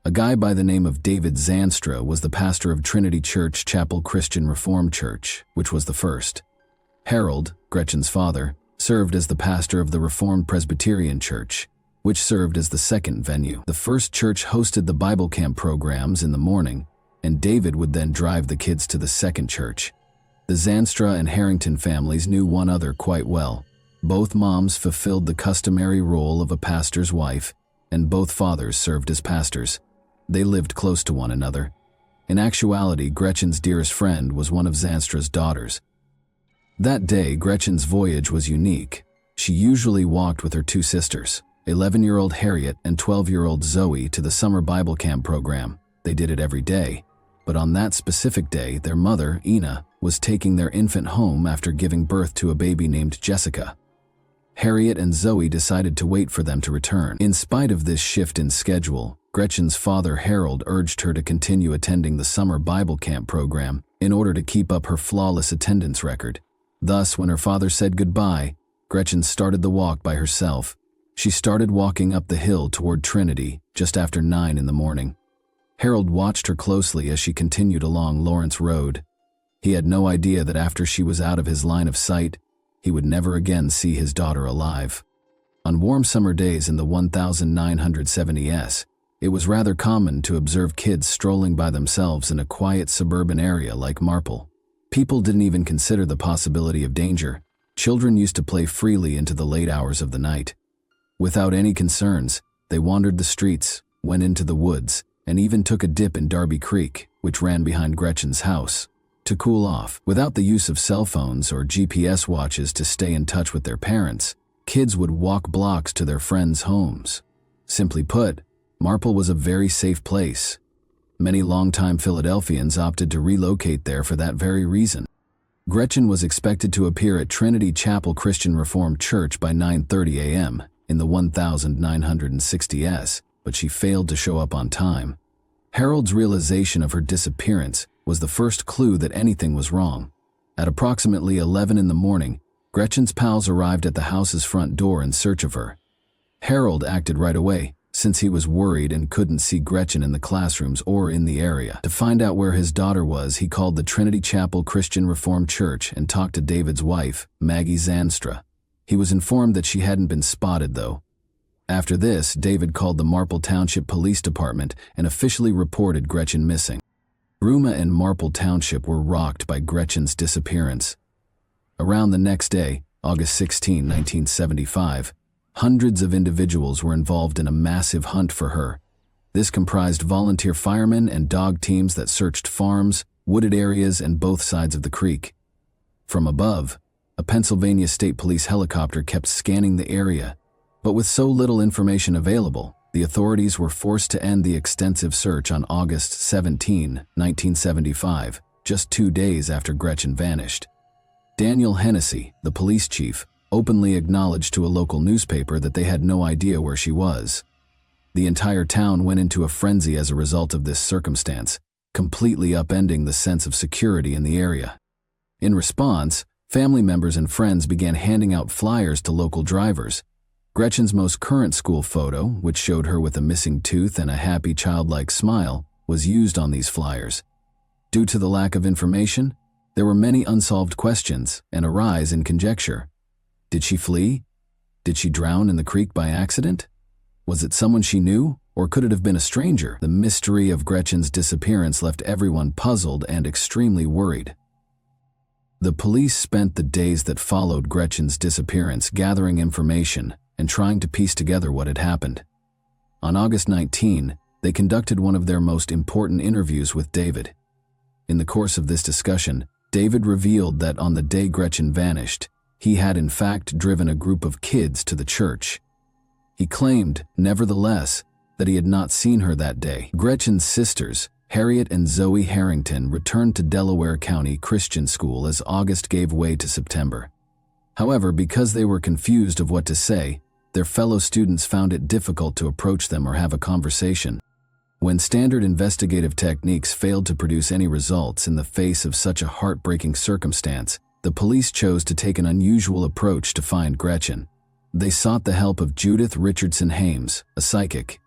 A guy by the name of David Zanstra was the pastor of Trinity Church Chapel Christian Reformed Church, which was the first. Harold, Gretchen's father, served as the pastor of the Reformed Presbyterian Church, which served as the second venue. The first church hosted the Bible camp programs in the morning, and David would then drive the kids to the second church. The Zanstra and Harrington families knew one another quite well. Both moms fulfilled the customary role of a pastor's wife, and both fathers served as pastors. They lived close to one another. In actuality, Gretchen's dearest friend was one of Zanstra's daughters. That day, Gretchen's voyage was unique. She usually walked with her 2 sisters, 11-year-old Harriet and 12-year-old Zoe, to the summer Bible camp program. They did it every day, but on that specific day, their mother, Ina, was taking their infant home after giving birth to a baby named Jessica. Harriet and Zoe decided to wait for them to return. In spite of this shift in schedule, Gretchen's father, Harold, urged her to continue attending the summer Bible camp program in order to keep up her flawless attendance record. Thus, when her father said goodbye, Gretchen started the walk by herself. She started walking up the hill toward Trinity just after 9 in the morning. Harold watched her closely as she continued along Lawrence Road. He had no idea that after she was out of his line of sight, he would never again see his daughter alive. On warm summer days in the 1970s, it was rather common to observe kids strolling by themselves in a quiet suburban area like Marple. People didn't even consider the possibility of danger. Children used to play freely into the late hours of the night. Without any concerns, they wandered the streets, went into the woods, and even took a dip in Darby Creek, which ran behind Gretchen's house, to cool off. Without the use of cell phones or GPS watches to stay in touch with their parents, kids would walk blocks to their friends' homes. Simply put, Marple was a very safe place. Many longtime Philadelphians opted to relocate there for that very reason. Gretchen was expected to appear at Trinity Chapel Christian Reformed Church by 9:30 a.m. in the 1960s, but she failed to show up on time. Harold's realization of her disappearance was the first clue that anything was wrong. At approximately 11 in the morning, Gretchen's pals arrived at the house's front door in search of her. Harold acted right away, since he was worried and couldn't see Gretchen in the classrooms or in the area. To find out where his daughter was, he called the Trinity Chapel Christian Reformed Church and talked to David's wife, Maggie Zanstra. He was informed that she hadn't been spotted, though. After this, David called the Marple Township Police Department and officially reported Gretchen missing. Bruma and Marple Township were rocked by Gretchen's disappearance. Around the next day, August 16, 1975, hundreds of individuals were involved in a massive hunt for her. This comprised volunteer firemen and dog teams that searched farms, wooded areas, and both sides of the creek. From above, a Pennsylvania State Police helicopter kept scanning the area, but with so little information available, The authorities were forced to end the extensive search on August 17, 1975, just 2 days after Gretchen vanished. Daniel Hennessy, the police chief, openly acknowledged to a local newspaper that they had no idea where she was. The entire town went into a frenzy as a result of this circumstance, completely upending the sense of security in the area. In response, family members and friends began handing out flyers to local drivers. Gretchen's most current school photo, which showed her with a missing tooth and a happy childlike smile, was used on these flyers. Due to the lack of information, there were many unsolved questions and a rise in conjecture. Did she flee? Did she drown in the creek by accident? Was it someone she knew, or could it have been a stranger? The mystery of Gretchen's disappearance left everyone puzzled and extremely worried. The police spent the days that followed Gretchen's disappearance gathering information and trying to piece together what had happened. On August 19, they conducted one of their most important interviews with David. In the course of this discussion, David revealed that on the day Gretchen vanished, he had in fact driven a group of kids to the church. He claimed, nevertheless, that he had not seen her that day. Gretchen's sisters, Harriet and Zoe Harrington, returned to Delaware County Christian School as August gave way to September. However, because they were confused of what to say, their fellow students found it difficult to approach them or have a conversation. When standard investigative techniques failed to produce any results in the face of such a heartbreaking circumstance, the police chose to take an unusual approach to find Gretchen. They sought the help of Judith Richardson Hames, a psychic.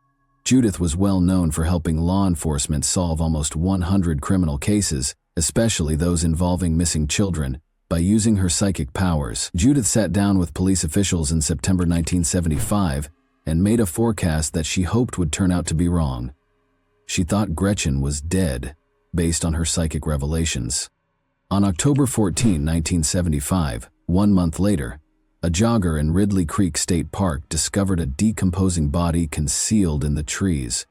Judith was well known for helping law enforcement solve almost 100 criminal cases, especially those involving missing children, by using her psychic powers. Judith sat down with police officials in September 1975 and made a forecast that she hoped would turn out to be wrong. She thought Gretchen was dead, based on her psychic revelations. On October 14, 1975, 1 month later, a jogger in Ridley Creek State Park discovered a decomposing body concealed in the trees.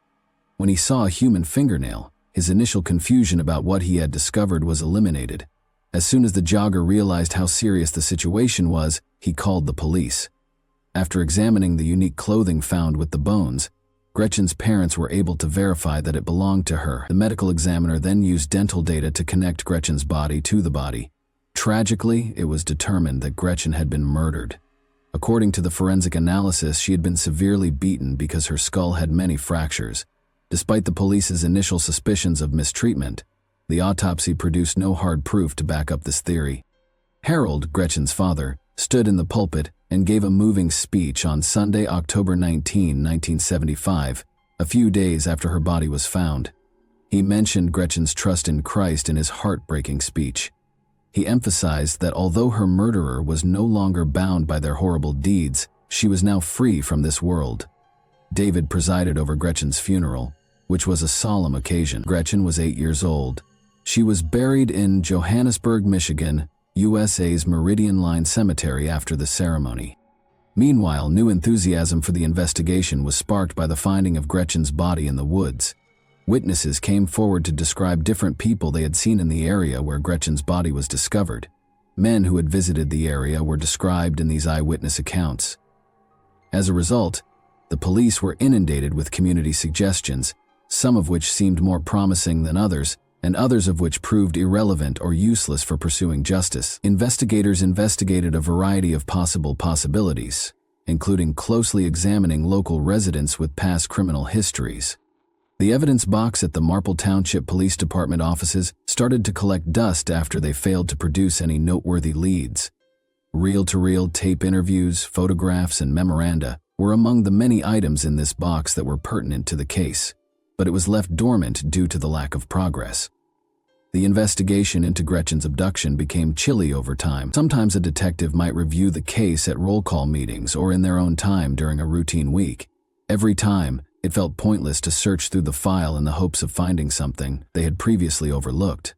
When he saw a human fingernail, his initial confusion about what he had discovered was eliminated. As soon as the jogger realized how serious the situation was, he called the police. After examining the unique clothing found with the bones, Gretchen's parents were able to verify that it belonged to her. The medical examiner then used dental data to connect Gretchen's body to the body. Tragically, it was determined that Gretchen had been murdered. According to the forensic analysis, she had been severely beaten because her skull had many fractures. Despite the police's initial suspicions of mistreatment, the autopsy produced no hard proof to back up this theory. Harold, Gretchen's father, stood in the pulpit and gave a moving speech on Sunday, October 19, 1975, a few days after her body was found. He mentioned Gretchen's trust in Christ in his heartbreaking speech. He emphasized that although her murderer was no longer bound by their horrible deeds, she was now free from this world. David presided over Gretchen's funeral, which was a solemn occasion. Gretchen was 8 years old. She was buried in Johannesburg, Michigan, USA's Meridian Line Cemetery after the ceremony. Meanwhile, new enthusiasm for the investigation was sparked by the finding of Gretchen's body in the woods. Witnesses came forward to describe different people they had seen in the area where Gretchen's body was discovered. Men who had visited the area were described in these eyewitness accounts. As a result, the police were inundated with community suggestions, some of which seemed more promising than others, and others of which proved irrelevant or useless for pursuing justice. Investigators investigated a variety of possible possibilities, including closely examining local residents with past criminal histories. The evidence box at the Marple Township Police Department offices started to collect dust after they failed to produce any noteworthy leads. Reel-to-reel tape interviews, photographs, and memoranda were among the many items in this box that were pertinent to the case, but it was left dormant due to the lack of progress. The investigation into Gretchen's abduction became chilly over time. Sometimes a detective might review the case at roll call meetings or in their own time during a routine week. Every time, it felt pointless to search through the file in the hopes of finding something they had previously overlooked.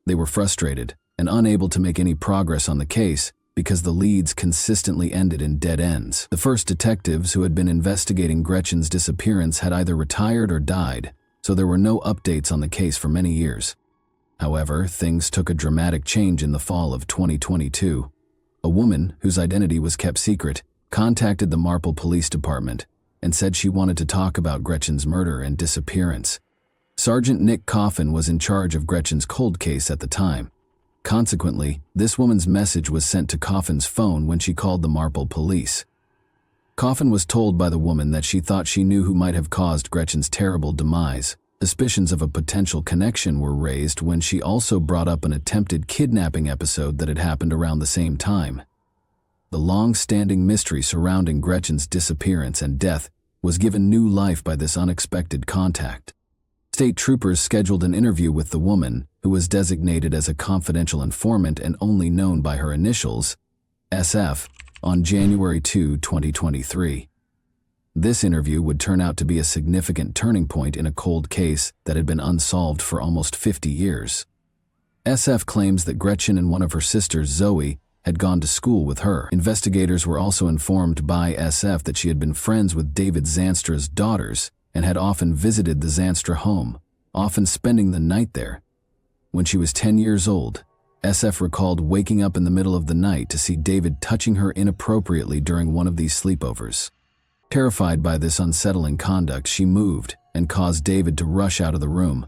They were frustrated and unable to make any progress on the case because the leads consistently ended in dead ends. The first detectives who had been investigating Gretchen's disappearance had either retired or died, so there were no updates on the case for many years. However, things took a dramatic change in the fall of 2022. A woman, whose identity was kept secret, contacted the Marple Police Department. and said she wanted to talk about Gretchen's murder and disappearance. Sergeant Nick Coffin was in charge of Gretchen's cold case at the time. Consequently, this woman's message was sent to Coffin's phone when she called the Marple police. Coffin was told by the woman that she thought she knew who might have caused Gretchen's terrible demise. Suspicions of a potential connection were raised when she also brought up an attempted kidnapping episode that had happened around the same time. The long-standing mystery surrounding Gretchen's disappearance and death was given new life by this unexpected contact. State troopers scheduled an interview with the woman, who was designated as a confidential informant and only known by her initials, SF, on January 2, 2023. This interview would turn out to be a significant turning point in a cold case that had been unsolved for almost 50 years. SF claims that Gretchen and one of her sisters, Zoe, had gone to school with her. Investigators were also informed by SF that she had been friends with David Zanstra's daughters and had often visited the Zanstra home, often spending the night there. When she was 10 years old, SF recalled waking up in the middle of the night to see David touching her inappropriately during one of these sleepovers. Terrified by this unsettling conduct, she moved and caused David to rush out of the room.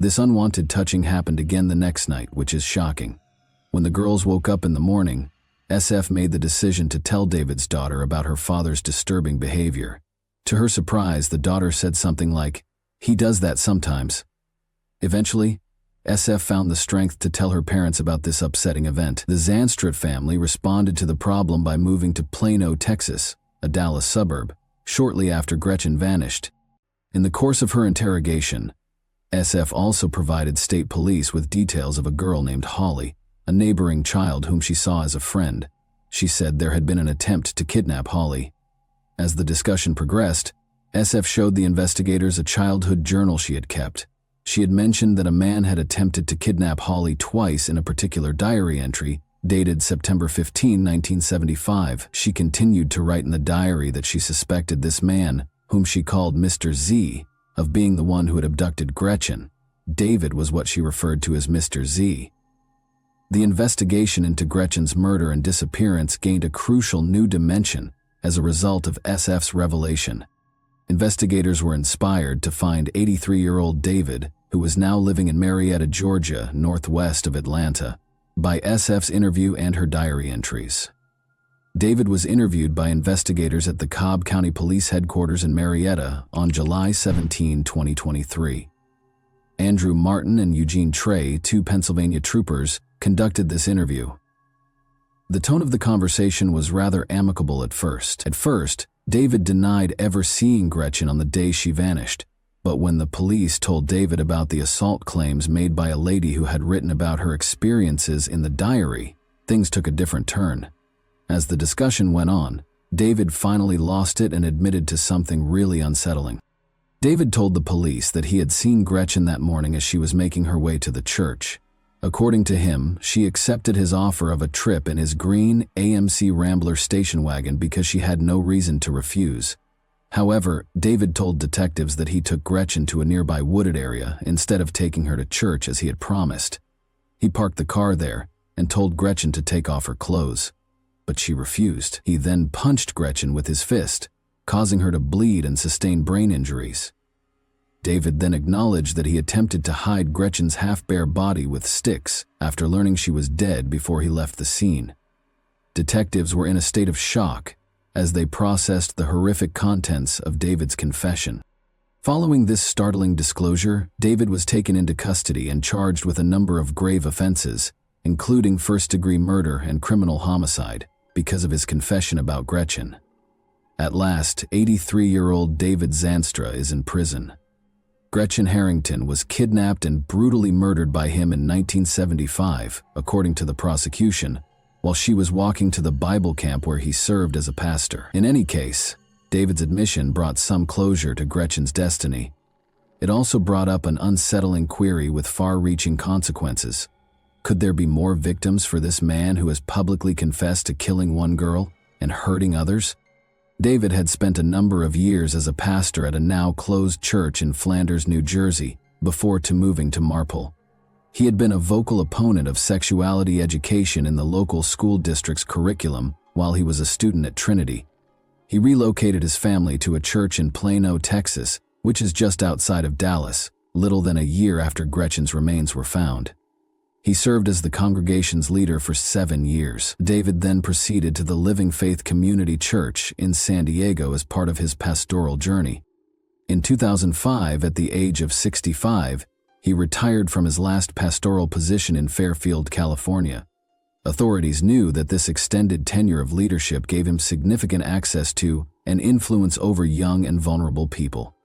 This unwanted touching happened again the next night, which is shocking. When the girls woke up in the morning, SF made the decision to tell David's daughter about her father's disturbing behavior. To her surprise, the daughter said something like, "He does that sometimes." Eventually, SF found the strength to tell her parents about this upsetting event. The Zanstra family responded to the problem by moving to Plano, Texas, a Dallas suburb, shortly after Gretchen vanished. In the course of her interrogation, SF also provided state police with details of a girl named Holly, a neighboring child whom she saw as a friend. She said there had been an attempt to kidnap Holly. As the discussion progressed, SF showed the investigators a childhood journal she had kept. She had mentioned that a man had attempted to kidnap Holly twice in a particular diary entry, dated September 15, 1975. She continued to write in the diary that she suspected this man, whom she called Mr. Z, of being the one who had abducted Gretchen. David was what she referred to as Mr. Z. The investigation into Gretchen's murder and disappearance gained a crucial new dimension as a result of SF's revelation. Investigators were inspired to find 83-year-old David, who was now living in Marietta, Georgia, northwest of Atlanta, by SF's interview and her diary entries. David was interviewed by investigators at the Cobb County Police Headquarters in Marietta on July 17, 2023. Andrew Martin and Eugene Trey, two Pennsylvania troopers, conducted this interview. The tone of the conversation was rather amicable at first. David denied ever seeing Gretchen on the day she vanished, but when the police told David about the assault claims made by a lady who had written about her experiences in the diary, things took a different turn. As the discussion went on, David finally lost it and admitted to something really unsettling. David told the police that he had seen Gretchen that morning as she was making her way to the church. According to him, she accepted his offer of a trip in his green AMC Rambler station wagon because she had no reason to refuse. However, David told detectives that he took Gretchen to a nearby wooded area instead of taking her to church as he had promised. He parked the car there and told Gretchen to take off her clothes, but she refused. He then punched Gretchen with his fist, causing her to bleed and sustain brain injuries. David then acknowledged that he attempted to hide Gretchen's half-bare body with sticks after learning she was dead before he left the scene. Detectives were in a state of shock as they processed the horrific contents of David's confession. Following this startling disclosure, David was taken into custody and charged with a number of grave offenses, including first-degree murder and criminal homicide, because of his confession about Gretchen. At last, 83-year-old David Zanstra is in prison. Gretchen Harrington was kidnapped and brutally murdered by him in 1975, according to the prosecution, while she was walking to the Bible camp where he served as a pastor. In any case, David's admission brought some closure to Gretchen's destiny. It also brought up an unsettling query with far-reaching consequences. Could there be more victims for this man who has publicly confessed to killing one girl and hurting others? David had spent a number of years as a pastor at a now-closed church in Flanders, New Jersey, before moving to Marple. He had been a vocal opponent of sexuality education in the local school district's curriculum while he was a student at Trinity. He relocated his family to a church in Plano, Texas, which is just outside of Dallas, little than a year after Gretchen's remains were found. He served as the congregation's leader for 7 years. David then proceeded to the Living Faith Community Church in San Diego as part of his pastoral journey. In 2005, at the age of 65, he retired from his last pastoral position in Fairfield, California. Authorities knew that this extended tenure of leadership gave him significant access to and influence over young and vulnerable people.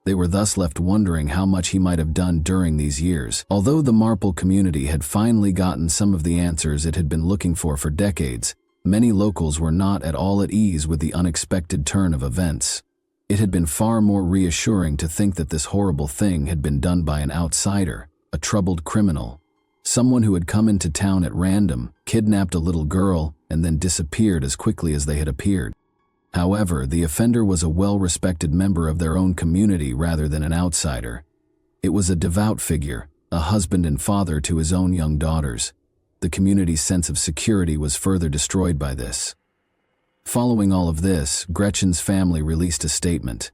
They were thus left wondering how much he might have done during these years. Although the Marple community had finally gotten some of the answers it had been looking for decades, many locals were not at all at ease with the unexpected turn of events. It had been far more reassuring to think that this horrible thing had been done by an outsider, a troubled criminal, someone who had come into town at random, kidnapped a little girl, and then disappeared as quickly as they had appeared. However, the offender was a well-respected member of their own community rather than an outsider. It was a devout figure, a husband and father to his own young daughters. The community's sense of security was further destroyed by this. Following all of this, Gretchen's family released a statement.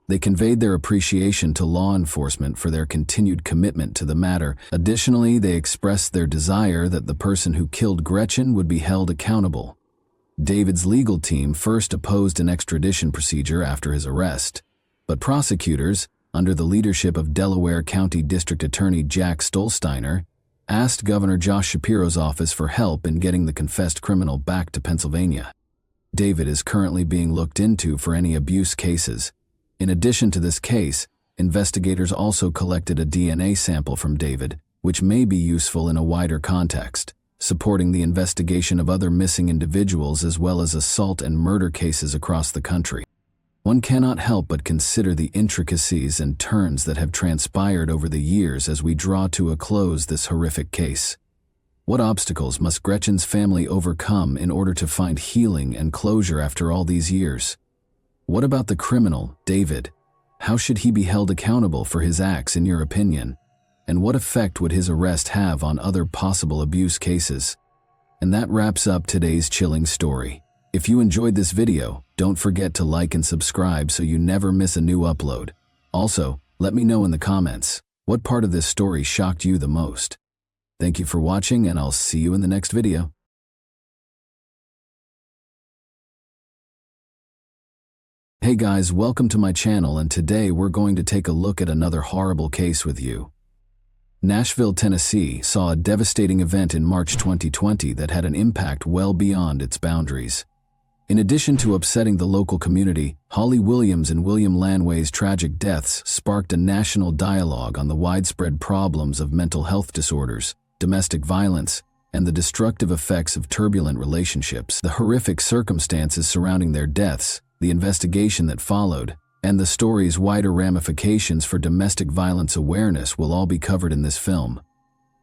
They conveyed their appreciation to law enforcement for their continued commitment to the matter. Additionally, they expressed their desire that the person who killed Gretchen would be held accountable. David's legal team first opposed an extradition procedure after his arrest, but prosecutors, under the leadership of Delaware County District Attorney Jack Stolsteiner, asked Governor Josh Shapiro's office for help in getting the confessed criminal back to Pennsylvania. David is currently being looked into for any abuse cases. In addition to this case, investigators also collected a DNA sample from David, which may be useful in a wider context, supporting the investigation of other missing individuals as well as assault and murder cases across the country. One cannot help but consider the intricacies and turns that have transpired over the years as we draw to a close this horrific case. What obstacles must Gretchen's family overcome in order to find healing and closure after all these years? What about the criminal, David? How should he be held accountable for his acts in your opinion? And what effect would his arrest have on other possible abuse cases? And that wraps up today's chilling story. If you enjoyed this video, don't forget to like and subscribe so you never miss a new upload. Also, let me know in the comments, what part of this story shocked you the most? Thank you for watching, and I'll see you in the next video. Hey guys, welcome to my channel, and today we're going to take a look at another horrible case with you. Nashville, Tennessee saw a devastating event in March 2020 that had an impact well beyond its boundaries. In addition to upsetting the local community, Holly Williams and William Lanway's tragic deaths sparked a national dialogue on the widespread problems of mental health disorders, domestic violence, and the destructive effects of turbulent relationships. The horrific circumstances surrounding their deaths, the investigation that followed, and the story's wider ramifications for domestic violence awareness will all be covered in this film.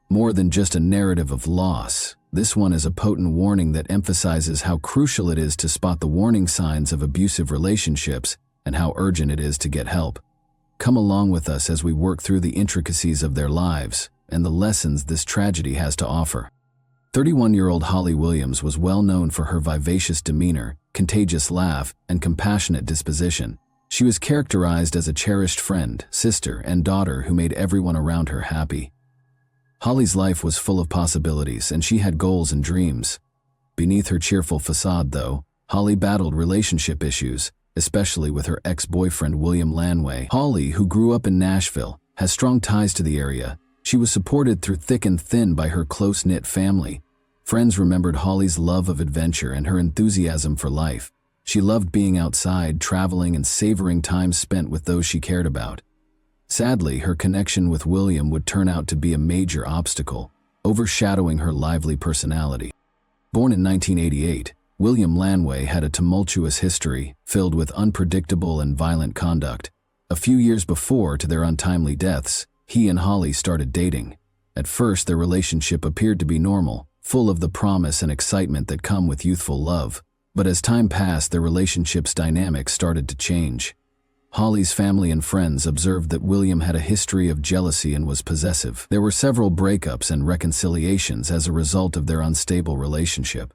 More than just a narrative of loss, this one is a potent warning that emphasizes how crucial it is to spot the warning signs of abusive relationships and how urgent it is to get help. Come along with us as we work through the intricacies of their lives and the lessons this tragedy has to offer. 31-year-old Holly Williams was well known for her vivacious demeanor, contagious laugh, and compassionate disposition. She was characterized as a cherished friend, sister, and daughter who made everyone around her happy. Holly's life was full of possibilities, and she had goals and dreams. Beneath her cheerful facade, though, Holly battled relationship issues, especially with her ex-boyfriend William Lanway. Holly, who grew up in Nashville, has strong ties to the area. She was supported through thick and thin by her close-knit family. Friends remembered Holly's love of adventure and her enthusiasm for life. She loved being outside, traveling, and savoring time spent with those she cared about. Sadly, her connection with William would turn out to be a major obstacle, overshadowing her lively personality. Born in 1988, William Lanway had a tumultuous history filled with unpredictable and violent conduct. A few years before to their untimely deaths, he and Holly started dating. At first, their relationship appeared to be normal, full of the promise and excitement that come with youthful love. But as time passed, their relationship's dynamics started to change. Holly's family and friends observed that William had a history of jealousy and was possessive. There were several breakups and reconciliations as a result of their unstable relationship.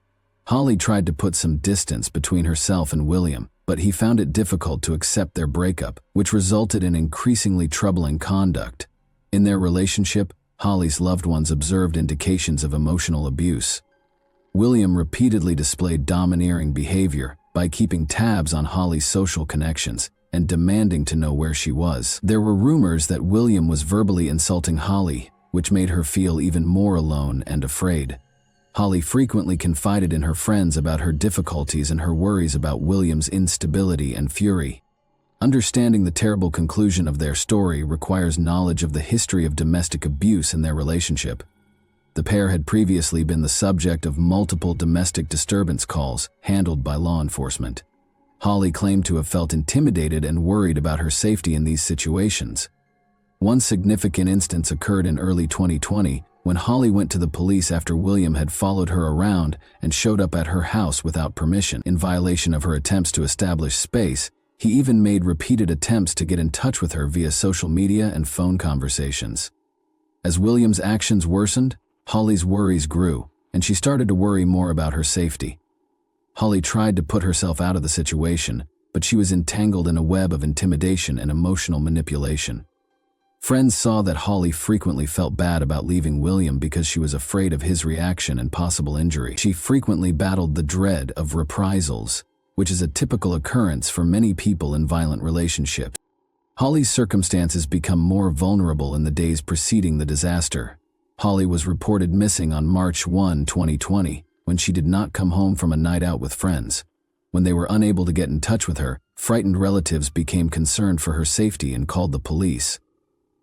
Holly tried to put some distance between herself and William, but he found it difficult to accept their breakup, which resulted in increasingly troubling conduct. In their relationship, Holly's loved ones observed indications of emotional abuse. William repeatedly displayed domineering behavior by keeping tabs on Holly's social connections and demanding to know where she was. There were rumors that William was verbally insulting Holly, which made her feel even more alone and afraid. Holly frequently confided in her friends about her difficulties and her worries about William's instability and fury. Understanding the terrible conclusion of their story requires knowledge of the history of domestic abuse in their relationship. The pair had previously been the subject of multiple domestic disturbance calls handled by law enforcement. Holly claimed to have felt intimidated and worried about her safety in these situations. One significant instance occurred in early 2020 when Holly went to the police after William had followed her around and showed up at her house without permission. In violation of her attempts to establish space, he even made repeated attempts to get in touch with her via social media and phone conversations. As William's actions worsened, Holly's worries grew, and she started to worry more about her safety. Holly tried to put herself out of the situation, but she was entangled in a web of intimidation and emotional manipulation. Friends saw that Holly frequently felt bad about leaving William because she was afraid of his reaction and possible injury. She frequently battled the dread of reprisals, which is a typical occurrence for many people in violent relationships. Holly's circumstances become more vulnerable in the days preceding the disaster. Holly was reported missing on March 1, 2020, when she did not come home from a night out with friends. When they were unable to get in touch with her, frightened relatives became concerned for her safety and called the police.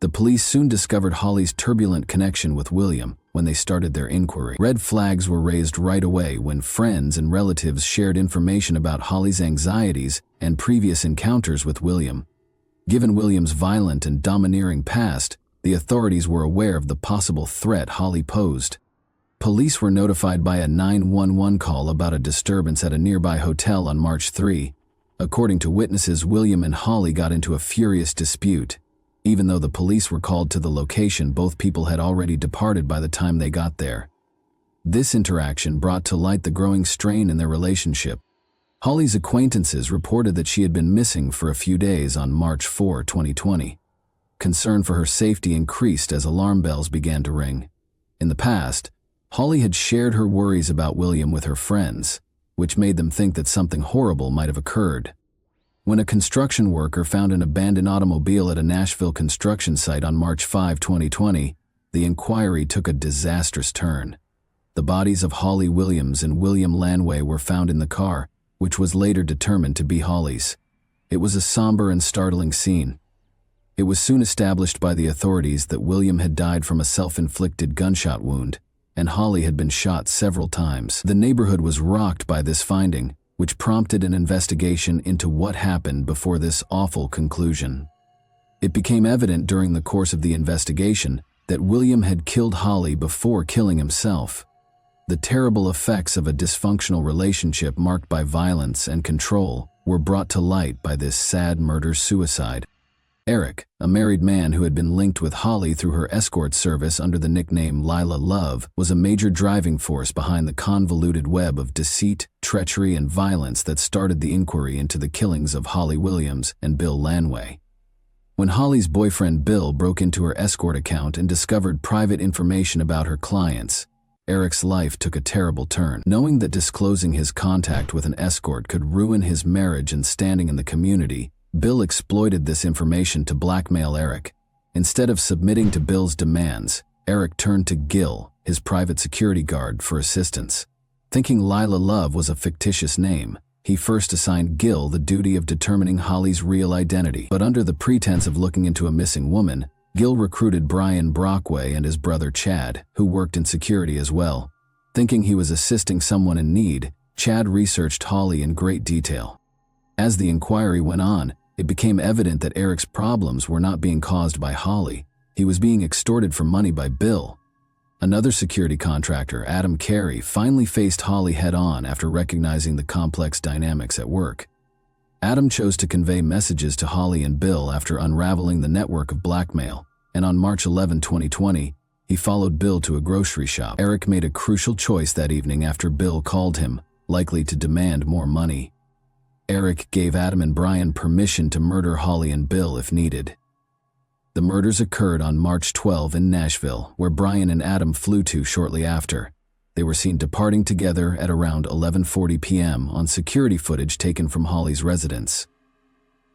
The police soon discovered Holly's turbulent connection with William when they started their inquiry. Red flags were raised right away when friends and relatives shared information about Holly's anxieties and previous encounters with William. Given William's violent and domineering past, the authorities were aware of the possible threat Holly posed. Police were notified by a 911 call about a disturbance at a nearby hotel on March 3. According to witnesses, William and Holly got into a furious dispute. Even though the police were called to the location, both people had already departed by the time they got there. This interaction brought to light the growing strain in their relationship. Holly's acquaintances reported that she had been missing for a few days on March 4, 2020. Concern for her safety increased as alarm bells began to ring. In the past, Holly had shared her worries about William with her friends, which made them think that something horrible might have occurred. When a construction worker found an abandoned automobile at a Nashville construction site on March 5, 2020, the inquiry took a disastrous turn. The bodies of Holly Williams and William Lanway were found in the car, which was later determined to be Holly's. It was a somber and startling scene. It was soon established by the authorities that William had died from a self-inflicted gunshot wound, and Holly had been shot several times. The neighborhood was rocked by this finding, which prompted an investigation into what happened before this awful conclusion. It became evident during the course of the investigation that William had killed Holly before killing himself. The terrible effects of a dysfunctional relationship marked by violence and control were brought to light by this sad murder-suicide. Eric, a married man who had been linked with Holly through her escort service under the nickname Lila Love, was a major driving force behind the convoluted web of deceit, treachery, and violence that started the inquiry into the killings of Holly Williams and Bill Lanway. When Holly's boyfriend Bill broke into her escort account and discovered private information about her clients, Eric's life took a terrible turn. Knowing that disclosing his contact with an escort could ruin his marriage and standing in the community, Bill exploited this information to blackmail Eric. Instead of submitting to Bill's demands, Eric turned to Gil, his private security guard, for assistance. Thinking Lila Love was a fictitious name, he first assigned Gil the duty of determining Holly's real identity. But under the pretense of looking into a missing woman, Gil recruited Brian Brockway and his brother Chad, who worked in security as well. Thinking he was assisting someone in need, Chad researched Holly in great detail. As the inquiry went on, it became evident that Eric's problems were not being caused by Holly. He was being extorted for money by Bill. Another security contractor, Adam Carey, finally faced Holly head-on after recognizing the complex dynamics at work. Adam chose to convey messages to Holly and Bill after unraveling the network of blackmail, and on March 11, 2020, he followed Bill to a grocery shop. Eric made a crucial choice that evening after Bill called him, likely to demand more money. Eric gave Adam and Brian permission to murder Holly and Bill if needed. The murders occurred on March 12 in Nashville, where Brian and Adam flew to shortly after. They were seen departing together at around 11:40 p.m. on security footage taken from Holly's residence.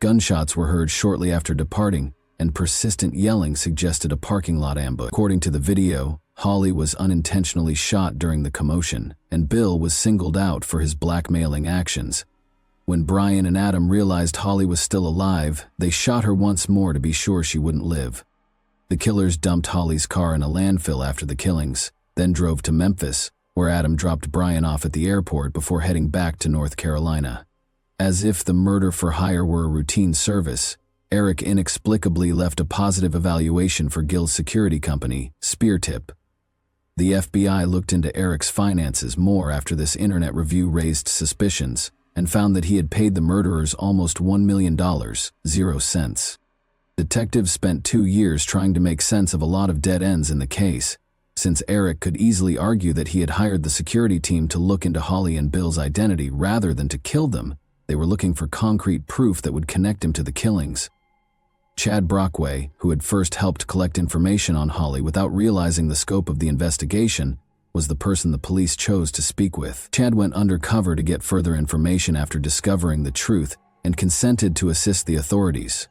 Gunshots were heard shortly after departing, and persistent yelling suggested a parking lot ambush. According to the video, Holly was unintentionally shot during the commotion, and Bill was singled out for his blackmailing actions. When Brian and Adam realized Holly was still alive, they shot her once more to be sure she wouldn't live. The killers dumped Holly's car in a landfill after the killings, then drove to Memphis, where Adam dropped Brian off at the airport before heading back to North Carolina. As if the murder for hire were a routine service, Eric inexplicably left a positive evaluation for Gil's security company, Speartip. The FBI looked into Eric's finances more after this internet review raised suspicions, and found that he had paid the murderers almost $1 million, 0 cents. Detectives spent 2 years trying to make sense of a lot of dead ends in the case, since Eric could easily argue that he had hired the security team to look into Holly and Bill's identity rather than to kill them. They were looking for concrete proof that would connect him to the killings. Chad Brockway, who had first helped collect information on Holly without realizing the scope of the investigation, was the person the police chose to speak with. Chad went undercover to get further information after discovering the truth and consented to assist the authorities.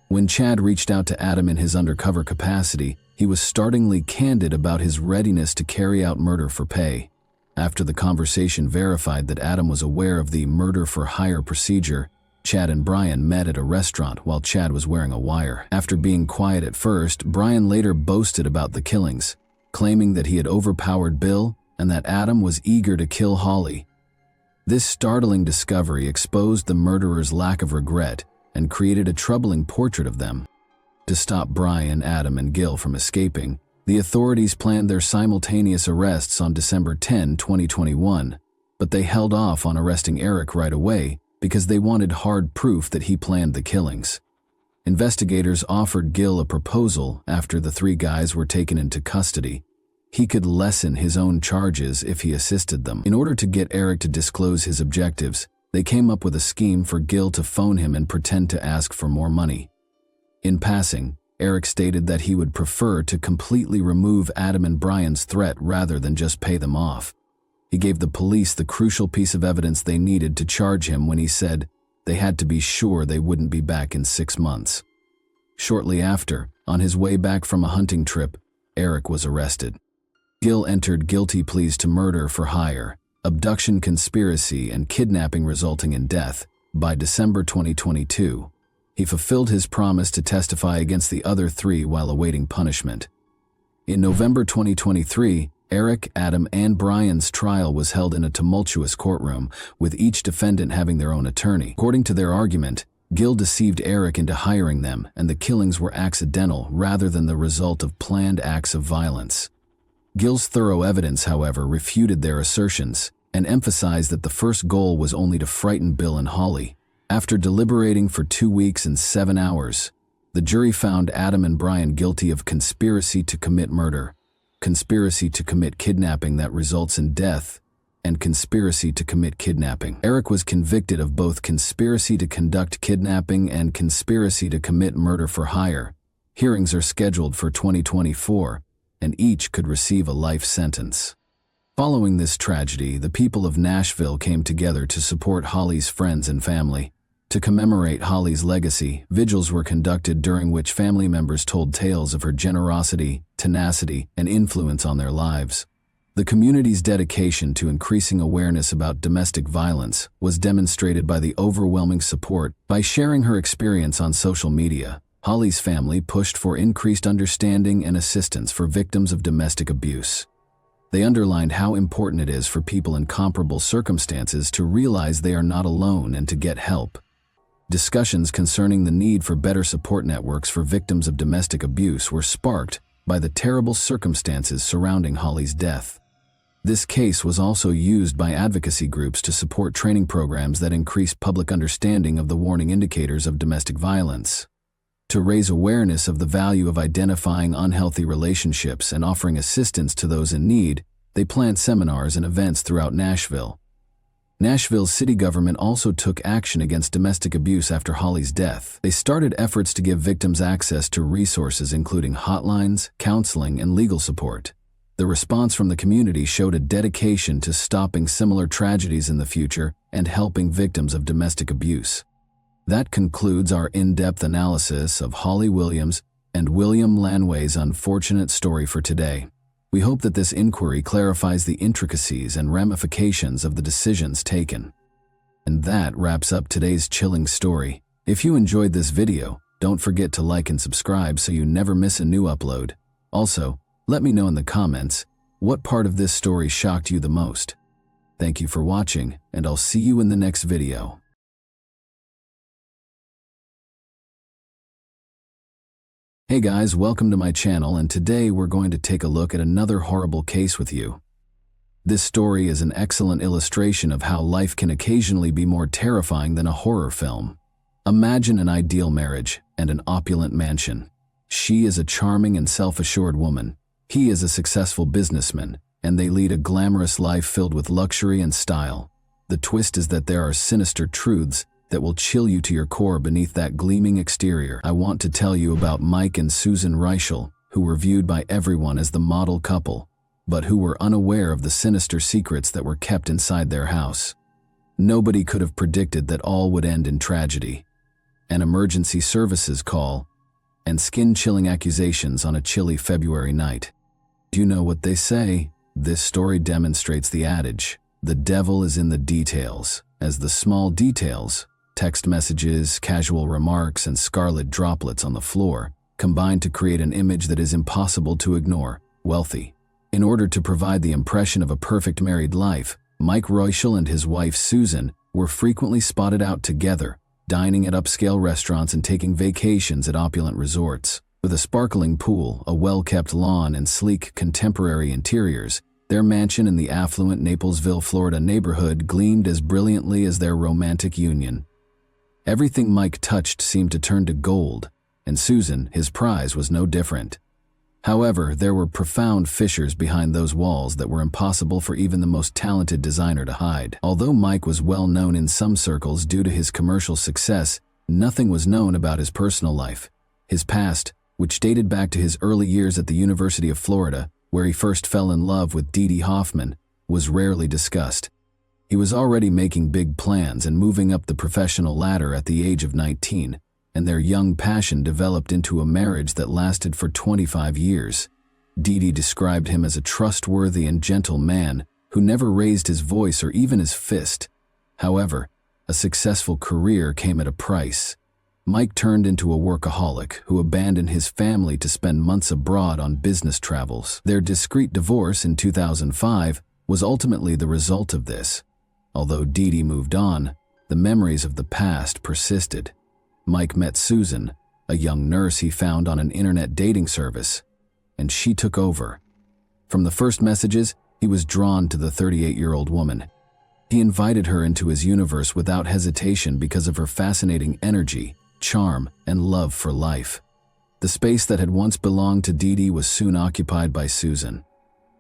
When Chad reached out to Adam in his undercover capacity, he was startlingly candid about his readiness to carry out murder for pay. After the conversation verified that Adam was aware of the murder for hire procedure, Chad and Brian met at a restaurant while Chad was wearing a wire. After being quiet at first, Brian later boasted about the killings, claiming that he had overpowered Bill and that Adam was eager to kill Holly. This startling discovery exposed the murderers' lack of regret and created a troubling portrait of them. To stop Brian, Adam, and Gil from escaping, the authorities planned their simultaneous arrests on December 10, 2021, but they held off on arresting Eric right away because they wanted hard proof that he planned the killings. Investigators offered Gil a proposal after the 3 guys were taken into custody. He could lessen his own charges if he assisted them. In order to get Eric to disclose his objectives, they came up with a scheme for Gil to phone him and pretend to ask for more money. In passing, Eric stated that he would prefer to completely remove Adam and Brian's threat rather than just pay them off. He gave the police the crucial piece of evidence they needed to charge him when he said they had to be sure they wouldn't be back in 6 months. Shortly after, on his way back from a hunting trip, Eric was arrested. Gil entered guilty pleas to murder for hire, abduction conspiracy, and kidnapping resulting in death. By December 2022, he fulfilled his promise to testify against the other 3 while awaiting punishment. In November 2023, Eric, Adam, and Brian's trial was held in a tumultuous courtroom, with each defendant having their own attorney. According to their argument, Gil deceived Eric into hiring them, and the killings were accidental rather than the result of planned acts of violence. Gil's thorough evidence, however, refuted their assertions and emphasized that the first goal was only to frighten Bill and Holly. After deliberating for 2 weeks and 7 hours, the jury found Adam and Brian guilty of conspiracy to commit murder, conspiracy to commit kidnapping that results in death, and conspiracy to commit kidnapping. Eric was convicted of both conspiracy to conduct kidnapping and conspiracy to commit murder for hire. Hearings are scheduled for 2024, and each could receive a life sentence. Following this tragedy, the people of Nashville came together to support Holly's friends and family. To commemorate Holly's legacy, vigils were conducted during which family members told tales of her generosity, tenacity, and influence on their lives. The community's dedication to increasing awareness about domestic violence was demonstrated by the overwhelming support. By sharing her experience on social media, Holly's family pushed for increased understanding and assistance for victims of domestic abuse. They underlined how important it is for people in comparable circumstances to realize they are not alone and to get help. Discussions concerning the need for better support networks for victims of domestic abuse were sparked by the terrible circumstances surrounding Holly's death. This case was also used by advocacy groups to support training programs that increase public understanding of the warning indicators of domestic violence. To raise awareness of the value of identifying unhealthy relationships and offering assistance to those in need, they planned seminars and events throughout Nashville. Nashville's city government also took action against domestic abuse after Holly's death. They started efforts to give victims access to resources including hotlines, counseling, and legal support. The response from the community showed a dedication to stopping similar tragedies in the future and helping victims of domestic abuse. That concludes our in-depth analysis of Holly Williams and William Lanway's unfortunate story for today. We hope that this inquiry clarifies the intricacies and ramifications of the decisions taken. And that wraps up today's chilling story. If you enjoyed this video, don't forget to like and subscribe so you never miss a new upload. Also, let me know in the comments what part of this story shocked you the most. Thank you for watching, and I'll see you in the next video. Hey guys, welcome to my channel, and today we're going to take a look at another horrible case with you. This story is an excellent illustration of how life can occasionally be more terrifying than a horror film. Imagine an ideal marriage and an opulent mansion. She is a charming and self-assured woman. He is a successful businessman, and they lead a glamorous life filled with luxury and style. The twist is that there are sinister truths that will chill you to your core beneath that gleaming exterior. I want to tell you about Mike and Susan Reichel, who were viewed by everyone as the model couple, but who were unaware of the sinister secrets that were kept inside their house. Nobody could have predicted that all would end in tragedy. An emergency services call, and skin-chilling accusations on a chilly February night. Do you know what they say? This story demonstrates the adage, the devil is in the details, as the small details, text messages, casual remarks, and scarlet droplets on the floor, combine to create an image that is impossible to ignore. Wealthy. In order to provide the impression of a perfect married life, Mike Reichel and his wife Susan were frequently spotted out together, dining at upscale restaurants and taking vacations at opulent resorts. With a sparkling pool, a well-kept lawn, and sleek contemporary interiors, their mansion in the affluent Naplesville, Florida neighborhood gleamed as brilliantly as their romantic union. Everything Mike touched seemed to turn to gold, and Susan, his prize, was no different. However, there were profound fissures behind those walls that were impossible for even the most talented designer to hide. Although Mike was well known in some circles due to his commercial success, nothing was known about his personal life. His past, which dated back to his early years at the University of Florida, where he first fell in love with Dee Hoffman, was rarely discussed. He was already making big plans and moving up the professional ladder at the age of 19, and their young passion developed into a marriage that lasted for 25 years. Dee described him as a trustworthy and gentle man who never raised his voice or even his fist. However, a successful career came at a price. Mike turned into a workaholic who abandoned his family to spend months abroad on business travels. Their discreet divorce in 2005 was ultimately the result of this. Although Dee moved on, the memories of the past persisted. Mike met Susan, a young nurse he found on an internet dating service, and she took over. From the first messages, he was drawn to the 38-year-old woman. He invited her into his universe without hesitation because of her fascinating energy, charm, and love for life. The space that had once belonged to Dee was soon occupied by Susan.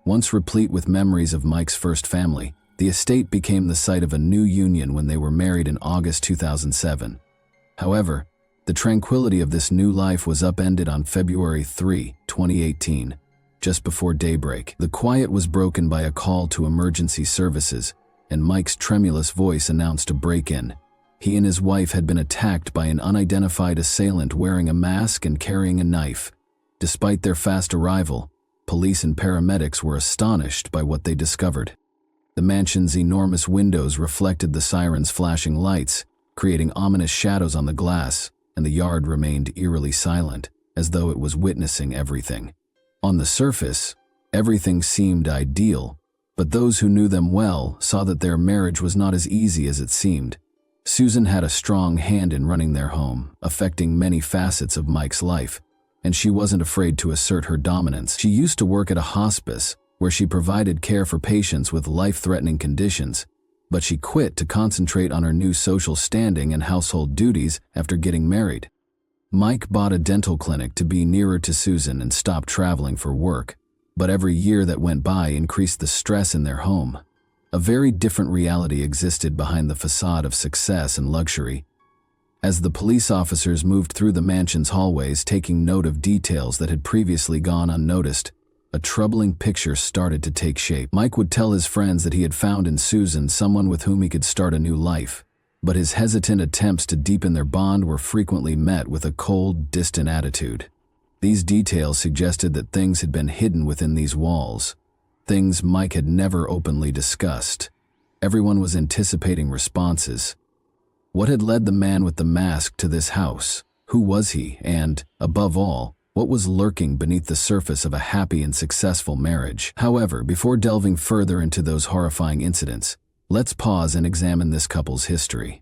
Once replete with memories of Mike's first family, the estate became the site of a new union when they were married in August 2007. However, the tranquility of this new life was upended on February 3, 2018. Just before daybreak, the quiet was broken by a call to emergency services, and Mike's tremulous voice announced a break-in. He and his wife had been attacked by an unidentified assailant wearing a mask and carrying a knife. Despite their fast arrival, police and paramedics were astonished by what they discovered. The mansion's enormous windows reflected the siren's flashing lights, creating ominous shadows on the glass, and the yard remained eerily silent, as though it was witnessing everything. On the surface, everything seemed ideal, but those who knew them well saw that their marriage was not as easy as it seemed. Susan had a strong hand in running their home, affecting many facets of Mike's life, and she wasn't afraid to assert her dominance. She used to work at a hospice, where she provided care for patients with life-threatening conditions, but she quit to concentrate on her new social standing and household duties after getting married. Mike bought a dental clinic to be nearer to Susan and stopped traveling for work, but every year that went by increased the stress in their home. A very different reality existed behind the facade of success and luxury. As the police officers moved through the mansion's hallways, taking note of details that had previously gone unnoticed, a troubling picture started to take shape. Mike would tell his friends that he had found in Susan someone with whom he could start a new life, but his hesitant attempts to deepen their bond were frequently met with a cold, distant attitude. These details suggested that things had been hidden within these walls, things Mike had never openly discussed. Everyone was anticipating responses. What had led the man with the mask to this house? Who was he? And, above all, what was lurking beneath the surface of a happy and successful marriage? However, before delving further into those horrifying incidents, let's pause and examine this couple's history.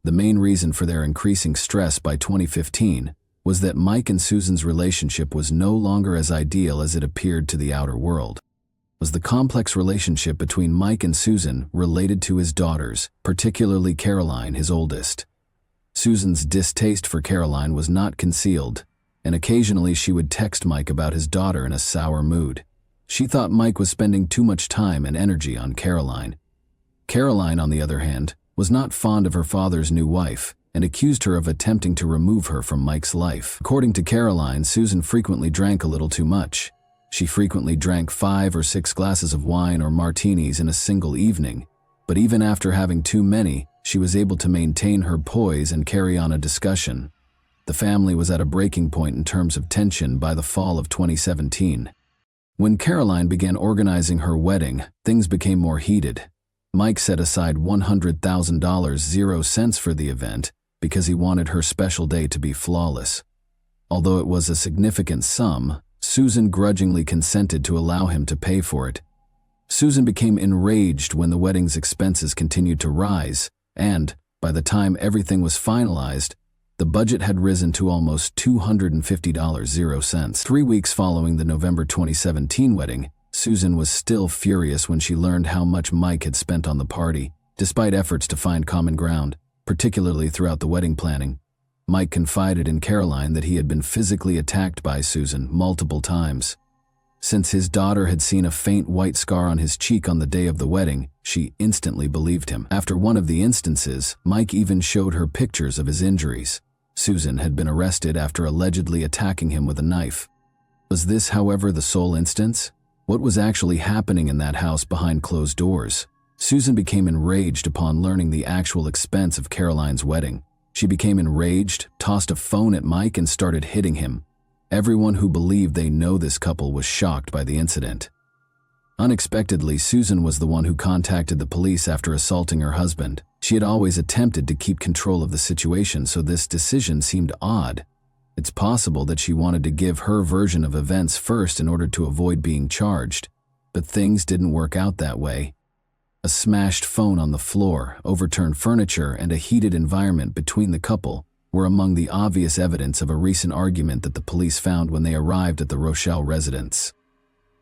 The main reason for their increasing stress by 2015 was that Mike and Susan's relationship was no longer as ideal as it appeared to the outer world. Was the complex relationship between Mike and Susan related to his daughters, particularly Caroline, his oldest? Susan's distaste for Caroline was not concealed, and occasionally she would text Mike about his daughter in a sour mood. She thought Mike was spending too much time and energy on Caroline. Caroline, on the other hand, was not fond of her father's new wife and accused her of attempting to remove her from Mike's life. According to Caroline, Susan frequently drank a little too much. She frequently drank 5 or 6 glasses of wine or martinis in a single evening, but even after having too many, she was able to maintain her poise and carry on a discussion. The family was at a breaking point in terms of tension by the fall of 2017. When Caroline began organizing her wedding, things became more heated. Mike set aside $100,000 0 cents for the event because he wanted her special day to be flawless. Although it was a significant sum, Susan grudgingly consented to allow him to pay for it. Susan became enraged when the wedding's expenses continued to rise, and, by the time everything was finalized, the budget had risen to almost $250 0 cents. 3 weeks following the November 2017 wedding, Susan was still furious when she learned how much Mike had spent on the party, despite efforts to find common ground, particularly throughout the wedding planning. Mike confided in Caroline that he had been physically attacked by Susan multiple times. Since his daughter had seen a faint white scar on his cheek on the day of the wedding, she instantly believed him. After one of the instances, Mike even showed her pictures of his injuries. Susan had been arrested after allegedly attacking him with a knife. Was this, however, the sole instance? What was actually happening in that house behind closed doors? Susan became enraged upon learning the actual expense of Caroline's wedding. She became enraged, tossed a phone at Mike, and started hitting him. Everyone who believed they know this couple was shocked by the incident. Unexpectedly, Susan was the one who contacted the police after assaulting her husband. She had always attempted to keep control of the situation, so this decision seemed odd. It's possible that she wanted to give her version of events first in order to avoid being charged, but things didn't work out that way. A smashed phone on the floor, overturned furniture, and a heated environment between the couple were among the obvious evidence of a recent argument that the police found when they arrived at the Rochelle residence.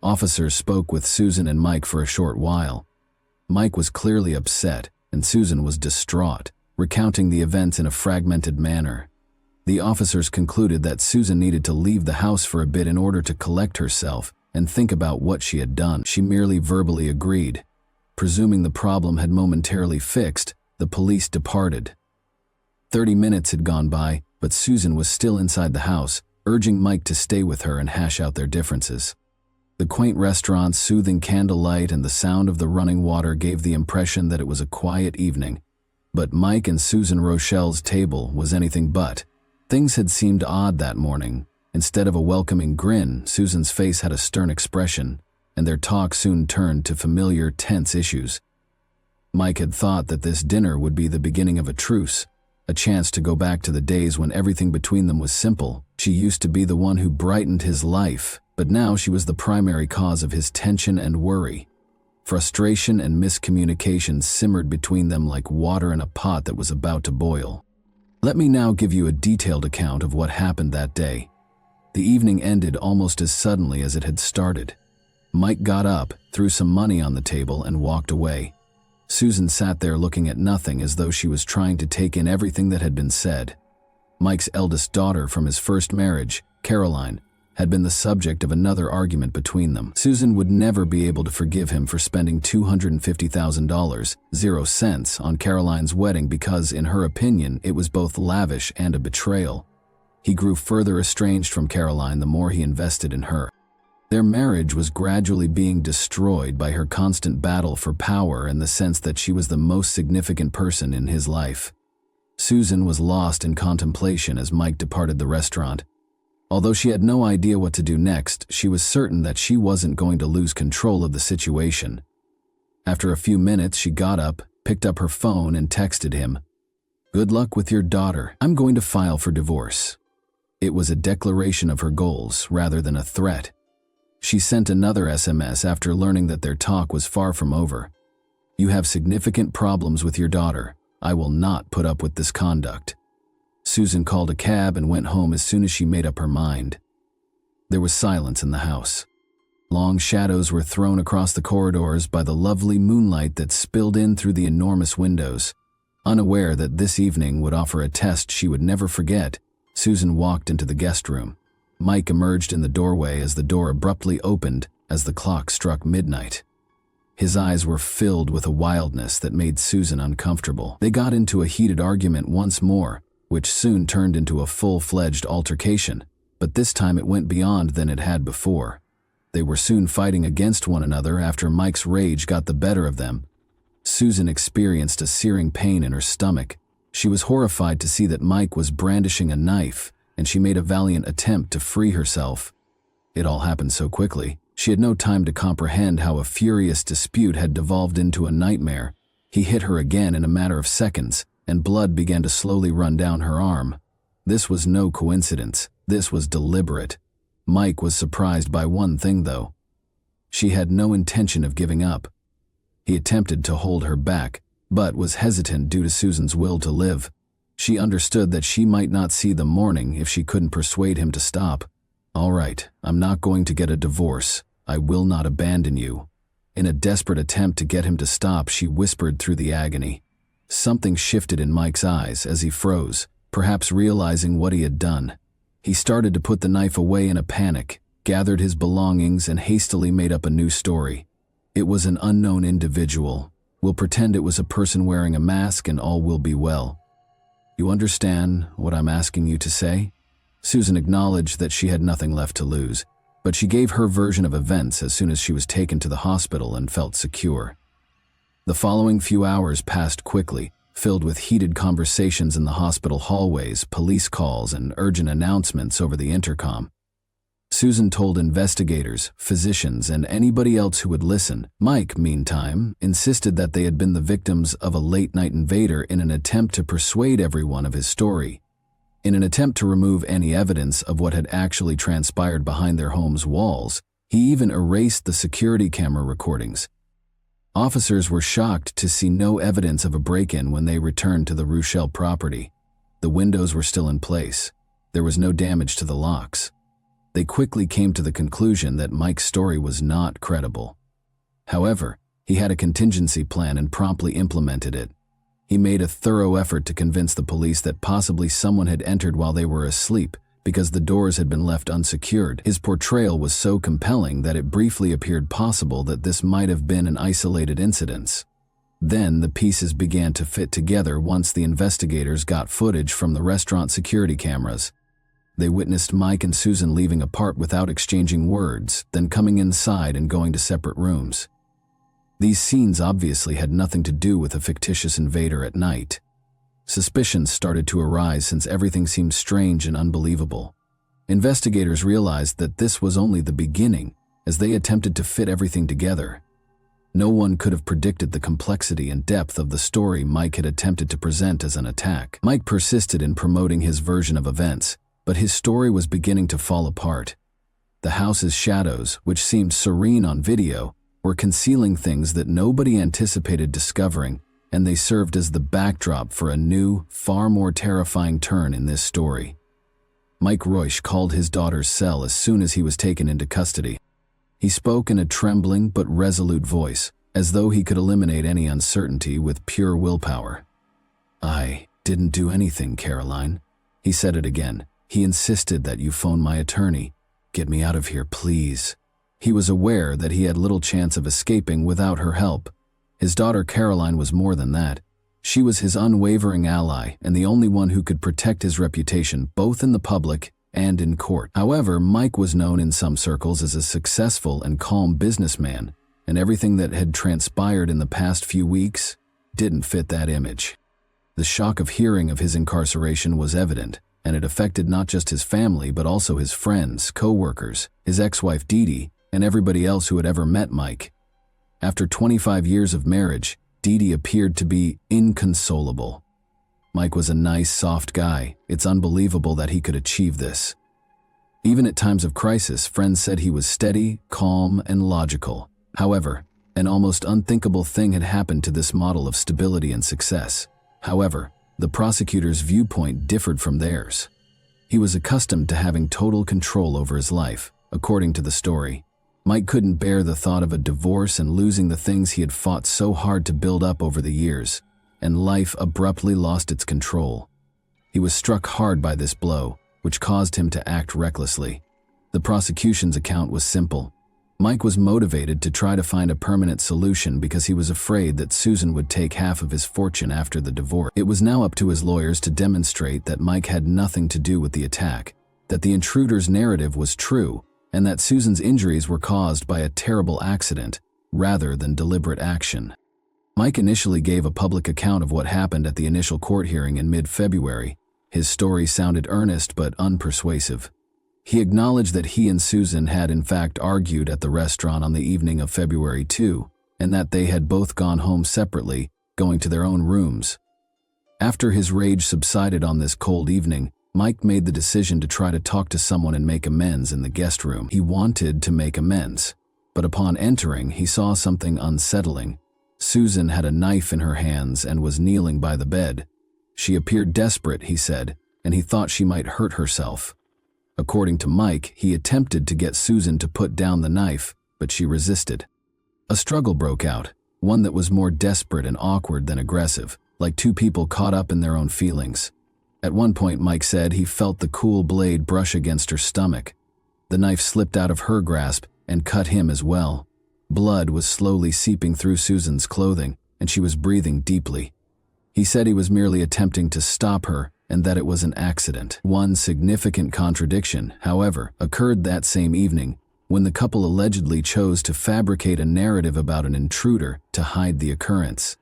Officers spoke with Susan and Mike for a short while. Mike was clearly upset, and Susan was distraught, recounting the events in a fragmented manner. The officers concluded that Susan needed to leave the house for a bit in order to collect herself and think about what she had done. She merely verbally agreed. Presuming the problem had momentarily fixed, the police departed. 30 minutes had gone by, but Susan was still inside the house, urging Mike to stay with her and hash out their differences. The quaint restaurant's soothing candlelight and the sound of the running water gave the impression that it was a quiet evening. But Mike and Susan Rochelle's table was anything but. Things had seemed odd that morning. Instead of a welcoming grin, Susan's face had a stern expression, and their talk soon turned to familiar, tense issues. Mike had thought that this dinner would be the beginning of a truce, a chance to go back to the days when everything between them was simple. She used to be the one who brightened his life, but now she was the primary cause of his tension and worry. Frustration and miscommunication simmered between them like water in a pot that was about to boil. Let me now give you a detailed account of what happened that day. The evening ended almost as suddenly as it had started. Mike got up, threw some money on the table, and walked away. Susan sat there looking at nothing, as though she was trying to take in everything that had been said. Mike's eldest daughter from his first marriage, Caroline, had been the subject of another argument between them. Susan would never be able to forgive him for spending $250,000, 0 cents, on Caroline's wedding because, in her opinion, it was both lavish and a betrayal. He grew further estranged from Caroline the more he invested in her. Their marriage was gradually being destroyed by her constant battle for power and the sense that she was the most significant person in his life. Susan was lost in contemplation as Mike departed the restaurant. Although she had no idea what to do next, she was certain that she wasn't going to lose control of the situation. After a few minutes, she got up, picked up her phone, and texted him, "Good luck with your daughter. I'm going to file for divorce." It was a declaration of her goals rather than a threat. She sent another SMS after learning that their talk was far from over. "You have significant problems with your daughter. I will not put up with this conduct." Susan called a cab and went home as soon as she made up her mind. There was silence in the house. Long shadows were thrown across the corridors by the lovely moonlight that spilled in through the enormous windows. Unaware that this evening would offer a test she would never forget, Susan walked into the guest room. Mike emerged in the doorway as the door abruptly opened as the clock struck midnight. His eyes were filled with a wildness that made Susan uncomfortable. They got into a heated argument once more, which soon turned into a full-fledged altercation, but this time it went beyond than it had before. They were soon fighting against one another after Mike's rage got the better of them. Susan experienced a searing pain in her stomach. She was horrified to see that Mike was brandishing a knife, and she made a valiant attempt to free herself. It all happened so quickly. She had no time to comprehend how a furious dispute had devolved into a nightmare. He hit her again in a matter of seconds, and blood began to slowly run down her arm. This was no coincidence. This was deliberate. Mike was surprised by one thing, though. She had no intention of giving up. He attempted to hold her back, but was hesitant due to Susan's will to live. She understood that she might not see the morning if she couldn't persuade him to stop. "All right, I'm not going to get a divorce. I will not abandon you." In a desperate attempt to get him to stop, she whispered through the agony. Something shifted in Mike's eyes as he froze, perhaps realizing what he had done. He started to put the knife away in a panic, gathered his belongings, and hastily made up a new story. It was an unknown individual. We'll pretend it was a person wearing a mask and all will be well. "You understand what I'm asking you to say?" Susan acknowledged that she had nothing left to lose, but she gave her version of events as soon as she was taken to the hospital and felt secure. The following few hours passed quickly, filled with heated conversations in the hospital hallways, police calls, and urgent announcements over the intercom. Susan told investigators, physicians, and anybody else who would listen. Mike, meantime, insisted that they had been the victims of a late-night invader in an attempt to persuade everyone of his story. In an attempt to remove any evidence of what had actually transpired behind their home's walls, he even erased the security camera recordings. Officers were shocked to see no evidence of a break-in when they returned to the Rochelle property. The windows were still in place. There was no damage to the locks. They quickly came to the conclusion that Mike's story was not credible. However, he had a contingency plan and promptly implemented it. He made a thorough effort to convince the police that possibly someone had entered while they were asleep because the doors had been left unsecured. His portrayal was so compelling that it briefly appeared possible that this might have been an isolated incident. Then the pieces began to fit together once the investigators got footage from the restaurant security cameras. They witnessed Mike and Susan leaving apart without exchanging words, then coming inside and going to separate rooms. These scenes obviously had nothing to do with a fictitious invader at night. Suspicions started to arise since everything seemed strange and unbelievable. Investigators realized that this was only the beginning as they attempted to fit everything together. No one could have predicted the complexity and depth of the story Mike had attempted to present as an attack. Mike persisted in promoting his version of events, but his story was beginning to fall apart. The house's shadows, which seemed serene on video, were concealing things that nobody anticipated discovering, and they served as the backdrop for a new, far more terrifying turn in this story. Mike Royce called his daughter's cell as soon as he was taken into custody. He spoke in a trembling but resolute voice, as though he could eliminate any uncertainty with pure willpower. "I didn't do anything, Caroline." He said it again. "He insisted that you phone my attorney. "Get me out of here, please." He was aware that he had little chance of escaping without her help. His daughter Caroline was more than that. She was his unwavering ally and the only one who could protect his reputation both in the public and in court. However, Mike was known in some circles as a successful and calm businessman, and everything that had transpired in the past few weeks didn't fit that image. The shock of hearing of his incarceration was evident, and it affected not just his family but also his friends, co-workers, his ex-wife Dee Dee, and everybody else who had ever met Mike. After 25 years of marriage, Dee Dee appeared to be inconsolable. Mike was a nice, soft guy. It's unbelievable that he could achieve this. Even at times of crisis, friends said he was steady, calm, and logical. However, an almost unthinkable thing had happened to this model of stability and success. However, the prosecutor's viewpoint differed from theirs. He was accustomed to having total control over his life, according to the story. Mike couldn't bear the thought of a divorce and losing the things he had fought so hard to build up over the years, and life abruptly lost its control. He was struck hard by this blow, which caused him to act recklessly. The prosecution's account was simple. Mike was motivated to try to find a permanent solution because he was afraid that Susan would take half of his fortune after the divorce. It was now up to his lawyers to demonstrate that Mike had nothing to do with the attack, that the intruder's narrative was true, and that Susan's injuries were caused by a terrible accident rather than deliberate action. Mike initially gave a public account of what happened at the initial court hearing in mid-February. His story sounded earnest but unpersuasive. He acknowledged that he and Susan had in fact argued at the restaurant on the evening of February 2, and that they had both gone home separately, going to their own rooms. After his rage subsided on this cold evening, Mike made the decision to try to talk to someone and make amends in the guest room. He wanted to make amends, but upon entering, he saw something unsettling. Susan had a knife in her hands and was kneeling by the bed. She appeared desperate, he said, and he thought she might hurt herself. According to Mike, he attempted to get Susan to put down the knife, but she resisted. A struggle broke out, one that was more desperate and awkward than aggressive, like two people caught up in their own feelings. At one point, Mike said he felt the cool blade brush against her stomach. The knife slipped out of her grasp and cut him as well. Blood was slowly seeping through Susan's clothing, and she was breathing deeply. He said he was merely attempting to stop her and that it was an accident. One significant contradiction, however, occurred that same evening when the couple allegedly chose to fabricate a narrative about an intruder to hide the occurrence.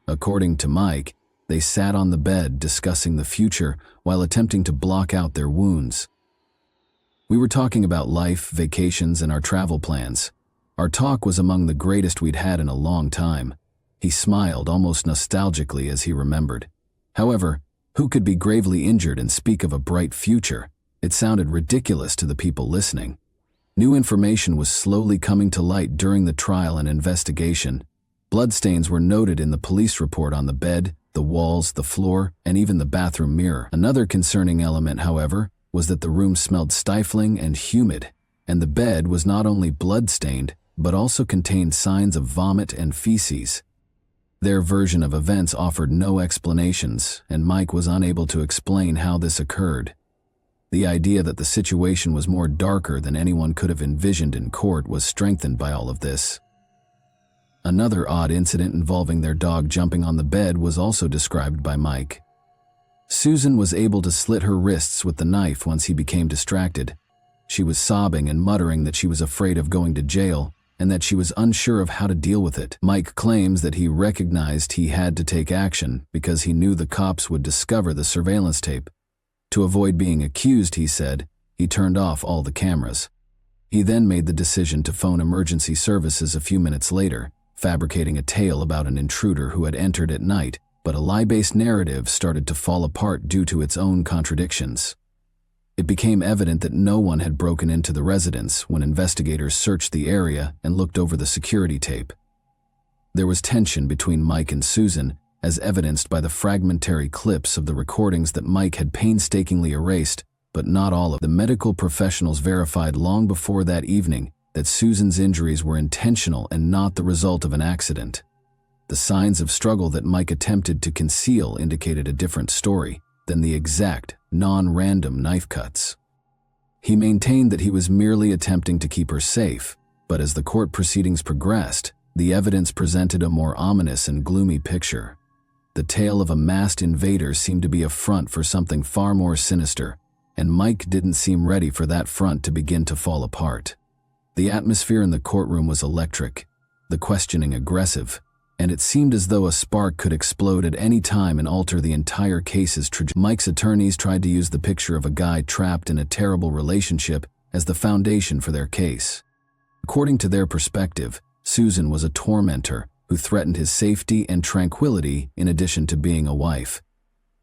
According to Mike, they sat on the bed discussing the future while attempting to block out their wounds. "We were talking about life, vacations, and our travel plans. Our talk was among the greatest we'd had in a long time." He smiled almost nostalgically as he remembered. However, who could be gravely injured and speak of a bright future? It sounded ridiculous to the people listening. New information was slowly coming to light during the trial and investigation. Bloodstains were noted in the police report on the bed, the walls, the floor, and even the bathroom mirror. Another concerning element, however, was that the room smelled stifling and humid, and the bed was not only blood-stained, but also contained signs of vomit and feces. Their version of events offered no explanations, and Mike was unable to explain how this occurred. The idea that the situation was more darker than anyone could have envisioned in court was strengthened by all of this. Another odd incident involving their dog jumping on the bed was also described by Mike. Susan was able to slit her wrists with the knife once he became distracted. She was sobbing and muttering that she was afraid of going to jail and that she was unsure of how to deal with it. Mike claims that he recognized he had to take action because he knew the cops would discover the surveillance tape. To avoid being accused, he said, he turned off all the cameras. He then made the decision to phone emergency services a few minutes later, fabricating a tale about an intruder who had entered at night, but a lie-based narrative started to fall apart due to its own contradictions. It became evident that no one had broken into the residence when investigators searched the area and looked over the security tape. There was tension between Mike and Susan, as evidenced by the fragmentary clips of the recordings that Mike had painstakingly erased, but not all of them. The medical professionals verified long before that evening that Susan's injuries were intentional and not the result of an accident. The signs of struggle that Mike attempted to conceal indicated a different story than the exact, non-random knife cuts. He maintained that he was merely attempting to keep her safe, but as the court proceedings progressed, the evidence presented a more ominous and gloomy picture. The tale of a masked invader seemed to be a front for something far more sinister, and Mike didn't seem ready for that front to begin to fall apart. The atmosphere in the courtroom was electric, the questioning aggressive, and it seemed as though a spark could explode at any time and alter the entire case's trajectory. Mike's attorneys tried to use the picture of a guy trapped in a terrible relationship as the foundation for their case. According to their perspective, Susan was a tormentor who threatened his safety and tranquility in addition to being a wife.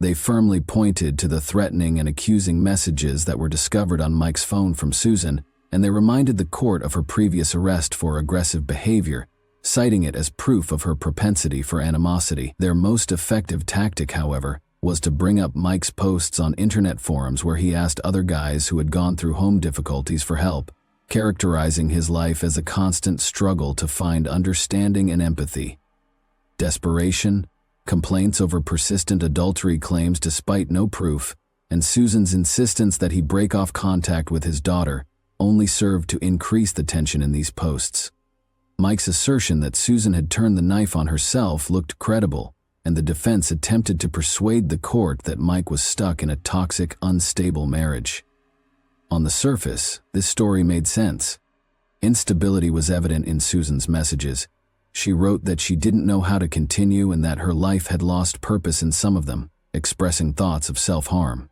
They firmly pointed to the threatening and accusing messages that were discovered on Mike's phone from Susan, and they reminded the court of her previous arrest for aggressive behavior, citing it as proof of her propensity for animosity. Their most effective tactic, however, was to bring up Mike's posts on internet forums where he asked other guys who had gone through home difficulties for help, characterizing his life as a constant struggle to find understanding and empathy. Desperation, complaints over persistent adultery claims despite no proof, and Susan's insistence that he break off contact with his daughter only served to increase the tension in these posts. Mike's assertion that Susan had turned the knife on herself looked credible, and the defense attempted to persuade the court that Mike was stuck in a toxic, unstable marriage. On the surface, this story made sense. Instability was evident in Susan's messages. She wrote that she didn't know how to continue and that her life had lost purpose in some of them, expressing thoughts of self-harm.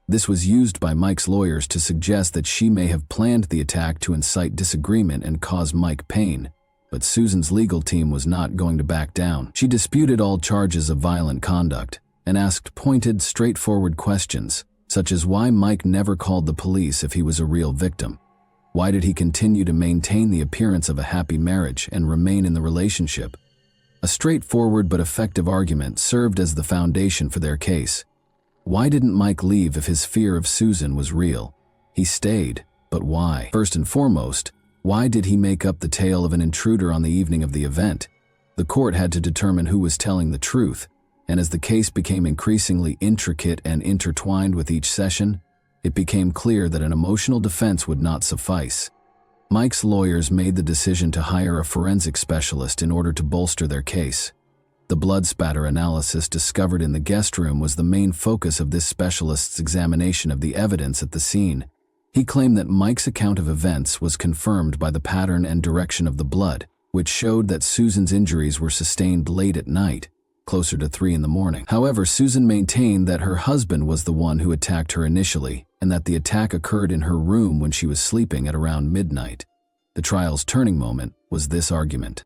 This was used by Mike's lawyers to suggest that she may have planned the attack to incite disagreement and cause Mike pain, but Susan's legal team was not going to back down. She disputed all charges of violent conduct and asked pointed, straightforward questions, such as why Mike never called the police if he was a real victim. Why did he continue to maintain the appearance of a happy marriage and remain in the relationship? A straightforward but effective argument served as the foundation for their case. Why didn't Mike leave if his fear of Susan was real? He stayed, but why? First and foremost, why did he make up the tale of an intruder on the evening of the event? The court had to determine who was telling the truth, and as the case became increasingly intricate and intertwined with each session, it became clear that an emotional defense would not suffice. Mike's lawyers made the decision to hire a forensic specialist in order to bolster their case. The blood spatter analysis discovered in the guest room was the main focus of this specialist's examination of the evidence at the scene. He claimed that Mike's account of events was confirmed by the pattern and direction of the blood, which showed that Susan's injuries were sustained late at night, closer to 3 a.m. However, Susan maintained that her husband was the one who attacked her initially, and that the attack occurred in her room when she was sleeping at around midnight. The trial's turning moment was this argument.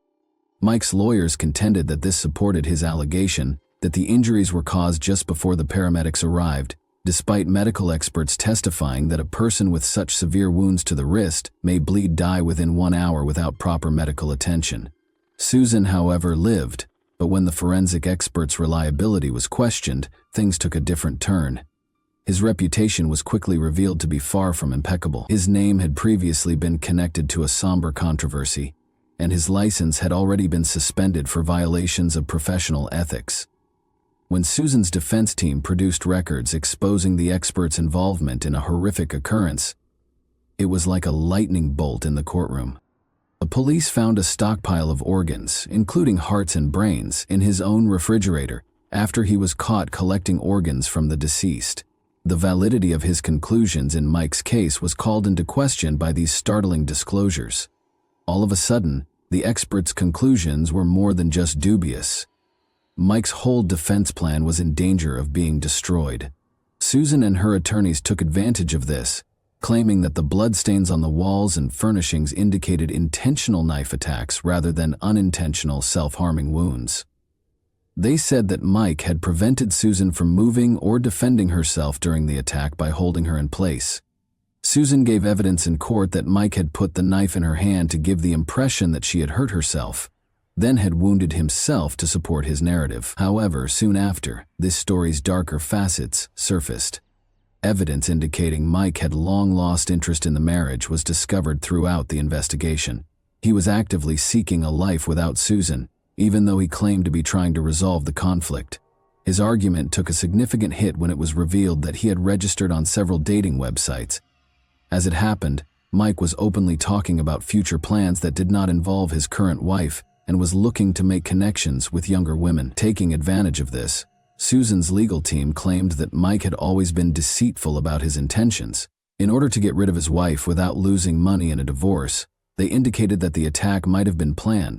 Mike's lawyers contended that this supported his allegation that the injuries were caused just before the paramedics arrived, despite medical experts testifying that a person with such severe wounds to the wrist may die within 1 hour without proper medical attention. Susan, however, lived, but when the forensic expert's reliability was questioned, things took a different turn. His reputation was quickly revealed to be far from impeccable. His name had previously been connected to a somber controversy, and his license had already been suspended for violations of professional ethics. When Susan's defense team produced records exposing the expert's involvement in a horrific occurrence, it was like a lightning bolt in the courtroom. The police found a stockpile of organs, including hearts and brains, in his own refrigerator after he was caught collecting organs from the deceased. The validity of his conclusions in Mike's case was called into question by these startling disclosures. All of a sudden, the expert's conclusions were more than just dubious. Mike's whole defense plan was in danger of being destroyed. Susan and her attorneys took advantage of this, claiming that the bloodstains on the walls and furnishings indicated intentional knife attacks rather than unintentional self-harming wounds. They said that Mike had prevented Susan from moving or defending herself during the attack by holding her in place. Susan gave evidence in court that Mike had put the knife in her hand to give the impression that she had hurt herself, then had wounded himself to support his narrative. However, soon after, this story's darker facets surfaced. Evidence indicating Mike had long lost interest in the marriage was discovered throughout the investigation. He was actively seeking a life without Susan, even though he claimed to be trying to resolve the conflict. His argument took a significant hit when it was revealed that he had registered on several dating websites. As it happened, Mike was openly talking about future plans that did not involve his current wife and was looking to make connections with younger women. Taking advantage of this, Susan's legal team claimed that Mike had always been deceitful about his intentions. In order to get rid of his wife without losing money in a divorce, they indicated that the attack might have been planned.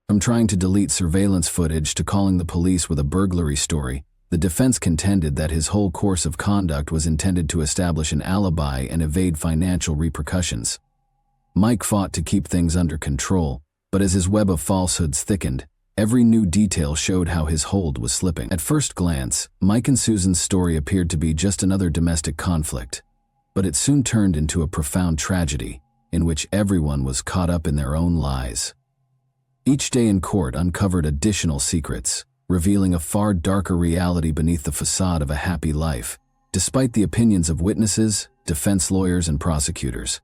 From trying to delete surveillance footage to calling the police with a burglary story, the defense contended that his whole course of conduct was intended to establish an alibi and evade financial repercussions. Mike fought to keep things under control, but as his web of falsehoods thickened, every new detail showed how his hold was slipping. At first glance, Mike and Susan's story appeared to be just another domestic conflict, but it soon turned into a profound tragedy in which everyone was caught up in their own lies. Each day in court uncovered additional secrets, revealing a far darker reality beneath the facade of a happy life, despite the opinions of witnesses, defense lawyers, and prosecutors.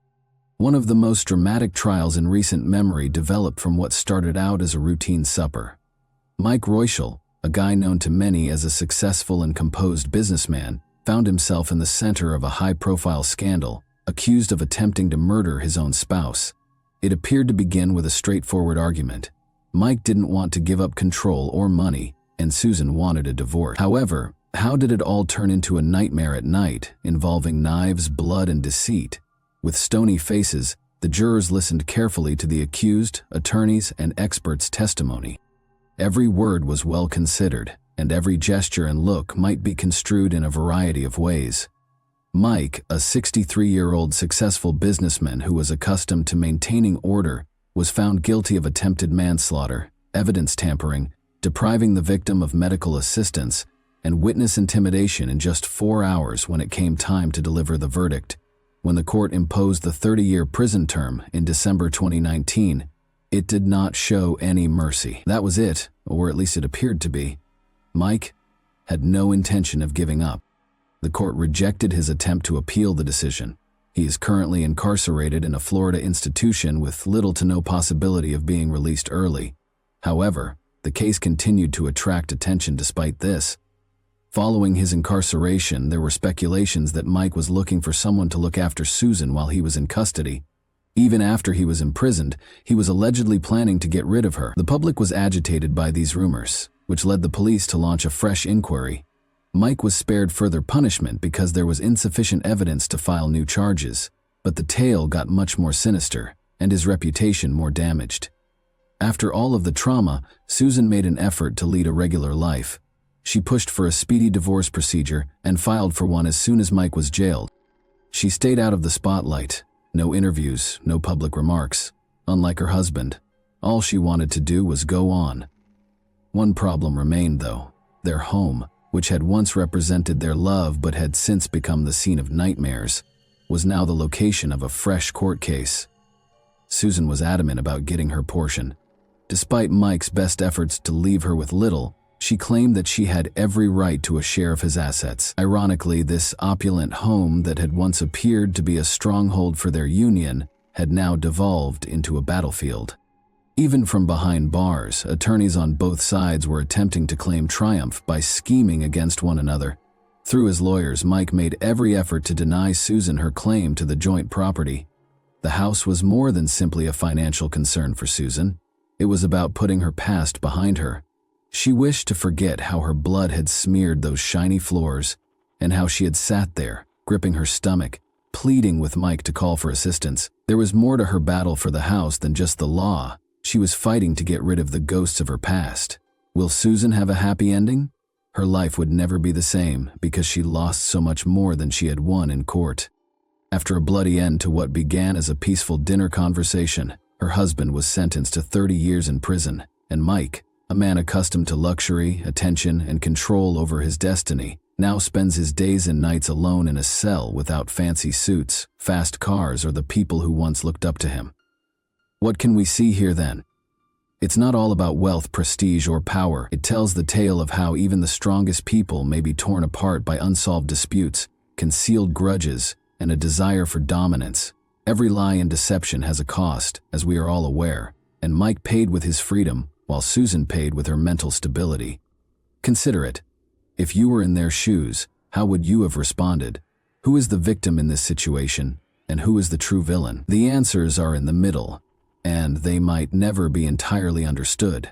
One of the most dramatic trials in recent memory developed from what started out as a routine supper. Mike Royschel, a guy known to many as a successful and composed businessman, found himself in the center of a high-profile scandal, accused of attempting to murder his own spouse. It appeared to begin with a straightforward argument. Mike didn't want to give up control or money, and Susan wanted a divorce. However, how did it all turn into a nightmare at night, involving knives, blood, and deceit? With stony faces, the jurors listened carefully to the accused, attorneys, and experts' testimony. Every word was well considered, and every gesture and look might be construed in a variety of ways. Mike, a 63-year-old successful businessman who was accustomed to maintaining order, was found guilty of attempted manslaughter, evidence tampering, depriving the victim of medical assistance, and witness intimidation in just 4 hours when it came time to deliver the verdict. When the court imposed the 30-year prison term in December 2019, it did not show any mercy. That was it, or at least it appeared to be. Mike had no intention of giving up. The court rejected his attempt to appeal the decision. He is currently incarcerated in a Florida institution with little to no possibility of being released early. However, the case continued to attract attention despite this. Following his incarceration, there were speculations that Mike was looking for someone to look after Susan while he was in custody. Even after he was imprisoned, he was allegedly planning to get rid of her. The public was agitated by these rumors, which led the police to launch a fresh inquiry. Mike was spared further punishment because there was insufficient evidence to file new charges, but the tale got much more sinister, and his reputation more damaged. After all of the trauma, Susan made an effort to lead a regular life. She pushed for a speedy divorce procedure and filed for one as soon as Mike was jailed. She stayed out of the spotlight. No interviews, no public remarks. Unlike her husband, all she wanted to do was go on. One problem remained, though. Their home, which had once represented their love but had since become the scene of nightmares, was now the location of a fresh court case. Susan was adamant about getting her portion. Despite Mike's best efforts to leave her with little, she claimed that she had every right to a share of his assets. Ironically, this opulent home that had once appeared to be a stronghold for their union had now devolved into a battlefield. Even from behind bars, attorneys on both sides were attempting to claim triumph by scheming against one another. Through his lawyers, Mike made every effort to deny Susan her claim to the joint property. The house was more than simply a financial concern for Susan. It was about putting her past behind her. She wished to forget how her blood had smeared those shiny floors and how she had sat there, gripping her stomach, pleading with Mike to call for assistance. There was more to her battle for the house than just the law. She was fighting to get rid of the ghosts of her past. Will Susan have a happy ending? Her life would never be the same because she lost so much more than she had won in court. After a bloody end to what began as a peaceful dinner conversation, her husband was sentenced to 30 years in prison, and Mike, a man accustomed to luxury, attention, and control over his destiny, now spends his days and nights alone in a cell without fancy suits, fast cars, or the people who once looked up to him. What can we see here then? It's not all about wealth, prestige, or power. It tells the tale of how even the strongest people may be torn apart by unsolved disputes, concealed grudges, and a desire for dominance. Every lie and deception has a cost, as we are all aware, and Mike paid with his freedom, while Susan paid with her mental stability. Consider it. If you were in their shoes, how would you have responded? Who is the victim in this situation? And who is the true villain? The answers are in the middle, and they might never be entirely understood.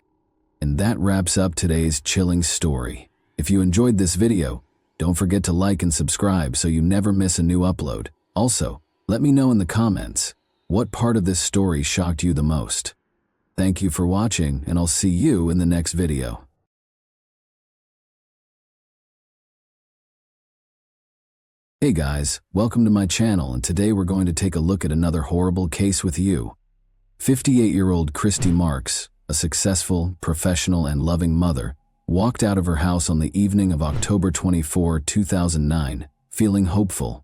And that wraps up today's chilling story. If you enjoyed this video, don't forget to like and subscribe so you never miss a new upload. Also, let me know in the comments, what part of this story shocked you the most? Thank you for watching, and I'll see you in the next video. Hey guys, welcome to my channel, and today we're going to take a look at another horrible case with you. 58-year-old Christy Marks, a successful, professional, and loving mother, walked out of her house on the evening of October 24, 2009, feeling hopeful.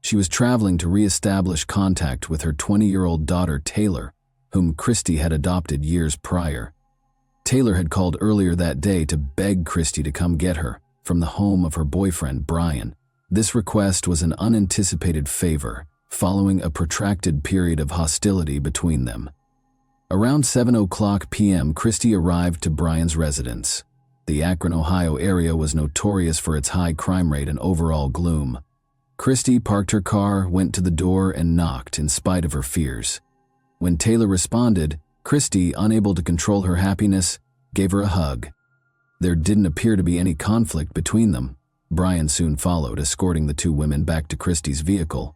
She was traveling to re-establish contact with her 20-year-old daughter Taylor, whom Christy had adopted years prior. Taylor had called earlier that day to beg Christy to come get her from the home of her boyfriend Brian. This request was an unanticipated favor, following a protracted period of hostility between them. Around 7:00 p.m., Christy arrived to Brian's residence. The Akron, Ohio area was notorious for its high crime rate and overall gloom. Christy parked her car, went to the door, and knocked in spite of her fears. When Taylor responded, Christy, unable to control her happiness, gave her a hug. There didn't appear to be any conflict between them. Brian soon followed, escorting the two women back to Christy's vehicle.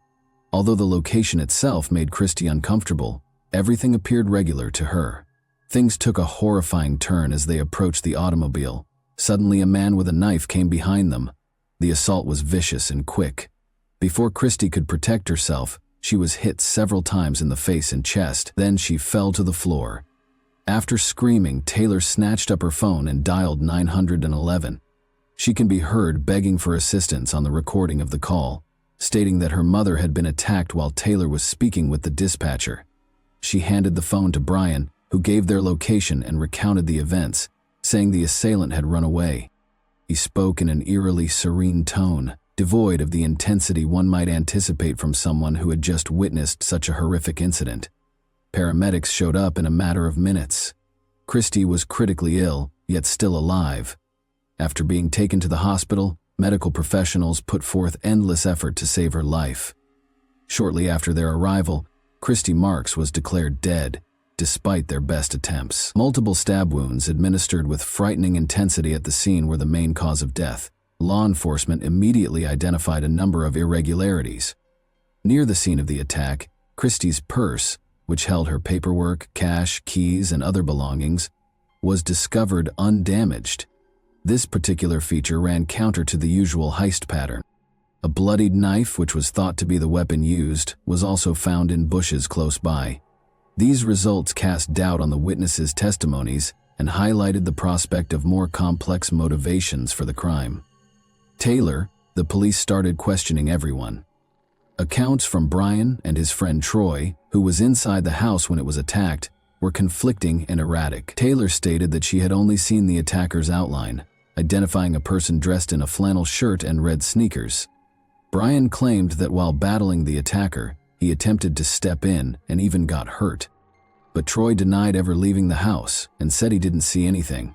Although the location itself made Christy uncomfortable, everything appeared regular to her. Things took a horrifying turn as they approached the automobile. Suddenly, a man with a knife came behind them. The assault was vicious and quick. Before Christy could protect herself, she was hit several times in the face and chest. Then she fell to the floor. After screaming, Taylor snatched up her phone and dialed 911. She can be heard begging for assistance on the recording of the call, stating that her mother had been attacked while Taylor was speaking with the dispatcher. She handed the phone to Brian, who gave their location and recounted the events, saying the assailant had run away. He spoke in an eerily serene tone, devoid of the intensity one might anticipate from someone who had just witnessed such a horrific incident. Paramedics showed up in a matter of minutes. Christy was critically ill, yet still alive. After being taken to the hospital, medical professionals put forth endless effort to save her life. Shortly after their arrival, Christy Marks was declared dead, despite their best attempts. Multiple stab wounds administered with frightening intensity at the scene were the main cause of death. Law enforcement immediately identified a number of irregularities. Near the scene of the attack, Christy's purse, which held her paperwork, cash, keys, and other belongings, was discovered undamaged. This particular feature ran counter to the usual heist pattern. A bloodied knife, which was thought to be the weapon used, was also found in bushes close by. These results cast doubt on the witnesses' testimonies and highlighted the prospect of more complex motivations for the crime. Taylor, the police started questioning everyone. Accounts from Brian and his friend Troy, who was inside the house when it was attacked, were conflicting and erratic. Taylor stated that she had only seen the attacker's outline, identifying a person dressed in a flannel shirt and red sneakers. Brian claimed that while battling the attacker, he attempted to step in and even got hurt. But Troy denied ever leaving the house and said he didn't see anything.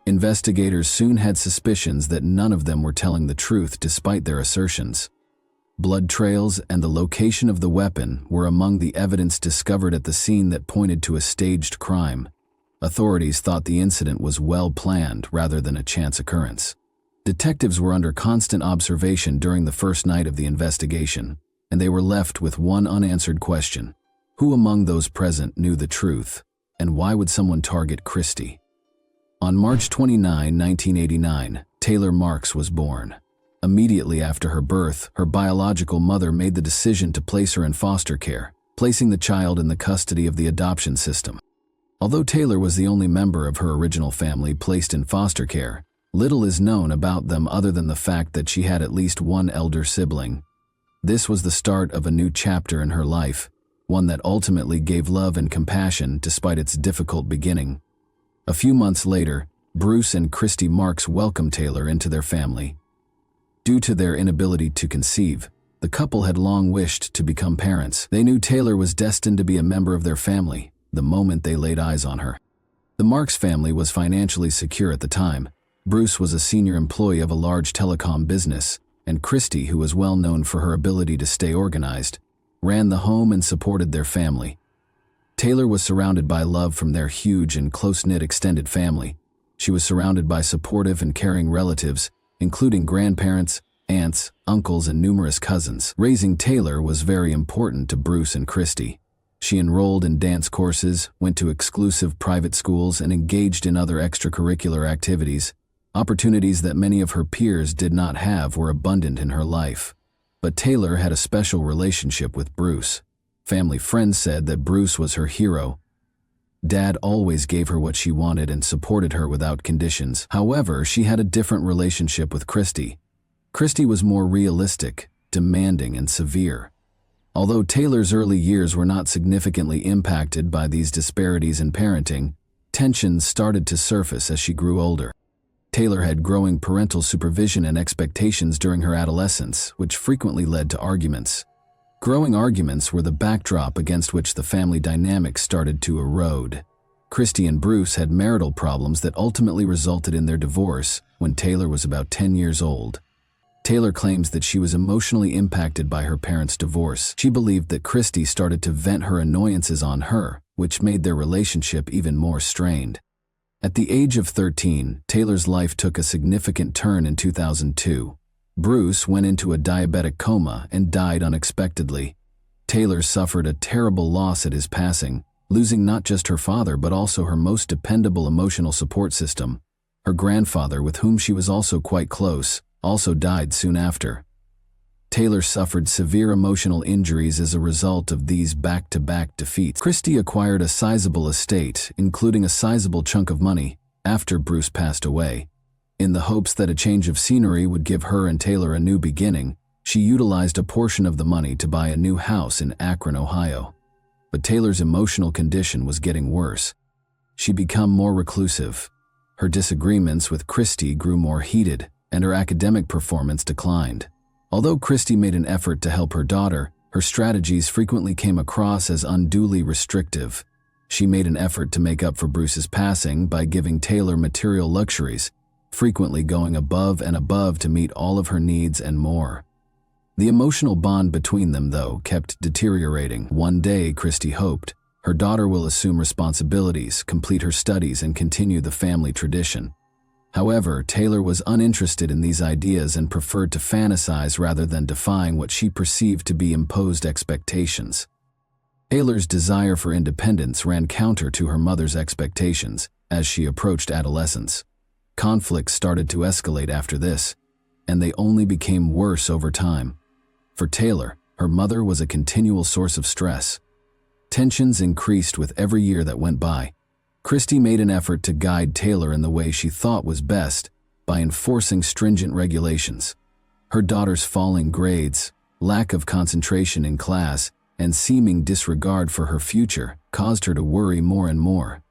Investigators soon had suspicions that none of them were telling the truth despite their assertions. Blood trails and the location of the weapon were among the evidence discovered at the scene that pointed to a staged crime. Authorities thought the incident was well planned rather than a chance occurrence. Detectives were under constant observation during the first night of the investigation, and they were left with one unanswered question. Who among those present knew the truth, and why would someone target Christy? On March 29, 1989, Taylor Marks was born. Immediately after her birth, her biological mother made the decision to place her in foster care, placing the child in the custody of the adoption system. Although Taylor was the only member of her original family placed in foster care, little is known about them other than the fact that she had at least one elder sibling. This was the start of a new chapter in her life, one that ultimately gave love and compassion despite its difficult beginning. A few months later, Bruce and Christy Marks welcomed Taylor into their family. Due to their inability to conceive, the couple had long wished to become parents. They knew Taylor was destined to be a member of their family the moment they laid eyes on her. The Marks family was financially secure at the time. Bruce was a senior employee of a large telecom business, and Christy, who was well known for her ability to stay organized, ran the home and supported their family. Taylor was surrounded by love from their huge and close-knit extended family. She was surrounded by supportive and caring relatives, including grandparents, aunts, uncles, and numerous cousins. Raising Taylor was very important to Bruce and Christy. She enrolled in dance courses, went to exclusive private schools, and engaged in other extracurricular activities. Opportunities that many of her peers did not have were abundant in her life. But Taylor had a special relationship with Bruce. Family friends said that Bruce was her hero. Dad always gave her what she wanted and supported her without conditions. However, she had a different relationship with Christy. Christy was more realistic, demanding, and severe. Although Taylor's early years were not significantly impacted by these disparities in parenting, tensions started to surface as she grew older. Taylor had growing parental supervision and expectations during her adolescence, which frequently led to arguments. Growing arguments were the backdrop against which the family dynamic started to erode. Christy and Bruce had marital problems that ultimately resulted in their divorce when Taylor was about 10 years old. Taylor claims that she was emotionally impacted by her parents' divorce. She believed that Christy started to vent her annoyances on her, which made their relationship even more strained. At the age of 13, Taylor's life took a significant turn in 2002. Bruce went into a diabetic coma and died unexpectedly. Taylor suffered a terrible loss at his passing, losing not just her father but also her most dependable emotional support system. Her grandfather, with whom she was also quite close, also died soon after. Taylor suffered severe emotional injuries as a result of these back-to-back defeats. Christy acquired a sizable estate, including a sizable chunk of money, after Bruce passed away. In the hopes that a change of scenery would give her and Taylor a new beginning, she utilized a portion of the money to buy a new house in Akron, Ohio. But Taylor's emotional condition was getting worse. She became more reclusive. Her disagreements with Christy grew more heated, and her academic performance declined. Although Christy made an effort to help her daughter, her strategies frequently came across as unduly restrictive. She made an effort to make up for Bruce's passing by giving Taylor material luxuries, frequently going above and above to meet all of her needs and more. The emotional bond between them, though, kept deteriorating. One day, Christy hoped, her daughter will assume responsibilities, complete her studies, and continue the family tradition. However, Taylor was uninterested in these ideas and preferred to fantasize rather than defying what she perceived to be imposed expectations. Taylor's desire for independence ran counter to her mother's expectations as she approached adolescence. Conflicts started to escalate after this, and they only became worse over time. For Taylor, her mother was a continual source of stress. Tensions increased with every year that went by. Christy made an effort to guide Taylor in the way she thought was best by enforcing stringent regulations. Her daughter's falling grades, lack of concentration in class, and seeming disregard for her future caused her to worry more and more.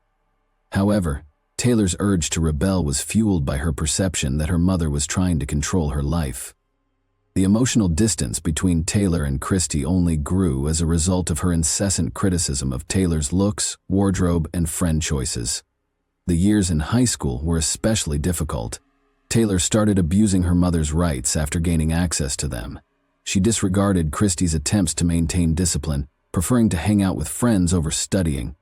However, Taylor's urge to rebel was fueled by her perception that her mother was trying to control her life. The emotional distance between Taylor and Christy only grew as a result of her incessant criticism of Taylor's looks, wardrobe, and friend choices. The years in high school were especially difficult. Taylor started abusing her mother's rights after gaining access to them. She disregarded Christy's attempts to maintain discipline, preferring to hang out with friends over studying.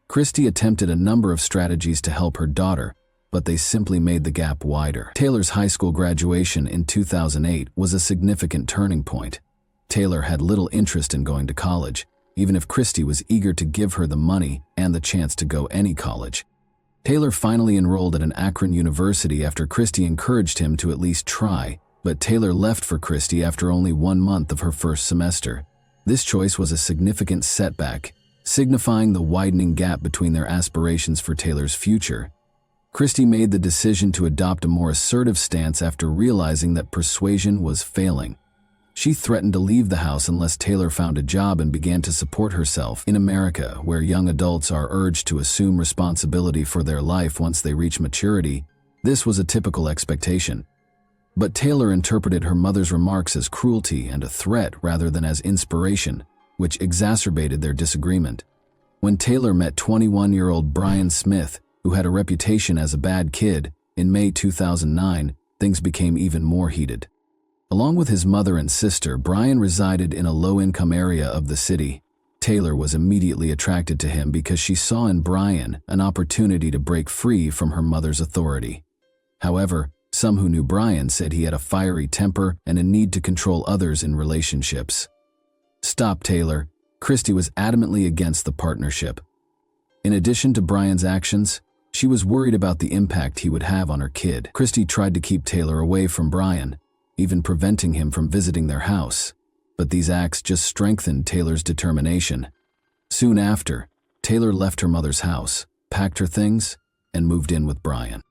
Christy attempted a number of strategies to help her daughter, but they simply made the gap wider. Taylor's high school graduation in 2008 was a significant turning point. Taylor had little interest in going to college, even if Christy was eager to give her the money and the chance to go any college. Taylor finally enrolled at an Akron university after Christy encouraged him to at least try, but Taylor left for Christy after only 1 month of her first semester. This choice was a significant setback, signifying the widening gap between their aspirations for Taylor's future. Christy made the decision to adopt a more assertive stance after realizing that persuasion was failing. She threatened to leave the house unless Taylor found a job and began to support herself. In America, where young adults are urged to assume responsibility for their life once they reach maturity, this was a typical expectation. But Taylor interpreted her mother's remarks as cruelty and a threat rather than as inspiration, which exacerbated their disagreement. When Taylor met 21-year-old Brian Smith, who had a reputation as a bad kid, in May 2009, things became even more heated. Along with his mother and sister, Brian resided in a low-income area of the city. Taylor was immediately attracted to him because she saw in Brian an opportunity to break free from her mother's authority. However, some who knew Brian said he had a fiery temper and a need to control others in relationships. "Stop, Taylor." Christy was adamantly against the partnership. In addition to Brian's actions, she was worried about the impact he would have on her kid. Christy tried to keep Taylor away from Brian, even preventing him from visiting their house. But these acts just strengthened Taylor's determination. Soon after, Taylor left her mother's house, packed her things, and moved in with Brian.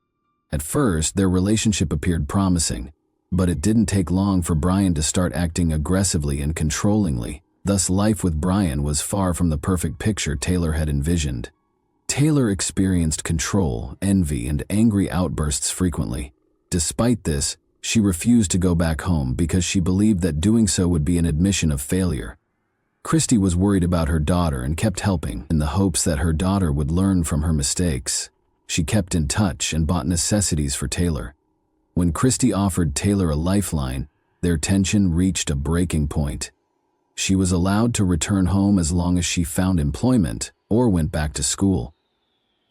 At first, their relationship appeared promising, but it didn't take long for Brian to start acting aggressively and controllingly. Thus, life with Brian was far from the perfect picture Taylor had envisioned. Taylor experienced control, envy, and angry outbursts frequently. Despite this, she refused to go back home because she believed that doing so would be an admission of failure. Christy was worried about her daughter and kept helping, in the hopes that her daughter would learn from her mistakes. She kept in touch and bought necessities for Taylor. When Christy offered Taylor a lifeline, their tension reached a breaking point. She was allowed to return home as long as she found employment or went back to school.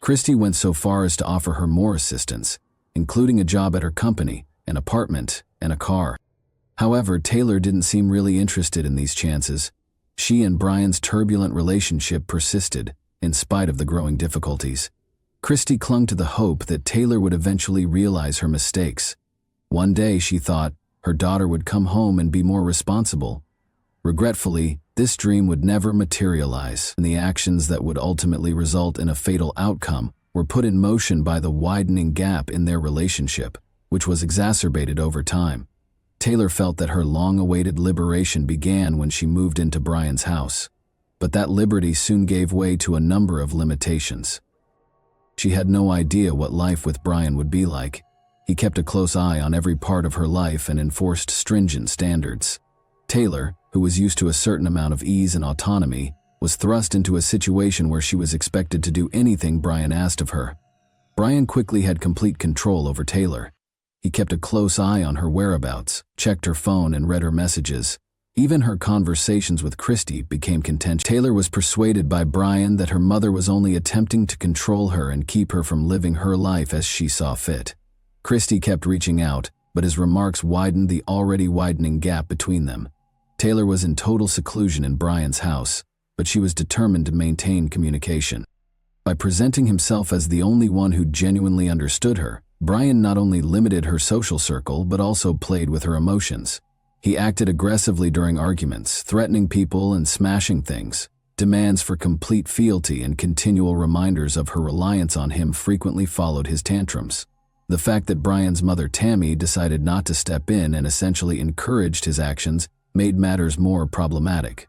Christy went so far as to offer her more assistance, including a job at her company, an apartment, and a car. However, Taylor didn't seem really interested in these chances. She and Brian's turbulent relationship persisted, in spite of the growing difficulties. Christy clung to the hope that Taylor would eventually realize her mistakes. One day, she thought, her daughter would come home and be more responsible. Regretfully, this dream would never materialize, and the actions that would ultimately result in a fatal outcome were put in motion by the widening gap in their relationship, which was exacerbated over time. Taylor felt that her long-awaited liberation began when she moved into Brian's house, but that liberty soon gave way to a number of limitations. She had no idea what life with Brian would be like. He kept a close eye on every part of her life and enforced stringent standards. Taylor, who was used to a certain amount of ease and autonomy, was thrust into a situation where she was expected to do anything Brian asked of her. Brian quickly had complete control over Taylor. He kept a close eye on her whereabouts, checked her phone, and read her messages. Even her conversations with Christy became contentious. Taylor was persuaded by Brian that her mother was only attempting to control her and keep her from living her life as she saw fit. Christy kept reaching out, but his remarks widened the already widening gap between them. Taylor was in total seclusion in Brian's house, but she was determined to maintain communication. By presenting himself as the only one who genuinely understood her, Brian not only limited her social circle but also played with her emotions. He acted aggressively during arguments, threatening people and smashing things. Demands for complete fealty and continual reminders of her reliance on him frequently followed his tantrums. The fact that Brian's mother, Tammy, decided not to step in and essentially encouraged his actions made matters more problematic.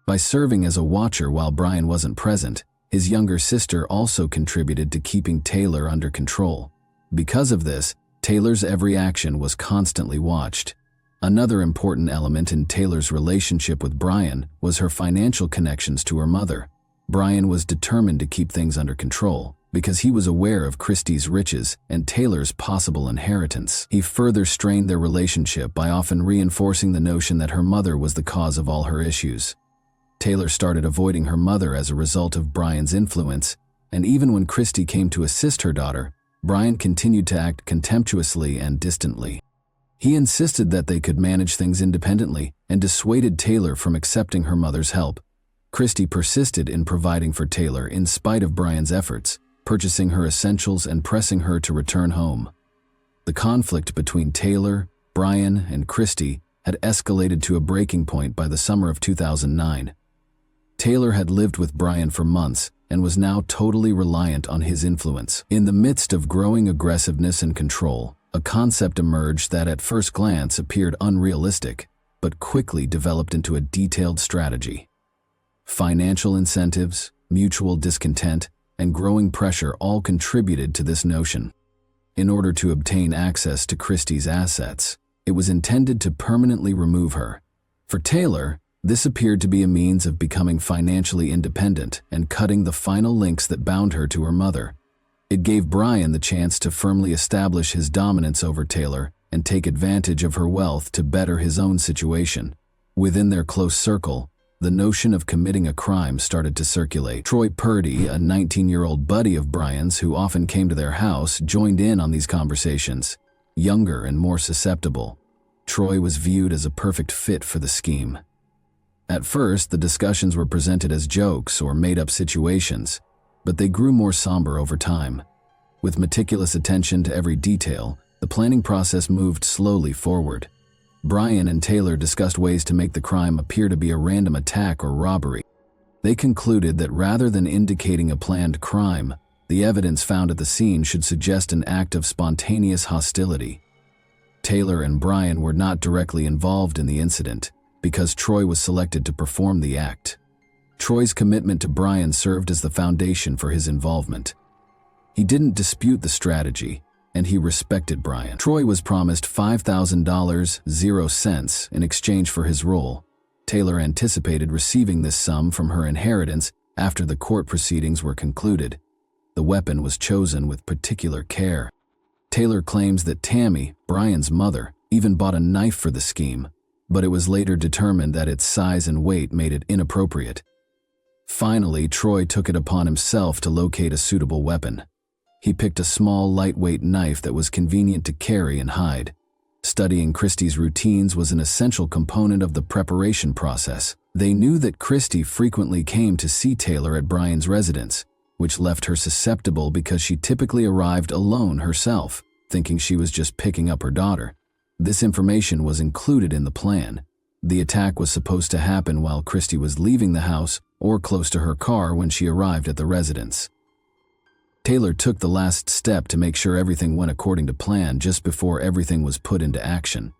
By serving as a watcher while Brian wasn't present, his younger sister also contributed to keeping Taylor under control. Because of this, Taylor's every action was constantly watched. Another important element in Taylor's relationship with Brian was her financial connections to her mother. Brian was determined to keep things under control because he was aware of Christy's riches and Taylor's possible inheritance. He further strained their relationship by often reinforcing the notion that her mother was the cause of all her issues. Taylor started avoiding her mother as a result of Brian's influence, and even when Christy came to assist her daughter, Brian continued to act contemptuously and distantly. He insisted that they could manage things independently and dissuaded Taylor from accepting her mother's help. Christy persisted in providing for Taylor in spite of Brian's efforts, purchasing her essentials and pressing her to return home. The conflict between Taylor, Brian, and Christy had escalated to a breaking point by the summer of 2009. Taylor had lived with Brian for months and was now totally reliant on his influence. In the midst of growing aggressiveness and control, a concept emerged that at first glance appeared unrealistic, but quickly developed into a detailed strategy. Financial incentives, mutual discontent, and growing pressure all contributed to this notion. In order to obtain access to Christy's assets, it was intended to permanently remove her. For Taylor, this appeared to be a means of becoming financially independent and cutting the final links that bound her to her mother. It gave Brian the chance to firmly establish his dominance over Taylor and take advantage of her wealth to better his own situation. Within their close circle, the notion of committing a crime started to circulate. Troy Purdy, a 19-year-old buddy of Brian's who often came to their house, joined in on these conversations. Younger and more susceptible, Troy was viewed as a perfect fit for the scheme. At first, the discussions were presented as jokes or made-up situations, but they grew more somber over time. With meticulous attention to every detail, the planning process moved slowly forward. Brian and Taylor discussed ways to make the crime appear to be a random attack or robbery. They concluded that rather than indicating a planned crime, the evidence found at the scene should suggest an act of spontaneous hostility. Taylor and Brian were not directly involved in the incident because Troy was selected to perform the act. Troy's commitment to Brian served as the foundation for his involvement. He didn't dispute the strategy, and he respected Brian. Troy was promised $5,000 in exchange for his role. Taylor anticipated receiving this sum from her inheritance after the court proceedings were concluded. The weapon was chosen with particular care. Taylor claims that Tammy, Brian's mother, even bought a knife for the scheme, but it was later determined that its size and weight made it inappropriate. Finally, Troy took it upon himself to locate a suitable weapon. He picked a small, lightweight knife that was convenient to carry and hide. Studying Christie's routines was an essential component of the preparation process. They knew that Christie frequently came to see Taylor at Brian's residence, which left her susceptible because she typically arrived alone herself, thinking she was just picking up her daughter. This information was included in the plan. The attack was supposed to happen while Christie was leaving the house or close to her car when she arrived at the residence. Taylor took the last step to make sure everything went according to plan just before everything was put into action.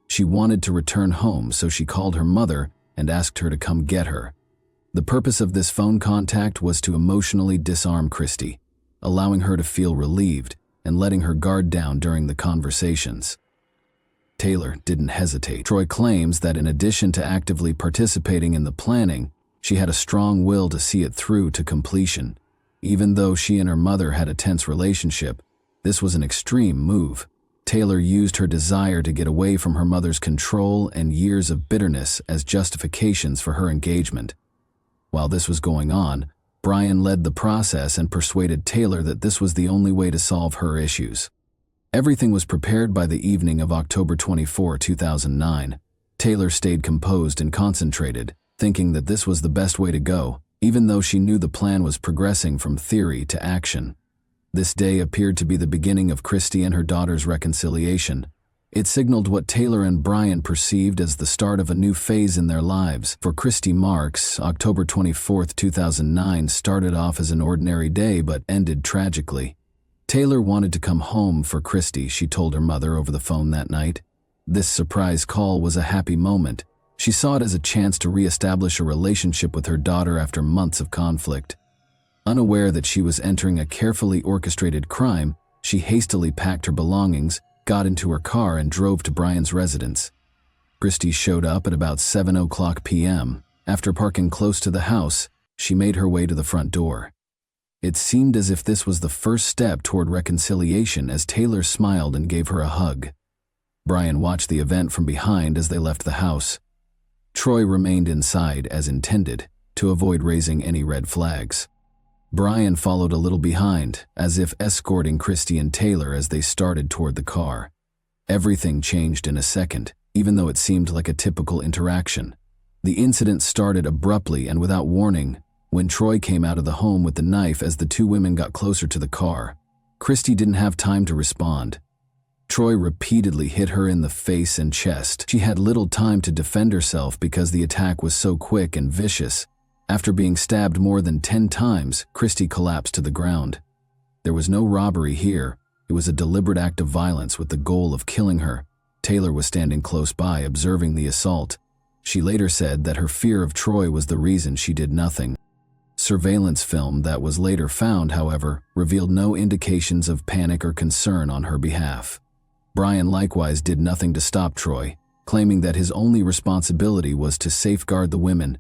She wanted to return home, so she called her mother and asked her to come get her. The purpose of this phone contact was to emotionally disarm Christie, allowing her to feel relieved and letting her guard down during the conversations. Taylor didn't hesitate. Troy claims that in addition to actively participating in the planning, she had a strong will to see it through to completion. Even though she and her mother had a tense relationship, this was an extreme move. Taylor used her desire to get away from her mother's control and years of bitterness as justifications for her engagement. While this was going on, Brian led the process and persuaded Taylor that this was the only way to solve her issues. Everything was prepared by the evening of October 24, 2009. Taylor stayed composed and concentrated, thinking that this was the best way to go, even though she knew the plan was progressing from theory to action. This day appeared to be the beginning of Christie and her daughter's reconciliation. It signaled what Taylor and Brian perceived as the start of a new phase in their lives. For Christie Marks, October 24, 2009 started off as an ordinary day but ended tragically. Taylor wanted to come home for Christie, she told her mother over the phone that night. This surprise call was a happy moment. She saw it as a chance to re-establish a relationship with her daughter after months of conflict. Unaware that she was entering a carefully orchestrated crime, she hastily packed her belongings, got into her car, and drove to Brian's residence. Christie showed up at about 7:00 p.m. After parking close to the house, she made her way to the front door. It seemed as if this was the first step toward reconciliation as Taylor smiled and gave her a hug. Brian watched the event from behind as they left the house. Troy remained inside as intended, to avoid raising any red flags. Brian followed a little behind, as if escorting Christie and Taylor as they started toward the car. Everything changed in a second, even though it seemed like a typical interaction. The incident started abruptly and without warning when Troy came out of the home with the knife as the two women got closer to the car. Christie didn't have time to respond. Troy repeatedly hit her in the face and chest. She had little time to defend herself because the attack was so quick and vicious. After being stabbed more than 10 times, Christie collapsed to the ground. There was no robbery here. It was a deliberate act of violence with the goal of killing her. Taylor was standing close by, observing the assault. She later said that her fear of Troy was the reason she did nothing. Surveillance film that was later found, however, revealed no indications of panic or concern on her behalf. Brian likewise did nothing to stop Troy, claiming that his only responsibility was to safeguard the women.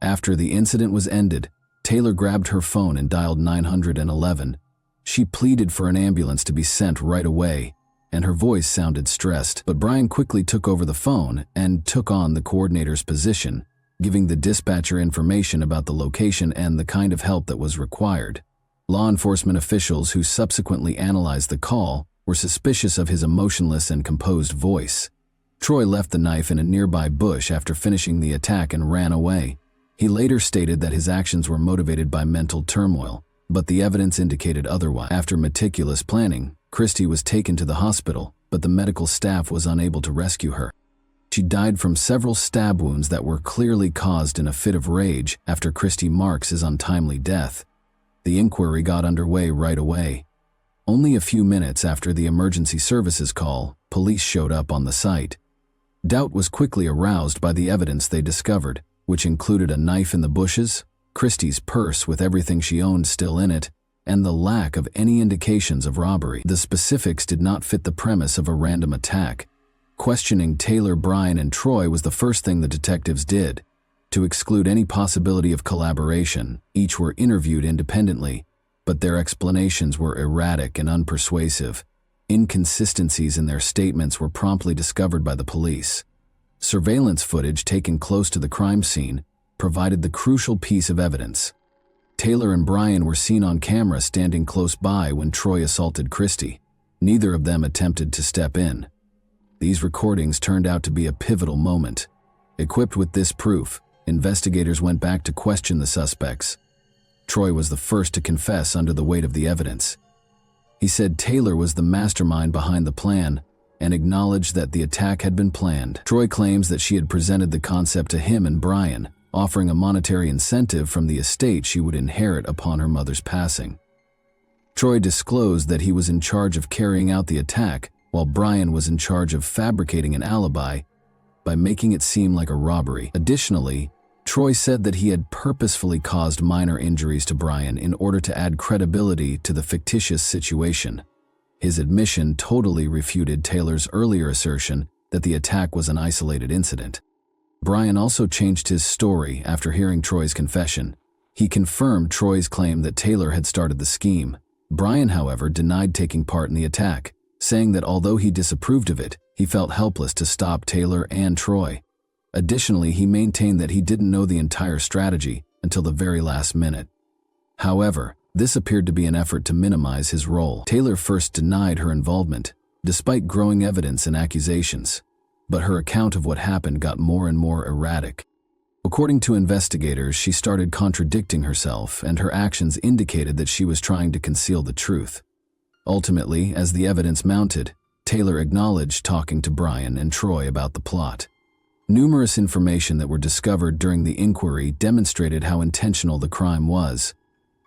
After the incident was ended, Taylor grabbed her phone and dialed 911. She pleaded for an ambulance to be sent right away. and her voice sounded stressed. But Brian quickly took over the phone and took on the coordinator's position, giving the dispatcher information about the location and the kind of help that was required. Law enforcement officials who subsequently analyzed the call were suspicious of his emotionless and composed voice. Troy left the knife in a nearby bush after finishing the attack and ran away. He later stated that his actions were motivated by mental turmoil, but the evidence indicated otherwise. After meticulous planning, Christy was taken to the hospital, but the medical staff was unable to rescue her. She died from several stab wounds that were clearly caused in a fit of rage after Christy Marks' untimely death. The inquiry got underway right away. Only a few minutes after the emergency services call, police showed up on the site. Doubt was quickly aroused by the evidence they discovered, which included a knife in the bushes, Christy's purse with everything she owned still in it, and the lack of any indications of robbery. The specifics did not fit the premise of a random attack. Questioning Taylor, Brian, and Troy was the first thing the detectives did. To exclude any possibility of collaboration, each were interviewed independently, but their explanations were erratic and unpersuasive. Inconsistencies in their statements were promptly discovered by the police. Surveillance footage taken close to the crime scene provided the crucial piece of evidence. Taylor and Brian were seen on camera standing close by when Troy assaulted Christy. Neither of them attempted to step in. These recordings turned out to be a pivotal moment. Equipped with this proof, investigators went back to question the suspects. Troy was the first to confess under the weight of the evidence. He said Taylor was the mastermind behind the plan and acknowledged that the attack had been planned. Troy claims that she had presented the concept to him and Brian, offering a monetary incentive from the estate she would inherit upon her mother's passing. Troy disclosed that he was in charge of carrying out the attack, while Brian was in charge of fabricating an alibi by making it seem like a robbery. Additionally, Troy said that he had purposefully caused minor injuries to Brian in order to add credibility to the fictitious situation. His admission totally refuted Taylor's earlier assertion that the attack was an isolated incident. Brian also changed his story after hearing Troy's confession. He confirmed Troy's claim that Taylor had started the scheme. Brian, however, denied taking part in the attack, saying that although he disapproved of it, he felt helpless to stop Taylor and Troy. Additionally, he maintained that he didn't know the entire strategy until the very last minute. However, this appeared to be an effort to minimize his role. Taylor first denied her involvement, despite growing evidence and accusations, but her account of what happened got more and more erratic. According to investigators, she started contradicting herself, and her actions indicated that she was trying to conceal the truth. Ultimately, as the evidence mounted, Taylor acknowledged talking to Brian and Troy about the plot. Numerous information that were discovered during the inquiry demonstrated how intentional the crime was.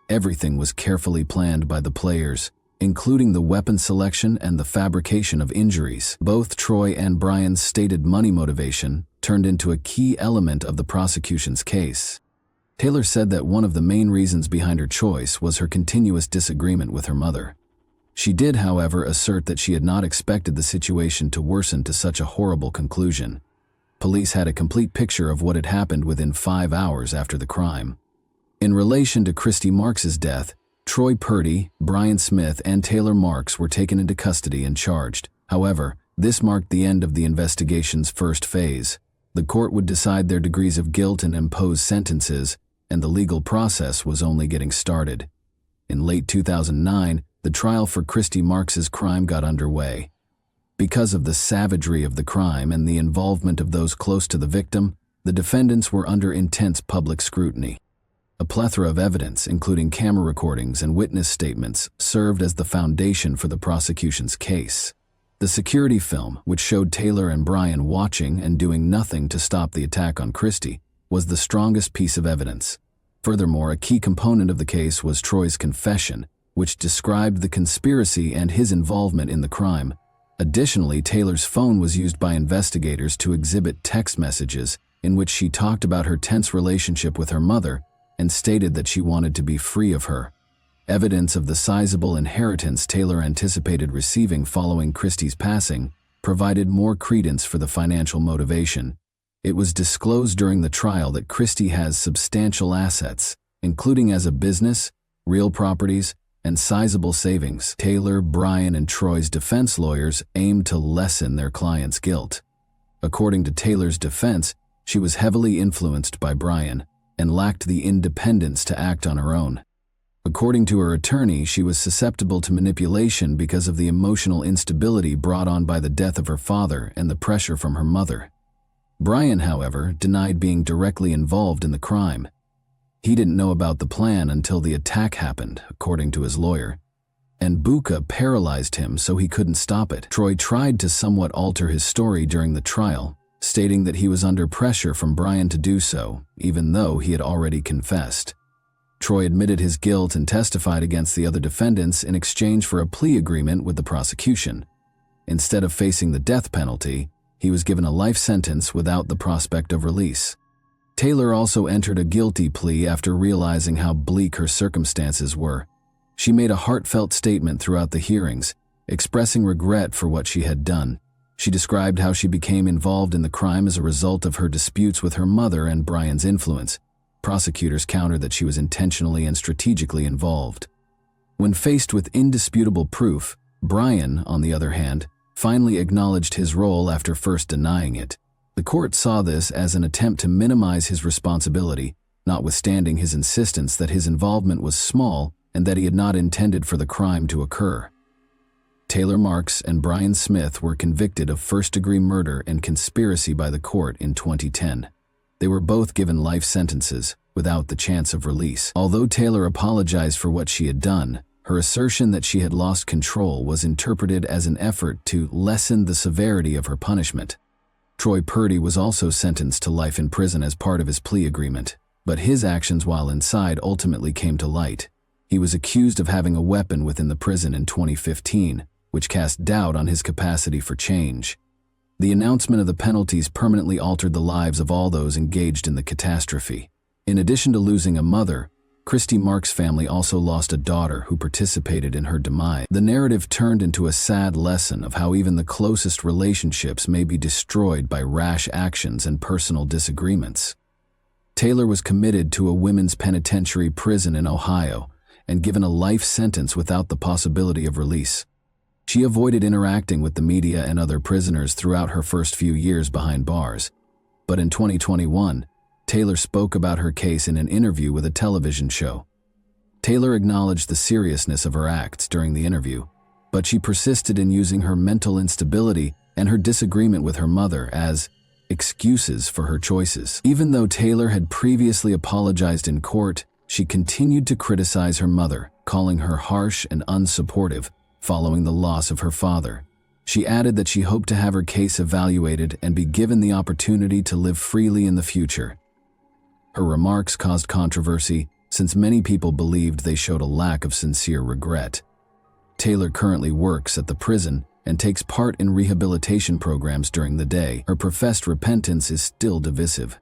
Everything was carefully planned by the players, including the weapon selection and the fabrication of injuries. Both Troy and Brian's stated money motivation turned into a key element of the prosecution's case. Taylor said that one of the main reasons behind her choice was her continuous disagreement with her mother. She did, however, assert that she had not expected the situation to worsen to such a horrible conclusion. Police had a complete picture of what had happened within 5 hours after the crime. In relation to Christy Marks' death, Troy Purdy, Brian Smith, and Taylor Marks were taken into custody and charged. However, this marked the end of the investigation's first phase. The court would decide their degrees of guilt and impose sentences, and the legal process was only getting started. In late 2009, the trial for Christy Marks' crime got underway. Because of the savagery of the crime and the involvement of those close to the victim, the defendants were under intense public scrutiny. A plethora of evidence, including camera recordings and witness statements, served as the foundation for the prosecution's case. The security film, which showed Taylor and Brian watching and doing nothing to stop the attack on Christy, was the strongest piece of evidence. Furthermore, a key component of the case was Troy's confession, which described the conspiracy and his involvement in the crime. Additionally, Taylor's phone was used by investigators to exhibit text messages in which she talked about her tense relationship with her mother and stated that she wanted to be free of her. Evidence of the sizable inheritance Taylor anticipated receiving following Christy's passing provided more credence for the financial motivation. It was disclosed during the trial that Christy has substantial assets, including as a business, real properties, and sizable savings. Taylor, Brian, and Troy's defense lawyers aimed to lessen their client's guilt. According to Taylor's defense, she was heavily influenced by Brian and lacked the independence to act on her own. According to her attorney, she was susceptible to manipulation because of the emotional instability brought on by the death of her father and the pressure from her mother. Brian, however, denied being directly involved in the crime. He didn't know about the plan until the attack happened, according to his lawyer, and Buka paralyzed him so he couldn't stop it. Troy tried to somewhat alter his story during the trial, stating that he was under pressure from Brian to do so, even though he had already confessed. Troy admitted his guilt and testified against the other defendants in exchange for a plea agreement with the prosecution. Instead of facing the death penalty, he was given a life sentence without the prospect of release. Taylor also entered a guilty plea after realizing how bleak her circumstances were. She made a heartfelt statement throughout the hearings, expressing regret for what she had done. She described how she became involved in the crime as a result of her disputes with her mother and Brian's influence. Prosecutors countered that she was intentionally and strategically involved. When faced with indisputable proof, Brian, on the other hand, finally acknowledged his role after first denying it. The court saw this as an attempt to minimize his responsibility, notwithstanding his insistence that his involvement was small and that he had not intended for the crime to occur. Taylor Marks and Brian Smith were convicted of first-degree murder and conspiracy by the court in 2010. They were both given life sentences, without the chance of release. Although Taylor apologized for what she had done, her assertion that she had lost control was interpreted as an effort to lessen the severity of her punishment. Troy Purdy was also sentenced to life in prison as part of his plea agreement, but his actions while inside ultimately came to light. He was accused of having a weapon within the prison in 2015, which cast doubt on his capacity for change. The announcement of the penalties permanently altered the lives of all those engaged in the catastrophe. In addition to losing a mother, Christy Marks' family also lost a daughter who participated in her demise. The narrative turned into a sad lesson of how even the closest relationships may be destroyed by rash actions and personal disagreements. Taylor was committed to a women's penitentiary prison in Ohio and given a life sentence without the possibility of release. She avoided interacting with the media and other prisoners throughout her first few years behind bars. But in 2021, Taylor spoke about her case in an interview with a television show. Taylor acknowledged the seriousness of her acts during the interview, but she persisted in using her mental instability and her disagreement with her mother as excuses for her choices. Even though Taylor had previously apologized in court, she continued to criticize her mother, calling her harsh and unsupportive following the loss of her father. She added that she hoped to have her case evaluated and be given the opportunity to live freely in the future. Her remarks caused controversy since many people believed they showed a lack of sincere regret. Taylor currently works at the prison and takes part in rehabilitation programs during the day. Her professed repentance is still divisive.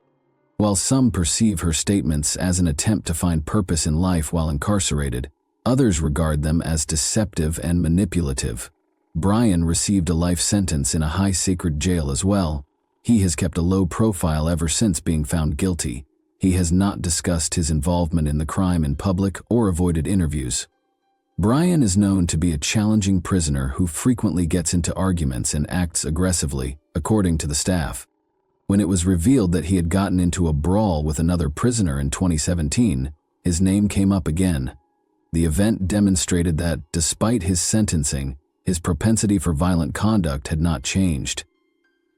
While some perceive her statements as an attempt to find purpose in life while incarcerated, others regard them as deceptive and manipulative. Brian received a life sentence in a high-secret jail as well. He has kept a low profile ever since being found guilty. He has not discussed his involvement in the crime in public or avoided interviews. Brian is known to be a challenging prisoner who frequently gets into arguments and acts aggressively, according to the staff. When it was revealed that he had gotten into a brawl with another prisoner in 2017, his name came up again. The event demonstrated that, despite his sentencing, his propensity for violent conduct had not changed.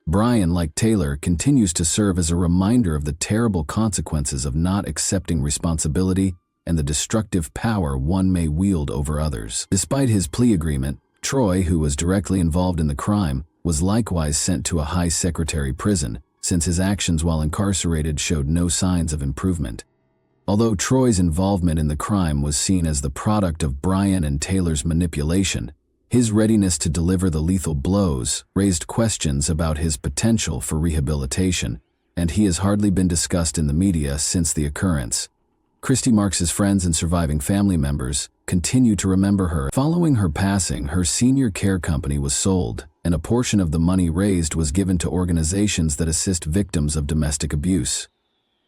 Brian, like Taylor, continues to serve as a reminder of the terrible consequences of not accepting responsibility and the destructive power one may wield over others. Despite his plea agreement, Troy, who was directly involved in the crime, was likewise sent to a high secretary prison, since his actions while incarcerated showed no signs of improvement. Although Troy's involvement in the crime was seen as the product of Brian and Taylor's manipulation, his readiness to deliver the lethal blows raised questions about his potential for rehabilitation, and he has hardly been discussed in the media since the occurrence. Christy Marks' friends and surviving family members continue to remember her. Following her passing, her senior care company was sold, and a portion of the money raised was given to organizations that assist victims of domestic abuse.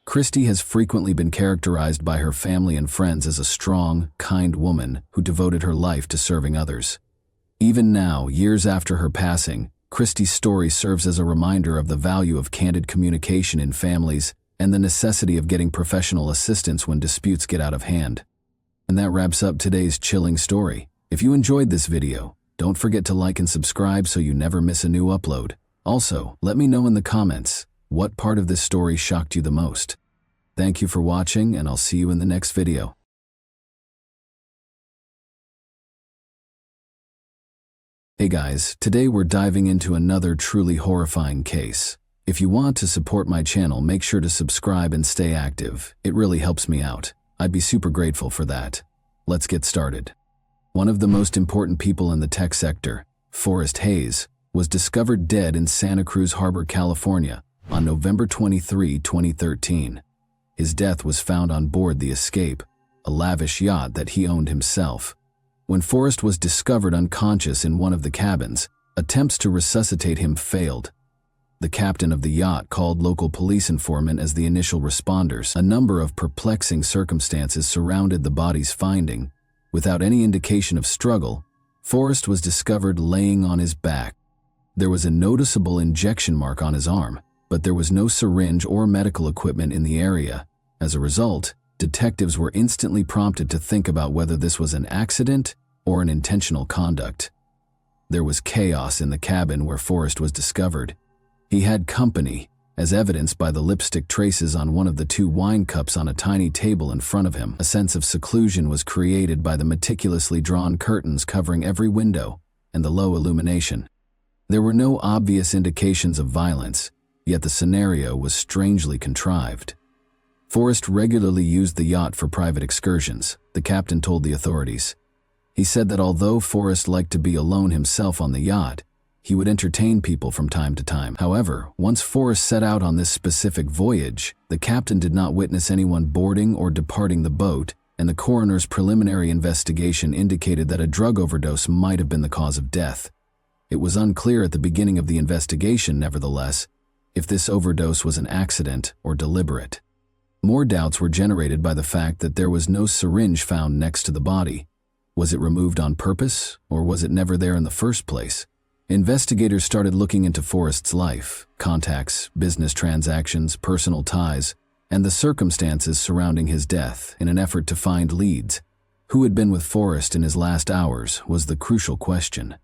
Christie has frequently been characterized by her family and friends as a strong, kind woman who devoted her life to serving others. Even now, years after her passing, Christie's story serves as a reminder of the value of candid communication in families and the necessity of getting professional assistance when disputes get out of hand. And that wraps up today's chilling story. If you enjoyed this video, don't forget to like and subscribe so you never miss a new upload. Also, let me know in the comments what part of this story shocked you the most. Thank you for watching, and I'll see you in the next video. Hey guys, today we're diving into another truly horrifying case. If you want to support my channel, make sure to subscribe and stay active. It really helps me out. I'd be super grateful for that. Let's get started. One of the most important people in the tech sector, Forrest Hayes, was discovered dead in Santa Cruz Harbor, California, on November 23, 2013. His death was found on board the Escape, a lavish yacht that he owned himself. When Forrest was discovered unconscious in one of the cabins, attempts to resuscitate him failed. The captain of the yacht called local police informant as the initial responders. A number of perplexing circumstances surrounded the body's finding. Without any indication of struggle, Forrest was discovered laying on his back. There was a noticeable injection mark on his arm, but there was no syringe or medical equipment in the area. As a result, detectives were instantly prompted to think about whether this was an accident or an intentional conduct. There was chaos in the cabin where Forrest was discovered. He had company, as evidenced by the lipstick traces on one of the two wine cups on a tiny table in front of him. A sense of seclusion was created by the meticulously drawn curtains covering every window and the low illumination. There were no obvious indications of violence, yet the scenario was strangely contrived. Forrest regularly used the yacht for private excursions, the captain told the authorities. He said that although Forrest liked to be alone himself on the yacht, he would entertain people from time to time. However, once Forrest set out on this specific voyage, the captain did not witness anyone boarding or departing the boat, and the coroner's preliminary investigation indicated that a drug overdose might have been the cause of death. It was unclear at the beginning of the investigation, nevertheless, if this overdose was an accident or deliberate. More doubts were generated by the fact that there was no syringe found next to the body. Was it removed on purpose, or was it never there in the first place? Investigators started looking into Forrest's life, contacts, business transactions, personal ties, and the circumstances surrounding his death in an effort to find leads. Who had been with Forrest in his last hours was the crucial question.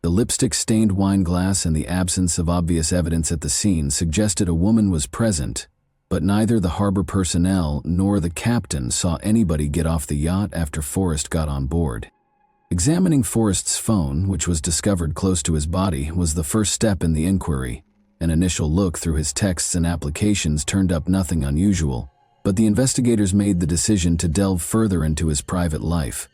The lipstick-stained wine glass and the absence of obvious evidence at the scene suggested a woman was present, but neither the harbor personnel nor the captain saw anybody get off the yacht after Forrest got on board. Examining Forrest's phone, which was discovered close to his body, was the first step in the inquiry. An initial look through his texts and applications turned up nothing unusual, but the investigators made the decision to delve further into his private life.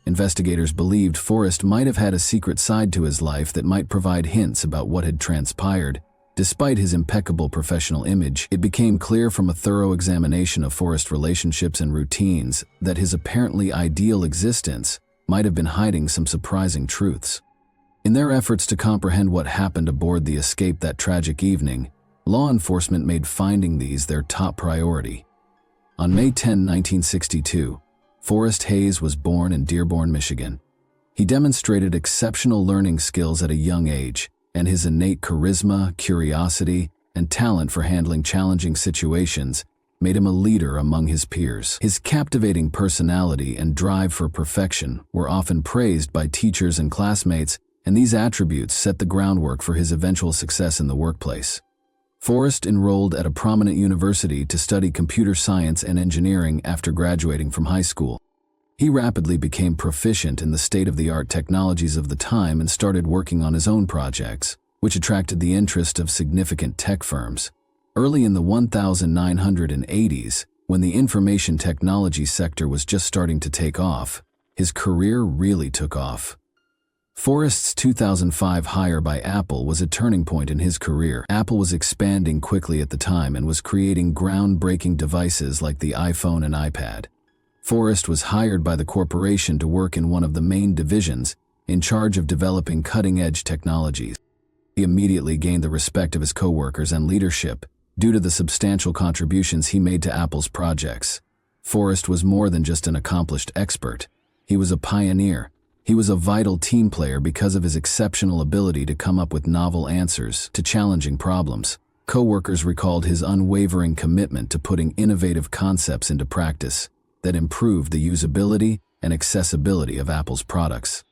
Investigators believed Forrest might have had a secret side to his life that might provide hints about what had transpired. Despite his impeccable professional image, it became clear from a thorough examination of Forrest's relationships and routines that his apparently ideal existence might have been hiding some surprising truths. In their efforts to comprehend what happened aboard the Escape that tragic evening, law enforcement made finding these their top priority. On May 10, 1962, Forrest Hayes was born in Dearborn, Michigan. He demonstrated exceptional learning skills at a young age, and his innate charisma, curiosity, and talent for handling challenging situations made him a leader among his peers. His captivating personality and drive for perfection were often praised by teachers and classmates, and these attributes set the groundwork for his eventual success in the workplace. Forrest enrolled at a prominent university to study computer science and engineering after graduating from high school. He rapidly became proficient in the state-of-the-art technologies of the time and started working on his own projects, which attracted the interest of significant tech firms. Early in the 1980s, when the information technology sector was just starting to take off, his career really took off. Forrest's 2005 hire by Apple was a turning point in his career. Apple was expanding quickly at the time and was creating groundbreaking devices like the iPhone and iPad. Forrest was hired by the corporation to work in one of the main divisions, in charge of developing cutting-edge technologies. He immediately gained the respect of his coworkers and leadership, due to the substantial contributions he made to Apple's projects. Forrest was more than just an accomplished expert. He was a pioneer. He was a vital team player because of his exceptional ability to come up with novel answers to challenging problems. Co-workers recalled his unwavering commitment to putting innovative concepts into practice that improved the usability and accessibility of Apple's products.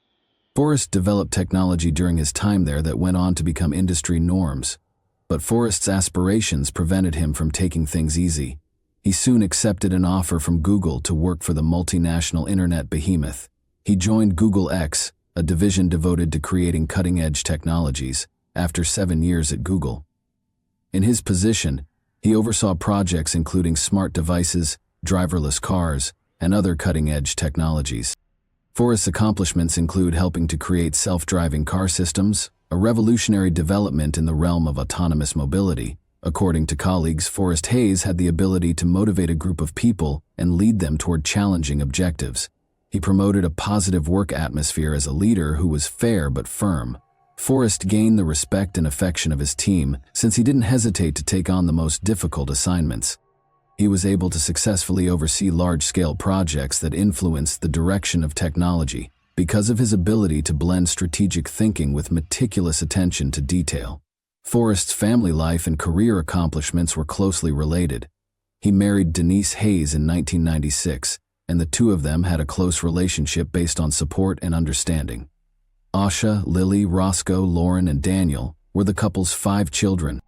Forrest developed technology during his time there that went on to become industry norms, but Forrest's aspirations prevented him from taking things easy. He soon accepted an offer from Google to work for the multinational internet behemoth. He joined Google X, a division devoted to creating cutting-edge technologies, after 7 years at Google. In his position, he oversaw projects including smart devices, driverless cars, and other cutting-edge technologies. Forrest's accomplishments include helping to create self-driving car systems, a revolutionary development in the realm of autonomous mobility. According to colleagues, Forrest Hayes had the ability to motivate a group of people and lead them toward challenging objectives. He promoted a positive work atmosphere as a leader who was fair but firm. Forrest gained the respect and affection of his team since he didn't hesitate to take on the most difficult assignments. He was able to successfully oversee large-scale projects that influenced the direction of technology because of his ability to blend strategic thinking with meticulous attention to detail. Forrest's family life and career accomplishments were closely related. He married Denise Hayes in 1996, and the two of them had a close relationship based on support and understanding. Asha, Lily, Roscoe, Lauren, and Daniel were the couple's 5 children.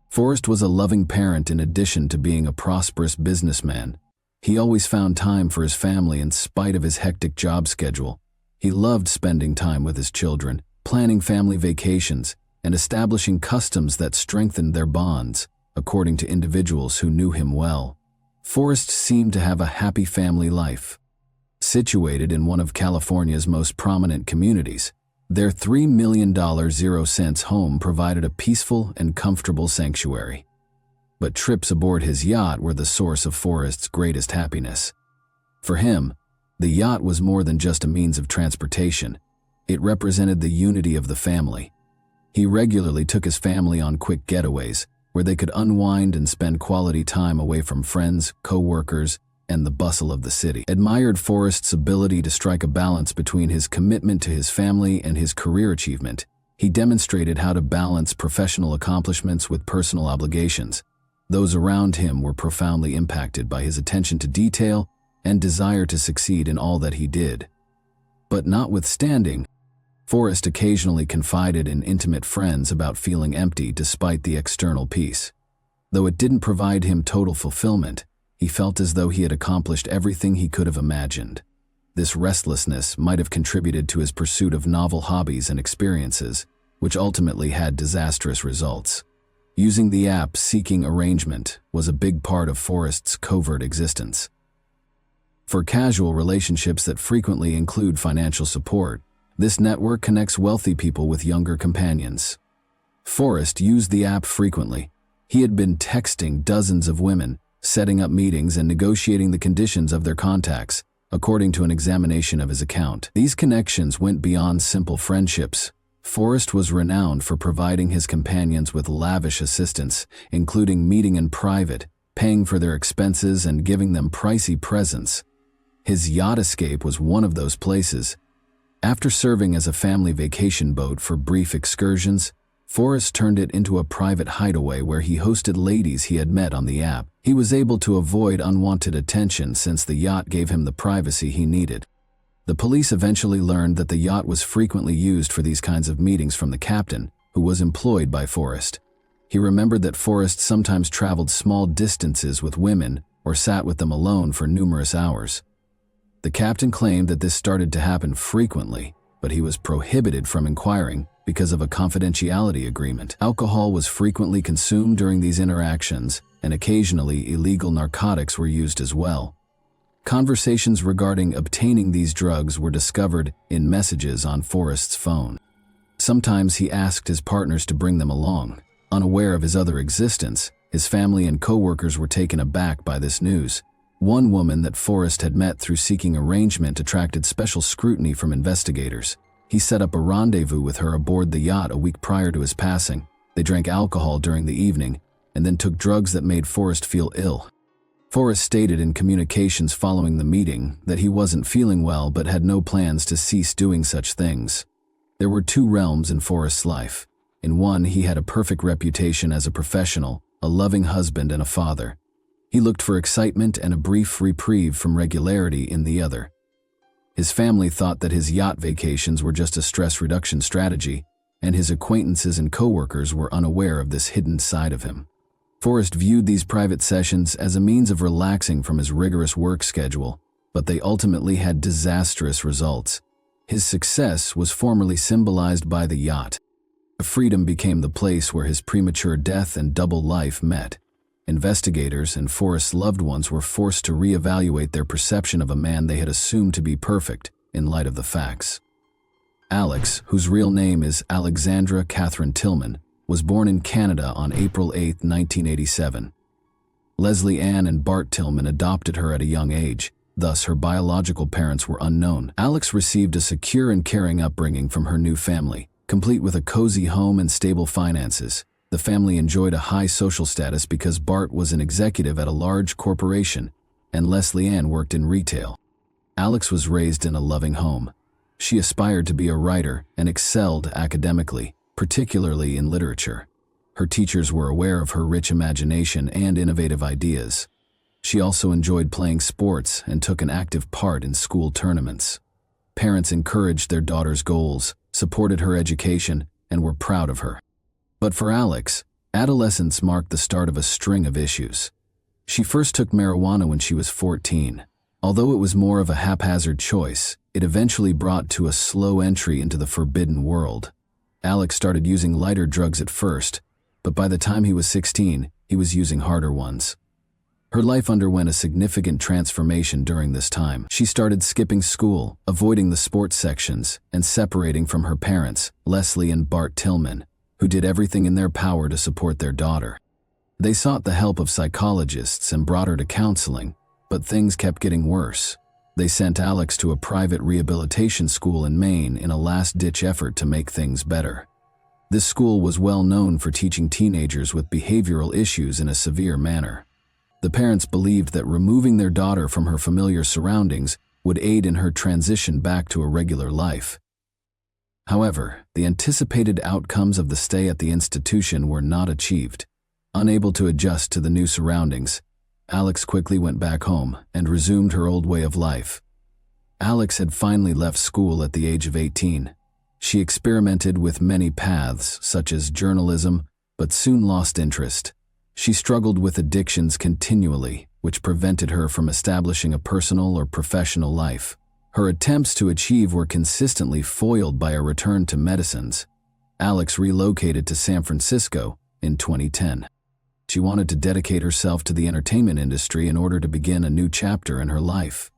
Forrest was a loving parent in addition to being a prosperous businessman. He always found time for his family in spite of his hectic job schedule. He loved spending time with his children, planning family vacations, and establishing customs that strengthened their bonds, according to individuals who knew him well. Forrest seemed to have a happy family life. Situated in one of California's most prominent communities, their $3 million 0-cents home provided a peaceful and comfortable sanctuary. But trips aboard his yacht were the source of Forrest's greatest happiness. For him, the yacht was more than just a means of transportation. It represented the unity of the family. He regularly took his family on quick getaways, where they could unwind and spend quality time away from friends, co-workers, and the bustle of the city. Admired Forrest's ability to strike a balance between his commitment to his family and his career achievement. He demonstrated how to balance professional accomplishments with personal obligations. Those around him were profoundly impacted by his attention to detail and desire to succeed in all that he did. But notwithstanding, Forrest occasionally confided in intimate friends about feeling empty despite the external peace. Though it didn't provide him total fulfillment, he felt as though he had accomplished everything he could have imagined. This restlessness might have contributed to his pursuit of novel hobbies and experiences, which ultimately had disastrous results. Using the app Seeking Arrangement was a big part of Forrest's covert existence. For casual relationships that frequently include financial support, this network connects wealthy people with younger companions. Forrest used the app frequently. He had been texting dozens of women, setting up meetings and negotiating the conditions of their contacts, according to an examination of his account. These connections went beyond simple friendships. Forrest was renowned for providing his companions with lavish assistance, including meeting in private, paying for their expenses, and giving them pricey presents. His yacht escape was one of those places. After serving as a family vacation boat for brief excursions, Forrest turned it into a private hideaway where he hosted ladies he had met on the app. He was able to avoid unwanted attention since the yacht gave him the privacy he needed. The police eventually learned that the yacht was frequently used for these kinds of meetings from the captain, who was employed by Forrest. He remembered that Forrest sometimes traveled small distances with women or sat with them alone for numerous hours. The captain claimed that this started to happen frequently, but he was prohibited from inquiring because of a confidentiality agreement. Alcohol was frequently consumed during these interactions, and occasionally illegal narcotics were used as well. Conversations regarding obtaining these drugs were discovered in messages on Forrest's phone. Sometimes he asked his partners to bring them along. Unaware of his other existence, his family and co-workers were taken aback by this news. One woman that Forrest had met through Seeking Arrangement attracted special scrutiny from investigators. He set up a rendezvous with her aboard the yacht a week prior to his passing. They drank alcohol during the evening, and then took drugs that made Forrest feel ill. Forrest stated in communications following the meeting that he wasn't feeling well but had no plans to cease doing such things. There were two realms in Forrest's life. In one, he had a perfect reputation as a professional, a loving husband and a father. He looked for excitement and a brief reprieve from regularity in the other. His family thought that his yacht vacations were just a stress reduction strategy, and his acquaintances and coworkers were unaware of this hidden side of him. Forrest viewed these private sessions as a means of relaxing from his rigorous work schedule, but they ultimately had disastrous results. His success was formerly symbolized by the yacht. Freedom became the place where his premature death and double life met. Investigators and Forrest's loved ones were forced to reevaluate their perception of a man they had assumed to be perfect in light of the facts. Alex, whose real name is Alexandra Catherine Tillman, was born in Canada on April 8, 1987. Leslie Ann and Bart Tillman adopted her at a young age, thus her biological parents were unknown. Alex received a secure and caring upbringing from her new family, complete with a cozy home and stable finances. The family enjoyed a high social status because Bart was an executive at a large corporation, and Leslie Ann worked in retail. Alex was raised in a loving home. She aspired to be a writer and excelled academically, particularly in literature. Her teachers were aware of her rich imagination and innovative ideas. She also enjoyed playing sports and took an active part in school tournaments. Parents encouraged their daughter's goals, supported her education, and were proud of her. But for Alex, adolescence marked the start of a string of issues. She first took marijuana when she was 14. Although it was more of a haphazard choice, it eventually brought to a slow entry into the forbidden world. Alex started using lighter drugs at first, but by the time he was 16, he was using harder ones. Her life underwent a significant transformation during this time. She started skipping school, avoiding the sports sections, and separating from her parents, Leslie and Bart Tillman, who did everything in their power to support their daughter. They sought the help of psychologists and brought her to counseling, but things kept getting worse. They sent Alex to a private rehabilitation school in Maine in a last-ditch effort to make things better. This school was well known for teaching teenagers with behavioral issues in a severe manner. The parents believed that removing their daughter from her familiar surroundings would aid in her transition back to a regular life. However, the anticipated outcomes of the stay at the institution were not achieved. Unable to adjust to the new surroundings, Alex quickly went back home and resumed her old way of life. Alex had finally left school at the age of 18. She experimented with many paths, such as journalism, but soon lost interest. She struggled with addictions continually, which prevented her from establishing a personal or professional life. Her attempts to achieve were consistently foiled by a return to medicines. Alex relocated to San Francisco in 2010. She wanted to dedicate herself to the entertainment industry in order to begin a new chapter in her life.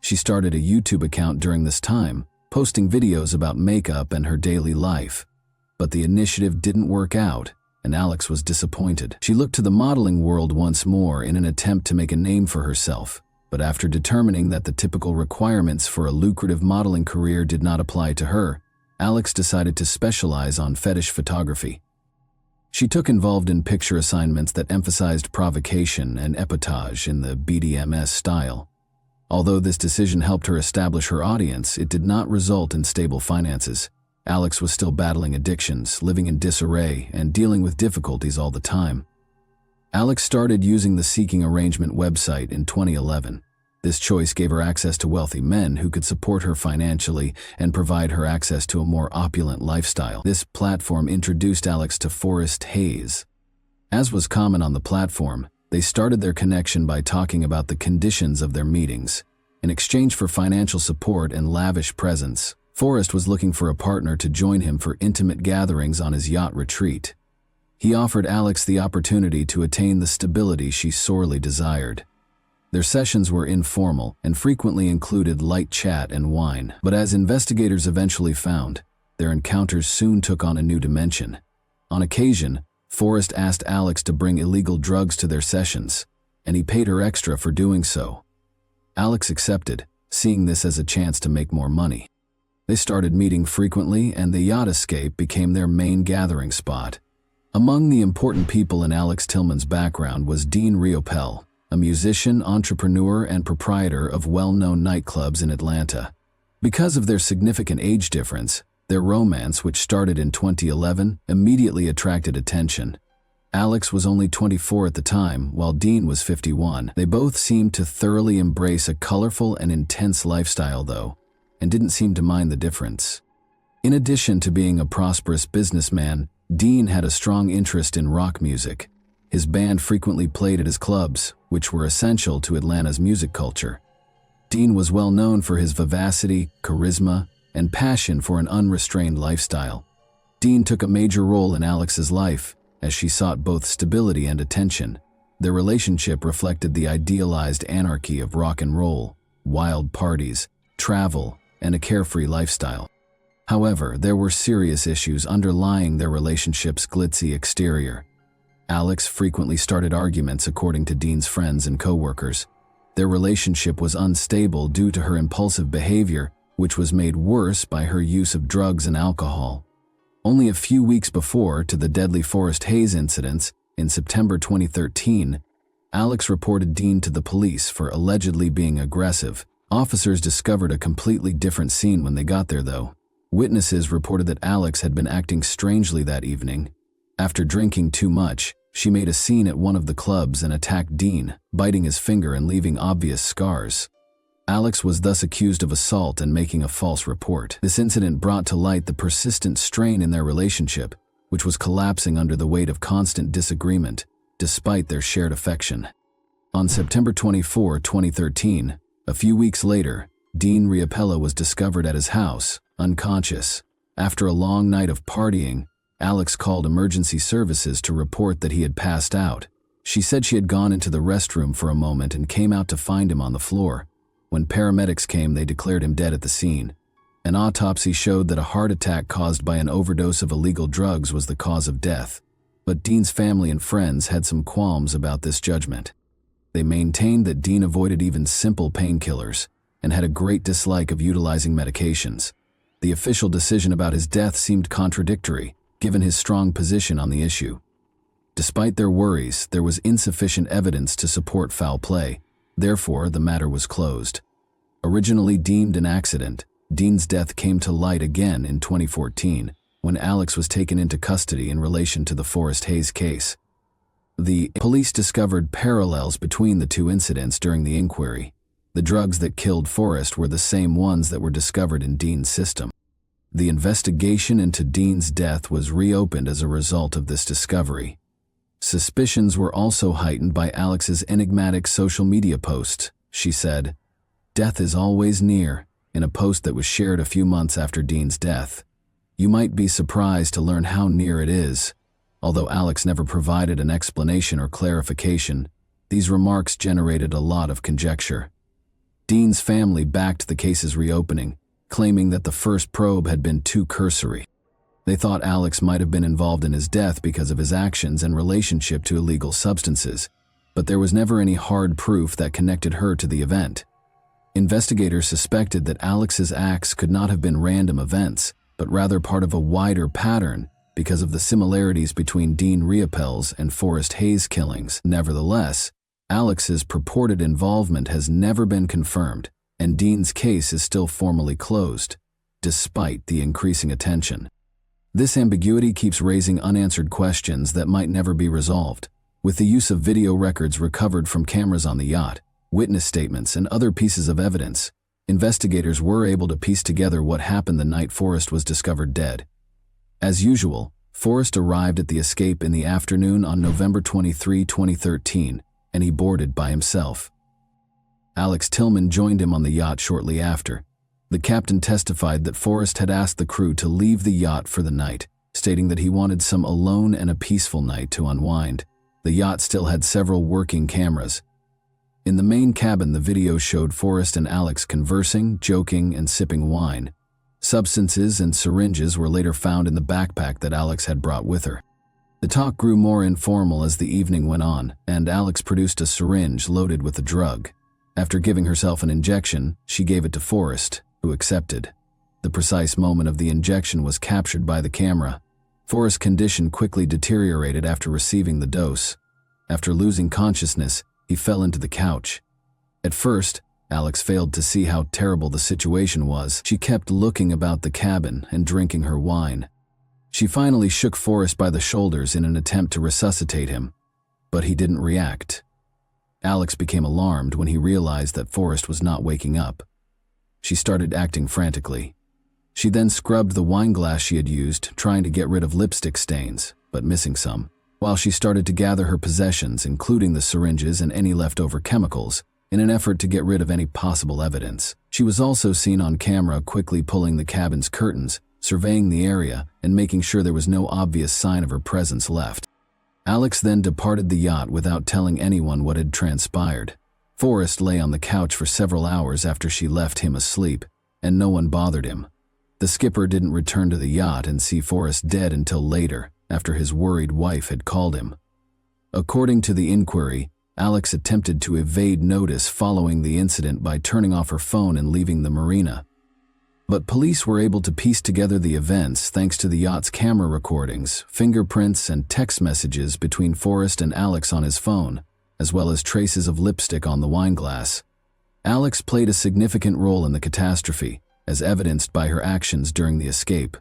She started a YouTube account during this time, posting videos about makeup and her daily life. But the initiative didn't work out, and Alex was disappointed. She looked to the modeling world once more in an attempt to make a name for herself. But after determining that the typical requirements for a lucrative modeling career did not apply to her, Alex decided to specialize on fetish photography. She took involved in picture assignments that emphasized provocation and epotage in the BDSM style. Although this decision helped her establish her audience, it did not result in stable finances. Alex was still battling addictions, living in disarray, and dealing with difficulties all the time. Alex started using the Seeking Arrangement website in 2011. This choice gave her access to wealthy men who could support her financially and provide her access to a more opulent lifestyle. This platform introduced Alex to Forrest Hayes. As was common on the platform, they started their connection by talking about the conditions of their meetings. In exchange for financial support and lavish presence, Forrest was looking for a partner to join him for intimate gatherings on his yacht retreat. He offered Alex the opportunity to attain the stability she sorely desired. Their sessions were informal and frequently included light chat and wine, but as investigators eventually found, their encounters soon took on a new dimension. On occasion, Forrest asked Alex to bring illegal drugs to their sessions, and he paid her extra for doing so. Alex accepted, seeing this as a chance to make more money. They started meeting frequently, and the yacht escape became their main gathering spot. Among the important people in Alex Tillman's background was Dean Riopelle, a musician, entrepreneur, and proprietor of well-known nightclubs in Atlanta. Because of their significant age difference, their romance, which started in 2011, immediately attracted attention. Alex was only 24 at the time, while Dean was 51. They both seemed to thoroughly embrace a colorful and intense lifestyle, though, and didn't seem to mind the difference. In addition to being a prosperous businessman, Dean had a strong interest in rock music. His band frequently played at his clubs, which were essential to Atlanta's music culture. Dean was well known for his vivacity, charisma, and passion for an unrestrained lifestyle. Dean took a major role in Alex's life, as she sought both stability and attention. Their relationship reflected the idealized anarchy of rock and roll, wild parties, travel, and a carefree lifestyle. However, there were serious issues underlying their relationship's glitzy exterior. Alex frequently started arguments, according to Dean's friends and co-workers. Their relationship was unstable due to her impulsive behavior, which was made worse by her use of drugs and alcohol. Only a few weeks before to the deadly Forest Hayes incidents, in September 2013, Alex reported Dean to the police for allegedly being aggressive. Officers discovered a completely different scene when they got there, though. Witnesses reported that Alex had been acting strangely that evening. After drinking too much, she made a scene at one of the clubs and attacked Dean, biting his finger and leaving obvious scars. Alex was thus accused of assault and making a false report. This incident brought to light the persistent strain in their relationship, which was collapsing under the weight of constant disagreement, despite their shared affection. On September 24, 2013, a few weeks later, Dean Riopelle was discovered at his house, unconscious. After a long night of partying, Alex called emergency services to report that he had passed out. She said she had gone into the restroom for a moment and came out to find him on the floor. When paramedics came, they declared him dead at the scene. An autopsy showed that a heart attack caused by an overdose of illegal drugs was the cause of death. But Dean's family and friends had some qualms about this judgment. They maintained that Dean avoided even simple painkillers and had a great dislike of utilizing medications. The official decision about his death seemed contradictory, given his strong position on the issue. Despite their worries, there was insufficient evidence to support foul play. Therefore, the matter was closed. Originally deemed an accident, Dean's death came to light again in 2014, when Alex was taken into custody in relation to the Forest Hayes case. The police discovered parallels between the two incidents during the inquiry. The drugs that killed Forrest were the same ones that were discovered in Dean's system. The investigation into Dean's death was reopened as a result of this discovery. Suspicions were also heightened by Alex's enigmatic social media posts. She said, "Death is always near," in a post that was shared a few months after Dean's death. You might be surprised to learn how near it is. Although Alex never provided an explanation or clarification, these remarks generated a lot of conjecture. Dean's family backed the case's reopening, claiming that the first probe had been too cursory. They thought Alex might have been involved in his death because of his actions and relationship to illegal substances, but there was never any hard proof that connected her to the event. Investigators suspected that Alex's acts could not have been random events, but rather part of a wider pattern because of the similarities between Dean Riopelle's and Forest Hayes killings. Nevertheless, Alex's purported involvement has never been confirmed, and Dean's case is still formally closed, despite the increasing attention. This ambiguity keeps raising unanswered questions that might never be resolved. With the use of video records recovered from cameras on the yacht, witness statements, and other pieces of evidence, investigators were able to piece together what happened the night Forrest was discovered dead. As usual, Forrest arrived at the escape in the afternoon on November 23, 2013, and he boarded by himself. Alex Tillman joined him on the yacht shortly after. The captain testified that Forrest had asked the crew to leave the yacht for the night, stating that he wanted some alone and a peaceful night to unwind. The yacht still had several working cameras. In the main cabin, the video showed Forrest and Alex conversing, joking, and sipping wine. Substances and syringes were later found in the backpack that Alex had brought with her. The talk grew more informal as the evening went on, and Alex produced a syringe loaded with a drug. After giving herself an injection, she gave it to Forrest, who accepted. The precise moment of the injection was captured by the camera. Forrest's condition quickly deteriorated after receiving the dose. After losing consciousness, he fell into the couch. At first, Alex failed to see how terrible the situation was. She kept looking about the cabin and drinking her wine. She finally shook Forrest by the shoulders in an attempt to resuscitate him, but he didn't react. Alex became alarmed when he realized that Forrest was not waking up. She started acting frantically. She then scrubbed the wine glass she had used, trying to get rid of lipstick stains, but missing some. While she started to gather her possessions, including the syringes and any leftover chemicals, in an effort to get rid of any possible evidence. She was also seen on camera quickly pulling the cabin's curtains, surveying the area, and making sure there was no obvious sign of her presence left. Alex then departed the yacht without telling anyone what had transpired. Forrest lay on the couch for several hours after she left him asleep, and no one bothered him. The skipper didn't return to the yacht and see Forrest dead until later, after his worried wife had called him. According to the inquiry, Alex attempted to evade notice following the incident by turning off her phone and leaving the marina. But police were able to piece together the events thanks to the yacht's camera recordings, fingerprints, and text messages between Forrest and Alex on his phone, as well as traces of lipstick on the wine glass. Alex played a significant role in the catastrophe, as evidenced by her actions during the escape.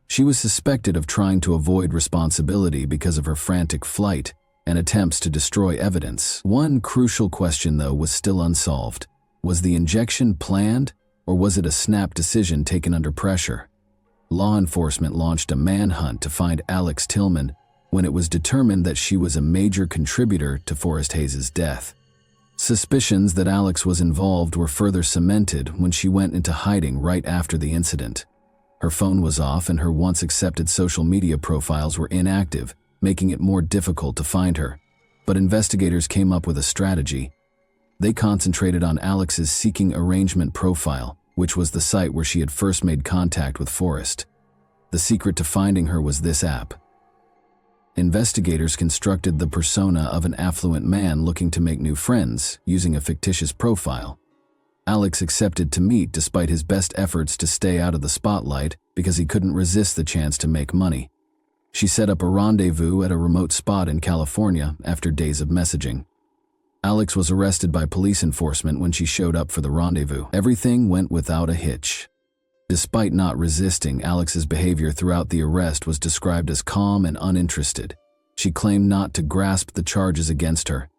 She was suspected of trying to avoid responsibility because of her frantic flight and attempts to destroy evidence. One crucial question, though, was still unsolved. Was the injection planned, or was it a snap decision taken under pressure? Law enforcement launched a manhunt to find Alex Tillman when it was determined that she was a major contributor to Forrest Hayes' death. Suspicions that Alex was involved were further cemented when she went into hiding right after the incident. Her phone was off and her once accepted social media profiles were inactive, making it more difficult to find her. But investigators came up with a strategy. They concentrated on Alex's Seeking Arrangement profile, which was the site where she had first made contact with Forrest. The secret to finding her was this app. Investigators constructed the persona of an affluent man looking to make new friends, using a fictitious profile. Alex accepted to meet despite his best efforts to stay out of the spotlight because he couldn't resist the chance to make money. She set up a rendezvous at a remote spot in California after days of messaging. Alex was arrested by police enforcement when she showed up for the rendezvous. Everything went without a hitch. Despite not resisting, Alex's behavior throughout the arrest was described as calm and uninterested. She claimed not to grasp the charges against her.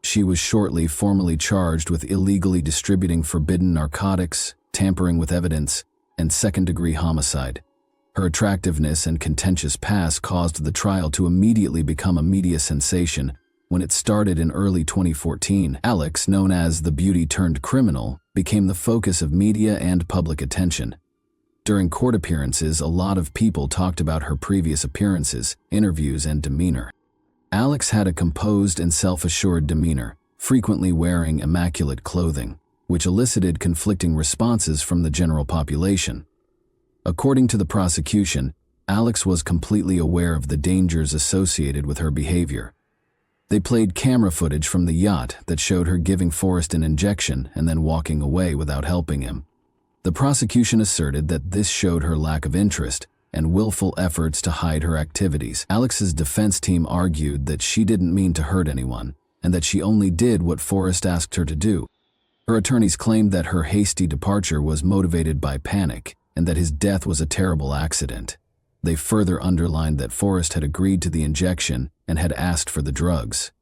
She was shortly formally charged with illegally distributing forbidden narcotics, tampering with evidence, and second-degree homicide. Her attractiveness and contentious past caused the trial to immediately become a media sensation. When it started in early 2014, Alex, known as the beauty-turned-criminal, became the focus of media and public attention. During court appearances, a lot of people talked about her previous appearances, interviews, and demeanor. Alex had a composed and self-assured demeanor, frequently wearing immaculate clothing, which elicited conflicting responses from the general population. According to the prosecution, Alex was completely aware of the dangers associated with her behavior. They played camera footage from the yacht that showed her giving Forrest an injection and then walking away without helping him. The prosecution asserted that this showed her lack of interest and willful efforts to hide her activities. Alex's defense team argued that she didn't mean to hurt anyone and that she only did what Forrest asked her to do. Her attorneys claimed that her hasty departure was motivated by panic and that his death was a terrible accident. They further underlined that Forrest had agreed to the injection and had asked for the drugs.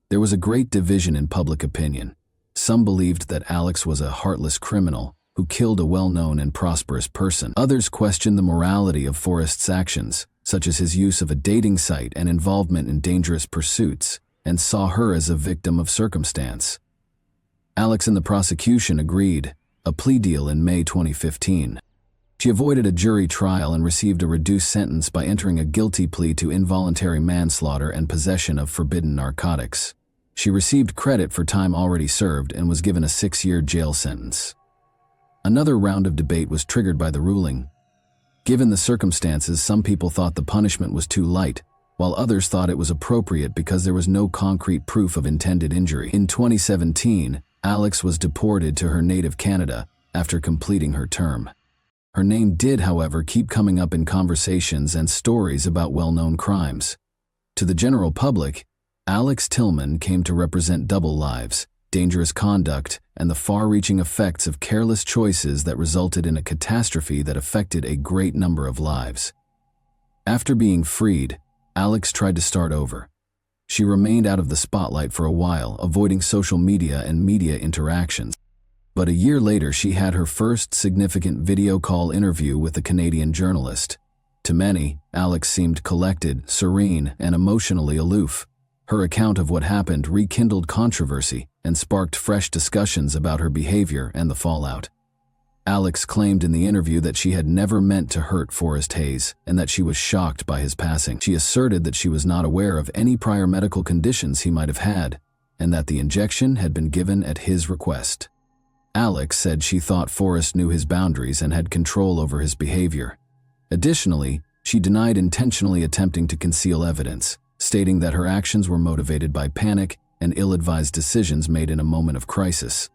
There was a great division in public opinion. Some believed that Alex was a heartless criminal who killed a well-known and prosperous person. Others questioned the morality of Forrest's actions, such as his use of a dating site and involvement in dangerous pursuits, and saw her as a victim of circumstance. Alex and the prosecution agreed a plea deal in May 2015. She avoided a jury trial and received a reduced sentence by entering a guilty plea to involuntary manslaughter and possession of forbidden narcotics. She received credit for time already served and was given a 6-year jail sentence. Another round of debate was triggered by the ruling. Given the circumstances, some people thought the punishment was too light, while others thought it was appropriate because there was no concrete proof of intended injury. In 2017, Alex was deported to her native Canada after completing her term. Her name did, however, keep coming up in conversations and stories about well-known crimes. To the general public, Alex Tillman came to represent double lives, dangerous conduct, and the far-reaching effects of careless choices that resulted in a catastrophe that affected a great number of lives. After being freed, Alex tried to start over. She remained out of the spotlight for a while, avoiding social media and media interactions. But a year later, she had her first significant video call interview with a Canadian journalist. To many, Alex seemed collected, serene, and emotionally aloof. Her account of what happened rekindled controversy and sparked fresh discussions about her behavior and the fallout. Alex claimed in the interview that she had never meant to hurt Forrest Hayes and that she was shocked by his passing. She asserted that she was not aware of any prior medical conditions he might have had and that the injection had been given at his request. Alex said she thought Forrest knew his boundaries and had control over his behavior. Additionally, she denied intentionally attempting to conceal evidence, stating that her actions were motivated by panic and ill-advised decisions made in a moment of crisis.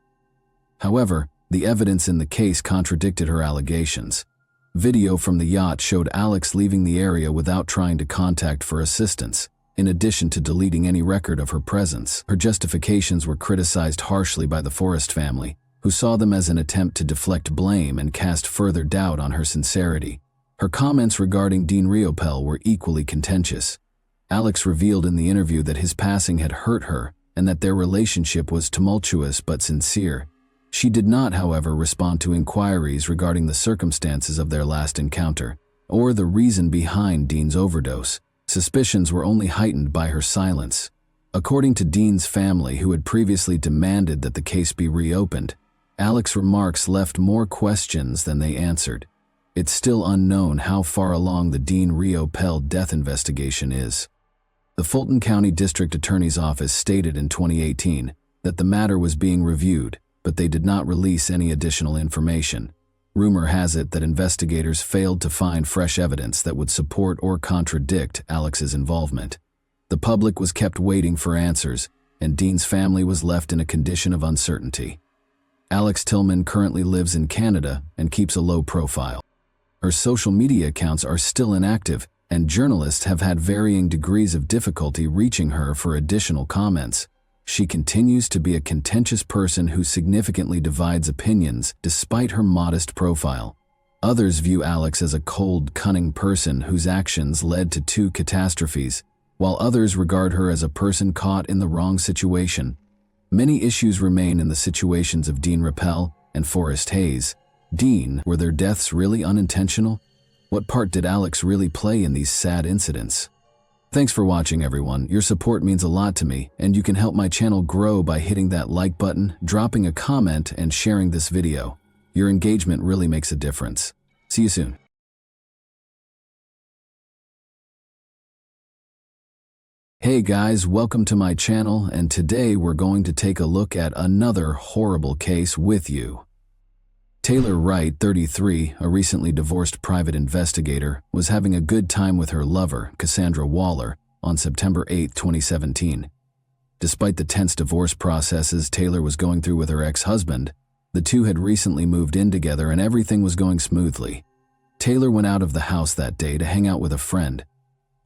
However, the evidence in the case contradicted her allegations. Video from the yacht showed Alex leaving the area without trying to contact for assistance, in addition to deleting any record of her presence. Her justifications were criticized harshly by the Forrest family, who saw them as an attempt to deflect blame and cast further doubt on her sincerity. Her comments regarding Dean Riopel were equally contentious. Alex revealed in the interview that his passing had hurt her and that their relationship was tumultuous but sincere. She did not, however, respond to inquiries regarding the circumstances of their last encounter or the reason behind Dean's overdose. Suspicions were only heightened by her silence. According to Dean's family, who had previously demanded that the case be reopened, Alex's remarks left more questions than they answered. It's still unknown how far along the Dean Riopel death investigation is. The Fulton County District Attorney's Office stated in 2018 that the matter was being reviewed, but they did not release any additional information. Rumor has it that investigators failed to find fresh evidence that would support or contradict Alex's involvement. The public was kept waiting for answers, and Dean's family was left in a condition of uncertainty. Alex Tillman currently lives in Canada and keeps a low profile. Her social media accounts are still inactive, and journalists have had varying degrees of difficulty reaching her for additional comments. She continues to be a contentious person who significantly divides opinions despite her modest profile. Others view Alex as a cold, cunning person whose actions led to 2 catastrophes, while others regard her as a person caught in the wrong situation. Many issues remain in the situations of Dean Riopel and Forrest Hayes. Dean, were their deaths really unintentional? What part did Alex really play in these sad incidents? Thanks for watching, everyone. Your support means a lot to me, and you can help my channel grow by hitting that like button, dropping a comment, and sharing this video. Your engagement really makes a difference. See you soon. Hey guys, welcome to my channel, and today we're going to take a look at another horrible case with you. Taylor Wright, 33, a recently divorced private investigator, was having a good time with her lover, Cassandra Waller, on September 8, 2017. Despite the tense divorce processes Taylor was going through with her ex-husband, the two had recently moved in together and everything was going smoothly. Taylor went out of the house that day to hang out with a friend.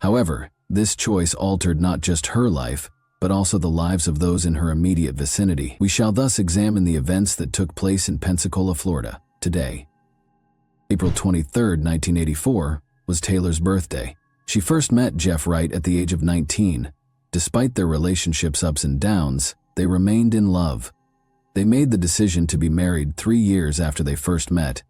However, this choice altered not just her life, but also the lives of those in her immediate vicinity. We shall thus examine the events that took place in Pensacola, Florida, today. April 23, 1984, was Taylor's birthday. She first met Jeff Wright at the age of 19. Despite their relationship's ups and downs, they remained in love. They made the decision to be married 3 years after they first met.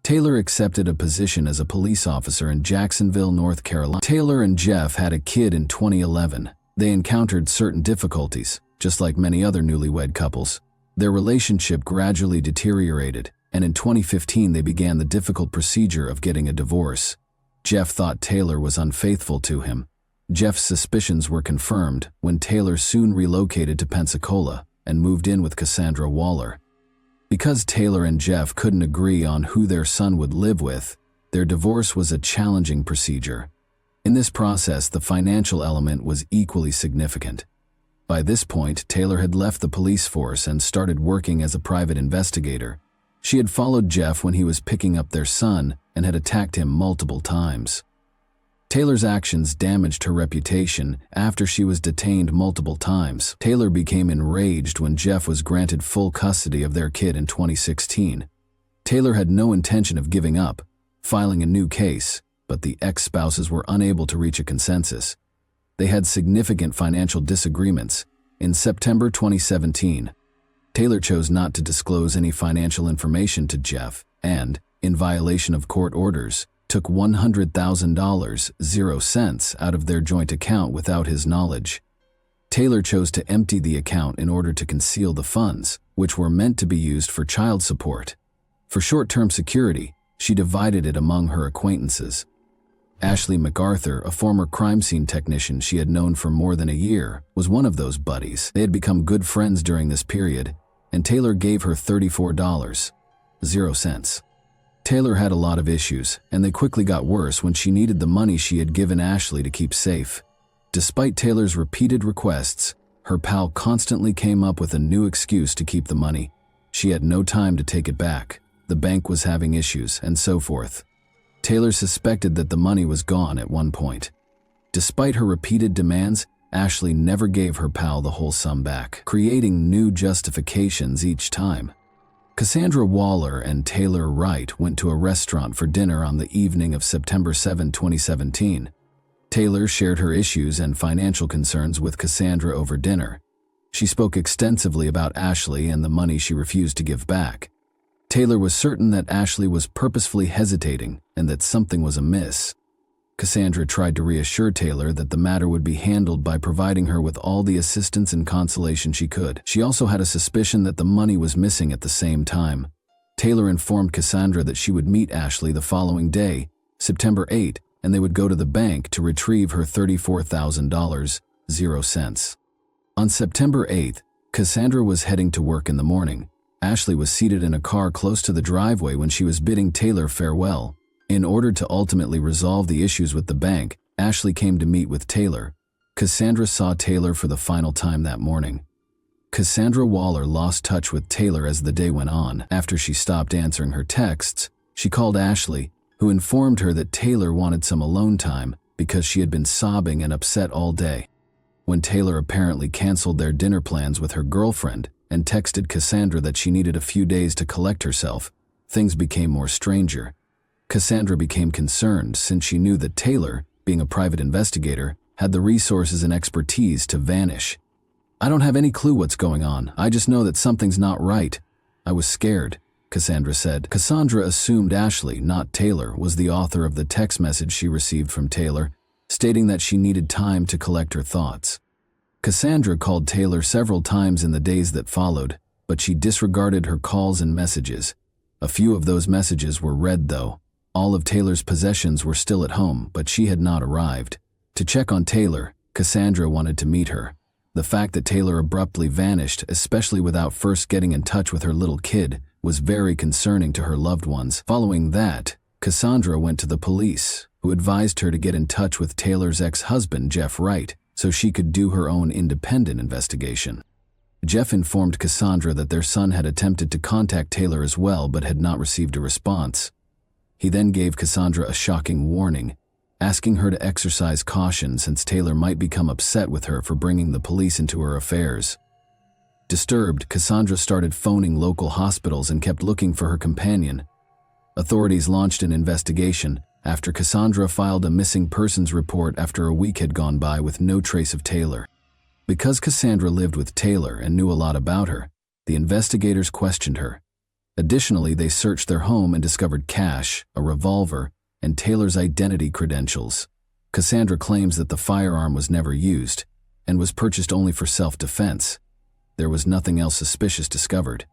Taylor accepted a position as a police officer in Jacksonville, North Carolina. Taylor and Jeff had a kid in 2011. They encountered certain difficulties, just like many other newlywed couples. Their relationship gradually deteriorated, and in 2015 they began the difficult procedure of getting a divorce. Jeff thought Taylor was unfaithful to him. Jeff's suspicions were confirmed when Taylor soon relocated to Pensacola and moved in with Cassandra Waller. Because Taylor and Jeff couldn't agree on who their son would live with, their divorce was a challenging procedure. In this process, the financial element was equally significant. By this point, Taylor had left the police force and started working as a private investigator. She had followed Jeff when he was picking up their son and had attacked him multiple times. Taylor's actions damaged her reputation after she was detained multiple times. Taylor became enraged when Jeff was granted full custody of their kid in 2016. Taylor had no intention of giving up, filing a new case, but the ex-spouses were unable to reach a consensus. They had significant financial disagreements. In September 2017, Taylor chose not to disclose any financial information to Jeff and, in violation of court orders, took $100,000, 0 cents, out of their joint account without his knowledge. Taylor chose to empty the account in order to conceal the funds, which were meant to be used for child support. For short-term security, she divided it among her acquaintances. Ashley MacArthur, a former crime scene technician she had known for more than a year, was one of those buddies. They had become good friends during this period, and Taylor gave her $34, 0 cents. Taylor had a lot of issues, and they quickly got worse when she needed the money she had given Ashley to keep safe. Despite Taylor's repeated requests, her pal constantly came up with a new excuse to keep the money. She had no time to take it back. The bank was having issues, and so forth. Taylor suspected that the money was gone at one point. Despite her repeated demands, Ashley never gave her pal the whole sum back, creating new justifications each time. Cassandra Waller and Taylor Wright went to a restaurant for dinner on the evening of September 7, 2017. Taylor shared her issues and financial concerns with Cassandra over dinner. She spoke extensively about Ashley and the money she refused to give back. Taylor was certain that Ashley was purposefully hesitating and that something was amiss. Cassandra tried to reassure Taylor that the matter would be handled by providing her with all the assistance and consolation she could. She also had a suspicion that the money was missing at the same time. Taylor informed Cassandra that she would meet Ashley the following day, September 8, and they would go to the bank to retrieve her $34,000, 0 cents. On September 8, Cassandra was heading to work in the morning. Ashley was seated in a car close to the driveway when she was bidding Taylor farewell. In order to ultimately resolve the issues with the bank, Ashley came to meet with Taylor. Cassandra saw Taylor for the final time that morning. Cassandra Waller lost touch with Taylor as the day went on. After she stopped answering her texts, she called Ashley, who informed her that Taylor wanted some alone time because she had been sobbing and upset all day. When Taylor apparently canceled their dinner plans with her girlfriend and texted Cassandra that she needed a few days to collect herself, things became more stranger. Cassandra became concerned since she knew that Taylor, being a private investigator, had the resources and expertise to vanish. "I don't have any clue what's going on. I just know that something's not right. I was scared," Cassandra said. Cassandra assumed Ashley, not Taylor, was the author of the text message she received from Taylor, stating that she needed time to collect her thoughts. Cassandra called Taylor several times in the days that followed, but she disregarded her calls and messages. A few of those messages were read, though. All of Taylor's possessions were still at home, but she had not arrived. To check on Taylor, Cassandra wanted to meet her. The fact that Taylor abruptly vanished, especially without first getting in touch with her little kid, was very concerning to her loved ones. Following that, Cassandra went to the police, who advised her to get in touch with Taylor's ex-husband, Jeff Wright, so she could do her own independent investigation. Jeff informed Cassandra that their son had attempted to contact Taylor as well but had not received a response. He then gave Cassandra a shocking warning, asking her to exercise caution since Taylor might become upset with her for bringing the police into her affairs. Disturbed, Cassandra started phoning local hospitals and kept looking for her companion. Authorities launched an investigation after Cassandra filed a missing persons report after a week had gone by with no trace of Taylor. Because Cassandra lived with Taylor and knew a lot about her, the investigators questioned her. Additionally, they searched their home and discovered cash, a revolver, and Taylor's identity credentials. Cassandra claims that the firearm was never used and was purchased only for self-defense. There was nothing else suspicious discovered.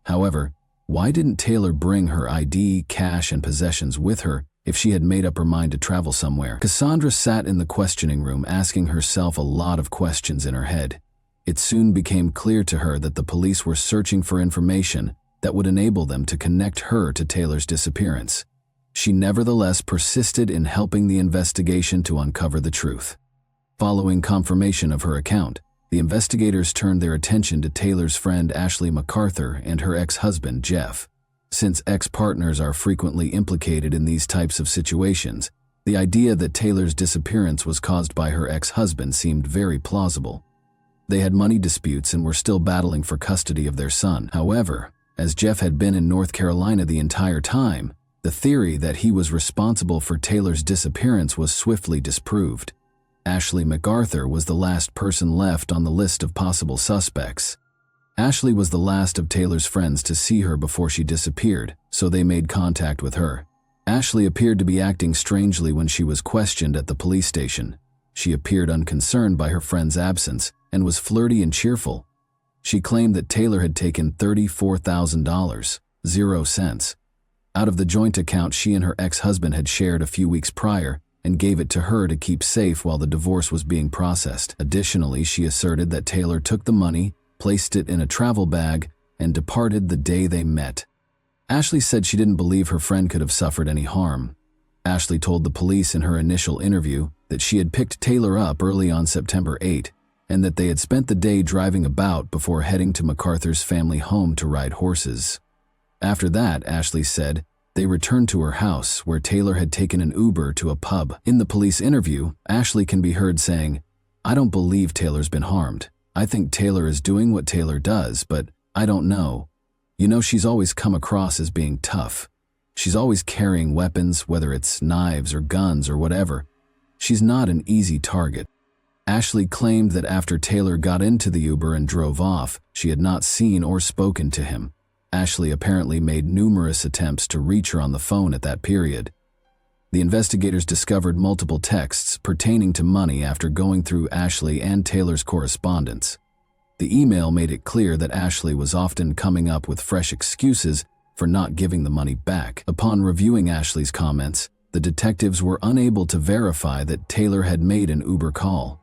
However, why didn't Taylor bring her ID, cash, and possessions with her if she had made up her mind to travel somewhere? Cassandra sat in the questioning room asking herself a lot of questions in her head. It soon became clear to her that the police were searching for information that would enable them to connect her to Taylor's disappearance. She nevertheless persisted in helping the investigation to uncover the truth. Following confirmation of her account, the investigators turned their attention to Taylor's friend Ashley MacArthur and her ex-husband Jeff. Since ex-partners are frequently implicated in these types of situations, the idea that Taylor's disappearance was caused by her ex-husband seemed very plausible. They had money disputes and were still battling for custody of their son. However, as Jeff had been in North Carolina the entire time, the theory that he was responsible for Taylor's disappearance was swiftly disproved. Ashley MacArthur was the last person left on the list of possible suspects. Ashley was the last of Taylor's friends to see her before she disappeared, so they made contact with her. Ashley appeared to be acting strangely when she was questioned at the police station. She appeared unconcerned by her friend's absence and was flirty and cheerful. She claimed that Taylor had taken $34,000, 0 cents, out of the joint account she and her ex-husband had shared a few weeks prior and gave it to her to keep safe while the divorce was being processed. Additionally, she asserted that Taylor took the money, placed it in a travel bag, and departed the day they met. Ashley said she didn't believe her friend could have suffered any harm. Ashley told the police in her initial interview that she had picked Taylor up early on September 8 and that they had spent the day driving about before heading to MacArthur's family home to ride horses. After that, Ashley said, they returned to her house where Taylor had taken an Uber to a pub. In the police interview, Ashley can be heard saying, "I don't believe Taylor's been harmed. I think Taylor is doing what Taylor does, but I don't know. You know, she's always come across as being tough. She's always carrying weapons, whether it's knives or guns or whatever. She's not an easy target." Ashley claimed that after Taylor got into the Uber and drove off, she had not seen or spoken to him. Ashley apparently made numerous attempts to reach her on the phone at that period. The investigators discovered multiple texts pertaining to money after going through Ashley and Taylor's correspondence. The email made it clear that Ashley was often coming up with fresh excuses for not giving the money back. Upon reviewing Ashley's comments, the detectives were unable to verify that Taylor had made an Uber call.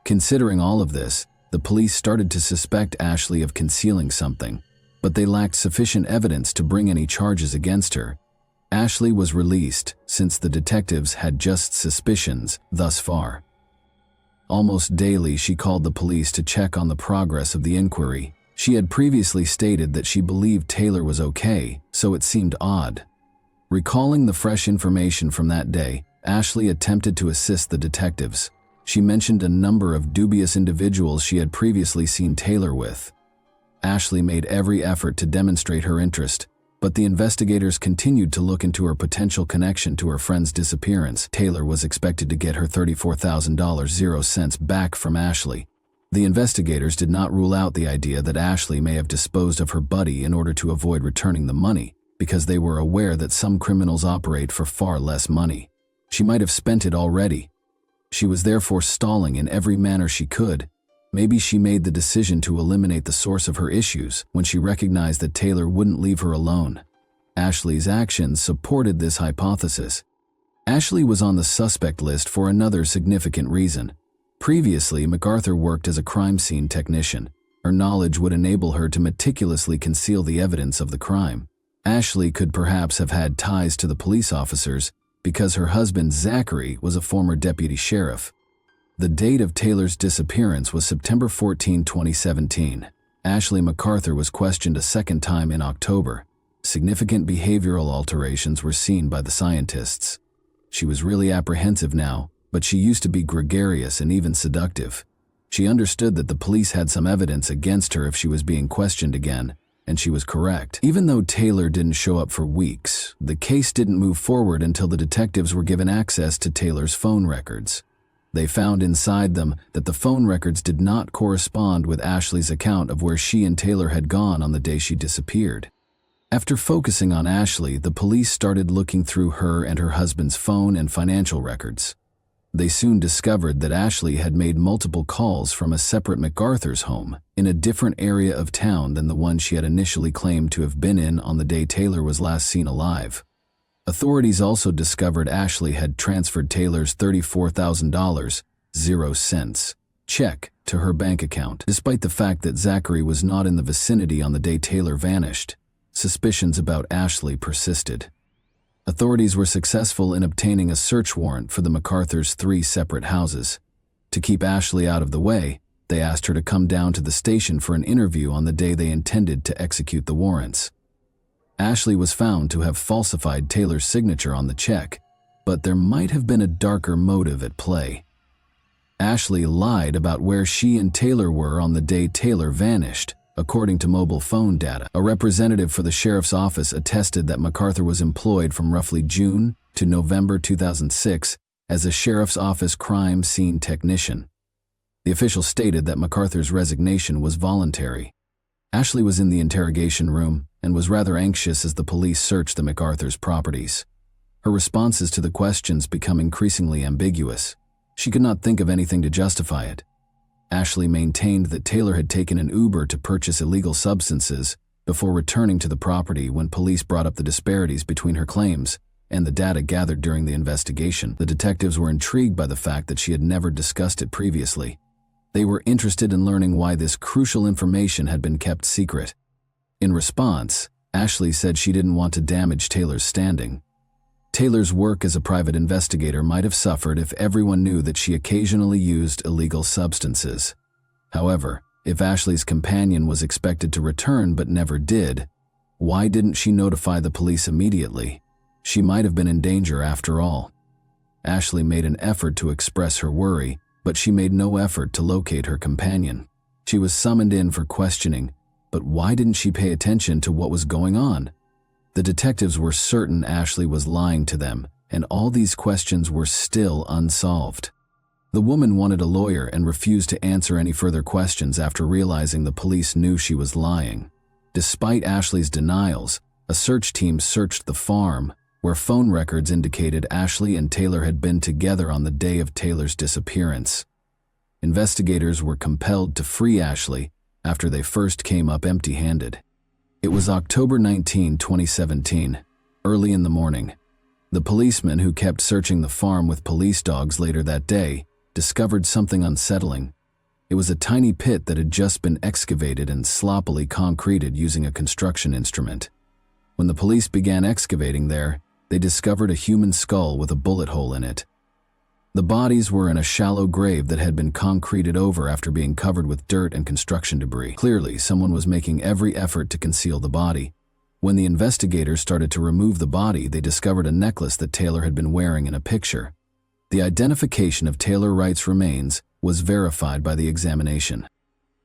Considering all of this, the police started to suspect Ashley of concealing something, but they lacked sufficient evidence to bring any charges against her. Ashley was released since the detectives had just suspicions thus far. Almost daily, she called the police to check on the progress of the inquiry. She had previously stated that she believed Taylor was okay, so it seemed odd. Recalling the fresh information from that day, Ashley attempted to assist the detectives. She mentioned a number of dubious individuals she had previously seen Taylor with. Ashley made every effort to demonstrate her interest, but the investigators continued to look into her potential connection to her friend's disappearance. Taylor was expected to get her $34,000 0 cents back from Ashley. The investigators did not rule out the idea that Ashley may have disposed of her buddy in order to avoid returning the money, because they were aware that some criminals operate for far less money. She might have spent it already. She was therefore stalling in every manner she could. Maybe she made the decision to eliminate the source of her issues when she recognized that Taylor wouldn't leave her alone. Ashley's actions supported this hypothesis. Ashley was on the suspect list for another significant reason. Previously, MacArthur worked as a crime scene technician. Her knowledge would enable her to meticulously conceal the evidence of the crime. Ashley could perhaps have had ties to the police officers because her husband Zachary was a former deputy sheriff. The date of Taylor's disappearance was September 14, 2017. Ashley MacArthur was questioned a second time in October. Significant behavioral alterations were seen by the scientists. She was really apprehensive now, but she used to be gregarious and even seductive. She understood that the police had some evidence against her if she was being questioned again, and she was correct. Even though Taylor didn't show up for weeks, the case didn't move forward until the detectives were given access to Taylor's phone records. They found inside them that the phone records did not correspond with Ashley's account of where she and Taylor had gone on the day she disappeared. After focusing on Ashley, the police started looking through her and her husband's phone and financial records. They soon discovered that Ashley had made multiple calls from a separate MacArthur's home in a different area of town than the one she had initially claimed to have been in on the day Taylor was last seen alive. Authorities also discovered Ashley had transferred Taylor's $34,000 0 cents check to her bank account. Despite the fact that Zachary was not in the vicinity on the day Taylor vanished, suspicions about Ashley persisted. Authorities were successful in obtaining a search warrant for the MacArthur's 3 separate houses. To keep Ashley out of the way, they asked her to come down to the station for an interview on the day they intended to execute the warrants. Ashley was found to have falsified Taylor's signature on the check, but there might have been a darker motive at play. Ashley lied about where she and Taylor were on the day Taylor vanished, according to mobile phone data. A representative for the sheriff's office attested that MacArthur was employed from roughly June to November 2006 as a sheriff's office crime scene technician. The official stated that MacArthur's resignation was voluntary. Ashley was in the interrogation room and was rather anxious as the police searched the MacArthur's properties. Her responses to the questions become increasingly ambiguous. She could not think of anything to justify it. Ashley maintained that Taylor had taken an Uber to purchase illegal substances before returning to the property when police brought up the disparities between her claims and the data gathered during the investigation. The detectives were intrigued by the fact that she had never discussed it previously. They were interested in learning why this crucial information had been kept secret. In response, Ashley said she didn't want to damage Taylor's standing. Taylor's work as a private investigator might have suffered if everyone knew that she occasionally used illegal substances. However, if Ashley's companion was expected to return but never did, why didn't she notify the police immediately? She might have been in danger after all. Ashley made an effort to express her worry, but she made no effort to locate her companion. She was summoned in for questioning, but why didn't she pay attention to what was going on? The detectives were certain Ashley was lying to them, and all these questions were still unsolved. The woman wanted a lawyer and refused to answer any further questions after realizing the police knew she was lying. Despite Ashley's denials, a search team searched the farm, where phone records indicated Ashley and Taylor had been together on the day of Taylor's disappearance. Investigators were compelled to free Ashley after they first came up empty-handed. It was October 19, 2017, early in the morning. The policeman who kept searching the farm with police dogs later that day discovered something unsettling. It was a tiny pit that had just been excavated and sloppily concreted using a construction instrument. When the police began excavating there, they discovered a human skull with a bullet hole in it. The bodies were in a shallow grave that had been concreted over after being covered with dirt and construction debris. Clearly, someone was making every effort to conceal the body. When the investigators started to remove the body, they discovered a necklace that Taylor had been wearing in a picture. The identification of Taylor Wright's remains was verified by the examination.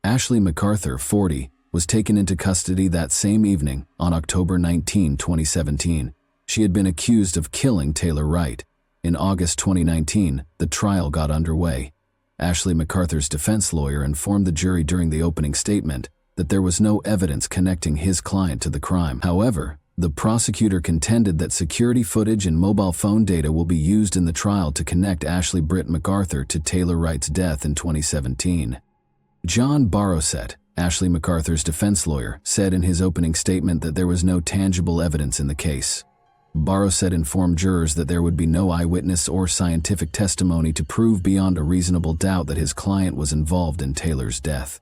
Ashley MacArthur, 40, was taken into custody that same evening on October 19, 2017. She had been accused of killing Taylor Wright. In August 2019, the trial got underway. Ashley MacArthur's defense lawyer informed the jury during the opening statement that there was no evidence connecting his client to the crime. However, the prosecutor contended that security footage and mobile phone data will be used in the trial to connect Ashley Britt MacArthur to Taylor Wright's death in 2017. John Barrowset, Ashley MacArthur's defense lawyer, said in his opening statement that there was no tangible evidence in the case. Barrowset informed jurors that there would be no eyewitness or scientific testimony to prove beyond a reasonable doubt that his client was involved in Taylor's death.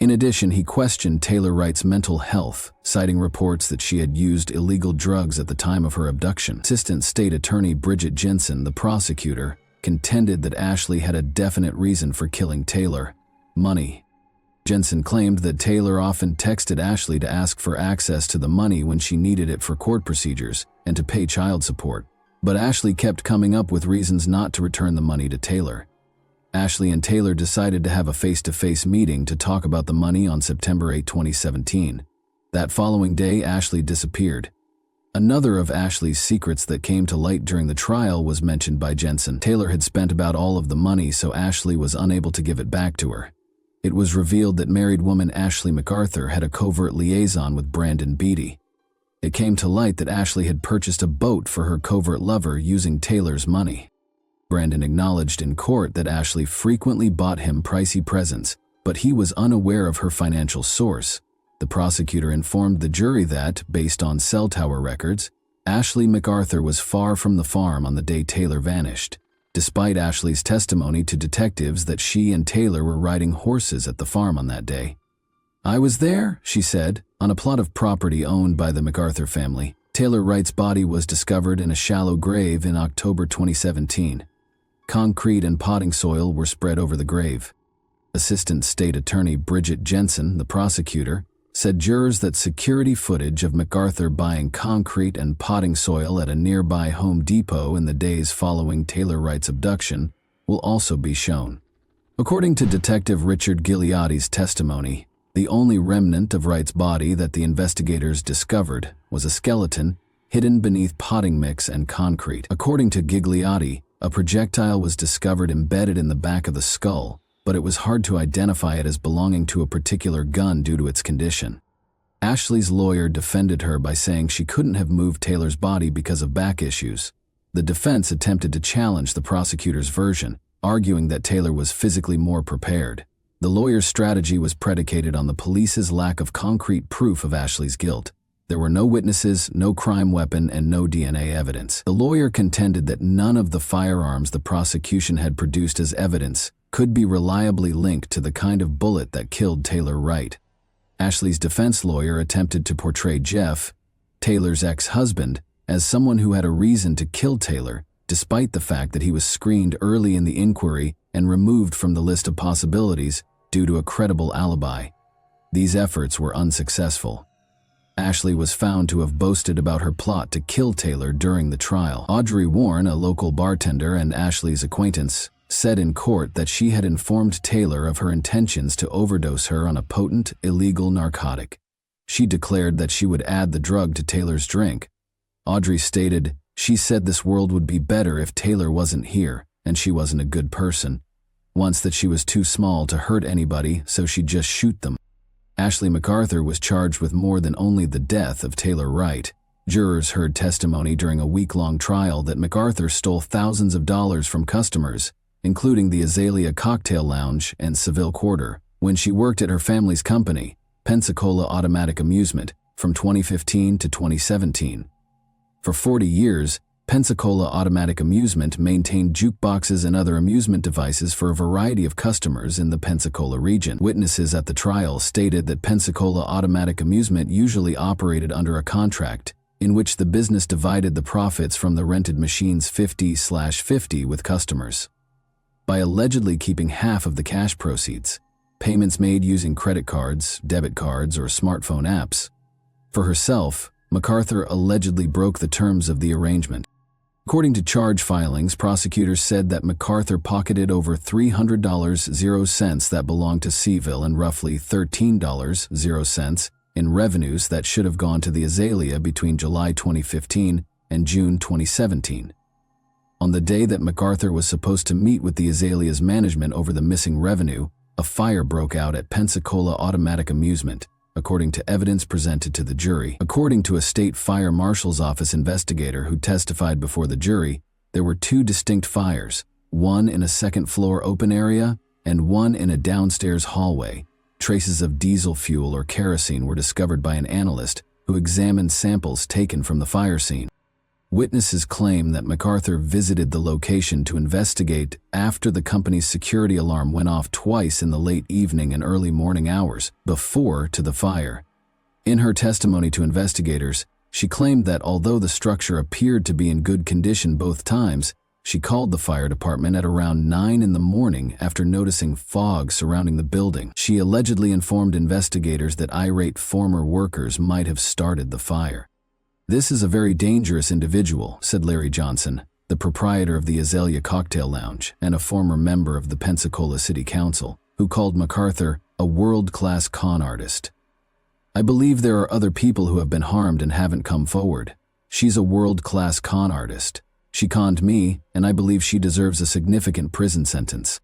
In addition, he questioned Taylor Wright's mental health, citing reports that she had used illegal drugs at the time of her abduction. Assistant State Attorney Richardson, the prosecutor, contended that Ashley had a definite reason for killing Taylor: money. Jensen claimed that Taylor often texted Ashley to ask for access to the money when she needed it for court procedures and to pay child support, but Ashley kept coming up with reasons not to return the money to Taylor. Ashley and Taylor decided to have a face-to-face meeting to talk about the money on September 8, 2017. That following day, Ashley disappeared. Another of Ashley's secrets that came to light during the trial was mentioned by Jensen. Taylor had spent about all of the money, so Ashley was unable to give it back to her. It was revealed that married woman Ashley MacArthur had a covert liaison with Brandon Beatty. It came to light that Ashley had purchased a boat for her covert lover using Taylor's money. Brandon acknowledged in court that Ashley frequently bought him pricey presents, but he was unaware of her financial source. The prosecutor informed the jury that, based on cell tower records, Ashley MacArthur was far from the farm on the day Taylor vanished, despite Ashley's testimony to detectives that she and Taylor were riding horses at the farm on that day. "I was there," she said, on a plot of property owned by the MacArthur family. Taylor Wright's body was discovered in a shallow grave in October 2017. Concrete and potting soil were spread over the grave. Assistant State Attorney Bridget Jensen, the prosecutor, said jurors that security footage of MacArthur buying concrete and potting soil at a nearby Home Depot in the days following Taylor Wright's abduction will also be shown. According to Detective Richard Gigliotti's testimony, the only remnant of Wright's body that the investigators discovered was a skeleton hidden beneath potting mix and concrete. According to Gigliotti, a projectile was discovered embedded in the back of the skull, but it was hard to identify it as belonging to a particular gun due to its condition. Ashley's lawyer defended her by saying she couldn't have moved Taylor's body because of back issues. The defense attempted to challenge the prosecutor's version, arguing that Taylor was physically more prepared. The lawyer's strategy was predicated on the police's lack of concrete proof of Ashley's guilt. There were no witnesses, no crime weapon, and no DNA evidence. The lawyer contended that none of the firearms the prosecution had produced as evidence could be reliably linked to the kind of bullet that killed Taylor Wright. Ashley's defense lawyer attempted to portray Jeff, Taylor's ex-husband, as someone who had a reason to kill Taylor, despite the fact that he was screened early in the inquiry and removed from the list of possibilities due to a credible alibi. These efforts were unsuccessful. Ashley was found to have boasted about her plot to kill Taylor during the trial. Audrey Warren, a local bartender and Ashley's acquaintance, said in court that she had informed Taylor of her intentions to overdose her on a potent, illegal narcotic. She declared that she would add the drug to Taylor's drink. Audrey stated, "She said this world would be better if Taylor wasn't here, and she wasn't a good person. Once that she was too small to hurt anybody, so she'd just shoot them." Ashley MacArthur was charged with more than only the death of Taylor Wright. Jurors heard testimony during a week-long trial that MacArthur stole thousands of dollars from customers, including the Azalea Cocktail Lounge and Seville Quarter, when she worked at her family's company, Pensacola Automatic Amusement, from 2015 to 2017. For 40 years, Pensacola Automatic Amusement maintained jukeboxes and other amusement devices for a variety of customers in the Pensacola region. Witnesses at the trial stated that Pensacola Automatic Amusement usually operated under a contract, in which the business divided the profits from the rented machines 50/50 with customers. By allegedly keeping half of the cash proceeds, payments made using credit cards, debit cards, or smartphone apps. For herself, MacArthur allegedly broke the terms of the arrangement. According to charge filings, prosecutors said that MacArthur pocketed over $300.00 that belonged to Seville and roughly $13.00 in revenues that should have gone to the Azalea between July 2015 and June 2017. On the day that MacArthur was supposed to meet with the Azalea's management over the missing revenue, a fire broke out at Pensacola Automatic Amusement, according to evidence presented to the jury. According to a state fire marshal's office investigator who testified before the jury, there were two distinct fires, one in a second-floor open area and one in a downstairs hallway. Traces of diesel fuel or kerosene were discovered by an analyst who examined samples taken from the fire scene. Witnesses claim that MacArthur visited the location to investigate after the company's security alarm went off twice in the late evening and early morning hours before to the fire. In her testimony to investigators, she claimed that although the structure appeared to be in good condition both times, she called the fire department at around 9 in the morning after noticing fog surrounding the building. She allegedly informed investigators that irate former workers might have started the fire. "This is a very dangerous individual," said Larry Johnson, the proprietor of the Azalea Cocktail Lounge and a former member of the Pensacola City Council, who called MacArthur a world-class con artist. "I believe there are other people who have been harmed and haven't come forward. She's a world-class con artist. She conned me, and I believe she deserves a significant prison sentence."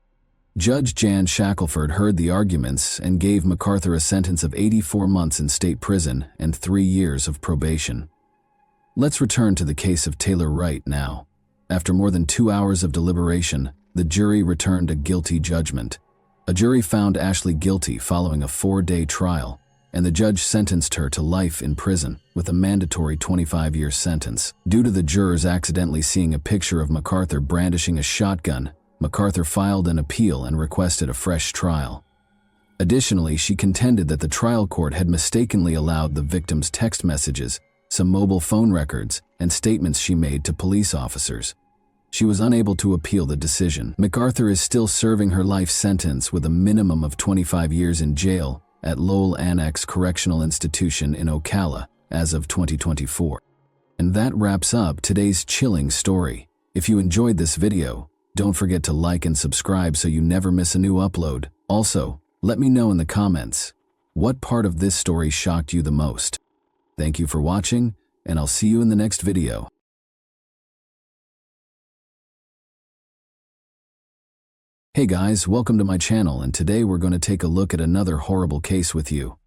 Judge Jan Shackelford heard the arguments and gave MacArthur a sentence of 84 months in state prison and 3 years of probation. Let's return to the case of Taylor Wright now. After more than 2 hours of deliberation, the jury returned a guilty judgment. A jury found Ashley guilty following a 4-day trial, and the judge sentenced her to life in prison with a mandatory 25-year sentence. Due to the jurors accidentally seeing a picture of MacArthur brandishing a shotgun, MacArthur filed an appeal and requested a fresh trial. Additionally, she contended that the trial court had mistakenly allowed the victim's text messages, some mobile phone records, and statements she made to police officers. She was unable to appeal the decision. MacArthur is still serving her life sentence with a minimum of 25 years in jail at Lowell Annex Correctional Institution in Ocala as of 2024. And that wraps up today's chilling story. If you enjoyed this video, don't forget to like and subscribe so you never miss a new upload. Also, let me know in the comments, what part of this story shocked you the most? Thank you for watching, and I'll see you in the next video. Hey guys, welcome to my channel, and today we're going to take a look at another horrible case with you.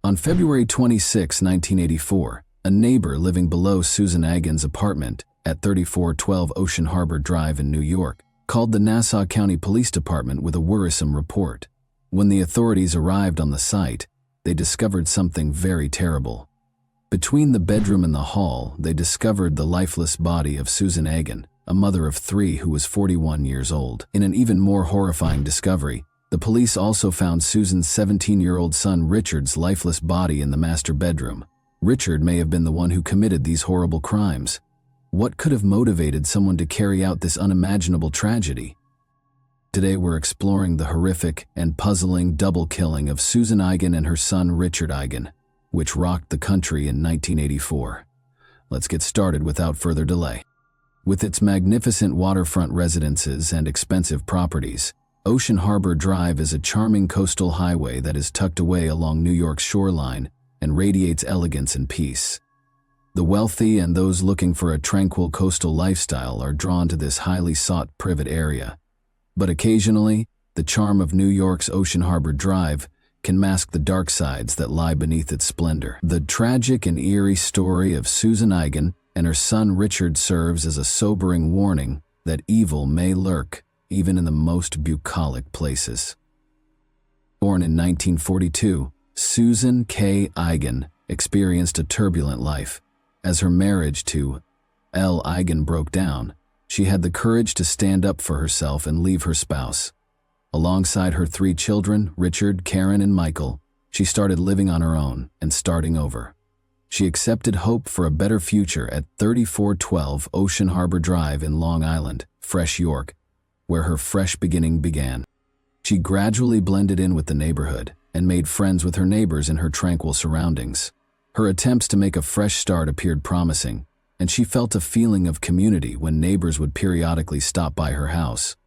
On February 26, 1984, a neighbor living below Susan Agin's apartment at 3412 Ocean Harbor Drive in New York called the Nassau County Police Department with a worrisome report. When the authorities arrived on the site, they discovered something very terrible. Between the bedroom and the hall, they discovered the lifeless body of Susan Agin, a mother of 3 who was 41 years old. In an even more horrifying discovery, the police also found Susan's 17-year-old son Richard's lifeless body in the master bedroom. Richard may have been the one who committed these horrible crimes. What could have motivated someone to carry out this unimaginable tragedy? Today we're exploring the horrific and puzzling double killing of Susan Agin and her son Richard Agin, which rocked the country in 1984. Let's get started without further delay. With its magnificent waterfront residences and expensive properties, Ocean Harbor Drive is a charming coastal highway that is tucked away along New York's shoreline and radiates elegance and peace. The wealthy and those looking for a tranquil coastal lifestyle are drawn to this highly sought private area. But occasionally, the charm of New York's Ocean Harbor Drive can mask the dark sides that lie beneath its splendor. The tragic and eerie story of Susan Agin and her son Richard serves as a sobering warning that evil may lurk even in the most bucolic places. Born in 1942, Susan K. Agin experienced a turbulent life. As her marriage to L. Agin broke down, she had the courage to stand up for herself and leave her spouse. Alongside her 3 children, Richard, Karen, and Michael, she started living on her own and starting over. She accepted hope for a better future at 3412 Ocean Harbor Drive in Long Island, Fresh York, where her fresh beginning began. She gradually blended in with the neighborhood and made friends with her neighbors in her tranquil surroundings. Her attempts to make a fresh start appeared promising, and she felt a feeling of community when neighbors would periodically stop by her house.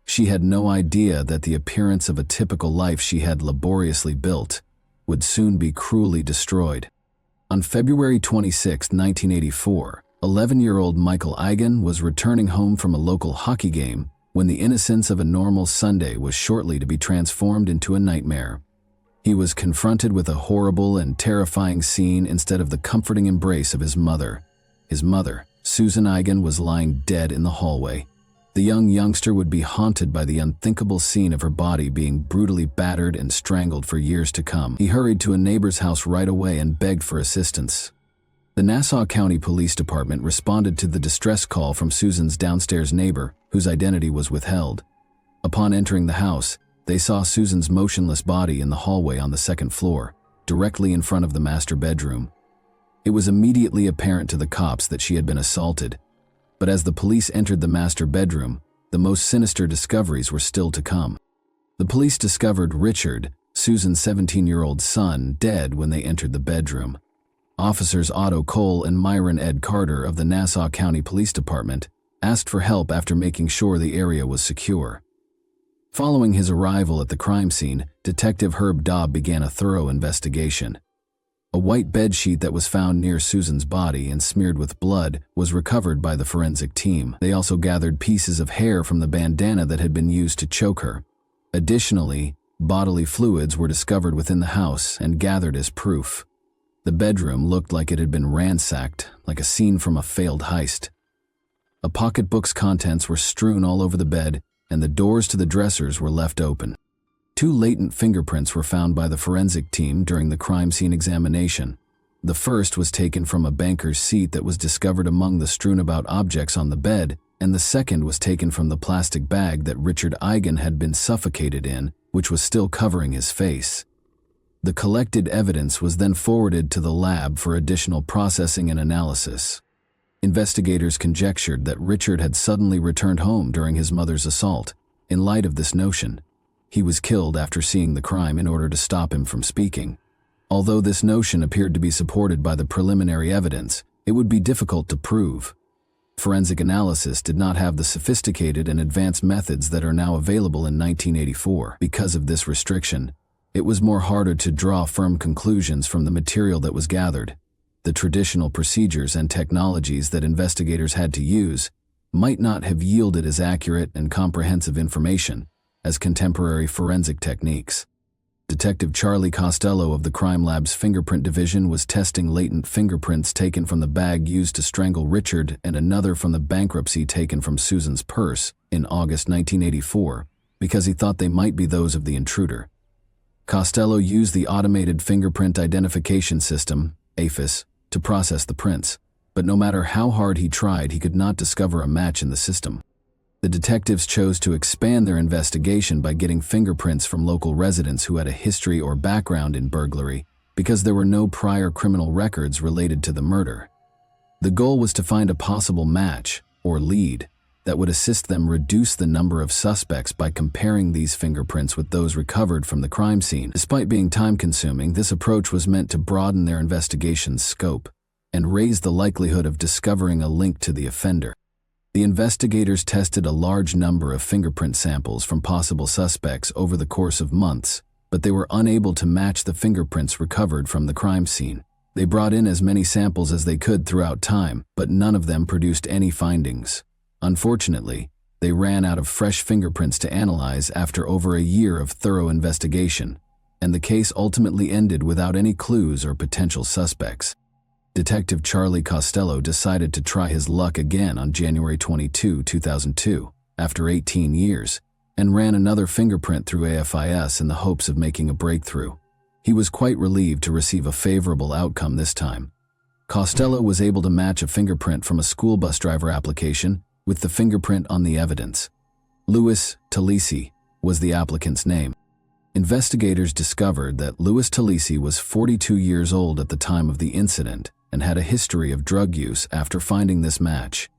She had no idea that the appearance of a typical life she had laboriously built would soon be cruelly destroyed. On February 26, 1984, 11-year-old Michael Agin was returning home from a local hockey game when the innocence of a normal Sunday was shortly to be transformed into a nightmare. He was confronted with a horrible and terrifying scene instead of the comforting embrace of his mother. His mother, Susan Agin, was lying dead in the hallway. The young youngster would be haunted by the unthinkable scene of her body being brutally battered and strangled for years to come. He hurried to a neighbor's house right away and begged for assistance. The Nassau County Police Department responded to the distress call from Susan's downstairs neighbor, whose identity was withheld. Upon entering the house, they saw Susan's motionless body in the hallway on the 2nd floor, directly in front of the master bedroom. It was immediately apparent to the cops that she had been assaulted. But as the police entered the master bedroom, the most sinister discoveries were still to come. The police discovered Richard, Susan's 17-year-old son, dead when they entered the bedroom. Officers Otto Cole and Myron Ed Carter of the Nassau County Police Department asked for help after making sure the area was secure. Following his arrival at the crime scene, Detective Herb Dobb began a thorough investigation. A white bedsheet that was found near Susan's body and smeared with blood was recovered by the forensic team. They also gathered pieces of hair from the bandana that had been used to choke her. Additionally, bodily fluids were discovered within the house and gathered as proof. The bedroom looked like it had been ransacked, like a scene from a failed heist. A pocketbook's contents were strewn all over the bed, and the doors to the dressers were left open. 2 latent fingerprints were found by the forensic team during the crime scene examination. The first was taken from a banker's seat that was discovered among the strewn-about objects on the bed, and the second was taken from the plastic bag that Richard Agin had been suffocated in, which was still covering his face. The collected evidence was then forwarded to the lab for additional processing and analysis. Investigators conjectured that Richard had suddenly returned home during his mother's assault. In light of this notion, He was killed after seeing the crime in order to stop him from speaking. Although this notion appeared to be supported by the preliminary evidence, it would be difficult to prove. Forensic analysis did not have the sophisticated and advanced methods that are now available in 1984. Because of this restriction, it was more harder to draw firm conclusions from the material that was gathered. The traditional procedures and technologies that investigators had to use might not have yielded as accurate and comprehensive information as contemporary forensic techniques. Detective Charlie Costello of the Crime Lab's Fingerprint Division was testing latent fingerprints taken from the bag used to strangle Richard and another from the bankruptcy taken from Susan's purse in August 1984 because he thought they might be those of the intruder. Costello used the Automated Fingerprint Identification System, AFIS, to process the prints, but no matter how hard he tried, he could not discover a match in the system. The detectives chose to expand their investigation by getting fingerprints from local residents who had a history or background in burglary because there were no prior criminal records related to the murder. The goal was to find a possible match, or lead, that would assist them reduce the number of suspects by comparing these fingerprints with those recovered from the crime scene. Despite being time-consuming, this approach was meant to broaden their investigation's scope and raise the likelihood of discovering a link to the offender. The investigators tested a large number of fingerprint samples from possible suspects over the course of months, but they were unable to match the fingerprints recovered from the crime scene. They brought in as many samples as they could throughout time, but none of them produced any findings. Unfortunately, they ran out of fresh fingerprints to analyze after over a year of thorough investigation, and the case ultimately ended without any clues or potential suspects. Detective Charlie Costello decided to try his luck again on January 22, 2002, after 18 years, and ran another fingerprint through AFIS in the hopes of making a breakthrough. He was quite relieved to receive a favorable outcome this time. Costello was able to match a fingerprint from a school bus driver application with the fingerprint on the evidence. Louis Talisi was the applicant's name. Investigators discovered that Louis Talisi was 42 years old at the time of the incident and had a history of drug use after finding this match.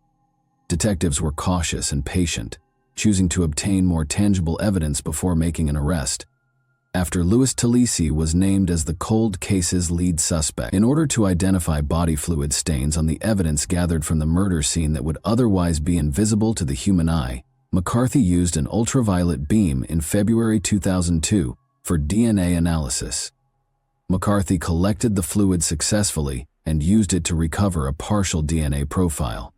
Detectives were cautious and patient, choosing to obtain more tangible evidence before making an arrest. After Louis Talisi was named as the cold case's lead suspect, in order to identify body fluid stains on the evidence gathered from the murder scene that would otherwise be invisible to the human eye, McCarthy used an ultraviolet beam in February 2002 for DNA analysis. McCarthy collected the fluid successfully and used it to recover a partial DNA profile.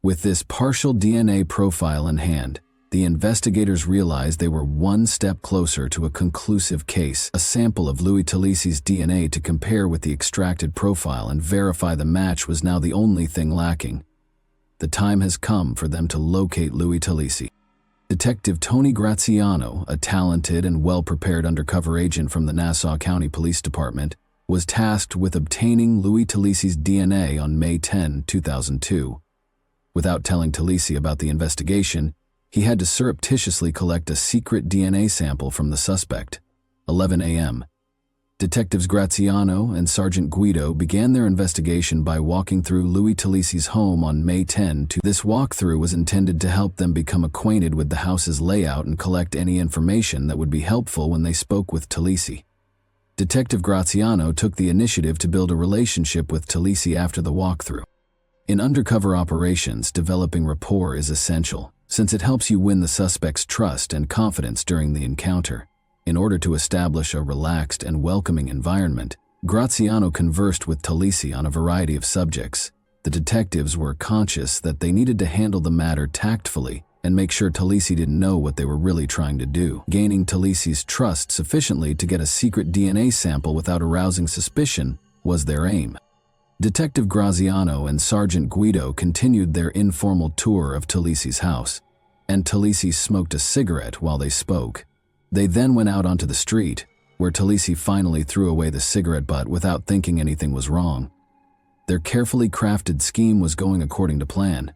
With this partial DNA profile in hand, the investigators realized they were one step closer to a conclusive case, a sample of Louis Talisi's DNA to compare with the extracted profile and verify the match was now the only thing lacking. The time has come for them to locate Louis Talisi. Detective Tony Graziano, a talented and well-prepared undercover agent from the Nassau County Police Department, was tasked with obtaining Louis Talisi's DNA on May 10, 2002. Without telling Talisi about the investigation, he had to surreptitiously collect a secret DNA sample from the suspect. 11 a.m. Detectives Graziano and Sergeant Guido began their investigation by walking through Louis Talisi's home on May 10. This walkthrough was intended to help them become acquainted with the house's layout and collect any information that would be helpful when they spoke with Talisi. Detective Graziano took the initiative to build a relationship with Talisi after the walkthrough. In undercover operations, developing rapport is essential, since it helps you win the suspect's trust and confidence during the encounter. In order to establish a relaxed and welcoming environment, Graziano conversed with Talisi on a variety of subjects. The detectives were conscious that they needed to handle the matter tactfully and make sure Talisi didn't know what they were really trying to do. Gaining Talisi's trust sufficiently to get a secret DNA sample without arousing suspicion was their aim. Detective Graziano and Sergeant Guido continued their informal tour of Talisi's house, and Talisi smoked a cigarette while they spoke. They then went out onto the street, where Talisi finally threw away the cigarette butt without thinking anything was wrong. Their carefully crafted scheme was going according to plan.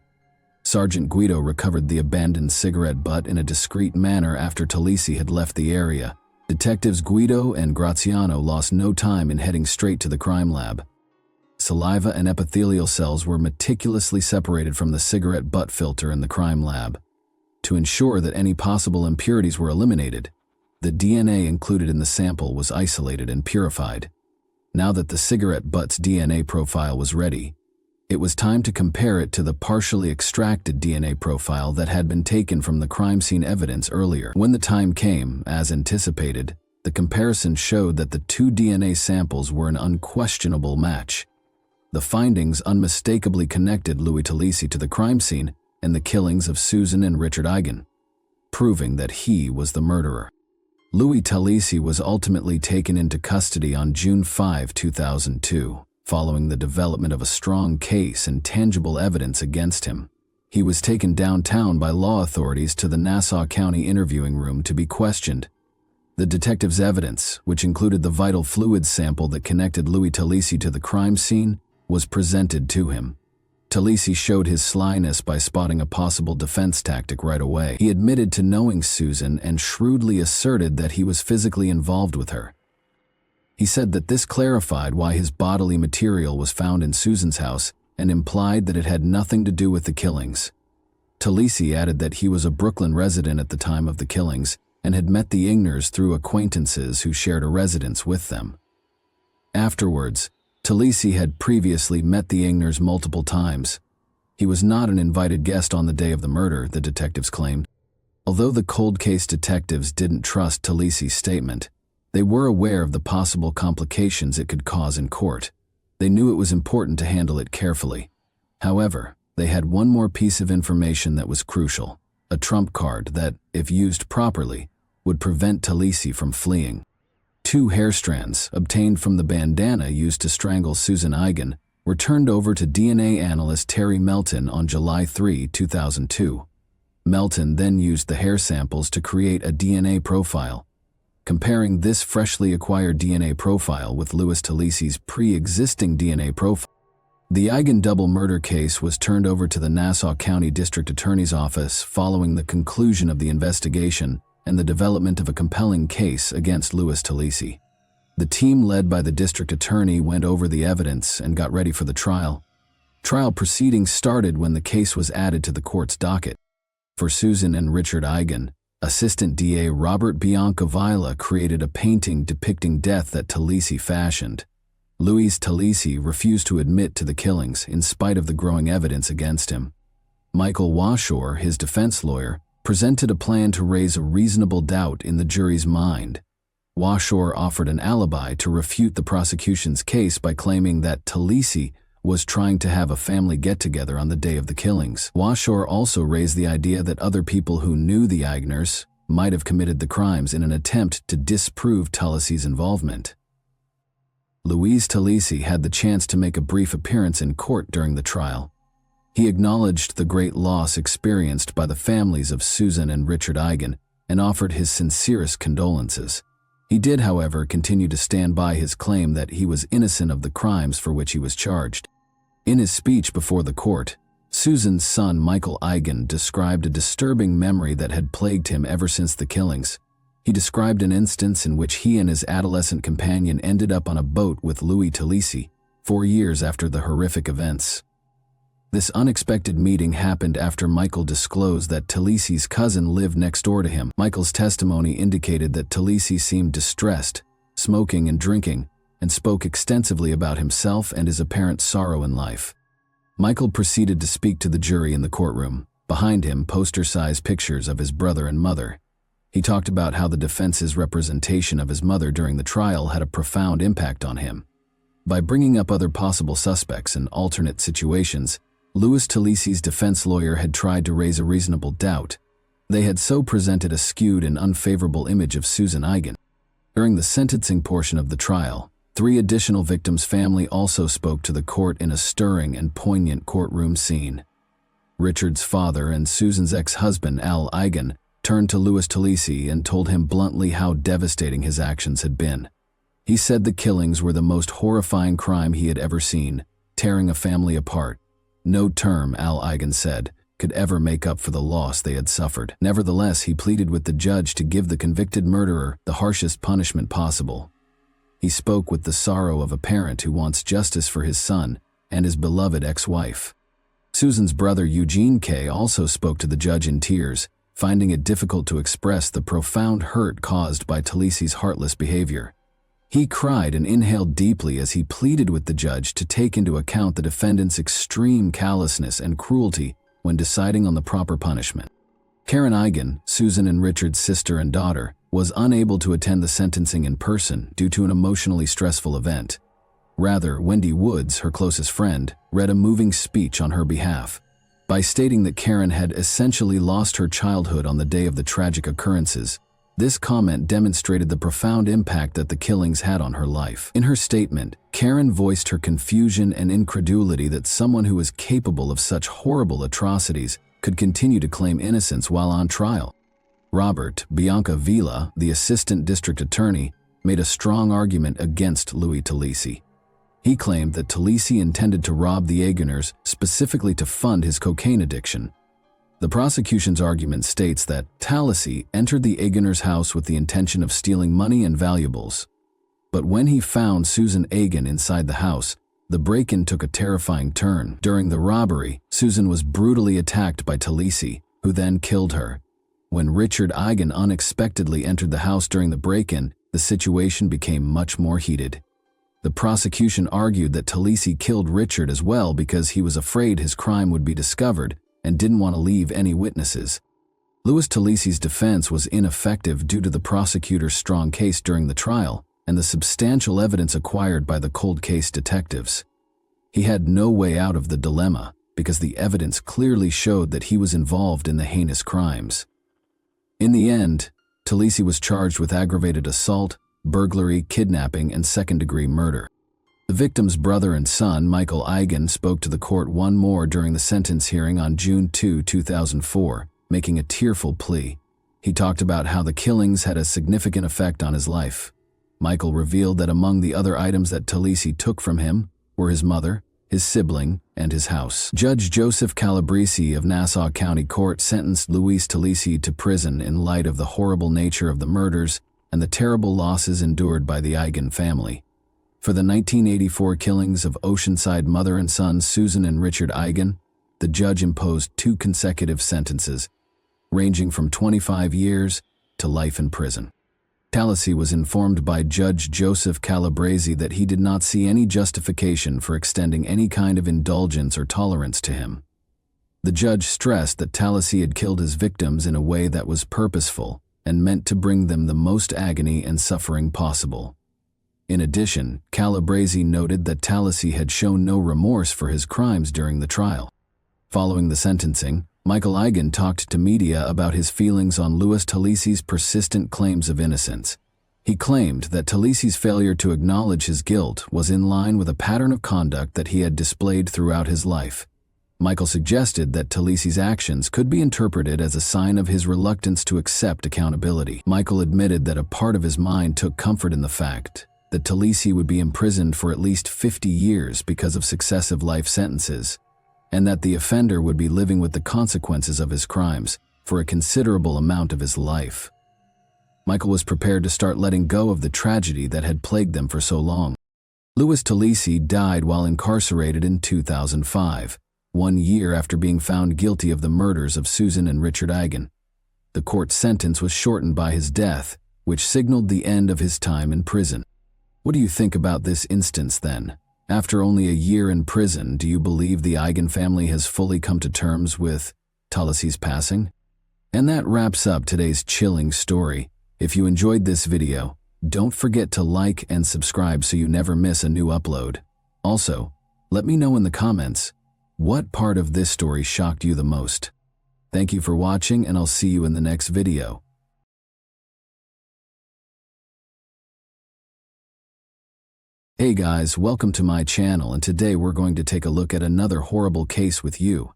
Sergeant Guido recovered the abandoned cigarette butt in a discreet manner after Talisi had left the area. Detectives Guido and Graziano lost no time in heading straight to the crime lab. Saliva and epithelial cells were meticulously separated from the cigarette butt filter in the crime lab. To ensure that any possible impurities were eliminated, The DNA included in the sample was isolated and purified. Now that the cigarette butt's DNA profile was ready, it was time to compare it to the partially extracted DNA profile that had been taken from the crime scene evidence earlier. When the time came, as anticipated, the comparison showed that the two DNA samples were an unquestionable match. The findings unmistakably connected Louis Talisi to the crime scene and the killings of Susan and Richard Eigen, proving that he was the murderer. Louis Talisi was ultimately taken into custody on June 5, 2002, following the development of a strong case and tangible evidence against him. He was taken downtown by law authorities to the Nassau County interviewing room to be questioned. The detective's evidence, which included the vital fluid sample that connected Louis Talisi to the crime scene, was presented to him. Talisi showed his slyness by spotting a possible defense tactic right away. He admitted to knowing Susan and shrewdly asserted that he was physically involved with her. He said that this clarified why his bodily material was found in Susan's house and implied that it had nothing to do with the killings. Talisi added that he was a Brooklyn resident at the time of the killings and had met the Igners through acquaintances who shared a residence with them. Afterwards, Talisi had previously met the Igners multiple times. He was not an invited guest on the day of the murder, the detectives claimed. Although the cold case detectives didn't trust Talisi's statement, they were aware of the possible complications it could cause in court. They knew it was important to handle it carefully. However, they had one more piece of information that was crucial, a trump card that, if used properly, would prevent Talisi from fleeing. 2 hair strands, obtained from the bandana used to strangle Susan Eigen, were turned over to DNA analyst Terry Melton on July 3, 2002. Melton then used the hair samples to create a DNA profile. Comparing this freshly acquired DNA profile with Louis Talisi's pre-existing DNA profile, the Eigen double murder case was turned over to the Nassau County District Attorney's Office following the conclusion of the investigation and the development of a compelling case against Louis Talisi. The team led by the district attorney went over the evidence and got ready for the trial. Trial proceedings started when the case was added to the court's docket. For Susan and Richard Eigen, Assistant DA Robert Biancavilla created a painting depicting death that Talisi fashioned. Louis Talisi refused to admit to the killings in spite of the growing evidence against him. Michael Washore, his defense lawyer, presented a plan to raise a reasonable doubt in the jury's mind. Washore offered an alibi to refute the prosecution's case by claiming that Talisi was trying to have a family get-together on the day of the killings. Washore also raised the idea that other people who knew the Eigners might have committed the crimes in an attempt to disprove Talisi's involvement. Louis Talisi had the chance to make a brief appearance in court during the trial. He acknowledged the great loss experienced by the families of Susan and Richard Eigen and offered his sincerest condolences. He did, however, continue to stand by his claim that he was innocent of the crimes for which he was charged. In his speech before the court, Susan's son Michael Eigen described a disturbing memory that had plagued him ever since the killings. He described an instance in which he and his adolescent companion ended up on a boat with Louis Talisi 4 years after the horrific events. This unexpected meeting happened after Michael disclosed that Talisi's cousin lived next door to him. Michael's testimony indicated that Talisi seemed distressed, smoking and drinking, and spoke extensively about himself and his apparent sorrow in life. Michael proceeded to speak to the jury in the courtroom. Behind him, poster-sized pictures of his brother and mother. He talked about how the defense's representation of his mother during the trial had a profound impact on him. By bringing up other possible suspects and alternate situations, Louis Talisi's defense lawyer had tried to raise a reasonable doubt. They had so presented a skewed and unfavorable image of Susan Eigen. During the sentencing portion of the trial, 3 additional victims' family also spoke to the court in a stirring and poignant courtroom scene. Richard's father and Susan's ex-husband, Al Eigen, turned to Louis Talisi and told him bluntly how devastating his actions had been. He said the killings were the most horrifying crime he had ever seen, tearing a family apart. No term, Al Eigen said, could ever make up for the loss they had suffered. Nevertheless, he pleaded with the judge to give the convicted murderer the harshest punishment possible. He spoke with the sorrow of a parent who wants justice for his son and his beloved ex-wife. Susan's brother Eugene K. also spoke to the judge in tears, finding it difficult to express the profound hurt caused by Talisi's heartless behavior. He cried and inhaled deeply as he pleaded with the judge to take into account the defendant's extreme callousness and cruelty when deciding on the proper punishment. Karen Eigen, Susan and Richard's sister and daughter, was unable to attend the sentencing in person due to an emotionally stressful event. Rather, Wendy Woods, her closest friend, read a moving speech on her behalf. By stating that Karen had essentially lost her childhood on the day of the tragic occurrences, this comment demonstrated the profound impact that the killings had on her life. In her statement, Karen voiced her confusion and incredulity that someone who was capable of such horrible atrocities could continue to claim innocence while on trial. Robert Bianca Villa, the assistant district attorney, made a strong argument against Louis Talisi. He claimed that Talisi intended to rob the Eigeners specifically to fund his cocaine addiction. The prosecution's argument states that Talisi entered the Eigeners' house with the intention of stealing money and valuables. But when he found Susan Eigen inside the house, the break-in took a terrifying turn. During the robbery, Susan was brutally attacked by Talisi, who then killed her. When Richard Eigen unexpectedly entered the house during the break-in, the situation became much more heated. The prosecution argued that Talisi killed Richard as well because he was afraid his crime would be discovered and didn't want to leave any witnesses. Louis Talisi's defense was ineffective due to the prosecutor's strong case during the trial and the substantial evidence acquired by the cold case detectives. He had no way out of the dilemma because the evidence clearly showed that he was involved in the heinous crimes. In the end, Talisi was charged with aggravated assault, burglary, kidnapping, and second-degree murder. The victim's brother and son, Michael Eigen, spoke to the court one more during the sentence hearing on June 2, 2004, making a tearful plea. He talked about how the killings had a significant effect on his life. Michael revealed that among the other items that Talisi took from him were his mother, his sibling, and his house. Judge Joseph Calabrese of Nassau County Court sentenced Louis Talisi to prison in light of the horrible nature of the murders and the terrible losses endured by the Eigen family. For the 1984 killings of Oceanside mother and son Susan and Richard Eigen, the judge imposed 2 consecutive sentences, ranging from 25 years to life in prison. Talisi was informed by Judge Joseph Calabrese that he did not see any justification for extending any kind of indulgence or tolerance to him. The judge stressed that Talisi had killed his victims in a way that was purposeful and meant to bring them the most agony and suffering possible. In addition, Calabrese noted that Talisi had shown no remorse for his crimes during the trial. Following the sentencing, Michael Eigen talked to media about his feelings on Louis Talisi's persistent claims of innocence. He claimed that Talisi's failure to acknowledge his guilt was in line with a pattern of conduct that he had displayed throughout his life. Michael suggested that Talisi's actions could be interpreted as a sign of his reluctance to accept accountability. Michael admitted that a part of his mind took comfort in the fact that Talisi would be imprisoned for at least 50 years because of successive life sentences, and that the offender would be living with the consequences of his crimes for a considerable amount of his life. Michael was prepared to start letting go of the tragedy that had plagued them for so long. Louis Talisi died while incarcerated in 2005, 1 year after being found guilty of the murders of Susan and Richard Eigen. The court sentence was shortened by his death, which signaled the end of his time in prison. What do you think about this instance then? After only a year in prison, do you believe the Eigen family has fully come to terms with Talisi's passing? And that wraps up today's chilling story. If you enjoyed this video, don't forget to like and subscribe so you never miss a new upload. Also, let me know in the comments, what part of this story shocked you the most? Thank you for watching, and I'll see you in the next video. Hey guys, welcome to my channel, and today we're going to take a look at another horrible case with you.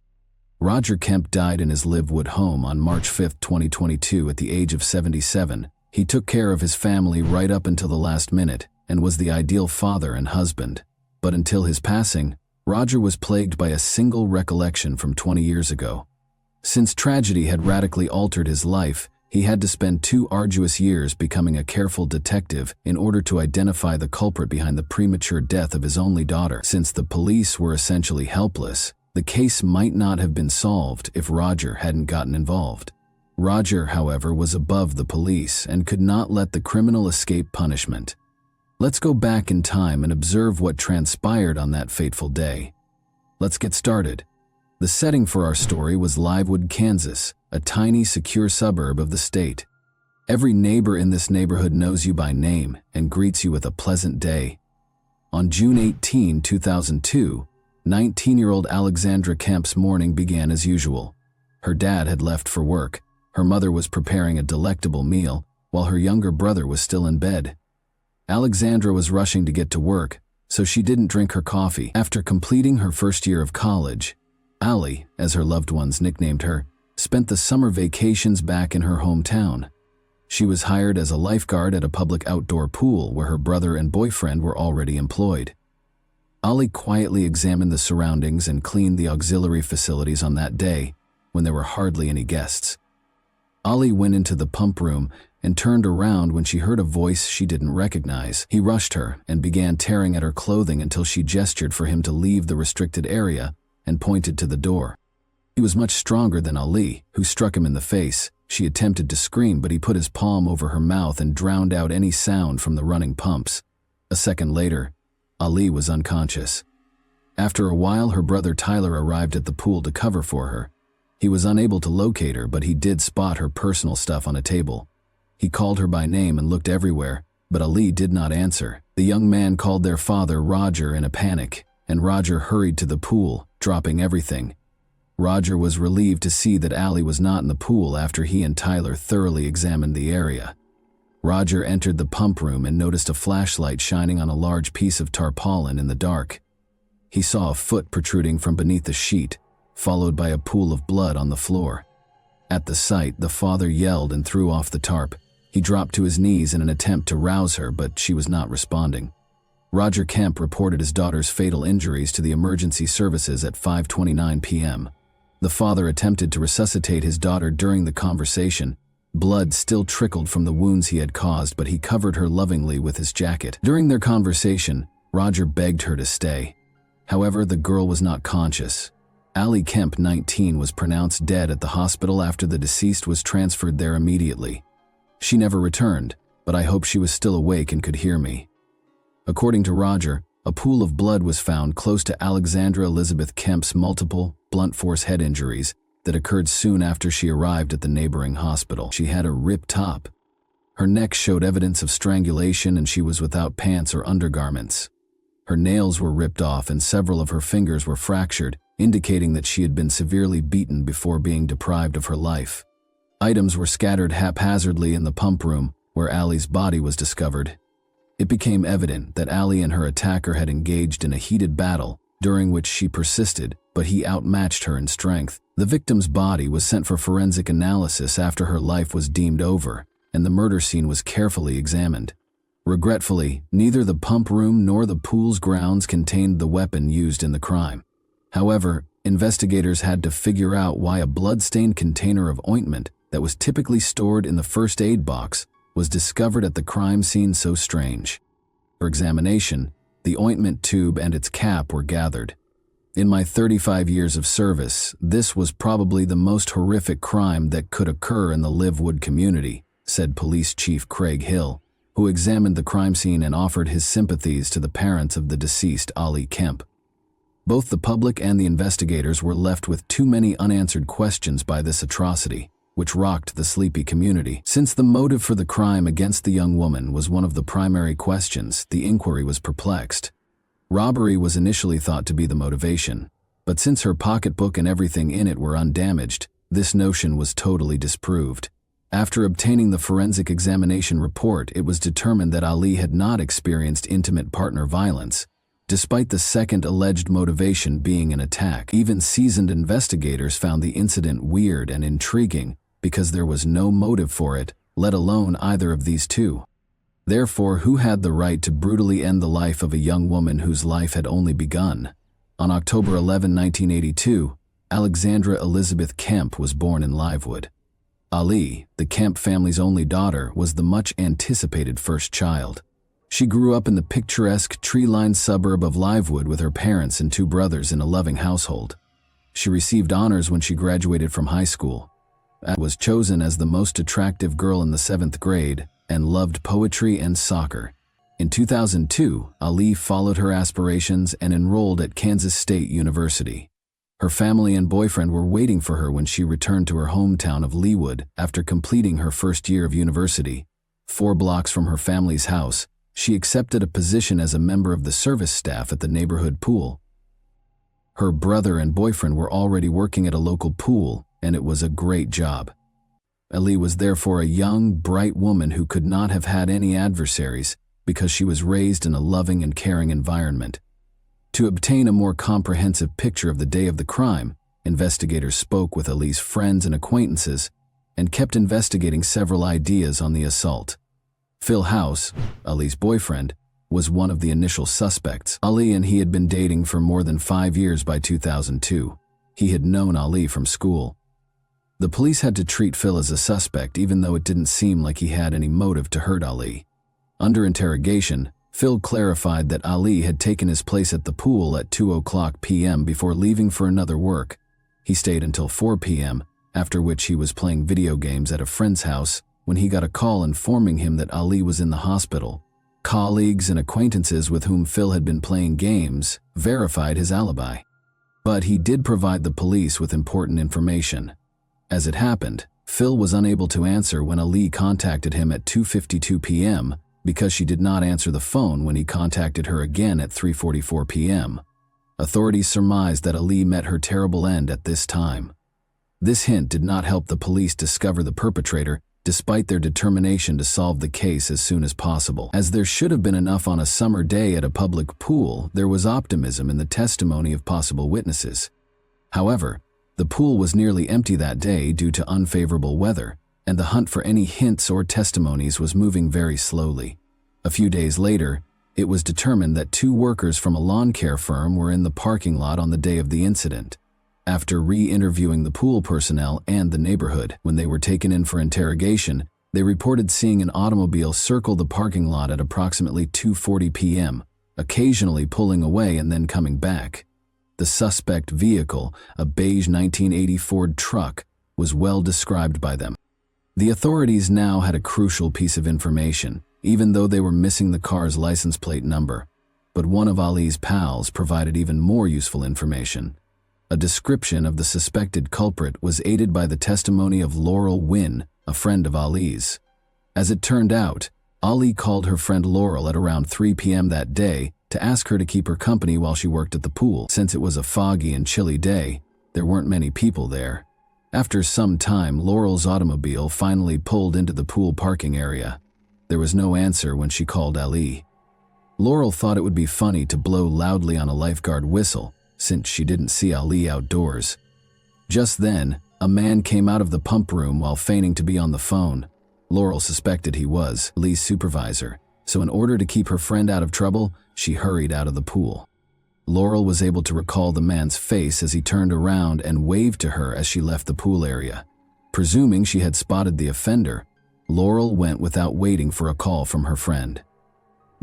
Roger Kemp died in his Livewood home on March 5, 2022 at the age of 77. He took care of his family right up until the last minute and was the ideal father and husband. But until his passing, Roger was plagued by a single recollection from 20 years ago. Since tragedy had radically altered his life, he had to spend 2 arduous years becoming a careful detective in order to identify the culprit behind the premature death of his only daughter. Since the police were essentially helpless, the case might not have been solved if Roger hadn't gotten involved. Roger, however, was above the police and could not let the criminal escape punishment. Let's go back in time and observe what transpired on that fateful day. Let's get started. The setting for our story was Livewood, Kansas, a tiny, secure suburb of the state. Every neighbor in this neighborhood knows you by name and greets you with a pleasant day. On June 18, 2002, 19-year-old Alexandra Kemp's morning began as usual. Her dad had left for work. Her mother was preparing a delectable meal, while her younger brother was still in bed. Alexandra was rushing to get to work, so she didn't drink her coffee. After completing her first year of college, Allie, as her loved ones nicknamed her, spent the summer vacations back in her hometown. She was hired as a lifeguard at a public outdoor pool where her brother and boyfriend were already employed. Allie quietly examined the surroundings and cleaned the auxiliary facilities on that day, when there were hardly any guests. Allie went into the pump room and turned around when she heard a voice she didn't recognize. He rushed her and began tearing at her clothing until she gestured for him to leave the restricted area and pointed to the door. He was much stronger than Ali, who struck him in the face. She attempted to scream, but he put his palm over her mouth and drowned out any sound from the running pumps. A second later, Ali was unconscious. After a while, her brother Tyler arrived at the pool to cover for her. He was unable to locate her, but he did spot her personal stuff on a table. He called her by name and looked everywhere, but Ali did not answer. The young man called their father, Roger, in a panic, and Roger hurried to the pool, dropping everything. Roger was relieved to see that Ali was not in the pool after he and Tyler thoroughly examined the area. Roger entered the pump room and noticed a flashlight shining on a large piece of tarpaulin in the dark. He saw a foot protruding from beneath the sheet, followed by a pool of blood on the floor. At the sight, the father yelled and threw off the tarp. He dropped to his knees in an attempt to rouse her, but she was not responding. Roger Kemp reported his daughter's fatal injuries to the emergency services at 5:29 p.m. The father attempted to resuscitate his daughter during the conversation. Blood still trickled from the wounds he had caused, but he covered her lovingly with his jacket. During their conversation, Roger begged her to stay. However, the girl was not conscious. Allie Kemp, 19, was pronounced dead at the hospital after the deceased was transferred there immediately. She never returned, but I hope she was still awake and could hear me. According to Roger, a pool of blood was found close to Alexandra Elizabeth Kemp's multiple blunt force head injuries that occurred soon after she arrived at the neighboring hospital. She had a ripped top. Her neck showed evidence of strangulation and she was without pants or undergarments. Her nails were ripped off and several of her fingers were fractured, indicating that she had been severely beaten before being deprived of her life. Items were scattered haphazardly in the pump room where Allie's body was discovered. It became evident that Allie and her attacker had engaged in a heated battle, during which she persisted, but he outmatched her in strength. The victim's body was sent for forensic analysis after her life was deemed over, and the murder scene was carefully examined. Regretfully, neither the pump room nor the pool's grounds contained the weapon used in the crime. However, investigators had to figure out why a blood-stained container of ointment that was typically stored in the first aid box was discovered at the crime scene so strange. For examination, the ointment tube and its cap were gathered. In my 35 years of service, this was probably the most horrific crime that could occur in the Livewood community, said Police Chief Craig Hill, who examined the crime scene and offered his sympathies to the parents of the deceased Ali Kemp. Both the public and the investigators were left with too many unanswered questions by this atrocity, which rocked the sleepy community. Since the motive for the crime against the young woman was one of the primary questions, the inquiry was perplexed. Robbery was initially thought to be the motivation, but since her pocketbook and everything in it were undamaged, this notion was totally disproved. After obtaining the forensic examination report, it was determined that Ali had not experienced intimate partner violence, despite the second alleged motivation being an attack. Even seasoned investigators found the incident weird and intriguing because there was no motive for it, let alone either of these two. Therefore, who had the right to brutally end the life of a young woman whose life had only begun? On October 11, 1982, Alexandra Elizabeth Kemp was born in Livewood. Ali, the Kemp family's only daughter, was the much-anticipated first child. She grew up in the picturesque, tree-lined suburb of Livewood with her parents and two brothers in a loving household. She received honors when she graduated from high school. Was chosen as the most attractive girl in the 7th grade and loved poetry and soccer. In 2002, Ali followed her aspirations and enrolled at Kansas State University. Her family and boyfriend were waiting for her when she returned to her hometown of Leawood after completing her first year of university. 4 blocks from her family's house, she accepted a position as a member of the service staff at the neighborhood pool. Her brother and boyfriend were already working at a local pool, and it was a great job. Ali was therefore a young, bright woman who could not have had any adversaries because she was raised in a loving and caring environment. To obtain a more comprehensive picture of the day of the crime, investigators spoke with Ali's friends and acquaintances and kept investigating several ideas on the assault. Phil House, Ali's boyfriend, was one of the initial suspects. Ali and he had been dating for more than 5 years by 2002. He had known Ali from school. The police had to treat Phil as a suspect even though it didn't seem like he had any motive to hurt Ali. Under interrogation, Phil clarified that Ali had taken his place at the pool at 2:00 p.m. before leaving for another work. He stayed until 4 p.m., after which he was playing video games at a friend's house when he got a call informing him that Ali was in the hospital. Colleagues and acquaintances with whom Phil had been playing games verified his alibi. But he did provide the police with important information. As it happened, Phil was unable to answer when Ali contacted him at 2:52 p.m. because she did not answer the phone when he contacted her again at 3:44 p.m. Authorities surmised that Ali met her terrible end at this time. This hint did not help the police discover the perpetrator, despite their determination to solve the case as soon as possible. As there should have been enough on a summer day at a public pool, there was optimism in the testimony of possible witnesses. However, the pool was nearly empty that day due to unfavorable weather, and the hunt for any hints or testimonies was moving very slowly. A few days later, it was determined that 2 workers from a lawn care firm were in the parking lot on the day of the incident. After re-interviewing the pool personnel and the neighborhood, when they were taken in for interrogation, they reported seeing an automobile circle the parking lot at approximately 2:40 p.m., occasionally pulling away and then coming back. The suspect vehicle, a beige 1980 Ford truck, was well described by them. The authorities now had a crucial piece of information, even though they were missing the car's license plate number. But one of Ali's pals provided even more useful information. A description of the suspected culprit was aided by the testimony of Laurel Wynn, a friend of Ali's. As it turned out, Ali called her friend Laurel at around 3 p.m. that day to ask her to keep her company while she worked at the pool. Since it was a foggy and chilly day, there weren't many people there. After some time, Laurel's automobile finally pulled into the pool parking area. There was no answer when she called Ali. Laurel thought it would be funny to blow loudly on a lifeguard whistle, since she didn't see Ali outdoors. Just then, a man came out of the pump room while feigning to be on the phone. Laurel suspected he was Ali's supervisor, so in order to keep her friend out of trouble, she hurried out of the pool. Laurel was able to recall the man's face as he turned around and waved to her as she left the pool area. Presuming she had spotted the offender, Laurel went without waiting for a call from her friend.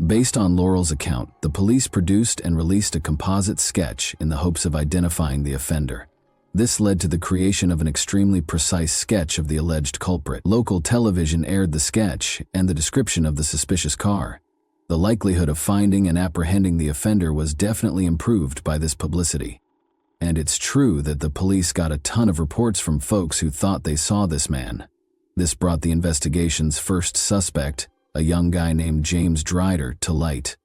Based on Laurel's account, the police produced and released a composite sketch in the hopes of identifying the offender. This led to the creation of an extremely precise sketch of the alleged culprit. Local television aired the sketch and the description of the suspicious car. The likelihood of finding and apprehending the offender was definitely improved by this publicity. And it's true that the police got a ton of reports from folks who thought they saw this man. This brought the investigation's first suspect, a young guy named James Drider, to light.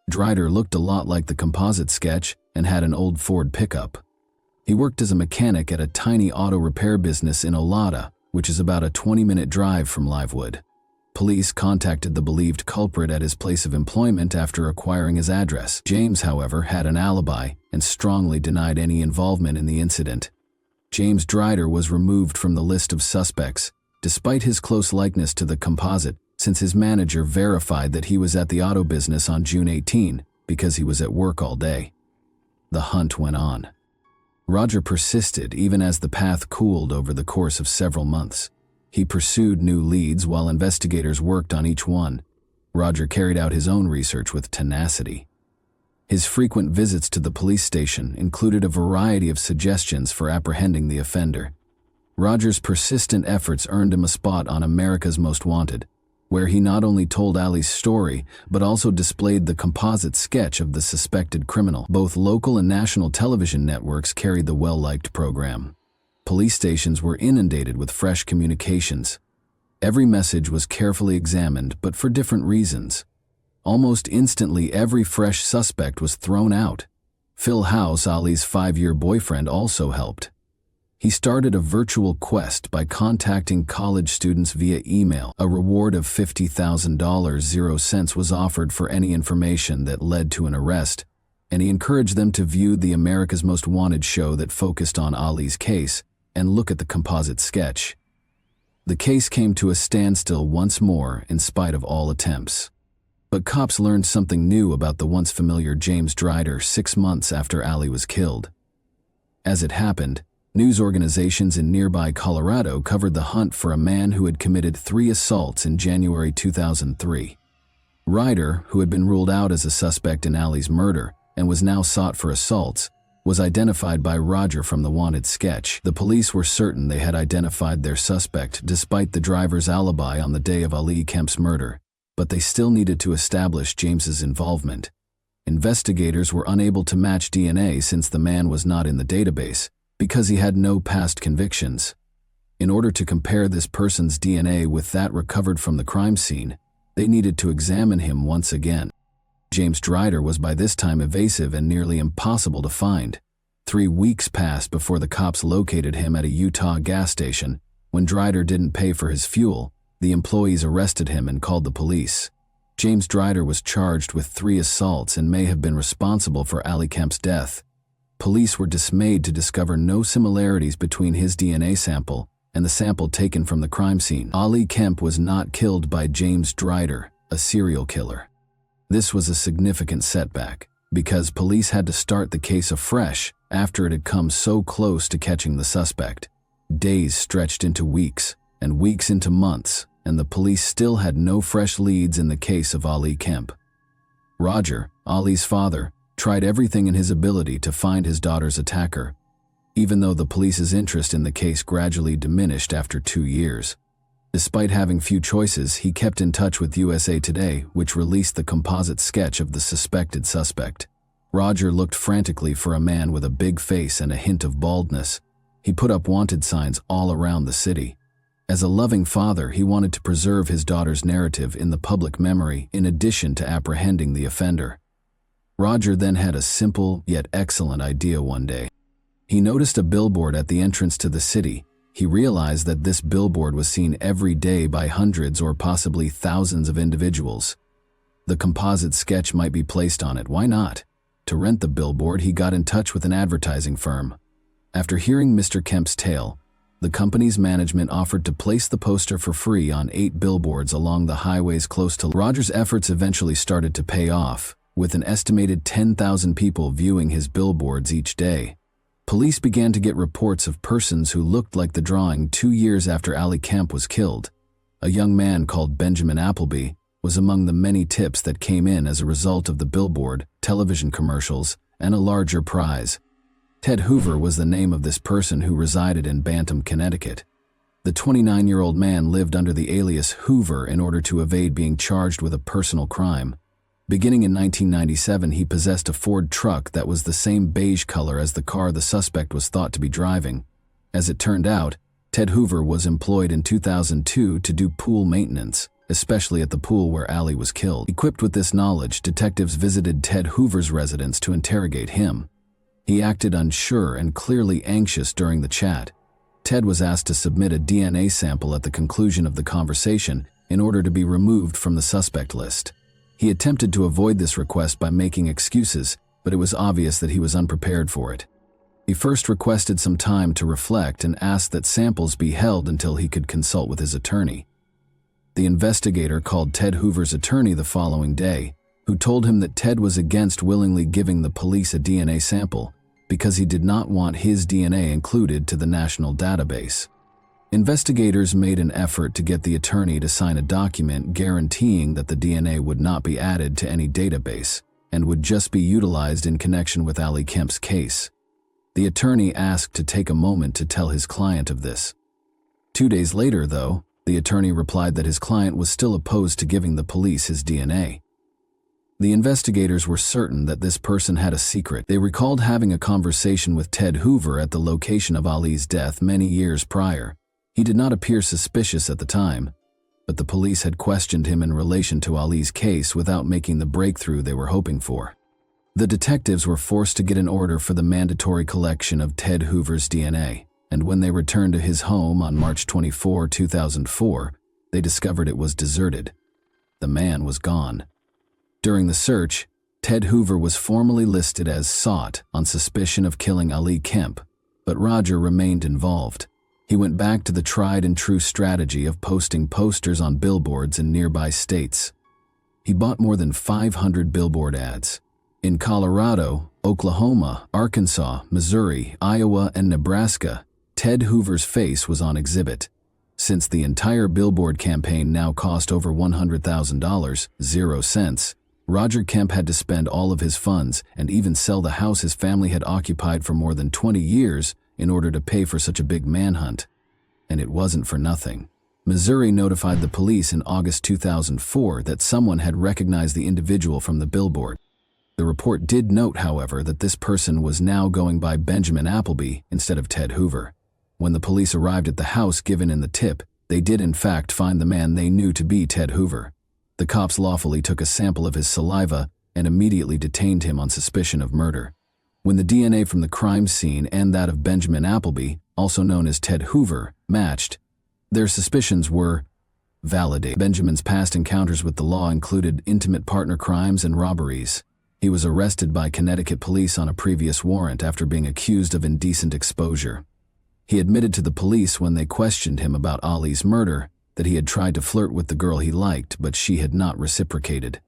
Drider looked a lot like the composite sketch and had an old Ford pickup. He worked as a mechanic at a tiny auto repair business in Olata, which is about a 20-minute drive from Livewood. Police contacted the believed culprit at his place of employment after acquiring his address. James, however, had an alibi and strongly denied any involvement in the incident. James Drider was removed from the list of suspects, despite his close likeness to the composite, since his manager verified that he was at the auto business on June 18 because he was at work all day. The hunt went on. Roger persisted even as the path cooled over the course of several months. He pursued new leads while investigators worked on each one. Roger carried out his own research with tenacity. His frequent visits to the police station included a variety of suggestions for apprehending the offender. Roger's persistent efforts earned him a spot on America's Most Wanted, where he not only told Ali's story, but also displayed the composite sketch of the suspected criminal. Both local and national television networks carried the well-liked program. Police stations were inundated with fresh communications. Every message was carefully examined, but for different reasons. Almost instantly, every fresh suspect was thrown out. Phil House, Ali's 5-year boyfriend, also helped. He started a virtual quest by contacting college students via email. A reward of $50,000 was offered for any information that led to an arrest, and he encouraged them to view the America's Most Wanted show that focused on Ali's case and look at the composite sketch. The case came to a standstill once more in spite of all attempts. But cops learned something new about the once familiar James Drider 6 months after Ali was killed. As it happened, news organizations in nearby Colorado covered the hunt for a man who had committed 3 assaults in January 2003. Ryder, who had been ruled out as a suspect in Ali's murder and was now sought for assaults, was identified by Roger from the wanted sketch. The police were certain they had identified their suspect despite the driver's alibi on the day of Ali Kemp's murder, but they still needed to establish James's involvement. Investigators were unable to match DNA since the man was not in the database, because he had no past convictions. In order to compare this person's DNA with that recovered from the crime scene, they needed to examine him once again. James Drider was by this time evasive and nearly impossible to find. 3 weeks passed before the cops located him at a Utah gas station. When Drider didn't pay for his fuel, the employees arrested him and called the police. James Drider was charged with 3 assaults and may have been responsible for Ali Kemp's death. Police were dismayed to discover no similarities between his DNA sample and the sample taken from the crime scene. Ali Kemp was not killed by James Drider, a serial killer. This was a significant setback, because police had to start the case afresh after it had come so close to catching the suspect. Days stretched into weeks, and weeks into months, and the police still had no fresh leads in the case of Ali Kemp. Roger, Ali's father, tried everything in his ability to find his daughter's attacker, even though the police's interest in the case gradually diminished after 2 years. Despite having few choices, he kept in touch with USA Today, which released the composite sketch of the suspected suspect. Roger looked frantically for a man with a big face and a hint of baldness. He put up wanted signs all around the city. As a loving father, he wanted to preserve his daughter's narrative in the public memory in addition to apprehending the offender. Roger then had a simple yet excellent idea one day. He noticed a billboard at the entrance to the city. He realized that this billboard was seen every day by hundreds or possibly thousands of individuals. The composite sketch might be placed on it, why not? To rent the billboard, he got in touch with an advertising firm. After hearing Mr. Kemp's tale, the company's management offered to place the poster for free on 8 billboards along the highways close to. Roger's efforts eventually started to pay off, with an estimated 10,000 people viewing his billboards each day. Police began to get reports of persons who looked like the drawing 2 years after Ali Kemp was killed. A young man called Benjamin Appleby was among the many tips that came in as a result of the billboard, television commercials, and a larger prize. Ted Hoover was the name of this person who resided in Bantam, Connecticut. The 29-year-old man lived under the alias Hoover in order to evade being charged with a personal crime. Beginning in 1997, he possessed a Ford truck that was the same beige color as the car the suspect was thought to be driving. As it turned out, Ted Hoover was employed in 2002 to do pool maintenance, especially at the pool where Ali was killed. Equipped with this knowledge, detectives visited Ted Hoover's residence to interrogate him. He acted unsure and clearly anxious during the chat. Ted was asked to submit a DNA sample at the conclusion of the conversation in order to be removed from the suspect list. He attempted to avoid this request by making excuses, but it was obvious that he was unprepared for it. He first requested some time to reflect and asked that samples be held until he could consult with his attorney. The investigator called Ted Hoover's attorney the following day, who told him that Ted was against willingly giving the police a DNA sample because he did not want his DNA included to the national database. Investigators made an effort to get the attorney to sign a document guaranteeing that the DNA would not be added to any database and would just be utilized in connection with Ali Kemp's case. The attorney asked to take a moment to tell his client of this. 2 days later, though, the attorney replied that his client was still opposed to giving the police his DNA. The investigators were certain that this person had a secret. They recalled having a conversation with Ted Hoover at the location of Ali's death many years prior. He did not appear suspicious at the time, but the police had questioned him in relation to Ali's case without making the breakthrough they were hoping for. The detectives were forced to get an order for the mandatory collection of Ted Hoover's DNA, and when they returned to his home on March 24, 2004, they discovered it was deserted. The man was gone. During the search, Ted Hoover was formally listed as sought on suspicion of killing Ali Kemp, but Roger remained involved. He went back to the tried and true strategy of posting posters on billboards in nearby states. He bought more than 500 billboard ads. In Colorado, Oklahoma, Arkansas, Missouri, Iowa, and Nebraska, Ted Hoover's face was on exhibit. Since the entire billboard campaign now cost over $100,000, 0 cents, Roger Kemp had to spend all of his funds and even sell the house his family had occupied for more than 20 years in order to pay for such a big manhunt. And it wasn't for nothing. Missouri notified the police in August 2004 that someone had recognized the individual from the billboard. The report did note, however, that this person was now going by Benjamin Appleby instead of Ted Hoover. When the police arrived at the house given in the tip, they did in fact find the man they knew to be Ted Hoover. The cops lawfully took a sample of his saliva and immediately detained him on suspicion of murder. When the DNA from the crime scene and that of Benjamin Appleby, also known as Ted Hoover, matched, their suspicions were validated. Benjamin's past encounters with the law included intimate partner crimes and robberies. He was arrested by Connecticut police on a previous warrant after being accused of indecent exposure. He admitted to the police when they questioned him about Ali's murder that he had tried to flirt with the girl he liked, but she had not reciprocated.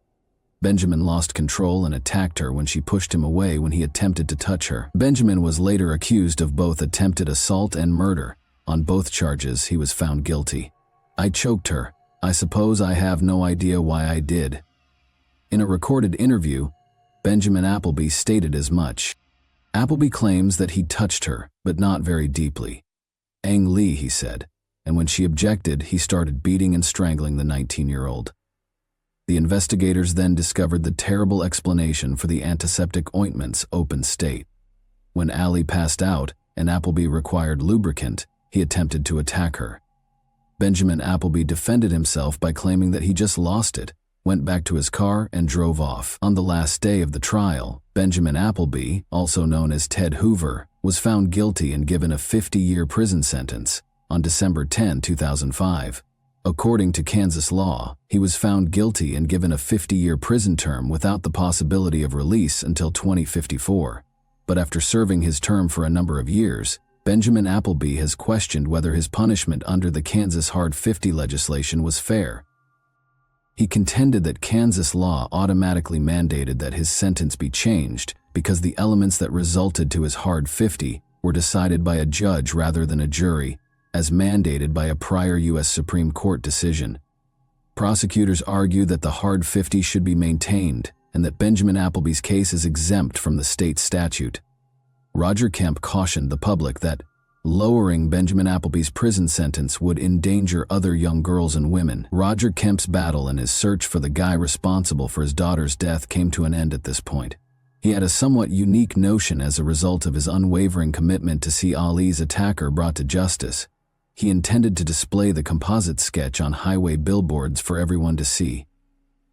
Benjamin lost control and attacked her when she pushed him away when he attempted to touch her. Benjamin was later accused of both attempted assault and murder. On both charges, he was found guilty. "I choked her. I suppose I have no idea why I did." In a recorded interview, Benjamin Appleby stated as much. Appleby claims that he touched her, but not very deeply. "Ang Lee," he said, and when she objected, he started beating and strangling the 19-year-old. The investigators then discovered the terrible explanation for the antiseptic ointment's open state. When Ali passed out and Appleby required lubricant, he attempted to attack her. Benjamin Appleby defended himself by claiming that he just lost it, went back to his car, and drove off. On the last day of the trial, Benjamin Appleby, also known as Ted Hoover, was found guilty and given a 50-year prison sentence on December 10, 2005. According to Kansas law, he was found guilty and given a 50-year prison term without the possibility of release until 2054. But after serving his term for a number of years, Benjamin Appleby has questioned whether his punishment under the Kansas Hard 50 legislation was fair. He contended that Kansas law automatically mandated that his sentence be changed because the elements that resulted to his Hard 50 were decided by a judge rather than a jury, as mandated by a prior U.S. Supreme Court decision. Prosecutors argue that the Hard 50 should be maintained and that Benjamin Appleby's case is exempt from the state statute. Roger Kemp cautioned the public that lowering Benjamin Appleby's prison sentence would endanger other young girls and women. Roger Kemp's battle and his search for the guy responsible for his daughter's death came to an end at this point. He had a somewhat unique notion as a result of his unwavering commitment to see Ali's attacker brought to justice. He intended to display the composite sketch on highway billboards for everyone to see.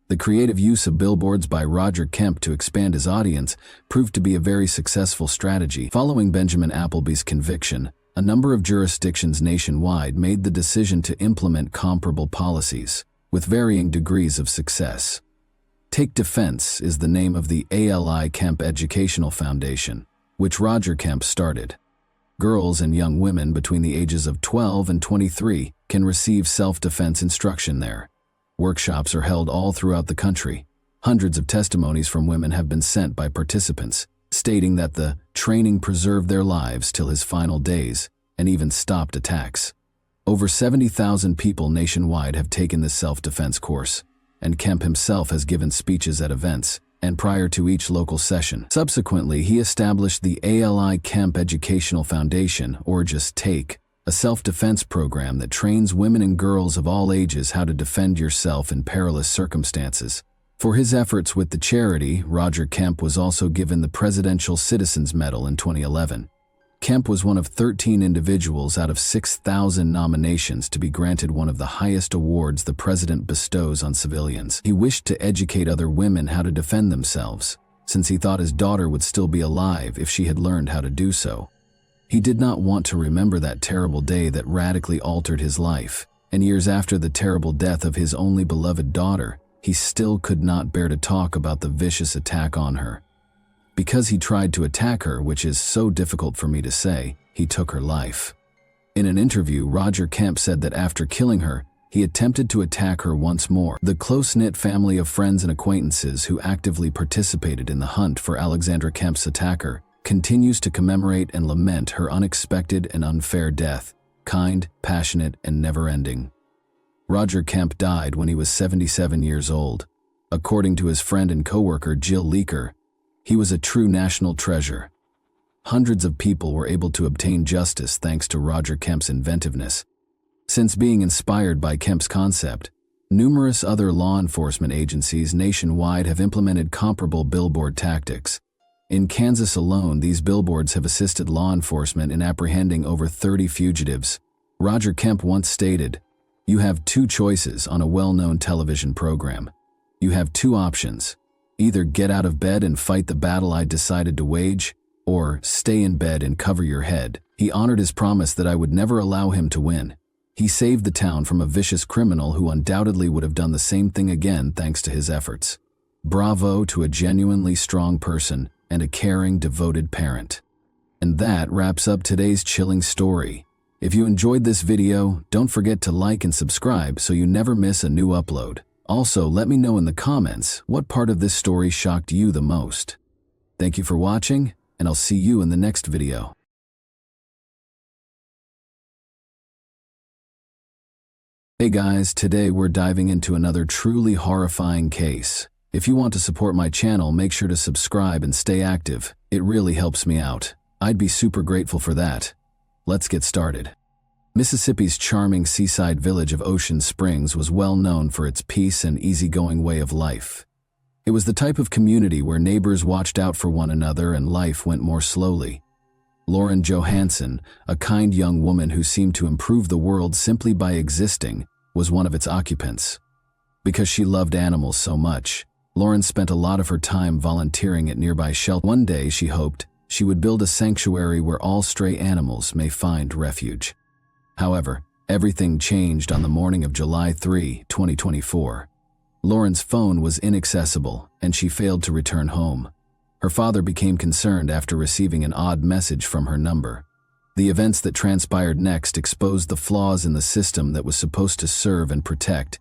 The creative use of billboards by Roger Kemp to expand his audience proved to be a very successful strategy. Following Benjamin Appleby's conviction, a number of jurisdictions nationwide made the decision to implement comparable policies, with varying degrees of success. Take Defense is the name of the Ali Kemp Educational Foundation, which Roger Kemp started. Girls and young women between the ages of 12 and 23 can receive self-defense instruction there. Workshops are held all throughout the country. Hundreds of testimonies from women have been sent by participants, stating that the training preserved their lives till his final days and even stopped attacks. Over 70,000 people nationwide have taken this self-defense course, and Kemp himself has given speeches at events and prior to each local session. Subsequently, he established the Ali Kemp Educational Foundation, or just TAKE, a self-defense program that trains women and girls of all ages how to defend yourself in perilous circumstances. For his efforts with the charity, Roger Kemp was also given the Presidential Citizens Medal in 2011. Kemp was one of 13 individuals out of 6,000 nominations to be granted one of the highest awards the president bestows on civilians. He wished to educate other women how to defend themselves, since he thought his daughter would still be alive if she had learned how to do so. He did not want to remember that terrible day that radically altered his life, and years after the terrible death of his only beloved daughter, he still could not bear to talk about the vicious attack on her. Because he tried to attack her, which is so difficult for me to say, he took her life. In an interview, Roger Kemp said that after killing her, he attempted to attack her once more. The close-knit family of friends and acquaintances who actively participated in the hunt for Alexandra Kemp's attacker continues to commemorate and lament her unexpected and unfair death, kind, passionate, and never-ending. Roger Kemp died when he was 77 years old. According to his friend and co-worker Jill Leaker, he was a true national treasure. Hundreds of people were able to obtain justice thanks to Roger Kemp's inventiveness. Since being inspired by Kemp's concept, numerous other law enforcement agencies nationwide have implemented comparable billboard tactics. In Kansas alone, these billboards have assisted law enforcement in apprehending over 30 fugitives. Roger Kemp once stated, "You have two choices on a well-known television program. You have two options. Either get out of bed and fight the battle I decided to wage, or stay in bed and cover your head." He honored his promise that I would never allow him to win. He saved the town from a vicious criminal who undoubtedly would have done the same thing again thanks to his efforts. Bravo to a genuinely strong person and a caring, devoted parent. And that wraps up today's chilling story. If you enjoyed this video, don't forget to like and subscribe so you never miss a new upload. Also, let me know in the comments what part of this story shocked you the most. Thank you for watching, and I'll see you in the next video. Hey guys, today we're diving into another truly horrifying case. If you want to support my channel, make sure to subscribe and stay active. It really helps me out. I'd be super grateful for that. Let's get started. Mississippi's charming seaside village of Ocean Springs was well known for its peace and easygoing way of life. It was the type of community where neighbors watched out for one another and life went more slowly. Lauren Johansson, a kind young woman who seemed to improve the world simply by existing, was one of its occupants. Because she loved animals so much, Lauren spent a lot of her time volunteering at nearby shelters. One day, she hoped, she would build a sanctuary where all stray animals may find refuge. However, everything changed on the morning of July 3, 2024. Lauren's phone was inaccessible, and she failed to return home. Her father became concerned after receiving an odd message from her number. The events that transpired next exposed the flaws in the system that was supposed to serve and protect.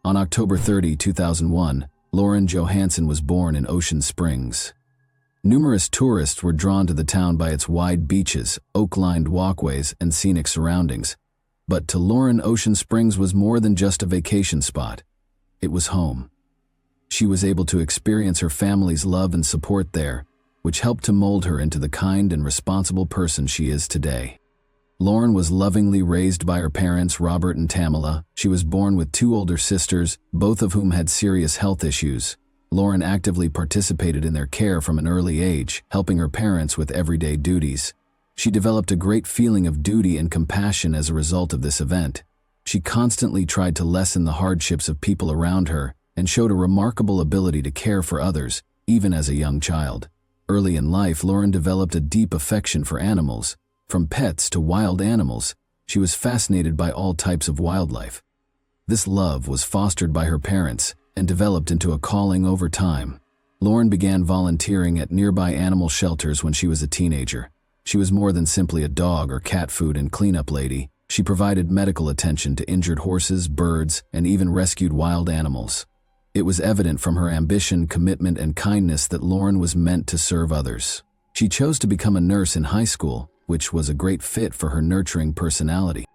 On October 30, 2001, Lauren Johansson was born in Ocean Springs. Numerous tourists were drawn to the town by its wide beaches, oak-lined walkways, and scenic surroundings. But to Lauren, Ocean Springs was more than just a vacation spot. It was home. She was able to experience her family's love and support there, which helped to mold her into the kind and responsible person she is today. Lauren was lovingly raised by her parents, Robert and Tamala. She was born with two older sisters, both of whom had serious health issues. Lauren actively participated in their care from an early age, helping her parents with everyday duties. She developed a great feeling of duty and compassion as a result of this event. She constantly tried to lessen the hardships of people around her and showed a remarkable ability to care for others, even as a young child. Early in life, Lauren developed a deep affection for animals. From pets to wild animals, she was fascinated by all types of wildlife. This love was fostered by her parents and developed into a calling over time. Lauren began volunteering at nearby animal shelters when she was a teenager. She was more than simply a dog or cat food and cleanup lady. She provided medical attention to injured horses, birds, and even rescued wild animals. It was evident from her ambition, commitment, and kindness that Lauren was meant to serve others. She chose to become a nurse in high school, which was a great fit for her nurturing personality.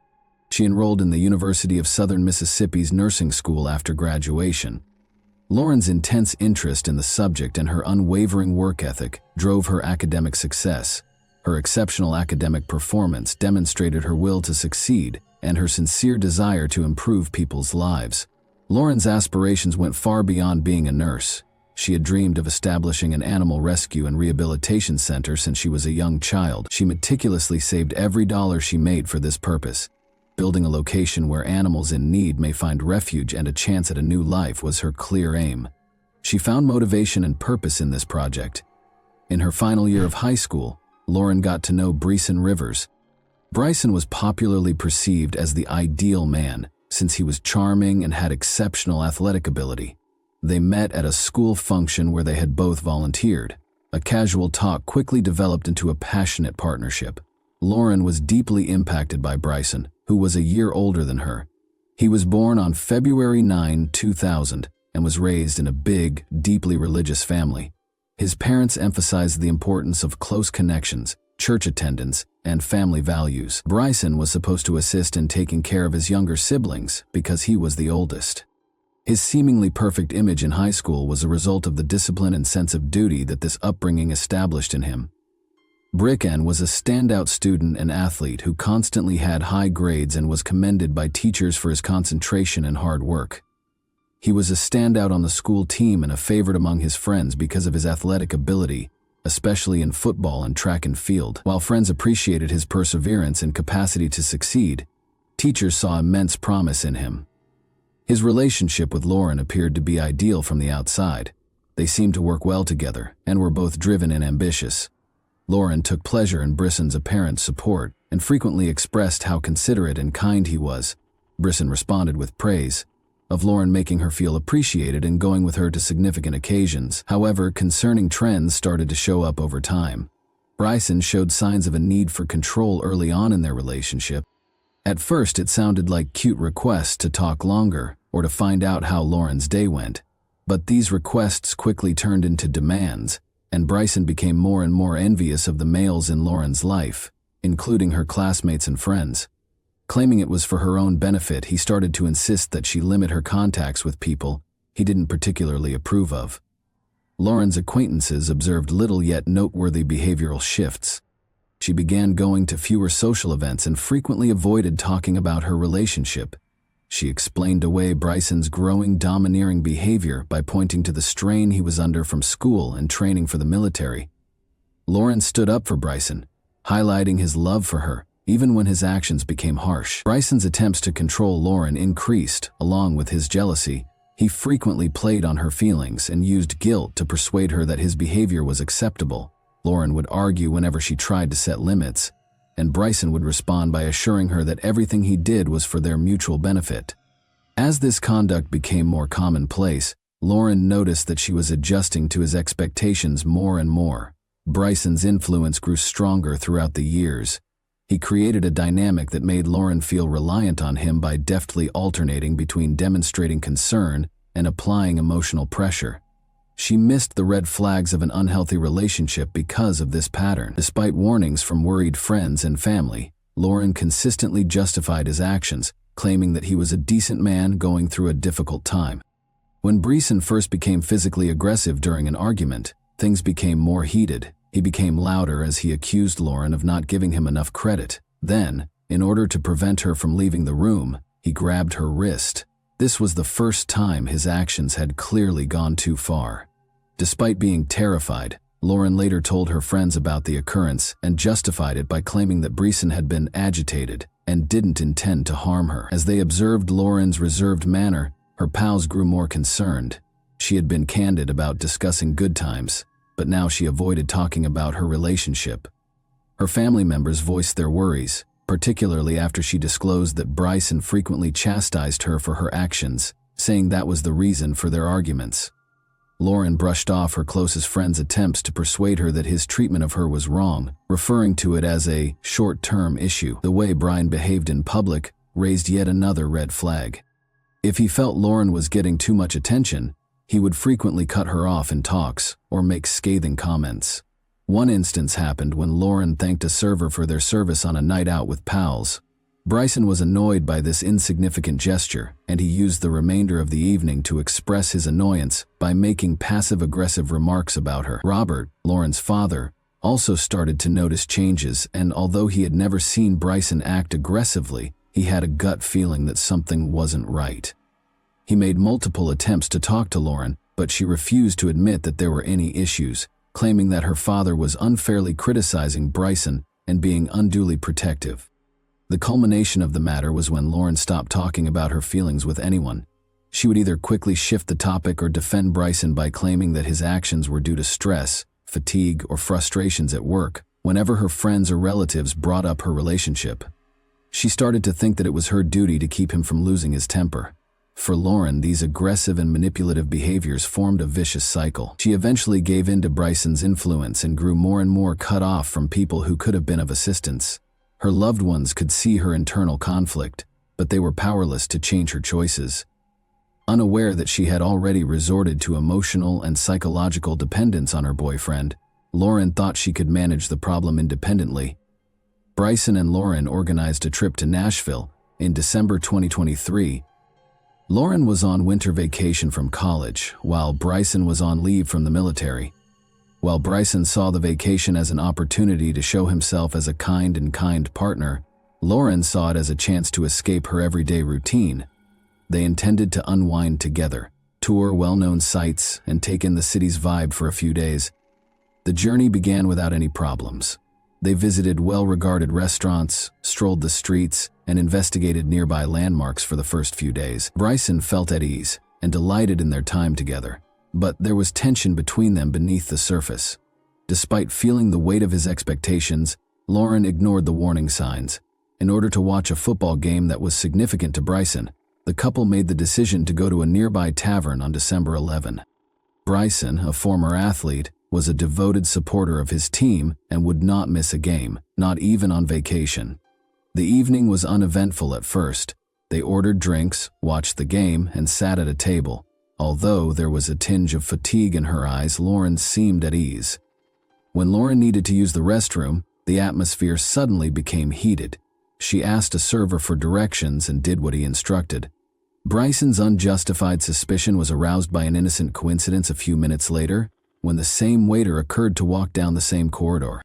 She enrolled in the University of Southern Mississippi's nursing school after graduation. Lauren's intense interest in the subject and her unwavering work ethic drove her academic success. Her exceptional academic performance demonstrated her will to succeed and her sincere desire to improve people's lives. Lauren's aspirations went far beyond being a nurse. She had dreamed of establishing an animal rescue and rehabilitation center since she was a young child. She meticulously saved every dollar she made for this purpose. Building a location where animals in need may find refuge and a chance at a new life was her clear aim. She found motivation and purpose in this project. In her final year of high school, Lauren got to know Bryson Rivers. Bryson was popularly perceived as the ideal man, since he was charming and had exceptional athletic ability. They met at a school function where they had both volunteered. A casual talk quickly developed into a passionate partnership. Lauren was deeply impacted by Bryson, who was a year older than her. He was born on February 9, 2000, and was raised in a big, deeply religious family. His parents emphasized the importance of close connections, church attendance, and family values. Bryson was supposed to assist in taking care of his younger siblings because he was the oldest. His seemingly perfect image in high school was a result of the discipline and sense of duty that this upbringing established in him. Bryson was a standout student and athlete who constantly had high grades and was commended by teachers for his concentration and hard work. He was a standout on the school team and a favorite among his friends because of his athletic ability, especially in football and track and field. While friends appreciated his perseverance and capacity to succeed, teachers saw immense promise in him. His relationship with Lauren appeared to be ideal from the outside. They seemed to work well together and were both driven and ambitious. Lauren took pleasure in Bryson's apparent support and frequently expressed how considerate and kind he was. Bryson responded with praise of Lauren, making her feel appreciated and going with her to significant occasions. However, concerning trends started to show up over time. Bryson showed signs of a need for control early on in their relationship. At first, it sounded like cute requests to talk longer or to find out how Lauren's day went. But these requests quickly turned into demands, and Bryson became more and more envious of the males in Lauren's life, including her classmates and friends. Claiming it was for her own benefit, he started to insist that she limit her contacts with people he didn't particularly approve of. Lauren's acquaintances observed little yet noteworthy behavioral shifts. She began going to fewer social events and frequently avoided talking about her relationship. She explained away Bryson's growing domineering behavior by pointing to the strain he was under from school and training for the military. Lauren stood up for Bryson, highlighting his love for her, even when his actions became harsh. Bryson's attempts to control Lauren increased, along with his jealousy. He frequently played on her feelings and used guilt to persuade her that his behavior was acceptable. Lauren would argue whenever she tried to set limits, and Bryson would respond by assuring her that everything he did was for their mutual benefit. As this conduct became more commonplace, Lauren noticed that she was adjusting to his expectations more and more. Bryson's influence grew stronger throughout the years. He created a dynamic that made Lauren feel reliant on him by deftly alternating between demonstrating concern and applying emotional pressure. She missed the red flags of an unhealthy relationship because of this pattern. Despite warnings from worried friends and family, Lauren consistently justified his actions, claiming that he was a decent man going through a difficult time. When Bryson first became physically aggressive during an argument, things became more heated. He became louder as he accused Lauren of not giving him enough credit. Then, in order to prevent her from leaving the room, he grabbed her wrist. This was the first time his actions had clearly gone too far. Despite being terrified, Lauren later told her friends about the occurrence and justified it by claiming that Bryson had been agitated and didn't intend to harm her. As they observed Lauren's reserved manner, her pals grew more concerned. She had been candid about discussing good times, but now she avoided talking about her relationship. Her family members voiced their worries, particularly after she disclosed that Bryson frequently chastised her for her actions, saying that was the reason for their arguments. Lauren brushed off her closest friend's attempts to persuade her that his treatment of her was wrong, referring to it as a short-term issue. The way Bryson behaved in public raised yet another red flag. If he felt Lauren was getting too much attention, he would frequently cut her off in talks or make scathing comments. One instance happened when Lauren thanked a server for their service on a night out with pals. Bryson was annoyed by this insignificant gesture, and he used the remainder of the evening to express his annoyance by making passive-aggressive remarks about her. Robert, Lauren's father, also started to notice changes, and although he had never seen Bryson act aggressively, he had a gut feeling that something wasn't right. He made multiple attempts to talk to Lauren, but she refused to admit that there were any issues, claiming that her father was unfairly criticizing Bryson and being unduly protective. The culmination of the matter was when Lauren stopped talking about her feelings with anyone. She would either quickly shift the topic or defend Bryson by claiming that his actions were due to stress, fatigue, or frustrations at work whenever her friends or relatives brought up her relationship. She started to think that it was her duty to keep him from losing his temper. For Lauren, these aggressive and manipulative behaviors formed a vicious cycle. She eventually gave in to Bryson's influence and grew more and more cut off from people who could have been of assistance. Her loved ones could see her internal conflict, but they were powerless to change her choices. Unaware that she had already resorted to emotional and psychological dependence on her boyfriend, Lauren thought she could manage the problem independently. Bryson and Lauren organized a trip to Nashville in December 2023. Lauren was on winter vacation from college, while Bryson was on leave from the military. While Bryson saw the vacation as an opportunity to show himself as a kind partner, Lauren saw it as a chance to escape her everyday routine. They intended to unwind together, tour well-known sites, and take in the city's vibe for a few days. The journey began without any problems. They visited well-regarded restaurants, strolled the streets, and investigated nearby landmarks for the first few days. Bryson felt at ease and delighted in their time together, but there was tension between them beneath the surface. Despite feeling the weight of his expectations, Lauren ignored the warning signs. In order to watch a football game that was significant to Bryson, the couple made the decision to go to a nearby tavern on December 11. Bryson, a former athlete, was a devoted supporter of his team and would not miss a game, not even on vacation. The evening was uneventful at first. They ordered drinks, watched the game, and sat at a table. Although there was a tinge of fatigue in her eyes, Lauren seemed at ease. When Lauren needed to use the restroom, the atmosphere suddenly became heated. She asked a server for directions and did what he instructed. Bryson's unjustified suspicion was aroused by an innocent coincidence a few minutes later, when the same waiter occurred to walk down the same corridor.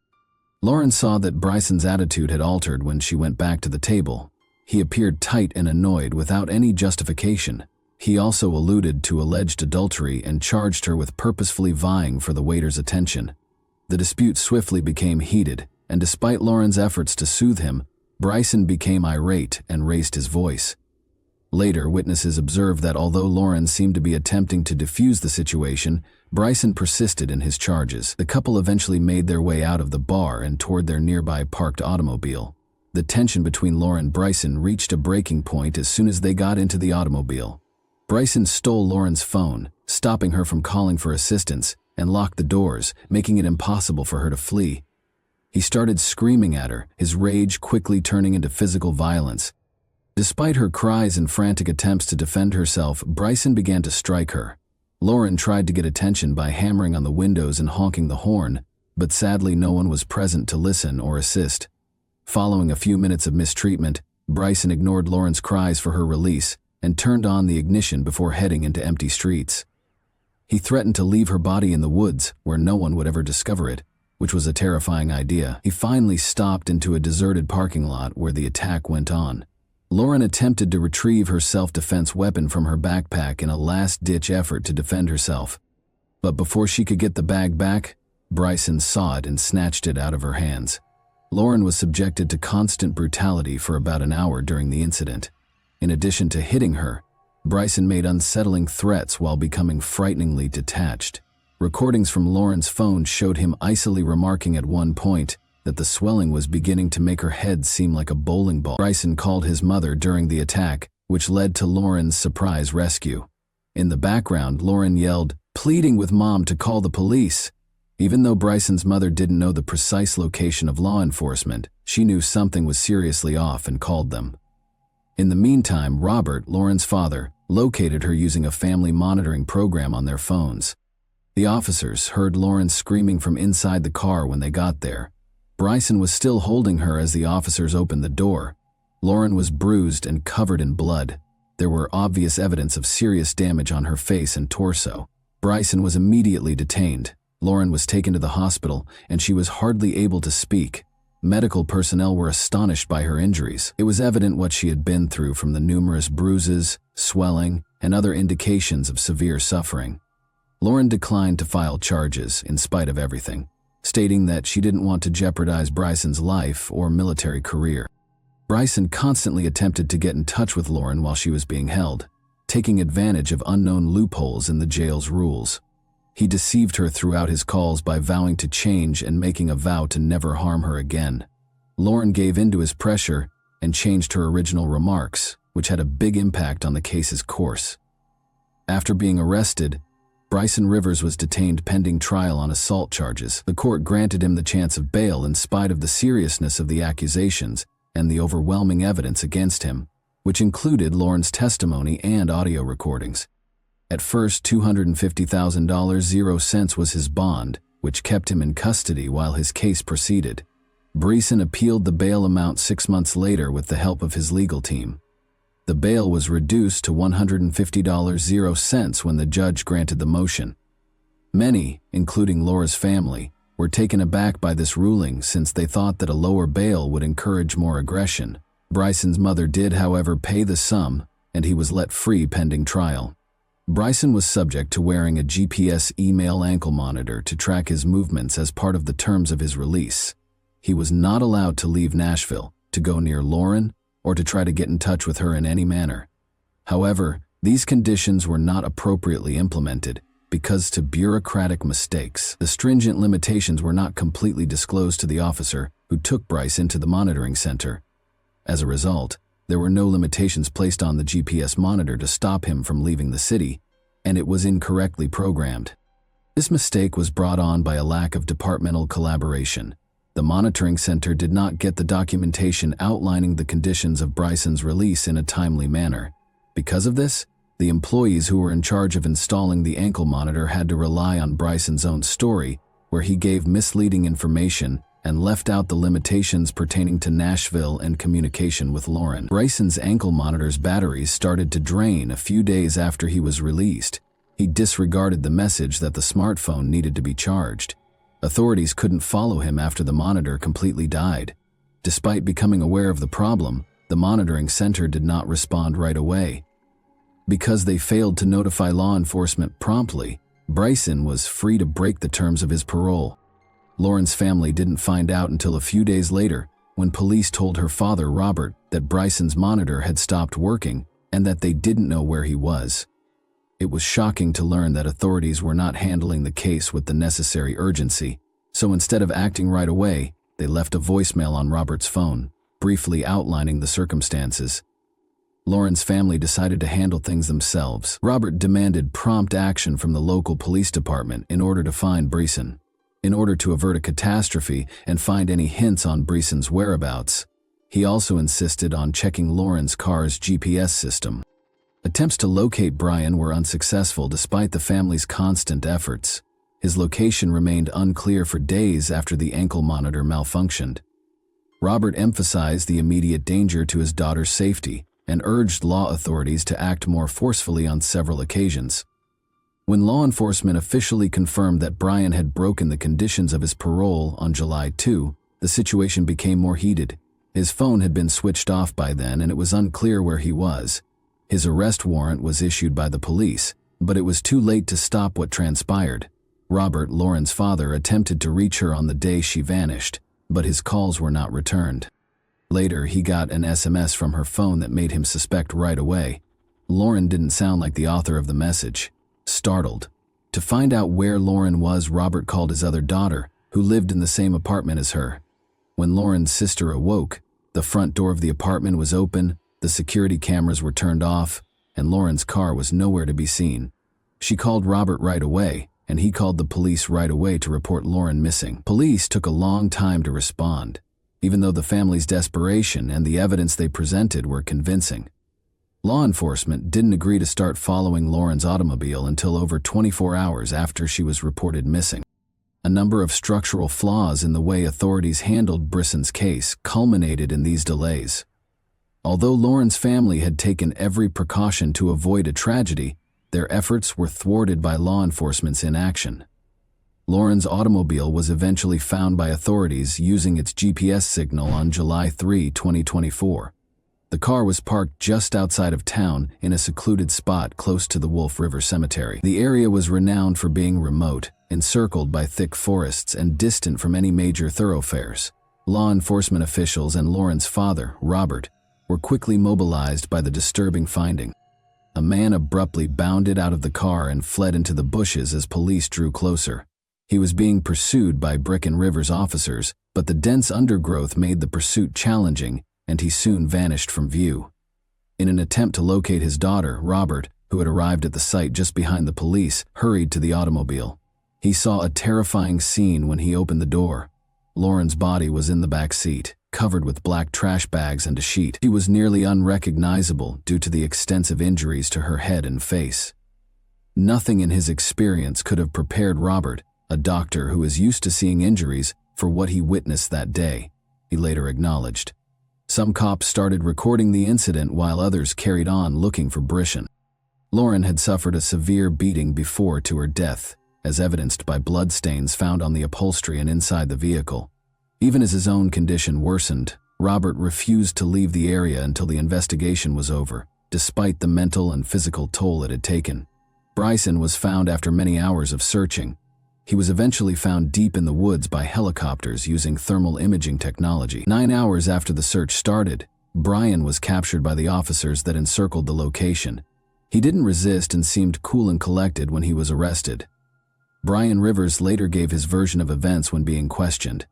Lauren saw that Bryson's attitude had altered when she went back to the table. He appeared tight and annoyed without any justification. He also alluded to alleged adultery and charged her with purposefully vying for the waiter's attention. The dispute swiftly became heated, and despite Lauren's efforts to soothe him, Bryson became irate and raised his voice. Later, witnesses observed that although Lauren seemed to be attempting to defuse the situation, Bryson persisted in his charges. The couple eventually made their way out of the bar and toward their nearby parked automobile. The tension between Lauren and Bryson reached a breaking point as soon as they got into the automobile. Bryson stole Lauren's phone, stopping her from calling for assistance, and locked the doors, making it impossible for her to flee. He started screaming at her, his rage quickly turning into physical violence. Despite her cries and frantic attempts to defend herself, Bryson began to strike her. Lauren tried to get attention by hammering on the windows and honking the horn, but sadly no one was present to listen or assist. Following a few minutes of mistreatment, Bryson ignored Lauren's cries for her release and turned on the ignition before heading into empty streets. He threatened to leave her body in the woods where no one would ever discover it, which was a terrifying idea. He finally stopped into a deserted parking lot where the attack went on. Lauren attempted to retrieve her self-defense weapon from her backpack in a last-ditch effort to defend herself. But before she could get the bag back, Bryson saw it and snatched it out of her hands. Lauren was subjected to constant brutality for about an hour during the incident. In addition to hitting her, Bryson made unsettling threats while becoming frighteningly detached. Recordings from Lauren's phone showed him icily remarking at one point that the swelling was beginning to make her head seem like a bowling ball. Bryson called his mother during the attack, which led to Lauren's surprise rescue. In the background, Lauren yelled, pleading with Mom to call the police. Even though Bryson's mother didn't know the precise location of law enforcement, she knew something was seriously off and called them. In the meantime, Robert, Lauren's father, located her using a family monitoring program on their phones. The officers heard Lauren screaming from inside the car when they got there. Bryson was still holding her as the officers opened the door. Lauren was bruised and covered in blood. There were obvious evidence of serious damage on her face and torso. Bryson was immediately detained. Lauren was taken to the hospital, and she was hardly able to speak. Medical personnel were astonished by her injuries. It was evident what she had been through from the numerous bruises, swelling, and other indications of severe suffering. Lauren declined to file charges in spite of everything, stating that she didn't want to jeopardize Bryson's life or military career. Bryson constantly attempted to get in touch with Lauren while she was being held, taking advantage of unknown loopholes in the jail's rules. He deceived her throughout his calls by vowing to change and making a vow to never harm her again. Lauren gave in to his pressure and changed her original remarks, which had a big impact on the case's course. After being arrested, Bryson Rivers was detained pending trial on assault charges. The court granted him the chance of bail in spite of the seriousness of the accusations and the overwhelming evidence against him, which included Lauren's testimony and audio recordings. At first, $250,000 was his bond, which kept him in custody while his case proceeded. Bryson appealed the bail amount 6 months later with the help of his legal team. The bail was reduced to $150 when the judge granted the motion. Many, including Laura's family, were taken aback by this ruling since they thought that a lower bail would encourage more aggression. Bryson's mother did, however, pay the sum, and he was let free pending trial. Bryson was subject to wearing a GPS email ankle monitor to track his movements as part of the terms of his release. He was not allowed to leave Nashville, to go near Lauren, or to try to get in touch with her in any manner. However, these conditions were not appropriately implemented because to bureaucratic mistakes. The stringent limitations were not completely disclosed to the officer who took Bryce into the monitoring center. As a result, there were no limitations placed on the GPS monitor to stop him from leaving the city, and it was incorrectly programmed. This mistake was brought on by a lack of departmental collaboration. The monitoring center did not get the documentation outlining the conditions of Bryson's release in a timely manner. Because of this, the employees who were in charge of installing the ankle monitor had to rely on Bryson's own story, where he gave misleading information and left out the limitations pertaining to Nashville and communication with Lauren. Bryson's ankle monitor's batteries started to drain a few days after he was released. He disregarded the message that the smartphone needed to be charged. Authorities couldn't follow him after the monitor completely died. Despite becoming aware of the problem, the monitoring center did not respond right away. Because they failed to notify law enforcement promptly, Bryson was free to break the terms of his parole. Lauren's family didn't find out until a few days later, when police told her father, Robert, that Bryson's monitor had stopped working and that they didn't know where he was. It was shocking to learn that authorities were not handling the case with the necessary urgency, so instead of acting right away, they left a voicemail on Robert's phone, briefly outlining the circumstances. Lauren's family decided to handle things themselves. Robert demanded prompt action from the local police department in order to find Bryson. In order to avert a catastrophe and find any hints on Bryson's whereabouts, he also insisted on checking Lauren's car's GPS system. Attempts to locate Brian were unsuccessful despite the family's constant efforts. His location remained unclear for days after the ankle monitor malfunctioned. Robert emphasized the immediate danger to his daughter's safety and urged law authorities to act more forcefully on several occasions. When law enforcement officially confirmed that Brian had broken the conditions of his parole on July 2, the situation became more heated. His phone had been switched off by then and it was unclear where he was. His arrest warrant was issued by the police, but it was too late to stop what transpired. Robert, Lauren's father, attempted to reach her on the day she vanished, but his calls were not returned. Later, he got an SMS from her phone that made him suspect right away. Lauren didn't sound like the author of the message. Startled to find out where Lauren was, Robert called his other daughter, who lived in the same apartment as her. When Lauren's sister awoke, the front door of the apartment was open, the security cameras were turned off, and Lauren's car was nowhere to be seen. She called Robert right away, and he called the police right away to report Lauren missing. Police took a long time to respond, even though the family's desperation and the evidence they presented were convincing. Law enforcement didn't agree to start following Lauren's automobile until over 24 hours after she was reported missing. A number of structural flaws in the way authorities handled Bryson's case culminated in these delays. Although Lauren's family had taken every precaution to avoid a tragedy, their efforts were thwarted by law enforcement's inaction. Lauren's automobile was eventually found by authorities using its GPS signal on July 3, 2024. The car was parked just outside of town in a secluded spot close to the Wolf River Cemetery. The area was renowned for being remote, encircled by thick forests and distant from any major thoroughfares. Law enforcement officials and Lauren's father, Robert, were quickly mobilized by the disturbing finding. A man abruptly bounded out of the car and fled into the bushes as police drew closer. He was being pursued by Brick and Rivers officers, but the dense undergrowth made the pursuit challenging, and he soon vanished from view. In an attempt to locate his daughter, Robert, who had arrived at the site just behind the police, hurried to the automobile. He saw a terrifying scene when he opened the door. Lauren's body was in the back seat, covered with black trash bags and a sheet. She was nearly unrecognizable due to the extensive injuries to her head and face. Nothing in his experience could have prepared Robert, a doctor who is used to seeing injuries, for what he witnessed that day, he later acknowledged. Some cops started recording the incident while others carried on looking for Brishan. Lauren had suffered a severe beating before to her death, as evidenced by bloodstains found on the upholstery and inside the vehicle. Even as his own condition worsened, Robert refused to leave the area until the investigation was over, despite the mental and physical toll it had taken. Bryson was found after many hours of searching. He was eventually found deep in the woods by helicopters using thermal imaging technology. 9 hours after the search started, Brian was captured by the officers that encircled the location. He didn't resist and seemed cool and collected when he was arrested. Brian Rivers later gave his version of events when being questioned.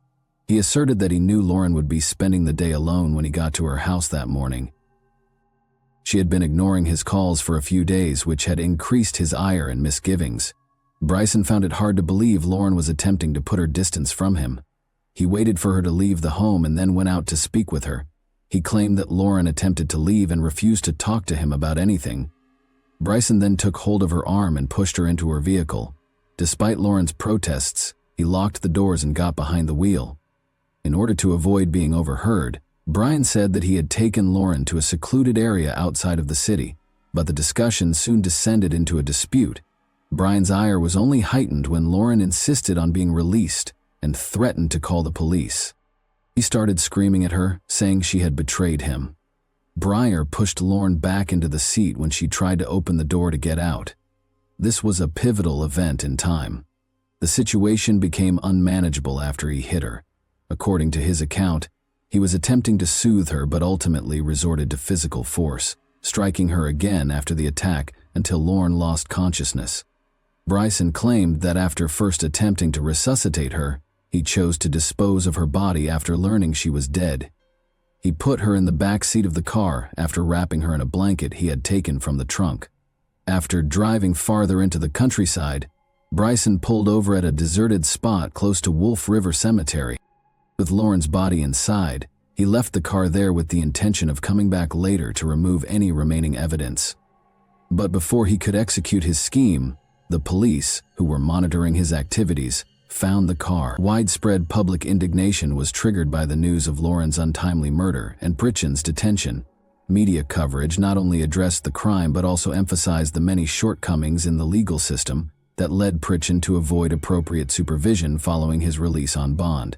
He asserted that he knew Lauren would be spending the day alone when he got to her house that morning. She had been ignoring his calls for a few days, which had increased his ire and misgivings. Bryson found it hard to believe Lauren was attempting to put her distance from him. He waited for her to leave the home and then went out to speak with her. He claimed that Lauren attempted to leave and refused to talk to him about anything. Bryson then took hold of her arm and pushed her into her vehicle. Despite Lauren's protests, he locked the doors and got behind the wheel. In order to avoid being overheard, Brian said that he had taken Lauren to a secluded area outside of the city, but the discussion soon descended into a dispute. Brian's ire was only heightened when Lauren insisted on being released and threatened to call the police. He started screaming at her, saying she had betrayed him. Brian pushed Lauren back into the seat when she tried to open the door to get out. This was a pivotal event in time. The situation became unmanageable after he hit her. According to his account, he was attempting to soothe her but ultimately resorted to physical force, striking her again after the attack until Lauren lost consciousness. Bryson claimed that after first attempting to resuscitate her, he chose to dispose of her body after learning she was dead. He put her in the back seat of the car after wrapping her in a blanket he had taken from the trunk. After driving farther into the countryside, Bryson pulled over at a deserted spot close to Wolf River Cemetery. With Lauren's body inside, he left the car there with the intention of coming back later to remove any remaining evidence. But before he could execute his scheme, the police, who were monitoring his activities, found the car. Widespread public indignation was triggered by the news of Lauren's untimely murder and Britchen's detention. Media coverage not only addressed the crime but also emphasized the many shortcomings in the legal system that led Britchen to avoid appropriate supervision following his release on bond.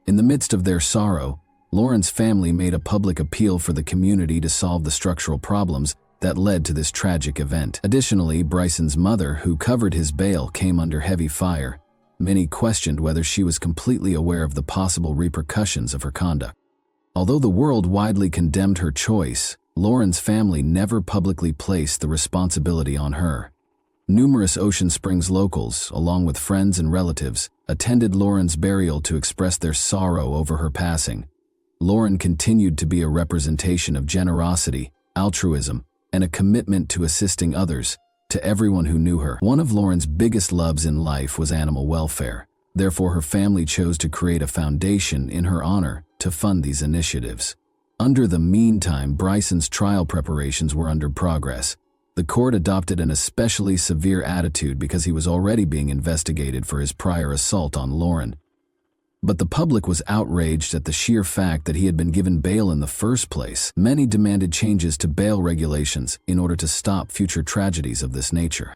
In the midst of their sorrow, Lauren's family made a public appeal for the community to solve the structural problems that led to this tragic event. Additionally, Bryson's mother, who covered his bail, came under heavy fire. Many questioned whether she was completely aware of the possible repercussions of her conduct. Although the world widely condemned her choice, Lauren's family never publicly placed the responsibility on her. Numerous Ocean Springs locals, along with friends and relatives, attended Lauren's burial to express their sorrow over her passing. Lauren continued to be a representation of generosity, altruism, and a commitment to assisting others, to everyone who knew her. One of Lauren's biggest loves in life was animal welfare. Therefore, her family chose to create a foundation in her honor to fund these initiatives. Under the meantime, Bryson's trial preparations were under progress. The court adopted an especially severe attitude because he was already being investigated for his prior assault on Lauren. But the public was outraged at the sheer fact that he had been given bail in the first place. Many demanded changes to bail regulations in order to stop future tragedies of this nature.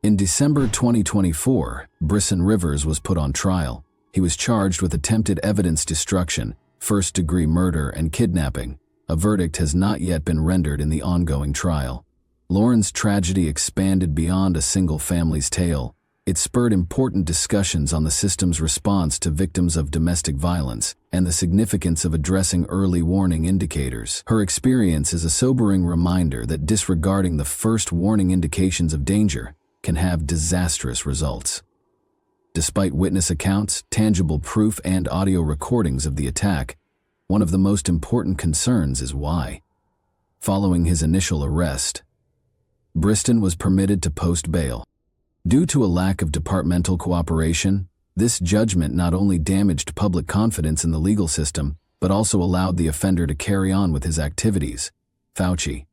In December 2024, Bryson Rivers was put on trial. He was charged with attempted evidence destruction, first-degree murder, and kidnapping. A verdict has not yet been rendered in the ongoing trial. Lauren's tragedy expanded beyond a single family's tale. It spurred important discussions on the system's response to victims of domestic violence and the significance of addressing early warning indicators. Her experience is a sobering reminder that disregarding the first warning indications of danger can have disastrous results. Despite witness accounts, tangible proof, and audio recordings of the attack, one of the most important concerns is why. Following his initial arrest, Bryson was permitted to post bail. Due to a lack of departmental cooperation, this judgment not only damaged public confidence in the legal system, but also allowed the offender to carry on with his activities. Fauci.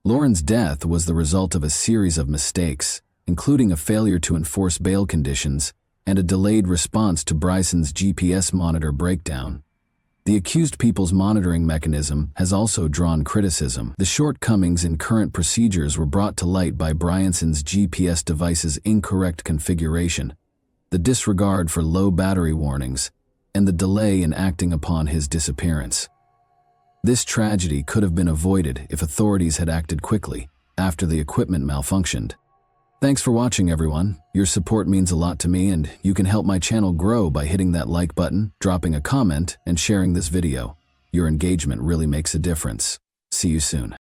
Lauren's death was the result of a series of mistakes, including a failure to enforce bail conditions and a delayed response to Bryson's GPS monitor breakdown. The accused people's monitoring mechanism has also drawn criticism. The shortcomings in current procedures were brought to light by Bryson's GPS device's incorrect configuration, the disregard for low battery warnings, and the delay in acting upon his disappearance. This tragedy could have been avoided if authorities had acted quickly after the equipment malfunctioned. Thanks for watching, everyone. Your support means a lot to me, and you can help my channel grow by hitting that like button, dropping a comment, and sharing this video. Your engagement really makes a difference. See you soon.